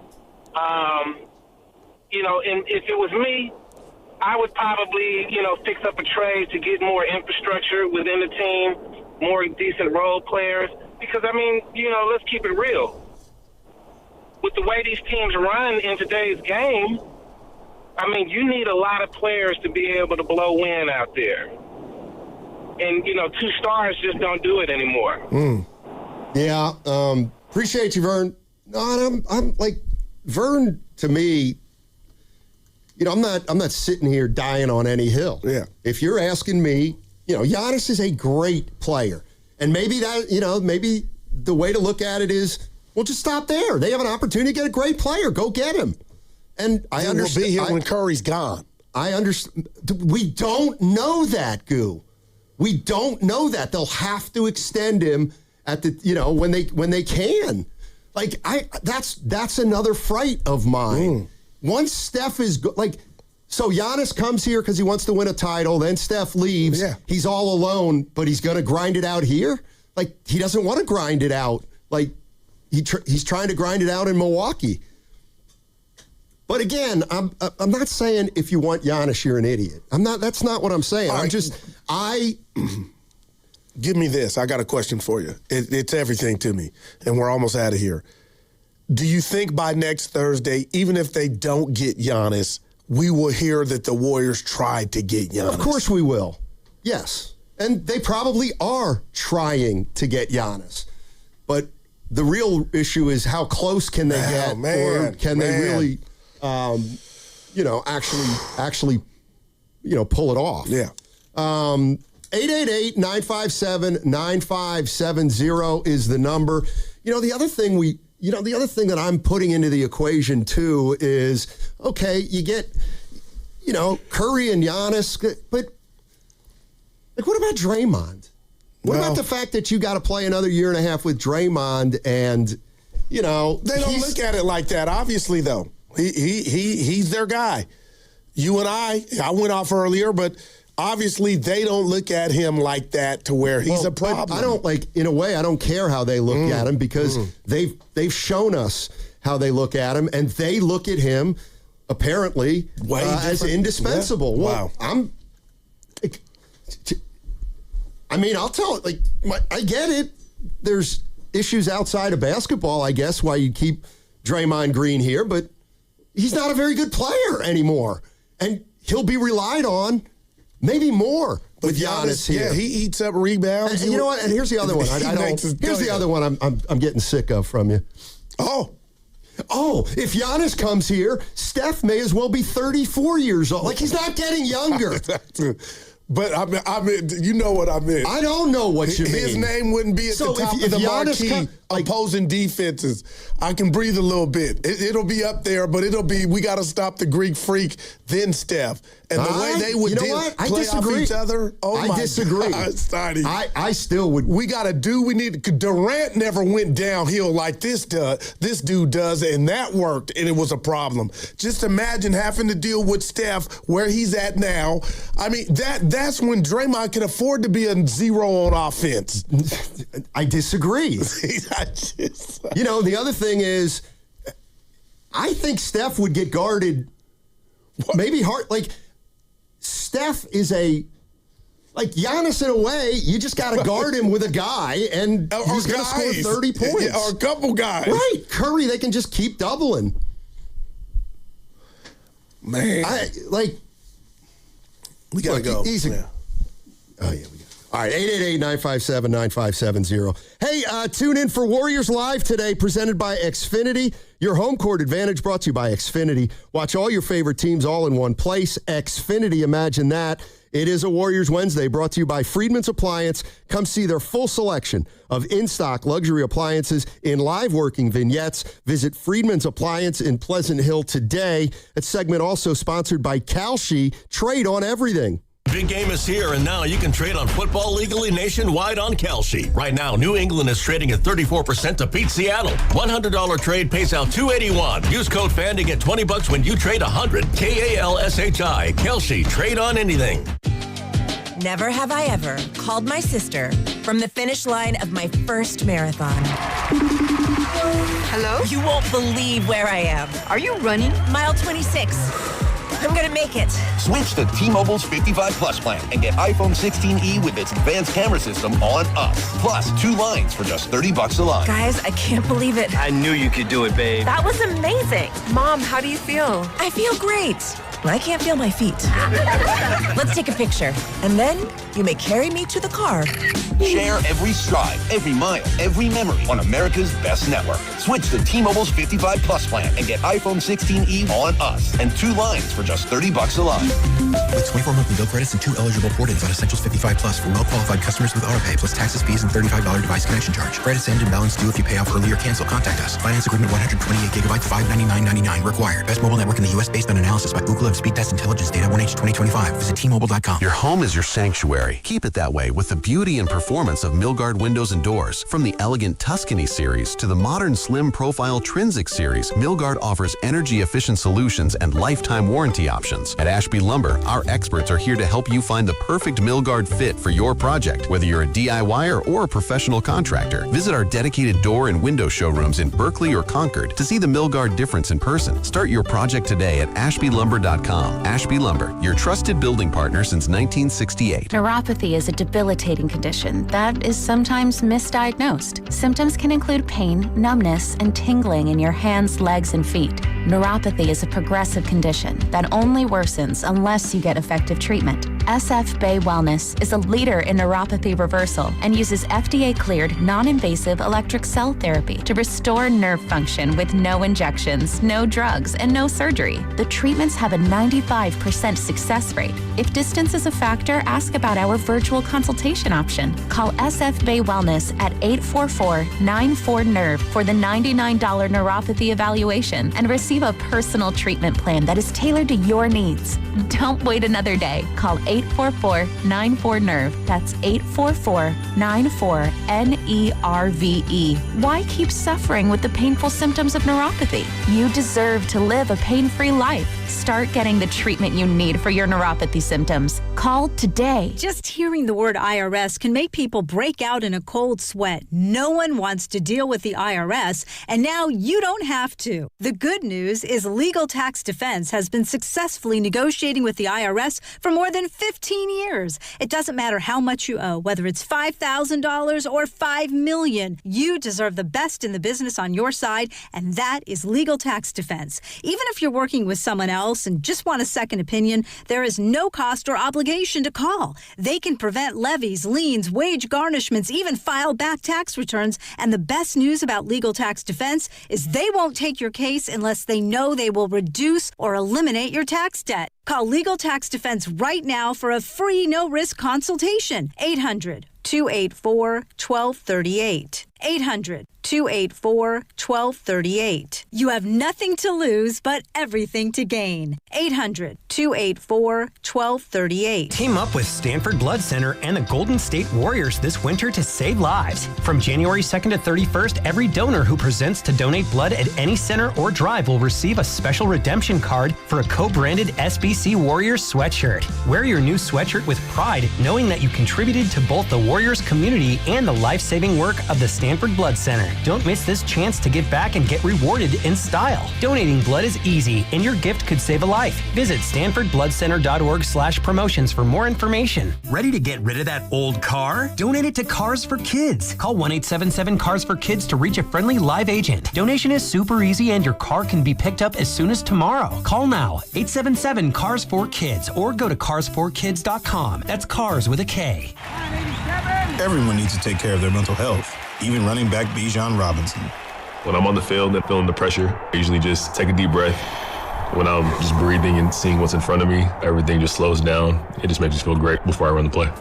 and if it was me, I would probably, fix up a trade to get more infrastructure within the team, more decent role players. Because, let's keep it real. With the way these teams run in today's game, I mean, you need a lot of players to be able to blow wind out there. And, 2 stars just don't do it anymore. Yeah. Appreciate you, Vern. No, I'm like, Vern, to me, I'm not sitting here dying on any hill. Yeah. If you're asking me, Giannis is a great player. And maybe that, maybe the way to look at it is, well, just stop there. They have an opportunity to get a great player. Go get him. And I understand. He'll be here when Curry's gone. I understand. We don't know that, Goo. We don't know that. They'll have to extend him at the, when they can. Like, that's another fright of mine. Once Steph is so Giannis comes here because he wants to win a title. Then Steph leaves. Yeah. He's all alone, but he's going to grind it out here. Like, he doesn't want to grind it out. Like, he's trying to grind it out in Milwaukee. But again, I'm not saying if you want Giannis, you're an idiot. That's not what I'm saying. Give me this. I got a question for you. It's everything to me, and we're almost out of here. Do you think by next Thursday, even if they don't get Giannis, we will hear that the Warriors tried to get Giannis? Of course we will. Yes. And they probably are trying to get Giannis. But the real issue is how close can they get? Or can they really, actually, pull it off? Yeah. 888-957-9570 is the number. The other thing that I'm putting into the equation too is, okay, you get, Curry and Giannis, but what about Draymond? What about the fact that you got to play another year and a half with Draymond and, they don't look at it like that, obviously, though. He's their guy. You and I went off earlier, but obviously they don't look at him like that to where he's a problem. I don't in a way, I don't care how they look at him because they've shown us how they look at him, and they look at him apparently as indispensable. Yeah. Well, I'll tell it. I get it. There's issues outside of basketball, I guess, why you keep Draymond Green here, but he's not a very good player anymore, and he'll be relied on maybe more with Giannis here. Yeah, he eats up rebounds. And you know what? And here's the other one. Here's the other one I'm getting sick of from you. Oh, if Giannis comes here, Steph may as well be 34 years old. Like, he's not getting younger. But I mean, you know what I mean. I don't know what you mean. His name wouldn't be at the top of the marquee opposing defenses. I can breathe a little bit. It'll be up there, but it'll be, we got to stop the Greek freak, then Steph. And the way they would play off each other, I disagree. I still would. We need, Durant never went downhill like this dude does, and that worked, and it was a problem. Just imagine having to deal with Steph where he's at now. I mean, that's when Draymond can afford to be a zero on offense. I disagree. The other thing is, I think Steph would get guarded maybe hard. Like, Steph is Giannis in a way, you just got to guard him with a guy, and he's going to score 30 points. Yeah, or a couple guys. Right. Curry, they can just keep doubling. Man. We got to go. Oh, yeah, we got. All right, 888-957-9570. Hey, tune in for Warriors Live today, presented by Xfinity. Your home court advantage brought to you by Xfinity. Watch all your favorite teams all in one place. Xfinity, imagine that. It is a Warriors Wednesday brought to you by Friedman's Appliance. Come see their full selection of in-stock luxury appliances in live working vignettes. Visit Friedman's Appliance in Pleasant Hill today. That segment also sponsored by Kalshi. Trade on everything. Big game is here, and now you can trade on football legally nationwide on Kalshi. Right now, New England is trading at 34% to beat Seattle. $100 trade pays out $281. Use code FAN to get $20 when you trade $100. KALSHI. Kalshi. Trade on anything. Never have I ever called my sister from the finish line of my first marathon. Hello? You won't believe where I am. Are you running? Mile 26. I'm gonna make it. Switch to T-Mobile's 55 Plus plan and get iPhone 16e with its advanced camera system on us. Plus, 2 lines for just $30 a line. Guys, I can't believe it. I knew you could do it, babe. That was amazing. Mom, how do you feel? I feel great. I can't feel my feet. Let's take a picture, and then you may carry me to the car. Share every stride, every mile, every memory on America's best network. Switch to T-Mobile's 55 Plus plan and get iPhone 16e on us and 2 lines for just $30 a line. With 24 monthly bill credits and 2 eligible port-ins on Essentials 55 Plus for well-qualified customers with AutoPay plus taxes, fees, and $35 device connection charge. Credits end and balance due if you pay off early or cancel. Contact us. Finance agreement 128 gigabytes, $599.99 required. Best mobile network in the U.S. based on analysis by Ookla of Speed Test Intelligence data 1H 2025. Visit T-Mobile.com. Your home is your sanctuary. Keep it that way with the beauty and performance of Milgard windows and doors. From the elegant Tuscany series to the modern slim profile Trinsic series, Milgard offers energy-efficient solutions and lifetime warranty options. At Ashby Lumber, our experts are here to help you find the perfect Milgard fit for your project, whether you're a DIYer or a professional contractor. Visit our dedicated door and window showrooms in Berkeley or Concord to see the Milgard difference in person. Start your project today at ashbylumber.com. Ashby Lumber, your trusted building partner since 1968. Neuropathy is a debilitating condition that is sometimes misdiagnosed. Symptoms can include pain, numbness, and tingling in your hands, legs, and feet. Neuropathy is a progressive condition that only worsens unless you get effective treatment. SF Bay Wellness is a leader in neuropathy reversal and uses FDA-cleared, non-invasive electric cell therapy to restore nerve function with no injections, no drugs, and no surgery. The treatments have a 95% success rate. If distance is a factor, ask about our virtual consultation option. Call SF Bay Wellness at 844-94-NERVE for the $99 neuropathy evaluation and receive a personal treatment plan that is tailored to your needs. Don't wait another day. Call 844-94-NERVE. That's 844-94-NERVE. Why keep suffering with the painful symptoms of neuropathy? You deserve to live a pain-free life. Start getting the treatment you need for your neuropathy symptoms. Call today. Just hearing the word IRS can make people break out in a cold sweat. No one wants to deal with the IRS, and now you don't have to. The good news is Legal Tax Defense has been successfully negotiating with the IRS for more than 15 years. It doesn't matter how much you owe, whether it's $5,000 or $5 million. You deserve the best in the business on your side, and that is Legal Tax Defense. Even if you're working with someone else and just want a second opinion, there is no cost or obligation to call. They can prevent levies, liens, wage garnishments, even file back tax returns. And the best news about Legal Tax Defense is they won't take your case unless they know they will reduce or eliminate your tax debt. Call Legal Tax Defense right now for a free no-risk consultation. 800-284-1238. 800-284-1238. You have nothing to lose, but everything to gain. 800-284-1238. Team up with Stanford Blood Center and the Golden State Warriors this winter to save lives. From January 2nd to 31st, every donor who presents to donate blood at any center or drive will receive a special redemption card for a co-branded SBC Warriors sweatshirt. Wear your new sweatshirt with pride, knowing that you contributed to both the Warriors community and the life-saving work of the Stanford Blood Center. Don't miss this chance to give back and get rewarded in style. Donating blood is easy, and your gift could save a life. Visit StanfordBloodCenter.org/promotions for more information. Ready to get rid of that old car? Donate it to Cars for Kids. Call 1-877-CARS for Kids to reach a friendly live agent. Donation is super easy, and your car can be picked up as soon as tomorrow. Call now, 877-CARS4KIDS, or go to cars4kids.com. That's cars with a K. Everyone needs to take care of their mental health, even running back Bijan Robinson. When I'm on the field and feeling the pressure, I usually just take a deep breath. When I'm just breathing and seeing what's in front of me, everything just slows down. It just makes me feel great before I run the play.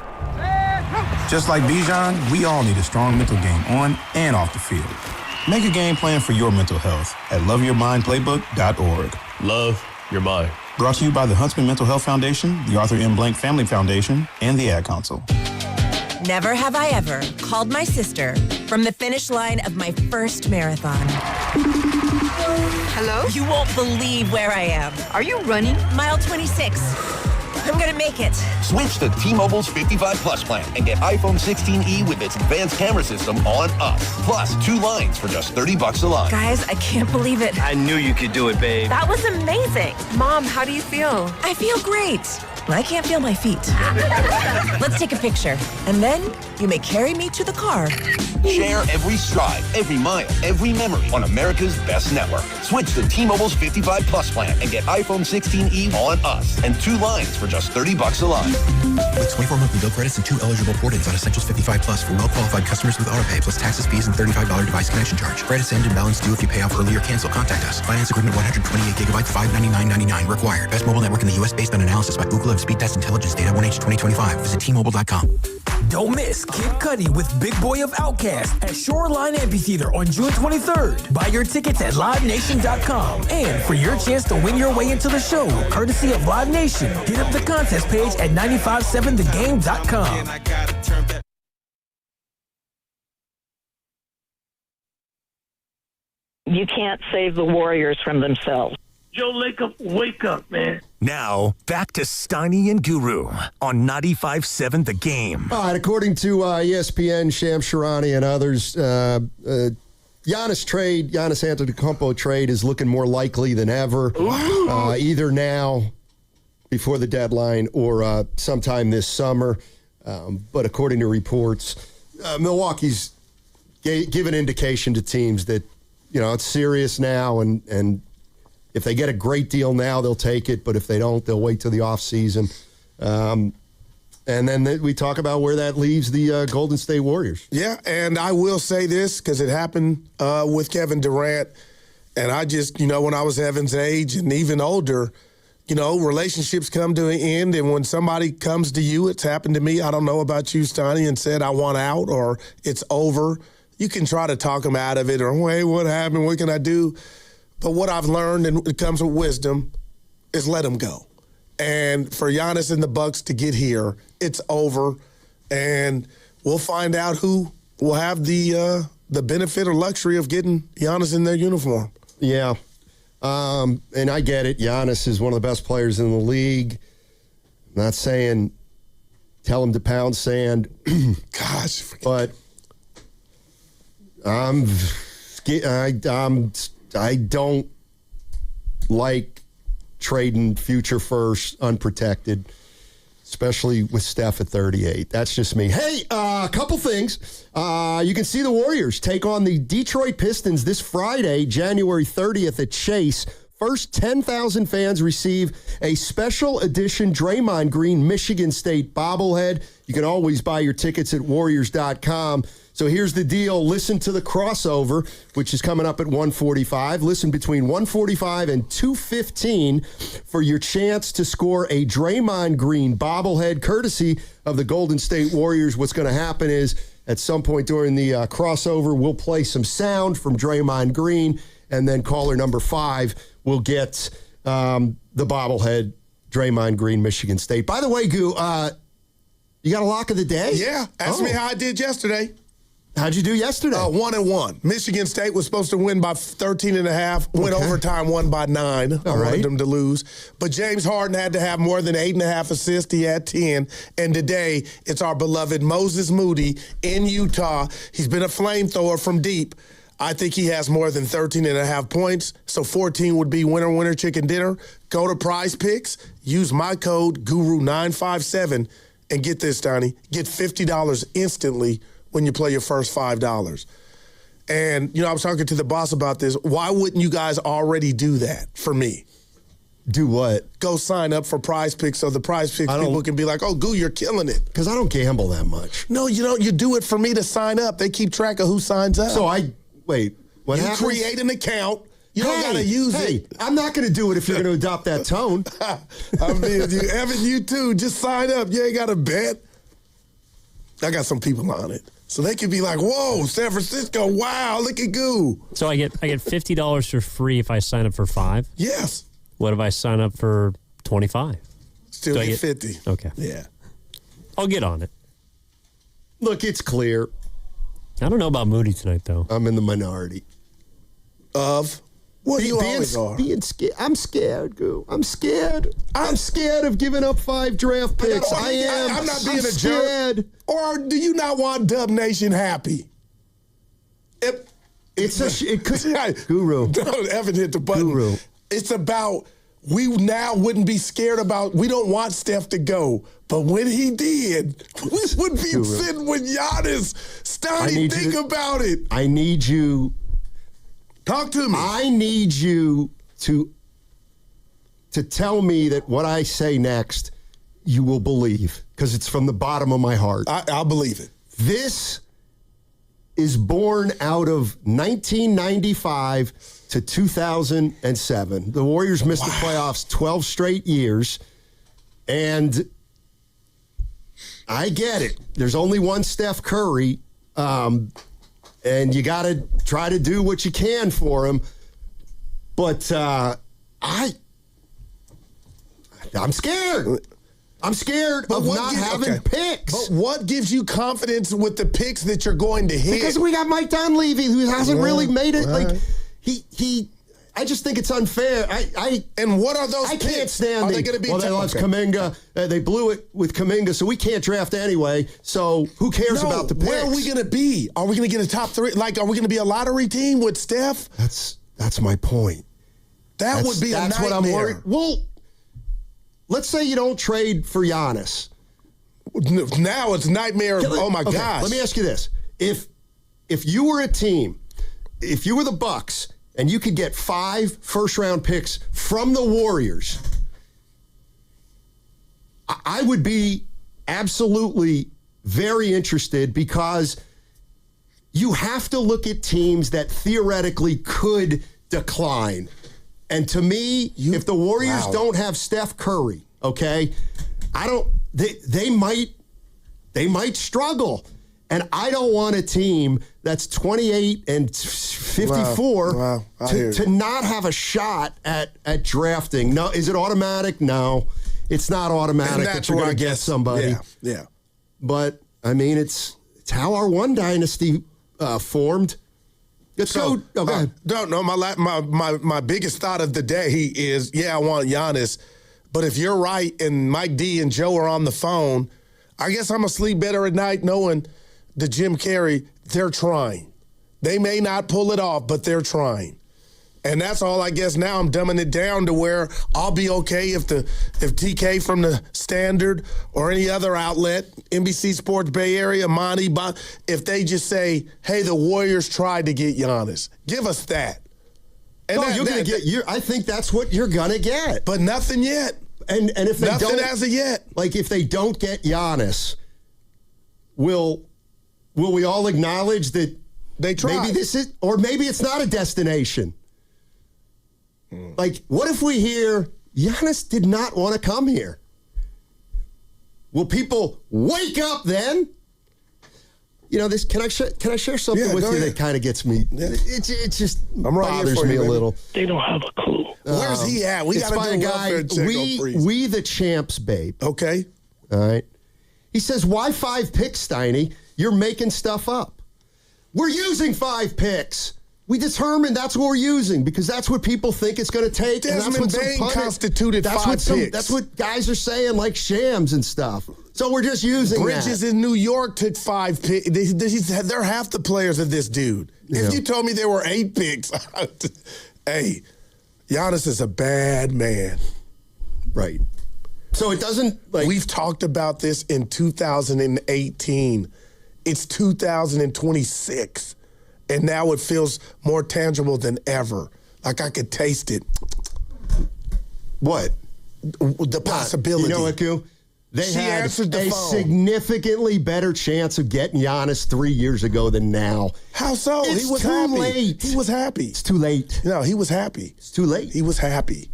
Just like Bijan, we all need a strong mental game on and off the field. Make a game plan for your mental health at loveyourmindplaybook.org. Love your mind. Brought to you by the Huntsman Mental Health Foundation, the Arthur M. Blank Family Foundation, and the Ad Council. Never have I ever called my sister from the finish line of my first marathon. Hello? You won't believe where I am. Are you running? Mile 26. I'm gonna make it. Switch to T-Mobile's 55 Plus plan and get iPhone 16e with its advanced camera system on us. Plus 2 lines for just $30 a line. Guys, I can't believe it. I knew you could do it, babe. That was amazing. Mom, how do you feel? I feel great. I can't feel my feet. Let's take a picture, and then you may carry me to the car. Share every stride, every mile, every memory on America's best network. Switch to T-Mobile's 55 Plus plan and get iPhone 16e on us and 2 lines for just $30 a line. With 24 monthly bill credits and 2 eligible port-ins on Essentials 55 Plus for well-qualified customers with autopay plus taxes, fees, and $35 device connection charge. Credits end and balance due if you pay off early or cancel. Contact us. Finance agreement 128 gigabytes, $599.99 required. Best mobile network in the U.S. based on analysis by Google of Speed Test Intelligence data 1H 2025. Visit T-Mobile.com. Don't miss Kid Cudi with Big Boy of Outkast at Shoreline Amphitheater on June 23rd. Buy your tickets at LiveNation.com. And for your chance to win your way into the show, courtesy of Live Nation, hit up the contest page at 957thegame.com. You can't save the Warriors from themselves. Joe Lacob, wake up, man. Now, back to Steiny and Guru on 95.7 The Game. All right, according to ESPN, Shams Charania and others, Giannis Antetokounmpo trade is looking more likely than ever, either now, before the deadline, or sometime this summer. But according to reports, Milwaukee's given indication to teams that, it's serious now, and if they get a great deal now, they'll take it. But if they don't, they'll wait till the offseason. And then we talk about where that leaves the Golden State Warriors. Yeah, and I will say this because it happened with Kevin Durant. And I just, when I was Evan's age and even older, relationships come to an end. And when somebody comes to you, it's happened to me, I don't know about you, Steiny, and said, I want out or it's over. You can try to talk them out of it or, hey, what happened? What can I do? But what I've learned, and it comes with wisdom, is let them go. And for Giannis and the Bucks to get here, it's over. And we'll find out who will have the benefit or luxury of getting Giannis in their uniform. Yeah. And I get it. Giannis is one of the best players in the league. I'm not saying tell him to pound sand. Gosh. But I don't like trading future first unprotected, especially with Steph at 38. That's just me. Hey, a couple things. You can see the Warriors take on the Detroit Pistons this Friday, January 30th at Chase. First 10,000 fans receive a special edition Draymond Green Michigan State bobblehead. You can always buy your tickets at Warriors.com. So here's the deal. Listen to the crossover, which is coming up at 1:45. Listen between 1:45 and 2:15 for your chance to score a Draymond Green bobblehead, courtesy of the Golden State Warriors. What's going to happen is at some point during the crossover, we'll play some sound from Draymond Green, and then caller number 5 will get the bobblehead, Draymond Green, Michigan State. By the way, Goo, you got a lock of the day? Yeah. Ask me how I did yesterday. How'd you do yesterday? 1-1. Michigan State was supposed to win by 13.5. Went overtime, won by 9. I wanted them to lose. But James Harden had to have more than 8.5 assists. He had 10. And today, it's our beloved Moses Moody in Utah. He's been a flamethrower from deep. I think he has more than 13.5 points. So 14 would be winner, chicken dinner. Go to Prize Picks. Use my code GURU957 and get this, Donnie. Get $50 instantly when you play your first $5. And, I was talking to the boss about this. Why wouldn't you guys already do that for me? Do what? Go sign up for Prize Picks so the Prize Picks people can be like, oh, Goo, you're killing it. Because I don't gamble that much. No, you don't. You do it for me to sign up. They keep track of who signs up. So what happens? You create an account. You don't got to use it. I'm not going to do it if you're going to adopt that tone. I mean, Evan, you too. Just sign up. You ain't got to bet. I got some people on it. So they could be like, whoa, San Francisco, wow, look at Goo. So I get $50 for free if I sign up for 5? Yes. What if I sign up for 25? Still get 50. Okay. Yeah. I'll get on it. Look, it's clear. I don't know about Moody tonight, though. I'm in the minority. Of? Well, you always are. Being scared. I'm scared, Goo. I'm scared. I'm scared of giving up 5 draft picks. I am. I'm not being a jerk. Or do you not want Dub Nation happy? Guru. Evan hit the button. Guru. It's about we now wouldn't be scared about, we don't want Steph to go. But when he did, we would be sitting with Giannis. Stoney, think about it. I need you. Talk to me. I need you to tell me that what I say next, you will believe, because it's from the bottom of my heart. I'll believe it. This is born out of 1995 to 2007. The Warriors missed the playoffs 12 straight years, and I get it. There's only one Steph Curry, and you got to try to do what you can for him. But I'm scared. I'm scared of not having picks. But what gives you confidence with the picks that you're going to hit? Because we got Mike Dunleavy, who hasn't really made it. Like he. I just think it's unfair. And what are those picks? I can't stand they going to be? Well, they lost Kuminga. They blew it with Kuminga, so we can't draft anyway. So who cares about the picks? Where are we going to be? Are we going to get a top 3? Like, are we going to be a lottery team with Steph? That's my point. That would be a nightmare. That's what I'm worried. Well, let's say you don't trade for Giannis. Now it's nightmare. Oh my gosh. Let me ask you this: If you were a team, if you were the Bucks, and you could get 5 first-round picks from the Warriors, I would be absolutely very interested, because you have to look at teams that theoretically could decline. And to me, if the Warriors don't have Steph Curry, okay, they might struggle. And I don't want a team that's 28 and 54 to not have a shot at drafting. No, is it automatic? No, it's not automatic that you're going to get somebody. Yeah. But I mean, it's how our one dynasty formed. Let's go. Okay. Don't know. My biggest thought of the day is, I want Giannis. But if you're right and Mike D and Joe are on the phone, I guess I'm going to sleep better at night knowing the Jim Carrey, they're trying. They may not pull it off, but they're trying. And that's all. I guess now I'm dumbing it down to where I'll be okay if TK from the Standard or any other outlet, NBC Sports Bay Area, Monty, if they just say, hey, the Warriors tried to get Giannis. Give us that. And you're going to get. I think that's what you're going to get. But nothing yet. And if they nothing as of yet. Like if they don't get Giannis, will we all acknowledge that they tried? Maybe this is, or maybe it's not a destination. Like, what if we hear Giannis did not want to come here? Will people wake up then? You know, this. Can I share something with you that kind of gets me? Yeah. It just bothers me a little. They don't have a clue. Where's he at? We got to do a welfare check on Freeze. We the champs, babe. Okay. All right. He says, why 5 picks, Steiny? You're making stuff up. We're using 5 picks. We determined that's what we're using because that's what people think it's going to take. Desmond Bain constituted 5 picks. That's what guys are saying, like Shams and stuff. So we're just using Bridges in New York took 5 picks. They're half the players of this dude. Yeah. If you told me there were 8 picks, hey, Giannis is a bad man. Right. So it doesn't We've talked about this in 2018. It's 2026. And now it feels more tangible than ever. Like I could taste it. What? The possibility. You know what, Q? They had a significantly better chance of getting Giannis 3 years ago than now. How so? He was too happy. Late. He was happy. It's too late. No, he was happy. It's too late. He was happy.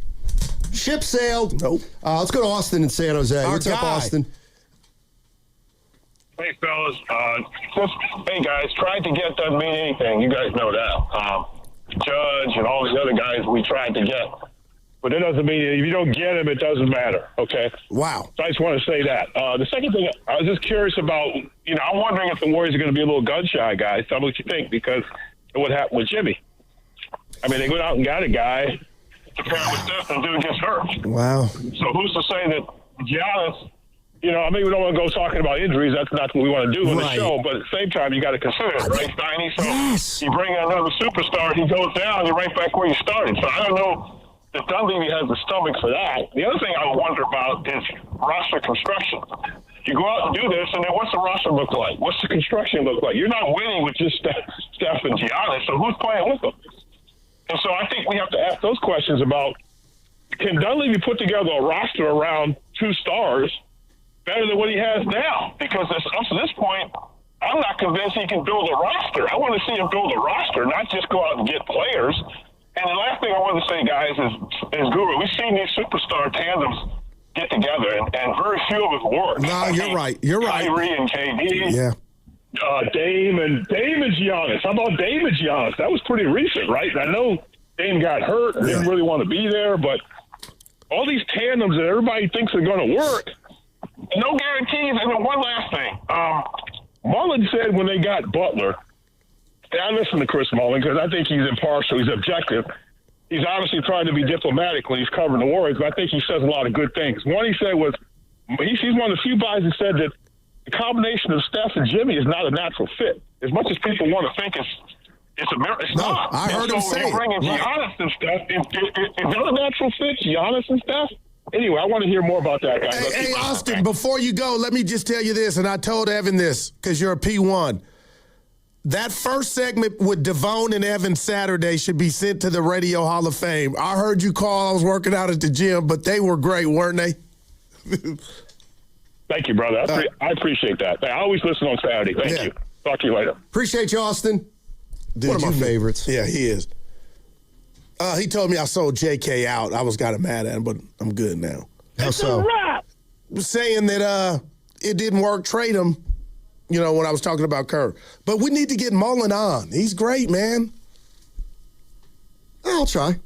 Ship sailed. Nope. Let's go to Austin in San Jose. What's up, Austin? Hey, fellas. Hey, guys. Tried to get doesn't mean anything. You guys know that. Judge and all these other guys we tried to get. But it doesn't mean if you don't get him, it doesn't matter, okay? Wow. So I just want to say that. The second thing, I was just curious about, I'm wondering if the Warriors are going to be a little gun-shy, guys. Tell me what you think, because of what happened with Jimmy. I mean, they went out and got a guy to pair with Steph and dude gets hurt. Wow. So who's to say that Giannis, I mean, we don't want to go talking about injuries. That's not what we want to do on the show. But at the same time, you got to consider it, right, Steiny? So you bring in another superstar, he goes down, you're right back where you started. So I don't know if Dunleavy has the stomach for that. The other thing I wonder about is roster construction. You go out and do this, and then what's the roster look like? What's the construction look like? You're not winning with just Steph and Giannis, so who's playing with them? And so I think we have to ask those questions about, can Dunleavy put together a roster around 2 stars better than what he has now? Because up to this point, I'm not convinced he can build a roster. I want to see him build a roster, not just go out and get players. And the last thing I want to say, guys, is Guru, we've seen these superstar tandems get together, and very few of it work. No, you're right. You're right. Kyrie and KD. Yeah. Dame and Giannis. How about Dame and Giannis? That was pretty recent, right? I know Dame got hurt and didn't really want to be there, but all these tandems that everybody thinks are going to work, no guarantees. And then one last thing. Mullen said when they got Butler, and I listen to Chris Mullen because I think he's impartial, he's objective. He's obviously trying to be diplomatic when he's covering the Warriors, but I think he says a lot of good things. One he said was, he's one of the few guys who said that the combination of Steph and Jimmy is not a natural fit. As much as people want to think it's a miracle, it's not. I heard him say it. Bringing Giannis and Steph, is that a natural fit, Giannis and Steph? Anyway, I want to hear more about that, guys. Hey, Austin, before you go, let me just tell you this, and I told Evan this because you're a P1. That first segment with Devon and Evan Saturday should be sent to the Radio Hall of Fame. I heard you call. I was working out at the gym, but they were great, weren't they? Thank you, brother. I appreciate that. I always listen on Saturday. Thank you. Talk to you later. Appreciate you, Austin. One of my favorites. Yeah, he is. He told me I sold JK out. I was kind of mad at him, but I'm good now. How so? Saying that it didn't work, trade him, when I was talking about Kerr. But we need to get Mullen on. He's great, man. I'll try.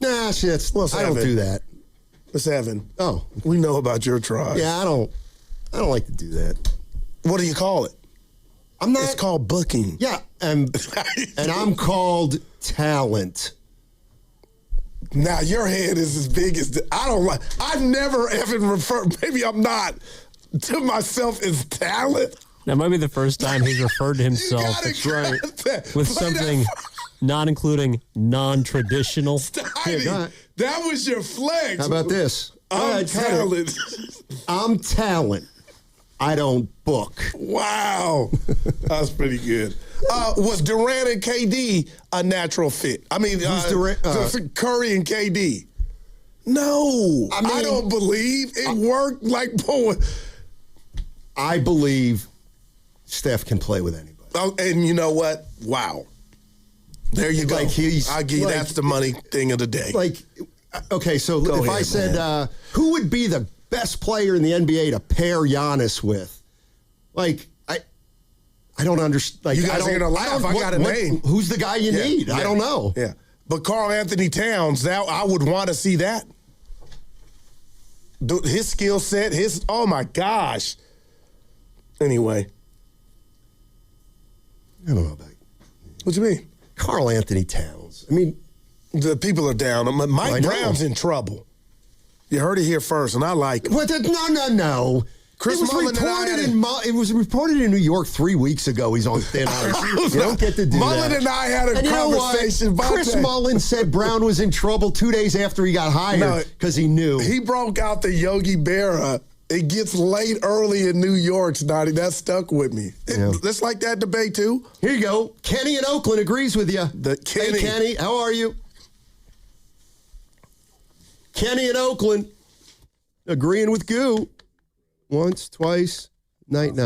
Nah, shit. I don't do that. Let's Evan. Oh. We know about your try. Yeah, I don't like to do that. What do you call it? It's called booking. Yeah, and I'm called talent. Now, your head is as big as I've never even referred, maybe I'm not, to myself as talent. That might be the first time he's referred to himself. That's right. With something not including non-traditional. That was your flex. How about this? I'm talent. I'm talent. I don't book. Wow. That's pretty good. Was Durant and KD a natural fit? I mean, Curry and KD. No. I don't believe it worked like boy. I believe Steph can play with anybody. Oh, and you know what? Wow. There you go. I'll give you that's the money thing of the day. Okay, so if I said, who would be the best player in the NBA to pair Giannis with? I don't understand. You guys are going to laugh. I got a name. Who's the guy you need? Yeah. I don't know. Yeah. But Karl Anthony Towns, I would want to see that. His skill set, oh my gosh. Anyway. I don't know about what you mean? Karl Anthony Towns. I mean, the people are down. Mike Brown's in trouble. You heard it here first, and I like him. No. It was reported in New York 3 weeks ago he's on thin ice. You don't get to do Mullen that. and I had a conversation about Chris Mullen said Brown was in trouble 2 days after he got hired because he knew. He broke out the Yogi Berra. It gets late early in New York, Snotty. That stuck with me. Let's like that debate, too. Here you go. Kenny in Oakland agrees with you. Hey, Kenny, how are you? Kenny in Oakland agreeing with Goo. Once, twice, night.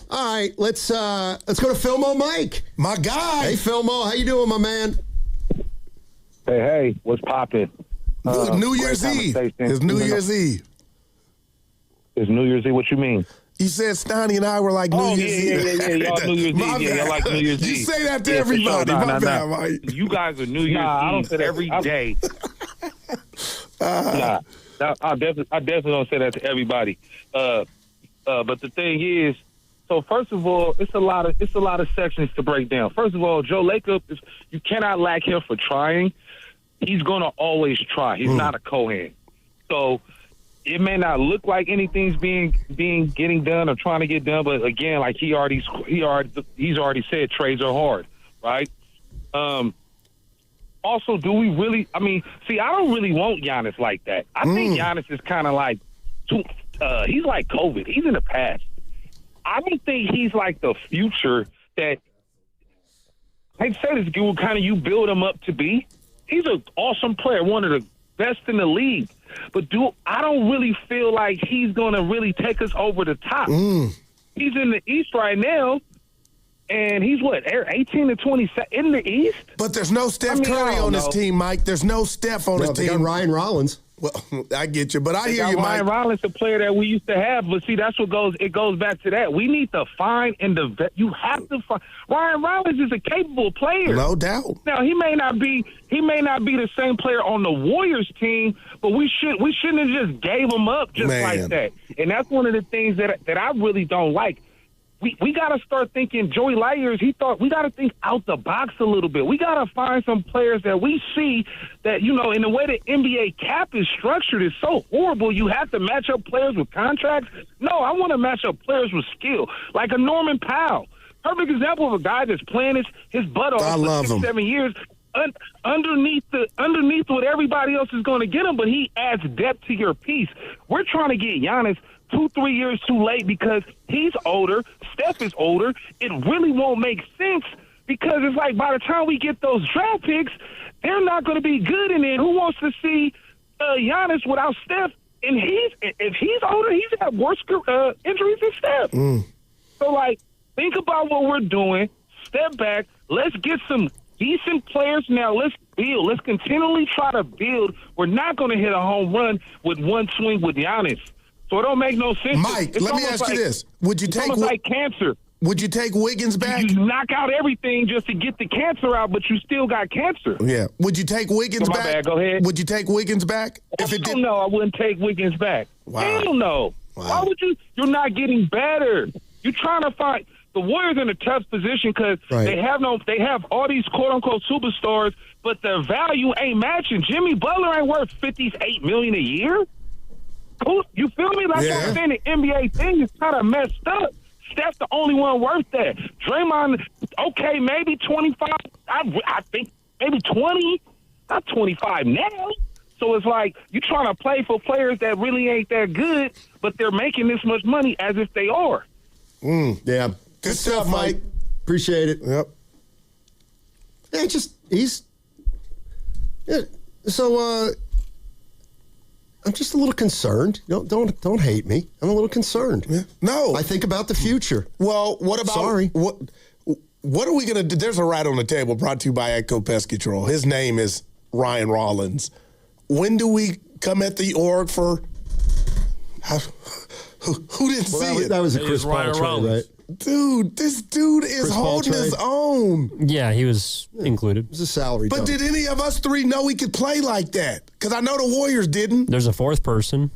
All right, let's go to Philmo Mike. My guy. Hey, Philmo, how you doing, my man? Hey, what's poppin'? New Year's Eve. It's New Year's Eve. It's New Year's Eve. What you mean? You said Stoney and I were like New Year's Eve. Yeah. Y'all New Year's Eve. Yeah, y'all like New Year's Eve. You say that to everybody. My bad, Mike. You guys are New Year's Eve I don't say that every day. I definitely don't say that to everybody. But the thing is, so first of all, it's a lot of sections to break down. First of all, Joe Lacob, you cannot lack him for trying. He's gonna always try. He's not a Cohen. So it may not look like anything's getting done or trying to get done, but again, like he's already said, trades are hard, right? also, do we really? I mean, see, I don't really want Giannis like that. I think Giannis is kind of like, he's like COVID. He's in the past. I don't think he's like the future that, I'd say this, kind of you build him up to be. He's an awesome player, one of the best in the league. But I don't really feel like he's going to really take us over the top. He's in the East right now, and he's, 18 to 20 in the East? But there's no Steph Curry on this team, Mike. There's no Steph on this team. They got Ryan Rollins. Well, I get you, but I hear you, Ryan Mike. Rollins, a player that we used to have, but see, that's what goes back to that. We need to find you have to find. Ryan Rollins is a capable player, no doubt. Now he may not be the same player on the Warriors team, but we shouldn't have just gave him up just like that. And that's one of the things that I really don't like. We got to start thinking. Joey Lyers, we got to think out the box a little bit. We got to find some players that we see that, in the way the NBA cap is structured is so horrible. You have to match up players with contracts. No, I want to match up players with skill, like a Norman Powell. Perfect example of a guy that's playing his butt off for 6, 7 years underneath what everybody else is going to get him, but he adds depth to your piece. We're trying to get Giannis 2-3 years too late because he's older. Steph is older. It really won't make sense because it's like by the time we get those draft picks, they're not going to be good. And then who wants to see Giannis without Steph? And if he's older, he's had worse injuries than Steph. So, think about what we're doing. Step back. Let's get some decent players now. Let's build. Let's continually try to build. We're not going to hit a home run with one swing with Giannis. So it don't make no sense. Mike, let me ask you this. Would you take like cancer? Would you take Wiggins back? You knock out everything just to get the cancer out, but you still got cancer. Yeah. Would you take Wiggins back? Bad. Go ahead. Would you take Wiggins back? No, I wouldn't take Wiggins back. Wow. Hell no. Wow. Why would you? You're not getting better. You're trying to find the Warriors in a tough position because they have all these quote unquote superstars, but their value ain't matching. Jimmy Butler ain't worth $58 million a year. You feel me? Like I'm saying, the NBA thing is kind of messed up. Steph's the only one worth that. Draymond, okay, maybe 25. I think maybe 20, not 25 now. So it's like you're trying to play for players that really ain't that good, but they're making this much money as if they are. Yeah. Good stuff, Mike. Appreciate it. Yep. So, I'm just a little concerned. Don't hate me. I'm a little concerned. Yeah. No. I think about the future. Well, what about... Sorry. What are we going to do? There's a rat on the table brought to you by Echo Pest Control. His name is Ryan Rollins. When do we come at the org for... Who didn't see it? That was a Chris Paul trade, right? Dude, this dude is holding his own. Yeah, he was included. It was a salary But dump. did any of us three know he could play like that? Because I know the Warriors didn't. There's a fourth person.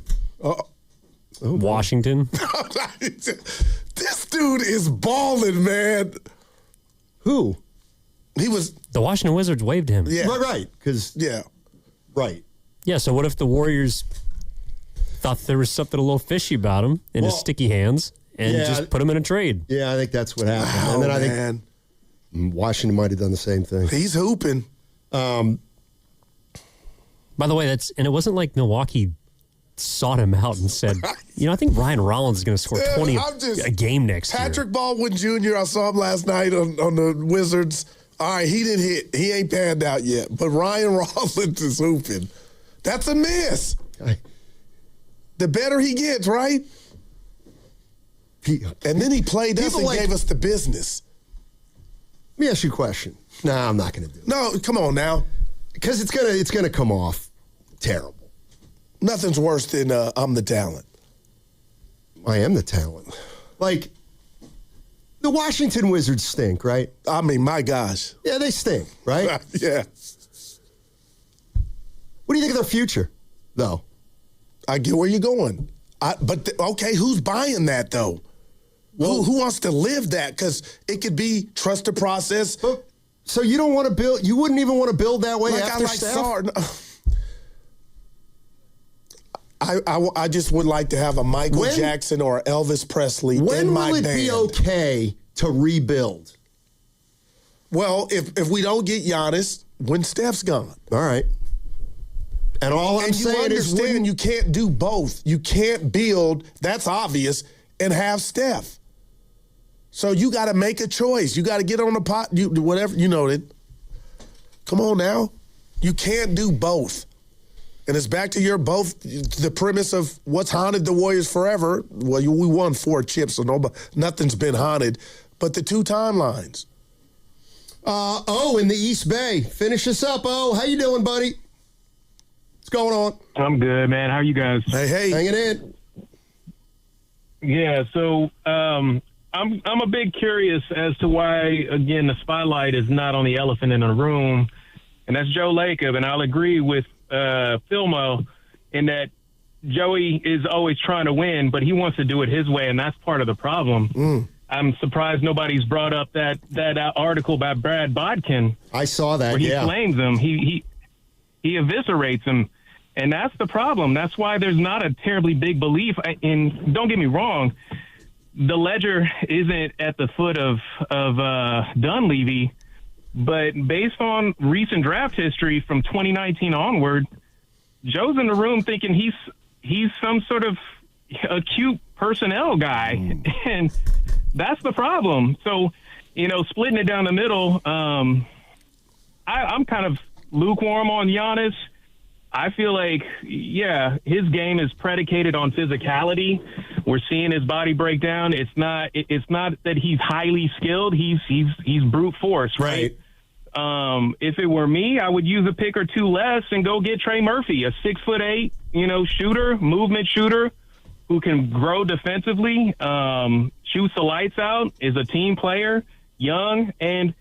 Washington. This dude is balling, man. Who? He was... The Washington Wizards waived him. Yeah. Right. Because... Yeah. Right. Yeah, so what if the Warriors thought there was something a little fishy about him in his sticky hands and just put him in a trade? Yeah, I think that's what happened. Wow, and then I man. think Washington might have done the same thing. He's hooping. By the way, it wasn't like Milwaukee sought him out and said, I think Ryan Rollins is going to score 20 a game next year. Patrick Baldwin Jr., I saw him last night on the Wizards. All right, he didn't hit. He ain't panned out yet. But Ryan Rollins is hooping. That's a miss. The better he gets, right? And then he played us and gave us the business. Let me ask you a question. No, I'm not going to do it. No, come on now. Because it's gonna come off terrible. Nothing's worse than I'm the talent. I am the talent. Like, the Washington Wizards stink, right? I mean, my gosh. Yeah, they stink, right? Yeah. What do you think of their future, though? I get where you're going. Okay, who's buying that, though? Well, who wants to live that? Because it could be trust the process. So you don't want to build, you wouldn't even want to build that way like after Steph? I just would like to have a Michael Jackson or Elvis Presley in my band. When will it be okay to rebuild? Well, if we don't get Giannis, when Steph's gone. All right. And all I'm saying is you can't do both. You can't build, that's obvious, and have Steph. So you got to make a choice. You got to get on the pot, whatever, it. Come on now. You can't do both. And it's back to the premise of what's haunted the Warriors forever. Well, we won 4 chips, so nothing's been haunted. But the 2 timelines. In the East Bay. Finish us up, how you doing, buddy? What's going on? I'm good, man. How are you guys? Hey. Hanging in. Yeah, so I'm a bit curious as to why, again, the spotlight is not on the elephant in the room, and that's Joe Lacob. And I'll agree with Filmo in that Joey is always trying to win, but he wants to do it his way, and that's part of the problem. I'm surprised nobody's brought up that article by Brad Bodkin. I saw that, where he flames him. He eviscerates him, and that's the problem. That's why there's not a terribly big belief. And don't get me wrong, the ledger isn't at the foot of Dunleavy, but based on recent draft history from 2019 onward, Joe's in the room thinking he's some sort of acute personnel guy, and that's the problem. So, splitting it down the middle, I'm kind of lukewarm on Giannis. I feel like, his game is predicated on physicality. We're seeing his body break down. It's not that he's highly skilled. He's brute force, right? If it were me, I would use a pick or 2 less and go get Trey Murphy, a 6'8", shooter, movement shooter, who can grow defensively, shoots the lights out, is a team player, young, and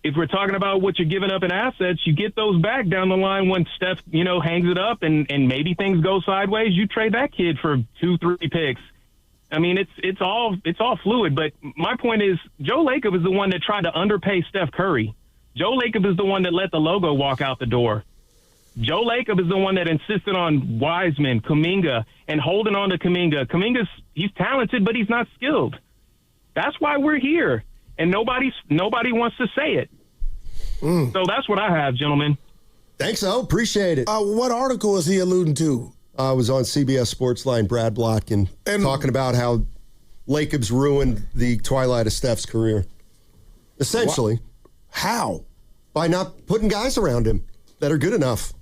if we're talking about what you're giving up in assets, you get those back down the line when Steph, hangs it up and maybe things go sideways. You trade that kid for 2-3 picks. I mean, it's all fluid. But my point is, Joe Lacob is the one that tried to underpay Steph Curry. Joe Lacob is the one that let the logo walk out the door. Joe Lacob is the one that insisted on Wiseman, Kuminga, and holding on to Kuminga. He's talented, but he's not skilled. That's why we're here. And nobody wants to say it. So that's what I have, gentlemen. Thanks, appreciate it. What article is he alluding to? I was on CBS Sportsline, Brad Blotkin, talking about how Lacob's ruined the twilight of Steph's career. Essentially. How? By not putting guys around him that are good enough.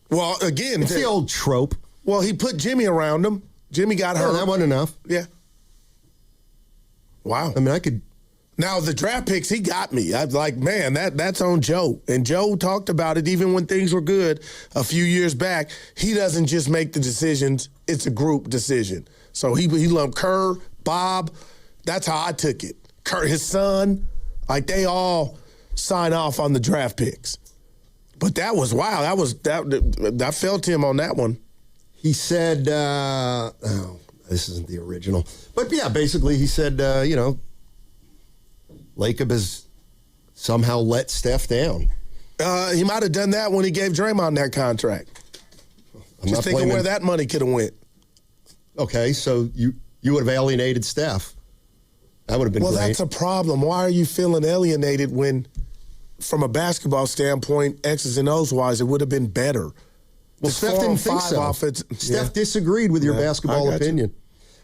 Well, again, it's the old trope. Well, he put Jimmy around him. Jimmy got hurt. That wasn't enough. Yeah. Wow. I mean, I could. Now, the draft picks, he got me. I was like, man, that's on Joe. And Joe talked about it even when things were good a few years back. He doesn't just make the decisions. It's a group decision. So he lumped Kerr, Bob. That's how I took it. Kerr, his son, like they all sign off on the draft picks. But that was, wow, I felt him on that one. He said, this isn't the original. But, yeah, basically he said, Lacob has somehow let Steph down. He might have done that when he gave Draymond that contract. Just thinking where that money could have went. Okay, so you would have alienated Steph. That would have been great. Well, that's a problem. Why are you feeling alienated when, from a basketball standpoint, X's and O's wise, it would have been better? Well, Steph didn't think so. Steph disagreed with your basketball opinion.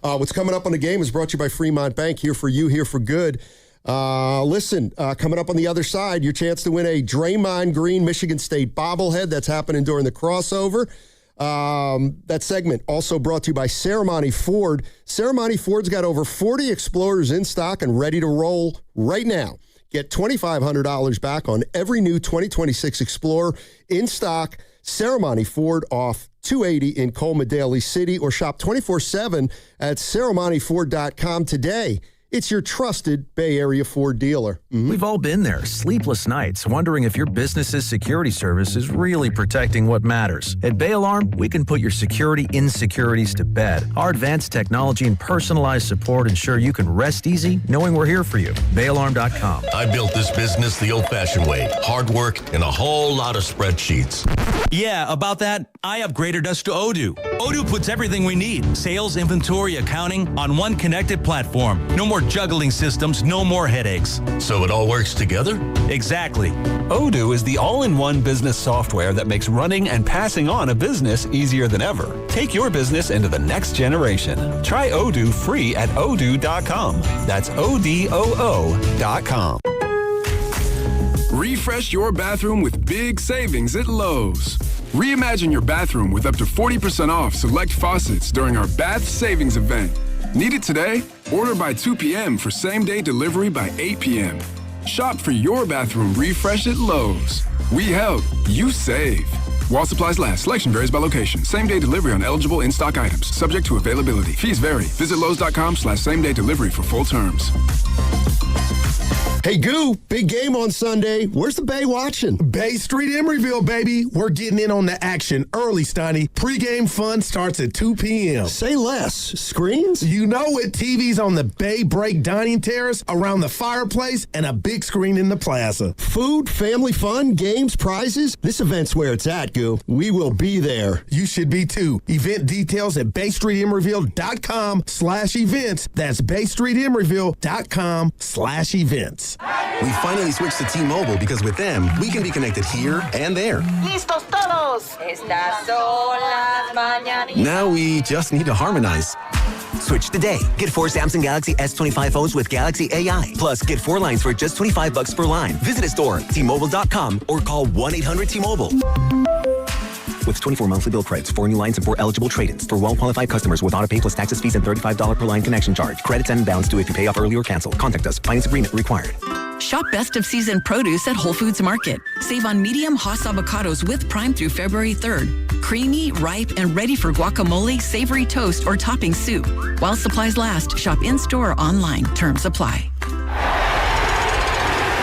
What's coming up on the game is brought to you by Fremont Bank. Here for you, here for good. Listen, coming up on the other side, your chance to win a Draymond Green Michigan State bobblehead. That's happening during the crossover. That segment also brought to you by Ceremony Ford. Ceremony Ford's got over 40 Explorers in stock and ready to roll right now. Get $2,500 back on every new 2026 Explorer in stock. Ceremony Ford off 280 in Colma Daly City, or shop 24/7 at ceremonyford.com today. It's your trusted Bay Area Ford dealer. We've all been there, sleepless nights, wondering if your business's security service is really protecting what matters. At Bay Alarm, we can put your security insecurities to bed. Our advanced technology and personalized support ensure you can rest easy knowing we're here for you. BayAlarm.com. I built this business the old-fashioned way. Hard work and a whole lot of spreadsheets. Yeah, about that, I upgraded us to Odoo. Odoo puts everything we need, sales, inventory, accounting, on one connected platform. No more more juggling systems, no more headaches. So it all works together? Exactly. Odoo is the all-in-one business software that makes running and passing on a business easier than ever. Take your business into the next generation. Try Odoo free at odoo.com. That's ODOO.com. Refresh your bathroom with big savings at Lowe's. Reimagine your bathroom with up to 40% off select faucets during our Bath Savings event. Need it today? Order by 2 p.m. for same-day delivery by 8 p.m. Shop for your bathroom refresh at Lowe's. We help, you save. While supplies last, selection varies by location. Same-day delivery on eligible in-stock items, subject to availability. Fees vary. Visit Lowe's.com/same-day delivery for full terms. Hey, Goo, big game on Sunday. Where's the Bay watching? Bay Street, Emeryville, baby. We're getting in on the action early, Steiny. Pre-game fun starts at 2 p.m. Say less. Screens? You know it. TVs on the Bay Break dining terrace, around the fireplace, and a big screen in the plaza. Food, family fun, games, prizes. This event's where it's at, Goo. We will be there. You should be, too. Event details at BayStreetEmeryville.com/events. That's BayStreetEmeryville.com/events. We finally switched to T-Mobile because with them, we can be connected here and there. Listos todos. Estas son las mañanitas. Now we just need to harmonize. Switch today. Get 4 Samsung Galaxy S25 phones with Galaxy AI. Plus, get 4 lines for just $25 per line. Visit a store, T-Mobile.com, or call 1-800-T-Mobile. With 24 monthly bill credits, 4 new lines, and 4 eligible trade-ins. For well-qualified customers with auto pay plus taxes, fees, and $35 per line connection charge. Credits and balance due if you pay off early or cancel. Contact us. Finance agreement required. Shop best of season produce at Whole Foods Market. Save on medium Hass avocados with Prime through February 3rd. Creamy, ripe, and ready for guacamole, savory toast, or topping soup. While supplies last, shop in-store or online. Terms apply.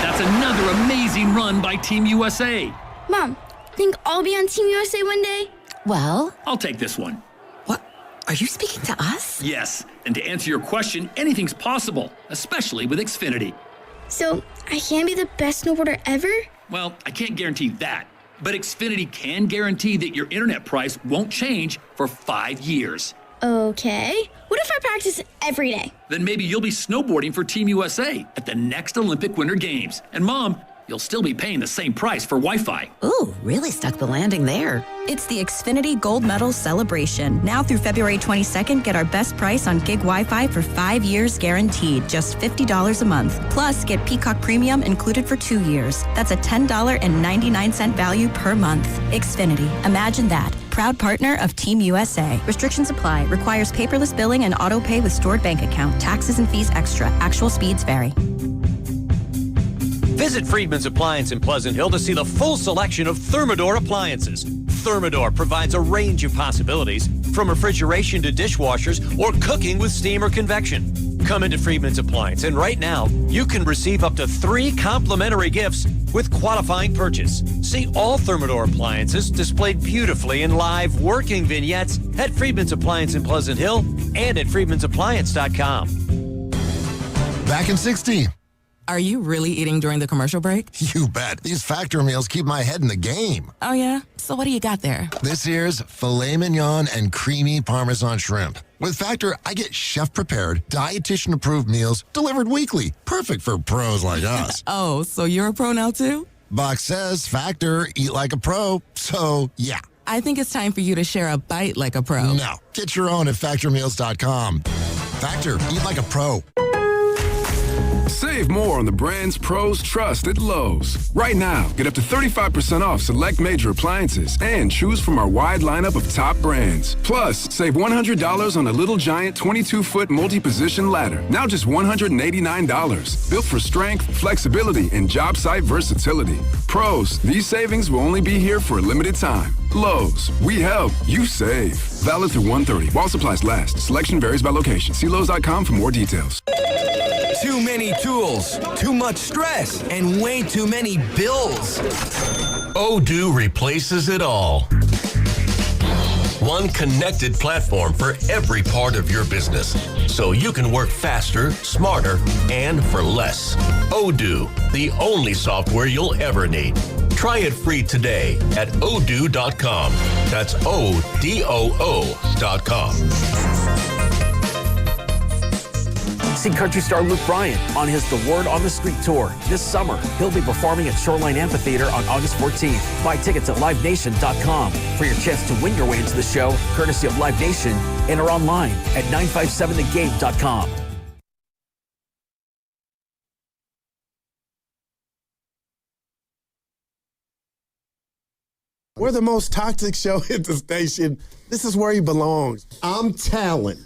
That's another amazing run by Team USA. Mom, think I'll be on Team USA one day? Well, I'll take this one. What? Are you speaking to us? Yes, and to answer your question, anything's possible, especially with Xfinity. So, I can be the best snowboarder ever? Well, I can't guarantee that, but Xfinity can guarantee that your internet price won't change for 5 years. Okay. What if I practice every day? Then maybe you'll be snowboarding for Team USA at the next Olympic Winter Games. And Mom, you'll still be paying the same price for Wi-Fi. Ooh, really stuck the landing there. It's the Xfinity Gold Medal Celebration. Now through February 22nd, get our best price on gig Wi-Fi for 5 years guaranteed, just $50 a month. Plus, get Peacock Premium included for 2 years. That's a $10.99 value per month. Xfinity. Imagine that. Proud partner of Team USA. Restrictions apply. Requires paperless billing and auto pay with stored bank account. Taxes and fees extra. Actual speeds vary. Visit Friedman's Appliance in Pleasant Hill to see the full selection of Thermador appliances. Thermador provides a range of possibilities, from refrigeration to dishwashers or cooking with steam or convection. Come into Friedman's Appliance, and right now, you can receive up to 3 complimentary gifts with qualifying purchase. See all Thermador appliances displayed beautifully in live working vignettes at Friedman's Appliance in Pleasant Hill and at friedmansappliance.com. Back in 16. Are you really eating during the commercial break? You bet. These Factor meals keep my head in the game. Oh, yeah? So what do you got there? This year's filet mignon and creamy Parmesan shrimp. With Factor, I get chef-prepared, dietitian-approved meals delivered weekly. Perfect for pros like us. Oh, so you're a pro now, too? Box says Factor, eat like a pro. So, yeah. I think it's time for you to share a bite like a pro. No. Get your own at factormeals.com. Factor, eat like a pro. Save more on the brands pros trust at Lowe's. Right now, get up to 35% off select major appliances and choose from our wide lineup of top brands. Plus, save $100 on a Little Giant 22-foot multi-position ladder. Now just $189. Built for strength, flexibility, and job site versatility. Pros, these savings will only be here for a limited time. Lowe's, we help, you save. Valid through 1/30 while supplies last. Selection varies by location. See Lowe's.com for more details. Too many tools, too much stress, and way too many bills. Odoo replaces it all. One connected platform for every part of your business, so you can work faster, smarter, and for less. Odoo, the only software you'll ever need. Try it free today at odoo.com. That's ODOO.com. See country star Luke Bryan on his The Word on the Street tour. This summer, he'll be performing at Shoreline Amphitheater on August 14th. Buy tickets at livenation.com for your chance to win your way into the show, courtesy of Live Nation, and are online at 957thegame.com. We're the most toxic show at the station. This is where he belongs. I'm talent.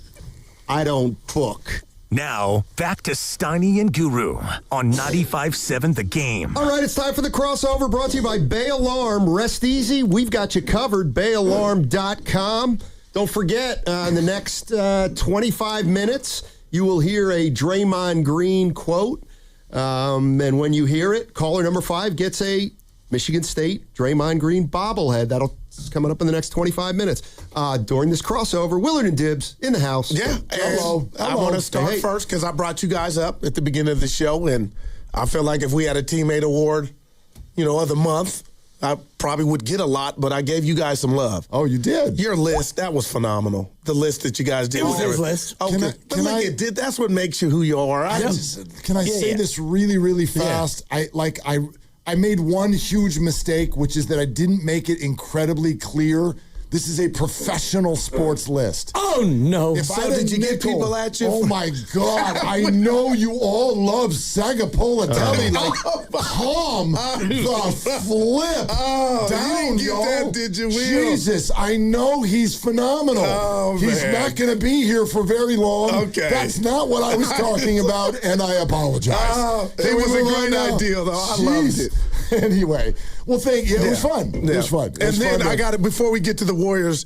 I don't book. Now, back to Steiny and Guru on 95.7 The Game. All right, it's time for the crossover brought to you by Bay Alarm. Rest easy. We've got you covered. BayAlarm.com. Don't forget, in the next 25 minutes, you will hear a Draymond Green quote. And when you hear it, caller number 5 gets a Michigan State Draymond Green bobblehead. That'll coming up in the next 25 minutes. During this crossover, Willard and Dibbs in the house. Yeah. Hello. I want to start first because I brought you guys up at the beginning of the show, and I feel like if we had a teammate award, of the month, I probably would get a lot, but I gave you guys some love. Oh, you did? Your list, that was phenomenal. The list that you guys did. It was his list. Okay. That's what makes you who you are. Can I say this really, really fast? Yeah. I made one huge mistake, which is that I didn't make it incredibly clear. This is a professional sports list. Oh, no. Did you get people at you? Oh, my God. I know you all love Sagapolatelli. Calm the flip down, you didn't get that, did you, Will? Jesus, I know he's phenomenal. Oh, he's man. not going to be here for very long. Okay. That's not what I was talking about, and I apologize. It was a great idea, though. I loved it. Anyway, well, thank you. It was fun. Yeah. It was fun. And then I got it before we get to the Warriors.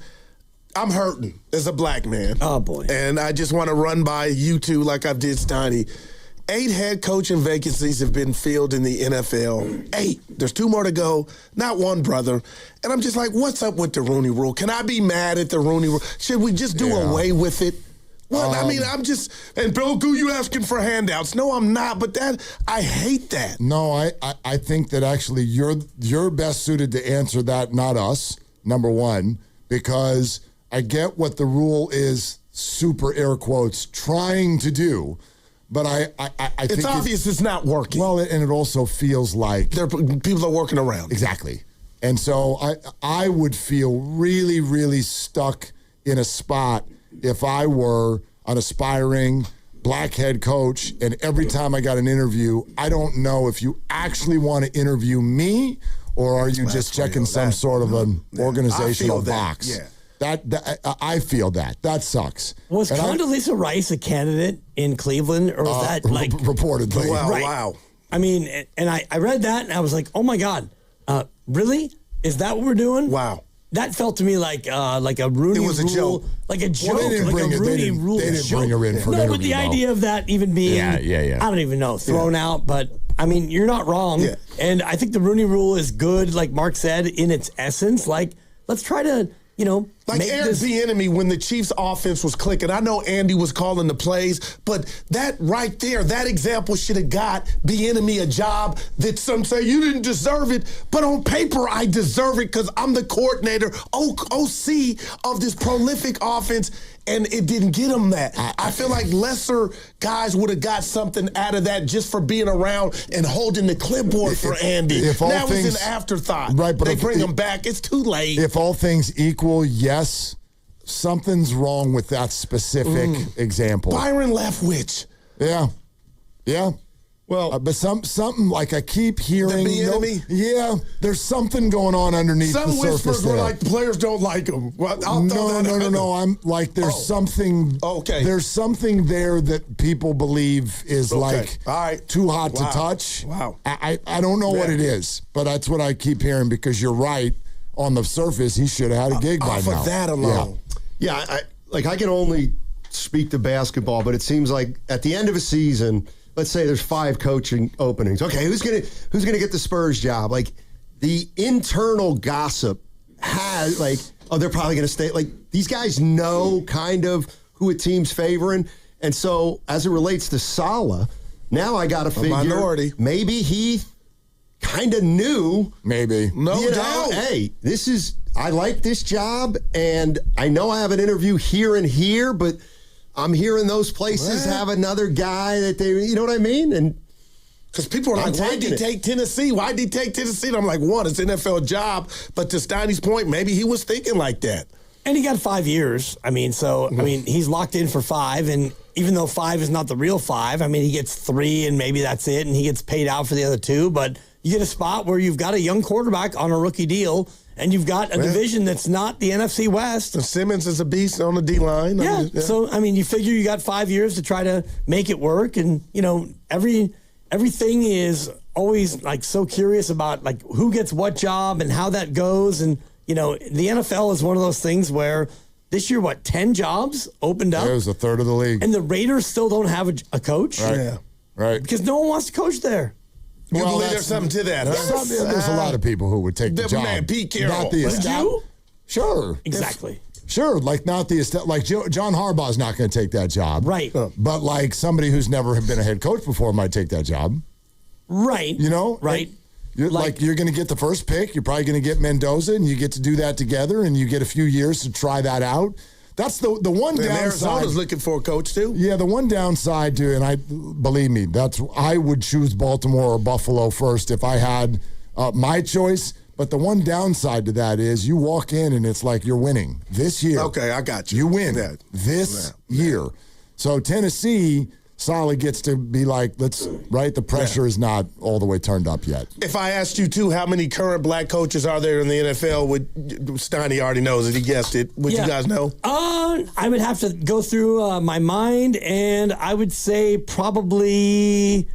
I'm hurting as a black man. Oh, boy. And I just want to run by you two like I did Steiny. 8 head coaching vacancies have been filled in the NFL. 8. There's 2 more to go. Not one, brother. And I'm just like, what's up with the Rooney Rule? Can I be mad at the Rooney Rule? Should we just do away with it? Well, I'm just, and Bill Goo, you asking for handouts. No, I'm not, but I hate that. No, I think that actually you're best suited to answer that, not us, number one, because I get what the rule is, super air quotes, trying to do, but I think it's obvious it's not working. Well, and it also feels like people are working around. Exactly. And so I would feel really, really stuck in a spot if I were an aspiring black head coach, and every time I got an interview, I don't know if you actually want to interview me or are you just checking some sort of an organizational box. Yeah. That I feel that. That sucks. Was Condoleezza Rice a candidate in Cleveland, or was that like reportedly? Wow. I mean, and I read that and I was like, oh my God, really? Is that what we're doing? Wow. That felt to me like a Rooney It was a Rule, joke. like a joke, Well, they didn't like bring a it- Rooney Rule. They didn't bring her in for an No, but the interview, though. idea of that even being, Yeah. I don't even know, thrown out. But I mean, you're not wrong. Yeah. And I think the Rooney Rule is good, like Mark said, in its essence. Like, let's try to, Like make Eric this. Bieniemy, when the Chiefs' offense was clicking, I know Andy was calling the plays, but that right there, that example should have got Bieniemy a job that some say you didn't deserve it, but on paper I deserve it because I'm the coordinator, OC of this prolific offense, and it didn't get him that. I feel like lesser guys would have got something out of that just for being around and holding the clipboard for Andy. That was an afterthought. Right, but they if- bring him back. It's too late. If all things equal, yes, something's wrong with that specific example. Byron Leftwich. Yeah. Well, but something like I keep hearing. There's something going on underneath the Some surface whispers were there. like the players don't like him. Well, I'll throw that out. No. I'm like there's something. Okay. There's something there that people believe is like All right. too hot to Wow. touch. Wow. I don't know what it is, but that's what I keep hearing because you're right. On the surface, he should have had a gig by Off now. of that alone. Yeah, I can only speak to basketball, but it seems like at the end of a season, let's say there's 5 coaching openings. Okay, who's gonna get the Spurs job? Like the internal gossip has they're probably gonna stay. Like these guys know kind of who a team's favoring, and so as it relates to Saleh, now I got to figure minority. Maybe he kind of knew. Maybe No doubt. Hey, I like this job, and I know I have an interview here and here, but I'm hearing those places have another guy that they, you know what I mean? And because people are like, why did he take Tennessee? Why did he take Tennessee? And I'm like, one, it's an NFL job. But to Steiny's point, maybe he was thinking like that. And he got 5 years. I mean, he's locked in for 5. And even though 5 is not the real 5, I mean, he gets 3 and maybe that's it. And he gets paid out for the other 2. But you get a spot where you've got a young quarterback on a rookie deal. And you've got a division that's not the NFC West. And Simmons is a beast on the D-line. Yeah. So, I mean, you figure you got 5 years to try to make it work. And, you know, everything is always, like, so curious about, like, who gets what job and how that goes. And, you know, the NFL is one of those things where this year, 10 jobs opened up? It was a third of the league. And the Raiders still don't have a coach? Right. Yeah. Right. Because no one wants to coach there. You believe there's something to that, huh? There's a lot of people who would take the job. Man, Pete Carroll. Not the you? Sure. Exactly. Sure, like not the like John Harbaugh's not going to take that job. Right. But like somebody who's never been a head coach before might take that job. Right. You know? Right. You're going to get the first pick. You're probably going to get Mendoza, and you get to do that together, and you get a few years to try that out. That's the one downside. And Arizona's looking for a coach too. Yeah, the one downside to, and believe me, I would choose Baltimore or Buffalo first if I had my choice. But the one downside to that is you walk in and it's like you're winning this year. Okay, I got you. You win this year. So Tennessee solid gets to be like, the pressure is not all the way turned up yet. If I asked you, too, how many current black coaches are there in the NFL, Steiny already knows it. He guessed it. Would you guys know? I would have to go through my mind, and I would say probably...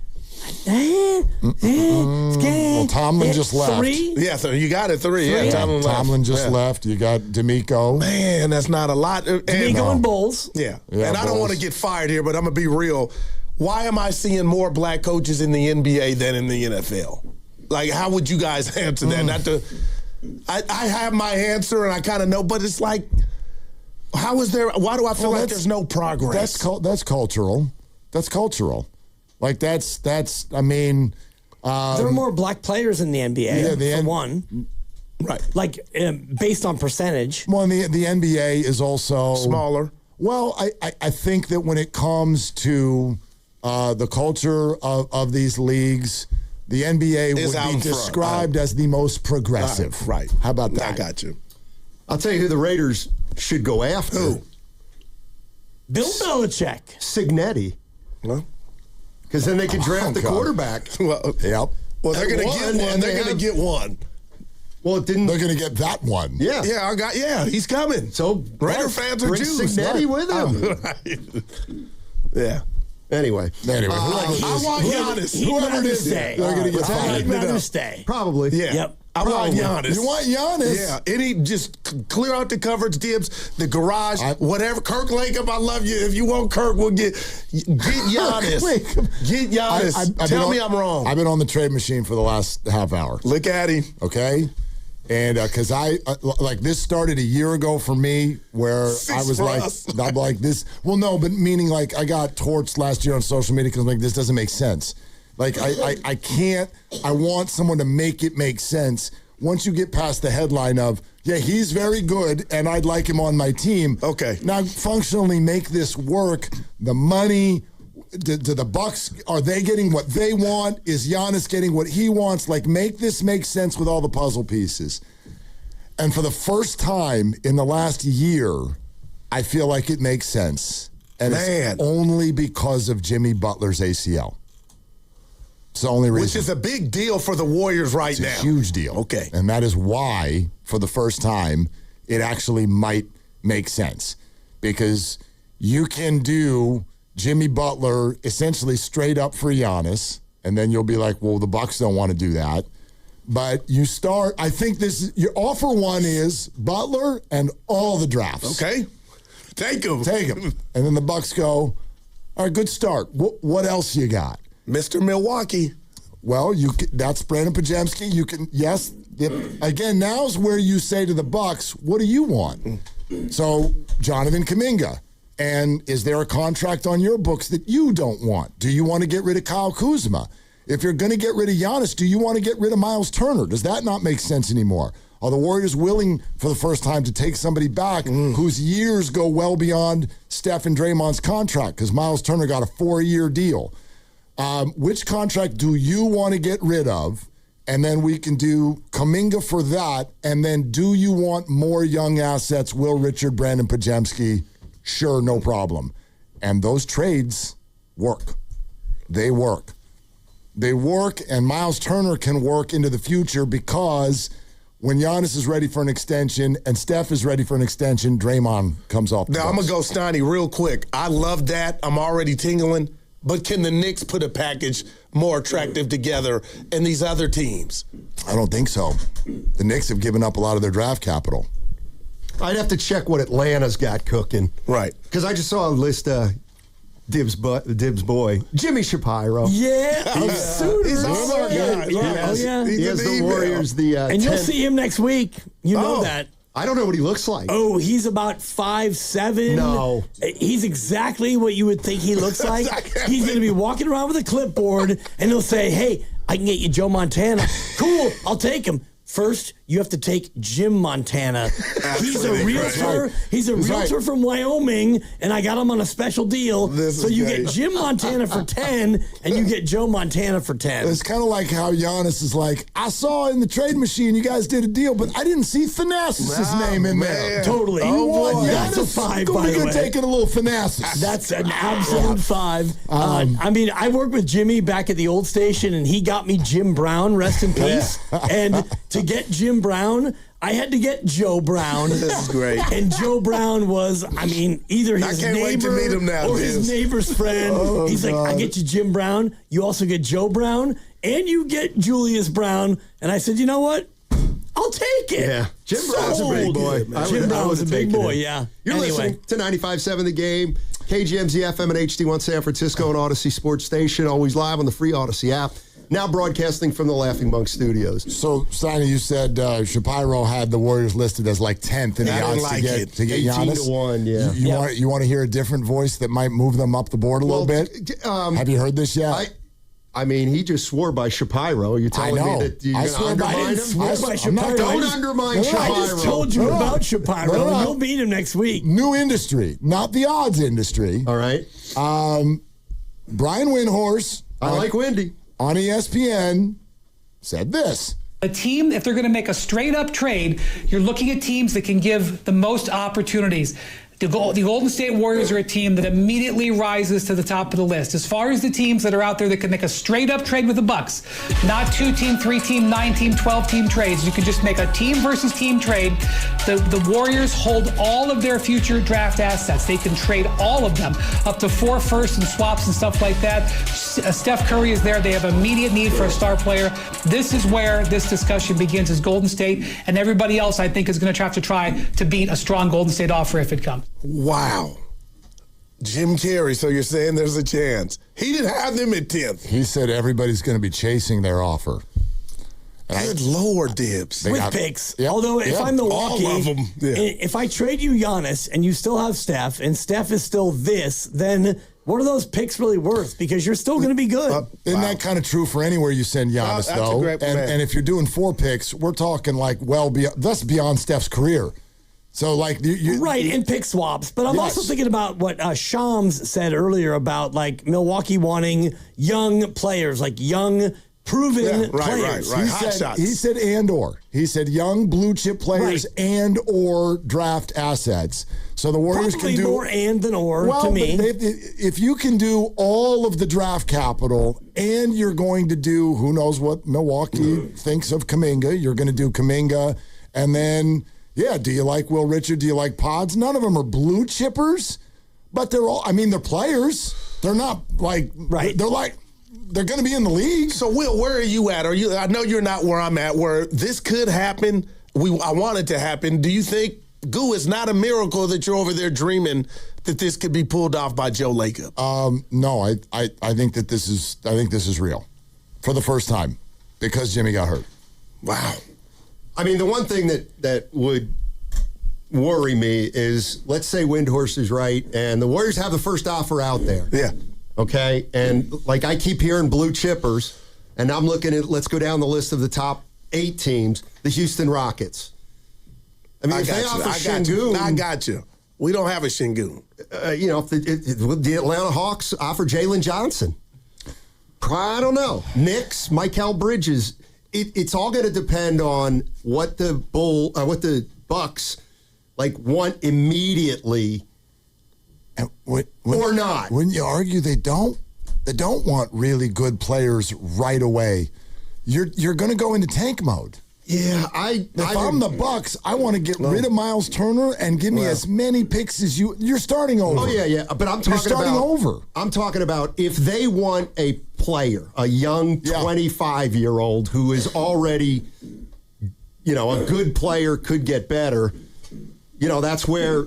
Well, Tomlin just left. 3? Yeah, so you got it, 3. Yeah, Tomlin just left. You got D'Amico. Man, that's not a lot. D'Amico and Bulls. Yeah. And I don't want to get fired here, but I'm going to be real. Why am I seeing more black coaches in the NBA than in the NFL? Like, how would you guys answer that? I have my answer, and I kind of know, but it's like, why do I feel like there's no progress? That's cultural. That's cultural. Like, I mean... there are more black players in the NBA, for one. Right. Like, based on percentage. Well, and the NBA is also... smaller. Well, I think that when it comes to the culture of these leagues, the NBA would be described as the most progressive. Right. How about that? I got you. I'll tell you who the Raiders should go after. Who? Bill Belichick. Signetti. Well... Because then they can draft the quarterback. Well, yep. Well, they're going to get one. They're going to get one. Well, it didn't. They're going to get that one. Yeah. Yeah, he's coming. So Raider fans are Jews. Signetti with him. Yeah. Anyway. I want Giannis. Whoever it is, they're going to get fired. I'd rather stay. Probably. Yeah. Yep. I want Giannis. You want Giannis? Yeah. Any just clear out the coverage dibs, the garage, whatever. Kirk Latham, I love you. If you want Kirk, we'll get Giannis. Get Giannis. Tell me I'm wrong. I've been on the trade machine for the last half hour. Look at him. Okay? And because this started a year ago for me where I was like, I'm like this. Well, no, but meaning like I got torched last year on social media because I'm like, this doesn't make sense. Like, I can't, I want someone to make it make sense. Once you get past the headline of, yeah, he's very good and I'd like him on my team. Okay. Now, functionally make this work. The money, do the Bucks, are they getting what they want? Is Giannis getting what he wants? Like, make this make sense with all the puzzle pieces. And for the first time in the last year, I feel like it makes sense. And it's only because of Jimmy Butler's ACL. It's the only reason. Which is a big deal for the Warriors right now. It's a huge deal. Okay. And that is why, for the first time, it actually might make sense. Because you can do Jimmy Butler essentially straight up for Giannis, and then you'll be like, well, the Bucks don't want to do that. But you start, I think your offer one is Butler and all the drafts. Okay. Take him. And then the Bucks go, all right, good start. What else you got? Mr. Milwaukee. Well, that's Brandon Pajemski. You can, yes. Again, now's where you say to the Bucks, what do you want? So, Jonathan Kuminga. And is there a contract on your books that you don't want? Do you want to get rid of Kyle Kuzma? If you're going to get rid of Giannis, do you want to get rid of Miles Turner? Does that not make sense anymore? Are the Warriors willing for the first time to take somebody back whose years go well beyond Steph and Draymond's contract? Because Miles Turner got a 4-year deal. Which contract do you want to get rid of? And then we can do Kuminga for that. And then do you want more young assets? Will Richard, Brandon Pajemski? Sure, no problem. And those trades work. They work. They work, and Miles Turner can work into the future because when Giannis is ready for an extension and Steph is ready for an extension, Draymond comes off the Now, I'm going to go Steiny real quick. I love that. I'm already tingling. But can the Knicks put a package more attractive together than these other teams? I don't think so. The Knicks have given up a lot of their draft capital. I'd have to check what Atlanta's got cooking. Right. Because I just saw a list of Dibs boy, Jimmy Shapiro. Yeah, He's all our guy. He has the Warriors. And you'll see him next week. You know that. I don't know what he looks like. Oh, he's about 5'7". No. He's exactly what you would think he looks like. He's going to be walking around with a clipboard, and he'll say, hey, I can get you Joe Montana. Cool, I'll take him. First, you have to take Jim Montana. He's a realtor. Right. He's a realtor from Wyoming, and I got him on a special deal. So you get Jim Montana for 10, and you get Joe Montana for 10. It's kind of like how Giannis is like, I saw in the trade machine you guys did a deal, but I didn't see Thanasis' name in there. Totally. That's a 5, by the way. Taking a little Thanasis. That's an absolute 5. I mean, I worked with Jimmy back at the old station, and he got me Jim Brown, rest in peace. And to get Jim Brown, I had to get Joe Brown. This is great. And Joe Brown was, I mean, either his neighbor or his neighbor's friend. He's like, I get you Jim Brown. You also get Joe Brown, and you get Julius Brown. And I said, you know what? I'll take it. Yeah. Jim Brown's a big boy. Jim Brown's a big boy, yeah. You're listening to 95.7 The Game, KGMZ FM and HD1 San Francisco and Odyssey Sports Station, always live on the free Odyssey app. Now broadcasting from the Laughing Monk Studios. So, Steiny, you said Shapiro had the Warriors listed as like 10th in the odds to get Giannis. 18-1, yeah. You want to hear a different voice that might move them up the board a little bit? Have you heard this yet? I mean, he just swore by Shapiro. You're telling me that you're going to undermine him? Don't undermine Shapiro. I just told you about Shapiro. No. You'll beat him next week. New industry, not the odds industry. All right. Brian Windhorst. I like Windy. On ESPN, said this. A team, if they're going to make a straight-up trade, you're looking at teams that can give the most opportunities. The Golden State Warriors are a team that immediately rises to the top of the list. As far as the teams that are out there that can make a straight-up trade with the Bucks, not 2-team, 3-team, 9-team, 12-team trades. You can just make a team versus team trade. The Warriors hold all of their future draft assets. They can trade all of them, up to 4 firsts and swaps and stuff like that. Steph Curry is there. They have immediate need for a star player. This is where this discussion begins, is Golden State, and everybody else, I think, is going to have to try to beat a strong Golden State offer if it comes. Wow. Jim Carrey, so you're saying there's a chance. He didn't have them at 10th. He said everybody's going to be chasing their offer. Good Lord, Dibs. With picks. Yep. Although if I'm Milwaukee, all of them. Yeah. If I trade you Giannis and you still have Steph and Steph is still this, then what are those picks really worth? Because you're still going to be good. Isn't that kind of true for anywhere you send Giannis, though? And if you're doing 4 picks, we're talking like that's beyond Steph's career. So, like, right, and pick swaps. But I'm also thinking about what Shams said earlier about, like, Milwaukee wanting young players, like young, proven players. Right. He said and/or. He said young blue chip players and/or draft assets. So the Warriors Probably can do more and than or to me. If you can do all of the draft capital and you're going to do, who knows what Milwaukee thinks of Kuminga, you're going to do Kuminga, and then. Yeah, do you like Will Richard? Do you like Pods? None of them are blue chippers, but they're all, I mean, they're players. They're not like, they're like, they're going to be in the league. So, Will, where are you at? I know you're not where I'm at, where this could happen. I want it to happen. Do you think, Goo, it's not a miracle that you're over there dreaming that this could be pulled off by Joe Lacob? No, I think that this is real for the first time because Jimmy got hurt. Wow. I mean, the one thing that would worry me is, let's say Windhorst is right, and the Warriors have the first offer out there. Yeah. Okay? And, like, I keep hearing blue chippers. And I'm looking at, let's go down the list of the top 8 teams, the Houston Rockets. I mean, if they offer Şengün, I got you. We don't have a Şengün. If the Atlanta Hawks offer Jalen Johnson, I don't know. Knicks, Mikal Bridges. It's all going to depend on what the Bucks want immediately, or not. Wouldn't you argue they don't? They don't want really good players right away. You're going to go into tank mode. Yeah, If I'm the Bucks, I want to get rid of Miles Turner and give me as many picks as you're starting over. Oh yeah. But You're starting over. I'm talking about if they want a player, a young 25-year-old who is already, a good player, could get better. That's where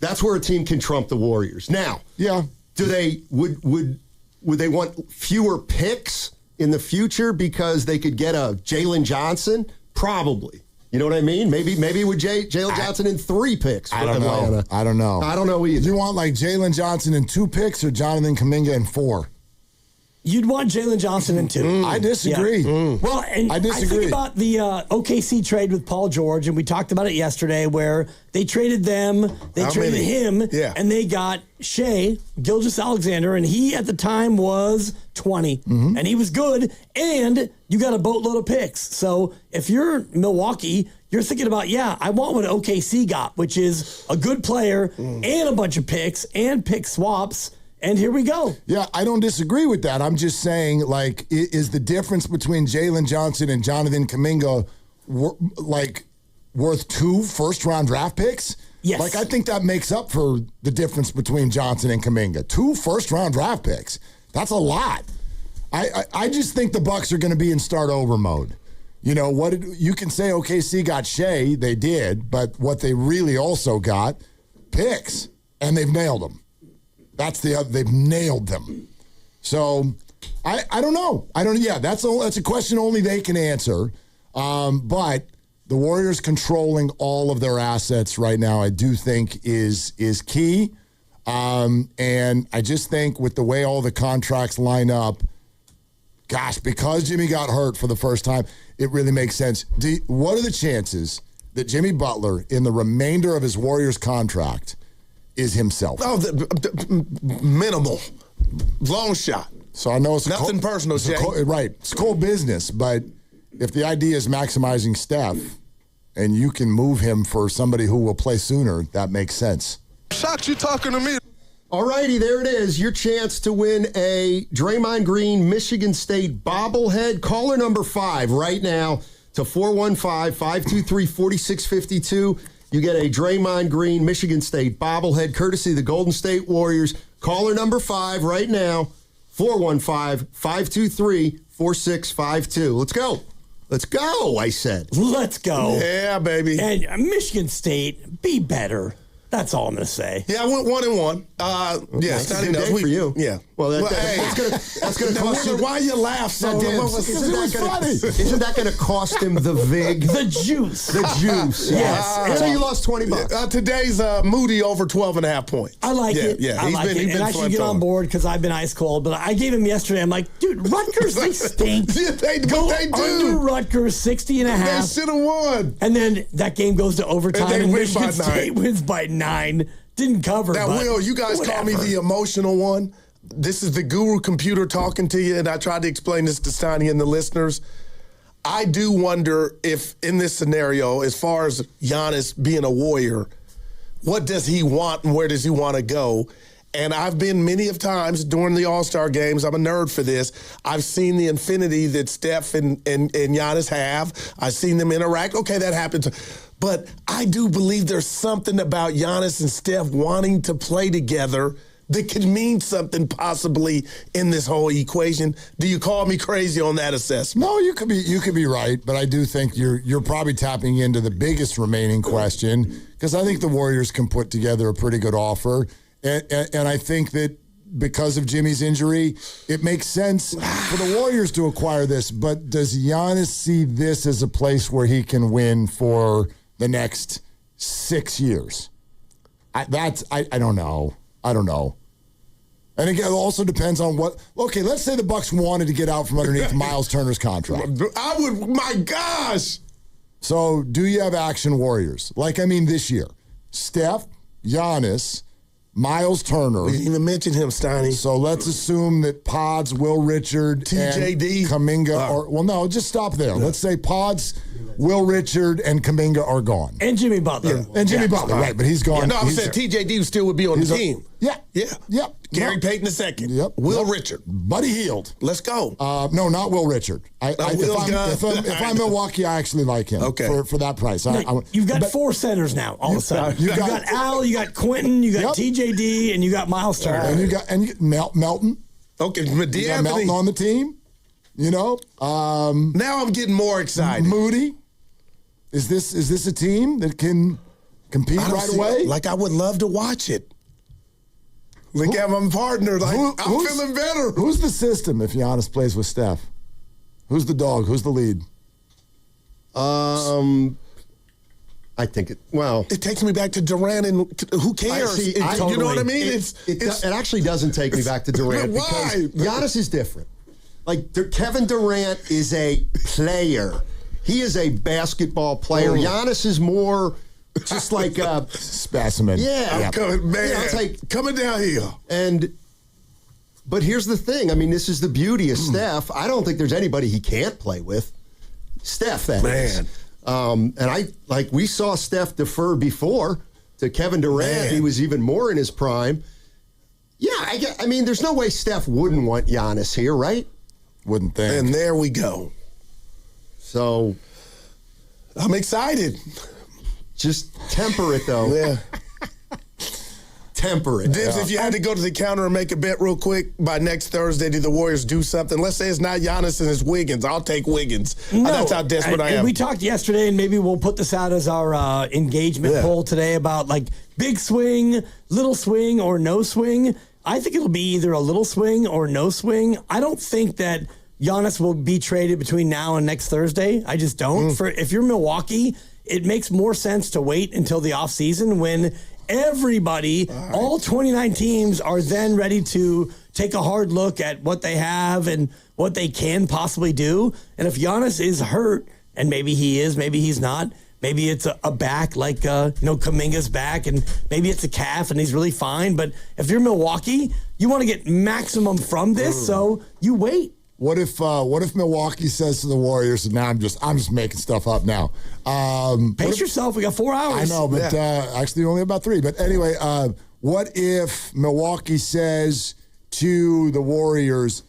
a team can trump the Warriors. Now, do they would they want fewer picks in the future because they could get a Jalen Johnson? Probably. You know what I mean? Maybe with Jalen Johnson in 3 picks for Atlanta. I don't know. I don't know either. You want Jalen Johnson in 2 picks or Jonathan Kuminga in 4? You'd want Jalen Johnson in 2. I disagree. Yeah. Well, and I disagree. I think about the OKC trade with Paul George, and we talked about it yesterday, where they traded them, traded him, and they got Shai Gilgeous-Alexander, and he at the time was 20, and he was good, and you got a boatload of picks. So if you're Milwaukee, you're thinking about, I want what OKC got, which is a good player and a bunch of picks and pick swaps. And here we go. Yeah, I don't disagree with that. I'm just saying, is the difference between Jalen Johnson and Jonathan Kuminga worth 2 first-round draft picks? Yes. I think that makes up for the difference between Johnson and Kuminga. 2 first-round draft picks. That's a lot. I just think the Bucks are going to be in start-over mode. You can say OKC got Shai, they did, but what they really also got, picks, and they've nailed them. They've nailed them. So I don't know. That's a question only they can answer. But the Warriors controlling all of their assets right now, I do think is key. And I just think with the way all the contracts line up, because Jimmy got hurt for the first time, it really makes sense. What are the chances that Jimmy Butler, in the remainder of his Warriors contract, is himself? Oh, minimal. Long shot. So I know it's nothing personal, Jay. Right. It's cold business, but if the idea is maximizing Steph and you can move him for somebody who will play sooner, that makes sense. Shocked you talking to me. All righty, there it is. Your chance to win a Draymond Green Michigan State bobblehead. Caller number 5 right now to 415-523-4652. You get a Draymond Green Michigan State bobblehead courtesy of the Golden State Warriors. Caller number 5 right now, 415-523-4652. Let's go. Let's go, I said. Let's go. Yeah, baby. And Michigan State, be better. That's all I'm going to say. Yeah, I went 1-1. That's a good day for you. Yeah. Well, that's going to cost you. Why you laugh so Isn't that going to cost him the VIG? The juice. The juice. Yes. So you lost $20. Today's Moody over 12.5 points. I like it. Yeah, I like it. And I should get on board because I've been ice cold. But I gave him yesterday. I'm like, dude, Rutgers, they stink. They do. Under Rutgers, 60.5. They should have won. And then that game goes to overtime and Michigan State wins by 9. Didn't cover. Now, Will, you guys call me the emotional one. This is the guru computer talking to you, and I tried to explain this to Steiny and the listeners. I do wonder if in this scenario, as far as Giannis being a Warrior, what does he want and where does he want to go? And I've been many of times during the All-Star games, I'm a nerd for this, I've seen the infinity that Steph and Giannis have. I've seen them interact. Okay, that happens. But I do believe there's something about Giannis and Steph wanting to play together that could mean something possibly in this whole equation. Do you call me crazy on that assessment? No, you could be right, but I do think you're probably tapping into the biggest remaining question, because I think the Warriors can put together a pretty good offer. And I think that because of Jimmy's injury, it makes sense for the Warriors to acquire this. But does Giannis see this as a place where he can win for the next 6 years? I don't know. And again, it also depends on what. Okay, let's say the Bucks wanted to get out from underneath Miles Turner's contract. I would. My gosh. So, do you have action warriors? This year, Steph, Giannis, Miles Turner. We didn't even mention him, Steiny. So let's assume that Pods, Will Richard, TJD, and Kuminga just stop there. Let's say Pods, Will Richard, and Kuminga are gone. And Jimmy Butler. Yeah. And Jimmy Butler, right, but he's gone. Yeah, no, I'm saying TJD still would be on the team. Yep. Gary Payton II. Yep. Will Richard. Buddy Hield. Let's go. No, not Will Richard. If I'm Milwaukee, I actually like him for that price. You've got 4 centers now, all of a sudden. You've got Al, you got Quentin, you got TJD, and you got Miles Turner. And you got Melton. Okay, you got Melton on the team. Now I'm getting more excited. Moody. Is this a team that can compete right away? I would love to watch it. Look at my partner. I'm feeling better. Who's the system if Giannis plays with Steph? Who's the dog? Who's the lead? I think it takes me back to Durant, and who cares? You know what I mean? It actually doesn't take me back to Durant. Why? Because Giannis is different. Kevin Durant is a player. He is a basketball player. Giannis is more just like a specimen. Yeah. I'm coming down here. But here's the thing. This is the beauty of Steph. I don't think there's anybody he can't play with. Steph, that is. And we saw Steph defer before to Kevin Durant. Man. He was even more in his prime. Yeah, there's no way Steph wouldn't want Giannis here, right? Wouldn't think. And there we go. So I'm excited. Just temper it, though. Yeah. Temper it. Dibs, if you had to go to the counter and make a bet real quick, by next Thursday, do the Warriors do something? Let's say it's not Giannis and it's Wiggins. I'll take Wiggins. No, that's how desperate I am. We talked yesterday, and maybe we'll put this out as our engagement poll today about big swing, little swing, or no swing. I think it'll be either a little swing or no swing. I don't think that Giannis will be traded between now and next Thursday. I just don't. If you're Milwaukee, it makes more sense to wait until the offseason when everybody, all 29 teams, are then ready to take a hard look at what they have and what they can possibly do. And if Giannis is hurt, and maybe he is, maybe he's not, maybe it's a back like Kuminga's back, and maybe it's a calf and he's really fine. But if you're Milwaukee, you want to get maximum from this, so you wait. What if Milwaukee says to the Warriors, and now I'm just making stuff up now. Pace yourself. We got 4 hours. I know, but actually only about 3. But anyway, what if Milwaukee says to the Warriors,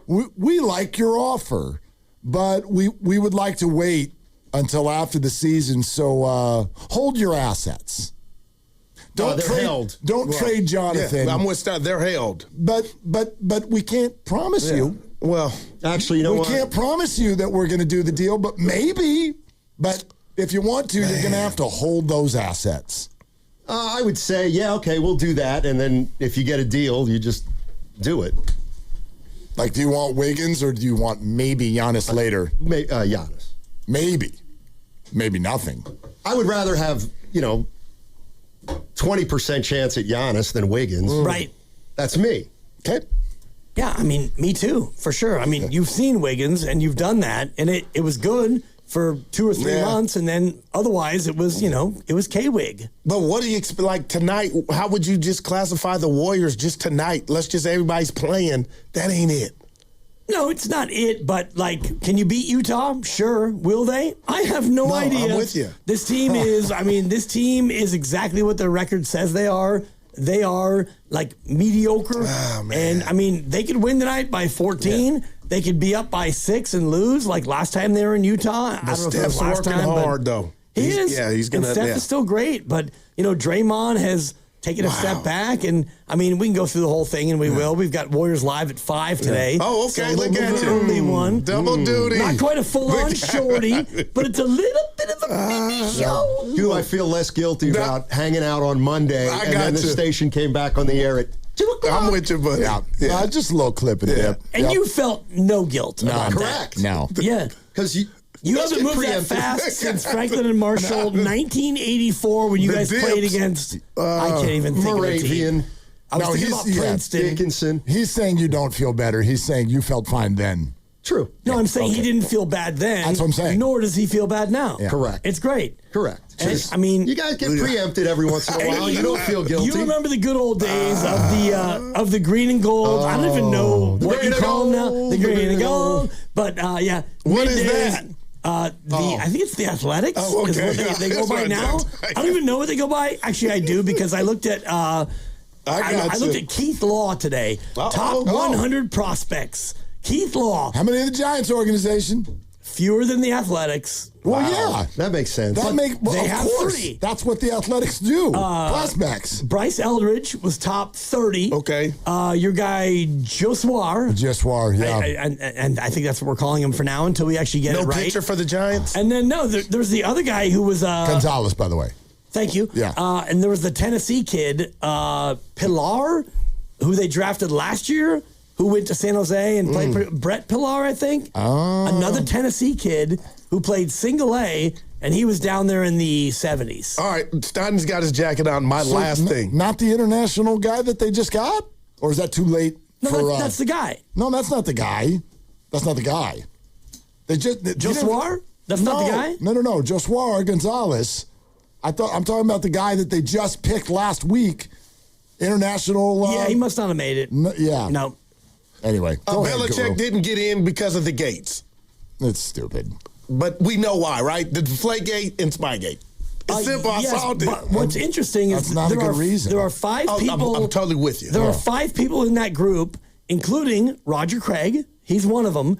we like your offer, but we would like to wait until after the season, so hold your assets. Don't trade Jonathan. I'm with Scott. They're held. But we can't promise you. Well, actually, we can't promise you that we're going to do the deal, but maybe. But if you want to, you're going to have to hold those assets. I would say, okay, we'll do that. And then if you get a deal, you just do it. Do you want Wiggins or do you want maybe Giannis later? Giannis. Maybe. Maybe nothing. I would rather have, 20% chance at Giannis than Wiggins. Right. That's me. Okay. Yeah, me too, for sure. You've seen Wiggins, and you've done that, and it was good for 2 or 3 months, and then otherwise it was, it was K-Wig. But what do you expect, tonight, how would you just classify the Warriors just tonight? Everybody's playing. That ain't it. No, it's not it, but can you beat Utah? Sure. Will they? I have no idea. I'm with you. This team is exactly what their record says they are. They are mediocre. Oh, man. And they could win tonight by 14. Yeah. They could be up by 6 and lose last time they were in Utah. But Steph's working hard, though. He is. Yeah, he's going to. Steph is still great, but Draymond has taken a step back, and we can go through the whole thing, and we will. We've got Warriors Live at 5 today. Oh, okay. So look at you. Early one. Double duty. Not quite a full-on shorty, but it's a little bit of a mini show. Do I feel less guilty about hanging out on Monday, and then the station came back on the air at 2 o'clock? I'm with you, buddy. Yeah. Just a little clip of it. And you felt no guilt about correct. that. No. Yeah. Because you haven't moved that fast since Franklin and Marshall, 1984, when you guys played against, I can't even think Moravian. of a team. I was thinking about Princeton. Dickinson. He's saying you don't feel better. He's saying you felt fine then. True. No, I'm saying he didn't feel bad then. That's what I'm saying. Nor does he feel bad now. Yeah. Correct. It's great. Correct. And, I mean, you guys get preempted every once in a while. You don't feel guilty. You remember the good old days of the green and gold. I don't even know what you call them now. The green and gold. But yeah. What is that? I think it's the Athletics. Oh, okay. Is what they go by now. I don't even know what they go by. Actually, I do because I looked at I looked at Keith Law today. Top 100 prospects. Keith Law. How many in the Giants organization? Fewer than the Athletics. Well, yeah. That makes sense. They have 3. That's what the Athletics do. Prospects. Bryce Eldridge was top 30. Okay. Your guy, Josuar. Josuar, yeah. And I think that's what we're calling him for now until we actually get it right. No pitcher for the Giants? And then, there's the other guy who was... Gonzalez, by the way. Thank you. Yeah. And there was the Tennessee kid, Pilar, who they drafted last year, who went to San Jose and played Brett Pilar, I think. Another Tennessee kid who played single A, and he was down there in the 70s. All right, Stein's got his jacket on. Last thing. Not the international guy that they just got? Or is that too late? No, that's the guy. No, that's not the guy. That's not the guy. Josuar? That's not the guy? No. Josuar Gonzalez. I'm talking about the guy that they just picked last week. International. Yeah, he must not have made it. No. Anyway, Belichick didn't get in because of the gates. It's stupid. But we know why, right? The Deflategate and Spygate. It's simple. I saw it. But what's interesting is that's not a good reason. There are 5 people. I'm totally with you. There are 5 people in that group, including Roger Craig. He's one of them.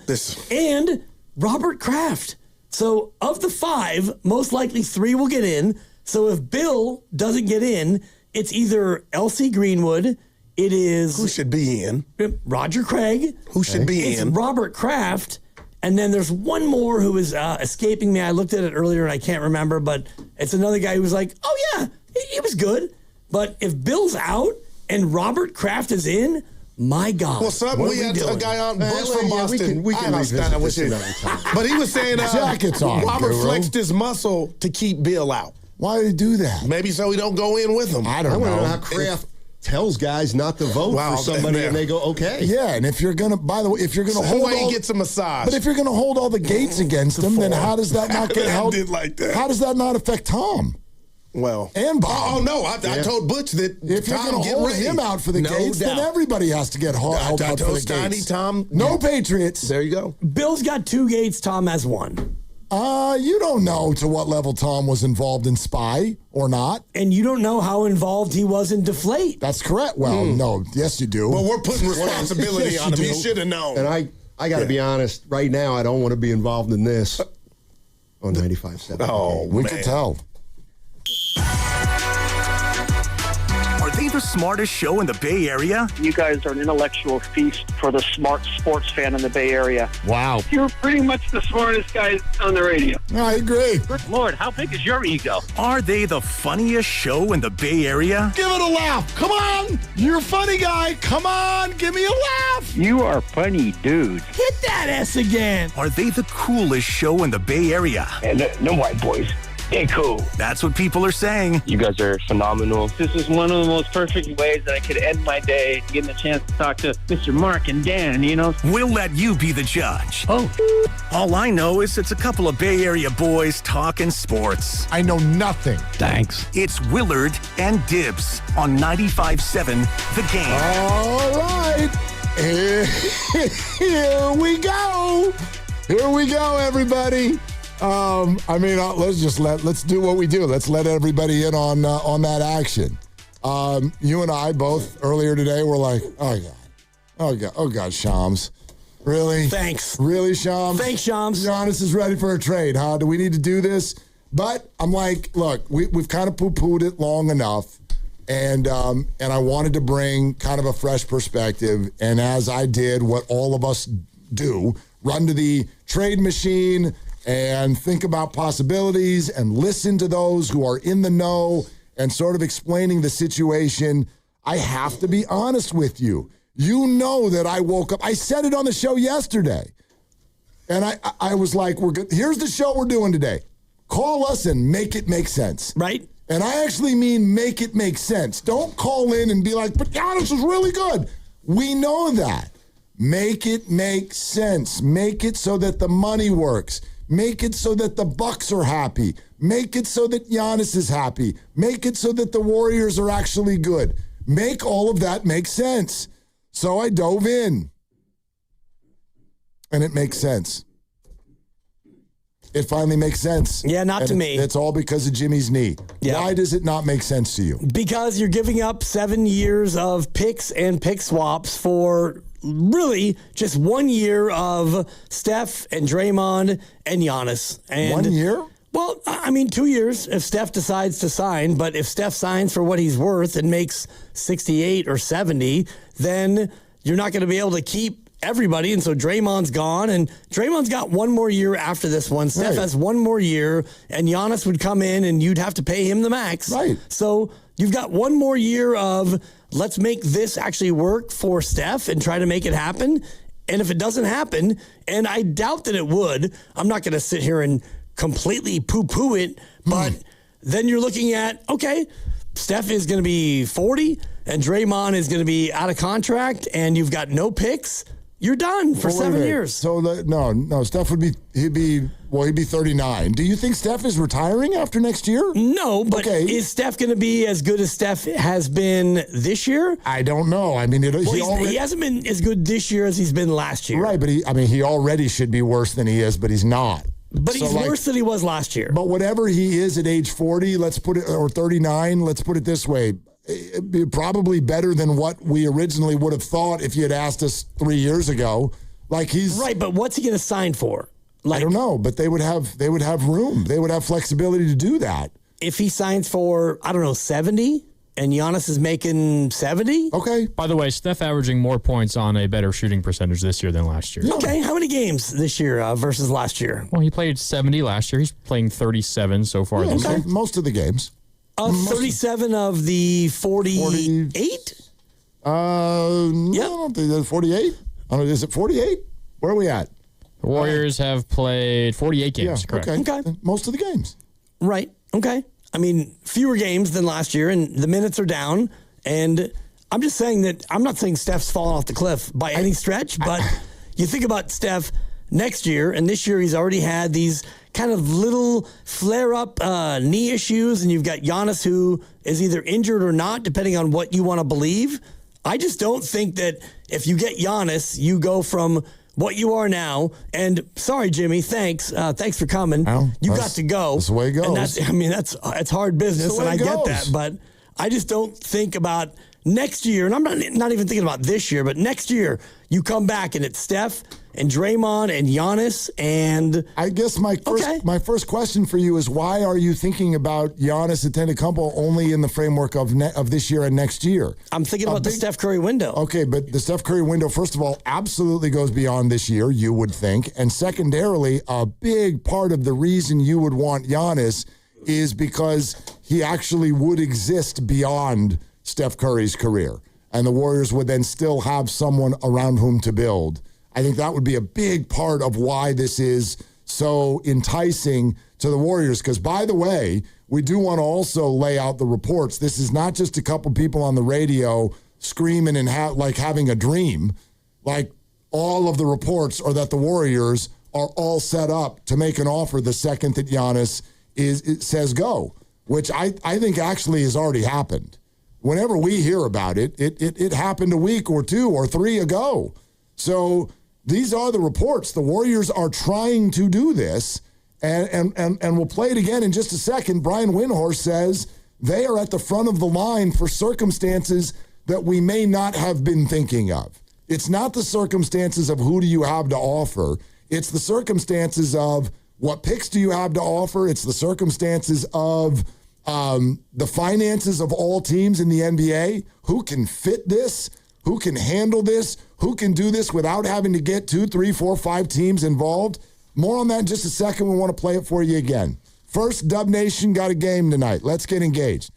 And Robert Kraft. So of the 5, most likely 3 will get in. So if Bill doesn't get in, it's either L.C. Greenwood. It is... Who should be in? Roger Craig. Who should be in? It's Robert Kraft. And then there's one more who is escaping me. I looked at it earlier and I can't remember, but it's another guy who was like, oh, yeah, he was good. But if Bill's out and Robert Kraft is in, my God. Well, we had a guy on Bush from Boston. We can revisit this another time. But he was saying Jackets on, Robert Guru. flexed his muscle to keep Bill out. Why did he do that? Maybe so he don't go in with him. I don't know. I want to know how Kraft tells guys not to vote for somebody and they go, okay. Yeah, and if you're gonna, by the way, if you're gonna hold all, gets a massage. But if you're gonna hold all the gates against them, then how does that not get held? Did like that. How does that not affect Tom? Well, and Bob. Oh no, I told Butch that if you're gonna hold him out for the gates, then everybody has to get held out for the gates. Tom, no Patriots. There you go. Bill's got 2 gates. Tom has 1. You don't know to what level Tom was involved in Spy or not. And you don't know how involved he was in Deflate. That's correct. Well, no. Yes, you do. Well, we're putting responsibility on him. He should have known. And I got to be honest, right now, I don't want to be involved in this on 95.7. Oh, we could tell. Are they the smartest show in the Bay Area? You guys are an intellectual feast for the smart sports fan in the Bay Area. Wow. You're pretty much the smartest guys on the radio. I agree. Good Lord, how big is your ego? Are they the funniest show in the Bay Area? Give it a laugh. Come on. You're a funny guy. Come on. Give me a laugh. You are funny, dude. Hit that S again. Are they the coolest show in the Bay Area? And no white boys. Hey, cool. That's what people are saying. You guys are phenomenal. This is one of the most perfect ways that I could end my day, getting a chance to talk to Mr. Mark and Dan, you know? We'll let you be the judge. Oh. All I know is it's a couple of Bay Area boys talking sports. I know nothing. Thanks. It's Willard and Dibs on 95.7 The Game. All right. Here we go. Here we go, everybody. Let's do what we do. Let's let everybody in on that action. You and I both earlier today were like, oh God, Shams. Really? Thanks. Really, Shams? Thanks, Shams. Giannis is ready for a trade, huh? Do we need to do this? But I'm like, look, we've kind of poo-pooed it long enough, and I wanted to bring kind of a fresh perspective. And as I did what all of us do, run to the trade machine and think about possibilities and listen to those who are in the know and sort of explaining the situation. I have to be honest with you. You know that I woke up. I said it on the show yesterday. And I was like, we're good. Here's the show we're doing today. Call us and make it make sense. Right. And I actually mean make it make sense. Don't call in and be like, but Giannis is really good. We know that. Make it make sense. Make it so that the money works. Make it so that the Bucks are happy. Make it so that Giannis is happy. Make it so that the Warriors are actually good. Make all of that make sense. So I dove in. And it makes sense. It finally makes sense. Yeah, not to me. It's all because of Jimmy's knee. Yeah. Why does it not make sense to you? Because you're giving up 7 years of picks and pick swaps for really just 1 year of Steph and Draymond and Giannis. And 1 year? Well, I mean, 2 years if Steph decides to sign. But if Steph signs for what he's worth and makes 68 or 70, then you're not going to be able to keep everybody, and so Draymond's gone, and Draymond's got 1 more year after this one. Steph has 1 more year, and Giannis would come in, and you'd have to pay him the max. Right. So you've got 1 more year of let's make this actually work for Steph and try to make it happen. And if it doesn't happen, and I doubt that it would, I'm not going to sit here and completely poo-poo it, but then you're looking at, okay, Steph is going to be 40, and Draymond is going to be out of contract, and you've got no picks. You're done for 7 years. So no, Steph he'd be 39. Do you think Steph is retiring after next year? No, but is Steph going to be as good as Steph has been this year? I don't know. I mean, he hasn't been as good this year as he's been last year. Right, but he already should be worse than he is, but he's not. But he's worse than he was last year. But whatever he is at age 40, or 39, let's put it this way. It'd be probably better than what we originally would have thought if you had asked us 3 years ago. Like he's right, but what's he going to sign for? I don't know, but they would have room. They would have flexibility to do that. If he signs for 70, and Giannis is making 70. Okay. By the way, Steph averaging more points on a better shooting percentage this year than last year. Okay, how many games this year versus last year? Well, he played 70 last year. He's playing 37 so far this year. Most of the games. 37 of the 48? No, 48? Is it 48? Where are we at? The Warriors have played 48 games, correct? Okay. Most of the games. Right. Okay. I mean, fewer games than last year, and the minutes are down. And I'm just saying that I'm not saying Steph's fallen off the cliff by any stretch, but you think about Steph next year, and this year he's already had these kind of little flare-up knee issues, and you've got Giannis who is either injured or not, depending on what you want to believe. I just don't think that if you get Giannis, you go from what you are now, and sorry, Jimmy, thanks for coming. You got to go. That's the way it goes. And it's hard business, and I get that, but I just don't think about next year, and I'm not even thinking about this year, but next year you come back and it's Steph and Draymond and Giannis, and I guess my first question for you is, why are you thinking about Giannis Antetokounmpo only in the framework of this year and next year? I'm thinking about the Steph Curry window. Okay, but the Steph Curry window, first of all, absolutely goes beyond this year, you would think, and secondarily, a big part of the reason you would want Giannis is because he actually would exist beyond Steph Curry's career, and the Warriors would then still have someone around whom to build. I think that would be a big part of why this is so enticing to the Warriors. Because, by the way, we do want to also lay out the reports. This is not just a couple people on the radio screaming and like having a dream. Like, all of the reports are that the Warriors are all set up to make an offer the second that Giannis says go, which I think actually has already happened. Whenever we hear about it, it happened a week or 2 or 3 ago. So these are the reports. The Warriors are trying to do this, and we'll play it again in just a second. Brian Windhorst says they are at the front of the line for circumstances that we may not have been thinking of. It's not the circumstances of who do you have to offer. It's the circumstances of what picks do you have to offer. It's the circumstances of the finances of all teams in the NBA. Who can fit this? Who can handle this? Who can do this without having to get 2, 3, 4, 5 teams involved? More on that in just a second. We want to play it for you again. First, Dub Nation got a game tonight. Let's get engaged.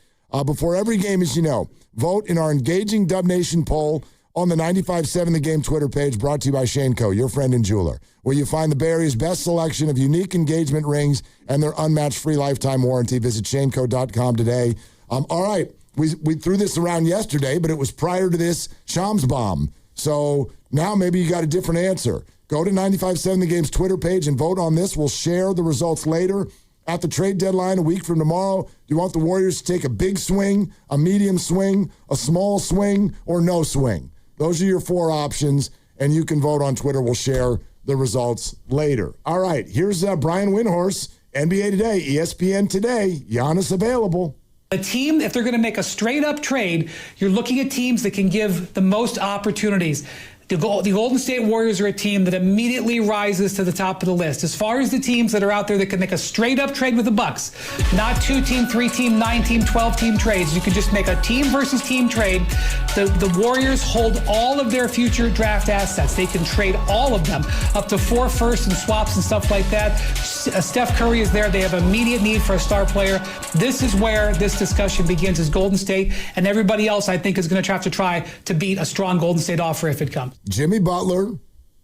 Before every game, as you know, vote in our engaging Dub Nation poll on the 95.7 The Game Twitter page, brought to you by Shane Co., your friend and jeweler, where you find the Bay Area's best selection of unique engagement rings and their unmatched free lifetime warranty. Visit shaneco.com today. All right, we threw this around yesterday, but it was prior to this Shams bomb. So now maybe you got a different answer. Go to 95.7 The Game's Twitter page and vote on this. We'll share the results later. At the trade deadline a week from tomorrow, do you want the Warriors to take a big swing, a medium swing, a small swing, or no swing? Those are your 4 options, and you can vote on Twitter. We'll share the results later. All right, here's Brian Windhorst, NBA Today, ESPN Today. Giannis available. A team, if they're going to make a straight-up trade, you're looking at teams that can give the most opportunities. The Golden State Warriors are a team that immediately rises to the top of the list. As far as the teams that are out there that can make a straight-up trade with the Bucks, not 2-team, 3-team, 9-team, 12-team trades. You can just make a team versus team trade. The Warriors hold all of their future draft assets. They can trade all of them, up to 4 firsts and swaps and stuff like that. Steph Curry is there. They have immediate need for a star player. This is where this discussion begins, is Golden State, and everybody else, I think, is going to have to try to beat a strong Golden State offer if it comes. Jimmy Butler,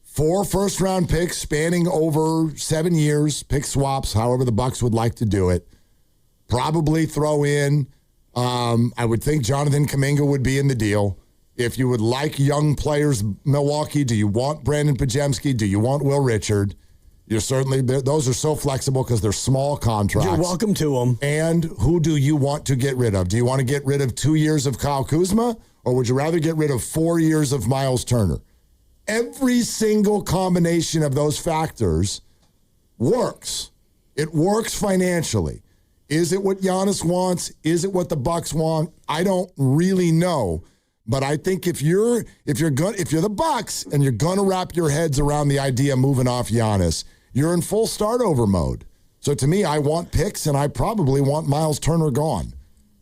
4 first-round picks spanning over 7 years, pick swaps, however the Bucks would like to do it. Probably throw in, I would think Jonathan Kuminga would be in the deal. If you would like young players, Milwaukee, do you want Brandon Podziemski? Do you want Will Richard? You're certainly, those are so flexible because they're small contracts. You're welcome to them. And who do you want to get rid of? Do you want to get rid of 2 years of Kyle Kuzma, or would you rather get rid of 4 years of Miles Turner? Every single combination of those factors works. It works financially. Is it what Giannis wants? Is it what the Bucks want? I don't really know. But I think if you're the Bucks and you're gonna wrap your heads around the idea of moving off Giannis, you're in full start over mode. So to me, I want picks, and I probably want Miles Turner gone.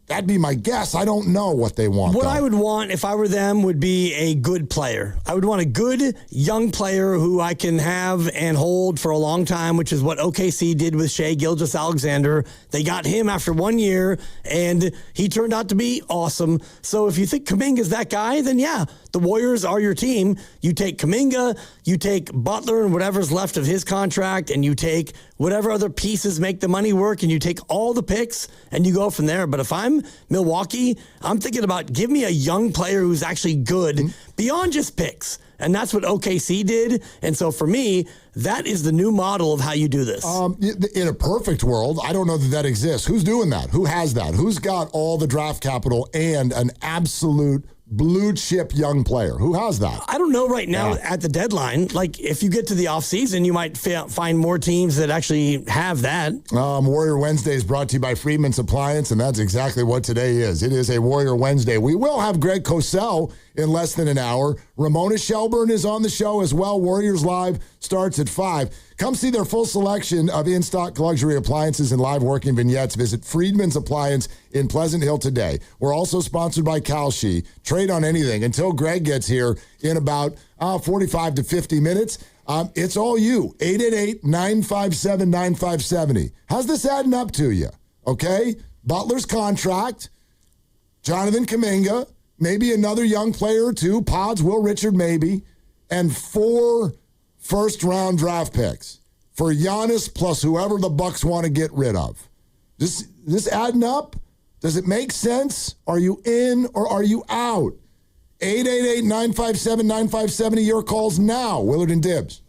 That'd be my guess. I don't know what they want. What I would want if I were them would be a good player. I would want a good young player who I can have and hold for a long time, which is what OKC did with Shai Gilgeous-Alexander. They got him after 1 year, and he turned out to be awesome. So if you think Kuminga's that guy, then yeah, the Warriors are your team. You take Kuminga, you take Butler and whatever's left of his contract, and you take whatever other pieces make the money work, and you take all the picks, and you go from there. But if I'm Milwaukee, I'm thinking about give me a young player who's actually good beyond just picks. And that's what OKC did. And so for me, that is the new model of how you do this. In a perfect world, I don't know that exists. Who's doing that? Who has that? Who's got all the draft capital and an absolute blue chip young player? Who has that? I don't know right now at the deadline. Like, if you get to the offseason, you might find more teams that actually have that. Warrior Wednesday is brought to you by Freedman's Appliance, and that's exactly what today is. It is a Warrior Wednesday. We will have Greg Cosell in less than an hour. Ramona Shelburne is on the show as well. Warriors Live starts at 5. Come see their full selection of in-stock luxury appliances and live working vignettes. Visit Freedman's Appliance in Pleasant Hill today. We're also sponsored by Kalshi. Trade on anything until Greg gets here in about 45 to 50 minutes. It's all you. 888-957-9570. How's this adding up to you? Okay? Butler's contract, Jonathan Kuminga, maybe another young player or two, Pods, Will Richard maybe, and 4 first-round draft picks for Giannis plus whoever the Bucks want to get rid of. This adding up? Does it make sense? Are you in or are you out? 888-957-9570. Your calls now. Willard and Dibbs.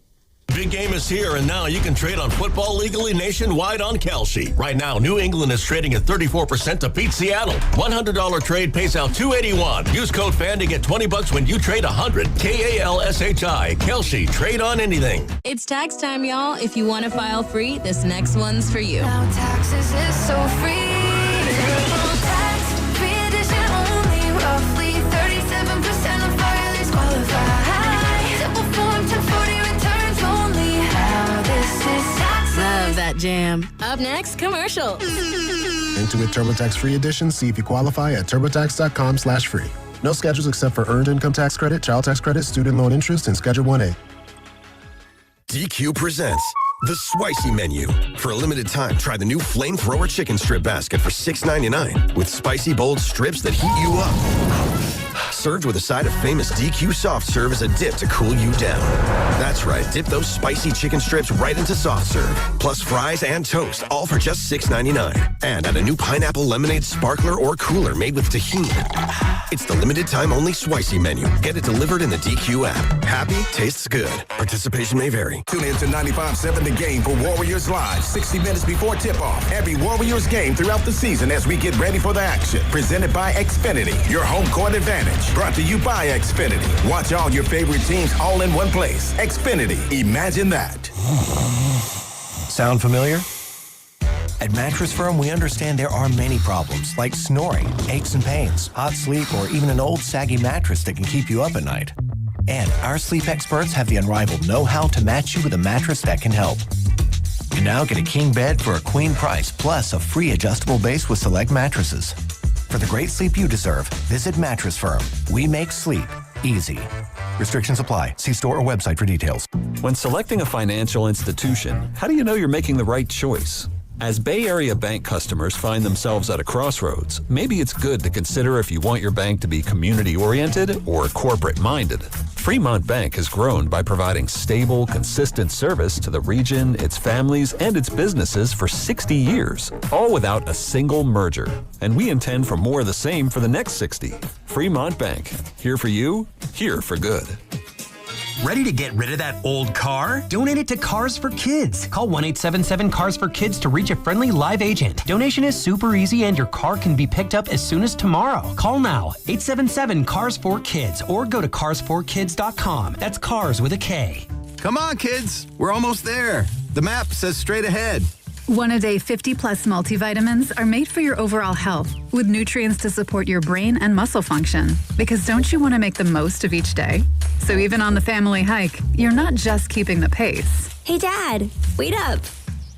Big game is here, and now you can trade on football legally nationwide on Kalshi. Right now, New England is trading at 34% to beat Seattle. $100 trade pays out $281. Use code FAN to get $20 when you trade $100. KALSHI. Kalshi. Trade on anything. It's tax time, y'all. If you want to file free, this next one's for you. Now taxes is so free. Tax free edition only. Roughly 37% of filers qualify. Simple form 1040 returns only. How this is tax. Love that jam. Up next, commercial. Intuit TurboTax free edition. See if you qualify at turbotax.com/free. No schedules except for earned income tax credit, child tax credit, student loan interest, and Schedule 1A. DQ presents The Spicy Menu. For a limited time, try the new Flamethrower Chicken Strip Basket for $6.99 with spicy, bold strips that heat you up. Served with a side of famous DQ soft serve as a dip to cool you down. That's right, dip those spicy chicken strips right into soft serve. Plus fries and toast, all for just $6.99. And add a new pineapple lemonade sparkler or cooler made with tahini. It's the limited time only Slicey menu. Get it delivered in the DQ app. Happy tastes good. Participation may vary. Tune in to 95.7 The Game for Warriors Live, 60 minutes before tip-off. Every Warriors game throughout the season as we get ready for the action. Presented by Xfinity, your home court advantage. Brought to you by Xfinity. Watch all your favorite teams all in one place. Xfinity, imagine that. Sound familiar? At Mattress Firm, we understand there are many problems, like snoring, aches and pains, hot sleep, or even an old saggy mattress that can keep you up at night. And our sleep experts have the unrivaled know-how to match you with a mattress that can help. You now get a king bed for a queen price, plus a free adjustable base with select mattresses. For the great sleep you deserve, visit Mattress Firm. We make sleep easy. Restrictions apply. See store or website for details. When selecting a financial institution, how do you know you're making the right choice? As Bay Area bank customers find themselves at a crossroads, maybe it's good to consider if you want your bank to be community-oriented or corporate-minded. Fremont Bank has grown by providing stable, consistent service to the region, its families, and its businesses for 60 years, all without a single merger. And we intend for more of the same for the next 60. Fremont Bank. Here for you, here for good. Ready to get rid of that old car? Donate it to Cars for Kids. Call 1-877-CARS-FOR-KIDS to reach a friendly live agent. Donation is super easy and your car can be picked up as soon as tomorrow. Call now, 877-CARS-FOR-KIDS or go to carsforkids.com. That's cars with a K. Come on, kids. We're almost there. The map says straight ahead. One-a-day 50-plus multivitamins are made for your overall health, with nutrients to support your brain and muscle function. Because don't you want to make the most of each day? So even on the family hike, you're not just keeping the pace. Hey, Dad, wait up.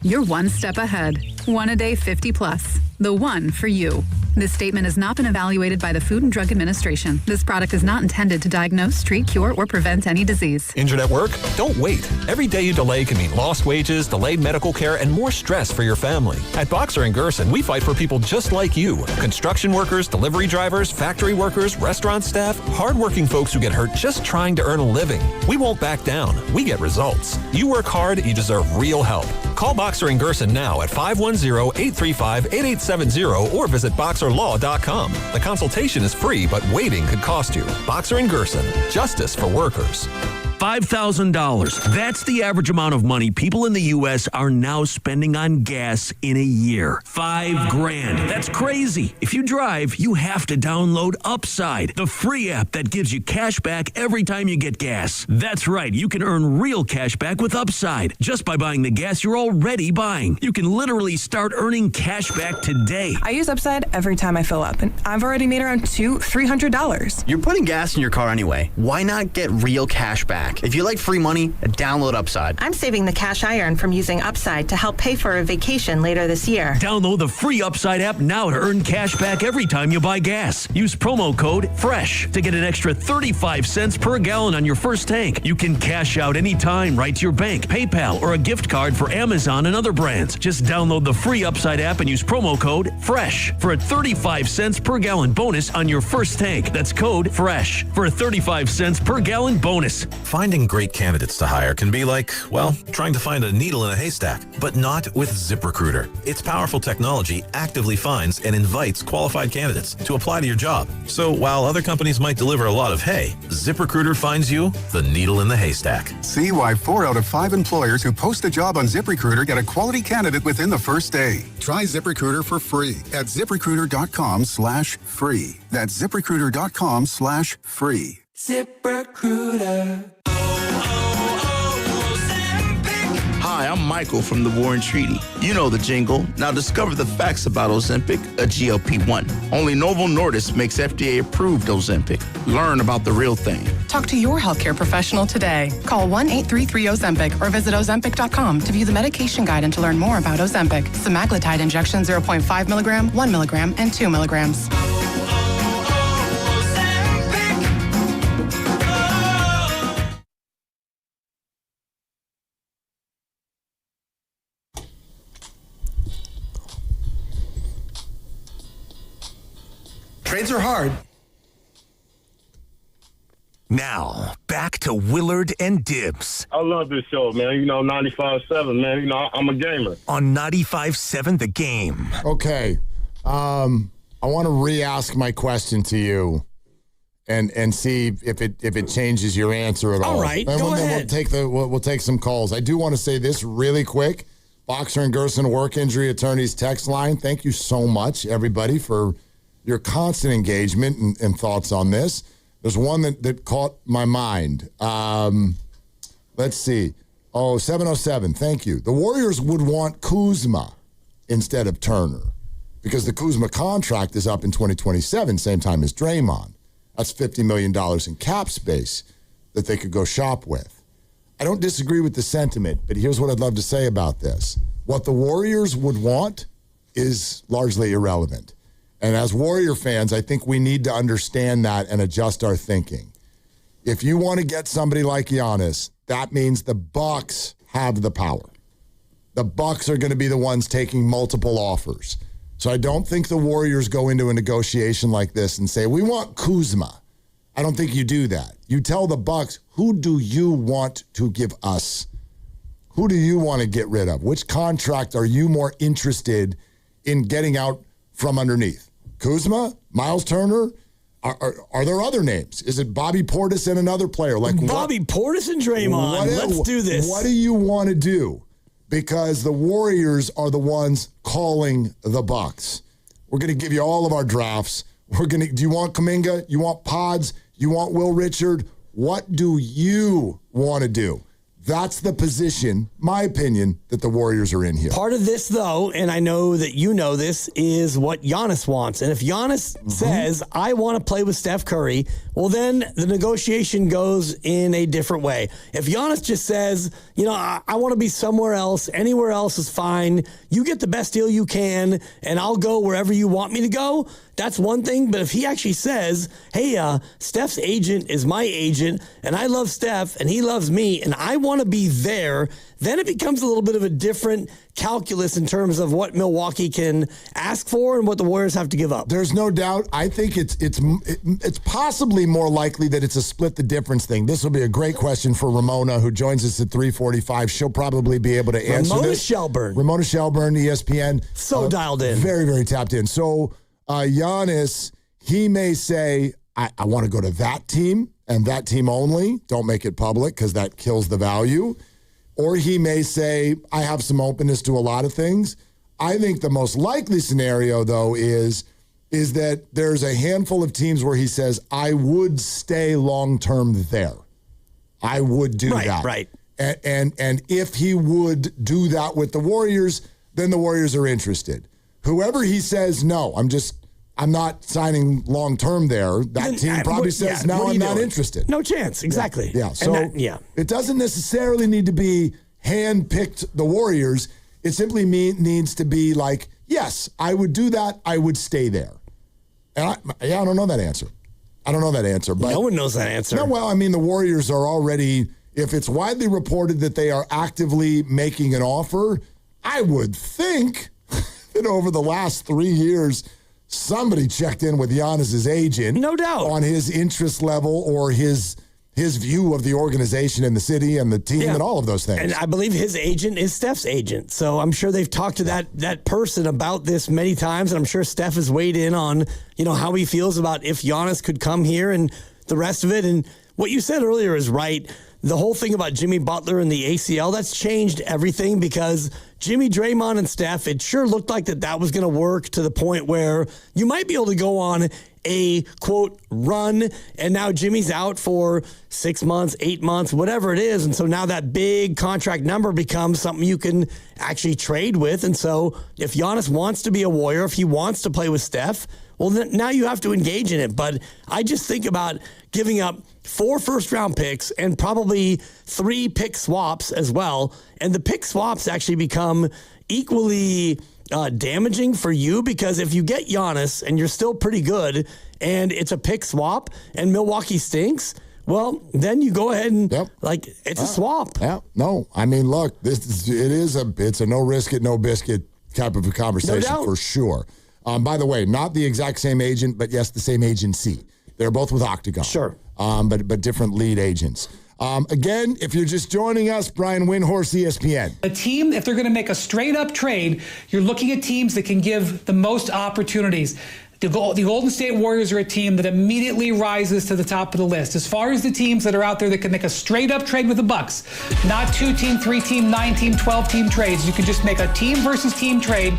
You're one step ahead. One-a-day 50-plus. The one for you. This statement has not been evaluated by the Food and Drug Administration. This product is not intended to diagnose, treat, cure, or prevent any disease. Injured at work? Don't wait. Every day you delay can mean lost wages, delayed medical care, and more stress for your family. At Boxer & Gerson, we fight for people just like you. Construction workers, delivery drivers, factory workers, restaurant staff, hardworking folks who get hurt just trying to earn a living. We won't back down. We get results. You work hard, you deserve real help. Call Boxer & Gerson now at 510-835-8870 or visit BoxerLaw.com. The consultation is free, but waiting could cost you. Boxer & Gerson, justice for workers. $5,000. That's the average amount of money people in the U.S. are now spending on gas in a year. $5,000. That's crazy. If you drive, you have to download Upside, the free app that gives you cash back every time you get gas. That's right. You can earn real cash back with Upside just by buying the gas you're already buying. You can literally start earning cash back today. I use Upside every time I fill up, and I've already made around $300. You're putting gas in your car anyway. Why not get real cash back? If you like free money, download Upside. I'm saving the cash I earn from using Upside to help pay for a vacation later this year. Download the free Upside app now to earn cash back every time you buy gas. Use promo code FRESH to get an extra 35 cents per gallon on your first tank. You can cash out anytime right to your bank, PayPal, or a gift card for Amazon and other brands. Just download the free Upside app and use promo code FRESH for a 35 cents per gallon bonus on your first tank. That's code FRESH for a 35 cents per gallon bonus. Finding great candidates to hire can be like, well, trying to find a needle in a haystack, but not with ZipRecruiter. Its powerful technology actively finds and invites qualified candidates to apply to your job. So while other companies might deliver a lot of hay, ZipRecruiter finds you the needle in the haystack. See why 4 out of 5 employers who post a job on ZipRecruiter get a quality candidate within the first day. Try ZipRecruiter for free at ZipRecruiter.com/free. That's ZipRecruiter.com/free. ZipRecruiter. Hi, I'm Michael from the War and Treaty. You know the jingle. Now discover the facts about Ozempic, a GLP-1. Only Novo Nordisk makes FDA-approved Ozempic. Learn about the real thing. Talk to your healthcare professional today. Call 1-833-OZEMPIC or visit Ozempic.com to view the medication guide and to learn more about Ozempic. Semaglutide injection 0.5 milligram, 1 milligram, and 2 milligrams. Trades are hard. Now, back to Willard and Dibs. I love this show, man. 95.7, man. I'm a gamer. On 95.7 The Game. Okay. I want to re-ask my question to you and see if it changes your answer at all. All right, and go ahead. We'll take some calls. I do want to say this really quick. Boxer and Gerson Work Injury Attorneys text line. Thank you so much, everybody, for your constant engagement and thoughts on this. There's one that caught my mind. Let's see. 707. Thank you. The Warriors would want Kuzma instead of Turner because the Kuzma contract is up in 2027, same time as Draymond. That's $50 million in cap space that they could go shop with. I don't disagree with the sentiment, but here's what I'd love to say about this. What the Warriors would want is largely irrelevant. And as Warrior fans, I think we need to understand that and adjust our thinking. If you want to get somebody like Giannis, that means the Bucks have the power. The Bucks are going to be the ones taking multiple offers. So I don't think the Warriors go into a negotiation like this and say, we want Kuzma. I don't think you do that. You tell the Bucks, who do you want to give us? Who do you want to get rid of? Which contract are you more interested in getting out from underneath? Kuzma? Miles Turner? Are there other names? Is it Bobby Portis and another player? Bobby Portis and Draymond. Let's do this. What do you want to do? Because the Warriors are the ones calling the Bucks. We're going to give you all of our drafts. Do you want Kuminga? You want Pods? You want Will Richard? What do you want to do? That's the position, my opinion, that the Warriors are in here. Part of this, though, and I know that you know this, is what Giannis wants. And if Giannis says, I want to play with Steph Curry, well, then the negotiation goes in a different way. If Giannis just says, I want to be somewhere else, anywhere else is fine, you get the best deal you can, and I'll go wherever you want me to go, that's one thing. But if he actually says, hey, Steph's agent is my agent, and I love Steph, and he loves me, and I want to be there, then it becomes a little bit of a different calculus in terms of what Milwaukee can ask for and what the Warriors have to give up. There's no doubt. I think it's possibly more likely that it's a split the difference thing. This will be a great question for Ramona, who joins us at 3:45. She'll probably be able to answer this. Ramona Shelburne, ESPN. So dialed in. Very, very tapped in. So Giannis, he may say, I want to go to that team and that team only. Don't make it public because that kills the value. Or he may say, I have some openness to a lot of things. I think the most likely scenario, though, is that there's a handful of teams where he says, I would stay long-term there. I would do that. Right. And if he would do that with the Warriors, then the Warriors are interested. Whoever he says, no, I'm not signing long-term there, that team probably says, no, I'm not interested. No chance. Exactly. Yeah. So it doesn't necessarily need to be hand-picked the Warriors. It simply needs to be like, yes, I would do that. I would stay there. And I don't know that answer. But no one knows that answer. No, well, the Warriors are already, if it's widely reported that they are actively making an offer, I would think that over the last 3 years, somebody checked in with Giannis's agent. No doubt. On his interest level or his view of the organization and the city and the team and all of those things. And I believe his agent is Steph's agent. So I'm sure they've talked to that person about this many times. And I'm sure Steph has weighed in on, how he feels about if Giannis could come here and the rest of it. And what you said earlier is right. The whole thing about Jimmy Butler and the ACL, that's changed everything because Jimmy, Draymond, and Steph, it sure looked like that was going to work to the point where you might be able to go on a, quote, run, and now Jimmy's out for 6 months, 8 months, whatever it is. And so now that big contract number becomes something you can actually trade with. And so if Giannis wants to be a Warrior, if he wants to play with Steph, well, then now you have to engage in it. But I just think about giving up 4 first-round picks and probably 3 pick swaps as well. And the pick swaps actually become equally damaging for you because if you get Giannis and you're still pretty good and it's a pick swap and Milwaukee stinks, well, then you go ahead and it's a swap. Yeah, no. Look, it's a no risk it, no biscuit type of a conversation for sure. By the way, not the exact same agent, but yes, the same agency. They're both with Octagon. Sure. but different lead agents. Again, if you're just joining us, Brian Windhorst, ESPN. A team, if they're going to make a straight-up trade, you're looking at teams that can give the most opportunities. The Golden State Warriors are a team that immediately rises to the top of the list. As far as the teams that are out there that can make a straight-up trade with the Bucks, not 2-team, 3-team, 9-team, 12-team trades. You can just make a team versus team trade.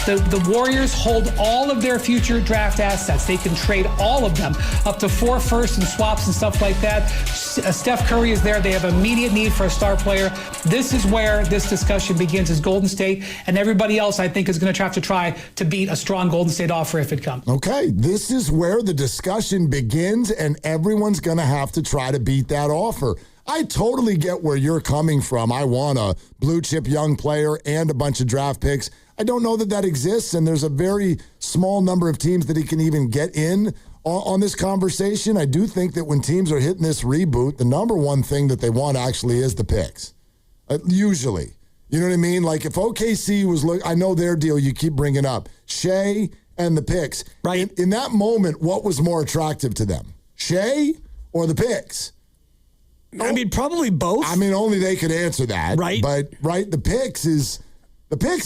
The Warriors hold all of their future draft assets. They can trade all of them, up to 4 firsts and swaps and stuff like that. Steph Curry is there. They have immediate need for a star player. This is where this discussion begins, is Golden State, and everybody else, I think, is going to have to try to beat a strong Golden State offer if it comes. Okay, this is where the discussion begins, and everyone's going to have to try to beat that offer. I totally get where you're coming from. I want a blue-chip young player and a bunch of draft picks. I don't know that that exists, and there's a very small number of teams that he can even get in on this conversation. I do think that when teams are hitting this reboot, the number one thing that they want actually is the picks. Usually. You know what I mean? Like if OKC was, I know their deal you keep bringing up. Shea and the picks. Right. In that moment, what was more attractive to them? Shea or the picks? I mean, probably both. I mean, only they could answer that. Right. But, the picks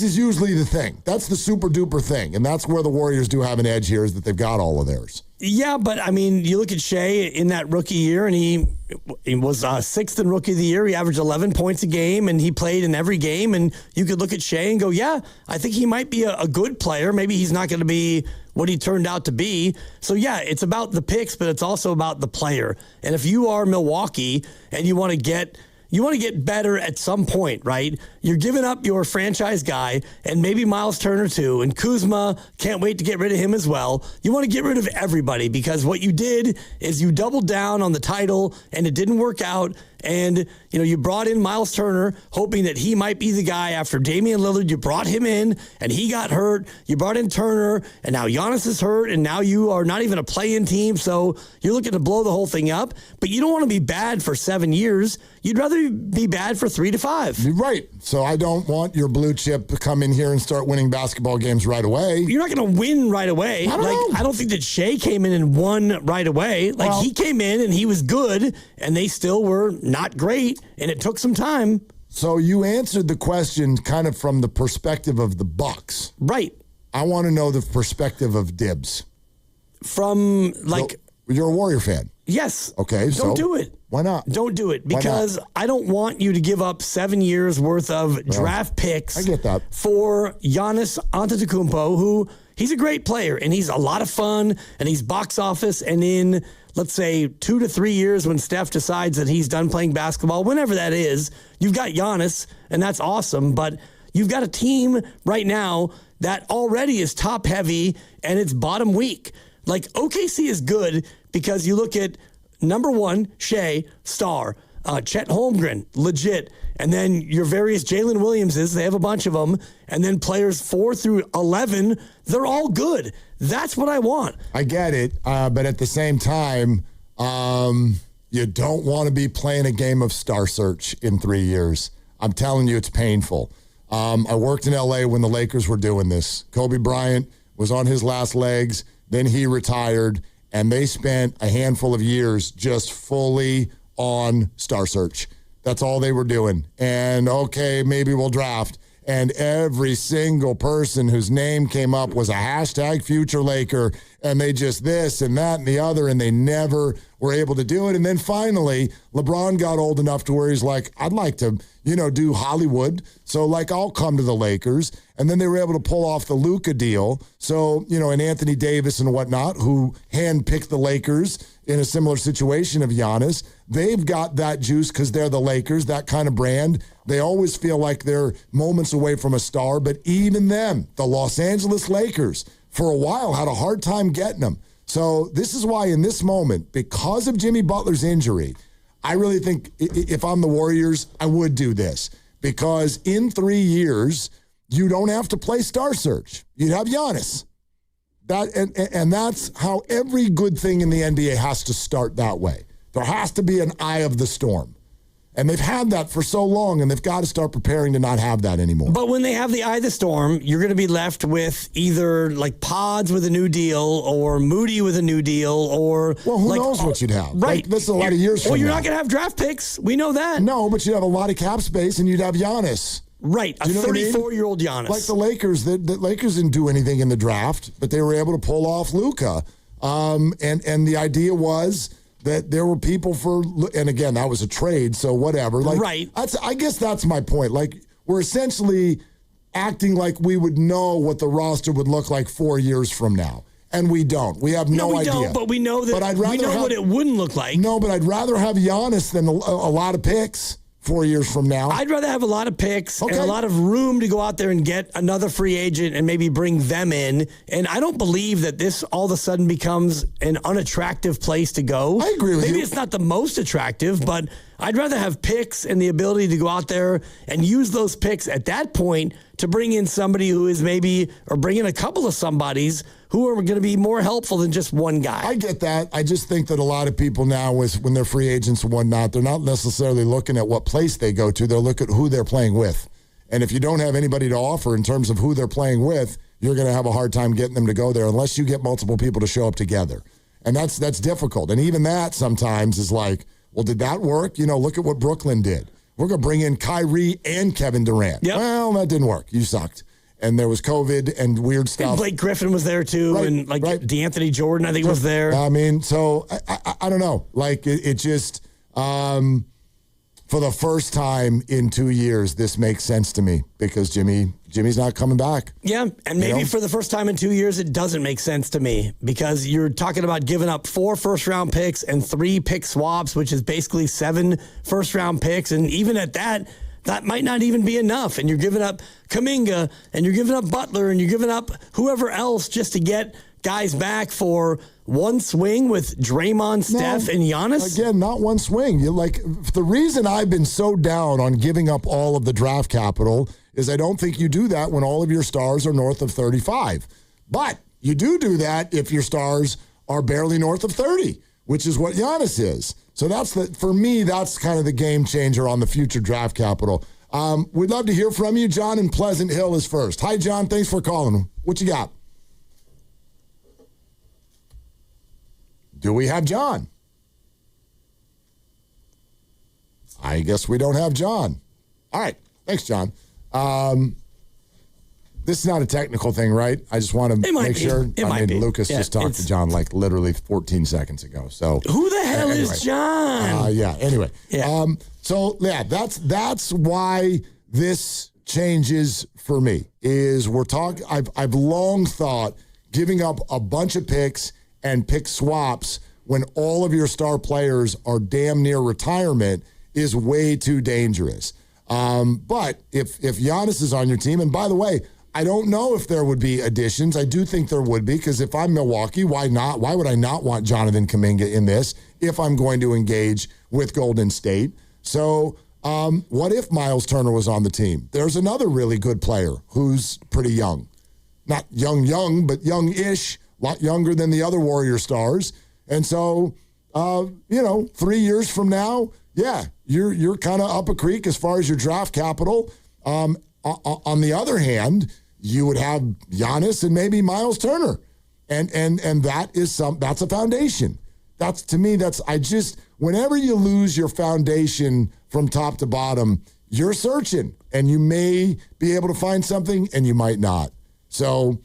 is usually the thing. That's the super duper thing. And that's where the Warriors do have an edge here, is that they've got all of theirs. Yeah, but I mean, you look at Shea in that rookie year, and he was 6th in rookie of the year. He averaged 11 points a game, and he played in every game. And you could look at Shea and go, yeah, I think he might be a good player. Maybe he's not going to be what he turned out to be. So, yeah, it's about the picks, but it's also about the player. And if you are Milwaukee and you want to get better at some point, right? You're giving up your franchise guy and maybe Miles Turner too, and Kuzma, can't wait to get rid of him as well. You want to get rid of everybody because what you did is you doubled down on the title and it didn't work out. And, you brought in Miles Turner hoping that he might be the guy after Damian Lillard. You brought him in and he got hurt. You brought in Turner and now Giannis is hurt and now you are not even a play-in team. So you're looking to blow the whole thing up, but you don't want to be bad for 7 years. You'd rather be bad for 3 to 5. You're right. So I don't want your blue chip to come in here and start winning basketball games right away. You're not going to win right away. I don't think that Shea came in and won right away. He came in and he was good and they still were not great and it took some time. So you answered the question kind of from the perspective of the Bucks. Right. I want to know the perspective of Dibs. From you're a Warrior fan. Yes. Okay. Don't do it. Why not? Don't do it because I don't want you to give up 7 years worth of draft picks. I get that. For Giannis Antetokounmpo, who he's a great player and he's a lot of fun and he's box office. And in, let's say, 2 to 3 years when Steph decides that he's done playing basketball, whenever that is, you've got Giannis and that's awesome. But you've got a team right now that already is top heavy and it's bottom weak. OKC is good because you look at number 1, Shea, star, Chet Holmgren, legit, and then your various Jalen Williamses, they have a bunch of them, and then players 4 through 11, they're all good. That's what I want. I get it, but at the same time, you don't want to be playing a game of Star Search in 3 years. I'm telling you, it's painful. I worked in L.A. when the Lakers were doing this. Kobe Bryant was on his last legs. Then he retired, and they spent a handful of years just fully on Star Search. That's all they were doing. And, okay, maybe we'll draft. And every single person whose name came up was a hashtag future Laker, and they just this and that and the other, and they never were able to do it. And then finally, LeBron got old enough to where he's like, I'd like to, do Hollywood. So, I'll come to the Lakers. And then they were able to pull off the Luka deal. So, and Anthony Davis and whatnot, who handpicked the Lakers in a similar situation of Giannis, they've got that juice because they're the Lakers, that kind of brand. They always feel like they're moments away from a star. But even them, the Los Angeles Lakers, for a while had a hard time getting them. So this is why in this moment, because of Jimmy Butler's injury, I really think if I'm the Warriors, I would do this. Because in 3 years, you don't have to play Star Search. You'd have Giannis. And that's how every good thing in the NBA has to start that way. There has to be an eye of the storm. And they've had that for so long, and they've got to start preparing to not have that anymore. But when they have the eye of the storm, you're going to be left with either like Pods with a new deal or Moody with a new deal or... Well, who knows what you'd have? Right. Like, this is a lot of years from now. Well, you're not going to have draft picks. We know that. No, but you'd have a lot of cap space, and you'd have Giannis. Right, a 34-year-old Giannis. Like the Lakers. The Lakers didn't do anything in the draft, but they were able to pull off Luka. And the idea was... that there were people and again, that was a trade, so whatever. Like, right. I guess that's my point. Like, we're essentially acting like we would know what the roster would look like 4 years from now. And we don't. We have no idea. Don't, but we know that. But we know what it wouldn't look like. No, but I'd rather have Giannis than a lot of picks 4 years from now. I'd rather have a lot of picks and a lot of room to go out there and get another free agent and maybe bring them in. And I don't believe that this all of a sudden becomes an unattractive place to go. I agree with you. Maybe it's not the most attractive, but I'd rather have picks and the ability to go out there and use those picks at that point to bring in somebody who is maybe, or bring in a couple of somebodies who are going to be more helpful than just one guy. I get that. I just think that a lot of people now, when they're free agents and whatnot, they're not necessarily looking at what place they go to. They're looking at who they're playing with. And if you don't have anybody to offer in terms of who they're playing with, you're going to have a hard time getting them to go there unless you get multiple people to show up together. And that's difficult. And even that sometimes is like, well, did that work? Look at what Brooklyn did. We're going to bring in Kyrie and Kevin Durant. Yep. Well, that didn't work. You sucked. And there was COVID and weird stuff. And Blake Griffin was there too, right, and DeAnthony Jordan, I think, was there. I mean, so I don't know. Like it just for the first time in 2 years, this makes sense to me because Jimmy's not coming back. Yeah, and maybe for the first time in 2 years, it doesn't make sense to me because you're talking about giving up 4 first-round picks and 3 pick swaps, which is basically 7 first-round picks, and even at that might not even be enough. And you're giving up Kuminga, and you're giving up Butler, and you're giving up whoever else just to get guys back for one swing with Draymond, Steph, and Giannis? Again, not one swing. The reason I've been so down on giving up all of the draft capital is I don't think you do that when all of your stars are north of 35. But you do that if your stars are barely north of 30, which is what Giannis is. So for me, that's kind of the game changer on the future draft capital. We'd love to hear from you. John in Pleasant Hill is first. Hi, John. Thanks for calling. What you got? Do we have John? I guess we don't have John. All right. Thanks, John. This is not a technical thing, right? I just want to make sure. Lucas just talked to John like literally 14 seconds ago. So who the hell is John? Anyway. Yeah. That's why this changes for me. Is we're talking. I've long thought giving up a bunch of picks and pick swaps when all of your star players are damn near retirement is way too dangerous. But if Giannis is on your team, and by the way, I don't know if there would be additions. I do think there would be, because if I'm Milwaukee, why not? Why would I not want Jonathan Kuminga in this if I'm going to engage with Golden State? So what if Miles Turner was on the team? There's another really good player who's pretty young. Not young, but young-ish, a lot younger than the other Warrior stars. And so, 3 years from now, you're kind of up a creek as far as your draft capital. On the other hand, you would have Giannis and maybe Miles Turner, and that's a foundation. Whenever you lose your foundation from top to bottom, you're searching, and you may be able to find something, and you might not. So,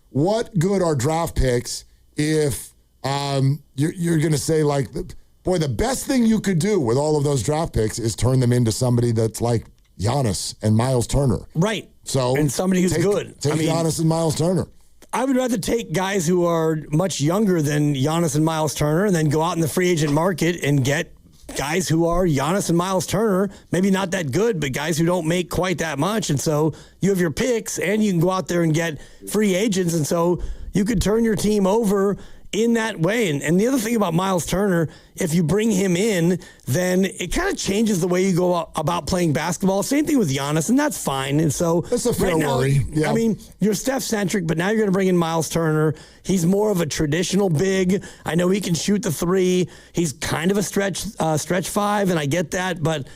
what good are draft picks if you're going to say the best thing you could do with all of those draft picks is turn them into somebody that's like Giannis and Miles Turner. Right. So and somebody who's good. Take Giannis and Miles Turner. I would rather take guys who are much younger than Giannis and Miles Turner and then go out in the free agent market and get guys who are Giannis and Miles Turner, maybe not that good, but guys who don't make quite that much. And so you have your picks and you can go out there and get free agents. And so you could turn your team over in that way. And the other thing about Miles Turner, if you bring him in, then it kind of changes the way you go about playing basketball. Same thing with Giannis, and that's fine. And so that's a fair worry. Yeah. I mean, you're Steph-centric, but now you're going to bring in Miles Turner. He's more of a traditional big. I know he can shoot the three. He's kind of a stretch five, and I get that. But,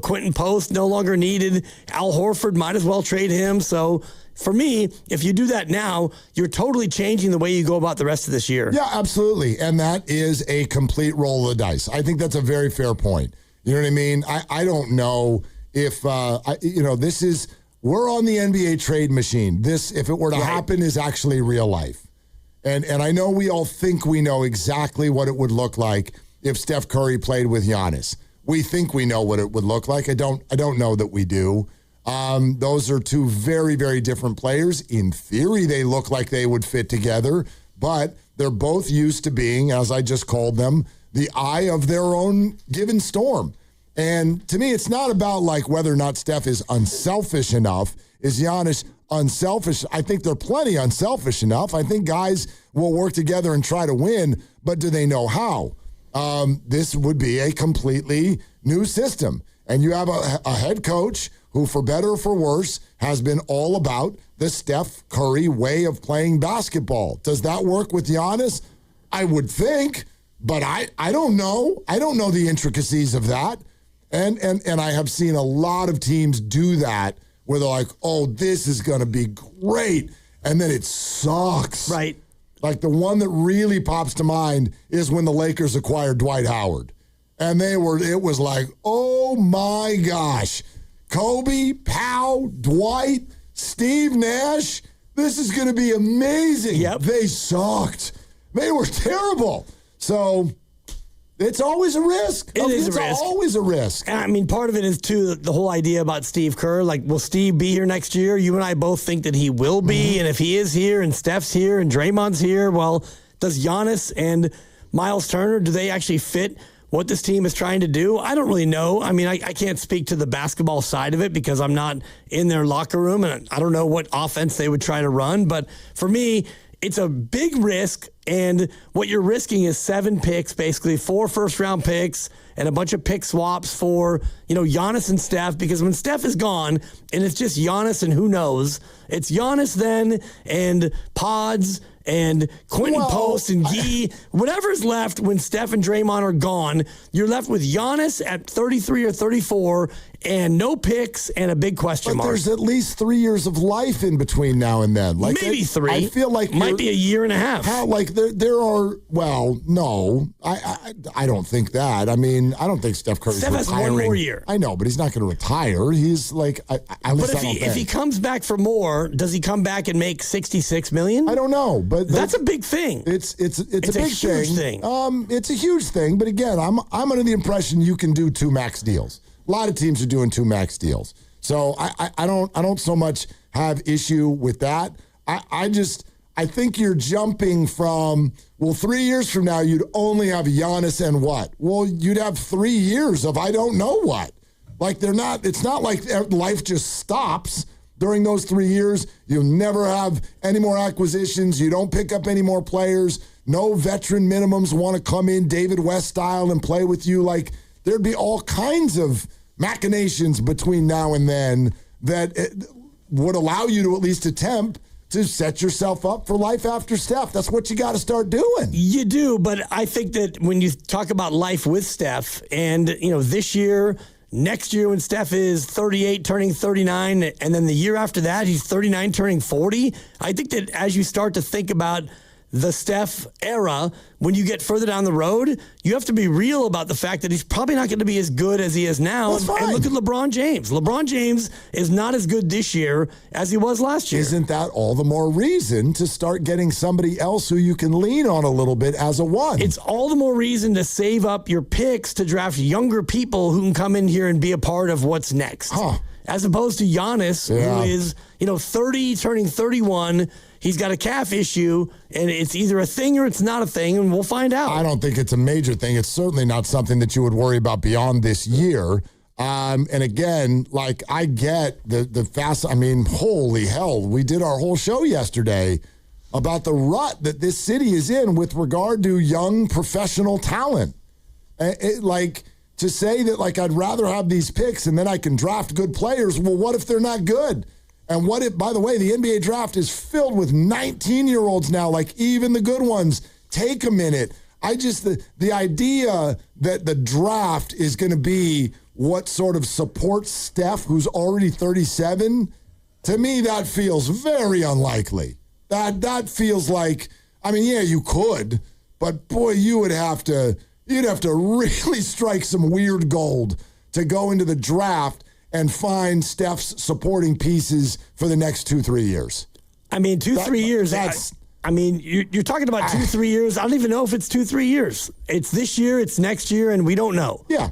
Quentin Post no longer needed. Al Horford, might as well trade him. So for me, if you do that now, you're totally changing the way you go about the rest of this year. Yeah, absolutely. And that is a complete roll of the dice. I think that's a very fair point. You know what I mean? I don't know if, this is, we're on the NBA trade machine. This, if it were to happen, is actually real life. And I know we all think we know exactly what it would look like if Steph Curry played with Giannis. We think we know what it would look like. I don't know that we do. Those are two very, very different players. In theory, they look like they would fit together, but they're both used to being, as I just called them, the eye of their own given storm. And to me, it's not about like whether or not Steph is unselfish enough. Is Giannis unselfish? I think they're plenty unselfish enough. I think guys will work together and try to win, but do they know how? This would be a completely new system. And you have a head coach who, for better or for worse, has been all about the Steph Curry way of playing basketball. Does that work with Giannis? I would think, but I don't know. I don't know the intricacies of that. And I have seen a lot of teams do that where they're like, oh, this is going to be great. And then it sucks. Right. Like the one that really pops to mind is when the Lakers acquired Dwight Howard. And it was like, oh my gosh. Kobe, Powell, Dwight, Steve Nash, this is going to be amazing. Yep. They sucked. They were terrible. So it's always a risk. It's always a risk. And I mean, part of it is, too, the whole idea about Steve Kerr. Like, will Steve be here next year? You and I both think that he will be. Mm-hmm. And if he is here and Steph's here and Draymond's here, well, does Giannis and Miles Turner, do they actually fit what this team is trying to do? I don't really know. I mean, I can't speak to the basketball side of it because I'm not in their locker room, and I don't know what offense they would try to run. But for me, it's a big risk, and what you're risking is 7 picks, basically 4 first-round picks and a bunch of pick swaps for, Giannis and Steph, because when Steph is gone and it's just Giannis and who knows, it's Giannis then and Pods and Quentin Post and Gee, whatever's left when Steph and Draymond are gone, you're left with Giannis at 33 or 34 and no picks and a big question mark. But there's at least 3 years of life in between now and then. Like maybe 3. I feel like might be a year and a half. There are, well, no, I don't think that. I mean, I don't think Steph Curry's retiring. Steph has 1 more year. I know, but he's not going to retire. He's like, if he comes back for more, does he come back and make $66 million? I don't know, but that's a big thing. It's a big huge thing. It's a huge thing, but again, I'm under the impression you can do 2 max deals. A lot of teams are doing 2 max deals, so I don't so much have issue with that. I think you're jumping from, 3 years from now, you'd only have Giannis and what? Well, you'd have 3 years of I don't know what. Like it's not like life just stops during those 3 years. You'll never have any more acquisitions. You don't pick up any more players. No veteran minimums want to come in David West style and play with you. Like there'd be all kinds of machinations between now and then that would allow you to at least attempt to set yourself up for life after Steph. That's what you got to start doing. You do, but I think that when you talk about life with Steph and, this year, next year when Steph is 38 turning 39, and then the year after that, he's 39 turning 40, I think that as you start to think about the Steph era, when you get further down the road, you have to be real about the fact that he's probably not going to be as good as he is now. That's fine. And look at LeBron James. LeBron James is not as good this year as he was last year. Isn't that all the more reason to start getting somebody else who you can lean on a little bit as a one? It's all the more reason to save up your picks to draft younger people who can come in here and be a part of what's next. As opposed to Giannis, who is, 30, turning 31. He's got a calf issue, and it's either a thing or it's not a thing, and we'll find out. I don't think it's a major thing. It's certainly not something that you would worry about beyond this year. And again, like I get the fast. I mean, holy hell, we did our whole show yesterday about the rut that this city is in with regard to young professional talent. To say that, like, I'd rather have these picks and then I can draft good players. Well, what if they're not good? And what if, by the way, the NBA draft is filled with 19-year-olds now, like even the good ones. Take a minute. The idea that the draft is going to be what sort of supports Steph, who's already 37, to me, that feels very unlikely. That feels like, I mean, yeah, you could, but boy, you'd have to really strike some weird gold to go into the draft and find Steph's supporting pieces for the next 2-3 years. I mean, 2-3 years. You're talking about 2-3 years. I don't even know if it's 2-3 years. It's this year, it's next year, and we don't know. Yeah.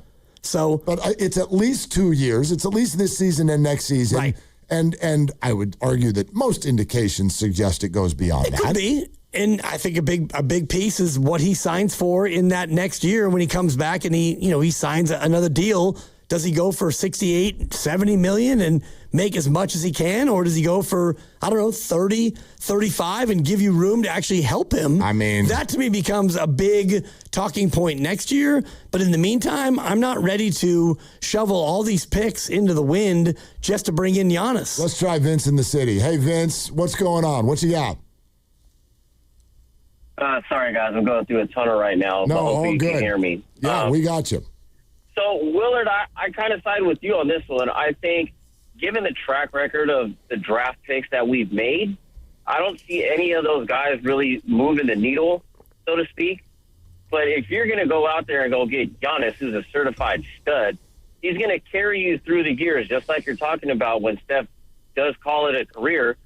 But it's at least 2 years. It's at least this season and next season. Right. And I would argue that most indications suggest it goes beyond that. It could be. And I think a big piece is what he signs for in that next year when he comes back and he signs another deal. Does he go for 68, 70 million and make as much as he can? Or does he go for, 30, 35 and give you room to actually help him? I mean, that to me becomes a big talking point next year. But in the meantime, I'm not ready to shovel all these picks into the wind just to bring in Giannis. Let's try Vince in the city. Hey, Vince, what's going on? What you got? Sorry, guys. I'm going through a tunnel right now. No, all good. You can hear me. Yeah, we got you. So, Willard, I kind of side with you on this one. I think, given the track record of the draft picks that we've made, I don't see any of those guys really moving the needle, so to speak. But if you're going to go out there and go get Giannis, who's a certified stud, he's going to carry you through the years, just like you're talking about when Steph does call it a career.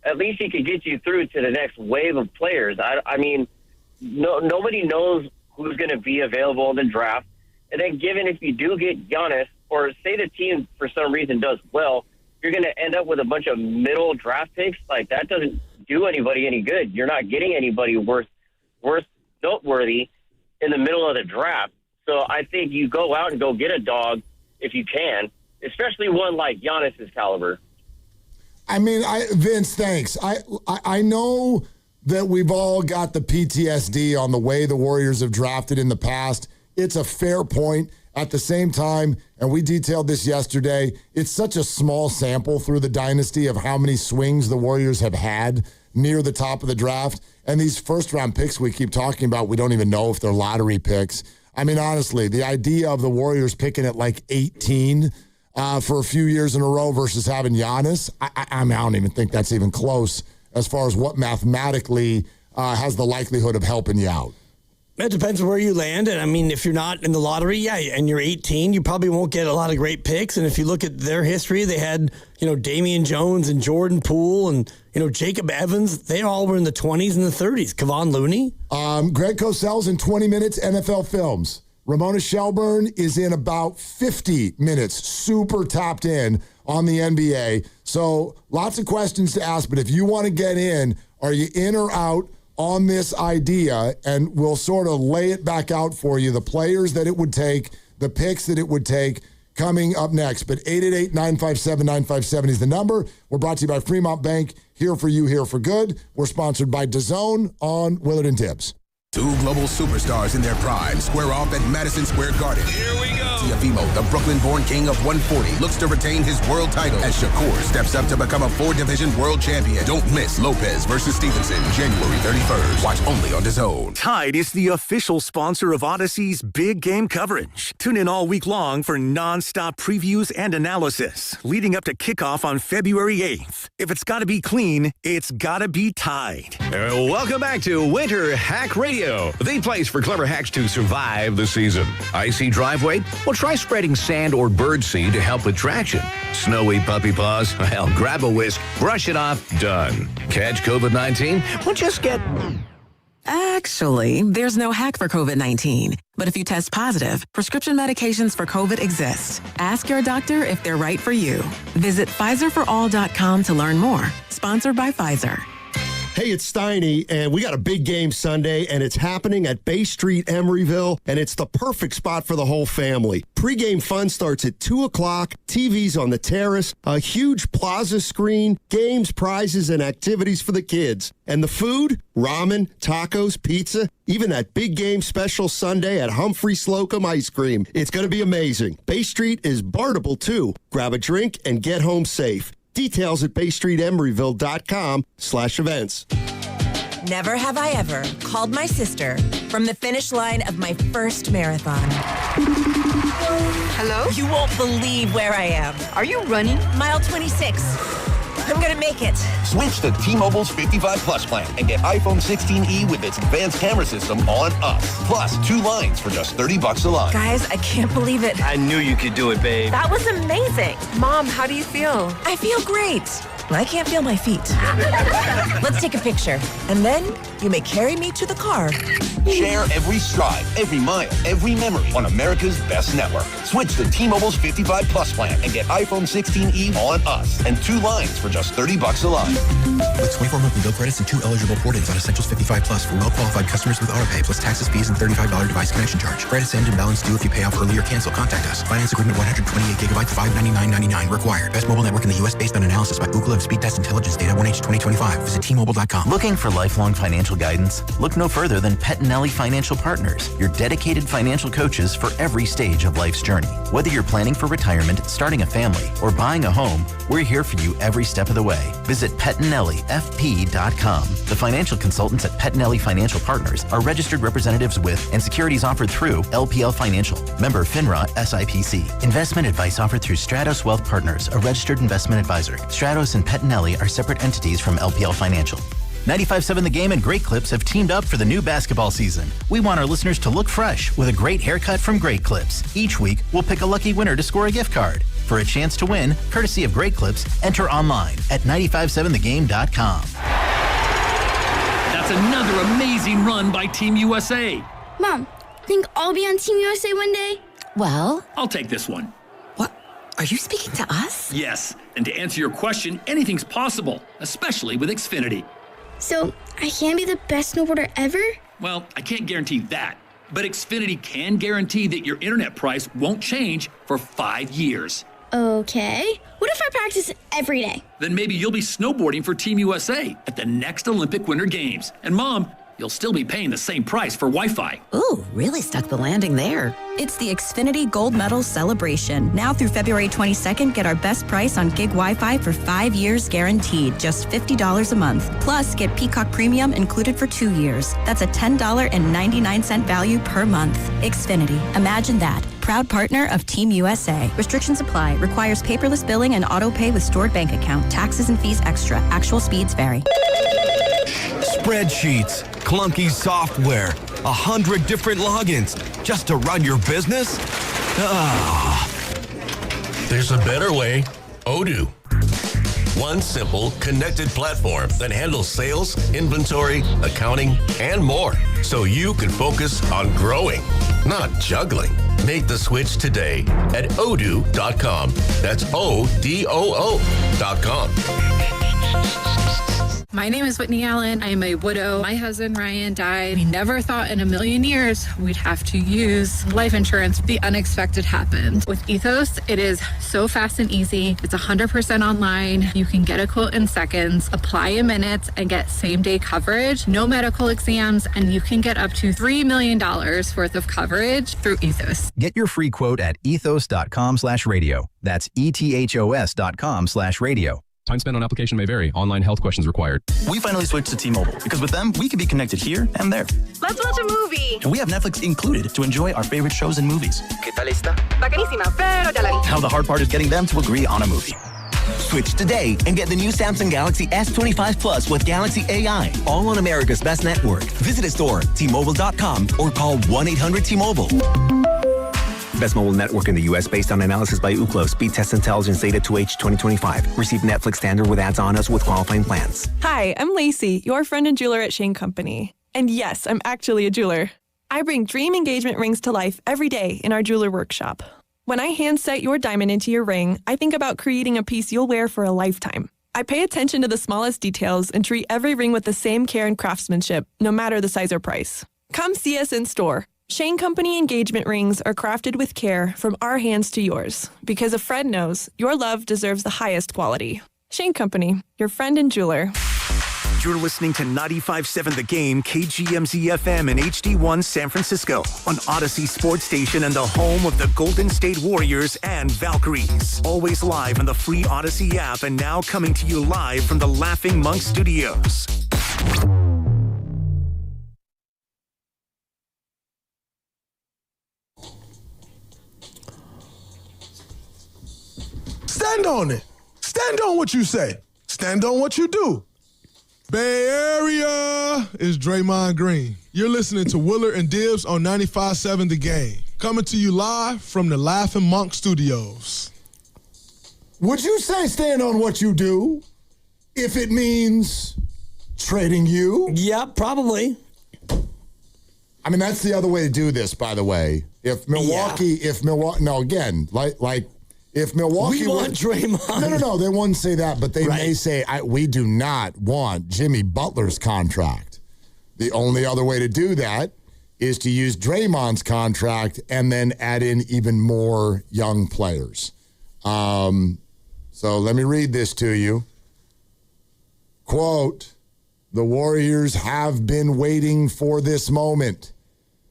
At least he could get you through to the next wave of players. I mean, nobody knows who's going to be available in the draft. And then given if you do get Giannis, or say the team for some reason does well, you're going to end up with a bunch of middle draft picks. Like, that doesn't do anybody any good. You're not getting anybody worth noteworthy in the middle of the draft. So I think you go out and go get a dog if you can, especially one like Giannis's caliber. I mean, Vince, thanks. I know that we've all got the PTSD on the way the Warriors have drafted in the past. It's a fair point. At the same time, and we detailed this yesterday, it's such a small sample through the dynasty of how many swings the Warriors have had near the top of the draft. And these first-round picks we keep talking about, we don't even know if they're lottery picks. I mean, honestly, the idea of the Warriors picking at like 18 for a few years in a row versus having Giannis, I don't even think that's even close as far as what mathematically has the likelihood of helping you out. It depends where you land. And I mean, if you're not in the lottery, and you're 18, you probably won't get a lot of great picks. And if you look at their history, they had, Damian Jones and Jordan Poole and, Jacob Evans. They all were in the 20s and the 30s. Kevon Looney. Greg Cosell's in 20 minutes NFL Films. Ramona Shelburne is in about 50 minutes, super tapped in on the NBA. So lots of questions to ask. But if you want to get in, are you in or out on this idea? And we'll sort of lay it back out for you, the players that it would take, the picks that it would take, coming up next. But 888-957-957 is the number. We're brought to you by Fremont Bank, here for you, here for good. We're sponsored by DAZN on Willard and Tibbs. Two global superstars in their prime square off at Madison Square Garden. Here we go. Tiafimo, the Brooklyn-born king of 140, looks to retain his world title as Shakur steps up to become a 4-division world champion. Don't miss Lopez versus Stevenson, January 31st. Watch only on DAZN. Tide is the official sponsor of Odyssey's big game coverage. Tune in all week long for non-stop previews and analysis leading up to kickoff on February 8th. If it's got to be clean, it's got to be Tide. Welcome back to Winter Hack Radio, the place for clever hacks to survive the season. Icy driveway? Well, try spreading sand or birdseed to help with traction. Snowy puppy paws? Well, grab a whisk, brush it off, done. Catch COVID-19? Well, just get... Actually, there's no hack for COVID-19. But if you test positive, prescription medications for COVID exist. Ask your doctor if they're right for you. Visit PfizerForAll.com to learn more. Sponsored by Pfizer. Hey, it's Steiny, and we got a big game Sunday, and it's happening at Bay Street, Emeryville, and it's the perfect spot for the whole family. Pre-game fun starts at 2 o'clock, TVs on the terrace, a huge plaza screen, games, prizes, and activities for the kids. And the food? Ramen, tacos, pizza, even that big game special Sunday at Humphrey Slocum Ice Cream. It's going to be amazing. Bay Street is bartable, too. Grab a drink and get home safe. Details at baystreetemeryville.com/events. Never have I ever called my sister from the finish line of my first marathon. Hello? You won't believe where I am. Are you running? Mile 26. I'm gonna make it. Switch to T-Mobile's 55 Plus plan and get iPhone 16e with its advanced camera system on us. Plus 2 lines for just $30 a line. Guys, I can't believe it. I knew you could do it, babe. That was amazing. Mom, how do you feel? I feel great. I can't feel my feet. Let's take a picture. And then you may carry me to the car. Share every stride, every mile, every memory on America's best network. Switch to T-Mobile's 55 Plus plan and get iPhone 16e on us and 2 lines for just $30 a line. With 24 monthly bill credits and 2 eligible port-ins on Essentials 55 Plus for well-qualified customers with autopay plus taxes, fees, and $35 device connection charge. Credits end and balance due if you pay off early or cancel. Contact us. Finance agreement 128 gigabytes, $599.99 required. Best mobile network in the U.S. based on analysis by Ookla of Speed Test Intelligence data 1H 2025. Visit T-Mobile.com. Looking for lifelong financial guidance? Look no further than Pettinelli Financial Partners, your dedicated financial coaches for every stage of life's journey. Whether you're planning for retirement, starting a family, or buying a home, we're here for you every step of the way. Visit PettinelliFP.com. The financial consultants at Pettinelli Financial Partners are registered representatives with and securities offered through LPL Financial. Member FINRA SIPC. Investment advice offered through Stratos Wealth Partners, a registered investment advisor. Stratos and Pettinelli are separate entities from LPL Financial. 95.7 The Game and Great Clips have teamed up for the new basketball season. We want our listeners to look fresh with a great haircut from Great Clips. Each week, we'll pick a lucky winner to score a gift card. For a chance to win, courtesy of Great Clips, enter online at 957thegame.com. That's another amazing run by Team USA. Mom, think I'll be on Team USA one day? Well, I'll take this one. are you speaking to us? Yes, and to answer your question, anything's possible, especially with Xfinity. So, I can be the best snowboarder ever? Well, I can't guarantee that, but Xfinity can guarantee that your internet price won't change for 5 years. Okay. What if I practice every day? Then maybe you'll be snowboarding for Team USA at the next Olympic Winter Games. And Mom, you'll still be paying the same price for Wi-Fi. Ooh, really stuck the landing there. It's the Xfinity Gold Medal Celebration. Now through February 22nd, get our best price on gig Wi-Fi for 5 years guaranteed, just $50 a month. Plus, get Peacock Premium included for 2 years. That's a $10.99 value per month. Xfinity. Imagine that. Proud partner of Team USA. Restrictions apply. Requires paperless billing and auto pay with stored bank account. Taxes and fees extra. Actual speeds vary. Spreadsheets, clunky software, 100 different logins just to run your business? There's a better way. Odoo. One simple, connected platform that handles sales, inventory, accounting, and more, so you can focus on growing, not juggling. Make the switch today at odoo.com. That's ODOO.com. My name is Whitney Allen. I am a widow. My husband, Ryan, died. We never thought in a million years we'd have to use life insurance. The unexpected happened. With Ethos, it is so fast and easy. It's 100% online. You can get a quote in seconds, apply in minutes, and get same-day coverage. No medical exams, and you can get up to $3 million worth of coverage through Ethos. Get your free quote at ethos.com/radio. That's ethos.com/radio. Time spent on application may vary. Online health questions required. We finally switched to T-Mobile because with them, we can be connected here and there. Let's watch a movie. And we have Netflix included to enjoy our favorite shows and movies. ¿Qué tal está? Bacanísima, pero ya la vi. Now the hard part is getting them to agree on a movie. Switch today and get the new Samsung Galaxy S25 Plus with Galaxy AI, all on America's best network. Visit a store, T-Mobile.com, or call 1-800-T-Mobile. Best mobile network in the U.S. based on analysis by Ookla. Speed Test Intelligence data 2H 2025. Receive Netflix standard with ads on us with qualifying plans. Hi, I'm Lacey, your friend and jeweler at Shane Company. And yes, I'm actually a jeweler. I bring dream engagement rings to life every day in our jeweler workshop. When I hand set your diamond into your ring, I think about creating a piece you'll wear for a lifetime. I pay attention to the smallest details and treat every ring with the same care and craftsmanship, no matter the size or price. Come see us in store. Shane Company engagement rings are crafted with care from our hands to yours, because a friend knows your love deserves the highest quality. Shane Company, your friend and jeweler. You're listening to 95.7 The Game, KGMZ-FM and HD1 San Francisco on Odyssey Sports Station and the home of the Golden State Warriors and Valkyries. Always live on the free Odyssey app and now coming to you live from the Laughing Monk Studios. Stand on it. Stand on what you say. Stand on what you do. Bay Area is Draymond Green. You're listening to Willard and Dibbs on 95.7 The Game. Coming to you live from the Laughing Monk Studios. Would you say stand on what you do if it means trading you? Yeah, probably. I mean, that's the other way to do this, by the way. If Milwaukee, if Milwaukee we want Draymond. No, they wouldn't say that, but they may say, we do not want Jimmy Butler's contract. The only other way to do that is to use Draymond's contract and then add in even more young players. So let me read this to you. Quote, the Warriors have been waiting for this moment.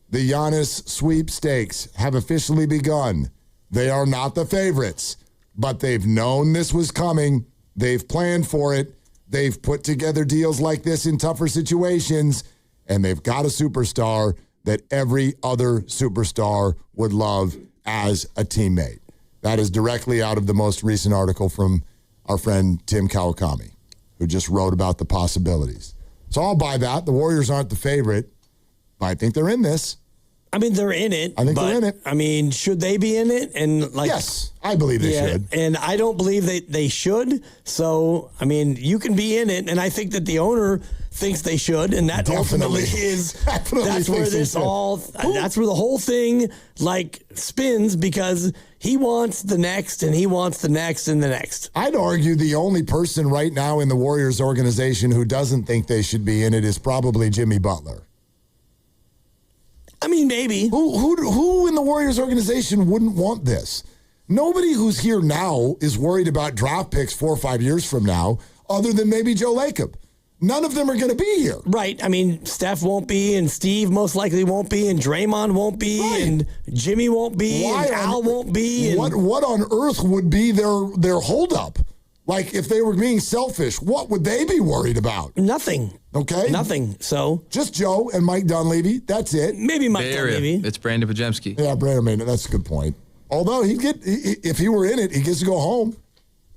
The Giannis sweepstakes have officially begun. They are not the favorites, but they've known this was coming. They've planned for it. They've put together deals like this in tougher situations, and they've got a superstar that every other superstar would love as a teammate. That is directly out of the most recent article from our friend Tim Kawakami, who just wrote about the possibilities. So I'll buy that. The Warriors aren't the favorite, but I think they're in this. I mean, they're in it. I think they're in it. I mean, should they be in it? And yes, I believe they should. And I don't believe they should. So, I mean, you can be in it, and I think that the owner thinks they should, and that ultimately is that's where that's where the whole thing spins, because he wants the next, and he wants the next, and the next. I'd argue the only person right now in the Warriors organization who doesn't think they should be in it is probably Jimmy Butler. I mean, maybe. Who in the Warriors organization wouldn't want this? Nobody who's here now is worried about draft picks 4 or 5 years from now, other than maybe Joe Lacob. None of them are going to be here. Right. I mean, Steph won't be, and Steve most likely won't be, and Draymond won't be, and Jimmy won't be, and Al won't be. And what on earth would be their holdup? Like, if they were being selfish, what would they be worried about? Nothing. Okay? Nothing. So just Joe and Mike Dunleavy. That's it. Maybe Mike Dunleavy. It's Brandon Pajemski. Yeah, Brandon. That's a good point. Although if he were in it, he gets to go home.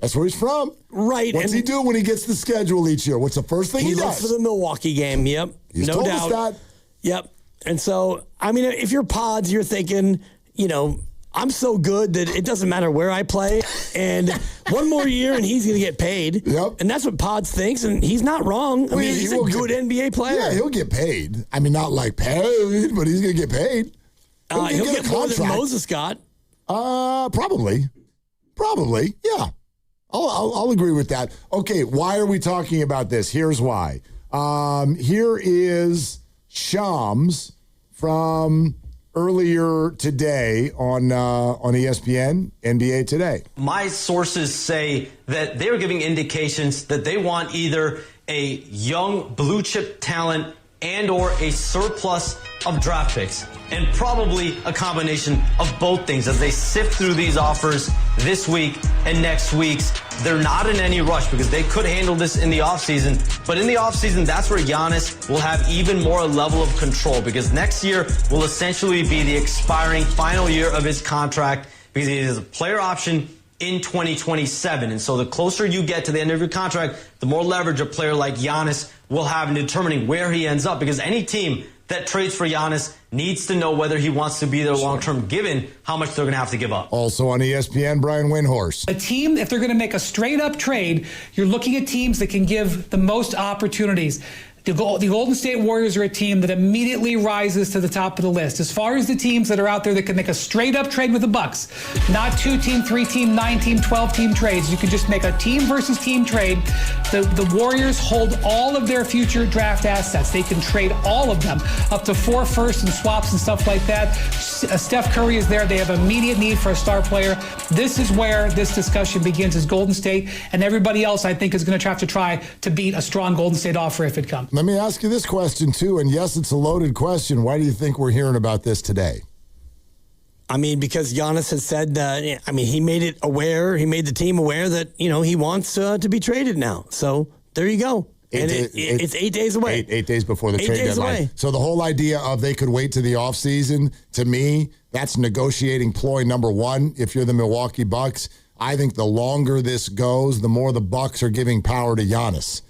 That's where he's from. Right. What's he do when he gets the schedule each year? What's the first thing he does? He looks for the Milwaukee game. Yep. He's no told doubt. us that. Yep. And so, I mean, if you're Pods, you're thinking, I'm so good that it doesn't matter where I play. And one more year and he's going to get paid. Yep. And that's what Pods thinks. And he's not wrong. I mean, he's a good NBA player. Yeah, he'll get paid. I mean, not like paid, but he's going to get paid. He'll get more than Moses got. Probably. Yeah. I'll agree with that. Okay, why are we talking about this? Here's why. Here is Shams from earlier today on ESPN, NBA Today. My sources say that they were giving indications that they want either a young blue chip talent and or a surplus of draft picks, and probably a combination of both things as they sift through these offers this week and next week's. They're not in any rush because they could handle this in the offseason. But in the offseason, that's where Giannis will have even more level of control, because next year will essentially be the expiring final year of his contract, because he has a player option in 2027. And so the closer you get to the end of your contract, the more leverage a player like Giannis will have in determining where he ends up, because any team that trades for Giannis needs to know whether he wants to be there long-term, given how much they're going to have to give up. Also on ESPN, Brian Windhorst. A team, if they're going to make a straight-up trade, you're looking at teams that can give the most opportunities. The Golden State Warriors are a team that immediately rises to the top of the list. As far as the teams that are out there that can make a straight-up trade with the Bucks, not 2-team, 3-team, 9-team, 12-team trades. You can just make a team versus team trade. The Warriors hold all of their future draft assets. They can trade all of them, up to 4 firsts and swaps and stuff like that. Steph Curry is there. They have immediate need for a star player. This is where this discussion begins, is Golden State, and everybody else, I think, is going to have to try to beat a strong Golden State offer if it comes. Let me ask you this question, too, and yes, it's a loaded question. Why do you think we're hearing about this today? I mean, because Giannis has said, he made it aware, he made the team aware that, he wants to be traded now. So there you go. It's 8 days away. 8 days before the trade deadline. Away. So the whole idea of they could wait to the offseason, to me, that's negotiating ploy number one if you're the Milwaukee Bucks. I think the longer this goes, the more the Bucks are giving power to Giannis.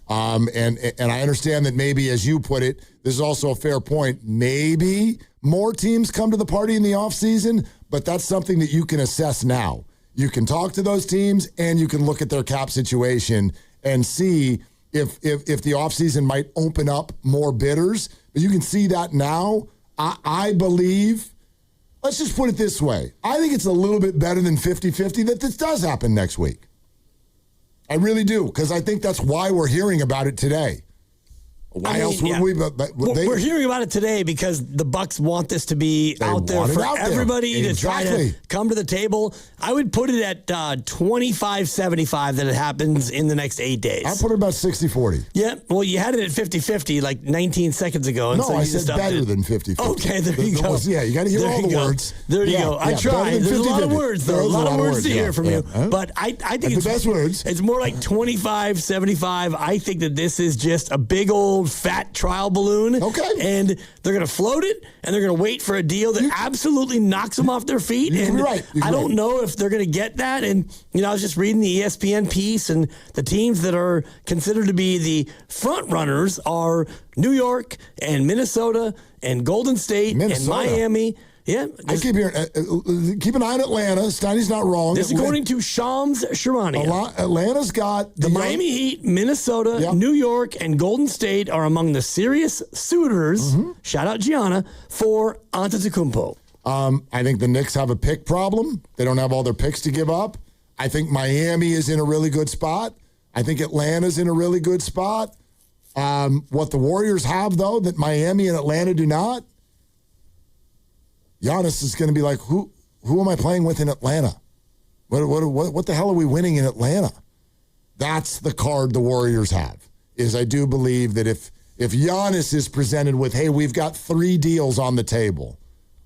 And I understand that maybe, as you put it, this is also a fair point. Maybe more teams come to the party in the offseason, but that's something that you can assess now. You can talk to those teams, and you can look at their cap situation and see if the offseason might open up more bidders. But you can see that now. I believe, let's just put it this way. I think it's a little bit better than 50-50 that this does happen next week. I really do, because I think that's why we're hearing about it today. Why else would we? We're hearing about it today because the Bucks want this to be out there for everybody to try to come to the table. I would put it at 25-75 that it happens in the next 8 days. I put it about 60-40. Yeah, well, you had it at 50-50 like 19 seconds ago. And no, I said better than 50-50. Okay, there you go. You got to hear all the words. There you go. I tried. There's a lot of words, though. A lot of words to hear from you. But I think it's the best words. It's more like 25-75. I think that this is just a big old fat trial balloon. Okay. And they're going to float it, and they're going to wait for a deal that absolutely knocks them off their feet. And I don't know if they're going to get that. And, I was just reading the ESPN piece, and the teams that are considered to be the front runners are New York and Minnesota and Golden State and Miami. Yeah, I keep hearing. Keep an eye on Atlanta. Steiny's not wrong. This is according to Shams Charania. Atlanta's got the Miami Heat, Minnesota, New York, and Golden State are among the serious suitors. Shout out Gianna for Antetokounmpo. I think the Knicks have a pick problem. They don't have all their picks to give up. I think Miami is in a really good spot. I think Atlanta's in a really good spot. What the Warriors have, though, that Miami and Atlanta do not. Giannis is going to be like, who am I playing with in Atlanta? What the hell are we winning in Atlanta? That's the card the Warriors have. Is I do believe that if Giannis is presented with, hey, we've got 3 deals on the table,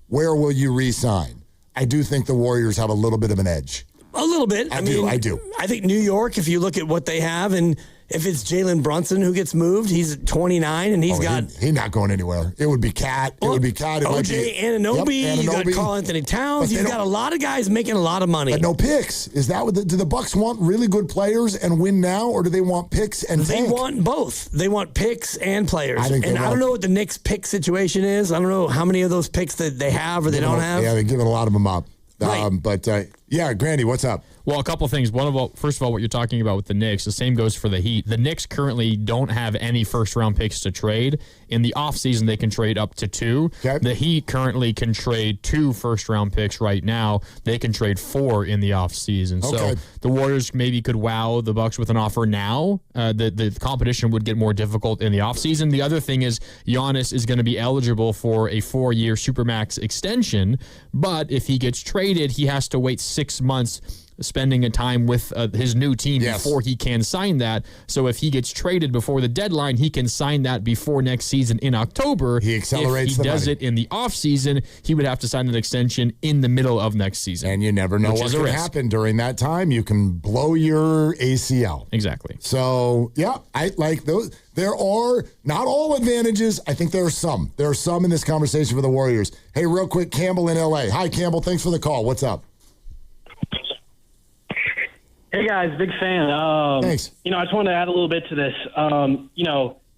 where will you re-sign? I do think the Warriors have a little bit of an edge. A little bit. I do. I think New York, if you look at what they have, and if it's Jalen Brunson who gets moved, he's 29 and he's he's not going anywhere. It would be Cat. It would be Cat. OJ Anunoby. You've got Karl Anthony Towns. You've got a lot of guys making a lot of money. But no picks. Is that what do the Bucks want really good players and win now, or do they want picks and tank? They want both. They want picks and players. I don't know what the Knicks pick situation is. I don't know how many of those picks that they have or they don't have. Yeah, they're giving a lot of them up. Right. Grandy, what's up? Well, a couple of things. First of all, what you're talking about with the Knicks, the same goes for the Heat. The Knicks currently don't have any first-round picks to trade. In the offseason, they can trade up to 2. Okay. The Heat currently can trade 2 first-round picks right now. They can trade 4 in the offseason. Okay. So the Warriors maybe could wow the Bucks with an offer now. The competition would get more difficult in the offseason. The other thing is Giannis is going to be eligible for a 4-year Supermax extension, but if he gets traded, he has to wait 6 months spending a time with his new team before he can sign that. So if he gets traded before the deadline, he can sign that before next season in October. He accelerates If he does it in the offseason, he would have to sign an extension in the middle of next season. And you never know what's going to happen during that time. You can blow your ACL. Exactly. So, I like those. There are not all advantages. I think there are some. There are some in this conversation for the Warriors. Hey, real quick, Campbell in L.A. Hi, Campbell. Thanks for the call. What's up? Hey, guys, big fan. Thanks. I just wanted to add a little bit to this.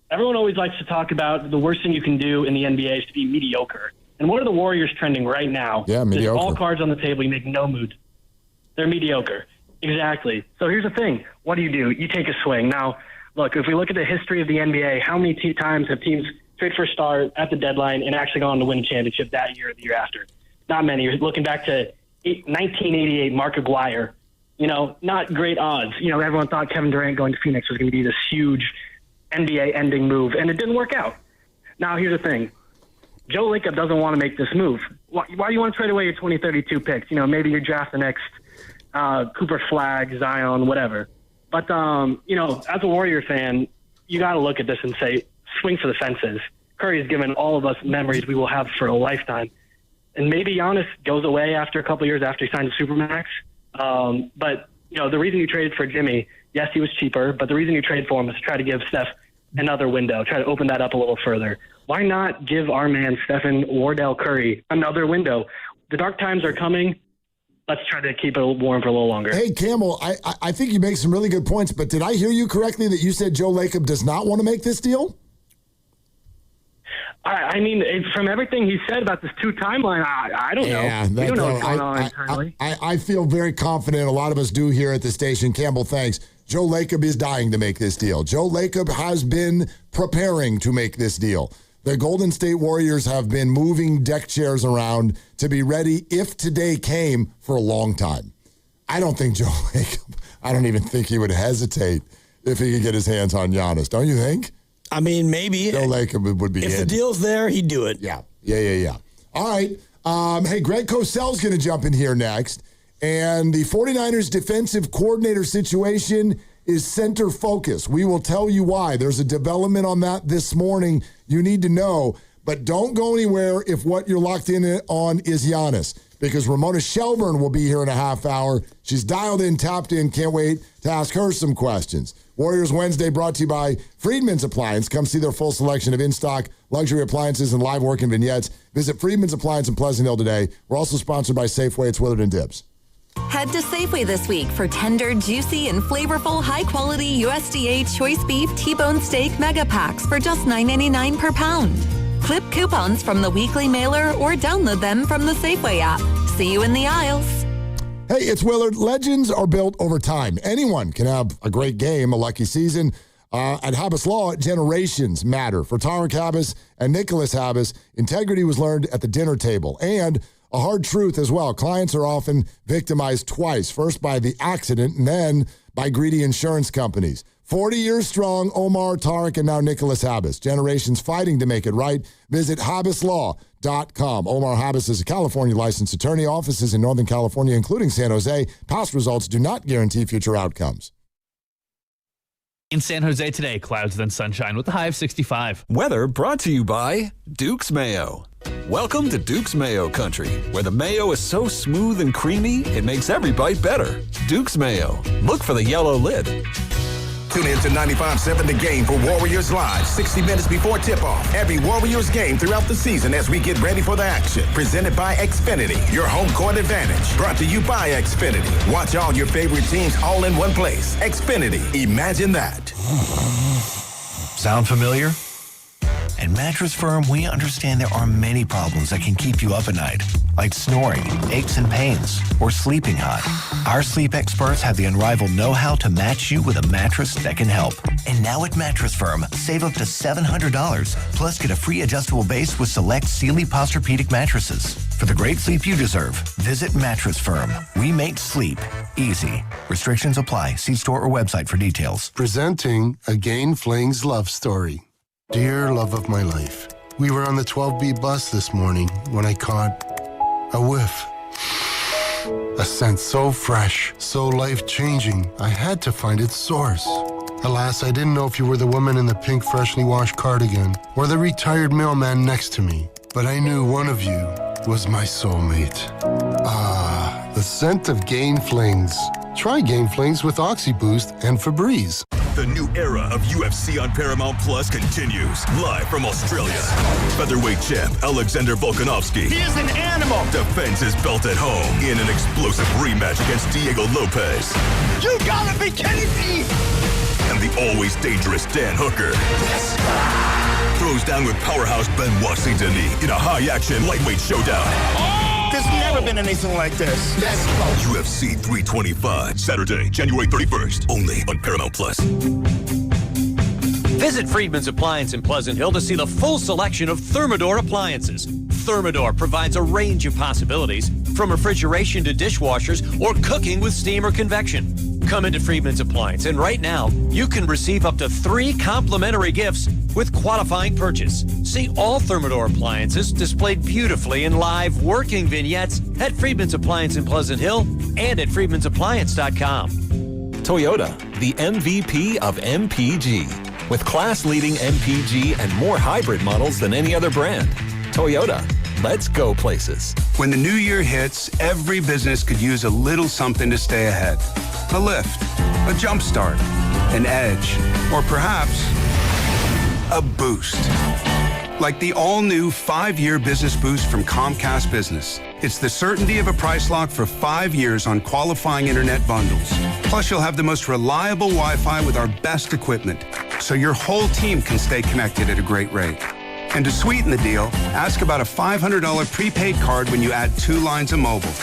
Everyone always likes to talk about the worst thing you can do in the NBA is to be mediocre. And what are the Warriors trending right now? Yeah, mediocre. Just all cards on the table. You make no moves. They're mediocre. Exactly. So here's the thing. What do? You take a swing. Now, look, if we look at the history of the NBA, how many times have teams traded for a star at the deadline and actually gone on to win a championship that year or the year after? Not many. You're looking back to 1988, Mark Aguirre. Not great odds. Everyone thought Kevin Durant going to Phoenix was going to be this huge NBA-ending move, and it didn't work out. Now, here's the thing. Joe Lacob doesn't want to make this move. Why do you want to trade away your 2032 picks? Maybe you draft the next Cooper Flagg, Zion, whatever. But, as a Warrior fan, you got to look at this and say, swing for the fences. Curry has given all of us memories we will have for a lifetime. And maybe Giannis goes away after a couple of years after he signed a Supermax. But, the reason you traded for Jimmy, yes, he was cheaper, but the reason you traded for him is to try to give Steph another window, try to open that up a little further. Why not give our man Stephen Wardell Curry another window? The dark times are coming. Let's try to keep it warm for a little longer. Hey, Camel, I think you make some really good points, but did I hear you correctly that you said Joe Lacob does not want to make this deal? I mean, from everything he said about this timeline, I don't know. Yeah, we don't know what's going on internally. I feel very confident. A lot of us do here at the station. Campbell, thanks. Joe Lacob is dying to make this deal. Joe Lacob has been preparing to make this deal. The Golden State Warriors have been moving deck chairs around to be ready if today came for a long time. I don't think Joe Lacob, I don't even think he would hesitate if he could get his hands on Giannis. Don't you think? I mean, maybe. Joe Lacob would be If the deal's there, he'd do it. Yeah. All right. Hey, Greg Cosell's going to jump in here next. And the 49ers defensive coordinator situation is center focus. We will tell you why. There's a development on that this morning you need to know. But don't go anywhere if what you're locked in on is Giannis, because Ramona Shelburne will be here in a half hour. She's dialed in, tapped in. Can't wait to ask her some questions. Warriors Wednesday brought to you by Friedman's Appliance. Come see their full selection of in-stock luxury appliances and live working vignettes. Visit Friedman's Appliance in Pleasant Hill today. We're also sponsored by Safeway. It's Willard and Dibs. Head to Safeway this week for tender, juicy, and flavorful high-quality USDA choice beef T-bone steak mega packs for just $9.99 per pound. Clip coupons from the weekly mailer or download them from the Safeway app. See you in the aisles. Hey, it's Willard. Legends are built over time. Anyone can have a great game, a lucky season. At Habas Law, generations matter. For Tarek Habas and Nicholas Habas, integrity was learned at the dinner table. And a hard truth as well. Clients are often victimized twice, first by the accident and then by greedy insurance companies. 40 years strong, Omar, Tarek, and now Nicholas Habas. Generations fighting to make it right. Visit HabasLaw.com. Omar Habas is a California licensed attorney. Offices in Northern California, including San Jose. Past results do not guarantee future outcomes. In San Jose today, clouds then sunshine with a high of 65. Weather brought to you by Duke's Mayo. Welcome to Duke's Mayo Country, where the mayo is so smooth and creamy, it makes every bite better. Duke's Mayo. Look for the yellow lid. Tune in to 95.7 The Game for Warriors Live, 60 minutes before tip-off. Every Warriors game throughout the season as we get ready for the action. Presented by Xfinity, your home court advantage. Brought to you by Xfinity. Watch all your favorite teams all in one place. Xfinity, imagine that. Sound familiar? At Mattress Firm, we understand there are many problems that can keep you up at night, like snoring, aches and pains, or sleeping hot. Our sleep experts have the unrivaled know-how to match you with a mattress that can help. And now at Mattress Firm, save up to $700, plus get a free adjustable base with select Sealy Posturepedic mattresses. For the great sleep you deserve, visit Mattress Firm. We make sleep easy. Restrictions apply. See store or website for details. Presenting a Gain Flings love story. Dear love of my life, we were on the 12B bus this morning when I caught a whiff. A scent so fresh, so life-changing, I had to find its source. Alas, I didn't know if you were the woman in the pink freshly washed cardigan or the retired mailman next to me, but I knew one of you was my soulmate. Ah, the scent of Gain Flings. Try Gain Flings with OxyBoost and Febreze. The new era of UFC on Paramount Plus continues. Live from Australia. Featherweight champ Alexander Volkanovski. He is an animal. Defends his belt at home in an explosive rematch against Diego Lopez. You gotta be kidding me! And the always dangerous Dan Hooker. Yes. Throws down with powerhouse Benoit Saint-Denis in a high-action lightweight showdown. Oh! There's never been anything like this. Let's go. UFC 325. Saturday, January 31st. Only on Paramount Plus. Visit Friedman's Appliance in Pleasant Hill to see the full selection of Thermador appliances. Thermador provides a range of possibilities, from refrigeration to dishwashers or cooking with steam or convection. Come into Friedman's Appliance, and right now, you can receive up to 3 complimentary gifts with qualifying purchase. See all Thermador appliances displayed beautifully in live working vignettes at Friedman's Appliance in Pleasant Hill and at friedmansappliance.com. Toyota, the MVP of MPG. With class-leading MPG and more hybrid models than any other brand. Toyota, let's go places. When the new year hits, every business could use a little something to stay ahead. A lift, a jump start, an edge, or perhaps a boost. Like the all-new 5-year business boost from Comcast Business. It's the certainty of a price lock for 5 years on qualifying internet bundles. Plus, you'll have the most reliable Wi-Fi with our best equipment, so your whole team can stay connected at a great rate. And to sweeten the deal, ask about a $500 prepaid card when you add 2 lines of mobile.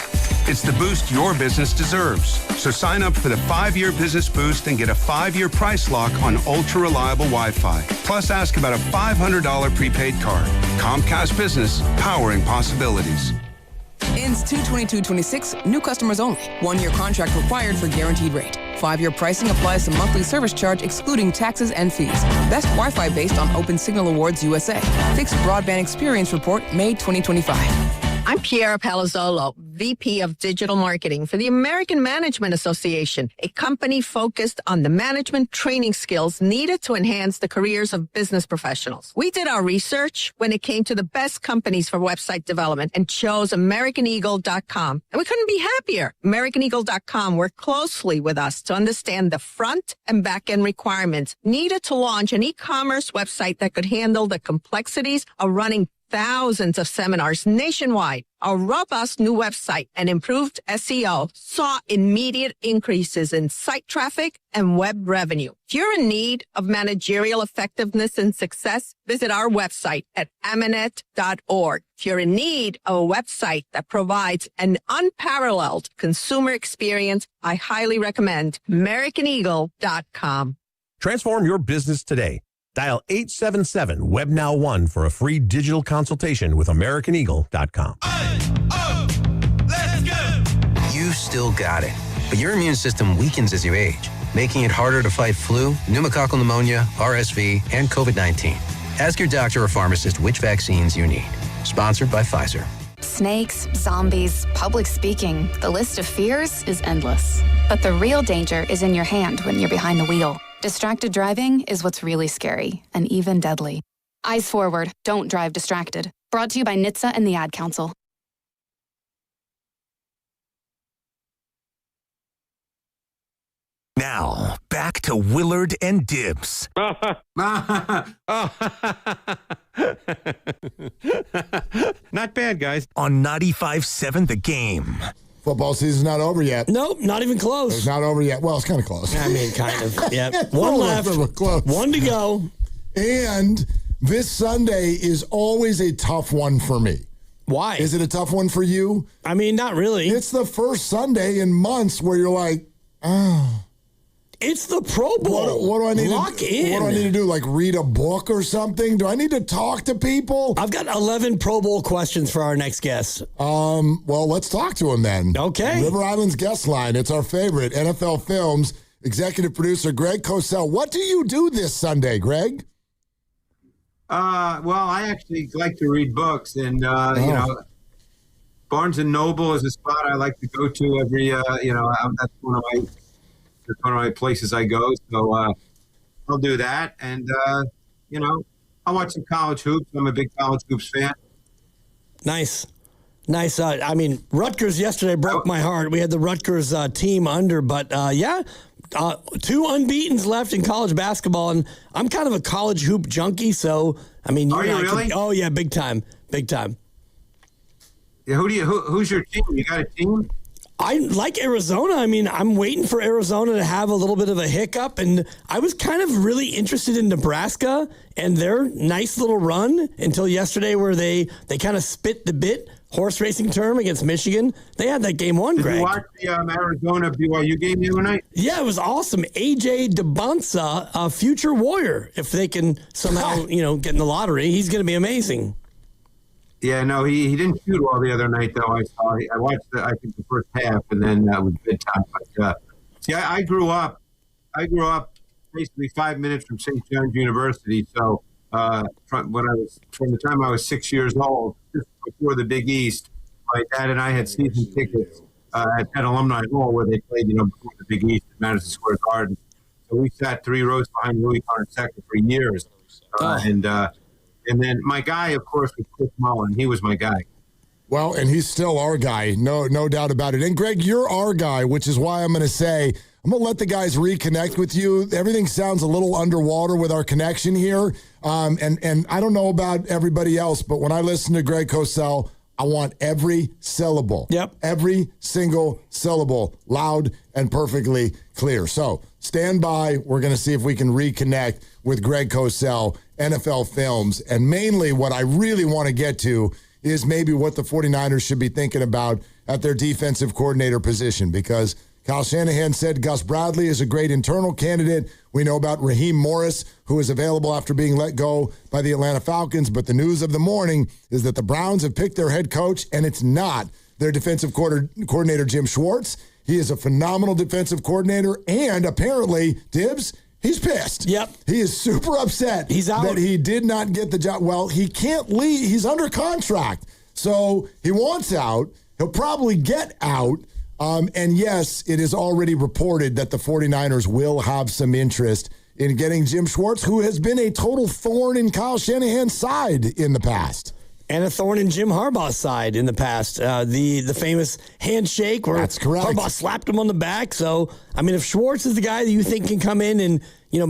It's the boost your business deserves. So sign up for the 5-year business boost and get a 5-year price lock on ultra-reliable Wi-Fi. Plus, ask about a $500 prepaid card. Comcast Business, powering possibilities. Ends 2/22/26, new customers only. 1-year contract required for guaranteed rate. 5-year pricing applies to monthly service charge excluding taxes and fees. Best Wi-Fi based on Open Signal Awards USA. Fixed Broadband Experience Report, May 2025. I'm Piera Palazzolo, VP of Digital Marketing for the American Management Association, a company focused on the management training skills needed to enhance the careers of business professionals. We did our research when it came to the best companies for website development and chose AmericanEagle.com. And we couldn't be happier. AmericanEagle.com worked closely with us to understand the front and back end requirements needed to launch an e-commerce website that could handle the complexities of running thousands of seminars nationwide. Our robust new website and improved SEO saw immediate increases in site traffic and web revenue. If you're in need of managerial effectiveness and success, visit our website at amanet.org. If you're in need of a website that provides an unparalleled consumer experience, I highly recommend AmericanEagle.com. Transform your business today. Dial 877-WebNow1 for a free digital consultation with AmericanEagle.com. Let's go! You still got it, but your immune system weakens as you age, making it harder to fight flu, pneumococcal pneumonia, RSV, and COVID-19. Ask your doctor or pharmacist which vaccines you need. Sponsored by Pfizer. Snakes, zombies, public speaking. The list of fears is endless. But the real danger is in your hand when you're behind the wheel. Distracted driving is what's really scary and even deadly. Eyes forward, don't drive distracted. Brought to you by NHTSA and the Ad Council. Now, back to Willard and Dibs. Not bad, guys. On 95.7 The Game. Football season's not over yet. Nope, not even close. It's not over yet. Well, it's kind of close. I mean, kind of. Yeah. One left. One to go. And this Sunday is always a tough one for me. Why? Is it a tough one for you? I mean, not really. It's the first Sunday in months where you're like, oh. It's the Pro Bowl. What do I need Lock to in. What do I need to do? Like read a book or something? Do I need to talk to people? I've got 11 Pro Bowl questions for our next guest. Well, let's talk to him then. Okay. River Island's guest line. It's our favorite. NFL Films executive producer Greg Cosell. What do you do this Sunday, Greg? Well, I actually like to read books, and you know, Barnes and Noble is a spot I like to go to every. That's one of my places I go. So I'll do that, and I'll watch some college hoops. I'm a big college hoops fan. Nice. I mean, Rutgers yesterday broke my heart. We had the Rutgers team under, but 2 unbeatens left in college basketball, and I'm kind of a college hoop junkie. So I mean, are you really? Oh yeah, big time. Yeah, who's your team? You got a team? I like Arizona. I mean, I'm waiting for Arizona to have a little bit of a hiccup, and I was kind of really interested in Nebraska and their nice little run until yesterday where they kind of spit the bit horse racing term against Michigan. They had that game won, Greg. Did you watch the Arizona BYU game the other night? Yeah, it was awesome. A.J. DeBonsa, a future Warrior. If they can somehow, get in the lottery, he's going to be amazing. Yeah, no, he didn't shoot well the other night, though. I watched, I think, the first half, and then it was bedtime. But, I grew up basically 5 minutes from St. John's University. So from the time I was 6 years old, just before the Big East, my dad and I had season tickets at Penn Alumni Hall where they played, before the Big East at Madison Square Garden. So we sat 3 rows behind Louis Connor II for years. And then my guy, of course, was Chris Mullen. He was my guy. Well, and he's still our guy, no doubt about it. And Greg, you're our guy, which is why I'm going to say I'm going to let the guys reconnect with you. Everything sounds a little underwater with our connection here. And I don't know about everybody else, but when I listen to Greg Cosell, I want every syllable. Yep. Every single syllable loud and perfectly clear. So stand by. We're going to see if we can reconnect with Greg Cosell, NFL Films. And mainly what I really want to get to is maybe what the 49ers should be thinking about at their defensive coordinator position, because Kyle Shanahan said Gus Bradley is a great internal candidate. We know about Raheem Morris, who is available after being let go by the Atlanta Falcons. But the news of the morning is that the Browns have picked their head coach, and it's not their defensive coordinator, Jim Schwartz. He is a phenomenal defensive coordinator, and apparently, Dibs, he's pissed. Yep. He is super upset He's out. that he did not get the job. Well, he can't leave. He's under contract. So he wants out. He'll probably get out. And yes, it is already reported that the 49ers will have some interest in getting Jim Schwartz, who has been a total thorn in Kyle Shanahan's side in the past. And a thorn in Jim Harbaugh's side in the past. The famous handshake where That's correct. Harbaugh slapped him on the back. So, I mean, if Schwartz is the guy that you think can come in and,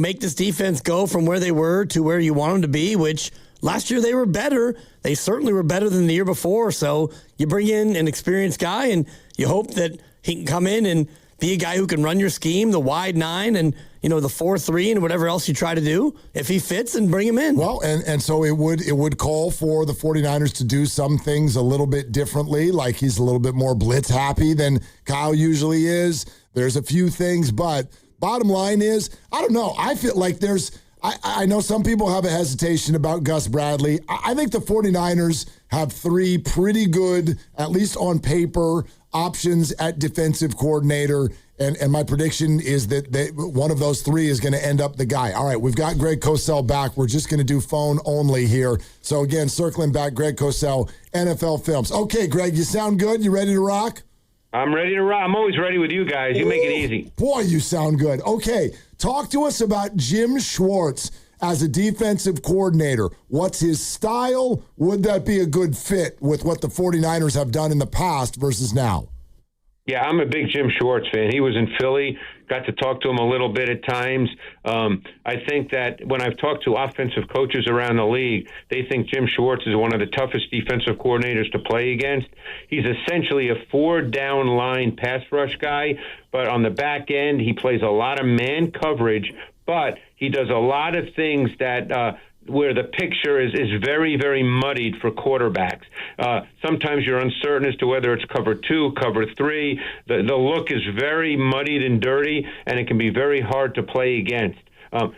make this defense go from where they were to where you want them to be, which last year they were better. They certainly were better than the year before. So you bring in an experienced guy and you hope that he can come in and be a guy who can run your scheme, the wide 9 and, the 4-3 and whatever else you try to do. If he fits, and bring him in. Well, and so it would call for the 49ers to do some things a little bit differently, like he's a little bit more blitz happy than Kyle usually is. There's a few things, but bottom line is, I don't know. I feel like I know some people have a hesitation about Gus Bradley. I think the 49ers have 3 pretty good, at least on paper, options at defensive coordinator. And my prediction is that one of those 3 is going to end up the guy. All right, we've got Greg Cosell back. We're just going to do phone only here. So, again, circling back, Greg Cosell, NFL Films. Okay, Greg, you sound good? You ready to rock? I'm ready to rock. I'm always ready with you guys. You make it easy. Boy, you sound good. Okay, talk to us about Jim Schwartz as a defensive coordinator. What's his style? Would that be a good fit with what the 49ers have done in the past versus now? Yeah, I'm a big Jim Schwartz fan. He was in Philly, got to talk to him a little bit at times. I think that when I've talked to offensive coaches around the league, they think Jim Schwartz is one of the toughest defensive coordinators to play against. He's essentially a 4-down line pass rush guy, but on the back end, he plays a lot of man coverage, but he does a lot of things that where the picture is very, very muddied for quarterbacks. Sometimes you're uncertain as to whether it's cover 2, cover 3. The look is very muddied and dirty, and it can be very hard to play against.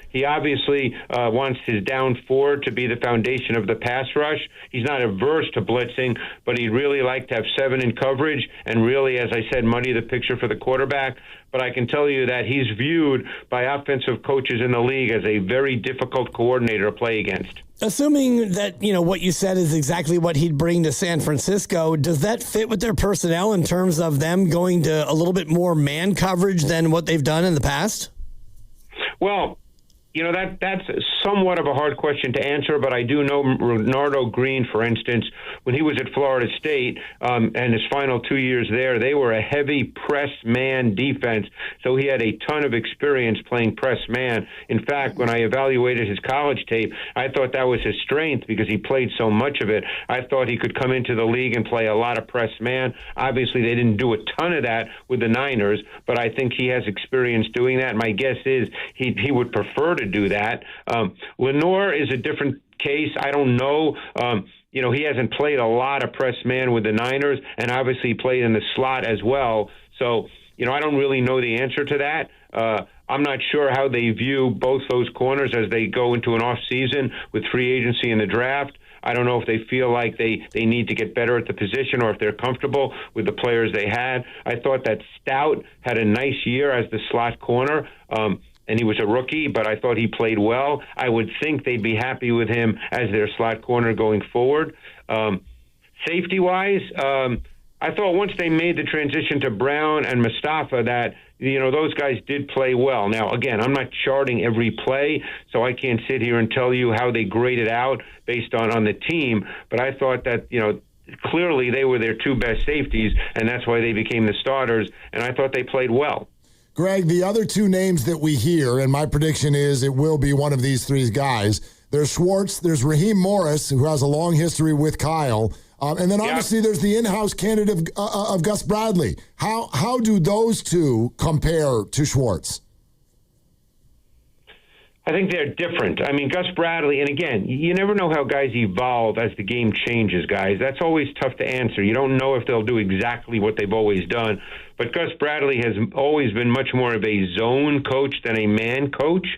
He obviously wants his down 4 to be the foundation of the pass rush. He's not averse to blitzing, but he'd really like to have 7 in coverage and really, as I said, muddy the picture for the quarterback. But I can tell you that he's viewed by offensive coaches in the league as a very difficult coordinator to play against. Assuming that, what you said is exactly what he'd bring to San Francisco, does that fit with their personnel in terms of them going to a little bit more man coverage than what they've done in the past? Well, that's somewhat of a hard question to answer, but I do know Renardo Green, for instance, when he was at Florida State and his final 2 years there, they were a heavy press man defense, so he had a ton of experience playing press man. In fact, when I evaluated his college tape, I thought that was his strength because he played so much of it. I thought he could come into the league and play a lot of press man. Obviously, they didn't do a ton of that with the Niners, but I think he has experience doing that. My guess is he would prefer to do that. Lenore is a different case. I don't know. he hasn't played a lot of press man with the Niners, and obviously played in the slot as well. So, I don't really know the answer to that. I'm not sure how they view both those corners as they go into an off season with free agency and the draft. I don't know if they feel like they need to get better at the position or if they're comfortable with the players they had. I thought that Stout had a nice year as the slot corner, and he was a rookie, but I thought he played well. I would think they'd be happy with him as their slot corner going forward. Safety-wise, I thought once they made the transition to Brown and Mustafa that, those guys did play well. Now, again, I'm not charting every play, so I can't sit here and tell you how they graded out based on the team, but I thought that, clearly they were their two best safeties, and that's why they became the starters, and I thought they played well. Greg, the other two names that we hear, and my prediction is it will be one of these three guys, there's Schwartz, there's Raheem Morris, who has a long history with Kyle, and then obviously there's the in-house candidate of Gus Bradley. How do those two compare to Schwartz? I think they're different. I mean, Gus Bradley, and again, you never know how guys evolve as the game changes, guys. That's always tough to answer. You don't know if they'll do exactly what they've always done. But Gus Bradley has always been much more of a zone coach than a man coach.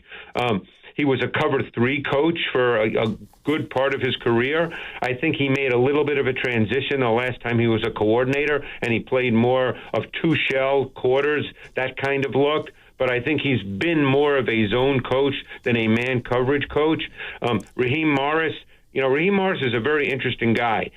He was a cover 3 coach for a good part of his career. I think he made a little bit of a transition the last time he was a coordinator, and he played more of 2-shell quarters, that kind of look. But I think he's been more of a zone coach than a man coverage coach. Raheem Morris, Raheem Morris is a very interesting guy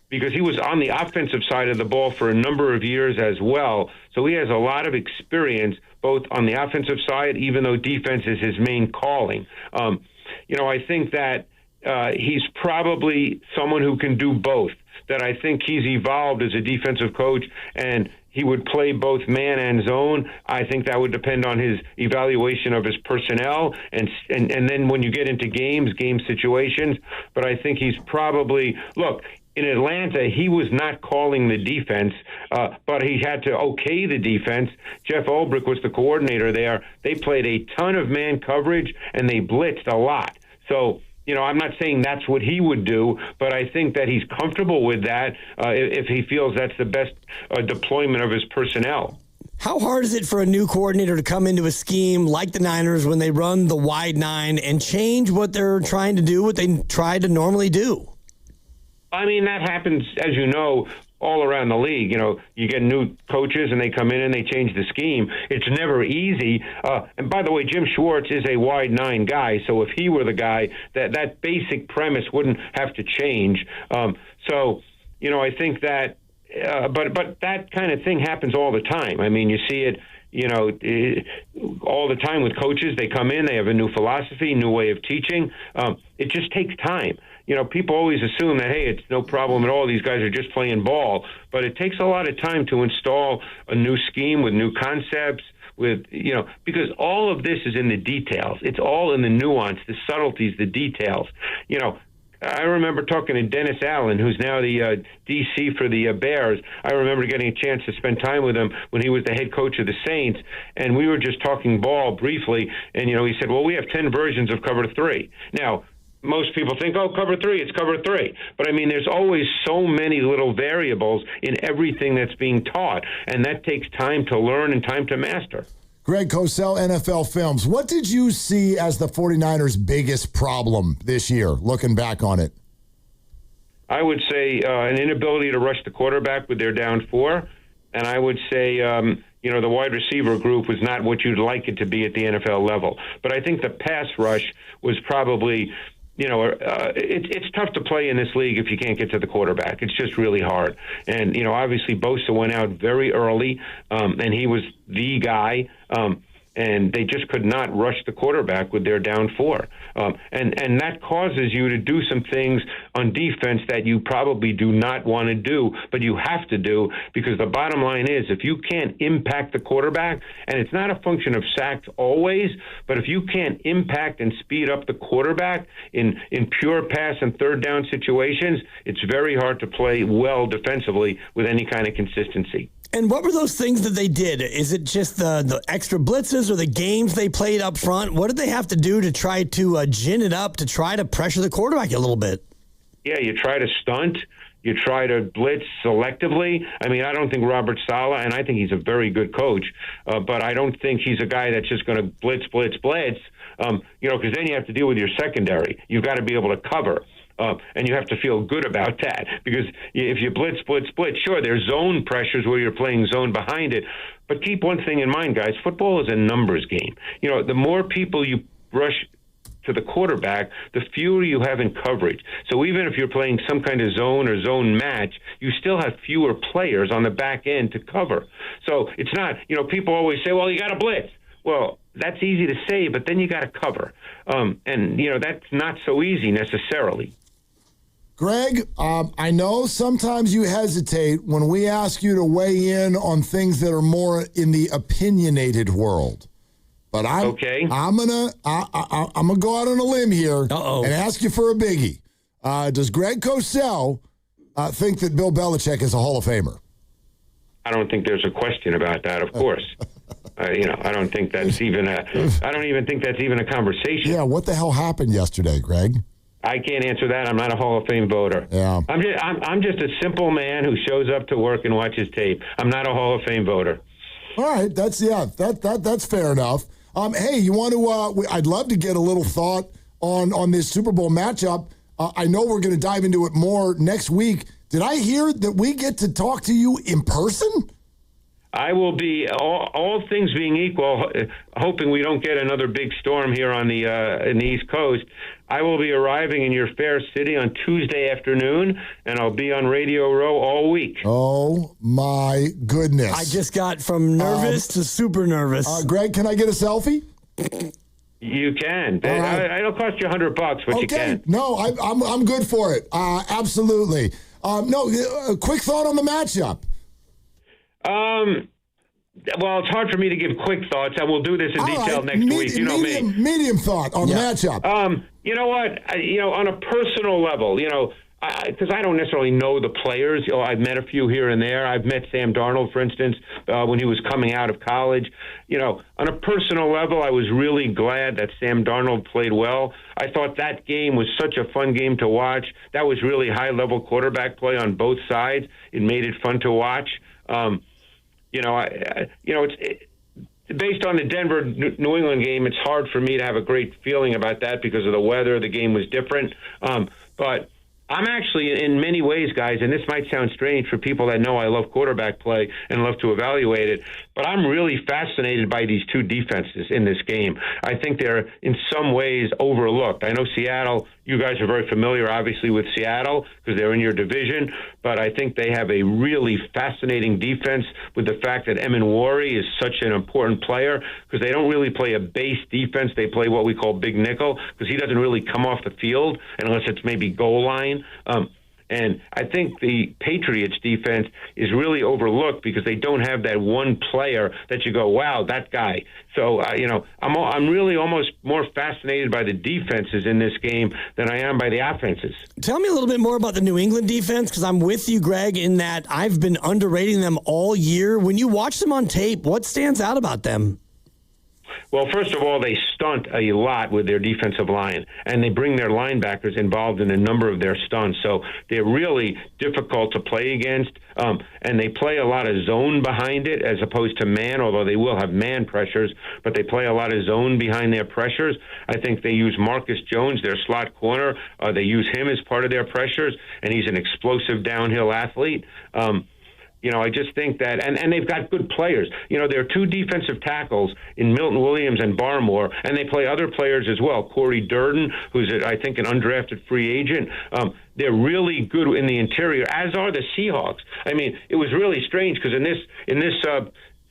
because he was on the offensive side of the ball for a number of years as well. So he has a lot of experience both on the offensive side, even though defense is his main calling. I think that he's probably someone who can do both, that I think he's evolved as a defensive coach, and he would play both man and zone. I think that would depend on his evaluation of his personnel and then when you get into game situations. But I think he's probably, look, in Atlanta, he was not calling the defense, but he had to okay the defense. Jeff Ulbrich was the coordinator there. They played a ton of man coverage, and they blitzed a lot. So, I'm not saying that's what he would do, but I think that he's comfortable with that if he feels that's the best deployment of his personnel. How hard is it for a new coordinator to come into a scheme like the Niners when they run the wide 9 and change what they're trying to do, what they try to normally do? I mean, that happens, as you know, all around the league. You get new coaches and they come in and they change the scheme. It's never easy. And by the way, Jim Schwartz is a wide 9 guy. So if he were the guy, that basic premise wouldn't have to change. I think that, but that kind of thing happens all the time. I mean, you see it, all the time with coaches. They come in, they have a new philosophy, new way of teaching. It just takes time. People always assume that, hey, it's no problem at all. These guys are just playing ball. But it takes a lot of time to install a new scheme with new concepts, because all of this is in the details. It's all in the nuance, the subtleties, the details. I remember talking to Dennis Allen, who's now the DC for the Bears. I remember getting a chance to spend time with him when he was the head coach of the Saints, and we were just talking ball briefly, and, he said, well, we have 10 versions of cover 3. Now, most people think, cover 3, it's cover 3. But, I mean, there's always so many little variables in everything that's being taught, and that takes time to learn and time to master. Greg Cosell, NFL Films. What did you see as the 49ers' biggest problem this year, looking back on it? I would say an inability to rush the quarterback with their down 4. And I would say, the wide receiver group was not what you'd like it to be at the NFL level. But I think the pass rush was probably, it's tough to play in this league if you can't get to the quarterback. It's just really hard. And, obviously Bosa went out very early, and he was the guy. And they just could not rush the quarterback with their down 4. And that causes you to do some things on defense that you probably do not want to do, but you have to do, because the bottom line is if you can't impact the quarterback, and it's not a function of sacks always, but if you can't impact and speed up the quarterback in pure pass and third down situations, it's very hard to play well defensively with any kind of consistency. And what were those things that they did? Is it just the extra blitzes or the games they played up front? What did they have to do to try to gin it up, to try to pressure the quarterback a little bit? Yeah, you try to stunt. You try to blitz selectively. I mean, I don't think Robert Saleh, and I think he's a very good coach, but I don't think he's a guy that's just going to blitz. Because then you have to deal with your secondary. You've got to be able to cover. And you have to feel good about that, because if you blitz, sure, there's zone pressures where you're playing zone behind it. But keep one thing in mind, guys. Football is a numbers game. The more people you rush to the quarterback, the fewer you have in coverage. So even if you're playing some kind of zone or zone match, you still have fewer players on the back end to cover. So it's not, people always say, well, you got to blitz. Well, that's easy to say, but then you got to cover. That's not so easy necessarily. Greg, I know sometimes you hesitate when we ask you to weigh in on things that are more in the opinionated world. But I'm gonna go out on a limb here and ask you for a biggie. Does Greg Cosell think that Bill Belichick is a Hall of Famer? I don't think there's a question about that. Of course, I don't think that's even I don't even think that's even a conversation. Yeah, what the hell happened yesterday, Greg? I can't answer that. I'm not a Hall of Fame voter. Yeah, I'm just a simple man who shows up to work and watches tape. I'm not a Hall of Fame voter. All right, that's fair enough. Hey, you want to? I'd love to get a little thought on this Super Bowl matchup. I know we're going to dive into it more next week. Did I hear that we get to talk to you in person? I will be, all things being equal, hoping we don't get another big storm here on in the East Coast. I will be arriving in your fair city on Tuesday afternoon, and I'll be on Radio Row all week. Oh, my goodness. I just got from nervous to super nervous. Greg, can I get a selfie? You can. Right. It'll cost you $100, but you can. No, I'm good for it. Absolutely. A quick thought on the matchup. Well, it's hard for me to give quick thoughts. I will do this in detail next week. You know me. Medium thought on the matchup. You know what? On a personal level, because I don't necessarily know the players. I've met a few here and there. I've met Sam Darnold, for instance, when he was coming out of college. On a personal level, I was really glad that Sam Darnold played well. I thought that game was such a fun game to watch. That was really high-level quarterback play on both sides. It made it fun to watch. It's based on the Denver-New England game. It's hard for me to have a great feeling about that because of the weather. The game was different, but I'm actually, in many ways, guys, and this might sound strange for people that know I love quarterback play and love to evaluate it, but I'm really fascinated by these two defenses in this game. I think they're, in some ways, overlooked. I know Seattle, you guys are very familiar, obviously, with Seattle because they're in your division, but I think they have a really fascinating defense with the fact that Eminwari is such an important player because they don't really play a base defense. They play what we call big nickel because he doesn't really come off the field unless it's maybe goal line. And I think the Patriots defense is really overlooked because they don't have that one player that you go, wow, that guy. So, I'm really almost more fascinated by the defenses in this game than I am by the offenses. Tell me a little bit more about the New England defense, because I'm with you, Greg, in that I've been underrating them all year. When you watch them on tape, what stands out about them? Well, first of all, they stunt a lot with their defensive line, and they bring their linebackers involved in a number of their stunts. So they're really difficult to play against, and they play a lot of zone behind it as opposed to man, although they will have man pressures, but they play a lot of zone behind their pressures. I think they use Marcus Jones, their slot corner. They use him as part of their pressures, and he's an explosive downhill athlete. I just think that, and they've got good players. There are two defensive tackles in Milton Williams and Barmore, and they play other players as well. Corey Durden, who's, I think, an undrafted free agent. They're really good in the interior, as are the Seahawks. I mean, it was really strange because in this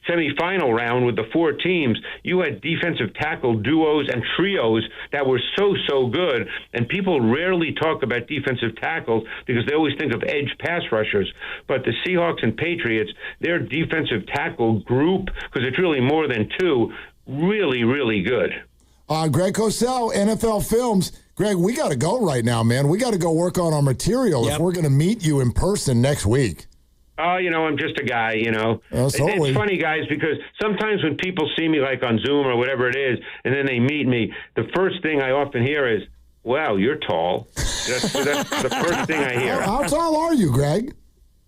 semifinal round with the four teams, you had defensive tackle duos and trios that were so good, and people rarely talk about defensive tackles because they always think of edge pass rushers. But the Seahawks and Patriots, their defensive tackle group, because it's really more than two, really, really good. Greg Cosell, NFL Films. Greg, we got to go right now, man. We got to go work on our material if we're going to meet you in person next week. I'm just a guy, It's Totally. funny, guys, because sometimes when people see me like on Zoom or whatever it is, and then they meet me, the first thing I often hear is, Wow, you're tall. That's the first thing I hear. How tall are you, Greg?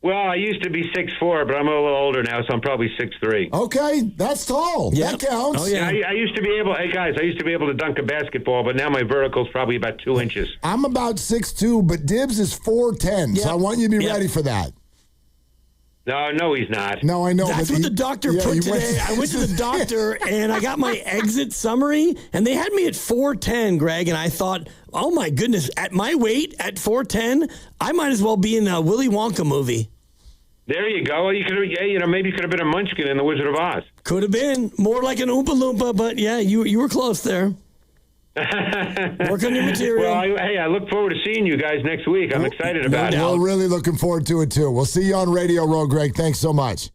Well, I used to be 6'4", but I'm a little older now, so I'm probably 6'3". Okay, that's tall. That counts. Oh, yeah. I used to be able. Hey guys, I used to be able to dunk a basketball, but now my vertical's probably about 2 inches. I'm about 6'2", but Dibbs is 4'10", so I want you to be ready for that. No, he's not. No, I know. That's what the doctor put today. I went to the doctor and I got my exit summary, and they had me at 4'10", Greg, and I thought, oh my goodness, at my weight, at 4'10", I might as well be in a Willy Wonka movie. There you go. You could, maybe you could have been a Munchkin in The Wizard of Oz. Could have been more like an Oompa Loompa, but yeah, you were close there. Work on your material. Well, I look forward to seeing you guys next week. I'm excited about it. We're really looking forward to it, too. We'll see you on Radio Row, Greg. Thanks so much.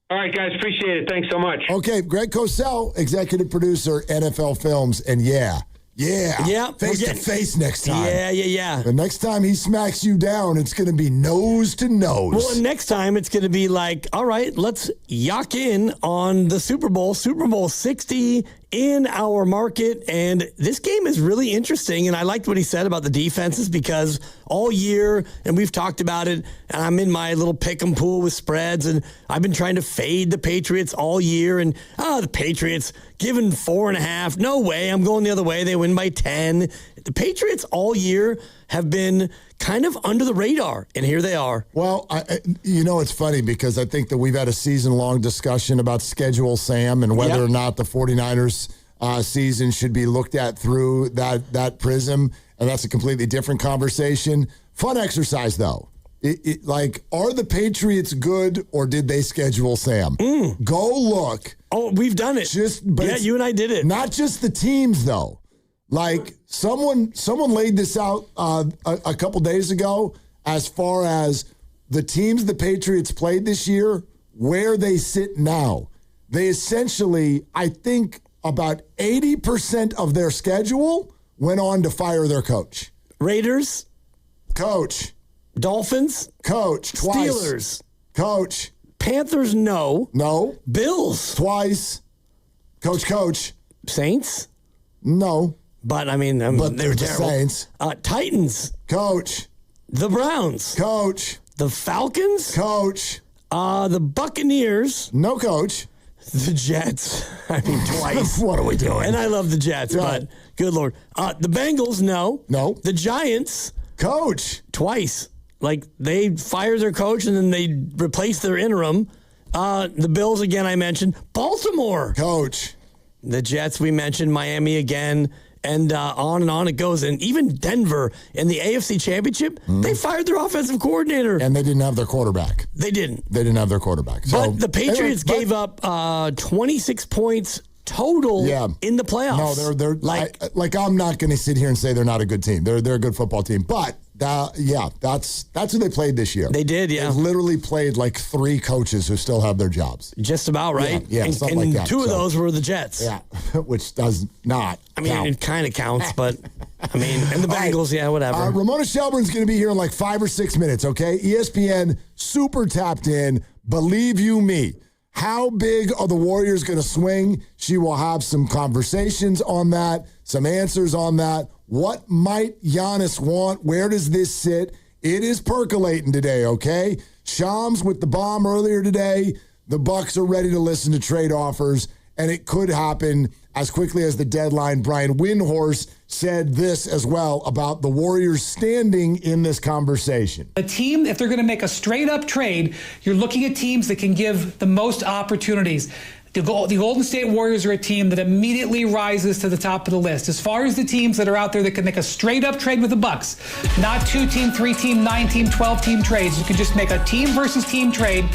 All right, guys. Appreciate it. Thanks so much. Okay, Greg Cosell, executive producer, NFL Films, and face-to-face next time. Yeah. The next time he smacks you down, it's going to be nose to nose. Well, and next time it's going to be like, all right, let's yak in on the Super Bowl 60 in our market. And this game is really interesting. And I liked what he said about the defenses because all year, and we've talked about it, and I'm in my little pick'em pool with spreads, and I've been trying to fade the Patriots all year. And, the Patriots given 4.5. No way. I'm going the other way. They win by 10. The Patriots all year have been kind of under the radar, and here they are. Well, it's funny because I think that we've had a season-long discussion about Schedule Sam and whether or not the 49ers season should be looked at through that prism, and that's a completely different conversation. Fun exercise, though. Are the Patriots good, or did they schedule Sam? Go look. Oh, we've done it. You and I did it. Not just the teams, though. Someone laid this out a couple days ago as far as the teams the Patriots played this year, where they sit now. They essentially, I think, about 80% of their schedule went on to fire their coach. Raiders. Coach. Dolphins. Coach. Twice. Steelers. Coach. Panthers, no. No. Bills. Twice. Coach. Saints. No. But, they were terrible. Saints. Titans. Coach. The Browns. Coach. The Falcons. Coach. The Buccaneers. No coach. The Jets. Twice. What are we doing? And I love the Jets, but good Lord. The Bengals, no. No. The Giants. Coach. Twice. They fired their coach and then they replaced their interim. The Bills, again, I mentioned. Baltimore. Coach. The Jets, we mentioned. Miami again. And on it goes. And even Denver in the AFC Championship, they fired their offensive coordinator. And they didn't have their quarterback. They didn't. They didn't have their quarterback. So, but the Patriots gave up 26 points total in the playoffs. No, they're I'm not going to sit here and say they're not a good team. They're a good football team. But that's who they played this year. They did, They literally played 3 coaches who still have their jobs. Just about, right? Yeah, something like that. 2 of those were the Jets. Yeah, which does not count. It kind of counts, but, and the Bengals, whatever. Ramona Shelburne's going to be here in 5 or 6 minutes, okay? ESPN super tapped in. Believe you me. How big are the Warriors going to swing? She will have some conversations on that, some answers on that. What might Giannis want? Where does this sit? It is percolating today, okay? Shams with the bomb earlier today. The Bucks are ready to listen to trade offers, and it could happen as quickly as the deadline. Brian Windhorst said this as well about the Warriors standing in this conversation. A team, if they're going to make a straight-up trade, you're looking at teams that can give the most opportunities. The Golden State Warriors are a team that immediately rises to the top of the list. As far as the teams that are out there that can make a straight-up trade with the Bucks, not 2-team, 3-team, 9-team, 12-team trades. You can just make a team versus team trade.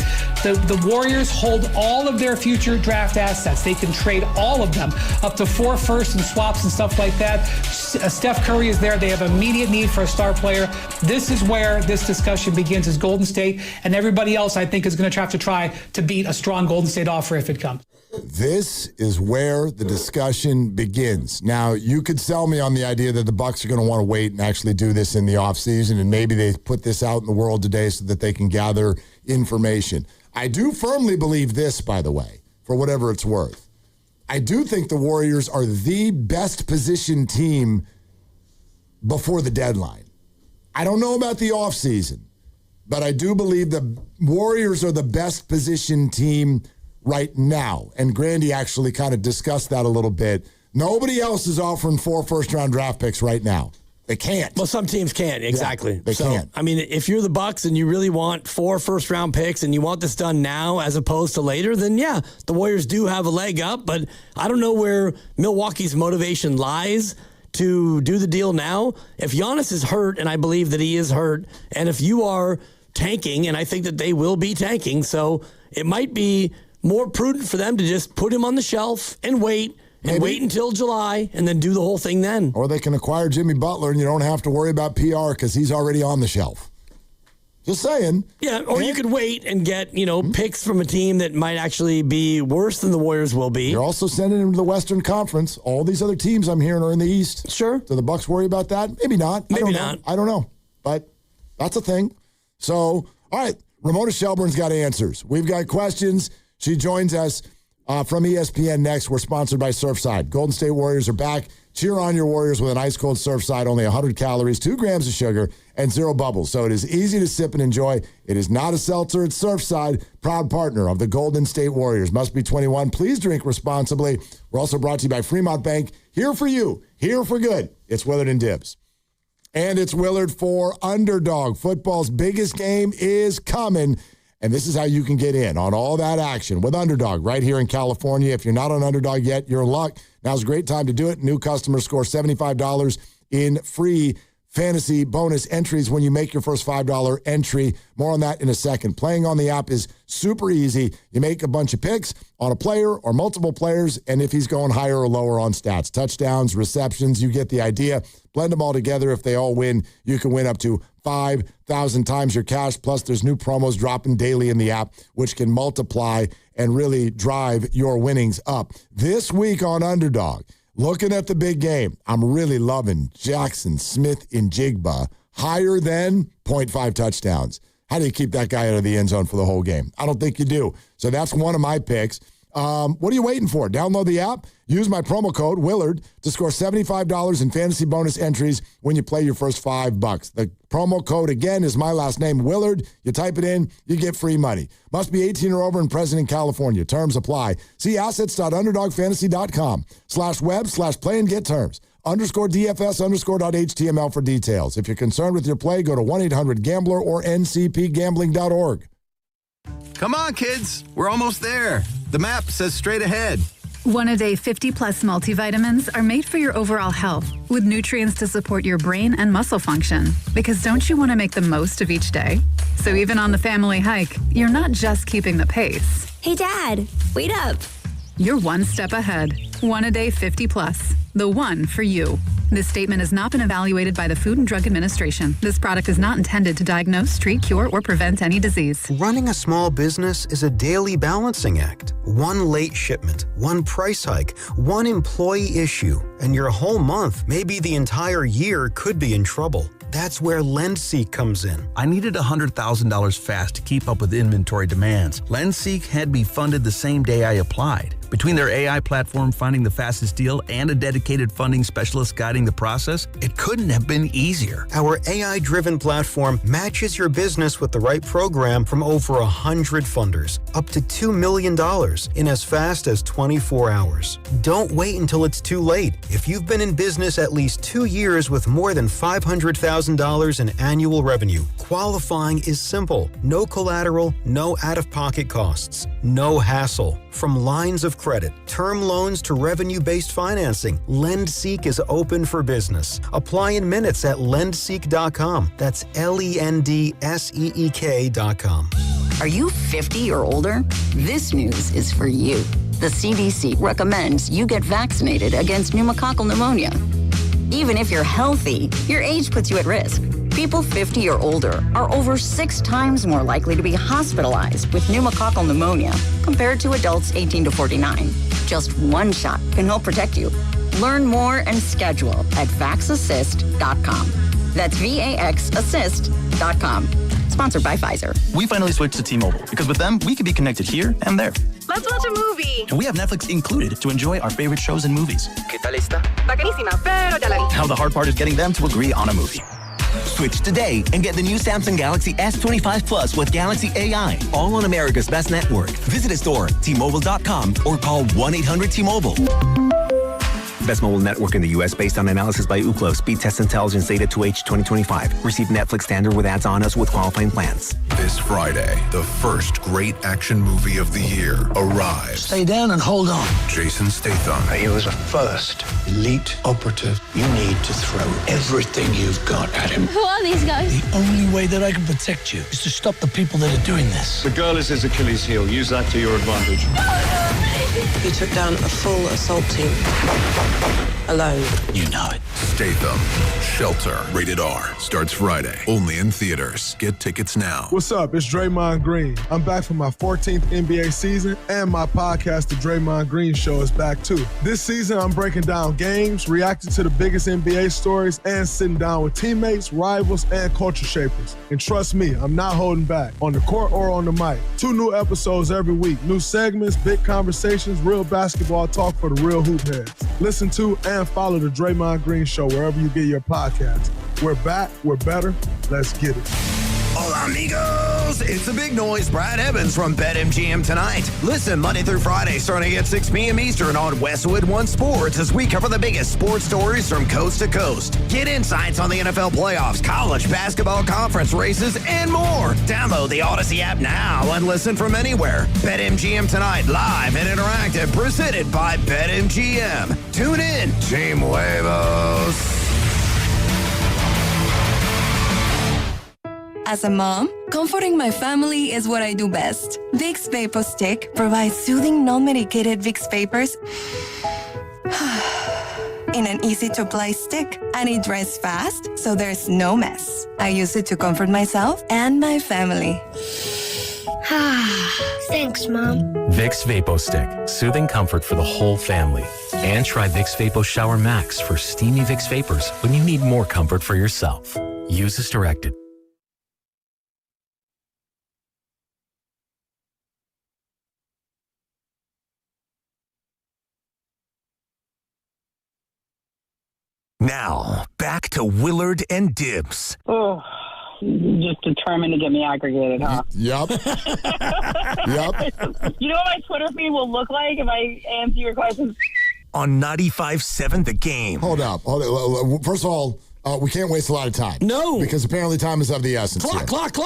The Warriors hold all of their future draft assets. They can trade all of them, up to 4 firsts and swaps and stuff like that. Steph Curry is there. They have immediate need for a star player. This is where this discussion begins, is Golden State, and everybody else, I think, is going to have to try to beat a strong Golden State offer if it comes. This is where the discussion begins. Now, you could sell me on the idea that the Bucks are going to want to wait and actually do this in the offseason, and maybe they put this out in the world today so that they can gather information. I do firmly believe this, by the way, for whatever it's worth. I do think the Warriors are the best positioned team before the deadline. I don't know about the offseason, but I do believe the Warriors are the best positioned team right now. And Grandy actually kind of discussed that a little bit. Nobody else is offering 4 first-round draft picks right now. They can't. Well, some teams can't, exactly. Yeah, they can't. I mean, if you're the Bucks and you really want 4 first-round picks and you want this done now as opposed to later, then yeah, the Warriors do have a leg up. But I don't know where Milwaukee's motivation lies to do the deal now. If Giannis is hurt, and I believe that he is hurt, and if you are tanking, and I think that they will be tanking, so it might be more prudent for them to just put him on the shelf and wait. And wait until July and then do the whole thing then. Or they can acquire Jimmy Butler and you don't have to worry about PR because he's already on the shelf. Just saying. Yeah, or you could wait and get, picks from a team that might actually be worse than the Warriors will be. You're also sending him to the Western Conference. All these other teams I'm hearing are in the East. Sure. Do the Bucks worry about that? Maybe not. Maybe not. I don't know. But that's a thing. So, all right. Ramona Shelburne's got answers. We've got questions. She joins us from ESPN next. We're sponsored by Surfside. Golden State Warriors are back. Cheer on your Warriors with an ice-cold Surfside, only 100 calories, 2 grams of sugar, and 0 bubbles. So it is easy to sip and enjoy. It is not a seltzer. It's Surfside, proud partner of the Golden State Warriors. Must be 21. Please drink responsibly. We're also brought to you by Fremont Bank. Here for you. Here for good. It's Willard and Dibs. And it's Willard for Underdog. Football's biggest game is coming. And this is how you can get in on all that action with Underdog right here in California. If you're not on Underdog yet, you're in luck. Now's a great time to do it. New customers score $75 in free fantasy bonus entries when you make your first $5 entry. More on that in a second. Playing on the app is super easy. You make a bunch of picks on a player or multiple players, and if he's going higher or lower on stats, touchdowns, receptions, you get the idea. Blend them all together. If they all win, you can win up to 5,000 times your cash. Plus, there's new promos dropping daily in the app, which can multiply and really drive your winnings up. This week on Underdog, looking at the big game, I'm really loving Jackson Smith in Jigba. Higher than 0.5 touchdowns. How do you keep that guy out of the end zone for the whole game? I don't think you do. So that's one of my picks. What are you waiting for? Download the app. Use my promo code Willard to score $75 in fantasy bonus entries when you play your first $5. The promo code again is my last name, Willard. You type it in, you get free money. Must be 18 or over and present in California. Terms apply. See assets.underdogfantasy.com/web/play and get terms. _DFS_.html for details. If you're concerned with your play, go to 1-800-GAMBLER or ncpgambling.org. Come on, kids. We're almost there. The map says straight ahead. One-a-day 50-plus multivitamins are made for your overall health with nutrients to support your brain and muscle function. Because don't you want to make the most of each day? So even on the family hike, you're not just keeping the pace. Hey, Dad, wait up. You're one step ahead. One-a-day 50-plus. The one for you. This statement has not been evaluated by the Food and Drug Administration. This product is not intended to diagnose, treat, cure, or prevent any disease. Running a small business is a daily balancing act. One late shipment, one price hike, one employee issue, and your whole month, maybe the entire year, could be in trouble. That's where LendSeek comes in. I needed $100,000 fast to keep up with inventory demands. LendSeek had me funded the same day I applied. Between their AI platform finding the fastest deal and a dedicated funding specialist guiding the process, it couldn't have been easier. Our AI-driven platform matches your business with the right program from over 100 funders, up to $2 million in as fast as 24 hours. Don't wait until it's too late. If you've been in business at least 2 years with more than $500,000 in annual revenue, qualifying is simple. No collateral, no out-of-pocket costs, no hassle. From lines of credit, term loans to revenue-based financing, LendSeek is open for business. Apply in minutes at lendseek.com. That's LENDSEEK.com. Are you 50 or older? This news is for you. The CDC recommends you get vaccinated against pneumococcal pneumonia. Even if you're healthy, your age puts you at risk. People 50 or older are over 6 times more likely to be hospitalized with pneumococcal pneumonia compared to adults 18 to 49. Just one shot can help protect you. Learn more and schedule at vaxassist.com. That's VAXassist.com. Sponsored by Pfizer. We finally switched to T-Mobile because with them, we can be connected here and there. Let's watch a movie. And we have Netflix included to enjoy our favorite shows and movies. ¿Qué tal está? Bacanísima, pero ya la vi. Now the hard part is getting them to agree on a movie. Switch today and get the new Samsung Galaxy S25 Plus with Galaxy AI, all on America's best network. Visit a store, T-Mobile.com, or call 1-800-T-Mobile. Best mobile network in the U.S. based on analysis by Ookla. Speed test intelligence data 2H 2025. Receive Netflix standard with ads on us with qualifying plans. This Friday, the first great action movie of the year arrives. Stay down and hold on. Jason Statham. He was a first elite operative. You need to throw everything you've got at him. Who are these guys? The only way that I can protect you is to stop the people that are doing this. The girl is his Achilles heel. Use that to your advantage. He took down a full assault team. Alone. You know it. Statham. Shelter. Rated R. Starts Friday. Only in theaters. Get tickets now. What's up? It's Draymond Green. I'm back for my 14th NBA season, and my podcast, The Draymond Green Show, is back too. This season, I'm breaking down games, reacting to the biggest NBA stories, and sitting down with teammates, rivals, and culture shapers. And trust me, I'm not holding back, on the court or on the mic. 2 new episodes every week. New segments, big conversations, real basketball talk for the real hoop heads. Listen to and follow The Draymond Green Show wherever you get your podcasts. We're back. We're better. Let's get it. Hola, amigos. It's the big noise, Brad Evans from BetMGM Tonight. Listen Monday through Friday starting at 6 p.m. Eastern on Westwood One Sports as we cover the biggest sports stories from coast to coast. Get insights on the NFL playoffs, college basketball conference races, and more. Download the Odyssey app now and listen from anywhere. BetMGM Tonight, live and interactive, presented by BetMGM. Tune in, Team Huevos. As a mom, comforting my family is what I do best. Vicks Vapor Stick provides soothing, non-medicated Vicks Vapors in an easy-to-apply stick, and it dries fast, so there's no mess. I use it to comfort myself and my family. Thanks, Mom. Vicks Vapo Stick, soothing comfort for the whole family. And try Vicks Vapo Shower Max for steamy Vicks Vapors when you need more comfort for yourself. Use as directed. Now, back to Willard and Dibs. Oh, just determined to get me aggregated, huh? Yep. Yep. You know what my Twitter feed will look like if I answer your questions? On 95.7 The Game. Hold up. First of all, we can't waste a lot of time. No. Because apparently time is of the essence. Clock.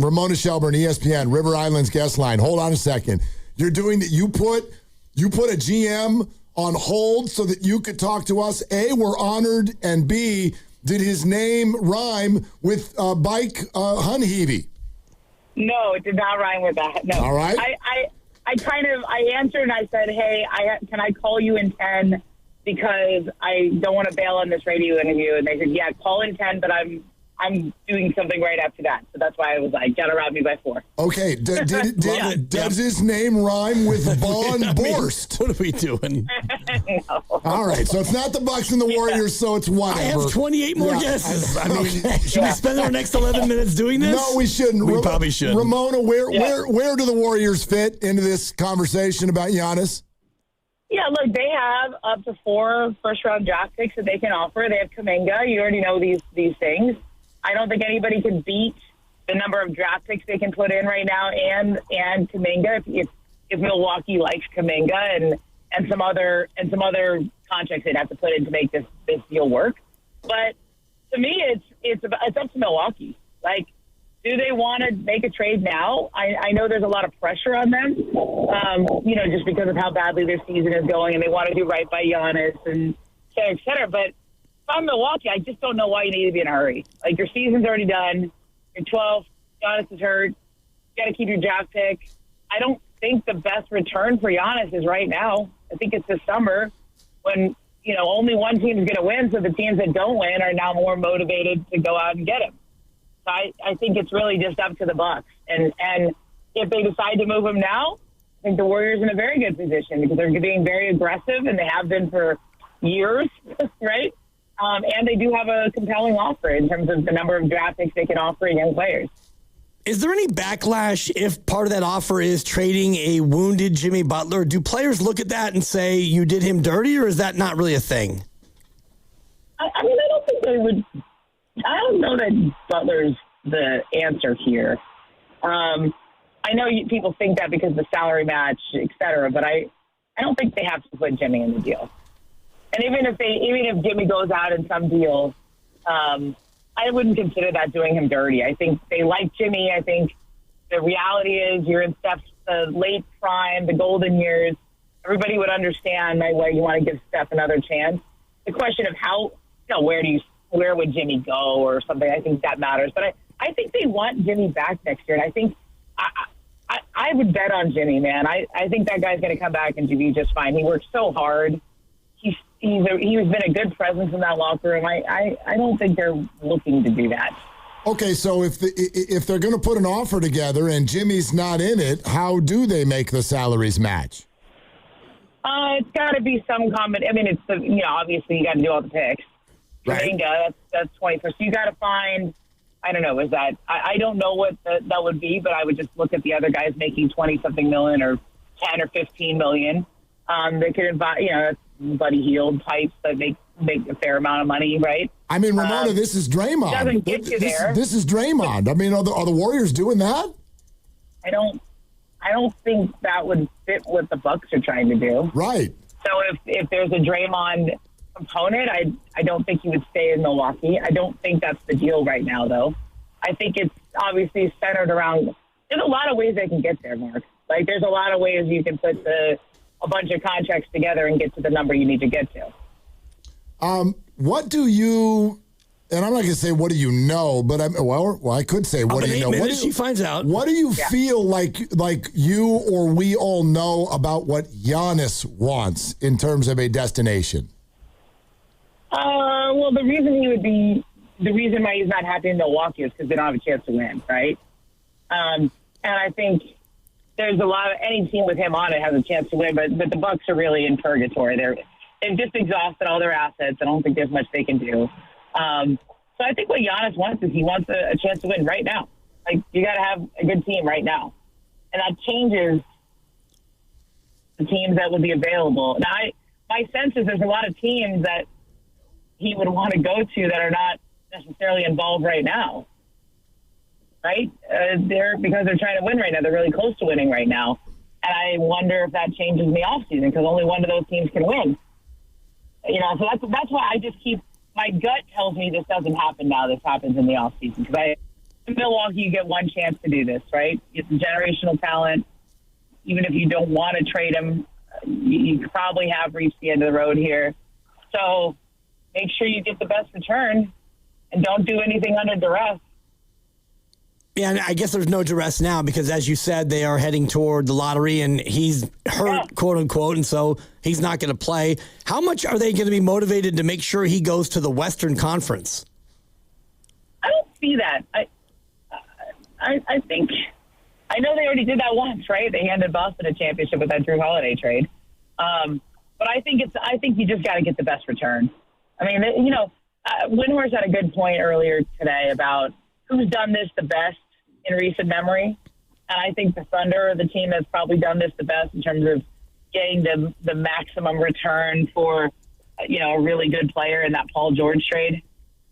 Ramona Shelburne, ESPN, River Islands guest line. Hold on a second. You're doing that. You put a GM on hold so that you could talk to us. A, we're honored, and B, did his name rhyme with bike Hunheavy? No, it did not rhyme with that. No. All right. I answered and I said, hey, can I call you in 10 because I don't want to bail on this radio interview? And they said, yeah, call in 10, but I'm doing something right after that. So that's why I was like, get around me by 4. Okay. Does his name rhyme with Von Borst? What are we doing? No. All right. So it's not the Bucks and the Warriors, so it's whatever. I have 28 more guesses. Should we spend our next 11 minutes doing this? No, we shouldn't. We probably should. Ramona, where do the Warriors fit into this conversation about Giannis? Yeah, look, they have up to 4 first-round draft picks that they can offer. They have Kuminga. You already know these things. I don't think anybody can beat the number of draft picks they can put in right now and Kuminga if Milwaukee likes Kuminga and some other contracts they'd have to put in to make this deal work. But to me, it's up to Milwaukee. Like, do they want to make a trade now? I know there's a lot of pressure on them, just because of how badly their season is going, and they want to do right by Giannis and et cetera. But if I'm Milwaukee, I just don't know why you need to be in a hurry. Like, your season's already done. You're 12. Giannis is hurt. You got to keep your draft pick. I don't think the best return for Giannis is right now. I think it's this summer when, only one team is going to win, so the teams that don't win are now more motivated to go out and get him. So I think it's really just up to the Bucks. And if they decide to move him now, I think the Warriors are in a very good position because they're being very aggressive, and they have been for years, right? And they do have a compelling offer in terms of the number of draft picks they can offer young players. Is there any backlash if part of that offer is trading a wounded Jimmy Butler? Do players look at that and say, you did him dirty, or is that not really a thing? I mean, I don't think they would. I don't know that Butler's the answer here. I know people think that because of the salary match, et cetera, but I don't think they have to put Jimmy in the deal. And even if Jimmy goes out in some deal, I wouldn't consider that doing him dirty. I think they like Jimmy. I think the reality is you're in Steph's late prime, the golden years. Everybody would understand why you want to give Steph another chance. The question of where would Jimmy go or something, I think that matters. But I think they want Jimmy back next year, and I think I would bet on Jimmy, man. I think that guy's going to come back and be just fine. He works so hard. He's been a good presence in that locker room. I don't think they're looking to do that. Okay, so if they're going to put an offer together and Jimmy's not in it, how do they make the salaries match? It's got to be some common. I mean, it's obviously you got to do all the picks. Right. That's 20%. So you got to find. I don't know. Is that I don't know what that would be, but I would just look at the other guys making 20-something million or 10 or 15 million. They could invite, Buddy Hield types that make a fair amount of money, right? I mean, Ramona, this is Draymond. Doesn't get you there. This is Draymond. I mean, are the Warriors doing that? I don't think that would fit what the Bucks are trying to do. Right. So if there's a Draymond component, I don't think he would stay in Milwaukee. I don't think that's the deal right now, though. I think it's obviously centered around. There's a lot of ways they can get there, Mark. Like there's a lot of ways you can put a bunch of contracts together and get to the number you need to get to. What do you? And I'm not going to say what do you know, but I could say what do you know. She finds out. What do you feel like you or we all know about what Giannis wants in terms of a destination? Well, the reason why he's not happy in Milwaukee is because they don't have a chance to win, right? And I think there's a lot of any team with him on it has a chance to win, but the Bucks are really in purgatory. They've just exhausted all their assets. I don't think there's much they can do. So I think what Giannis wants is he wants a chance to win right now. Like you got to have a good team right now, and that changes the teams that will be available. Now, my sense is there's a lot of teams that he would want to go to that are not necessarily involved right now, right? Because they're trying to win right now. They're really close to winning right now. And I wonder if that changes in the offseason because only one of those teams can win. So that's why I just my gut tells me this doesn't happen now. This happens in the offseason. Because in Milwaukee, you get one chance to do this, right? It's a generational talent. Even if you don't want to trade him, you probably have reached the end of the road here. So make sure you get the best return and don't do anything under duress. Yeah, and I guess there's no duress now because, as you said, they are heading toward the lottery, and he's hurt, quote unquote, and so he's not going to play. How much are they going to be motivated to make sure he goes to the Western Conference? I don't see that. I think I know they already did that once, right? They handed Boston a championship with that Drew Holiday trade. But I think you just got to get the best return. I mean, Windhorst had a good point earlier today about who's done this the best in recent memory. And I think the Thunder are the team that's probably done this the best in terms of getting the maximum return for, a really good player in that Paul George trade.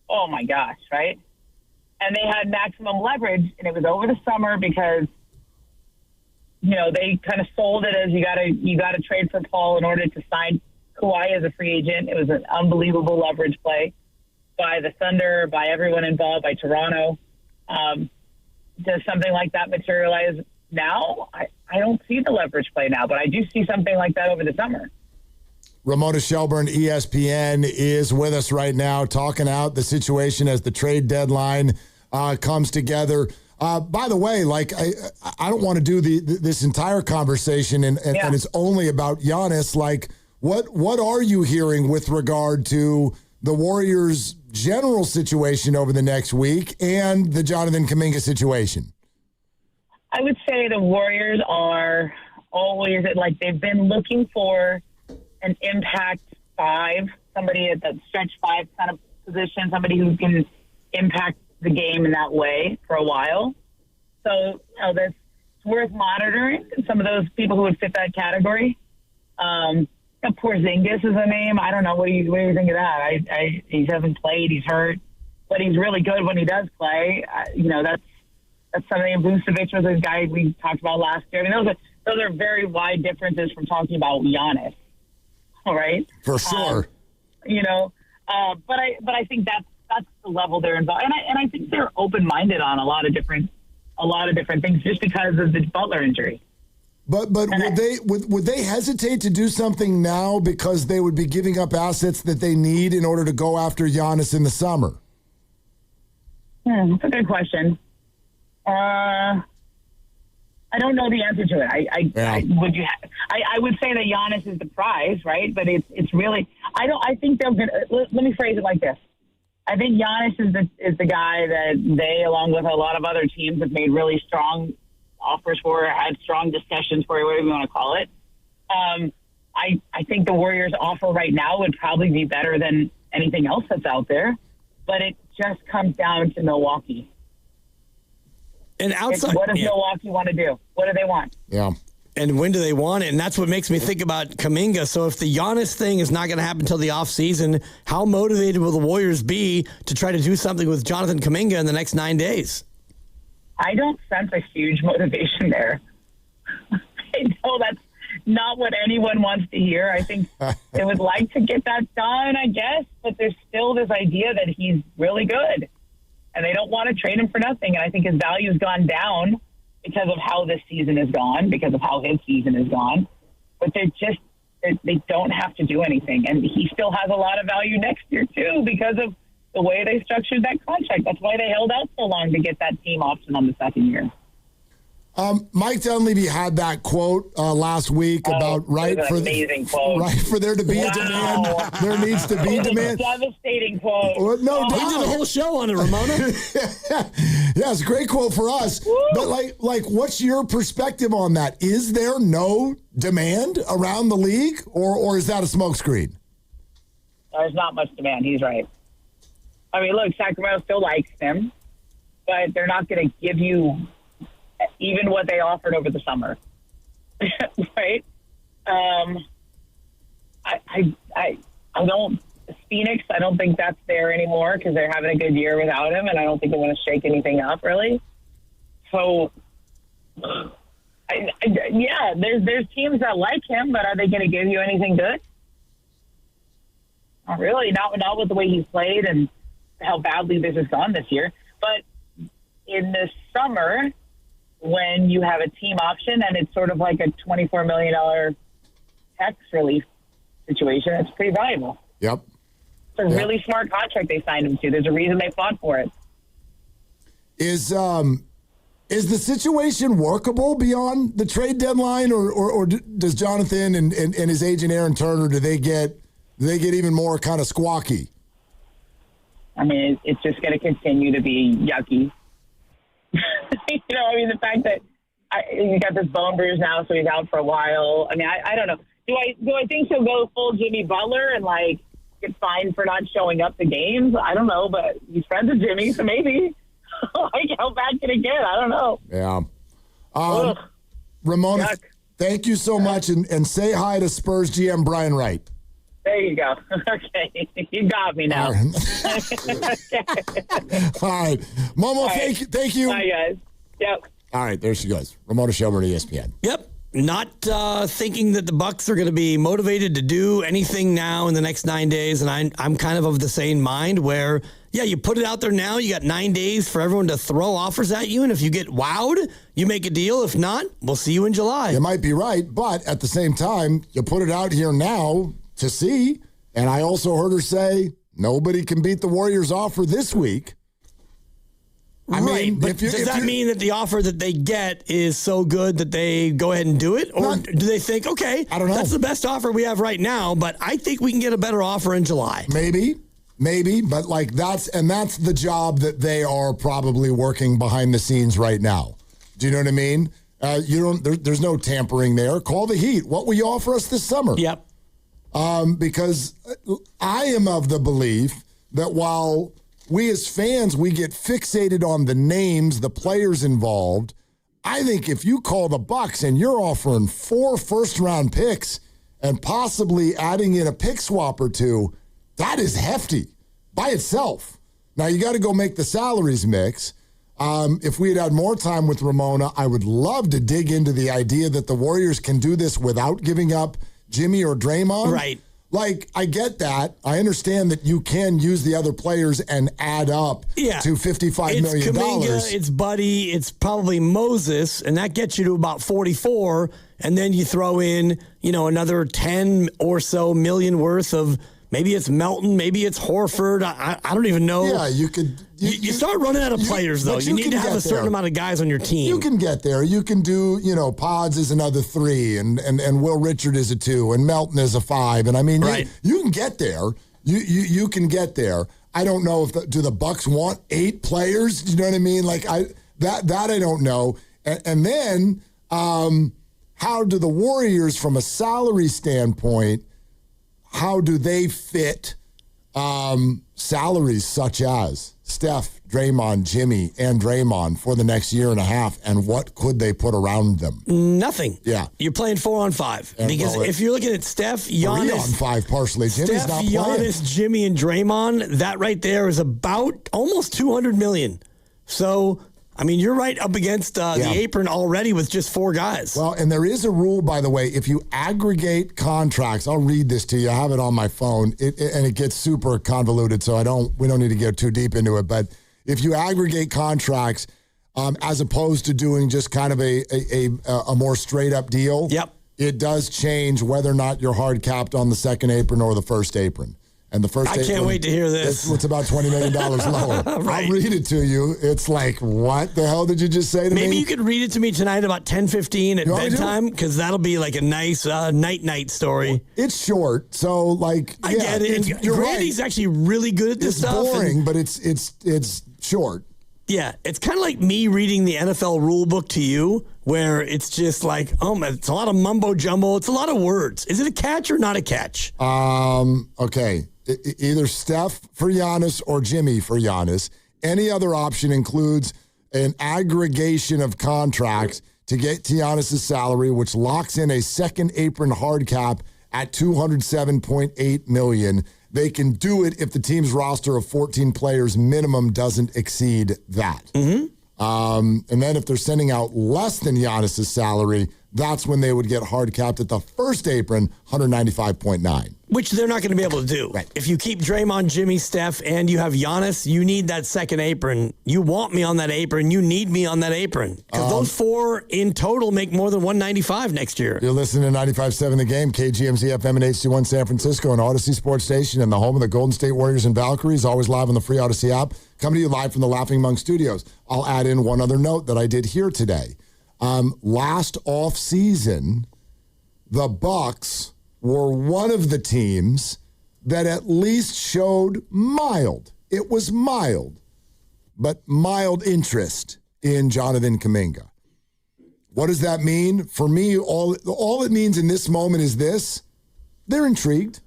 Oh, my gosh, right? And they had maximum leverage, and it was over the summer because, they kind of sold it as you got to trade for Paul in order to sign Kawhi as a free agent. It was an unbelievable leverage play by the Thunder, by everyone involved, by Toronto. Does something like that materialize now? I don't see the leverage play now, but I do see something like that over the summer. Ramona Shelburne, ESPN, is with us right now talking out the situation as the trade deadline comes together. By the way, I don't want to do this entire conversation and it's only about Giannis. What are you hearing with regard to the Warriors' general situation over the next week and the Jonathan Kuminga situation? I would say the Warriors are always they've been looking for an impact five, somebody at that stretch five kind of position, somebody who can impact the game in that way for a while. So, that's worth monitoring. Some of those people who would fit that category. Porzingis is a name. I don't know. What do you think of that? He hasn't played. He's hurt, but he's really good when he does play. That's something. Vucevic was a guy we talked about last year. I mean, those are very wide differences from talking about Giannis. All right, for sure. But I think that's the level they're involved, and I think they're open-minded on a lot of different things just because of the Butler injury. But would they hesitate to do something now because they would be giving up assets that they need in order to go after Giannis in the summer? That's a good question. I don't know the answer to it. I would say that Giannis is the prize, right? But it's really I think they're gonna. Let me phrase it like this. I think Giannis is the guy that they, along with a lot of other teams, have made really strong offers for, had strong discussions for, whatever you want to call it. I think the Warriors' offer right now would probably be better than anything else that's out there, but it just comes down to Milwaukee. And outside, what does Milwaukee want to do? What do they want? Yeah. And when do they want it? And that's what makes me think about Kuminga. So if the Giannis thing is not going to happen until the offseason, how motivated will the Warriors be to try to do something with Jonathan Kuminga in the next 9 days? I don't sense a huge motivation there. I know that's not what anyone wants to hear. I think they would like to get that done, I guess, but there's still this idea that he's really good. And they don't want to trade him for nothing. And I think his value has gone down because of how this season has gone, because of how his season has gone. But they don't have to do anything. And he still has a lot of value next year, too, because of the way they structured that contract. That's why they held out so long to get that team option on the second year. Mike Dunleavy had that quote last week about right for there to be a demand. There needs to be demand. Devastating quote. Well, no, he did a whole show on it, Ramona. Yeah, it's a great quote for us. Woo. But like, what's your perspective on that? Is there no demand around the league, or is that a smokescreen? There's not much demand. He's right. I mean, look, Sacramento still likes him, but they're not going to give you even what they offered over the summer, right? I don't. Phoenix, I don't think that's there anymore because they're having a good year without him, and I don't think they want to shake anything up really. So, there's teams that like him, but are they going to give you anything good? Not really. Not with the way he's played and how badly this has gone this year. But in the summer, when you have a team option and it's sort of like a $24 million tax relief situation, it's pretty valuable. Yep. It's a really smart contract they signed him to. There's a reason they fought for it. Is the situation workable beyond the trade deadline, or does Jonathan and his agent Aaron Turner, do they get even more kind of squawky? I mean, it's just going to continue to be yucky. The fact that he got this bone bruise now, so he's out for a while. I mean, I don't know. Do I think he'll go full Jimmy Butler and get fined for not showing up to games? I don't know, but he's friends with Jimmy, so maybe. How bad can it get? I don't know. Yeah. Ramona, thank you so much, and say hi to Spurs GM Brian Wright. There you go. Okay. You got me now. All right. Momo, thank you. Bye, guys. Yep. All right, there she goes. Ramona Shelburne, ESPN. Yep. Not thinking that the Bucks are going to be motivated to do anything now in the next 9 days, and I'm kind of the same mind where, you put it out there now. You got 9 days for everyone to throw offers at you, and if you get wowed, you make a deal. If not, we'll see you in July. You might be right, but at the same time, you put it out here now to see, and I also heard her say nobody can beat the Warriors' offer this week. I mean, but does that mean that the offer that they get is so good that they go ahead and do it? Or do they think, okay, I don't know. That's the best offer we have right now, but I think we can get a better offer in July? Maybe, but that's the job that they are probably working behind the scenes right now. Do you know what I mean? There's no tampering there. Call the Heat. What will you offer us this summer? Yep. Because I am of the belief that while we as fans, we get fixated on the names, the players involved, I think if you call the Bucs and you're offering 4 first-round picks and possibly adding in a pick swap or 2, that is hefty by itself. Now, you got to go make the salaries mix. If we had more time with Ramona, I would love to dig into the idea that the Warriors can do this without giving up Jimmy or Draymond. Right. Like, I get that. I understand that you can use the other players and add up to $55 million. It's Kuminga, it's Buddy, it's probably Moses, and that gets you to about 44, and then you throw in, another 10 or so million worth of, maybe it's Melton, maybe it's Horford. I don't even know. Yeah, you could. You start running out of players, though. You need to have a certain amount of guys on your team. You can get there. You can do, Pods is another 3, and Will Richard is a 2, and Melton is a 5. And I mean, you can get there. You can get there. I don't know if do the Bucs want 8 players? You know what I mean? Like that I don't know. And then how do the Warriors, from a salary standpoint, how do they fit salaries such as Steph, Draymond, Jimmy, and Draymond for the next year and a half, and what could they put around them? Nothing. Yeah. You're playing 4-on-5. And because if you're looking at Steph, Giannis. 3-on-5 partially. Jimmy's not playing. Giannis, Jimmy, and Draymond, that right there is about almost $200 million. So, I mean, you're right up against the apron already with just 4 guys. Well, and there is a rule, by the way, if you aggregate contracts, I'll read this to you. I have it on my phone, and it gets super convoluted, so we don't need to get too deep into it. But if you aggregate contracts, as opposed to doing just kind of a more straight up deal, it does change whether or not you're hard capped on the second apron or the first apron. And the first I can't wait to hear this. It's about $20 million lower. Right. I'll read it to you. It's like, what the hell did you just say to me? Maybe you could read it to me tonight about 10:15 at bedtime, because that'll be like a nice night story. It's short, so like I get it. And Grandy's actually really good at this stuff. It's boring, but it's short. Yeah, it's kind of like me reading the NFL rule book to you, where it's just like, it's a lot of mumbo jumbo. It's a lot of words. Is it a catch or not a catch? Okay. Either Steph for Giannis or Jimmy for Giannis. Any other option includes an aggregation of contracts to get to Giannis' salary, which locks in a second apron hard cap at $207.8 million. They can do it if the team's roster of 14 players minimum doesn't exceed that. Mm-hmm. And then if they're sending out less than Giannis' salary, that's when they would get hard capped at the first apron, $195.9. Which they're not going to be able to do. Right. If you keep Draymond, Jimmy, Steph, and you have Giannis, you need that second apron. You want me on that apron. You need me on that apron. Because those 4 in total make more than $195 next year. You're listening to 95.7 The Game, KGMZ FM and HD1 San Francisco, and Odyssey Sports Station, and the home of the Golden State Warriors and Valkyries, always live on the free Odyssey app. Coming to you live from the Laughing Monk Studios. I'll add in one other note that I did hear today. Last off season, the Bucs were one of the teams that at least showed it was mild interest in Jonathan Kuminga. What does that mean? For me, all it means in this moment is this: they're intrigued.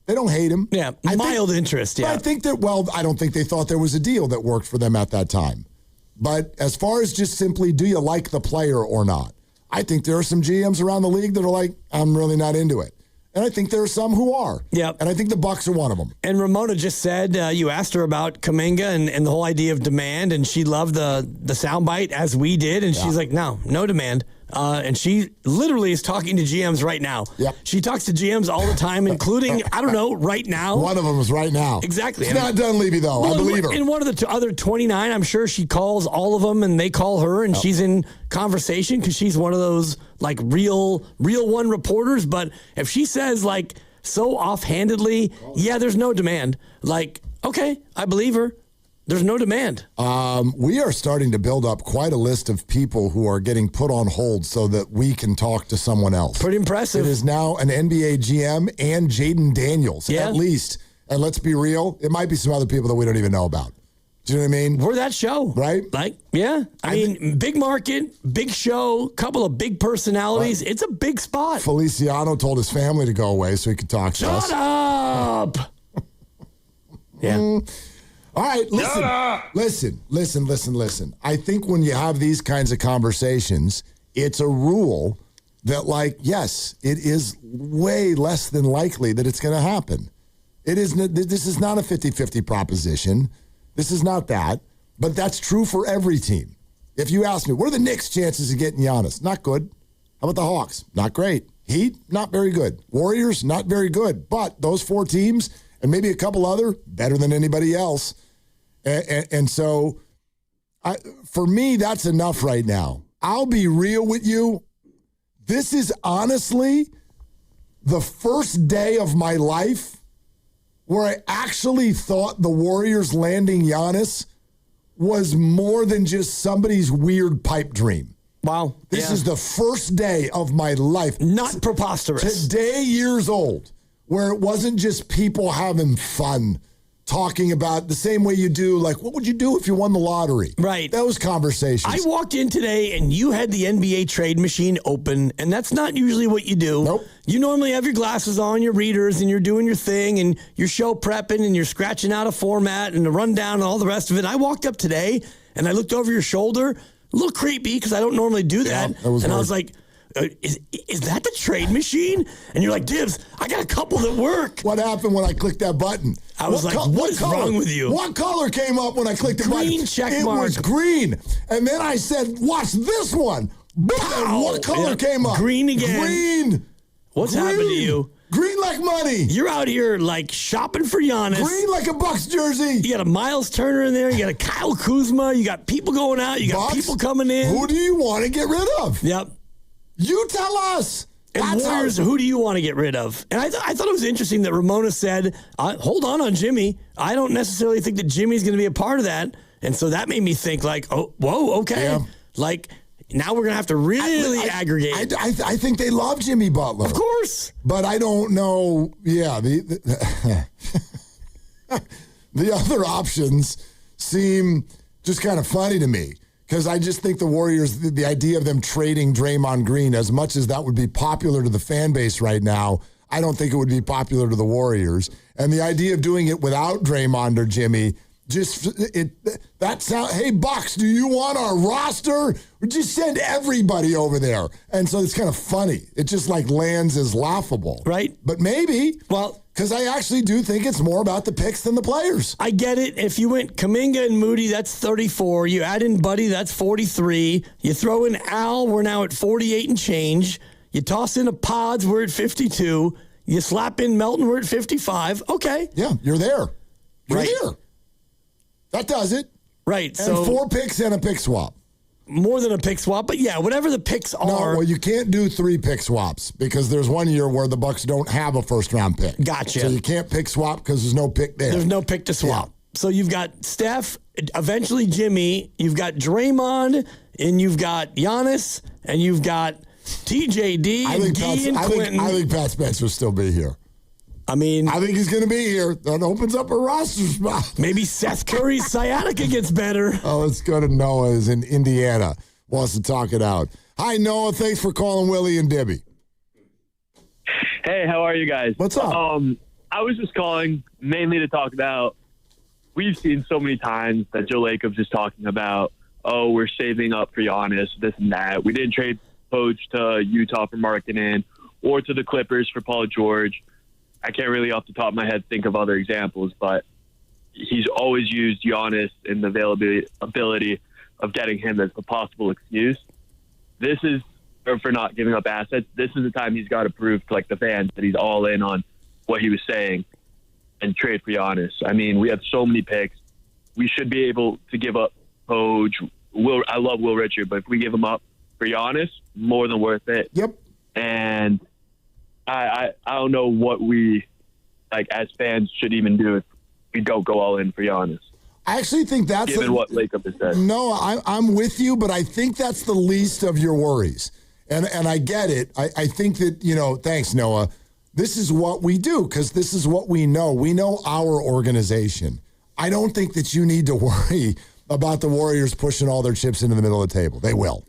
They don't hate him. Yeah, mild interest, yeah. I think that, I don't think they thought there was a deal that worked for them at that time. But as far as just simply, do you like the player or not? I think there are some GMs around the league that are like, I'm really not into it. And I think there are some who are. Yeah. And I think the Bucs are one of them. And Ramona just said, you asked her about Kuminga and the whole idea of demand, and she loved the soundbite, as we did, and she's like, no demand. And she literally is talking to GMs right now. Yep. She talks to GMs all the time, including, right now. One of them is right now. Exactly. It's not done, Levy, though. I believe her. And one of the other 29, I'm sure she calls all of them, and they call her, and she's in conversation because she's one of those, like, real one reporters. But if she says, like, so offhandedly, there's no demand, like, okay, I believe her. There's no demand. We are starting to build up quite a list of people who are getting put on hold so that we can talk to someone else. Pretty impressive. It is now an NBA GM and Jaden Daniels, at least. And let's be real, it might be some other people that we don't even know about. Do you know what I mean? We're that show. Right? Like, yeah. I mean, big market, big show, couple of big personalities. It's a big spot. Feliciano told his family to go away so he could talk to us. Shut up! Yeah. All right, listen. I think when you have these kinds of conversations, it's a rule that, like, yes, it is way less than likely that it's going to happen. This is not a 50-50 proposition. This is not that. But that's true for every team. If you ask me, what are the Knicks' chances of getting Giannis? Not good. How about the Hawks? Not great. Heat? Not very good. Warriors? Not very good. But those 4 teams, and maybe a couple other, better than anybody else. And so, for me, that's enough right now. I'll be real with you. This is honestly the first day of my life where I actually thought the Warriors landing Giannis was more than just somebody's weird pipe dream. Wow. This is the first day of my life. Not preposterous. Today, years old, where it wasn't just people having fun, talking about the same way you do, like, what would you do if you won the lottery? Right. Those conversations. I walked in today and you had the NBA trade machine open, and that's not usually what you do. Nope. You normally have your glasses on, your readers, and you're doing your thing, and you're show prepping, and you're scratching out a format and a rundown and all the rest of it. I walked up today, and I looked over your shoulder, a little creepy because I don't normally do that. Yeah, and I was like, is that the trade machine? And you're like, Dibs, I got a couple that work. What happened when I clicked that button? I was what is wrong with you? What color came up when I clicked the button? Green check it mark. It was green. And then I said, watch this one. And what color came up? Green again. Green. What's happened to you? Green like money. You're out here like shopping for Giannis. Green like a Bucks jersey. You got a Miles Turner in there. You got a Kyle Kuzma. You got people going out. You got people coming in. Who do you want to get rid of? Yep. You tell us. And Warriors, who do you want to get rid of? And I thought it was interesting that Ramona said, hold on Jimmy. I don't necessarily think that Jimmy's going to be a part of that. And so that made me think like, oh, whoa, okay. Yeah. Like, now we're going to have to really aggregate. I think they love Jimmy Butler. Of course. But I don't know. Yeah. The other options seem just kind of funny to me. Because I just think the Warriors, the idea of them trading Draymond Green, as much as that would be popular to the fan base right now, I don't think it would be popular to the Warriors. And the idea of doing it without Draymond or Jimmy, hey, Bucks, do you want our roster? Or just send everybody over there. And so it's kind of funny. It just like lands as laughable. Right. But maybe. Well, because I actually do think it's more about the picks than the players. I get it. If you went Kuminga and Moody, that's 34. You add in Buddy, that's 43. You throw in Al, we're now at 48 and change. You toss in a Pods, we're at 52. You slap in Melton, we're at 55. Okay. Yeah, you're there. You're right. there. That does it. Right. And so 4 picks and a pick swap. More than a pick swap, but yeah, whatever the picks are. No, well, you can't do 3 pick swaps because there's one year where the Bucks don't have a first-round pick. Gotcha. So you can't pick swap because there's no pick there. There's no pick to swap. Yeah. So you've got Steph, eventually Jimmy, you've got Draymond, and you've got Giannis, and you've got TJD and Gee and Quentin. I think Pat Spencer will still be here. I mean, I think he's going to be here. That opens up a roster spot. Maybe Seth Curry's sciatica gets better. Oh, let's go to Noah. Is in Indiana. Wants to talk it out. Hi, Noah. Thanks for calling Willie and Debbie. Hey, how are you guys? What's up? I was just calling mainly to talk about, we've seen so many times that Joe Lacob's is talking about, oh, we're saving up for Giannis, this and that. We didn't trade Poach to Utah for Markkanen or to the Clippers for Paul George. I can't really off the top of my head think of other examples, but he's always used Giannis and the availability of getting him as a possible excuse. This is for not giving up assets. This is the time he's got to prove to like the fans that he's all in on what he was saying and trade for Giannis. I mean, we have so many picks. We should be able to give up Poach. I love Will Richard, but if we give him up for Giannis, more than worth it. Yep. And I don't know what we, like, as fans should even do if we don't go all in for Giannis. I actually think that's... Given what Lacob has said. No, I'm with you, but I think that's the least of your worries. And I get it. I think that, thanks, Noah. This is what we do because this is what we know. We know our organization. I don't think that you need to worry about the Warriors pushing all their chips into the middle of the table. They will.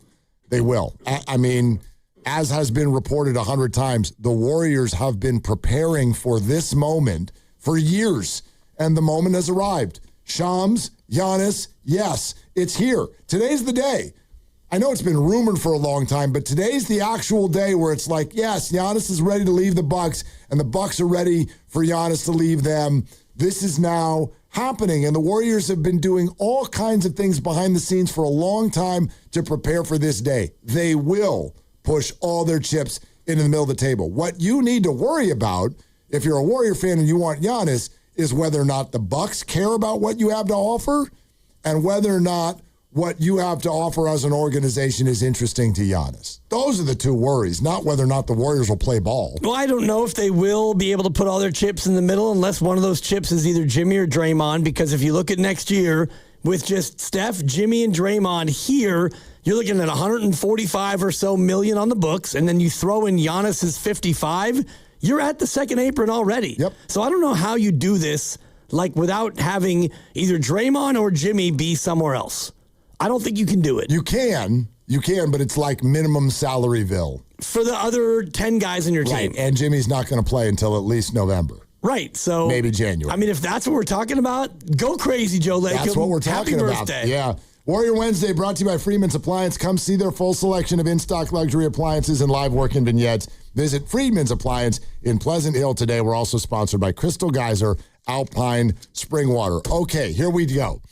They will. I mean... As has been reported 100 times, the Warriors have been preparing for this moment for years. and the moment has arrived. Shams, Giannis, yes, it's here. Today's the day. I know it's been rumored for a long time, but today's the actual day where it's like, yes, Giannis is ready to leave the Bucks, and the Bucks are ready for Giannis to leave them. This is now happening, and the Warriors have been doing all kinds of things behind the scenes for a long time to prepare for this day. They will push all their chips into the middle of the table. What you need to worry about, if you're a Warrior fan and you want Giannis, is whether or not the Bucks care about what you have to offer and whether or not what you have to offer as an organization is interesting to Giannis. Those are the two worries, not whether or not the Warriors will play ball. Well, I don't know if they will be able to put all their chips in the middle unless one of those chips is either Jimmy or Draymond, because if you look at next year with just Steph, Jimmy, and Draymond here, you're looking at 145 or so million on the books, and then you throw in Giannis's 55, you're at the second apron already. Yep. So I don't know how you do this without having either Draymond or Jimmy be somewhere else. I don't think you can do it. You can, but it's like minimum salaryville. For the other 10 guys in your team. And Jimmy's not going to play until at least November. Right, so... maybe January. I mean, if that's what we're talking about, go crazy, Joe Lacob. That's what we're talking about. Happy birthday. Yeah. Warrior Wednesday brought to you by Freedman's Appliance. Come see their full selection of in-stock luxury appliances and live working vignettes. Visit Freedman's Appliance in Pleasant Hill today. We're also sponsored by Crystal Geyser Alpine Spring Water. Okay, here we go.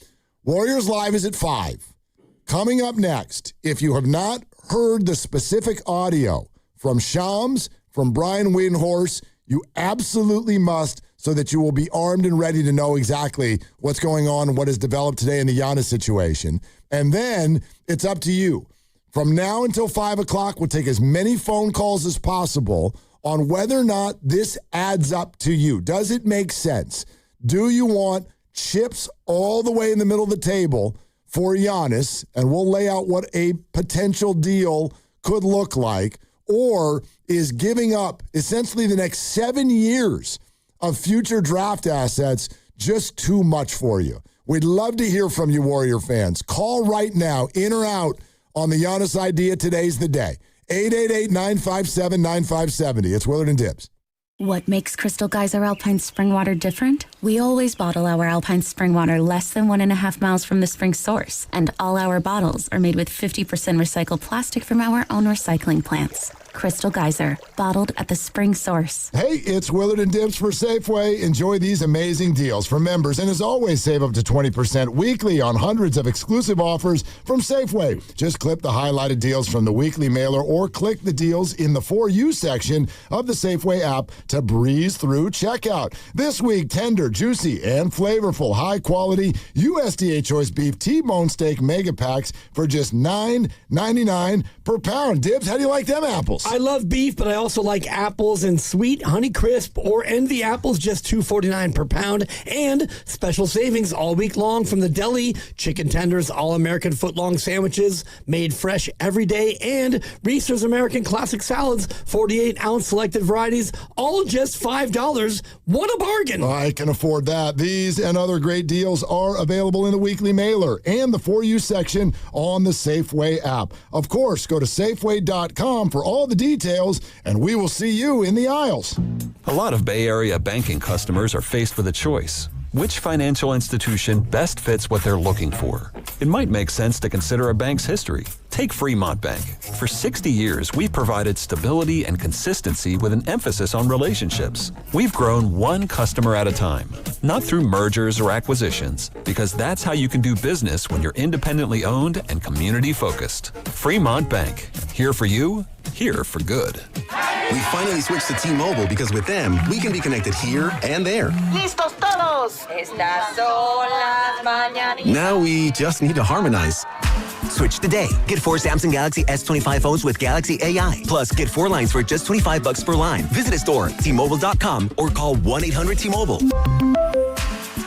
Warriors Live is at 5. Coming up next, if you have not heard the specific audio from Shams, from Brian Windhorst, you absolutely must, so that you will be armed and ready to know exactly what's going on and what has developed today in the Giannis situation. And then it's up to you. From now until 5 o'clock, we'll take as many phone calls as possible on whether or not this adds up to you. Does it make sense? Do you want chips all the way in the middle of the table for Giannis, and we'll lay out what a potential deal could look like, or is giving up essentially the next 7 years of future draft assets just too much for you? We'd love to hear from you, Warrior fans. Call right now, in or out, on the Giannis idea. Today's the day. 888-957-9570. It's Willard and Dibbs. What makes Crystal Geyser Alpine Spring Water different? We always bottle our Alpine Spring Water less than 1.5 miles from the spring source, and all our bottles are made with 50% recycled plastic from our own recycling plants. Crystal Geyser, bottled at the spring source. Hey, it's Willard and Dibbs for Safeway. Enjoy these amazing deals for members, and as always, save up to 20% weekly on hundreds of exclusive offers from Safeway. Just clip the highlighted deals from the weekly mailer or click the deals in the For You section of the Safeway app to breeze through checkout. This week, tender, juicy, and flavorful, high-quality USDA choice beef T-bone steak mega packs for just $9.99 per pound. Dibbs, how do you like them apples? I love beef, but I also like apples, and sweet Honey Crisp or Envy apples, just $2.49 per pound, and special savings all week long from the deli. Chicken tenders, all-American footlong sandwiches made fresh every day, and Reese's American Classic Salads, 48-ounce selected varieties, all just $5. What a bargain. I can afford that. These and other great deals are available in the weekly mailer and the For You section on the Safeway app. Of course, go to Safeway.com for all the details, and we will see you in the aisles. A lot of Bay Area banking customers are faced with a choice. Which financial institution best fits what they're looking for? It might make sense to consider a bank's history. Take Fremont Bank. For 60 years, we've provided stability and consistency with an emphasis on relationships. We've grown one customer at a time, not through mergers or acquisitions, because that's how you can do business when you're independently owned and community focused. Fremont Bank. Here for you, here for good. We finally switched to T-Mobile because with them, we can be connected here and there. ¡Listos todos! Estas son las mañanitas. Now we just need to harmonize. Switch today. Get 4 Samsung Galaxy S25 phones with Galaxy AI. Plus, get 4 lines for just $25 per line. Visit a store, T-Mobile.com, or call 1-800-T-Mobile.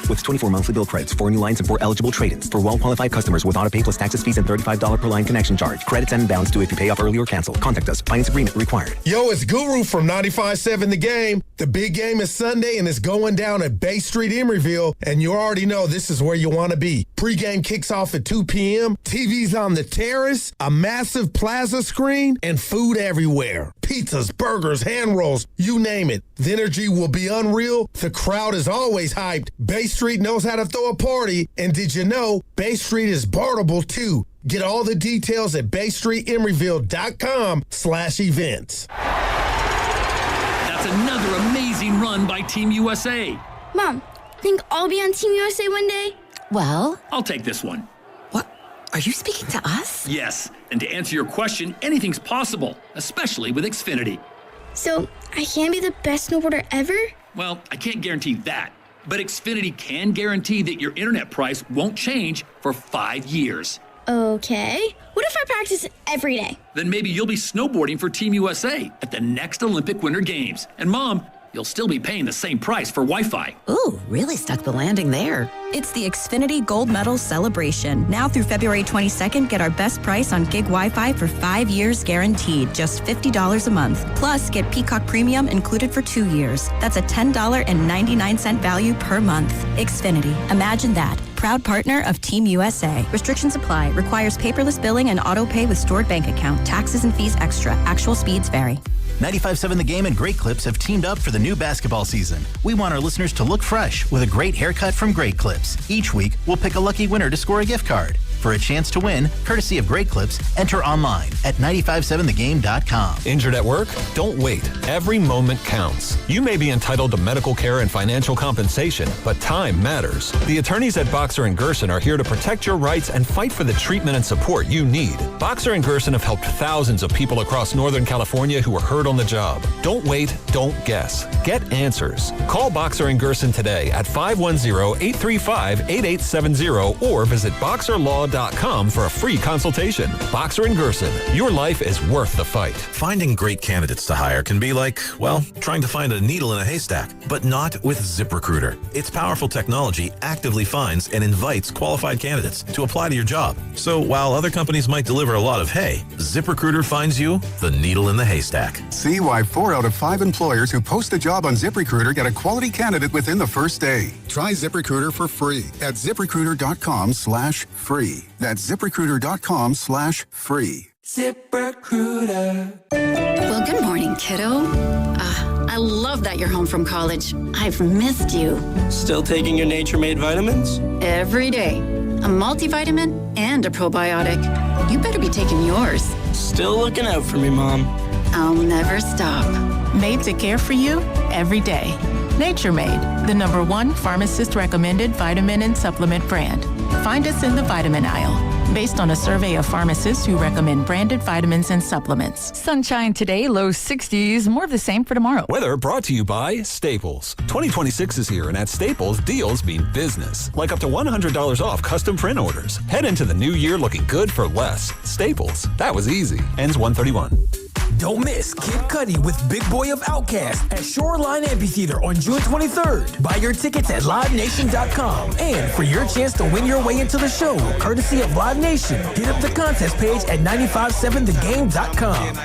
With 24 monthly bill credits, 4 new lines, and 4 eligible trade-ins. For well-qualified customers with auto pay plus taxes, fees, and $35 per line connection charge. Credits and balance due if you pay off early or cancel. Contact us. Finance agreement required. Yo, it's Guru from 95.7 The Game. The big game is Sunday, and it's going down at Bay Street, Emeryville, and you already know this is where you want to be. Pre-game kicks off at 2 p.m., TV's on the terrace, a massive plaza screen, and food everywhere. Pizzas, burgers, hand rolls, you name it. The energy will be unreal. The crowd is always hyped. Bay Street knows how to throw a party. And did you know, Bay Street is bartable too. Get all the details at BayStreetEmeryville.com/events. That's another amazing run by Team USA. Mom, think I'll be on Team USA one day? Well, I'll take this one. What? Are you speaking to us? Yes, and to answer your question, anything's possible, especially with Xfinity. So, I can be the best snowboarder ever? Well, I can't guarantee that, but Xfinity can guarantee that your internet price won't change for 5 years. Okay. What if I practice every day? Then maybe you'll be snowboarding for Team USA at the next Olympic Winter Games. And Mom, you'll still be paying the same price for Wi-Fi. Ooh, really stuck the landing there. It's the Xfinity Gold Medal Celebration. Now through February 22nd, get our best price on gig Wi-Fi for 5 years guaranteed, just $50 a month. Plus, get Peacock Premium included for 2 years. That's a $10.99 value per month. Xfinity. Imagine that. Proud partner of Team USA. Restrictions apply. Requires paperless billing and auto pay with stored bank account. Taxes and fees extra. Actual speeds vary. 95.7 The Game and Great Clips have teamed up for the new basketball season. We want our listeners to look fresh with a great haircut from Great Clips. Each week, we'll pick a lucky winner to score a gift card. For a chance to win, courtesy of Great Clips, enter online at 957thegame.com. Injured at work? Don't wait. Every moment counts. You may be entitled to medical care and financial compensation, but time matters. The attorneys at Boxer & Gerson are here to protect your rights and fight for the treatment and support you need. Boxer & Gerson have helped thousands of people across Northern California who were hurt on the job. Don't wait, don't guess. Get answers. Call Boxer & Gerson today at 510-835-8870 or visit boxerlaw.com for a free consultation. Boxer & Gerson, your life is worth the fight. Finding great candidates to hire can be like, well, trying to find a needle in a haystack, but not with ZipRecruiter. Its powerful technology actively finds and invites qualified candidates to apply to your job. So while other companies might deliver a lot of hay, ZipRecruiter finds you the needle in the haystack. See why 4 out of 5 employers who post a job on ZipRecruiter get a quality candidate within the first day. Try ZipRecruiter for free at ZipRecruiter.com/free. That's ZipRecruiter.com/free. ZipRecruiter. Well, good morning, kiddo. I love that you're home from college. I've missed you. Still taking your Nature-Made vitamins? Every day. A multivitamin and a probiotic. You better be taking yours. Still looking out for me, Mom. I'll never stop. Made to care for you every day. Nature-Made, the #1 pharmacist-recommended vitamin and supplement brand. Find us in the vitamin aisle. Based on a survey of pharmacists who recommend branded vitamins and supplements. Sunshine today, low 60s, more of the same for tomorrow. Weather brought to you by Staples. 2026 is here, and at Staples, deals mean business. Like up to $100 off custom print orders. Head into the new year looking good for less. Staples. That was easy. Ends 1/31. Don't miss Kid Cudi with Big Boy of Outkast at Shoreline Amphitheater on June 23rd. Buy your tickets at LiveNation.com. And for your chance to win your way into the show, courtesy of Live Nation, hit up the contest page at 957thegame.com.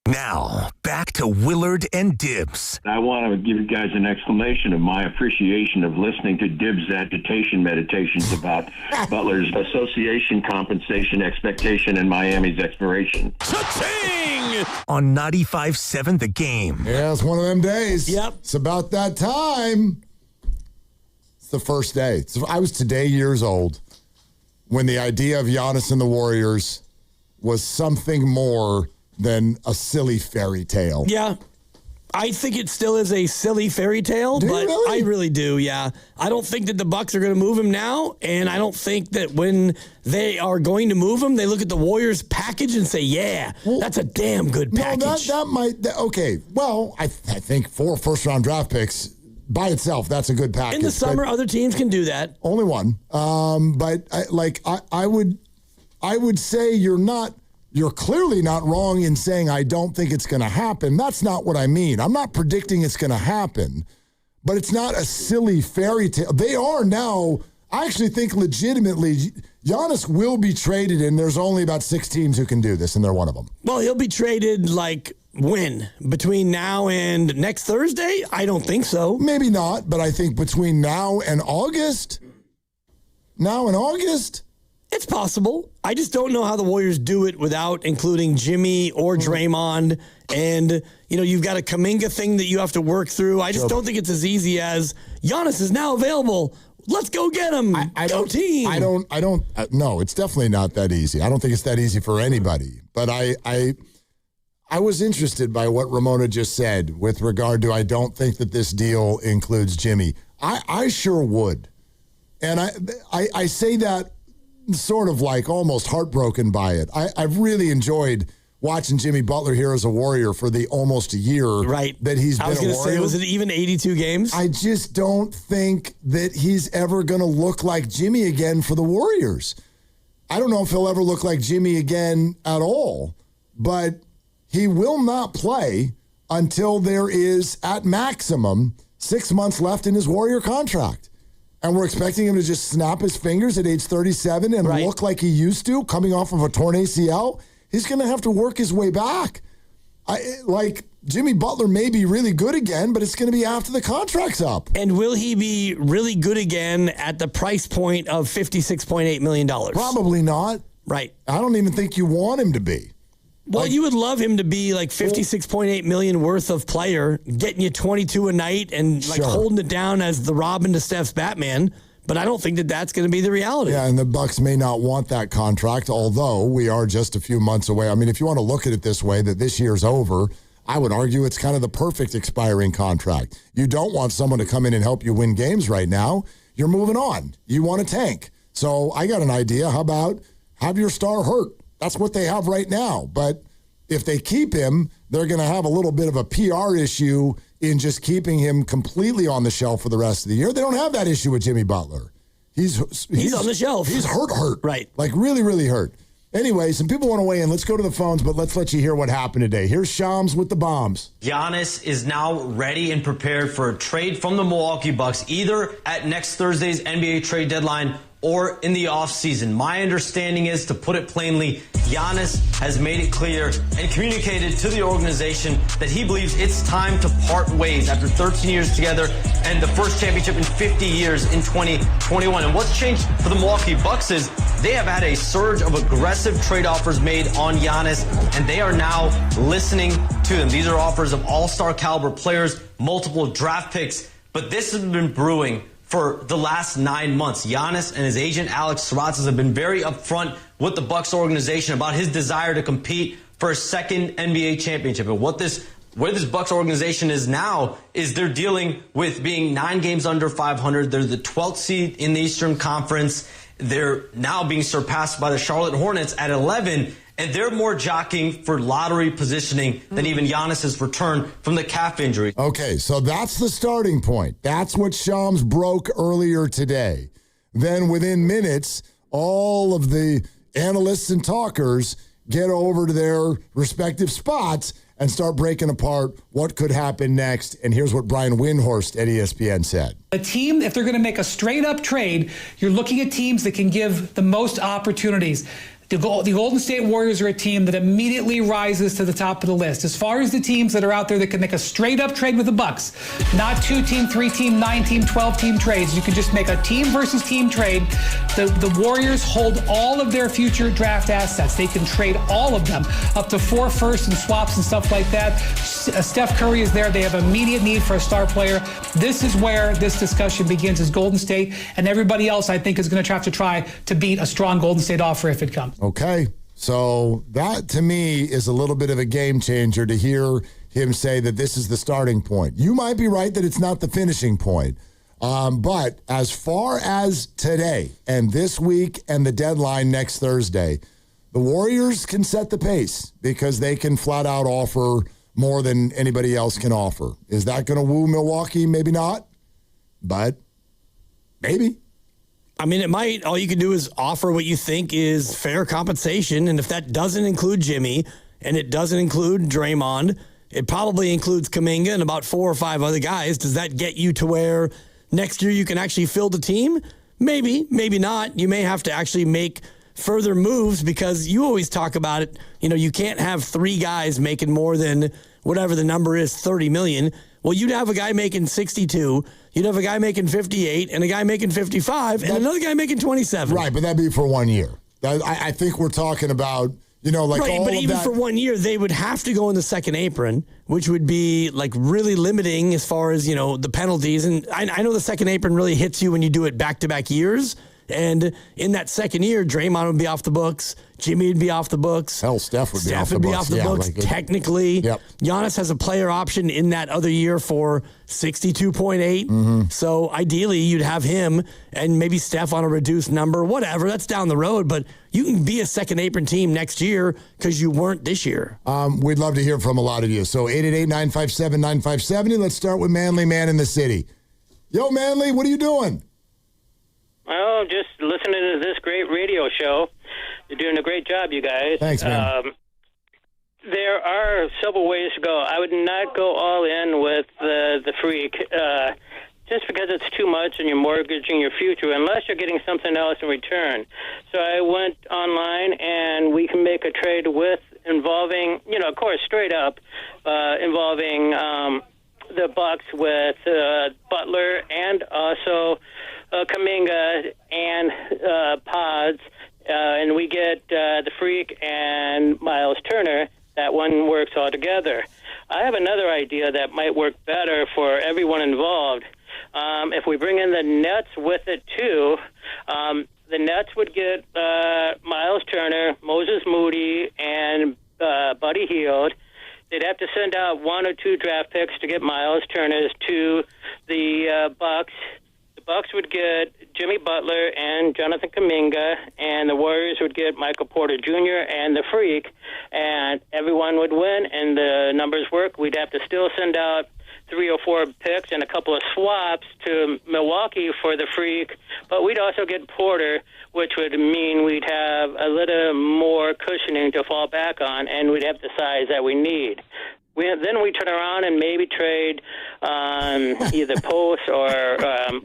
Now, back to Willard and Dibbs. I want to give you guys an exclamation of my appreciation of listening to Dibbs' agitation meditations about Butler's association, compensation, expectation, and Miami's expiration. Cha-ching! On 95.7 The Game. Yeah, it's one of them days. Yep. It's about that time. It's the first day. So I was today years old when the idea of Giannis and the Warriors was something more than a silly fairy tale. Yeah. I think it still is a silly fairy tale, but I really do, yeah. I don't think that the Bucks are going to move him now, and I don't think that when they are going to move him, they look at the Warriors package and say, yeah, that's a damn good package. No, that might, okay. Well, I think 4 first-round draft picks by itself, that's a good package. In the summer, other teams can do that. Only one. But I would say you're clearly not wrong in saying I don't think it's going to happen. That's not what I mean. I'm not predicting it's going to happen, but it's not a silly fairy tale. They are now, I actually think legitimately, Giannis will be traded, and there's only about 6 teams who can do this, and they're one of them. Well, he'll be traded like When? Between now and next Thursday? I don't think so. Maybe not, but I think between now and August, it's possible. I just don't know how the Warriors do it without including Jimmy or Draymond. And, you've got a Kuminga thing that you have to work through. I just don't think it's as easy as Giannis is now available. Let's go get him. Go team. No, it's definitely not that easy. I don't think it's that easy for anybody. But I was interested by what Ramona just said with regard to I don't think that this deal includes Jimmy. I sure would. And I say that sort of like almost heartbroken by it. I've really enjoyed watching Jimmy Butler here as a Warrior for the almost a year that he's been a Warrior. I was going to say, was it even 82 games? I just don't think that he's ever going to look like Jimmy again for the Warriors. I don't know if he'll ever look like Jimmy again at all, but he will not play until there is, at maximum, 6 months left in his Warrior contract. And we're expecting him to just snap his fingers at age 37 and look like he used to, coming off of a torn ACL. He's going to have to work his way back. Jimmy Butler may be really good again, but it's going to be after the contract's up. And will he be really good again at the price point of $56.8 million? Probably not. Right. I don't even think you want him to be. Well, you would love him to be like $56.8 million worth of player, getting you 22 a night and holding it down as the Robin to Steph's Batman. But I don't think that that's going to be the reality. Yeah, and the Bucks may not want that contract, although we are just a few months away. I mean, if you want to look at it this way, that this year's over, I would argue it's kind of the perfect expiring contract. You don't want someone to come in and help you win games right now. You're moving on. You want a tank. So I got an idea. How about have your star hurt? That's what they have right now. But if they keep him, they're going to have a little bit of a PR issue in just keeping him completely on the shelf for the rest of the year. They don't have that issue with Jimmy Butler. He's on the shelf. He's hurt. Right. Like really, really hurt. Anyway, some people want to weigh in. Let's go to the phones, but let's let you hear what happened today. Here's Shams with the bombs. Giannis is now ready and prepared for a trade from the Milwaukee Bucks, either at next Thursday's NBA trade deadline or in the offseason. My understanding is, to put it plainly, Giannis has made it clear and communicated to the organization that he believes it's time to part ways after 13 years together and the first championship in 50 years in 2021. And what's changed for the Milwaukee Bucks is they have had a surge of aggressive trade offers made on Giannis, and they are now listening to them. These are offers of all-star caliber players, multiple draft picks, but this has been brewing for the last 9 months. Giannis and his agent Alex Saratzis have been very upfront with the Bucks organization about his desire to compete for a second NBA championship. And where this Bucks organization is now is they're dealing with being 9 games under 500. They're the 12th seed in the Eastern Conference. They're now being surpassed by the Charlotte Hornets at 11. And they're more jockeying for lottery positioning than even Giannis's return from the calf injury. Okay, so that's the starting point. That's what Shams broke earlier today. Then within minutes, all of the analysts and talkers get over to their respective spots and start breaking apart what could happen next. And here's what Brian Windhorst at ESPN said. A team, if they're going to make a straight-up trade, you're looking at teams that can give the most opportunities. The Golden State Warriors are a team that immediately rises to the top of the list. As far as the teams that are out there that can make a straight-up trade with the Bucks, not 2-team, 3-team, 9-team, 12-team trades. You can just make a team versus team trade. The Warriors hold all of their future draft assets. They can trade all of them, up to 4 firsts and swaps and stuff like that. Steph Curry is there. They have immediate need for a star player. This is where this discussion begins, is Golden State, and everybody else, I think, is going to have to try to beat a strong Golden State offer if it comes. Okay, so that to me is a little bit of a game changer to hear him say that this is the starting point. You might be right that it's not the finishing point, but as far as today and this week and the deadline next Thursday, the Warriors can set the pace because they can flat out offer more than anybody else can offer. Is that going to woo Milwaukee? Maybe not, but maybe. I mean, it might. All you can do is offer what you think is fair compensation. And if that doesn't include Jimmy and it doesn't include Draymond, it probably includes Kuminga and about 4 or 5 other guys. Does that get you to where next year you can actually fill the team? Maybe, maybe not. You may have to actually make further moves because you always talk about it. You can't have 3 guys making more than whatever the number is, $30 million. Well, you'd have a guy making 62, you'd have a guy making 58, and a guy making 55, and another guy making 27. Right, but that'd be for 1 year. I think we're talking about, right, all but of even that. for 1 year, they would have to go in the second apron, which would be really limiting as far as, the penalties. And I know the second apron really hits you when you do it back-to-back years. And in that second year, Draymond would be off the books. Jimmy would be off the books. Hell, Steph would be off the books. Technically. Yep. Giannis has a player option in that other year for 62.8. Mm-hmm. So ideally, you'd have him and maybe Steph on a reduced number, whatever. That's down the road. But you can be a second apron team next year because you weren't this year. We'd love to hear from a lot of you. So 888-957-9570. Let's start with Manly Man in the City. Yo, Manly, what are you doing? Oh, just listening to this great radio show. You're doing a great job, you guys. Thanks, man. There are several ways to go. I would not go all in with the freak just because it's too much and you're mortgaging your future unless you're getting something else in return. So I went online and we can make a trade involving, of course, straight up, involving the Bucks with Butler and also Kuminga and Pods, and we get the Freak and Miles Turner. That one works all together. I have another idea that might work better for everyone involved. If we bring in the Nets with it too, the Nets would get Miles Turner, Moses Moody, and Buddy Hield. They'd have to send out 1 or 2 draft picks to get Miles Turner to the Bucks. The Bucks would get Jimmy Butler and Jonathan Kuminga, and the Warriors would get Michael Porter Jr. and the Freak, and everyone would win, and the numbers work. We'd have to still send out 3 or 4 picks and a couple of swaps to Milwaukee for the Freak, but we'd also get Porter, which would mean we'd have a little more cushioning to fall back on, and we'd have the size that we need. Then we turn around and maybe trade either Post or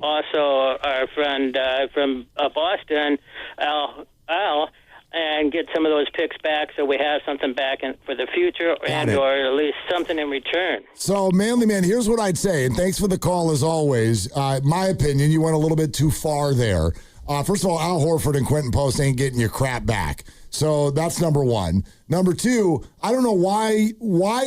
also our friend from Boston, Al, and get some of those picks back so we have something back for the future or at least something in return. So, Manly Man, here's what I'd say, and thanks for the call as always. My opinion, you went a little bit too far there. First of all, Al Horford and Quentin Post ain't getting your crap back. So that's number one. Number two, I don't know why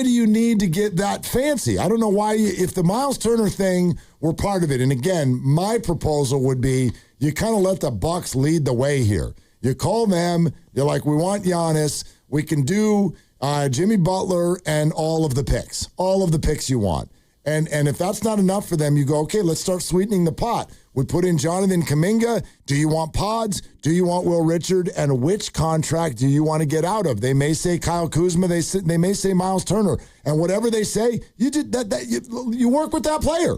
do you need to get that fancy? I don't know why, if the Miles Turner thing were part of it. And again, my proposal would be you kind of let the Bucks lead the way here. You call them, you're like, we want Giannis. We can do Jimmy Butler and all of the picks you want. And if that's not enough for them, you go, okay, let's start sweetening the pot. We put in Jonathan Kuminga. Do you want Pods? Do you want Will Richard? And which contract do you want to get out of? They may say Kyle Kuzma. They may say Miles Turner. And whatever they say, you work with that player.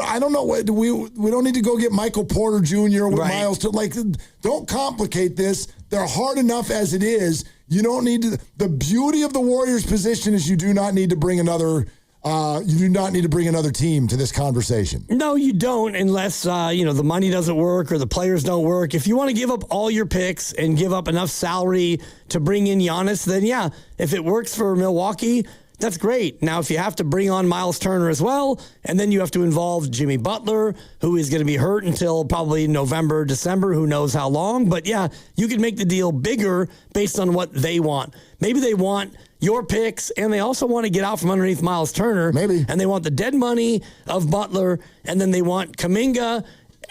I don't know. We don't need to go get Michael Porter Jr. with Miles Turner. Don't complicate this. They're hard enough as it is. You don't need to. The beauty of the Warriors' position is you do not need to bring another. You do not need to bring another team to this conversation. No, you don't, unless the money doesn't work or the players don't work. If you want to give up all your picks and give up enough salary to bring in Giannis, then yeah, if it works for Milwaukee, that's great. Now, if you have to bring on Miles Turner as well, and then you have to involve Jimmy Butler, who is going to be hurt until probably November, December, who knows how long. But yeah, you can make the deal bigger based on what they want. Maybe they want your picks, and they also want to get out from underneath Miles Turner. Maybe. And they want the dead money of Butler, and then they want Kuminga,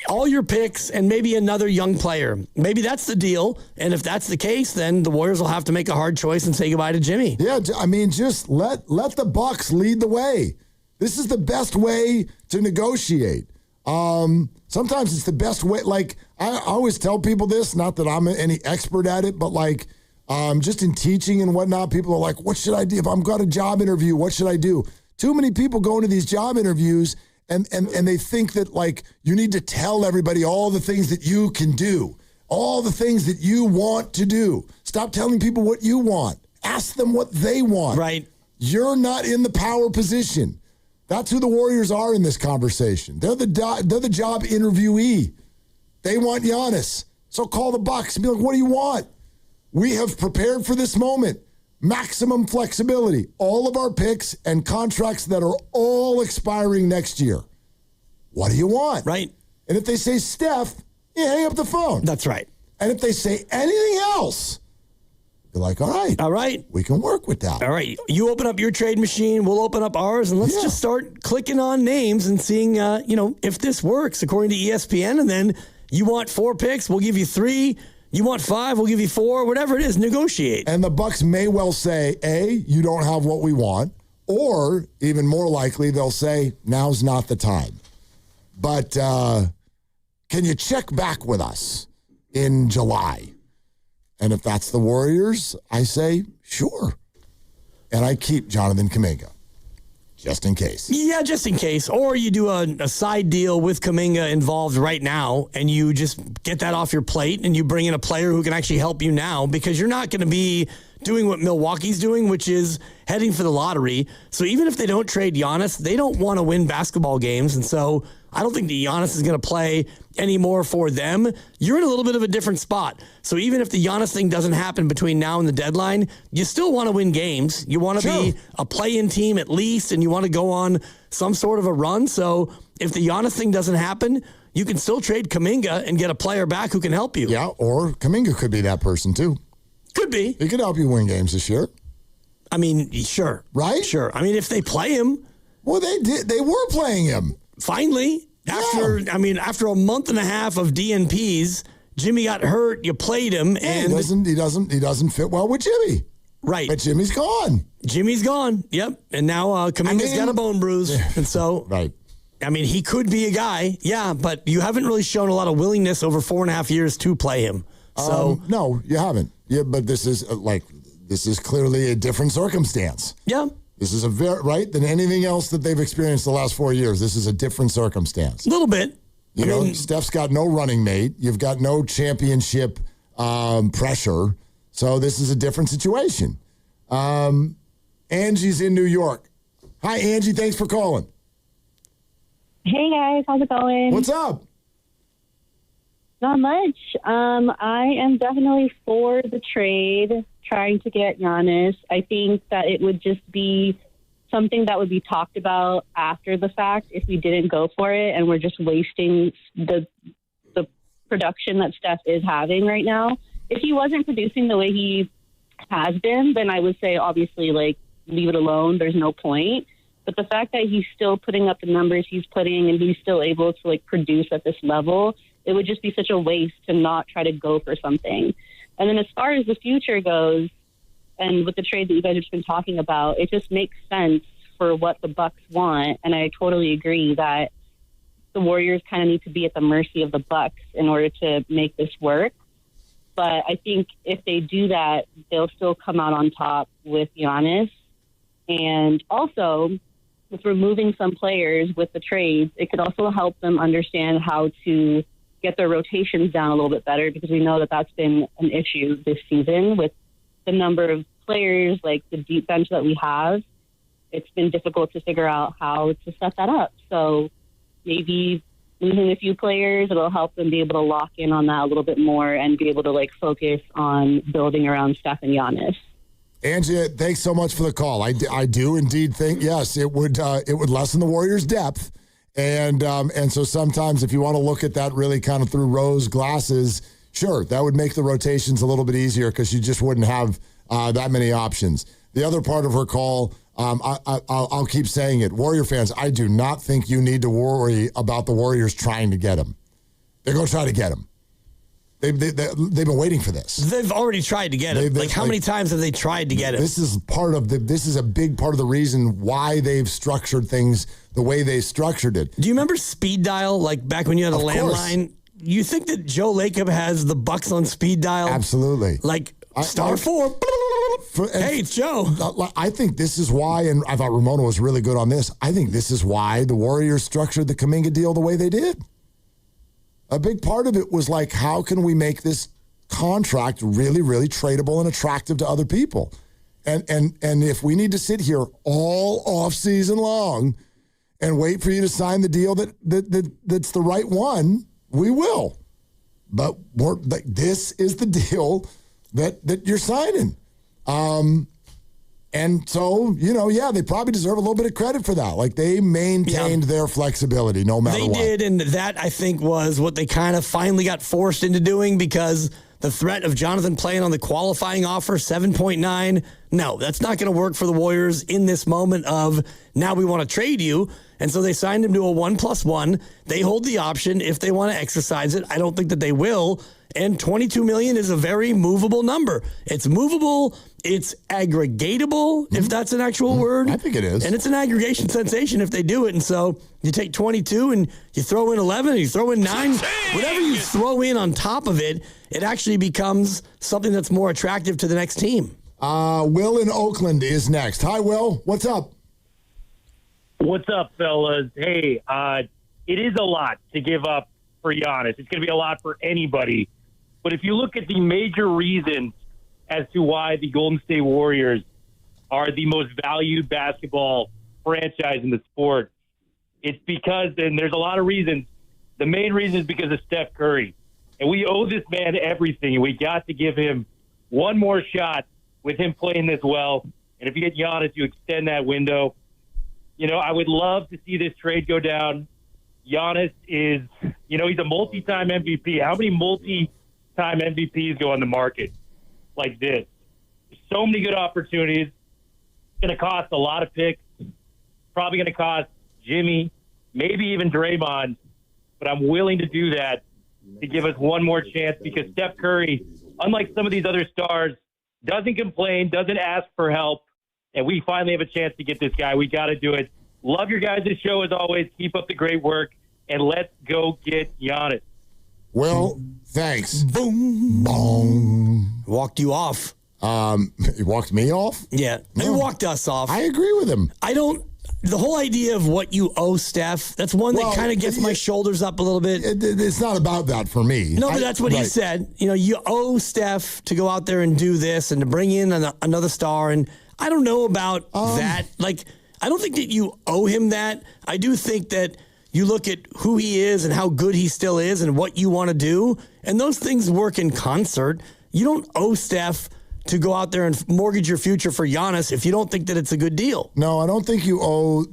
all your picks, and maybe another young player. Maybe that's the deal. And if that's the case, then the Warriors will have to make a hard choice and say goodbye to Jimmy. Yeah, I mean, just let the Bucks lead the way. This is the best way to negotiate. Sometimes it's the best way. Like, I always tell people this, not that I'm any expert at it, but like, just in teaching and whatnot, people are like, what should I do? If I've got a job interview, what should I do? Too many people go into these job interviews and they think that, like, you need to tell everybody all the things that you can do, all the things that you want to do. Stop telling people what you want. Ask them what they want. Right. You're not in the power position. That's who the Warriors are in this conversation. They're the job interviewee. They want Giannis. So call the Bucks and be like, what do you want? We have prepared for this moment. Maximum flexibility. All of our picks and contracts that are all expiring next year. What do you want? Right. And if they say Steph, you hang up the phone. That's right. And if they say anything else, you're like, all right. We can work with that. All right. You open up your trade machine, we'll open up ours, and let's just start clicking on names and seeing, if this works according to ESPN. And then you want 4 picks, we'll give you 3. You want 5, we'll give you 4. Whatever it is, negotiate. And the Bucks may well say, A, you don't have what we want, or even more likely, they'll say, now's not the time. But can you check back with us in July? And if that's the Warriors, I say, sure. And I keep Jonathan Kuminga, just in case. Yeah, just in case. Or you do a side deal with Kuminga involved right now, and you just get that off your plate, and you bring in a player who can actually help you now, because you're not going to be doing what Milwaukee's doing, which is heading for the lottery. So even if they don't trade Giannis, they don't want to win basketball games. And so I don't think the Giannis is going to play anymore for them. You're in a little bit of a different spot. So even if the Giannis thing doesn't happen between now and the deadline, you still want to win games. You want to be a play-in team at least, and you want to go on some sort of a run. So if the Giannis thing doesn't happen, you can still trade Kuminga and get a player back who can help you. Yeah, or Kuminga could be that person too. Could be. He could help you win games this year. I mean, sure. Right? Sure. I mean, if they play him. Well, they did. They were playing him. Finally. After a month and a half of DNPs, Jimmy got hurt. You played him, and he doesn't fit well with Jimmy. Right. But Jimmy's gone. Yep. And now Kuminga's got a bone bruise, and so right. I mean, he could be a guy, but you haven't really shown a lot of willingness over 4.5 years to play him. So no, you haven't. Yeah, but this is clearly a different circumstance. Yeah. This is than anything else that they've experienced the last 4 years. This is a different circumstance. A little bit. Steph's got no running mate. You've got no championship pressure. So this is a different situation. Angie's in New York. Hi, Angie. Thanks for calling. Hey, guys. How's it going? What's up? Not much. I am definitely for the trade, trying to get Giannis. I think that it would just be something that would be talked about after the fact if we didn't go for it, and we're just wasting the production that Steph is having right now. If he wasn't producing the way he has been, then I would say, obviously, leave it alone. There's no point. But the fact that he's still putting up the numbers he's putting and he's still able to, produce at this level, it would just be such a waste to not try to go for something. And then as far as the future goes, and with the trade that you guys have been talking about, it just makes sense for what the Bucks want. And I totally agree that the Warriors kind of need to be at the mercy of the Bucks in order to make this work. But I think if they do that, they'll still come out on top with Giannis. And also, with removing some players with the trades, it could also help them understand how to get their rotations down a little bit better, because we know that that's been an issue this season with the number of players, like the deep bench that we have. It's been difficult to figure out how to set that up. So maybe losing a few players, it'll help them be able to lock in on that a little bit more and be able to focus on building around Steph and Giannis. Angie, thanks so much for the call. I do indeed think, yes, it would lessen the Warriors' depth. And so sometimes if you want to look at that really kind of through rose glasses, sure, that would make the rotations a little bit easier because you just wouldn't have that many options. The other part of her call, I'll keep saying it. Warrior fans, I do not think you need to worry about the Warriors trying to get him. They're going to try to get him. They've been waiting for this. They've already tried to get him. How many times have they tried to get him? This is a big part of the reason why they've structured things the way they structured it. Do you remember speed dial, back when you had a landline? You think that Joe Lacob has the Bucks on speed dial? Absolutely. Star 4. Hey, it's Joe. I think this is why, and I thought Ramona was really good on this, I think this is why the Warriors structured the Kuminga deal the way they did. A big part of it was how can we make this contract really, really tradable and attractive to other people? And if we need to sit here all off season long and wait for you to sign the deal that's the right one, we will. but this is the deal that you're signing. And so, they probably deserve a little bit of credit for that. Like, they maintained their flexibility no matter what. They did, and that, I think, was what they kind of finally got forced into doing because the threat of Jonathan playing on the qualifying offer, 7.9, no, that's not going to work for the Warriors in this moment of now we want to trade you. And so they signed him to a 1+1. They hold the option if they want to exercise it. I don't think that they will. And $22 million is a very movable number. It's movable. It's aggregatable, if that's an actual word. I think it is. And it's an aggregation sensation if they do it. And so you take 22 and you throw in 11 and you throw in 9. Whatever you throw in on top of it, it actually becomes something that's more attractive to the next team. Will in Oakland is next. Hi, Will. What's up? What's up, fellas? Hey, it is a lot to give up for Giannis. It's going to be a lot for anybody. But if you look at the major reasons as to why the Golden State Warriors are the most valued basketball franchise in the sport, it's because, and there's a lot of reasons, the main reason is because of Steph Curry. And we owe this man everything. We got to give him one more shot with him playing this well. And if you get Giannis, you extend that window. I would love to see this trade go down. Giannis is, he's a multi-time MVP. How many multi-time MVPs go on the market like this? There's so many good opportunities. It's going to cost a lot of picks. Probably going to cost Jimmy, maybe even Draymond. But I'm willing to do that to give us one more chance because Steph Curry, unlike some of these other stars, doesn't complain, doesn't ask for help. And we finally have a chance to get this guy. We got to do it. Love your guys' show as always. Keep up the great work. And let's go get Giannis. Well, thanks. Boom. Boom. Walked you off. He walked me off? Yeah. No. He walked us off. I agree with him. The whole idea of what you owe Steph, that's one that kind of gets my shoulders up a little bit. It's not about that for me. No, but that's what he said. You owe Steph to go out there and do this and to bring in another star. And I don't know about that. I don't think that you owe him that. I do think that you look at who he is and how good he still is and what you want to do, and those things work in concert. You don't owe Steph to go out there and mortgage your future for Giannis if you don't think that it's a good deal. No, I don't think you owe,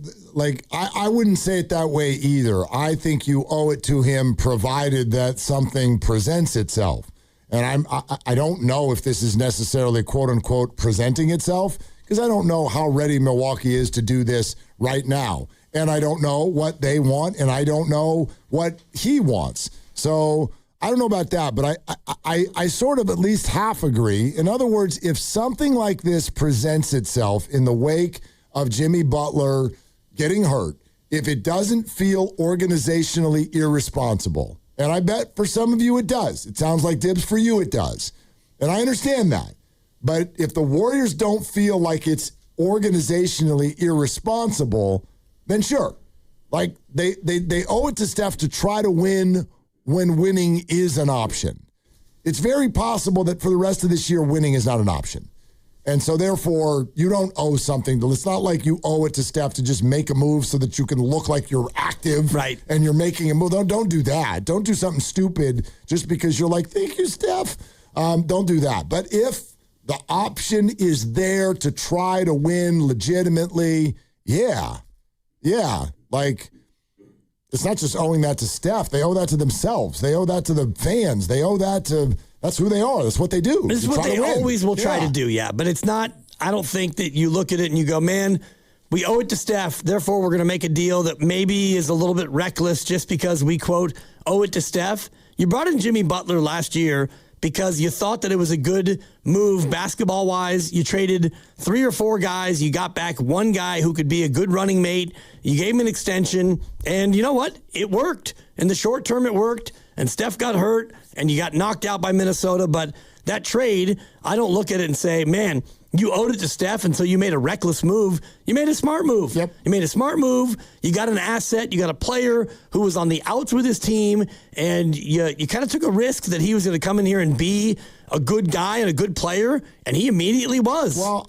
I wouldn't say it that way either. I think you owe it to him provided that something presents itself. And I don't know if this is necessarily, quote unquote, presenting itself, because I don't know how ready Milwaukee is to do this right now. And I don't know what they want, and I don't know what he wants. So I don't know about that, but I sort of at least half agree. In other words, if something like this presents itself in the wake of Jimmy Butler getting hurt, if it doesn't feel organizationally irresponsible, and I bet for some of you it does. It sounds like Dibs for you it does. And I understand that. But if the Warriors don't feel like it's organizationally irresponsible, then sure. They owe it to Steph to try to win when winning is an option. It's very possible that for the rest of this year, winning is not an option. And so therefore, you don't owe something. It's not like you owe it to Steph to just make a move so that you can look like you're active and you're making a move. Don't do that. Don't do something stupid just because you're like, thank you, Steph. Don't do that. But if the option is there to try to win legitimately, yeah. It's not just owing that to Steph. They owe that to themselves. They owe that to the fans. They owe that to, that's who they are. That's what they do. This is what they always will try to do, But it's not, I don't think that you look at it and you go, man, we owe it to Steph. Therefore, we're going to make a deal that maybe is a little bit reckless just because we, quote, owe it to Steph. You brought in Jimmy Butler last year because you thought that it was a good move basketball-wise. You traded 3 or 4 guys. You got back one guy who could be a good running mate. You gave him an extension, and you know what? It worked. In the short term, it worked, and Steph got hurt, and you got knocked out by Minnesota. But that trade, I don't look at it and say, man, You owed it to Steph, and so you made a reckless move. You made a smart move. Yep. You made a smart move. You got an asset. You got a player who was on the outs with his team, and you kind of took a risk that he was going to come in here and be a good guy and a good player, and he immediately was. Well,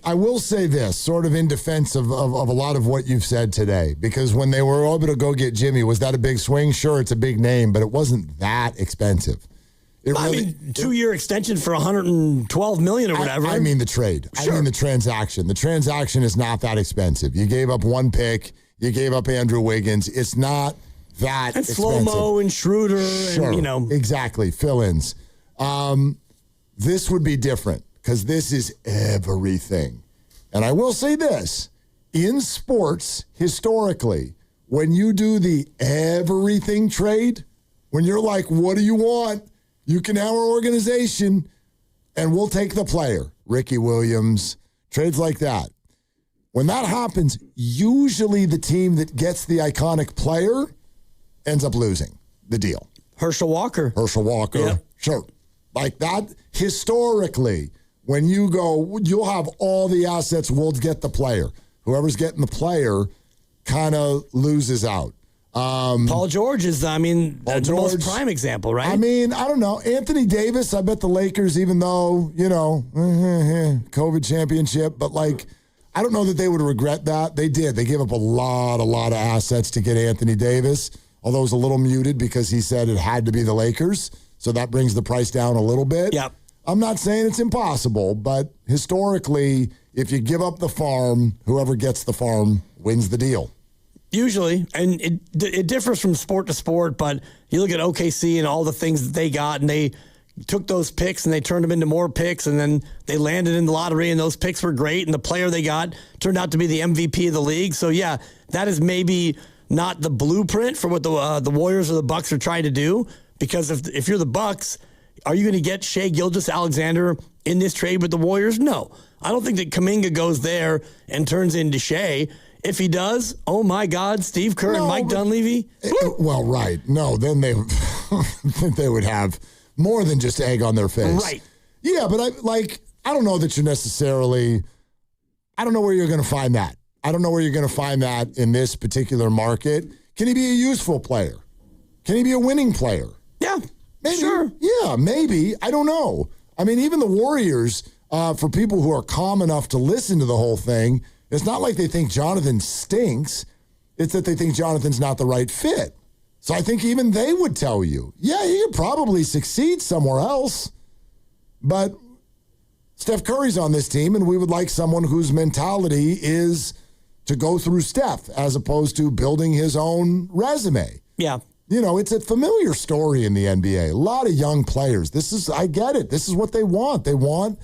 I will say this, sort of in defense of a lot of what you've said today, because when they were able to go get Jimmy, was that a big swing? Sure, it's a big name, but it wasn't that expensive. I mean, 2-year extension for $112 million or whatever. I mean the trade. Sure. I mean the transaction. The transaction is not that expensive. You gave up one pick. You gave up Andrew Wiggins. It's not that and expensive. Slow-mo and Schroeder. Sure. And, Exactly. Fill-ins. This would be different because this is everything. And I will say this. In sports, historically, when you do the everything trade, when you're like, what do you want? You can have our organization, and we'll take the player. Ricky Williams, trades like that. When that happens, usually the team that gets the iconic player ends up losing the deal. Herschel Walker. Yeah. Sure. Like that, historically, when you go, you'll have all the assets, we'll get the player. Whoever's getting the player kind of loses out. Paul George is, the most prime example, right? I mean, I don't know. Anthony Davis, I bet the Lakers, even though, COVID championship, but I don't know that they would regret that. They did. They gave up a lot of assets to get Anthony Davis, although it was a little muted because he said it had to be the Lakers. So that brings the price down a little bit. Yep. I'm not saying it's impossible, but historically, if you give up the farm, whoever gets the farm wins the deal. Usually, and it differs from sport to sport, but you look at OKC and all the things that they got, and they took those picks and they turned them into more picks, and then they landed in the lottery, and those picks were great, and the player they got turned out to be the MVP of the league. So, yeah, that is maybe not the blueprint for what the Warriors or the Bucks are trying to do, because if you're the Bucks, are you going to get Shai Gilgeous-Alexander in this trade with the Warriors? No. I don't think that Kuminga goes there and turns into Shai. If he does, oh my God, Steve Kerr and Mike Dunleavy. Well, right. No, then they would have more than just egg on their face. Right. Yeah, but I don't know that you're necessarily, I don't know where you're going to find that. I don't know where you're going to find that in this particular market. Can he be a useful player? Can he be a winning player? Yeah, maybe. Sure. Yeah, maybe. I don't know. I mean, even the Warriors, for people who are calm enough to listen to the whole thing, it's not like they think Jonathan stinks. It's that they think Jonathan's not the right fit. So I think even they would tell you, yeah, he could probably succeed somewhere else. But Steph Curry's on this team, and we would like someone whose mentality is to go through Steph as opposed to building his own resume. Yeah. It's a familiar story in the NBA. A lot of young players. I get it. This is what they want. They want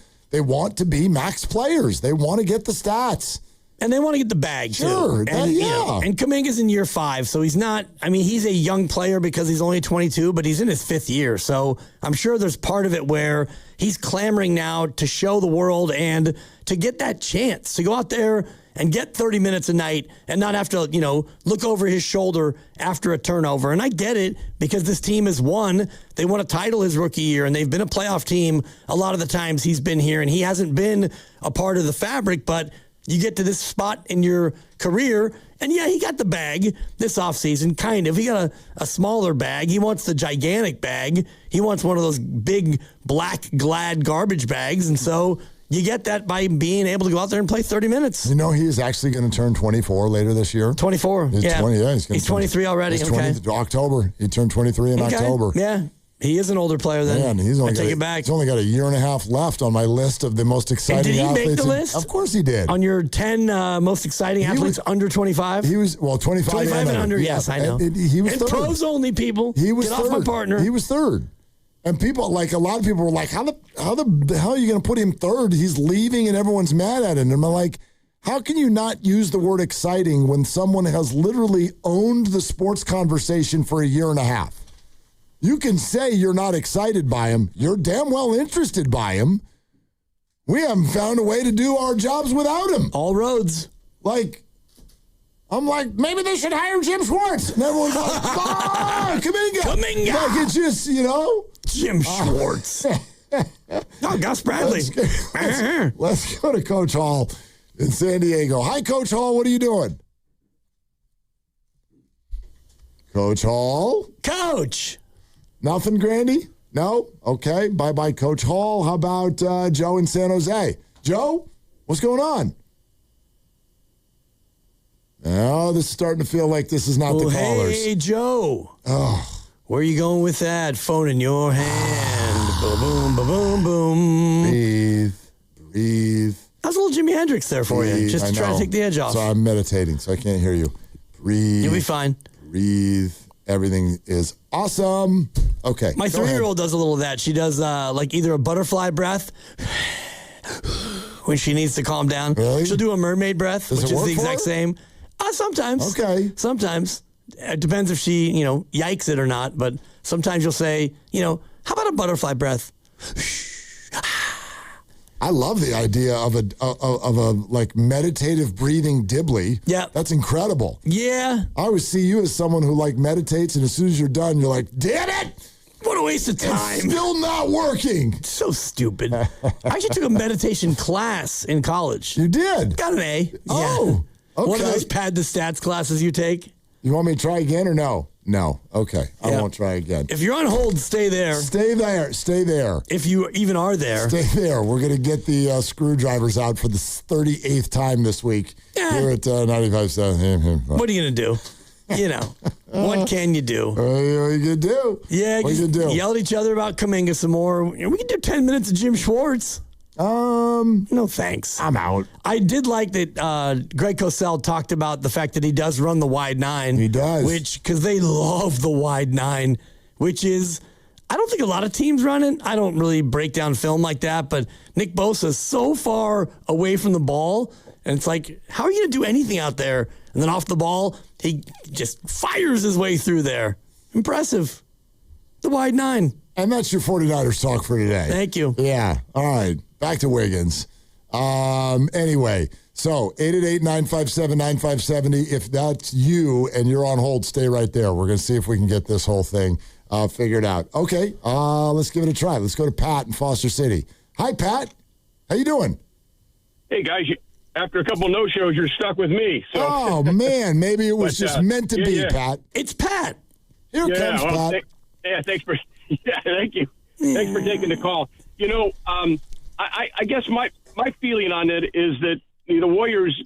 to be max players. They want to get the stats. And they want to get the bag, too. Sure, and Kuminga's in year 5, so he's not, he's a young player because he's only 22, but he's in his 5th year. So I'm sure there's part of it where he's clamoring now to show the world and to get that chance to go out there and get 30 minutes a night and not have to, look over his shoulder after a turnover. And I get it because this team has won. They won a title his rookie year, and they've been a playoff team a lot of the times he's been here, and he hasn't been a part of the fabric, but you get to this spot in your career, and yeah, he got the bag this offseason, kind of. He got a smaller bag. He wants the gigantic bag. He wants one of those big, black, Glad garbage bags, and so you get that by being able to go out there and play 30 minutes. He is actually going to turn 24 later this year. 24, he's 20, yeah. He's 23 already, okay. October. He turned 23 in October. Yeah. He is an older player then. Man, he's only got a year and a half left on my list of the most exciting athletes. Did he make the list? Of course he did. On your 10 most exciting athletes under 25? He was, 25 and under. Yes, I know. He was third. Pros only, people. He was Get third. off my partner. He was third. And people, a lot of people were like, how the hell are you going to put him third? He's leaving and everyone's mad at him. And I'm like, how can you not use the word exciting when someone has literally owned the sports conversation for a year and a half? You can say you're not excited by him. You're damn well interested by him. We haven't found a way to do our jobs without him. All roads. I'm like, maybe they should hire Jim Schwartz. And everyone's like, Kuminga. Kuminga. It's just, Jim Schwartz. Oh, Gus Bradley. Let's go to Coach Hall in San Diego. Hi, Coach Hall. What are you doing? Coach Hall? Coach! Nothing, Grandy? No? Okay. Bye-bye, Coach Hall. How about Joe in San Jose? Joe, what's going on? Oh, this is starting to feel like this is not the callers. Hey, Joe. Oh. Where are you going with that? Phone in your hand. Boom, boom, boom, boom, boom. Breathe. How's a little Jimi Hendrix there for you? Just to try to take the edge off. So I'm meditating, so I can't hear you. Breathe. You'll be fine. Breathe. Everything is awesome. Okay. My 3-year-old does a little of that. She does like either a butterfly breath when she needs to calm down. Really? She'll do a mermaid breath, which is the exact same. Sometimes. Okay. Sometimes. It depends if she, yikes it or not. But sometimes you'll say, how about a butterfly breath? I love the idea of a like meditative breathing dibbly. Yeah. That's incredible. Yeah. I always see you as someone who like meditates, and as soon as you're done, you're like, damn it! What a waste of time. It's still not working. So stupid. I actually took a meditation class in college. You did? Got an A. Oh, okay. One of those pad the stats classes you take. You want me to try again or no? No. Okay. I won't try again. If you're on hold, stay there. Stay there. Stay there. If you even are there. Stay there. We're going to get the screwdrivers out for the 38th time this week here at 95.7. What are you going to do? What can you do? What are you going to do? Yeah, what you do? Yell at each other about Kuminga some more. We can do 10 minutes of Jim Schwartz. No thanks. I'm out. I did like that Greg Cosell talked about the fact that he does run the wide 9. He does. Because they love the wide 9, which is, I don't think a lot of teams run it. I don't really break down film like that, but Nick Bosa's so far away from the ball, and it's like, how are you going to do anything out there? And then off the ball, he just fires his way through there. Impressive. The wide 9. And that's your 49ers talk for today. Thank you. Yeah. All right. Back to Wiggins. Anyway, so 888-957-9570. If that's you and you're on hold, stay right there. We're going to see if we can get this whole thing figured out. Okay. Let's give it a try. Let's go to Pat in Foster City. Hi, Pat. How you doing? Hey, guys. After a couple no-shows, you're stuck with me. So. Oh, man. Maybe it was just meant to be, Pat. It's Pat. Here comes Pat. Thanks for... Yeah, thank you. Thanks for taking the call. I guess my feeling on it is that the Warriors,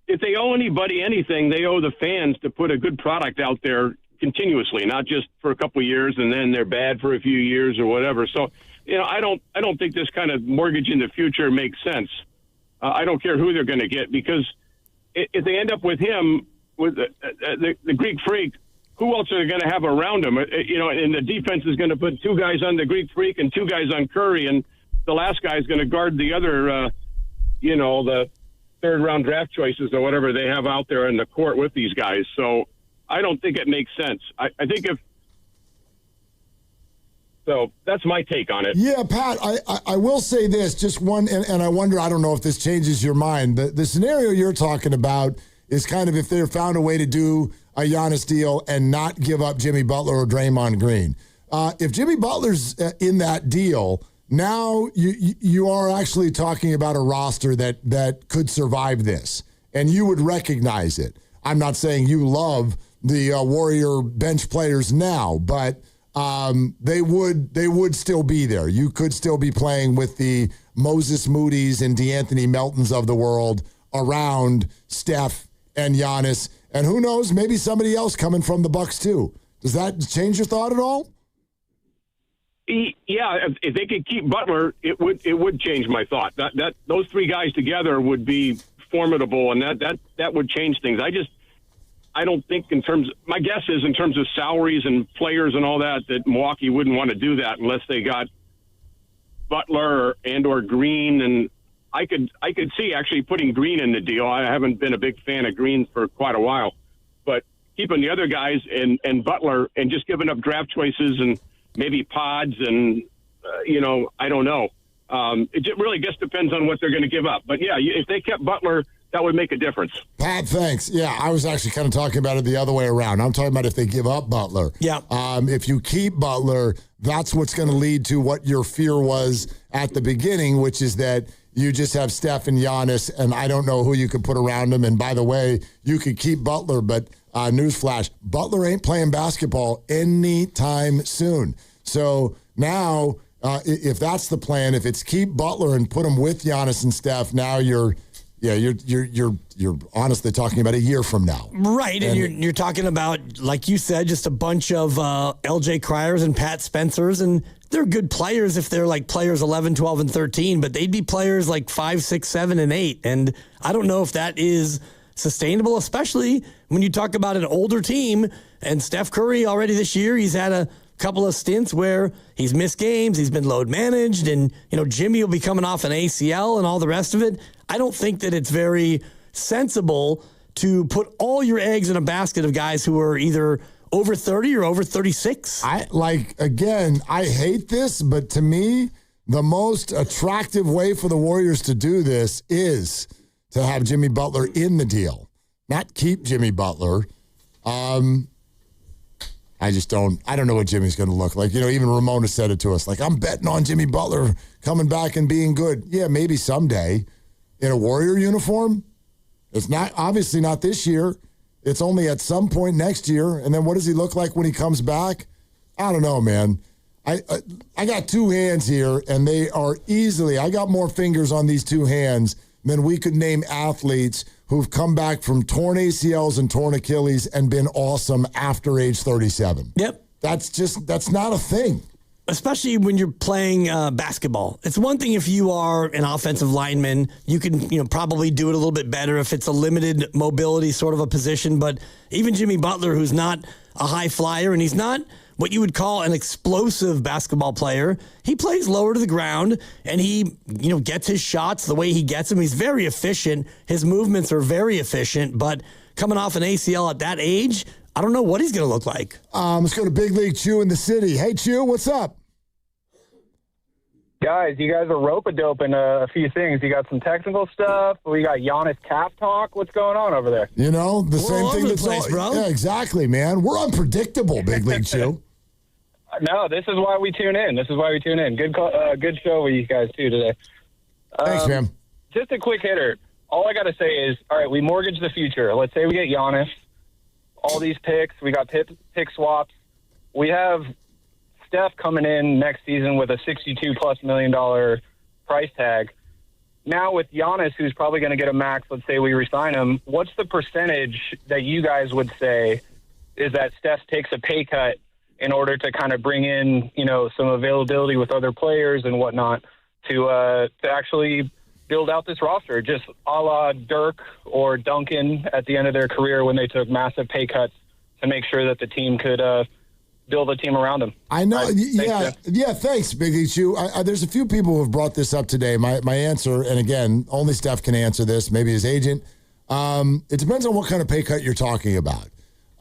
if they owe anybody anything, they owe the fans to put a good product out there continuously, not just for a couple of years and then they're bad for a few years or whatever. So, I don't think this kind of mortgage in the future makes sense. I don't care who they're going to get, because if they end up with him, with the Greek Freak, who else are they going to have around him? And the defense is going to put 2 guys on the Greek Freak and 2 guys on Curry, and the last guy is going to guard the other, the third-round draft choices or whatever they have out there in the court with these guys. So I don't think it makes sense. I think so that's my take on it. Yeah, Pat, I will say this, just one, and I wonder, I don't know if this changes your mind. The scenario you're talking about is kind of if they found a way to do a Giannis deal and not give up Jimmy Butler or Draymond Green. If Jimmy Butler's in that deal, now you are actually talking about a roster that could survive this, and you would recognize it. I'm not saying you love the Warrior bench players now, but they would still be there. You could still be playing with the Moses Moody's and DeAnthony Meltons of the world around Steph and Giannis. And who knows, maybe somebody else coming from the Bucks too. Does that change your thought at all? Yeah, if they could keep Butler, it would change my thought. That those 3 guys together would be formidable, and that would change things. I don't think my guess is in terms of salaries and players and all that Milwaukee wouldn't want to do that unless they got Butler or Green, and I could see actually putting Green in the deal. I haven't been a big fan of Green for quite a while, but keeping the other guys and Butler and just giving up draft choices and maybe pods and, I don't know. It really just depends on what they're going to give up. But, yeah, if they kept Butler that would make a difference. Pat, thanks. Yeah, I was actually kind of talking about it the other way around. I'm talking about if they give up Butler. Yeah. If you keep Butler, that's what's going to lead to what your fear was at the beginning, which is that you just have Steph and Giannis, and I don't know who you could put around them. And by the way, you could keep Butler, but newsflash, Butler ain't playing basketball anytime soon. So now, if that's the plan, if it's keep Butler and put him with Giannis and Steph, now you're honestly talking about a year from now. Right, and you're talking about, like you said, just a bunch of L.J. Cryers and Pat Spencers, and they're good players if they're like players 11, 12, and 13, but they'd be players like 5, 6, 7, and 8, and I don't know if that is sustainable, especially when you talk about an older team, and Steph Curry already this year, he's had a couple of stints where he's missed games, he's been load managed, and Jimmy will be coming off an ACL and all the rest of it. I don't think that it's very sensible to put all your eggs in a basket of guys who are either over 30 or over 36. I hate this, but to me, the most attractive way for the Warriors to do this is to have Jimmy Butler in the deal, not keep Jimmy Butler. I don't know what Jimmy's going to look like. Even Ramona said it to us. Like, I'm betting on Jimmy Butler coming back and being good. Yeah, maybe someday. In a Warrior uniform? It's not, obviously not this year. It's only at some point next year. And then what does he look like when he comes back? I don't know, man. I got two hands here, and they are easily, I got more fingers on these two hands than we could name athletes who've come back from torn ACLs and torn Achilles and been awesome after age 37. Yep. That's not a thing. Especially when you're playing basketball. It's one thing if you are an offensive lineman, you can probably do it a little bit better if it's a limited mobility sort of a position. But even Jimmy Butler, who's not a high flyer and he's not what you would call an explosive basketball player, he plays lower to the ground and he gets his shots the way he gets them. He's very efficient. His movements are very efficient. But coming off an ACL at that age, I don't know what he's going to look like. Let's go to Big League Chew in the city. Hey, Chew, what's up? Guys, you guys are rope-a-doping a few things. You got some technical stuff. We got Giannis cap talk. What's going on over there? The same thing that's place, bro. Yeah, exactly, man. We're unpredictable, Big League Chew. No, this is why we tune in. Good show with you guys, too, today. Thanks, man. Just a quick hitter. All I got to say is, all right, we mortgage the future. Let's say we get Giannis. All these picks. We got pick swaps. We have Steph coming in next season with a $62+ million price tag. Now with Giannis, who's probably going to get a max, let's say we re-sign him, what's the percentage that you guys would say is that Steph takes a pay cut in order to kind of bring in, some availability with other players and whatnot to actually build out this roster, just a la Dirk or Duncan at the end of their career when they took massive pay cuts to make sure that the team could build a team around them. I know. Right. Thanks, Big Chew. There's a few people who have brought this up today. My answer, and again, only Steph can answer this, maybe his agent. It depends on what kind of pay cut you're talking about.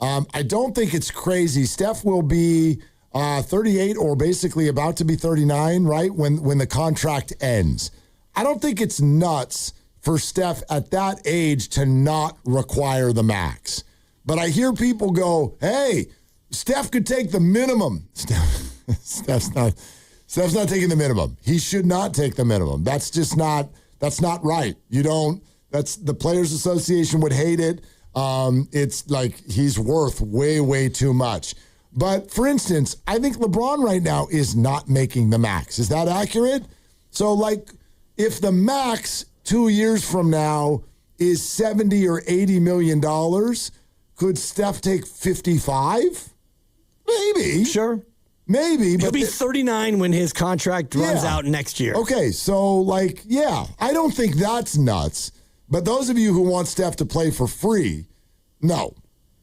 I don't think it's crazy. Steph will be 38 or basically about to be 39, right, when the contract ends. I don't think it's nuts for Steph at that age to not require the max. But I hear people go, hey, Steph could take the minimum. Steph's not taking the minimum. He should not take the minimum. That's not right. The Players Association would hate it. It's like he's worth way, way too much. But for instance, I think LeBron right now is not making the max. Is that accurate? So if the max 2 years from now is $70 or $80 million, could Steph take 55? Maybe. Sure. Maybe. He'll be 39 when his contract runs out next year. Okay, so I don't think that's nuts. But those of you who want Steph to play for free, no,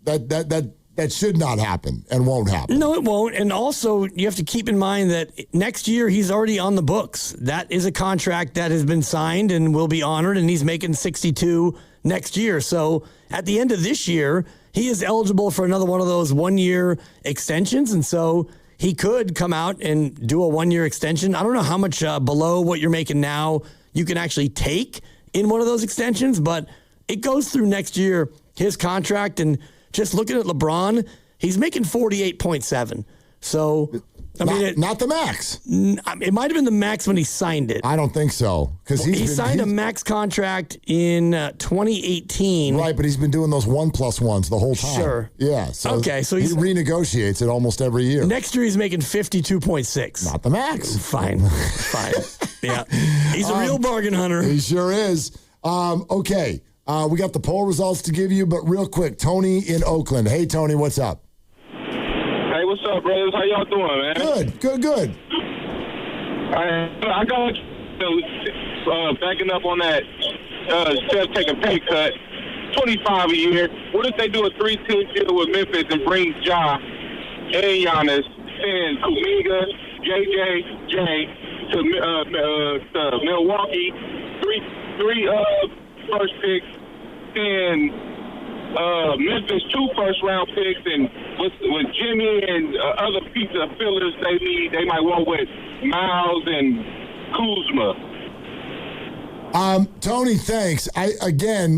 that should not happen and won't happen. No, it won't. And also, you have to keep in mind that next year he's already on the books. That is a contract that has been signed and will be honored, and he's making 62 next year. So at the end of this year, he is eligible for another one of those 1-year extensions, and so he could come out and do a 1-year extension. I don't know how much below what you're making now you can actually take in one of those extensions, but it goes through next year, his contract, and just looking at LeBron, he's making 48.7. So, not the max. It might have been the max when he signed it. I don't think so. Because he signed a max contract in 2018. Right, but he's been doing those 1+1s the whole time. Sure. Yeah. So okay, so he renegotiates it almost every year. Next year he's making 52.6. Not the max. Fine. Yeah. He's a real bargain hunter. He sure is. Okay. We got the poll results to give you, but real quick, Tony in Oakland. Hey, Tony, what's up? Hey, what's up, brothers? How y'all doing, man? Good. I got backing up on that Steph taking pay cut, $25 a year. What if they do a 3-team deal with Memphis and bring Ja and Giannis and Kuminga, JJJ to Milwaukee, three first picks and Memphis 2 first-round picks, and with Jimmy and other pieces of fillers they need, they might want with Miles and Kuzma. Tony, thanks.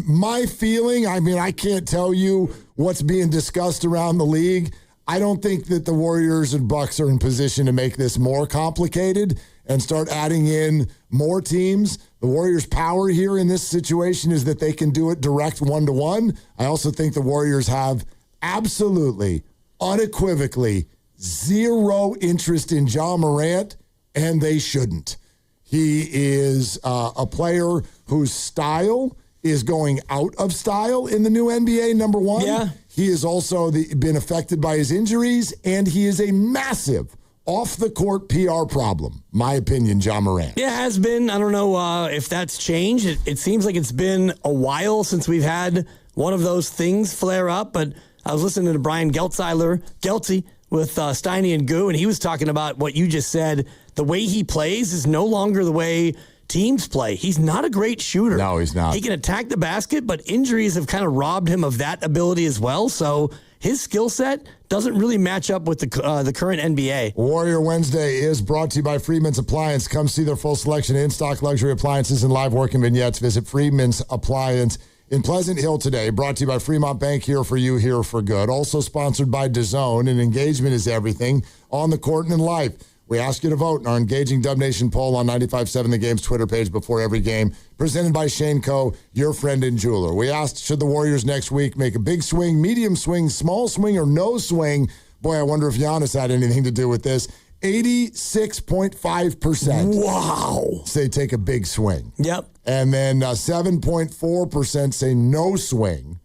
My feeling, I can't tell you what's being discussed around the league. I don't think that the Warriors and Bucks are in position to make this more complicated and start adding in more teams. The Warriors' power here in this situation is that they can do it direct 1-to-1. I also think the Warriors have absolutely, unequivocally, zero interest in Ja Morant, and they shouldn't. He is a player whose style is going out of style in the new NBA, number one. Yeah. He has also been affected by his injuries, and he is a massive off-the-court PR problem, my opinion, Ja Morant. Yeah, it has been. I don't know if that's changed. It seems like it's been a while since we've had one of those things flare up, but I was listening to Brian Geltzy with Steiny and Goo, and he was talking about what you just said. The way he plays is no longer the way teams play. He's not a great shooter. No, he's not. He can attack the basket, but injuries have kind of robbed him of that ability as well, so his skill set doesn't really match up with the current NBA. Warrior Wednesday is brought to you by Freedman's Appliance. Come see their full selection of in-stock luxury appliances and live working vignettes. Visit Freedman's Appliance in Pleasant Hill today. Brought to you by Fremont Bank, here for you, here for good. Also sponsored by DAZN, and engagement is everything on the court and in life. We ask you to vote in our Engaging Dub Nation poll on 95.7 The Game's Twitter page before every game, presented by Shane Co., your friend and jeweler. We asked, should the Warriors next week make a big swing, medium swing, small swing, or no swing? Boy, I wonder if Giannis had anything to do with this. 86.5%. Wow. Say take a big swing. Yep. And then 7.4% say no swing.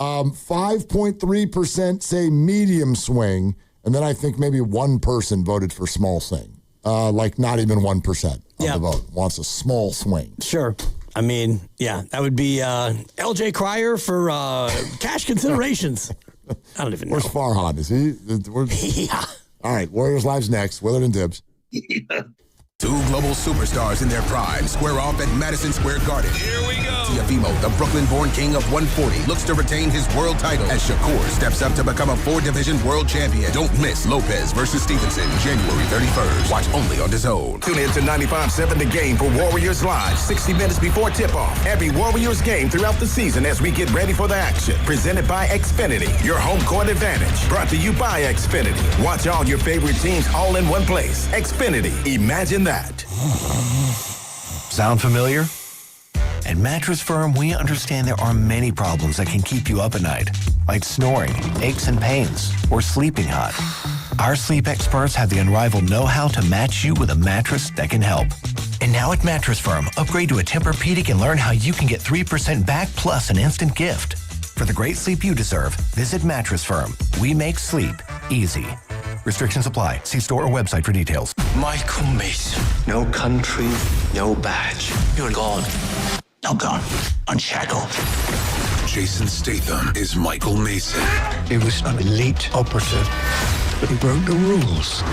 5.3% say medium swing. And then I think maybe one person voted for small swing. Like not even 1% of the vote wants a small swing. Sure. I mean, yeah, that would be LJ Cryer for cash considerations. I don't even know. Where's Farhan? Is he? Yeah. All right, Warriors Live's next. Willard and Dibbs. Two global superstars in their prime square off at Madison Square Garden. Here we go. Tiafimo, the Brooklyn-born king of 140, looks to retain his world title as Shakur steps up to become a 4-division world champion. Don't miss Lopez versus Stevenson, January 31st. Watch only on DAZN. Tune in to 95.7 The Game for Warriors Live, 60 minutes before tip-off. Every Warriors game throughout the season as we get ready for the action. Presented by Xfinity, your home court advantage. Brought to you by Xfinity. Watch all your favorite teams all in one place. Xfinity, imagine that. Sound familiar? At Mattress Firm, we understand there are many problems that can keep you up at night, like snoring, aches and pains, or sleeping hot. Our sleep experts have the unrivaled know-how to match you with a mattress that can help. And now at Mattress Firm, upgrade to a Tempur-Pedic and learn how you can get 3% back plus an instant gift. For the great sleep you deserve, visit Mattress Firm. We make sleep easy. Restrictions apply. See store or website for details. Michael Mason. No country, no badge. You're gone. Now gone. Unshackled. Jason Statham is Michael Mason. He was an elite operative, but he broke the rules.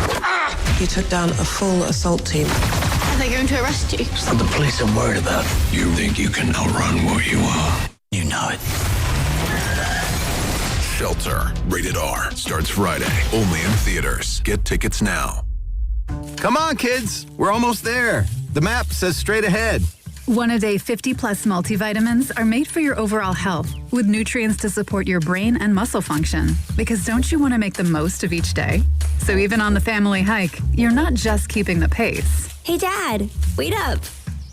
He took down a full assault team. Are they going to arrest you? It's not the police I'm worried about. You think you can outrun what you are? You know it. Shelter, rated R, starts Friday, only in theaters. Get tickets now. Come on, kids. We're almost there. The map says straight ahead. One-a-day 50-plus multivitamins are made for your overall health, with nutrients to support your brain and muscle function. Because don't you want to make the most of each day? So even on the family hike, you're not just keeping the pace. Hey, Dad, wait up.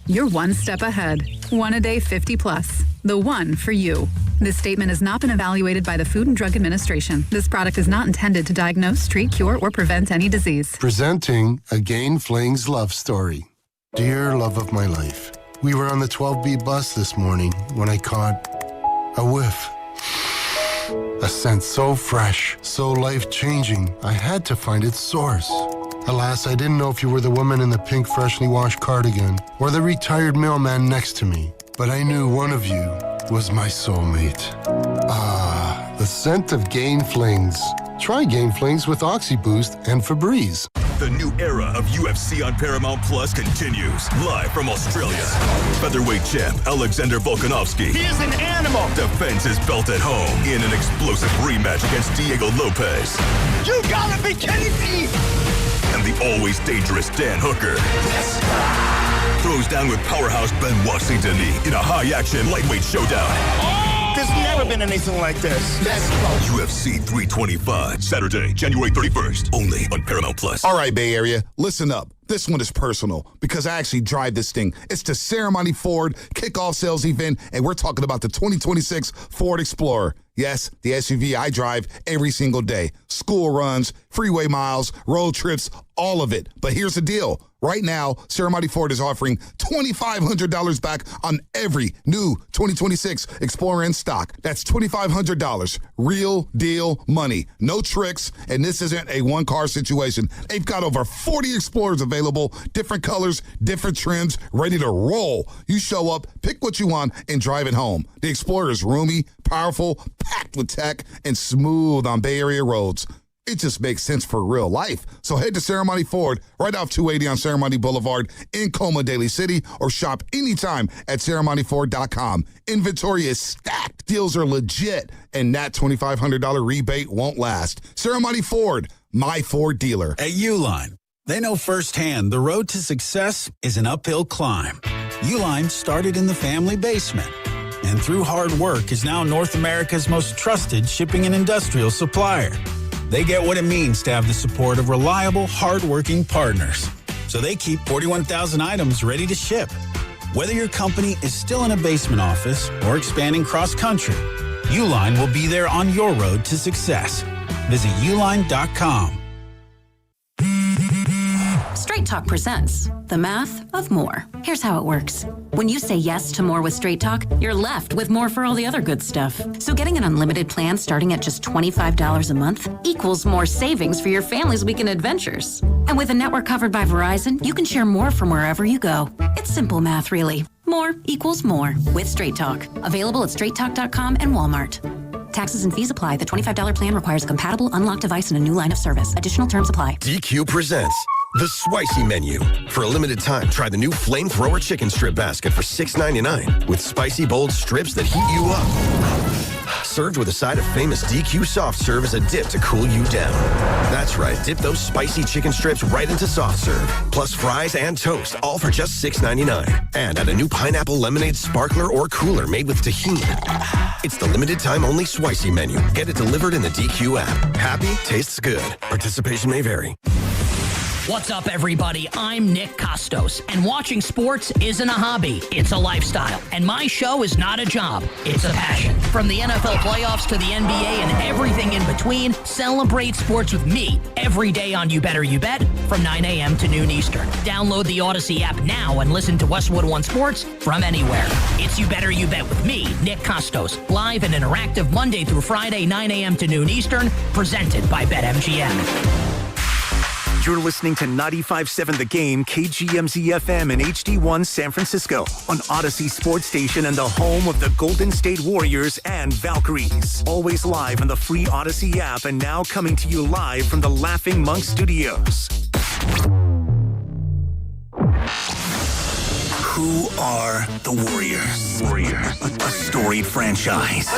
You're one step ahead. One-a-day 50-plus. The one for you. This statement has not been evaluated by the Food and Drug Administration. This product is not intended to diagnose, treat, cure, or prevent any disease. Presenting a Gain Flings love story. Dear love of my life. We were on the 12B bus this morning when I caught a whiff. A scent so fresh, so life-changing, I had to find its source. Alas, I didn't know if you were the woman in the pink freshly washed cardigan or the retired mailman next to me, but I knew one of you was my soulmate. Ah, the scent of Gain Flings. Try Gain Flings with OxyBoost and Febreze. The new era of UFC on Paramount Plus continues. Live from Australia. Featherweight champ Alexander Volkanovski. He is an animal. Defends his belt at home in an explosive rematch against Diego Lopez. You gotta be kidding me! And the always dangerous Dan Hooker. Throws down with powerhouse Benoit Saint-Denis in a high-action lightweight showdown. There's never been anything like this. Let's go. UFC 325, Saturday, January 31st, only on Paramount Plus. All right, Bay Area, listen up. This one is personal because I actually drive this thing. It's the Ceremony Ford kickoff sales event, and we're talking about the 2026 Ford Explorer. Yes, the SUV I drive every single day. School runs, freeway miles, road trips, all of it. But here's the deal. Right now, Ceremony Ford is offering $2,500 back on every new 2026 Explorer in stock. That's $2,500. Real deal money. No tricks, and this isn't a one-car situation. They've got over 40 Explorers available, different colors, different trims, ready to roll. You show up, pick what you want, and drive it home. The Explorer is roomy, powerful, packed with tech, and smooth on Bay Area roads. It just makes sense for real life. So head to Ceremony Ford right off 280 on Ceremony Boulevard in Coma, Daly City, or shop anytime at ceremonyford.com. Inventory is stacked. Deals are legit, and that $2,500 rebate won't last. Ceremony Ford, my Ford dealer. At Uline, they know firsthand the road to success is an uphill climb. Uline started in the family basement, and through hard work is now North America's most trusted shipping and industrial supplier. They get what it means to have the support of reliable, hard-working partners. So they keep 41,000 items ready to ship. Whether your company is still in a basement office or expanding cross-country, Uline will be there on your road to success. Visit uline.com. Straight Talk presents the math of more. Here's how it works. When you say yes to more with Straight Talk, you're left with more for all the other good stuff. So getting an unlimited plan starting at just $25 a month equals more savings for your family's weekend adventures. And with a network covered by Verizon, you can share more from wherever you go. It's simple math, really. More equals more with Straight Talk. Available at straighttalk.com and Walmart. Taxes and fees apply. The $25 plan requires a compatible unlocked device and a new line of service. Additional terms apply. DQ presents the Spicy Menu. For a limited time, try the new Flamethrower Chicken Strip Basket for $6.99 with spicy, bold strips that heat you up. Served with a side of famous DQ Soft Serve as a dip to cool you down. That's right, dip those spicy chicken strips right into Soft Serve, plus fries and toast, all for just $6.99. And add a new pineapple lemonade sparkler or cooler made with tahini. It's the limited time only Spicy Menu. Get it delivered in the DQ app. Happy tastes good. Participation may vary. What's up, everybody? I'm Nick Costos, and watching sports isn't a hobby, it's a lifestyle. And my show is not a job, it's a passion. From the NFL playoffs to the NBA and everything in between, celebrate sports with me every day on You Better You Bet from 9 a.m. to noon Eastern. Download the Odyssey app now and listen to Westwood One Sports from anywhere. It's You Better You Bet with me, Nick Costos, live and interactive Monday through Friday, 9 a.m. to noon Eastern, presented by BetMGM. You're listening to 95.7 The Game, KGMZ-FM and HD1 San Francisco on Odyssey Sports Station and the home of the Golden State Warriors and Valkyries. Always live on the free Odyssey app and now coming to you live from the Laughing Monk Studios. Who are the Warriors? A storied franchise.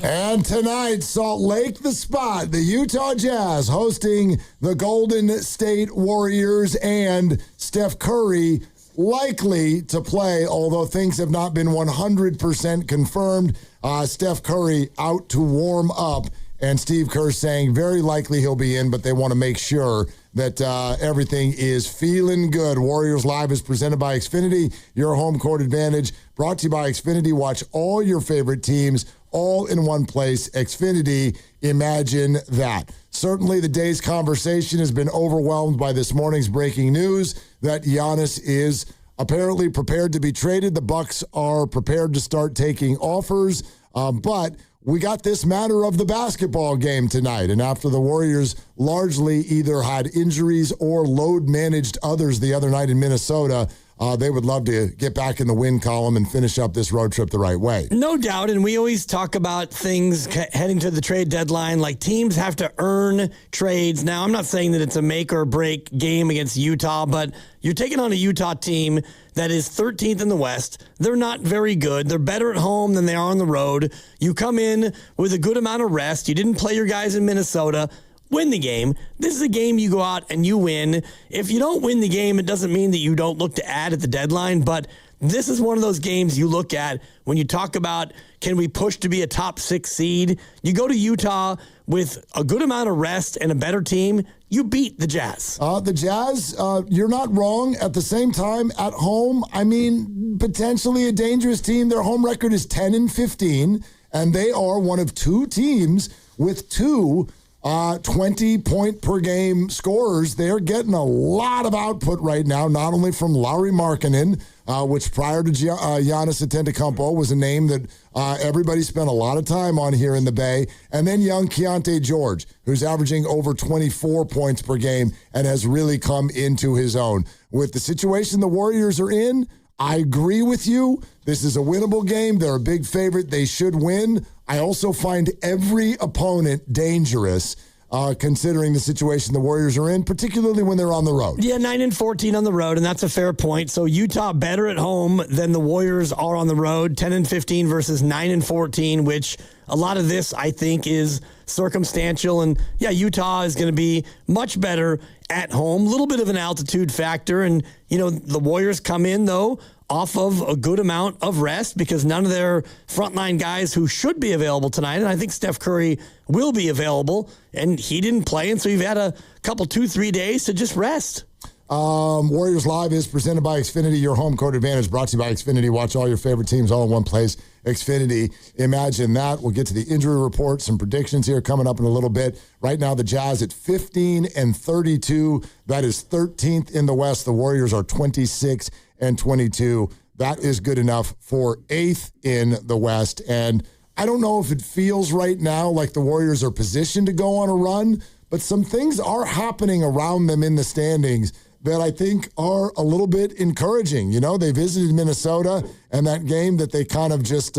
And tonight, Salt Lake, the spot, the Utah Jazz hosting the Golden State Warriors, and Steph Curry likely to play, although things have not been 100% confirmed. Steph Curry out to warm up, and Steve Kerr saying very likely he'll be in, but they want to make sure that everything is feeling good. Warriors Live is presented by Xfinity, your home court advantage. Brought to you by Xfinity. Watch all your favorite teams all in one place. Xfinity, imagine that. Certainly the day's conversation has been overwhelmed by this morning's breaking news that Giannis is apparently prepared to be traded. The Bucks are prepared to start taking offers, but we got this matter of the basketball game tonight. And after the Warriors largely either had injuries or load managed others the other night in Minnesota, they would love to get back in the win column and finish up this road trip the right way. No doubt, and we always talk about things heading to the trade deadline, like teams have to earn trades. Now, I'm not saying that it's a make or break game against Utah, but you're taking on a Utah team that is 13th in the West. They're not very good. They're better at home than they are on the road. You come in with a good amount of rest. You didn't play your guys in Minnesota. Win the game. This is a game you go out and you win. If you don't win the game, it doesn't mean that you don't look to add at the deadline, but this is one of those games you look at when you talk about, can we push to be a top 6 seed? You go to Utah with a good amount of rest and a better team, you beat the Jazz. The Jazz, you're not wrong. At the same time, at home, I mean, potentially a dangerous team. Their home record is 10-15, and they are one of 2 teams with 2 20-point-per-game scorers. They're getting a lot of output right now, not only from Lauri Markkanen, which prior to Giannis Antetokounmpo was a name that everybody spent a lot of time on here in the Bay, and then young Keontae George, who's averaging over 24 points per game and has really come into his own. With the situation the Warriors are in, I agree with you. This is a winnable game. They're a big favorite. They should win. I also find every opponent dangerous, considering the situation the Warriors are in, particularly when they're on the road. Yeah, 9-14 on the road, and that's a fair point. So Utah better at home than the Warriors are on the road, 10-15 versus 9-14, which a lot of this, I think, is circumstantial. And yeah, Utah is going to be much better at home. A little bit of an altitude factor. And, you know, the Warriors come in, though, off of a good amount of rest because none of their frontline guys who should be available tonight, and I think Steph Curry will be available, and he didn't play, and so you've had a couple, 2-3 days to just rest. Warriors Live is presented by Xfinity, your home court advantage, brought to you by Xfinity. Watch all your favorite teams all in one place. Xfinity, imagine that. We'll get to the injury report, some predictions here coming up in a little bit. Right now, the Jazz at 15-32. That is 13th in the West. The Warriors are 26-22. That is good enough for 8th in the West. And I don't know if it feels right now like the Warriors are positioned to go on a run, but some things are happening around them in the standings that I think are a little bit encouraging. You know, they visited Minnesota, and that game that they kind of just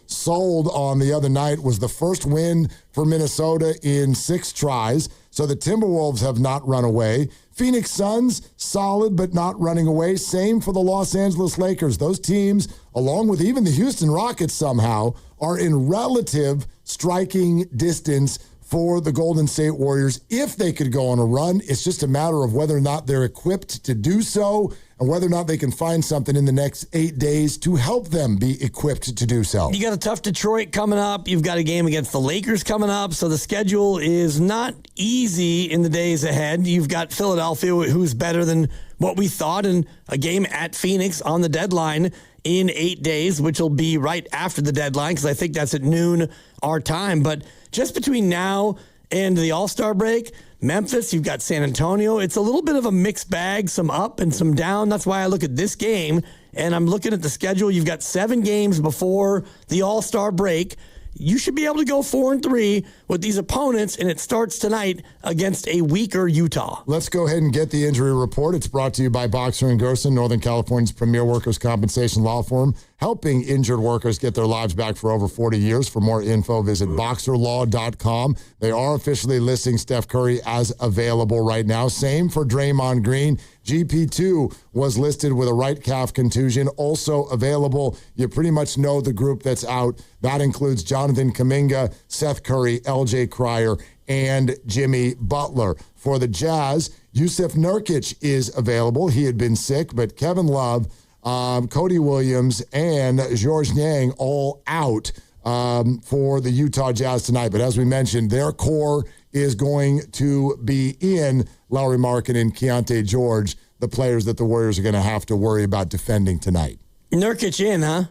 sold on the other night was the first win for Minnesota in 6 tries. So the Timberwolves have not run away. Phoenix Suns, solid but not running away. Same for the Los Angeles Lakers. Those teams, along with even the Houston Rockets somehow, are in relative striking distance for the Golden State Warriors. If they could go on a run, it's just a matter of whether or not they're equipped to do so and whether or not they can find something in the next 8 days to help them be equipped to do so. You got a tough Detroit coming up. You've got a game against the Lakers coming up. So the schedule is not easy in the days ahead. You've got Philadelphia, who's better than what we thought, and a game at Phoenix on the deadline in 8 days, which will be right after the deadline because I think that's at noon our time. But just between now and the All-Star break, Memphis, you've got San Antonio. It's a little bit of a mixed bag, some up and some down. That's why I look at this game, and I'm looking at the schedule. You've got 7 games before the All-Star break. You should be able to go 4-3 with these opponents, and it starts tonight against a weaker Utah. Let's go ahead and get the injury report. It's brought to you by Boxer & Gerson, Northern California's premier workers' compensation law firm. helping injured workers get their lives back for over 40 years. For more info, visit boxerlaw.com. They are officially listing Steph Curry as available right now. Same for Draymond Green. GP2 was listed with a right calf contusion, also available. You pretty much know the group that's out. That includes Jonathan Kuminga, Seth Curry, LJ Cryer, and Jimmy Butler. For the Jazz, Yusuf Nurkic is available. He had been sick, but Kevin Love, Cody Williams, and Georges Niang all out for the Utah Jazz tonight. But as we mentioned, their core is going to be in Lauri Markkanen and Keontae George, the players that the Warriors are going to have to worry about defending tonight. Nurkic in, huh?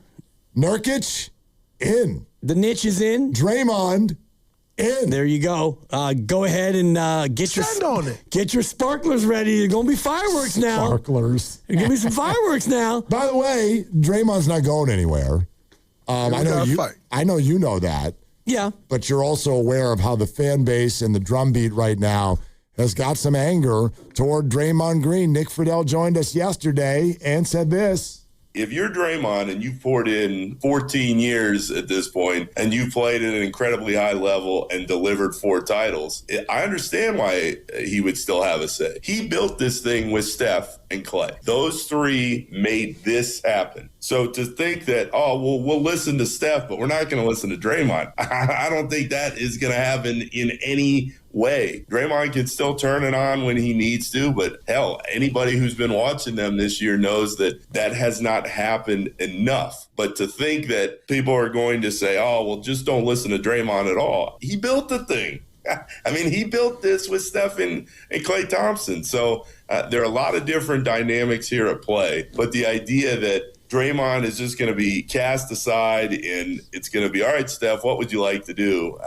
Nurkic in. The niche is in. Draymond in. There you go. Go ahead and get your sparklers ready. There's going to be fireworks now. Sparklers. There's going to be some fireworks now. By the way, Draymond's not going anywhere. I know you know that. Yeah. But you're also aware of how the fan base and the drumbeat right now has got some anger toward Draymond Green. Nick Friedel joined us yesterday and said this. If you're Draymond and you've poured in 14 years at this point and you played at an incredibly high level and delivered 4 titles, I understand why he would still have a say. He built this thing with Steph and Clay. Those 3 made this happen. So to think that, we'll listen to Steph, but we're not going to listen to Draymond, I don't think that is going to happen in any way. Draymond can still turn it on when he needs to, but hell, anybody who's been watching them this year knows that that has not happened enough. But to think that people are going to say, just don't listen to Draymond at all. He built the thing. I mean, he built this with Steph and Klay Thompson. So there are a lot of different dynamics here at play. But the idea that Draymond is just going to be cast aside and it's going to be, all right, Steph, what would you like to do?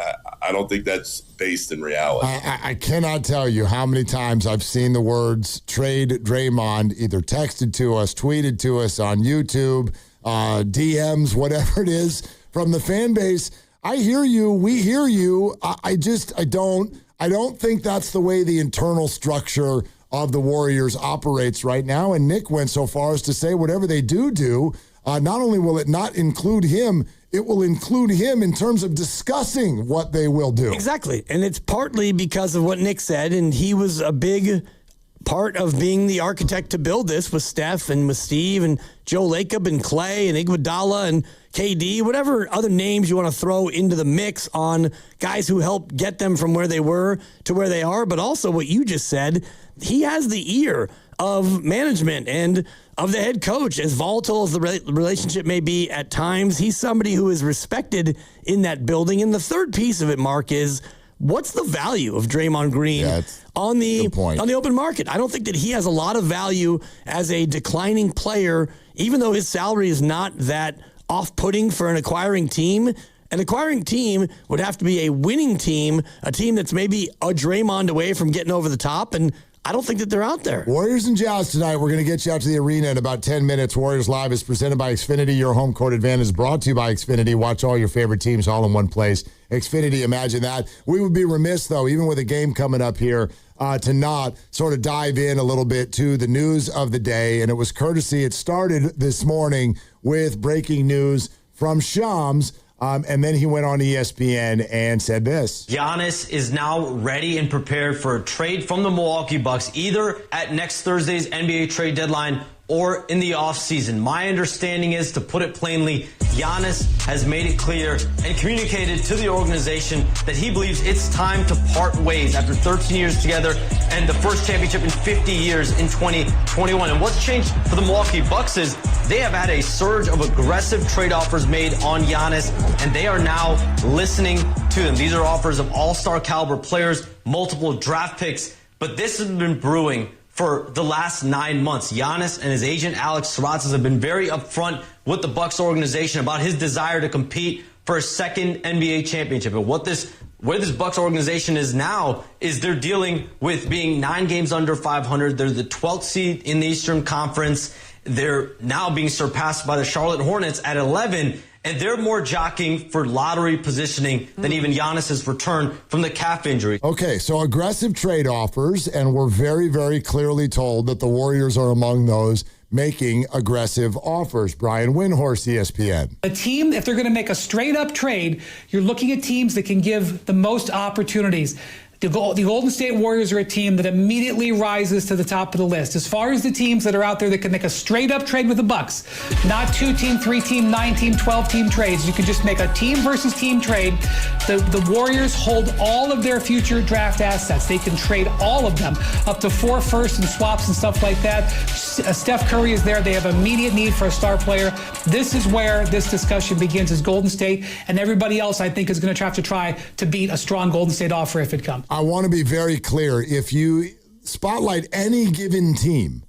I don't think that's based in reality. I cannot tell you how many times I've seen the words trade Draymond either texted to us, tweeted to us on YouTube, DMs, whatever it is from the fan base. I hear you. We hear you. I don't think that's the way the internal structure of the Warriors operates right now. And Nick went so far as to say whatever they do, not only will it not include him, it will include him in terms of discussing what they will do. Exactly. And it's partly because of what Nick said, and he was a big part of being the architect to build this with Steph and with Steve and Joe Lacob and Clay and Iguodala and KD, whatever other names you want to throw into the mix on guys who helped get them from where they were to where they are. But also what you just said, he has the ear of management and of the head coach. As volatile as the relationship may be at times, he's somebody who is respected in that building. And the third piece of it, Mark, is what's the value of Draymond Green on the open market? I don't think that he has a lot of value as a declining player, even though his salary is not that off-putting for an acquiring team. An acquiring team would have to be a winning team, a team that's maybe a Draymond away from getting over the top, and I don't think that they're out there. Warriors and Jazz tonight. We're going to get you out to the arena in about 10 minutes. Warriors Live is presented by Xfinity. Your home court advantage brought to you by Xfinity. Watch all your favorite teams all in one place. Xfinity, imagine that. We would be remiss, though, even with a game coming up here, to not sort of dive in a little bit to the news of the day. And it was courtesy. It started this morning with breaking news from Shams. And then he went on ESPN and said this. Giannis is now ready and prepared for a trade from the Milwaukee Bucks, either at next Thursday's NBA trade deadline or in the offseason. My understanding is, to put it plainly, Giannis has made it clear and communicated to the organization that he believes it's time to part ways after 13 years together and the first championship in 50 years in 2021. And what's changed for the Milwaukee Bucks is they have had a surge of aggressive trade offers made on Giannis, and they are now listening to them. These are offers of all-star caliber players, multiple draft picks, but this has been brewing for the last 9 months. Giannis and his agent Alex Saratsas have been very upfront with the Bucks organization about his desire to compete for a second NBA championship. And where this Bucks organization is now is they're dealing with being 9 games under 500. They're the 12th seed in the Eastern Conference. They're now being surpassed by the Charlotte Hornets at 11. And they're more jockeying for lottery positioning than even Giannis's return from the calf injury. Okay, so aggressive trade offers, and we're very, very clearly told that the Warriors are among those. making aggressive offers. Brian Windhorst, ESPN. A team, if they're going to make a straight-up trade, you're looking at teams that can give the most opportunities. The Golden State Warriors are a team that immediately rises to the top of the list. As far as the teams that are out there that can make a straight-up trade with the Bucks, not 2-team, 3-team, 9-team, 12-team trades. You can just make a team versus team trade. The Warriors hold all of their future draft assets. They can trade all of them, up to 4 firsts and swaps and stuff like that. Steph Curry is there. They have immediate need for a star player. This is where this discussion begins, is Golden State, and everybody else, I think, is going to have to try to beat a strong Golden State offer if it comes. I want to be very clear. If you spotlight any given team,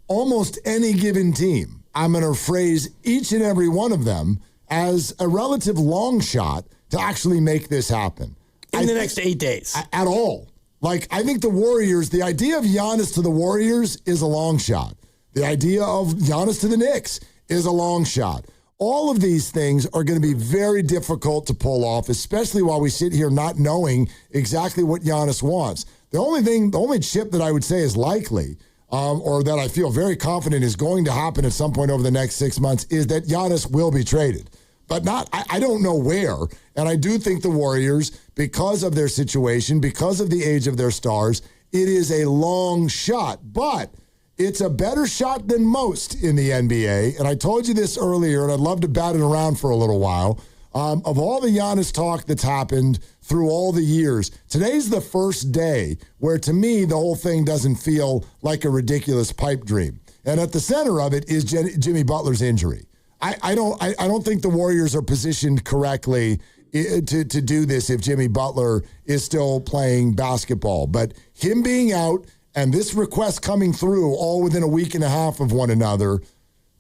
almost any given team, I'm going to phrase each and every one of them as a relative long shot to actually make this happen. In the next 8 days. At all. Like, I think the Warriors, the idea of Giannis to the Warriors is a long shot. The idea of Giannis to the Knicks is a long shot. All of these things are going to be very difficult to pull off, especially while we sit here not knowing exactly what Giannis wants. The only chip that I would say is likely, or that I feel very confident is going to happen at some point over the next 6 months, is that Giannis will be traded. But I don't know where. And I do think the Warriors, because of their situation, because of the age of their stars, it is a long shot. But it's a better shot than most in the NBA. And I told you this earlier, and I'd love to bat it around for a little while. Of all the Giannis talk that's happened through all the years, today's the first day where, to me, the whole thing doesn't feel like a ridiculous pipe dream. And at the center of it is Jimmy Butler's injury. I don't think the Warriors are positioned correctly to do this if Jimmy Butler is still playing basketball. But him being out and this request coming through all within a week and a half of one another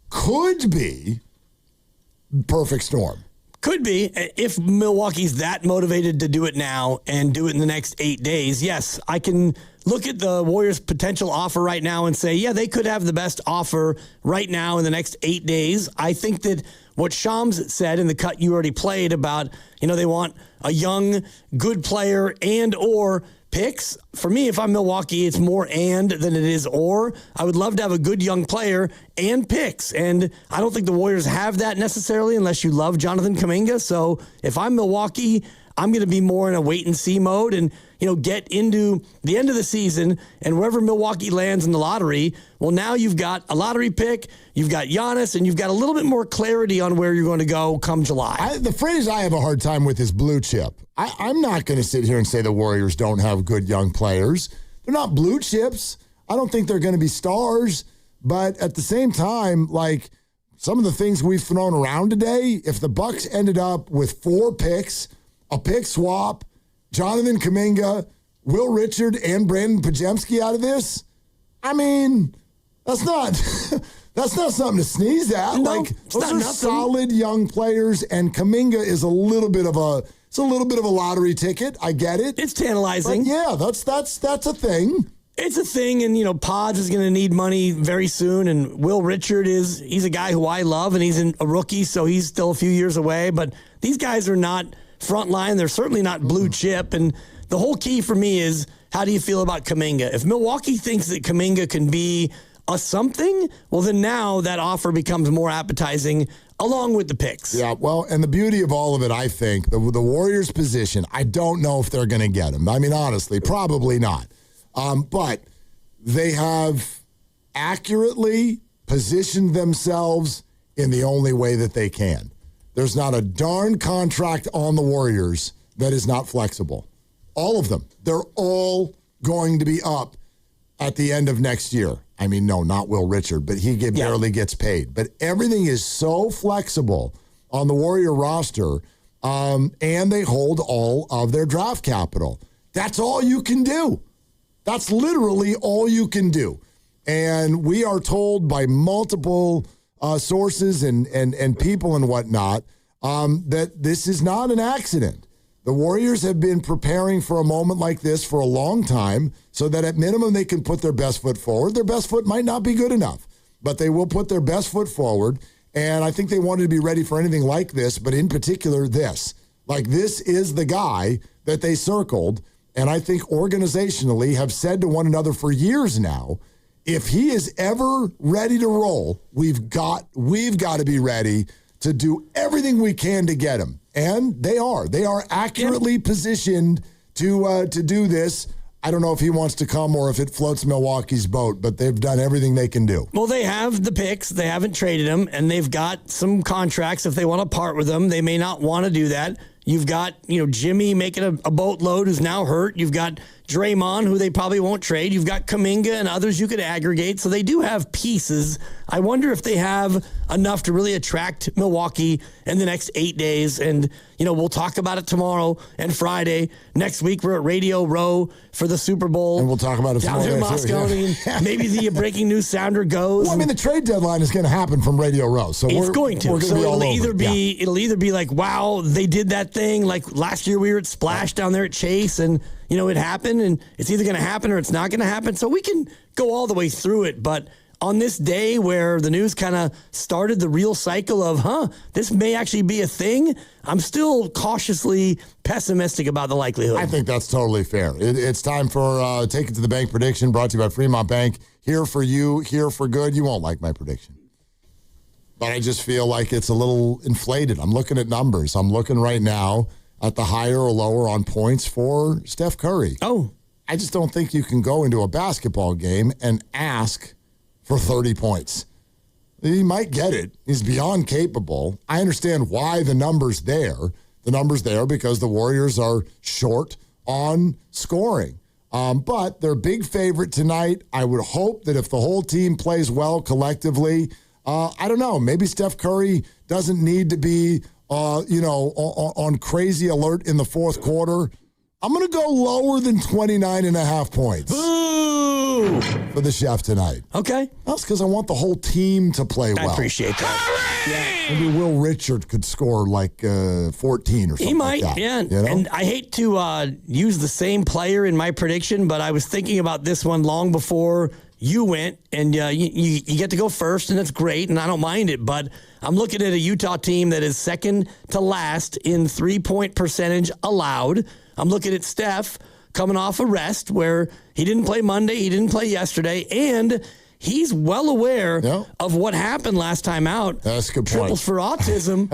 could be perfect storm. Could be. If Milwaukee's that motivated to do it now and do it in the next 8 days, yes, I can look at the Warriors' potential offer right now and say, yeah, they could have the best offer right now in the next 8 days. I think that what Shams said in the cut you already played about, they want a young, good player and or picks. For me, if I'm Milwaukee, it's more and than it is or. I would love to have a good young player and picks. And I don't think the Warriors have that necessarily unless you love Jonathan Kuminga. So if I'm Milwaukee, I'm going to be more in a wait-and-see mode and, get into the end of the season, and wherever Milwaukee lands in the lottery, well, now you've got a lottery pick, you've got Giannis, and you've got a little bit more clarity on where you're going to go come July. The phrase I have a hard time with is blue chip. I'm not going to sit here and say the Warriors don't have good young players. They're not blue chips. I don't think they're going to be stars. But at the same time, like some of the things we've thrown around today, if the Bucks ended up with 4 picks, a pick swap, Jonathan Kuminga, Will Richard, and Brandon Podziemski out of this, I mean, that's not something to sneeze at. No, those are solid young players, and Kuminga is a little bit of a lottery ticket. I get it. It's tantalizing. But yeah, that's a thing. It's a thing, and, Pods is going to need money very soon, and Will Richard he's a guy who I love, and he's a rookie, so he's still a few years away, but these guys are not front line. They're certainly not blue chip, and the whole key for me is, how do you feel about Kuminga? If Milwaukee thinks that Kuminga can be a something, well, then now that offer becomes more appetizing along with the picks. Yeah, well, and the beauty of all of it, I think, the Warriors' position, I don't know if they're going to get him. I mean, honestly, probably not. But they have accurately positioned themselves in the only way that they can. There's not a darn contract on the Warriors that is not flexible. All of them. They're all going to be up at the end of next year. I mean, no, not Will Richard, but he barely gets paid. But everything is so flexible on the Warrior roster, and they hold all of their draft capital. That's all you can do. That's literally all you can do. And we are told by multiple sources and people and whatnot that this is not an accident. The Warriors have been preparing for a moment like this for a long time so that at minimum they can put their best foot forward. Their best foot might not be good enough, but they will put their best foot forward. And I think they wanted to be ready for anything like this, but in particular this. Like, this is the guy that they circled, and I think organizationally have said to one another for years now, if he is ever ready to roll, we've got to be ready to do everything we can to get him. And they are. They are accurately positioned to do this. I don't know if he wants to come or if it floats Milwaukee's boat, but they've done everything they can do. Well, they have the picks. They haven't traded them, and they've got some contracts. If they want to part with them, they may not want to do that. You've got, Jimmy making a boatload who's now hurt. You've got Draymond, who they probably won't trade. You've got Kuminga and others you could aggregate. So they do have pieces. I wonder if they have enough to really attract Milwaukee in the next 8 days. And, we'll talk about it tomorrow and Friday. Next week, we're at Radio Row for the Super Bowl. And we'll talk about it down here in Moscone. Maybe the breaking news sounder goes. Well, the trade deadline is going to happen from Radio Row. So it's going to. So it'll either be like, wow, they did that thing. Like last year we were at Splash down there at Chase, and it happened, and it's either going to happen or it's not going to happen. So we can go all the way through it, but on this day where the news kind of started the real cycle of, this may actually be a thing, I'm still cautiously pessimistic about the likelihood. I think that's totally fair. It's time for Take It to the Bank prediction, brought to you by Fremont Bank. Here for you, here for good. You won't like my prediction, but I just feel like it's a little inflated. I'm looking at numbers. I'm looking right now at the higher or lower on points for Steph Curry. Oh. I just don't think you can go into a basketball game and ask for 30 points. He might get it. He's beyond capable. I understand why the number's there. The number's there because the Warriors are short on scoring. But they're a big favorite tonight. I would hope that if the whole team plays well collectively, I don't know, maybe Steph Curry doesn't need to be on crazy alert in the fourth quarter. I'm going to go lower than 29.5 points. Boo! For the Chef tonight. Okay. That's because I want the whole team to play well. I appreciate that. Yeah. Maybe Will Richard could score like 14 or something. He might, like that, yeah. And I hate to use the same player in my prediction, but I was thinking about this one long before you went, and you get to go first, and that's great, and I don't mind it, but I'm looking at a Utah team that is second to last in three-point percentage allowed. I'm looking at Steph coming off a rest where he didn't play Monday, he didn't play yesterday, and he's well aware of what happened last time out. That's a good point. Triples for autism.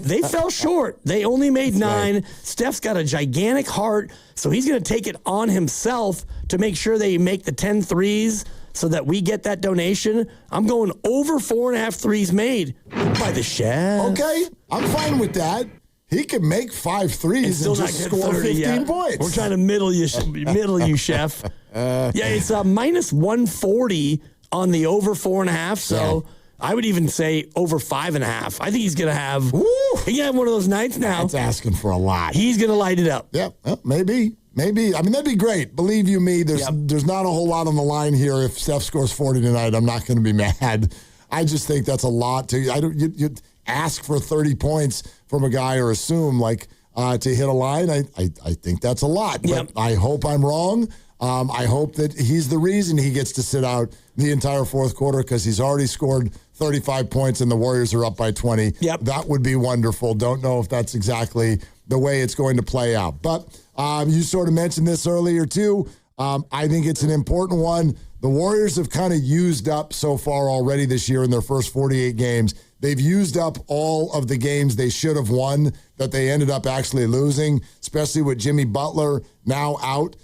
They fell short. They only made 9. Right. Steph's got a gigantic heart, so he's going to take it on himself to make sure they make the 10 threes so that we get that donation. I'm going over 4.5 threes made by the Chef. Okay, I'm fine with that. He can make 5 threes and just score 15 points. We're trying to middle you, Chef. It's minus 140 on the over 4.5. So I would even say over 5.5. I think he's going to have. He can have one of those nights now. That's asking for a lot. He's going to light it up. Yeah, well, maybe. I mean, that'd be great. Believe you me, there's not a whole lot on the line here. If Steph scores 40 tonight, I'm not going to be mad. I just think that's a lot to. You ask for 30 points from a guy or assume to hit a line. I think that's a lot. But I hope I'm wrong. I hope that he's the reason he gets to sit out the entire fourth quarter because he's already scored 35 points and the Warriors are up by 20. Yep. That would be wonderful. Don't know if that's exactly the way it's going to play out. But you sort of mentioned this earlier too. I think it's an important one. The Warriors have kind of used up so far already this year in their first 48 games. They've used up all of the games they should have won that they ended up actually losing, especially with Jimmy Butler now out.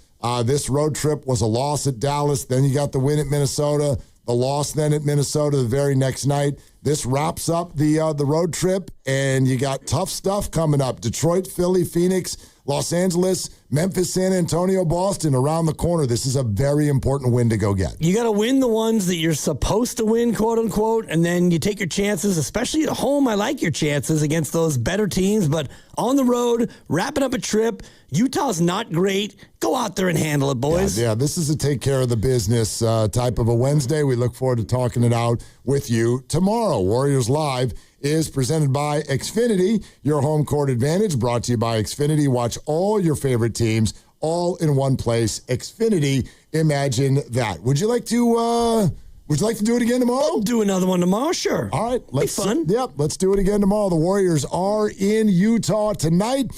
This road trip was a loss at Dallas. Then you got the win at Minnesota, the loss then at Minnesota the very next night. This wraps up the road trip, and you got tough stuff coming up. Detroit, Philly, Phoenix, Los Angeles, Memphis, San Antonio, Boston around the corner. This is a very important win to go get. You got to win the ones that you're supposed to win, quote unquote, and then you take your chances, especially at home. I like your chances against those better teams, but on the road, wrapping up a trip, Utah's not great. Go out there and handle it, boys. Yeah, this is a take care of the business type of a Wednesday. We look forward to talking it out with you tomorrow. Warriors Live is presented by Xfinity, your home court advantage, brought to you by Xfinity. Watch all your favorite teams all in one place. Xfinity, imagine that. Would you like to Would you like to do it again tomorrow? I'll do another one tomorrow, sure. All right. Let's fun. Yep, let's do it again tomorrow. The Warriors are in Utah tonight.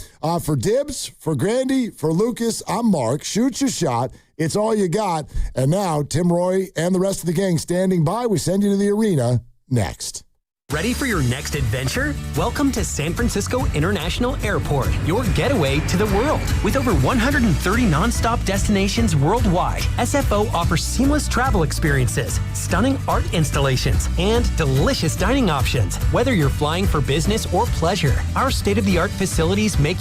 For Dibs, for Grandy, for Lucas, I'm Mark. Shoot your shot. It's all you got. And now, Tim Roy and the rest of the gang standing by. We send you to the arena next. Ready for your next adventure? Welcome to San Francisco International Airport, your getaway to the world. With over 130 nonstop destinations worldwide, SFO offers seamless travel experiences, stunning art installations, and delicious dining options. Whether you're flying for business or pleasure, our state-of-the-art facilities make